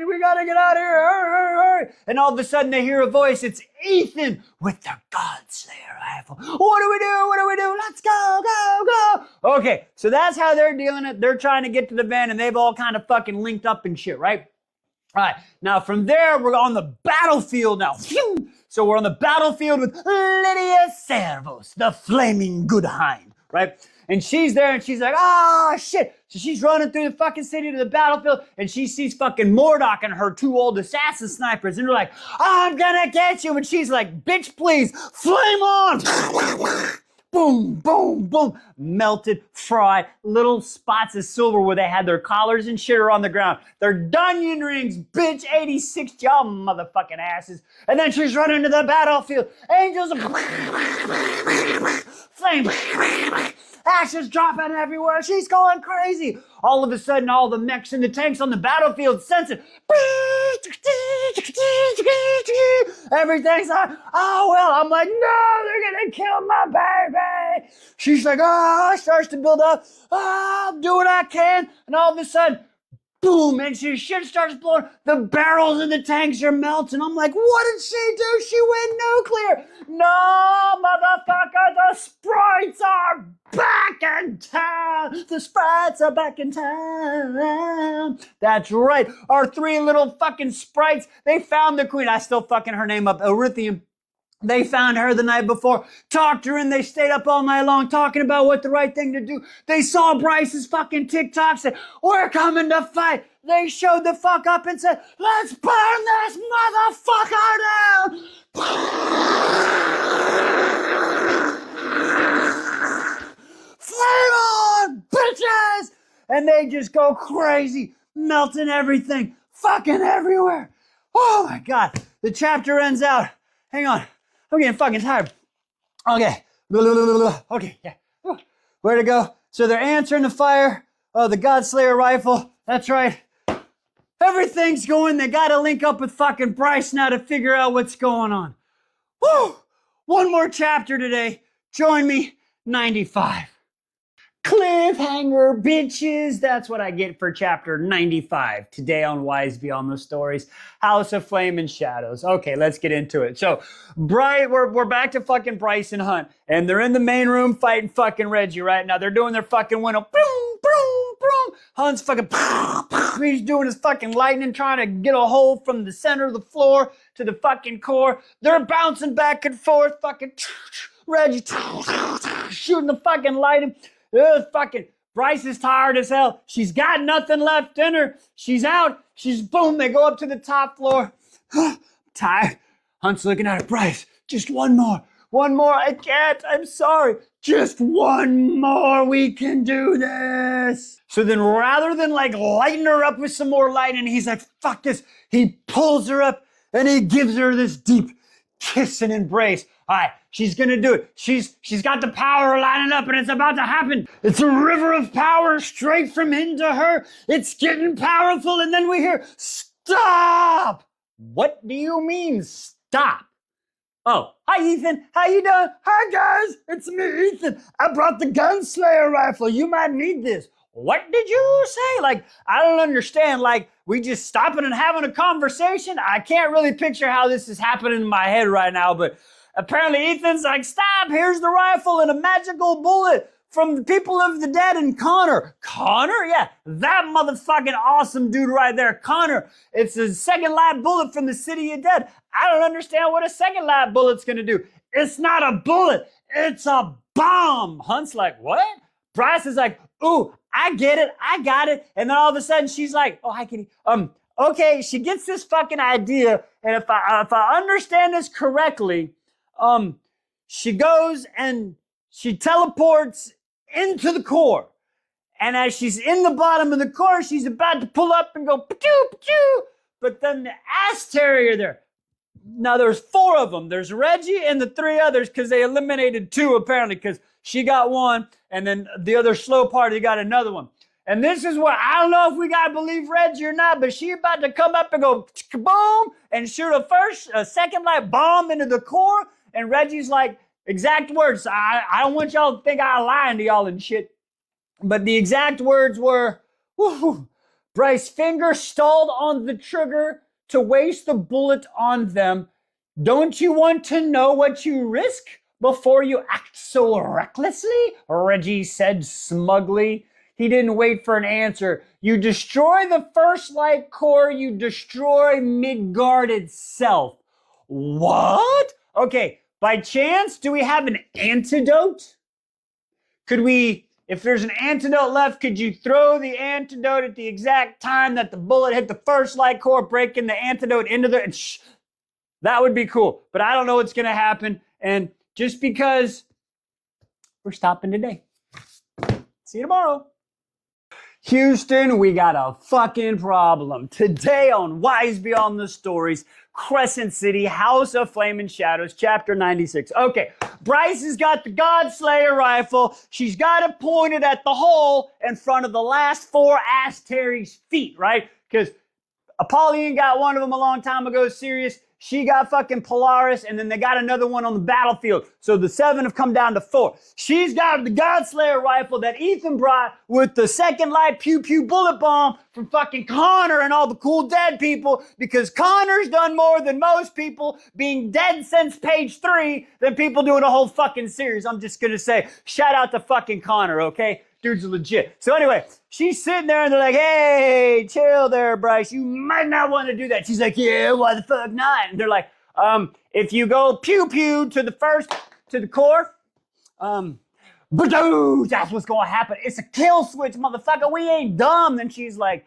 Speaker 1: we gotta get out of here. Hurry, hurry, hurry. And all of a sudden they hear a voice. It's Ethan with their Godslayer rifle. What do we do? What do we do? Let's go, go, go. Okay, so that's how they're dealing it. They're trying to get to the van and they've all kind of fucking linked up and shit, right? All right, now from there, we're on the battlefield now. Phew! So we're on the battlefield with Lydia Servos, the flaming good hind, right? And she's there and she's like, ah, shit. So she's running through the fucking city to the battlefield and she sees fucking Mordok and her two old assassin snipers. And they're like, I'm gonna get you. And she's like, bitch, please, flame on. Boom, boom, boom. Melted, fried, little spots of silver where they had their collars and shit are on the ground. Their Dunyan rings, bitch, 86, y'all motherfucking asses. And then she's running to the battlefield. Angels, flame, ashes dropping everywhere. She's going crazy. All of a sudden, all the mechs and the tanks on the battlefield sense it. Everything's like, oh, well. I'm like, no, they're going to kill my baby. She's like, oh, starts to build up. Oh, I'll do what I can. And all of a sudden, boom, and shit starts blowing. The barrels in the tanks are melting. I'm like, what did she do? She went nuclear. No, motherfucker, the sprites are back in town. The sprites are back in town. That's right. Our three little fucking sprites, they found the queen. I still fucking her name up, Erythium. They found her the night before, talked her in, they stayed up all night long talking about what the right thing to do. They saw Bryce's fucking TikTok, said, we're coming to fight. They showed the fuck up and said, let's burn this motherfucker down. Flame on, bitches! And they just go crazy, melting everything, fucking everywhere. Oh my God, the chapter ends out. Hang on. I'm getting fucking tired. Okay. Okay, yeah. Where to go? So they're answering the fire. Oh, the Godslayer rifle. That's right. Everything's going. They got to link up with fucking Bryce now to figure out what's going on. Woo! One more chapter today. Join me, 95. Cliffhanger, bitches. That's what I get for chapter 95. Today on Wise Beyond the Stories, House of Flame and Shadows. Okay, let's get into it. So, we're back to fucking Bryce and Hunt, and they're in the main room fighting fucking Reggie right now. They're doing their fucking winnow. Boom, boom, boom. Hunt's fucking, he's doing his fucking lightning, trying to get a hole from the center of the floor to the fucking core. They're bouncing back and forth, fucking Reggie shooting the fucking lightning. Fucking Bryce is tired as hell. She's got nothing left in her. She's out. She's boom. They go up to the top floor. Tired. Hunt's looking at her. Bryce, just one more. One more. I can't. I'm sorry. Just one more. We can do this. So then rather than like lighten her up with some more lightning, he's like, fuck this. He pulls her up and he gives her this deep kiss and embrace. All right, she's gonna do it. She's got the power lining up and it's about to happen. It's a river of power straight from him to her. It's getting powerful and then we hear, stop! What do you mean, stop? Oh, hi Ethan, how you doing? Hi guys, it's me Ethan. I brought the Gunslayer rifle. You might need this. What did you say? Like, I don't understand. Like, we just stopping and having a conversation? I can't really picture how this is happening in my head right now, but apparently Ethan's like, stop, here's the rifle and a magical bullet. from the people of the dead and Connor. Connor? Yeah, that motherfucking awesome dude right there. Connor. It's a second light bullet from the city of dead. I don't understand what a second light bullet's gonna do. It's not a bullet. It's a bomb. Hunt's like, what? Bryce is like, ooh, I get it. I got it. And then all of a sudden she's like, oh, hi, Kitty. Okay, she gets this fucking idea. And if I understand this correctly, she goes and she teleports into the core. And as she's in the bottom of the core, she's about to pull up and go, pa-choo, pa-choo. But then the ass terrier there. Now there's 4 of them. There's Reggie and the 3 others because they eliminated 2 apparently because she got 1 and then the other slow party got another one. And this is what, I don't know if we got to believe Reggie or not, but she about to come up and go boom and shoot a second light bomb into the core. And Reggie's like, exact words. I don't want y'all to think I'm lying to y'all and shit. But the exact words were, whoo, Bryce's finger stalled on the trigger to waste the bullet on them. Don't you want to know what you risk before you act so recklessly? Reggie said smugly. He didn't wait for an answer. You destroy the first light core, you destroy Midgard itself. What? Okay, by chance, do we have an antidote? Could we, if there's an antidote left, could you throw the antidote at the exact time that the bullet hit the first light core, breaking the antidote into the... That would be cool, but I don't know what's going to happen. And just because we're stopping today. See you tomorrow. Houston, we got a fucking problem. Today on Wise Beyond the Stories, Crescent City, House of Flame and Shadows, Chapter 96. Okay, Bryce has got the Godslayer rifle. She's got it pointed at the hole in front of the last 4 Asteries' feet, right? Because Apollyon got one of them a long time ago, Sirius. She got fucking Polaris, and then they got another one on the battlefield. So the 7 have come down to 4. She's got the Godslayer rifle that Ethan brought with the second light pew-pew bullet bomb from fucking Connor and all the cool dead people, because Connor's done more than most people, being dead since page 3, than people doing a whole fucking series. I'm just gonna say, shout out to fucking Connor, okay? Dude's legit. So anyway, she's sitting there and they're like, hey, chill there, Bryce. You might not want to do that. She's like, yeah, why the fuck not? And they're like, if you go pew-pew to the core, that's what's going to happen. It's a kill switch, motherfucker. We ain't dumb. Then she's like,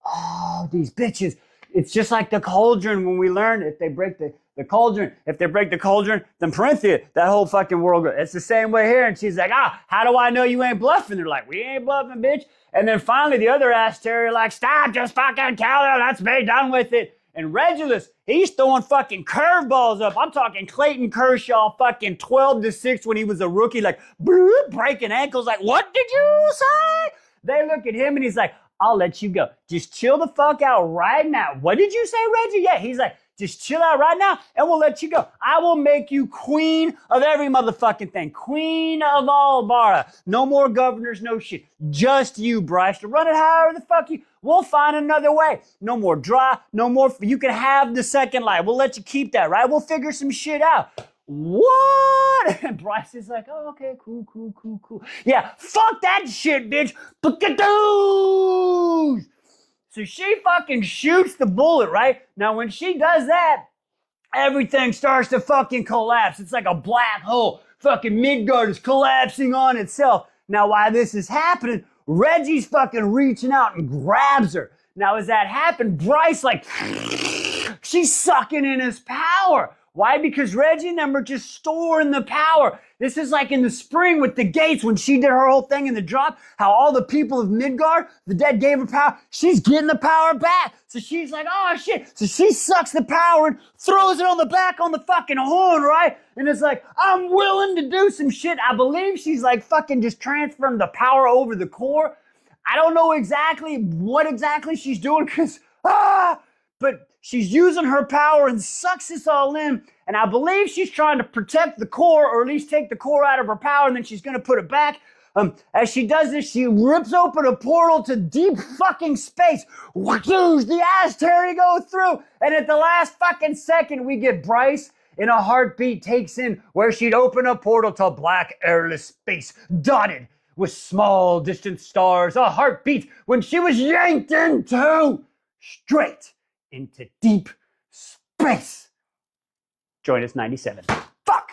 Speaker 1: oh, these bitches. It's just like the cauldron when we learned if they break the cauldron. If they break the cauldron, then Parenthea, that whole fucking world goes. It's the same way here. And she's like, how do I know you ain't bluffing? They're like, we ain't bluffing, bitch. And then finally the other ass terrier like, stop, just fucking kill her. Let's be done with it. And Regulus, he's throwing fucking curveballs up. I'm talking Clayton Kershaw fucking 12-6 when he was a rookie, like breaking ankles. Like, what did you say? They look at him and he's like, I'll let you go. Just chill the fuck out right now. What did you say, Reggie? Yeah, he's like, just chill out right now and we'll let you go. I will make you queen of every motherfucking thing. Queen of all Bara. No more governors, no shit. Just you, Bryce. To run it however the fuck you. We'll find another way. No more dry. No more. You can have the second light. We'll let you keep that, right? We'll figure some shit out. What? And Bryce is like, oh, okay, cool. Yeah, fuck that shit, bitch. Pakadoos! So she fucking shoots the bullet, right? Now, when she does that, everything starts to fucking collapse. It's like a black hole. Fucking Midgard is collapsing on itself. Now, while this is happening, Reggie's fucking reaching out and grabs her. Now, as that happened, Bryce, like, she's sucking in his power. Why? Because Reggie and them are just storing the power. This is like in the spring with the gates when she did her whole thing in the drop, how all the people of Midgard, the dead gave her power. She's getting the power back. So she's like, oh shit. So she sucks the power and throws it on the back on the fucking horn, right? And it's like, I'm willing to do some shit. I believe she's like fucking just transferring the power over the core. I don't know exactly what exactly she's doing because, but she's using her power and sucks this all in. And I believe she's trying to protect the core, or at least take the core out of her power, and then she's going to put it back. As she does this, she rips open a portal to deep fucking space. The ass Terry go through. And at the last fucking second, we get Bryce in a heartbeat takes in where she'd open a portal to black airless space, dotted with small distant stars, a heartbeat when she was yanked into straight into deep space. Join us 97. Fuck!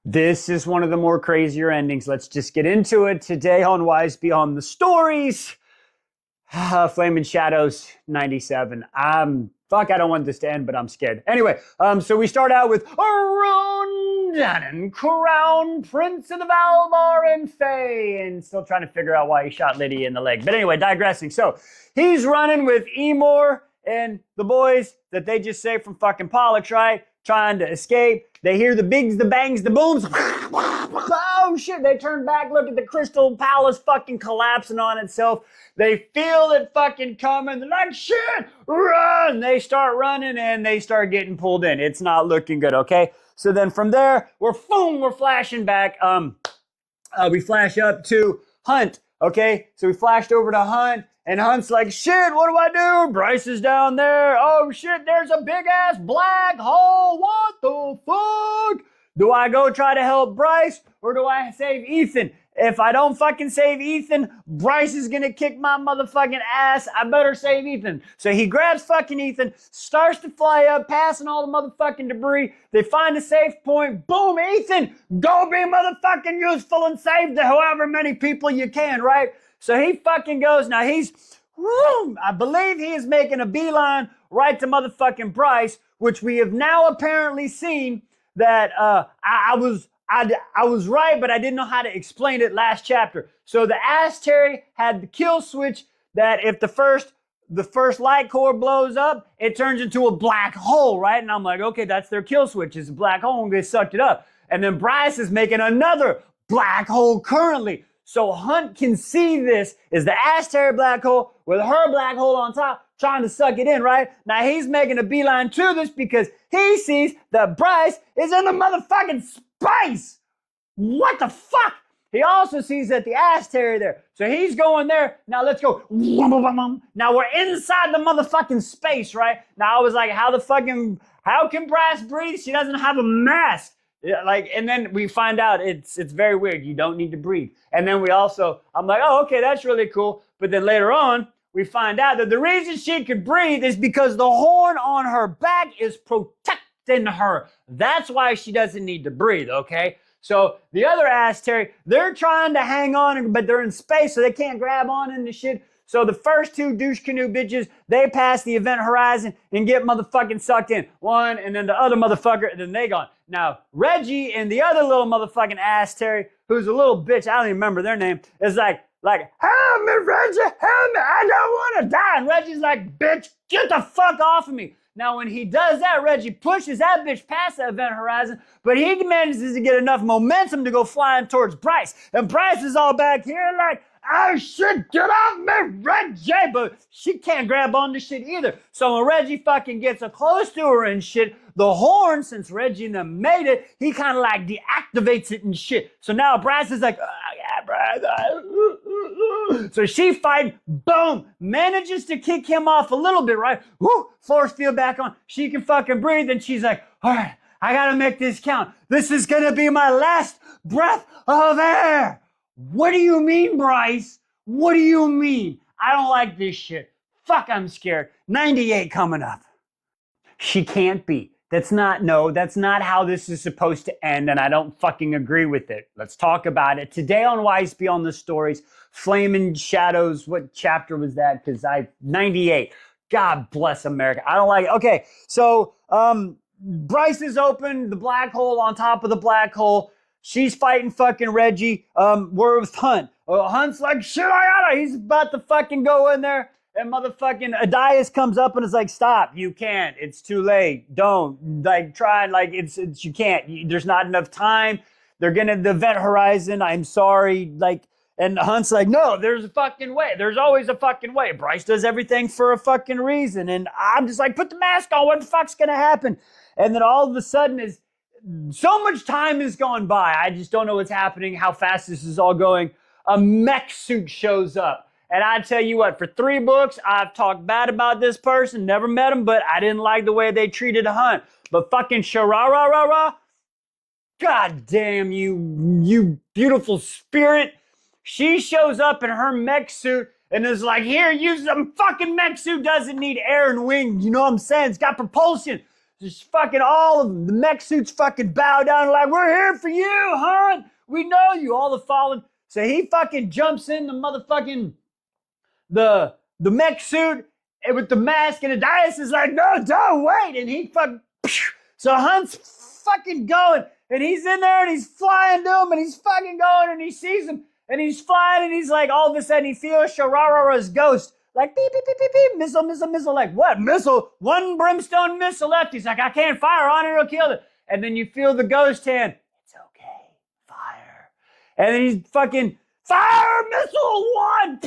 Speaker 1: This is one of the more crazier endings. Let's just get into it today on Wise Beyond the Stories. Flaming Shadows 97. Fuck, I don't want this to end, but I'm scared. Anyway, so we start out with Ron Dannon, Crown Prince of the Valmar and Fae, and still trying to figure out why he shot Lydia in the leg. But anyway, digressing. So he's running with Emor and the boys that they just saved from fucking Pollux, right? Trying to escape. They hear the bigs, the bangs, the booms. Oh shit, they turn back, look at the Crystal Palace fucking collapsing on itself. They feel it fucking coming. They're like, shit, run! They start running and they start getting pulled in. It's not looking good, okay? So then from there, we're flashing back. We flash up to Hunt, okay? So we flashed over to Hunt. And Hunt's like, shit, what do I do? Bryce is down there. Oh shit, there's a big ass black hole. What the fuck? Do I go try to help Bryce or do I save Ethan? If I don't fucking save Ethan, Bryce is gonna kick my motherfucking ass. I better save Ethan. So he grabs fucking Ethan, starts to fly up, passing all the motherfucking debris. They find a safe point. Boom, Ethan, go be motherfucking useful and save the however many people you can, right? So he fucking goes, now he's, I believe he is making a beeline right to motherfucking Bryce, which we have now apparently seen that I was right, but I didn't know how to explain it last chapter. So the Asteri had the kill switch that if the first light core blows up, it turns into a black hole, right? And I'm like, okay, that's their kill switch. It's a black hole and they sucked it up. And then Bryce is making another black hole currently. So Hunt can see this is the Asteri black hole with her black hole on top trying to suck it in, right? Now he's making a beeline to this because he sees that Bryce is in the motherfucking space. What the fuck? He also sees that the Asteri there. So he's going there. Now let's go. Now we're inside the motherfucking space, right? Now I was like, how can Bryce breathe? She doesn't have a mask. Yeah, like, and then we find out it's very weird. You don't need to breathe. And then I'm like, oh, okay, that's really cool. But then later on, we find out that the reason she could breathe is because the horn on her back is protecting her. That's why she doesn't need to breathe, okay? So the other Asteri, they're trying to hang on, but they're in space, so they can't grab on into shit. So the first two douche canoe bitches, they pass the event horizon and get motherfucking sucked in. One, and then the other motherfucker, and then they gone. Now, Reggie and the other little motherfucking Asteri, who's a little bitch, I don't even remember their name, is like, help me, Reggie, help me, I don't want to die. And Reggie's like, bitch, get the fuck off of me. Now, when he does that, Reggie pushes that bitch past the event horizon, but he manages to get enough momentum to go flying towards Bryce. And Bryce is all back here like, oh shit, get off me, Reggie! But she can't grab onto shit either. So when Reggie fucking gets close to her and shit, the horn, since Reggie and them made it, he kind of like deactivates it and shit. So now Bryce is like, oh yeah, Bryce. So she fight, boom, manages to kick him off a little bit, right? Woo, force field back on. She can fucking breathe, and she's like, all right, I gotta make this count. This is gonna be my last breath of air. What do you mean, Bryce? What do you mean? I don't like this shit. Fuck, I'm scared. 98 coming up. She can't be. That's not how this is supposed to end, and I don't fucking agree with it. Let's talk about it. Today on Wise Beyond the Stories, Flaming Shadows, what chapter was that? 98. God bless America. I don't like it. Okay, so Bryce is open, the black hole on top of the black hole. She's fighting fucking Reggie. We're with Hunt. Hunt's like, shit, I gotta. He's about to fucking go in there. And motherfucking Adias comes up and is like, stop, you can't. It's too late. Don't. Like, try. Like, it's you can't. There's not enough time. They're gonna the event horizon. I'm sorry. Like, and Hunt's like, no, there's a fucking way. There's always a fucking way. Bryce does everything for a fucking reason. And I'm just like, put the mask on. What the fuck's gonna happen? And then all of a sudden is so much time has gone by. I just don't know what's happening, how fast this is all going. A mech suit shows up. And I tell you what, for 3 books, I've talked bad about this person, never met him, but I didn't like the way they treated Hunt. But fucking Sharara, God damn you beautiful spirit. She shows up in her mech suit and is like, here, use some fucking mech suit, doesn't need air and wings. You know what I'm saying? It's got propulsion. Just fucking all of them. The mech suits fucking bow down like, we're here for you, hon. We know you. All the fallen. So he fucking jumps in the motherfucking, the mech suit with the mask, and Adias is like, no, don't wait. And he fucking, so Hunt's fucking going, and he's in there, and he's flying to him, and he's fucking going, and he sees him, and he's flying, and he's like, all of a sudden, he feels Sharara's ghost, like, beep, beep, beep, beep, beep, missile, missile, missile, like, what, missile? One brimstone missile left. He's like, I can't fire on it, it'll kill it. And then you feel the ghost hand, it's okay, fire. And then he's fucking, fire, missile one!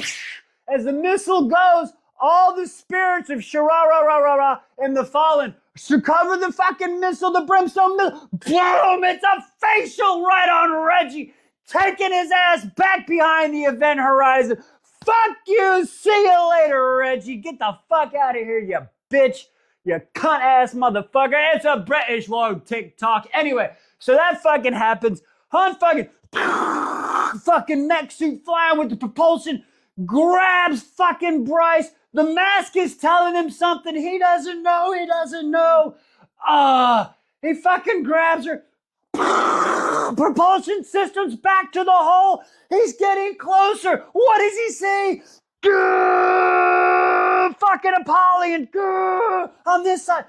Speaker 1: As the missile goes, all the spirits of Sharara and the fallen cover the fucking missile, the brimstone missile. Boom! It's a facial right on Reggie, taking his ass back behind the event horizon. Fuck you! See you later, Reggie. Get the fuck out of here, you bitch. You cunt ass motherfucker. It's a British long TikTok. Anyway, so that fucking happens. Hunt fucking mech suit flying with the propulsion, grabs fucking Bryce. The mask is telling him something he doesn't know. He fucking grabs her. Propulsion systems back to the hole. He's getting closer. What does he say? Fucking Apollyon. On this side.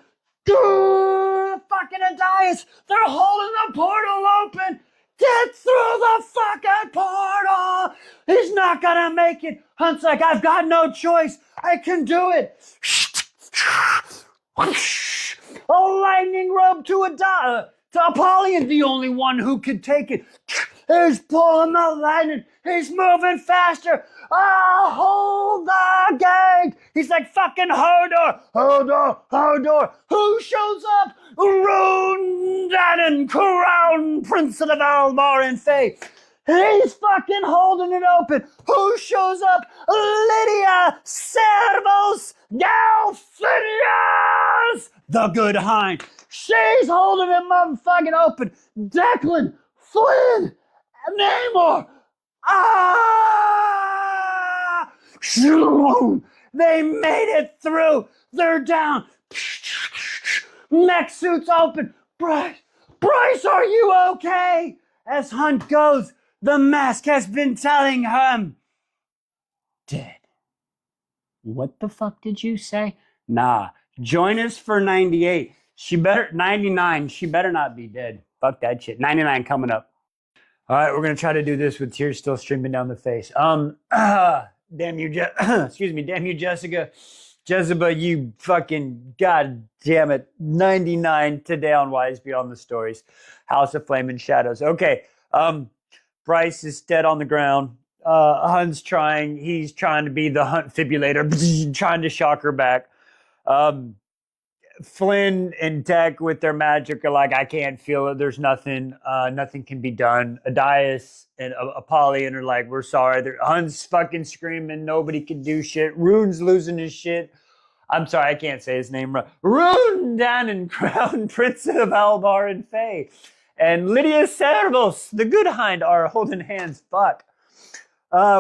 Speaker 1: Fucking Adias. They're holding the portal open. Get through the fucking portal. He's not gonna make it. Hunt's like, I've got no choice. I can do it. A lightning robe to Apollyon, the only one who could take it. He's pulling the lightning. He's moving faster. Hold the gate. He's like, fucking Hodor. Who shows up? Rune Dannon, Crown Prince of the Valmar and Fae. He's fucking holding it open. Who shows up? Lydia Servos Galphinius, the good hind. She's holding it motherfucking open. Declan, Flynn, Namor. They made it through. They're down. Mech suits open. Bryce, are you okay? As Hunt goes, the mask has been telling him, dead. What the fuck did you say? Nah, join us for 98. 99, she better not be dead. Fuck that shit. 99 coming up. All right, we're going to try to do this with tears still streaming down the face. Damn you, damn you, Jessica. Jezebel, you fucking, god damn it. 99 today on Wise Beyond the Stories. House of Flame and Shadows. Okay, Bryce is dead on the ground. Hunt's he's trying to be the Hunt fibulator, trying to shock her back. Flynn and Tech with their magic are like, I can't feel it. There's nothing. Nothing can be done. Adias and Apollyon are like, we're sorry. Hunt's fucking screaming. Nobody can do shit. Rune's losing his shit. I'm sorry, I can't say his name right. Rune Dannon, Crown Prince of Albar and Fae. And Lydia Servos, the good hind, are holding hands. Fuck.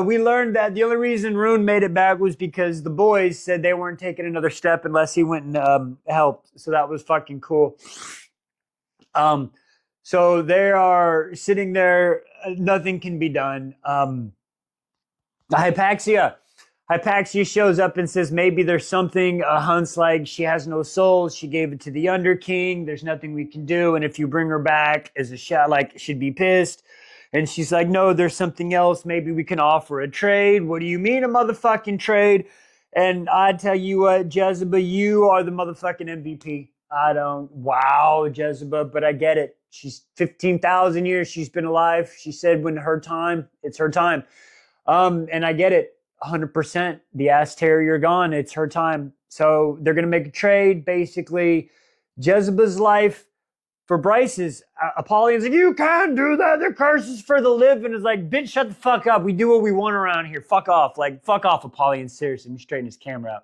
Speaker 1: We learned that the only reason Rune made it back was because the boys said they weren't taking another step unless he went and helped. So that was fucking cool. So they are sitting there. Nothing can be done. Hypaxia shows up and says maybe there's something. Hunt's like, she has no soul. She gave it to the Underking. There's nothing we can do. And if you bring her back as a shot, like, she'd be pissed. And she's like, no, there's something else. Maybe we can offer a trade. What do you mean a motherfucking trade? And I tell you what, Jezebel, you are the motherfucking MVP. Wow, Jezebel, but I get it. She's 15,000 years she's been alive. She said when her time, it's her time. And I get it, 100%. The ass terrier gone, it's her time. So they're going to make a trade. Basically, Jezebel's life for Bryce's. Apollyon's like, you can't do that. Their curse is for the living. It's like, bitch, shut the fuck up. We do what we want around here. Fuck off. Like, fuck off, Apollyon. Seriously, let me straighten his camera out.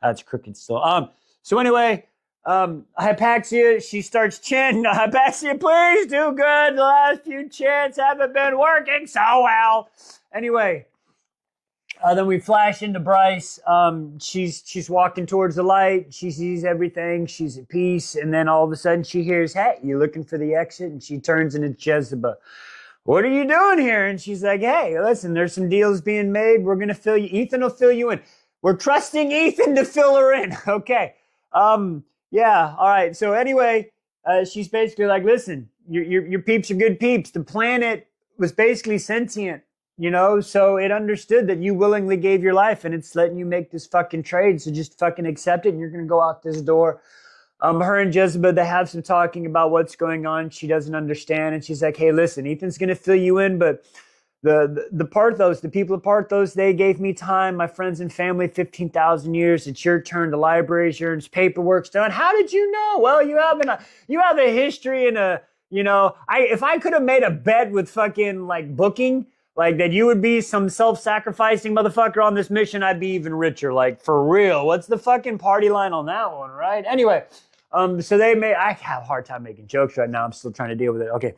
Speaker 1: That's crooked still. So anyway, Hypaxia, she starts chanting, Hypaxia, please do good. The last few chants haven't been working so well. Anyway, then we flash into Bryce. She's walking towards the light. She sees everything. She's at peace. And then all of a sudden she hears, hey, you looking for the exit? And she turns and it's Jezebel. What are you doing here? And she's like, hey, listen, there's some deals being made. We're going to fill you. Ethan will fill you in. We're trusting Ethan to fill her in. Okay. Yeah. All right. So anyway, she's basically like, listen, your peeps are good peeps. The planet was basically sentient, you know, so it understood that you willingly gave your life and it's letting you make this fucking trade. So just fucking accept it and you're going to go out this door. Her and Jezebel, they have some talking about what's going on. She doesn't understand. And she's like, hey, listen, Ethan's going to fill you in, but the Parthos, the people of Parthos, they gave me time, my friends and family, 15,000 years. It's your turn. The library's yours. Paperwork's done. How did you know? Well, you have a history and if I could have made a bet with fucking like booking, like that you would be some self-sacrificing motherfucker on this mission, I'd be even richer. Like for real. What's the fucking party line on that one, right? Anyway, so I have a hard time making jokes right now. I'm still trying to deal with it. Okay.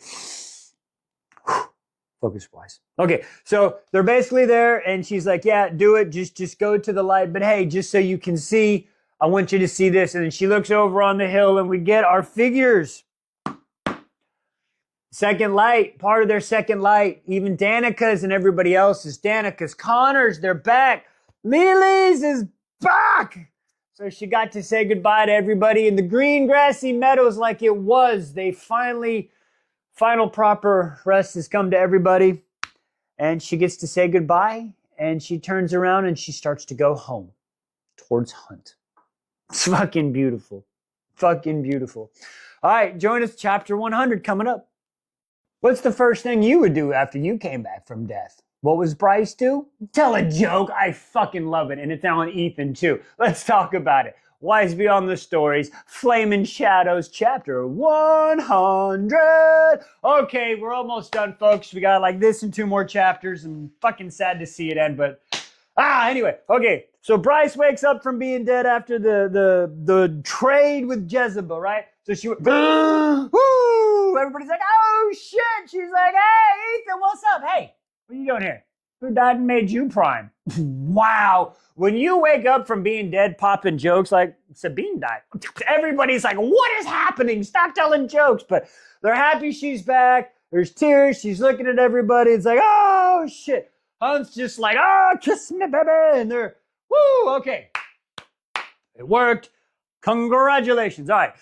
Speaker 1: Focus wise. Okay, so they're basically there and she's like, yeah, do it. Just go to the light. But hey, just so you can see, I want you to see this. And then she looks over on the hill and we get our figures. Second light, part of their second light. Even Danica's and everybody else's. Danica's, Connor's, they're back. Lily's is back. So she got to say goodbye to everybody in the green grassy meadows like it was. They final proper rest has come to everybody. And she gets to say goodbye. And she turns around and she starts to go home towards Hunt. It's fucking beautiful. Fucking beautiful. All right, join us. Chapter 100 coming up. What's the first thing you would do after you came back from death? What was Bryce do? Tell a joke. I fucking love it. And it's on Ethan too. Let's talk about it. Wise Beyond the Stories, Flamin' Shadows, chapter 100. Okay, we're almost done, folks. We got like this and 2 more chapters. I'm fucking sad to see it end, but anyway. Okay, so Bryce wakes up from being dead after the trade with Jezebel, right? So she went, woo! Everybody's like, oh shit! She's like, hey, Ethan, what's up? Hey, what are you doing here? Who died and made you prime? Wow. When you wake up from being dead, popping jokes like Sabine died, everybody's like, what is happening? Stop telling jokes. But they're happy she's back. There's tears. She's looking at everybody. It's like, oh shit. Hunt's just like, oh, kiss me, baby. And they're, woo, okay. It worked. Congratulations. All right.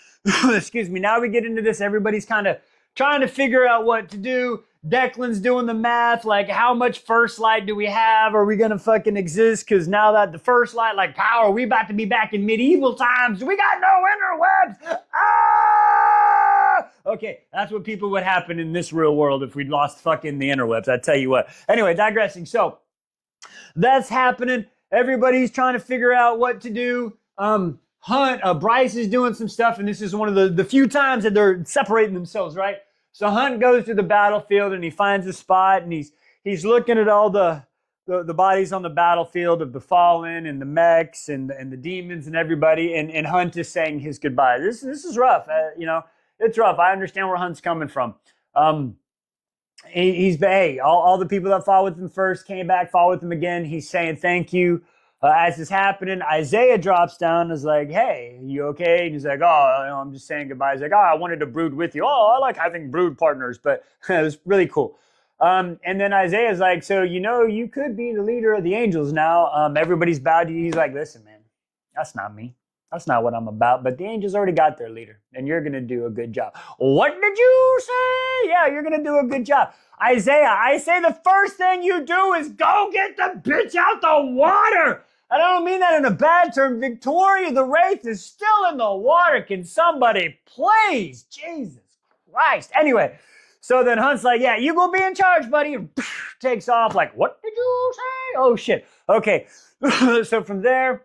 Speaker 1: Excuse me. Now we get into this. Everybody's kind of trying to figure out what to do. Declan's doing the math, like how much first light do we have? Are we gonna fucking exist? Because now that the first light, like power, we about to be back in medieval times. We got no interwebs. Okay, that's what people would happen in this real world if we'd lost fucking the interwebs. I tell you what. Anyway, digressing. So that's happening. Everybody's trying to figure out what to do. Bryce is doing some stuff, and this is one of the few times that they're separating themselves, right? So Hunt goes to the battlefield and he finds a spot and he's looking at all the bodies on the battlefield of the fallen and the mechs and the demons and everybody. And Hunt is saying his goodbye. This is rough. It's rough. I understand where Hunt's coming from. All the people that fought with him first came back, fought with him again. He's saying thank you. As this happening, Isaiah drops down and is like, hey, you okay? And he's like, I'm just saying goodbye. He's like, I wanted to brood with you. I like having brood partners, but it was really cool. And then Isaiah's like, so, you could be the leader of the angels now. Everybody's bowed to you. He's like, listen, man, that's not me. That's not what I'm about. But the angels already got their leader, and you're going to do a good job. What did you say? Yeah, you're going to do a good job. Isaiah, I say the first thing you do is go get the bitch out the water. I don't mean that in a bad term. Victoria the Wraith is still in the water. Can somebody please? Jesus Christ. Anyway, so then Hunt's like, yeah, you go be in charge, buddy. And takes off like, what did you say? Oh, shit. Okay. So from there,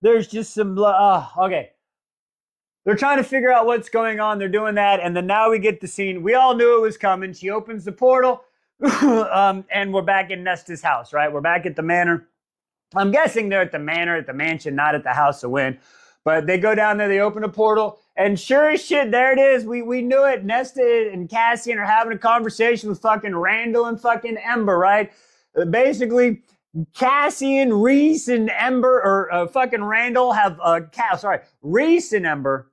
Speaker 1: there's just some, okay. They're trying to figure out what's going on. They're doing that. And then now we get the scene. We all knew it was coming. She opens the portal and we're back in Nesta's house, right? We're back at the manor. I'm guessing they're at the manor, at the mansion, not at the House of Wind. But they go down there, they open a portal, and sure as shit, there it is. We knew it. Nesta and Cassian are having a conversation with fucking Randall and fucking Ember, right? Basically, Cassian, Reese, and Ember, or fucking Randall have, Reese and Ember.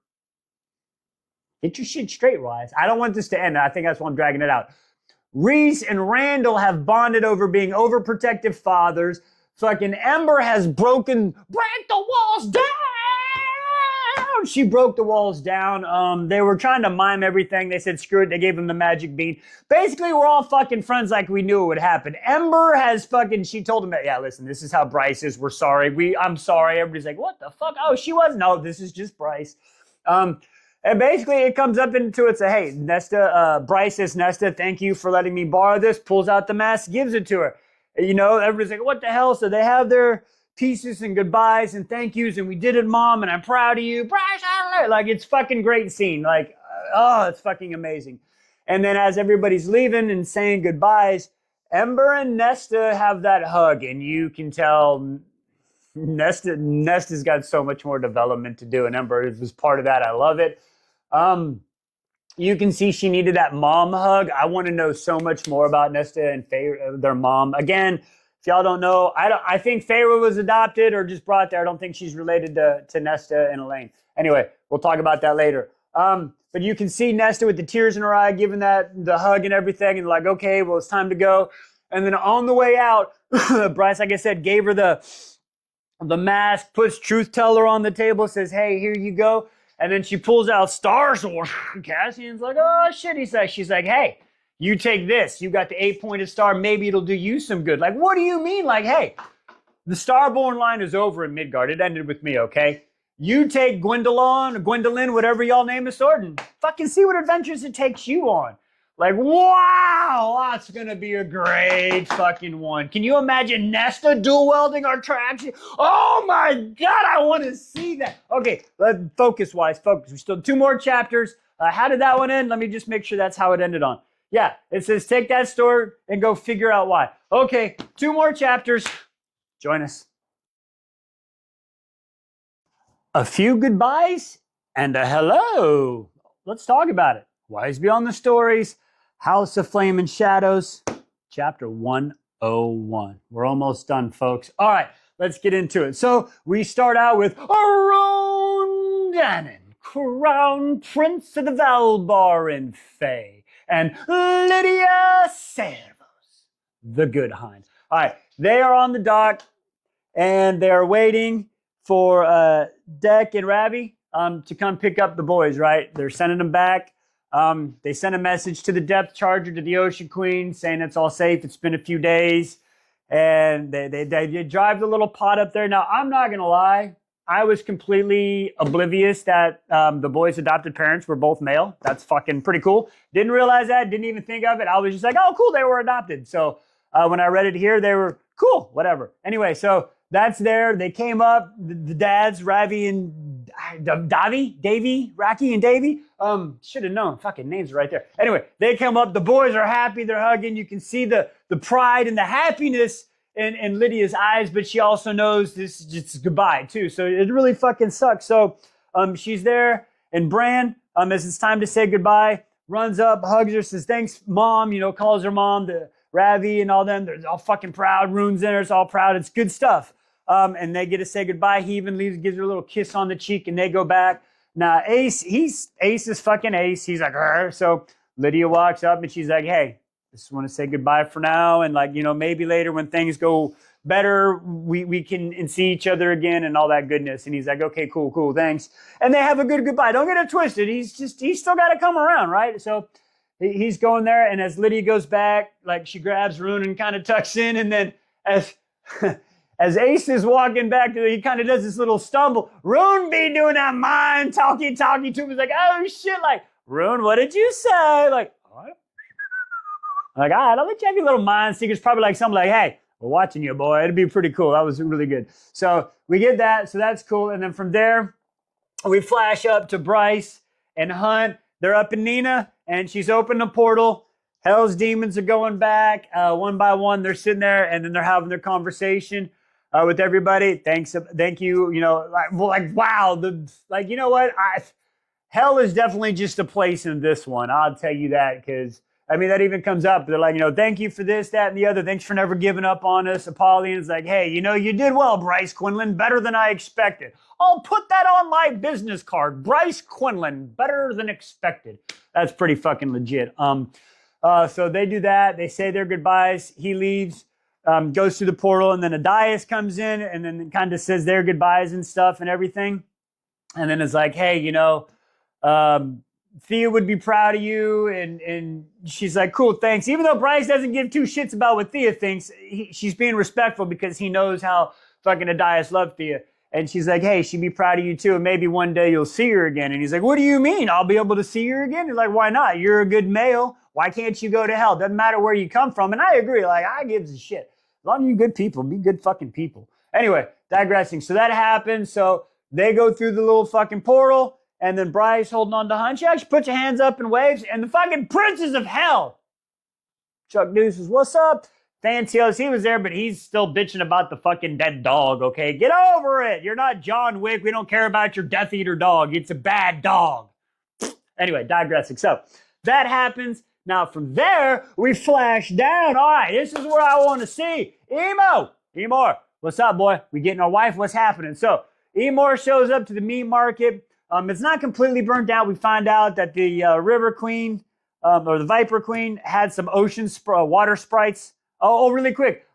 Speaker 1: Get your shit straight, Wise. I don't want this to end. I think that's why I'm dragging it out. Reese and Randall have bonded over being overprotective fathers. Fucking Ember has break the walls down. She broke the walls down. They were trying to mime everything. They said, screw it. They gave him the magic bean. Basically, we're all fucking friends like we knew it would happen. Ember has she told him that, yeah, listen, this is how Bryce is. We're sorry. I'm sorry. Everybody's like, what the fuck? Oh, she was? No, this is just Bryce. And basically, it comes up into it, say, hey, Nesta, Bryce says, Nesta, thank you for letting me borrow this, pulls out the mask, gives it to her. You know, everybody's like, what the hell? So they have their pieces and goodbyes and thank yous, and we did it, Mom, and I'm proud of you. Bryce, like, it's fucking great scene. Like, oh, it's fucking amazing. And then as everybody's leaving and saying goodbyes, Ember and Nesta have that hug, and you can tell Nesta's got so much more development to do, and Ember was part of that. I love it. You can see she needed that mom hug. I want to know so much more about Nesta and their mom. Again, if y'all don't know, I think Feyre was adopted or just brought there. I don't think she's related to Nesta and Elaine. Anyway, we'll talk about that later. But you can see Nesta with the tears in her eye, giving the hug and everything, and like, okay, well, it's time to go. And then on the way out, Bryce, like I said, gave her the mask, puts Truth Teller on the table, says, hey, here you go. And then she pulls out Star Sword. Cassian's like, oh, shit. She's like, hey, you take this. You got the 8-pointed star. Maybe it'll do you some good. Like, what do you mean? Like, hey, the Starborn line is over in Midgard. It ended with me, okay? You take Gwendolyn, whatever y'all name the sword, and fucking see what adventures it takes you on. Like, wow, that's going to be a great fucking one. Can you imagine Nesta dual welding our traction? Oh my God, I want to see that. Okay, focus. We still 2 more chapters. How did that one end? Let me just make sure that's how it ended on. Yeah, it says take that sword and go figure out why. Okay, 2 more chapters. Join us. A few goodbyes and a hello. Let's talk about it. Wise Beyond the Stories, House of Flame and Shadows, chapter 101. We're almost done, folks. All right, let's get into it. So we start out with Aron Dannon, Crown Prince of the Valbaran Fae, and Lydia Servos, the Good Hind. All right, they are on the dock, and they are waiting for Deck and Ravi to come pick up the boys, right? They're sending them back. They sent a message to the depth charger, to the Ocean Queen, saying it's all safe. It's been a few days. And they drive the little pod up there. Now, I'm not going to lie. I was completely oblivious that the boys' adopted parents were both male. That's fucking pretty cool. Didn't realize that. Didn't even think of it. I was just like, oh, cool, they were adopted. So when I read it here, they were cool, whatever. Anyway, so that's there. They came up, the dads, Ravi and Raki and Davy. Should have known. Fucking names are right there. Anyway, they come up. The boys are happy. They're hugging. You can see the pride and the happiness in Lydia's eyes, but she also knows this is just goodbye too. So it really fucking sucks. So she's there, and Bran, as it's time to say goodbye, runs up, hugs her, says, thanks, Mom, calls her mom, the Ravi and all them. They're all fucking proud. Rune's in her. It's all proud. It's good stuff. And they get to say goodbye. He even leaves, gives her a little kiss on the cheek, and they go back. Now, Ace is fucking Ace. He's like, Arr. So Lydia walks up and she's like, hey, just want to say goodbye for now. And maybe later when things go better, we can see each other again and all that goodness. And he's like, okay, cool, thanks. And they have a good goodbye. Don't get it twisted. He's still got to come around, right? So he's going there. And as Lydia goes back, like she grabs Rune and kind of tucks in. And then as Ace is walking back, he kind of does this little stumble. Rune be doing that mind talking to him. He's like, oh shit, like, Rune, what did you say? Like, all right, all right, I'll let you have your little mind secrets. Probably like something like, hey, we're watching you, boy. It'd be pretty cool. That was really good. So we get that. So that's cool. And then from there, we flash up to Bryce and Hunt. They're up in Nina, and she's opened a portal. Hell's demons are going back one by one. They're sitting there, and then they're having their conversation. with everybody. Thank you. You know, wow, you know what? Hell is definitely just a place in this one. I'll tell you that, because I mean, that even comes up. They're like, you know, thank you for this, that, and the other. Thanks for never giving up on us. Apollyon's like, hey, you know, you did well, Bryce Quinlan, better than I expected. I'll put that on my business card. Bryce Quinlan, better than expected. That's pretty fucking legit. So they do that. They say their goodbyes. He leaves, goes through the portal, and then Adias comes in and then kind of says their goodbyes and stuff and everything. And then it's like, hey, you know, Thea would be proud of you. And she's like, cool, thanks. Even though Bryce doesn't give two shits about what Thea thinks, she's being respectful because he knows how fucking Adias loved Thea. And she's like, hey, she'd be proud of you too. And maybe one day you'll see her again. And he's like, what do you mean? I'll be able to see her again? He's like, why not? You're a good male. Why can't you go to hell? Doesn't matter where you come from. And I agree. Like, I gives a shit. As long as you're good people, be good fucking people. Anyway, digressing. So that happens. So they go through the little fucking portal. And then Bryce holding on to Hunt. She actually puts your hands up and waves. And the fucking princes of hell. Chuck Deuce says, what's up? Fantios, he was there, but he's still bitching about the fucking dead dog, okay? Get over it. You're not John Wick. We don't care about your Death Eater dog. It's a bad dog. Anyway, digressing. So that happens. Now from there, we flash down. All right, this is where I want to see. Emor, what's up, boy? We getting our wife? What's happening? So Emor shows up to the meat market. It's not completely burnt out. We find out that the River Queen, or the Viper Queen, had some water sprites. Oh, really quick.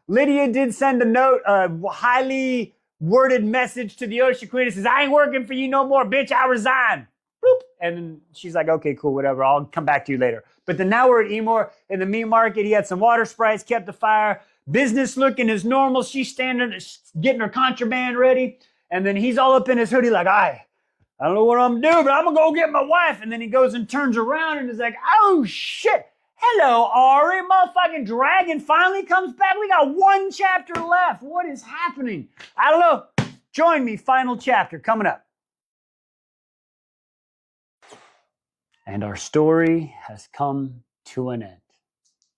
Speaker 1: Lydia did send a note, a highly worded message to the Ocean Queen. It says, I ain't working for you no more, bitch. I resign. Boop. And then she's like, okay, cool, whatever. I'll come back to you later. But then now we're at Emor in the meat market. He had some water sprites, kept the fire. Business looking as normal. She's standing, getting her contraband ready. And then he's all up in his hoodie like, I don't know what I'm doing, but I'm going to go get my wife. And then he goes and turns around and is like, oh, shit. Hello, Ari. Motherfucking dragon finally comes back. We got one chapter left. What is happening? I don't know. Join me. Final chapter coming up. And our story has come to an end.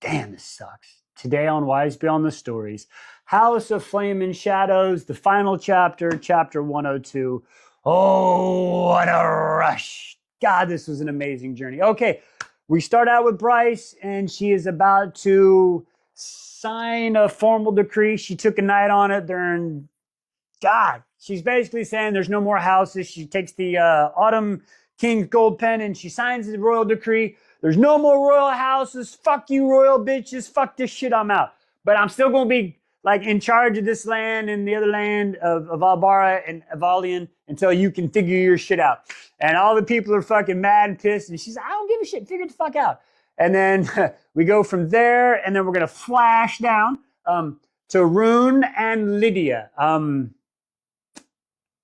Speaker 1: Damn, this sucks. Today on Wise Beyond the Stories, House of Flame and Shadows, the final chapter, chapter 102. Oh, what a rush. God, this was an amazing journey. Okay. We start out with Bryce, and she is about to sign a formal decree. She took a night on it during, God, she's basically saying there's no more houses. She takes the Autumn King's gold pen, and she signs the royal decree. There's no more royal houses. Fuck you, royal bitches. Fuck this shit, I'm out. But I'm still going to be like in charge of this land and the other land of Albara and Avalion until you can figure your shit out. And all the people are fucking mad and pissed. And she's like, I don't give a shit. Figure the fuck out. And then we go from there, and then we're going to flash down to Rune and Lydia.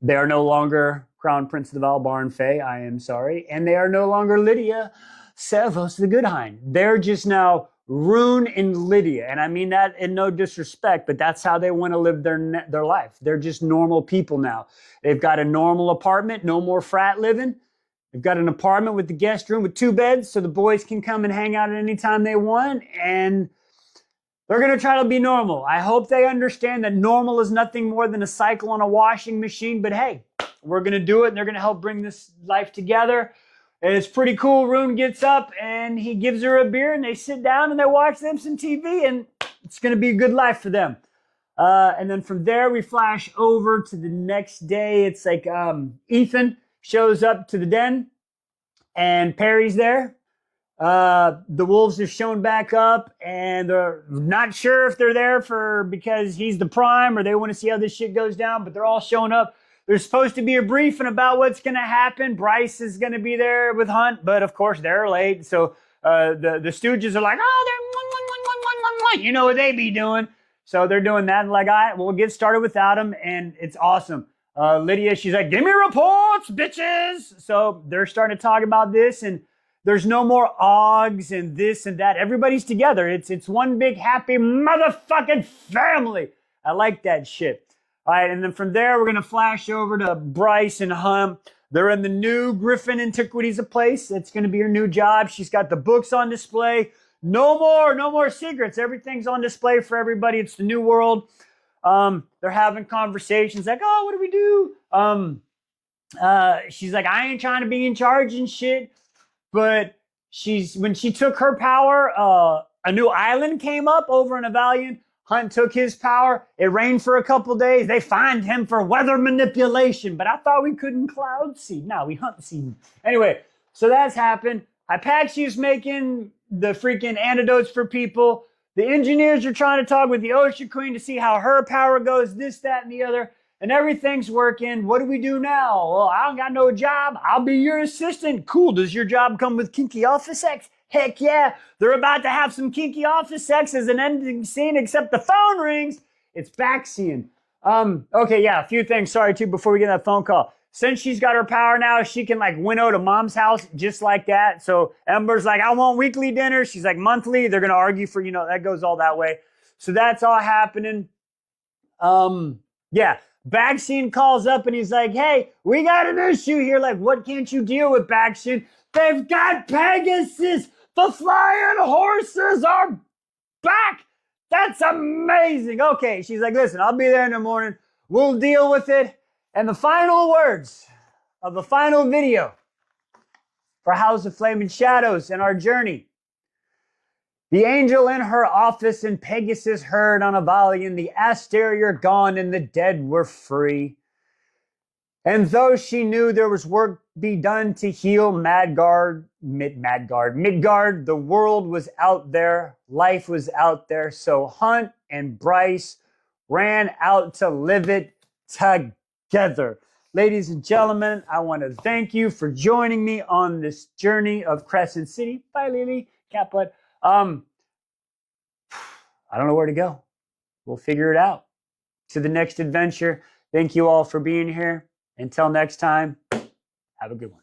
Speaker 1: They are no longer Crown Prince of Albar and Fae. I am sorry. And they are no longer Lydia Servos the Good Hind. They're just now Rune and Lydia. And I mean that in no disrespect, but that's how they want to live their life. They're just normal people now. They've got a normal apartment, no more frat living. They've got an apartment with the guest room with 2 beds so the boys can come and hang out at any time they want. And they're going to try to be normal. I hope they understand that normal is nothing more than a cycle on a washing machine. But hey, we're going to do it, and they're going to help bring this life together. And it's pretty cool. Rune gets up and he gives her a beer, and they sit down and they watch them some TV, and it's going to be a good life for them. And then from there, we flash over to the next day. It's like Ethan shows up to the den, and Perry's there. The wolves have shown back up, and they're not sure if they're there because he's the prime or they want to see how this shit goes down, but they're all showing up. There's supposed to be a briefing about what's going to happen. Bryce is going to be there with Hunt, but of course they're late. So the Stooges are like, oh, they're, you know what they be doing. So they're doing that. And like, all right, we'll get started without them. And it's awesome. Lydia, she's like, give me reports, bitches. So they're starting to talk about this, and there's no more Oggs and this and that. Everybody's together. It's one big happy motherfucking family. I like that shit. All right, and then from there, we're going to flash over to Bryce and Hunt. They're in the new Griffin Antiquities place. It's going to be her new job. She's got the books on display. No more secrets. Everything's on display for everybody. It's the new world. They're having conversations like, oh, what do we do? She's like, I ain't trying to be in charge and shit. But when she took her power, a new island came up over in Avalion. Hunt took his power. It rained for a couple days. They fined him for weather manipulation. But I thought we couldn't cloud seed. No, we hunt seed. Anyway, so that's happened. Hypaxia's making the freaking antidotes for people. The engineers are trying to talk with the Ocean Queen to see how her power goes, this, that, and the other. And everything's working. What do we do now? Well, I don't got no job. I'll be your assistant. Cool. Does your job come with kinky office sex? Heck yeah. They're about to have some kinky office sex as an ending scene, except the phone rings. It's Baxian. Okay, yeah, a few things. Sorry, too, before we get that phone call. Since she's got her power now, she can like winnow to mom's house just like that. So Ember's like, I want weekly dinner. She's like, monthly. They're going to argue for, that goes all that way. So that's all happening. Yeah. Baxian calls up and he's like, hey, we got an issue here. Like, what can't you deal with, Baxian? They've got Pegasus. The flying horses are back. That's amazing. Okay, she's like, listen, I'll be there in the morning. We'll deal with it. And the final words of the final video for House of Flame and Shadows and our journey. The angel in her office and Pegasus heard on Avalion, the Asterior gone and the dead were free. And though she knew there was work be done to heal Midgard, the world was out there, life was out there. So Hunt and Bryce ran out to live it together. Ladies and gentlemen, I want to thank you for joining me on this journey of Crescent City. Bye, Lily. Catbutt. I don't know where to go. We'll figure it out. To the next adventure. Thank you all for being here. Until next time, have a good one.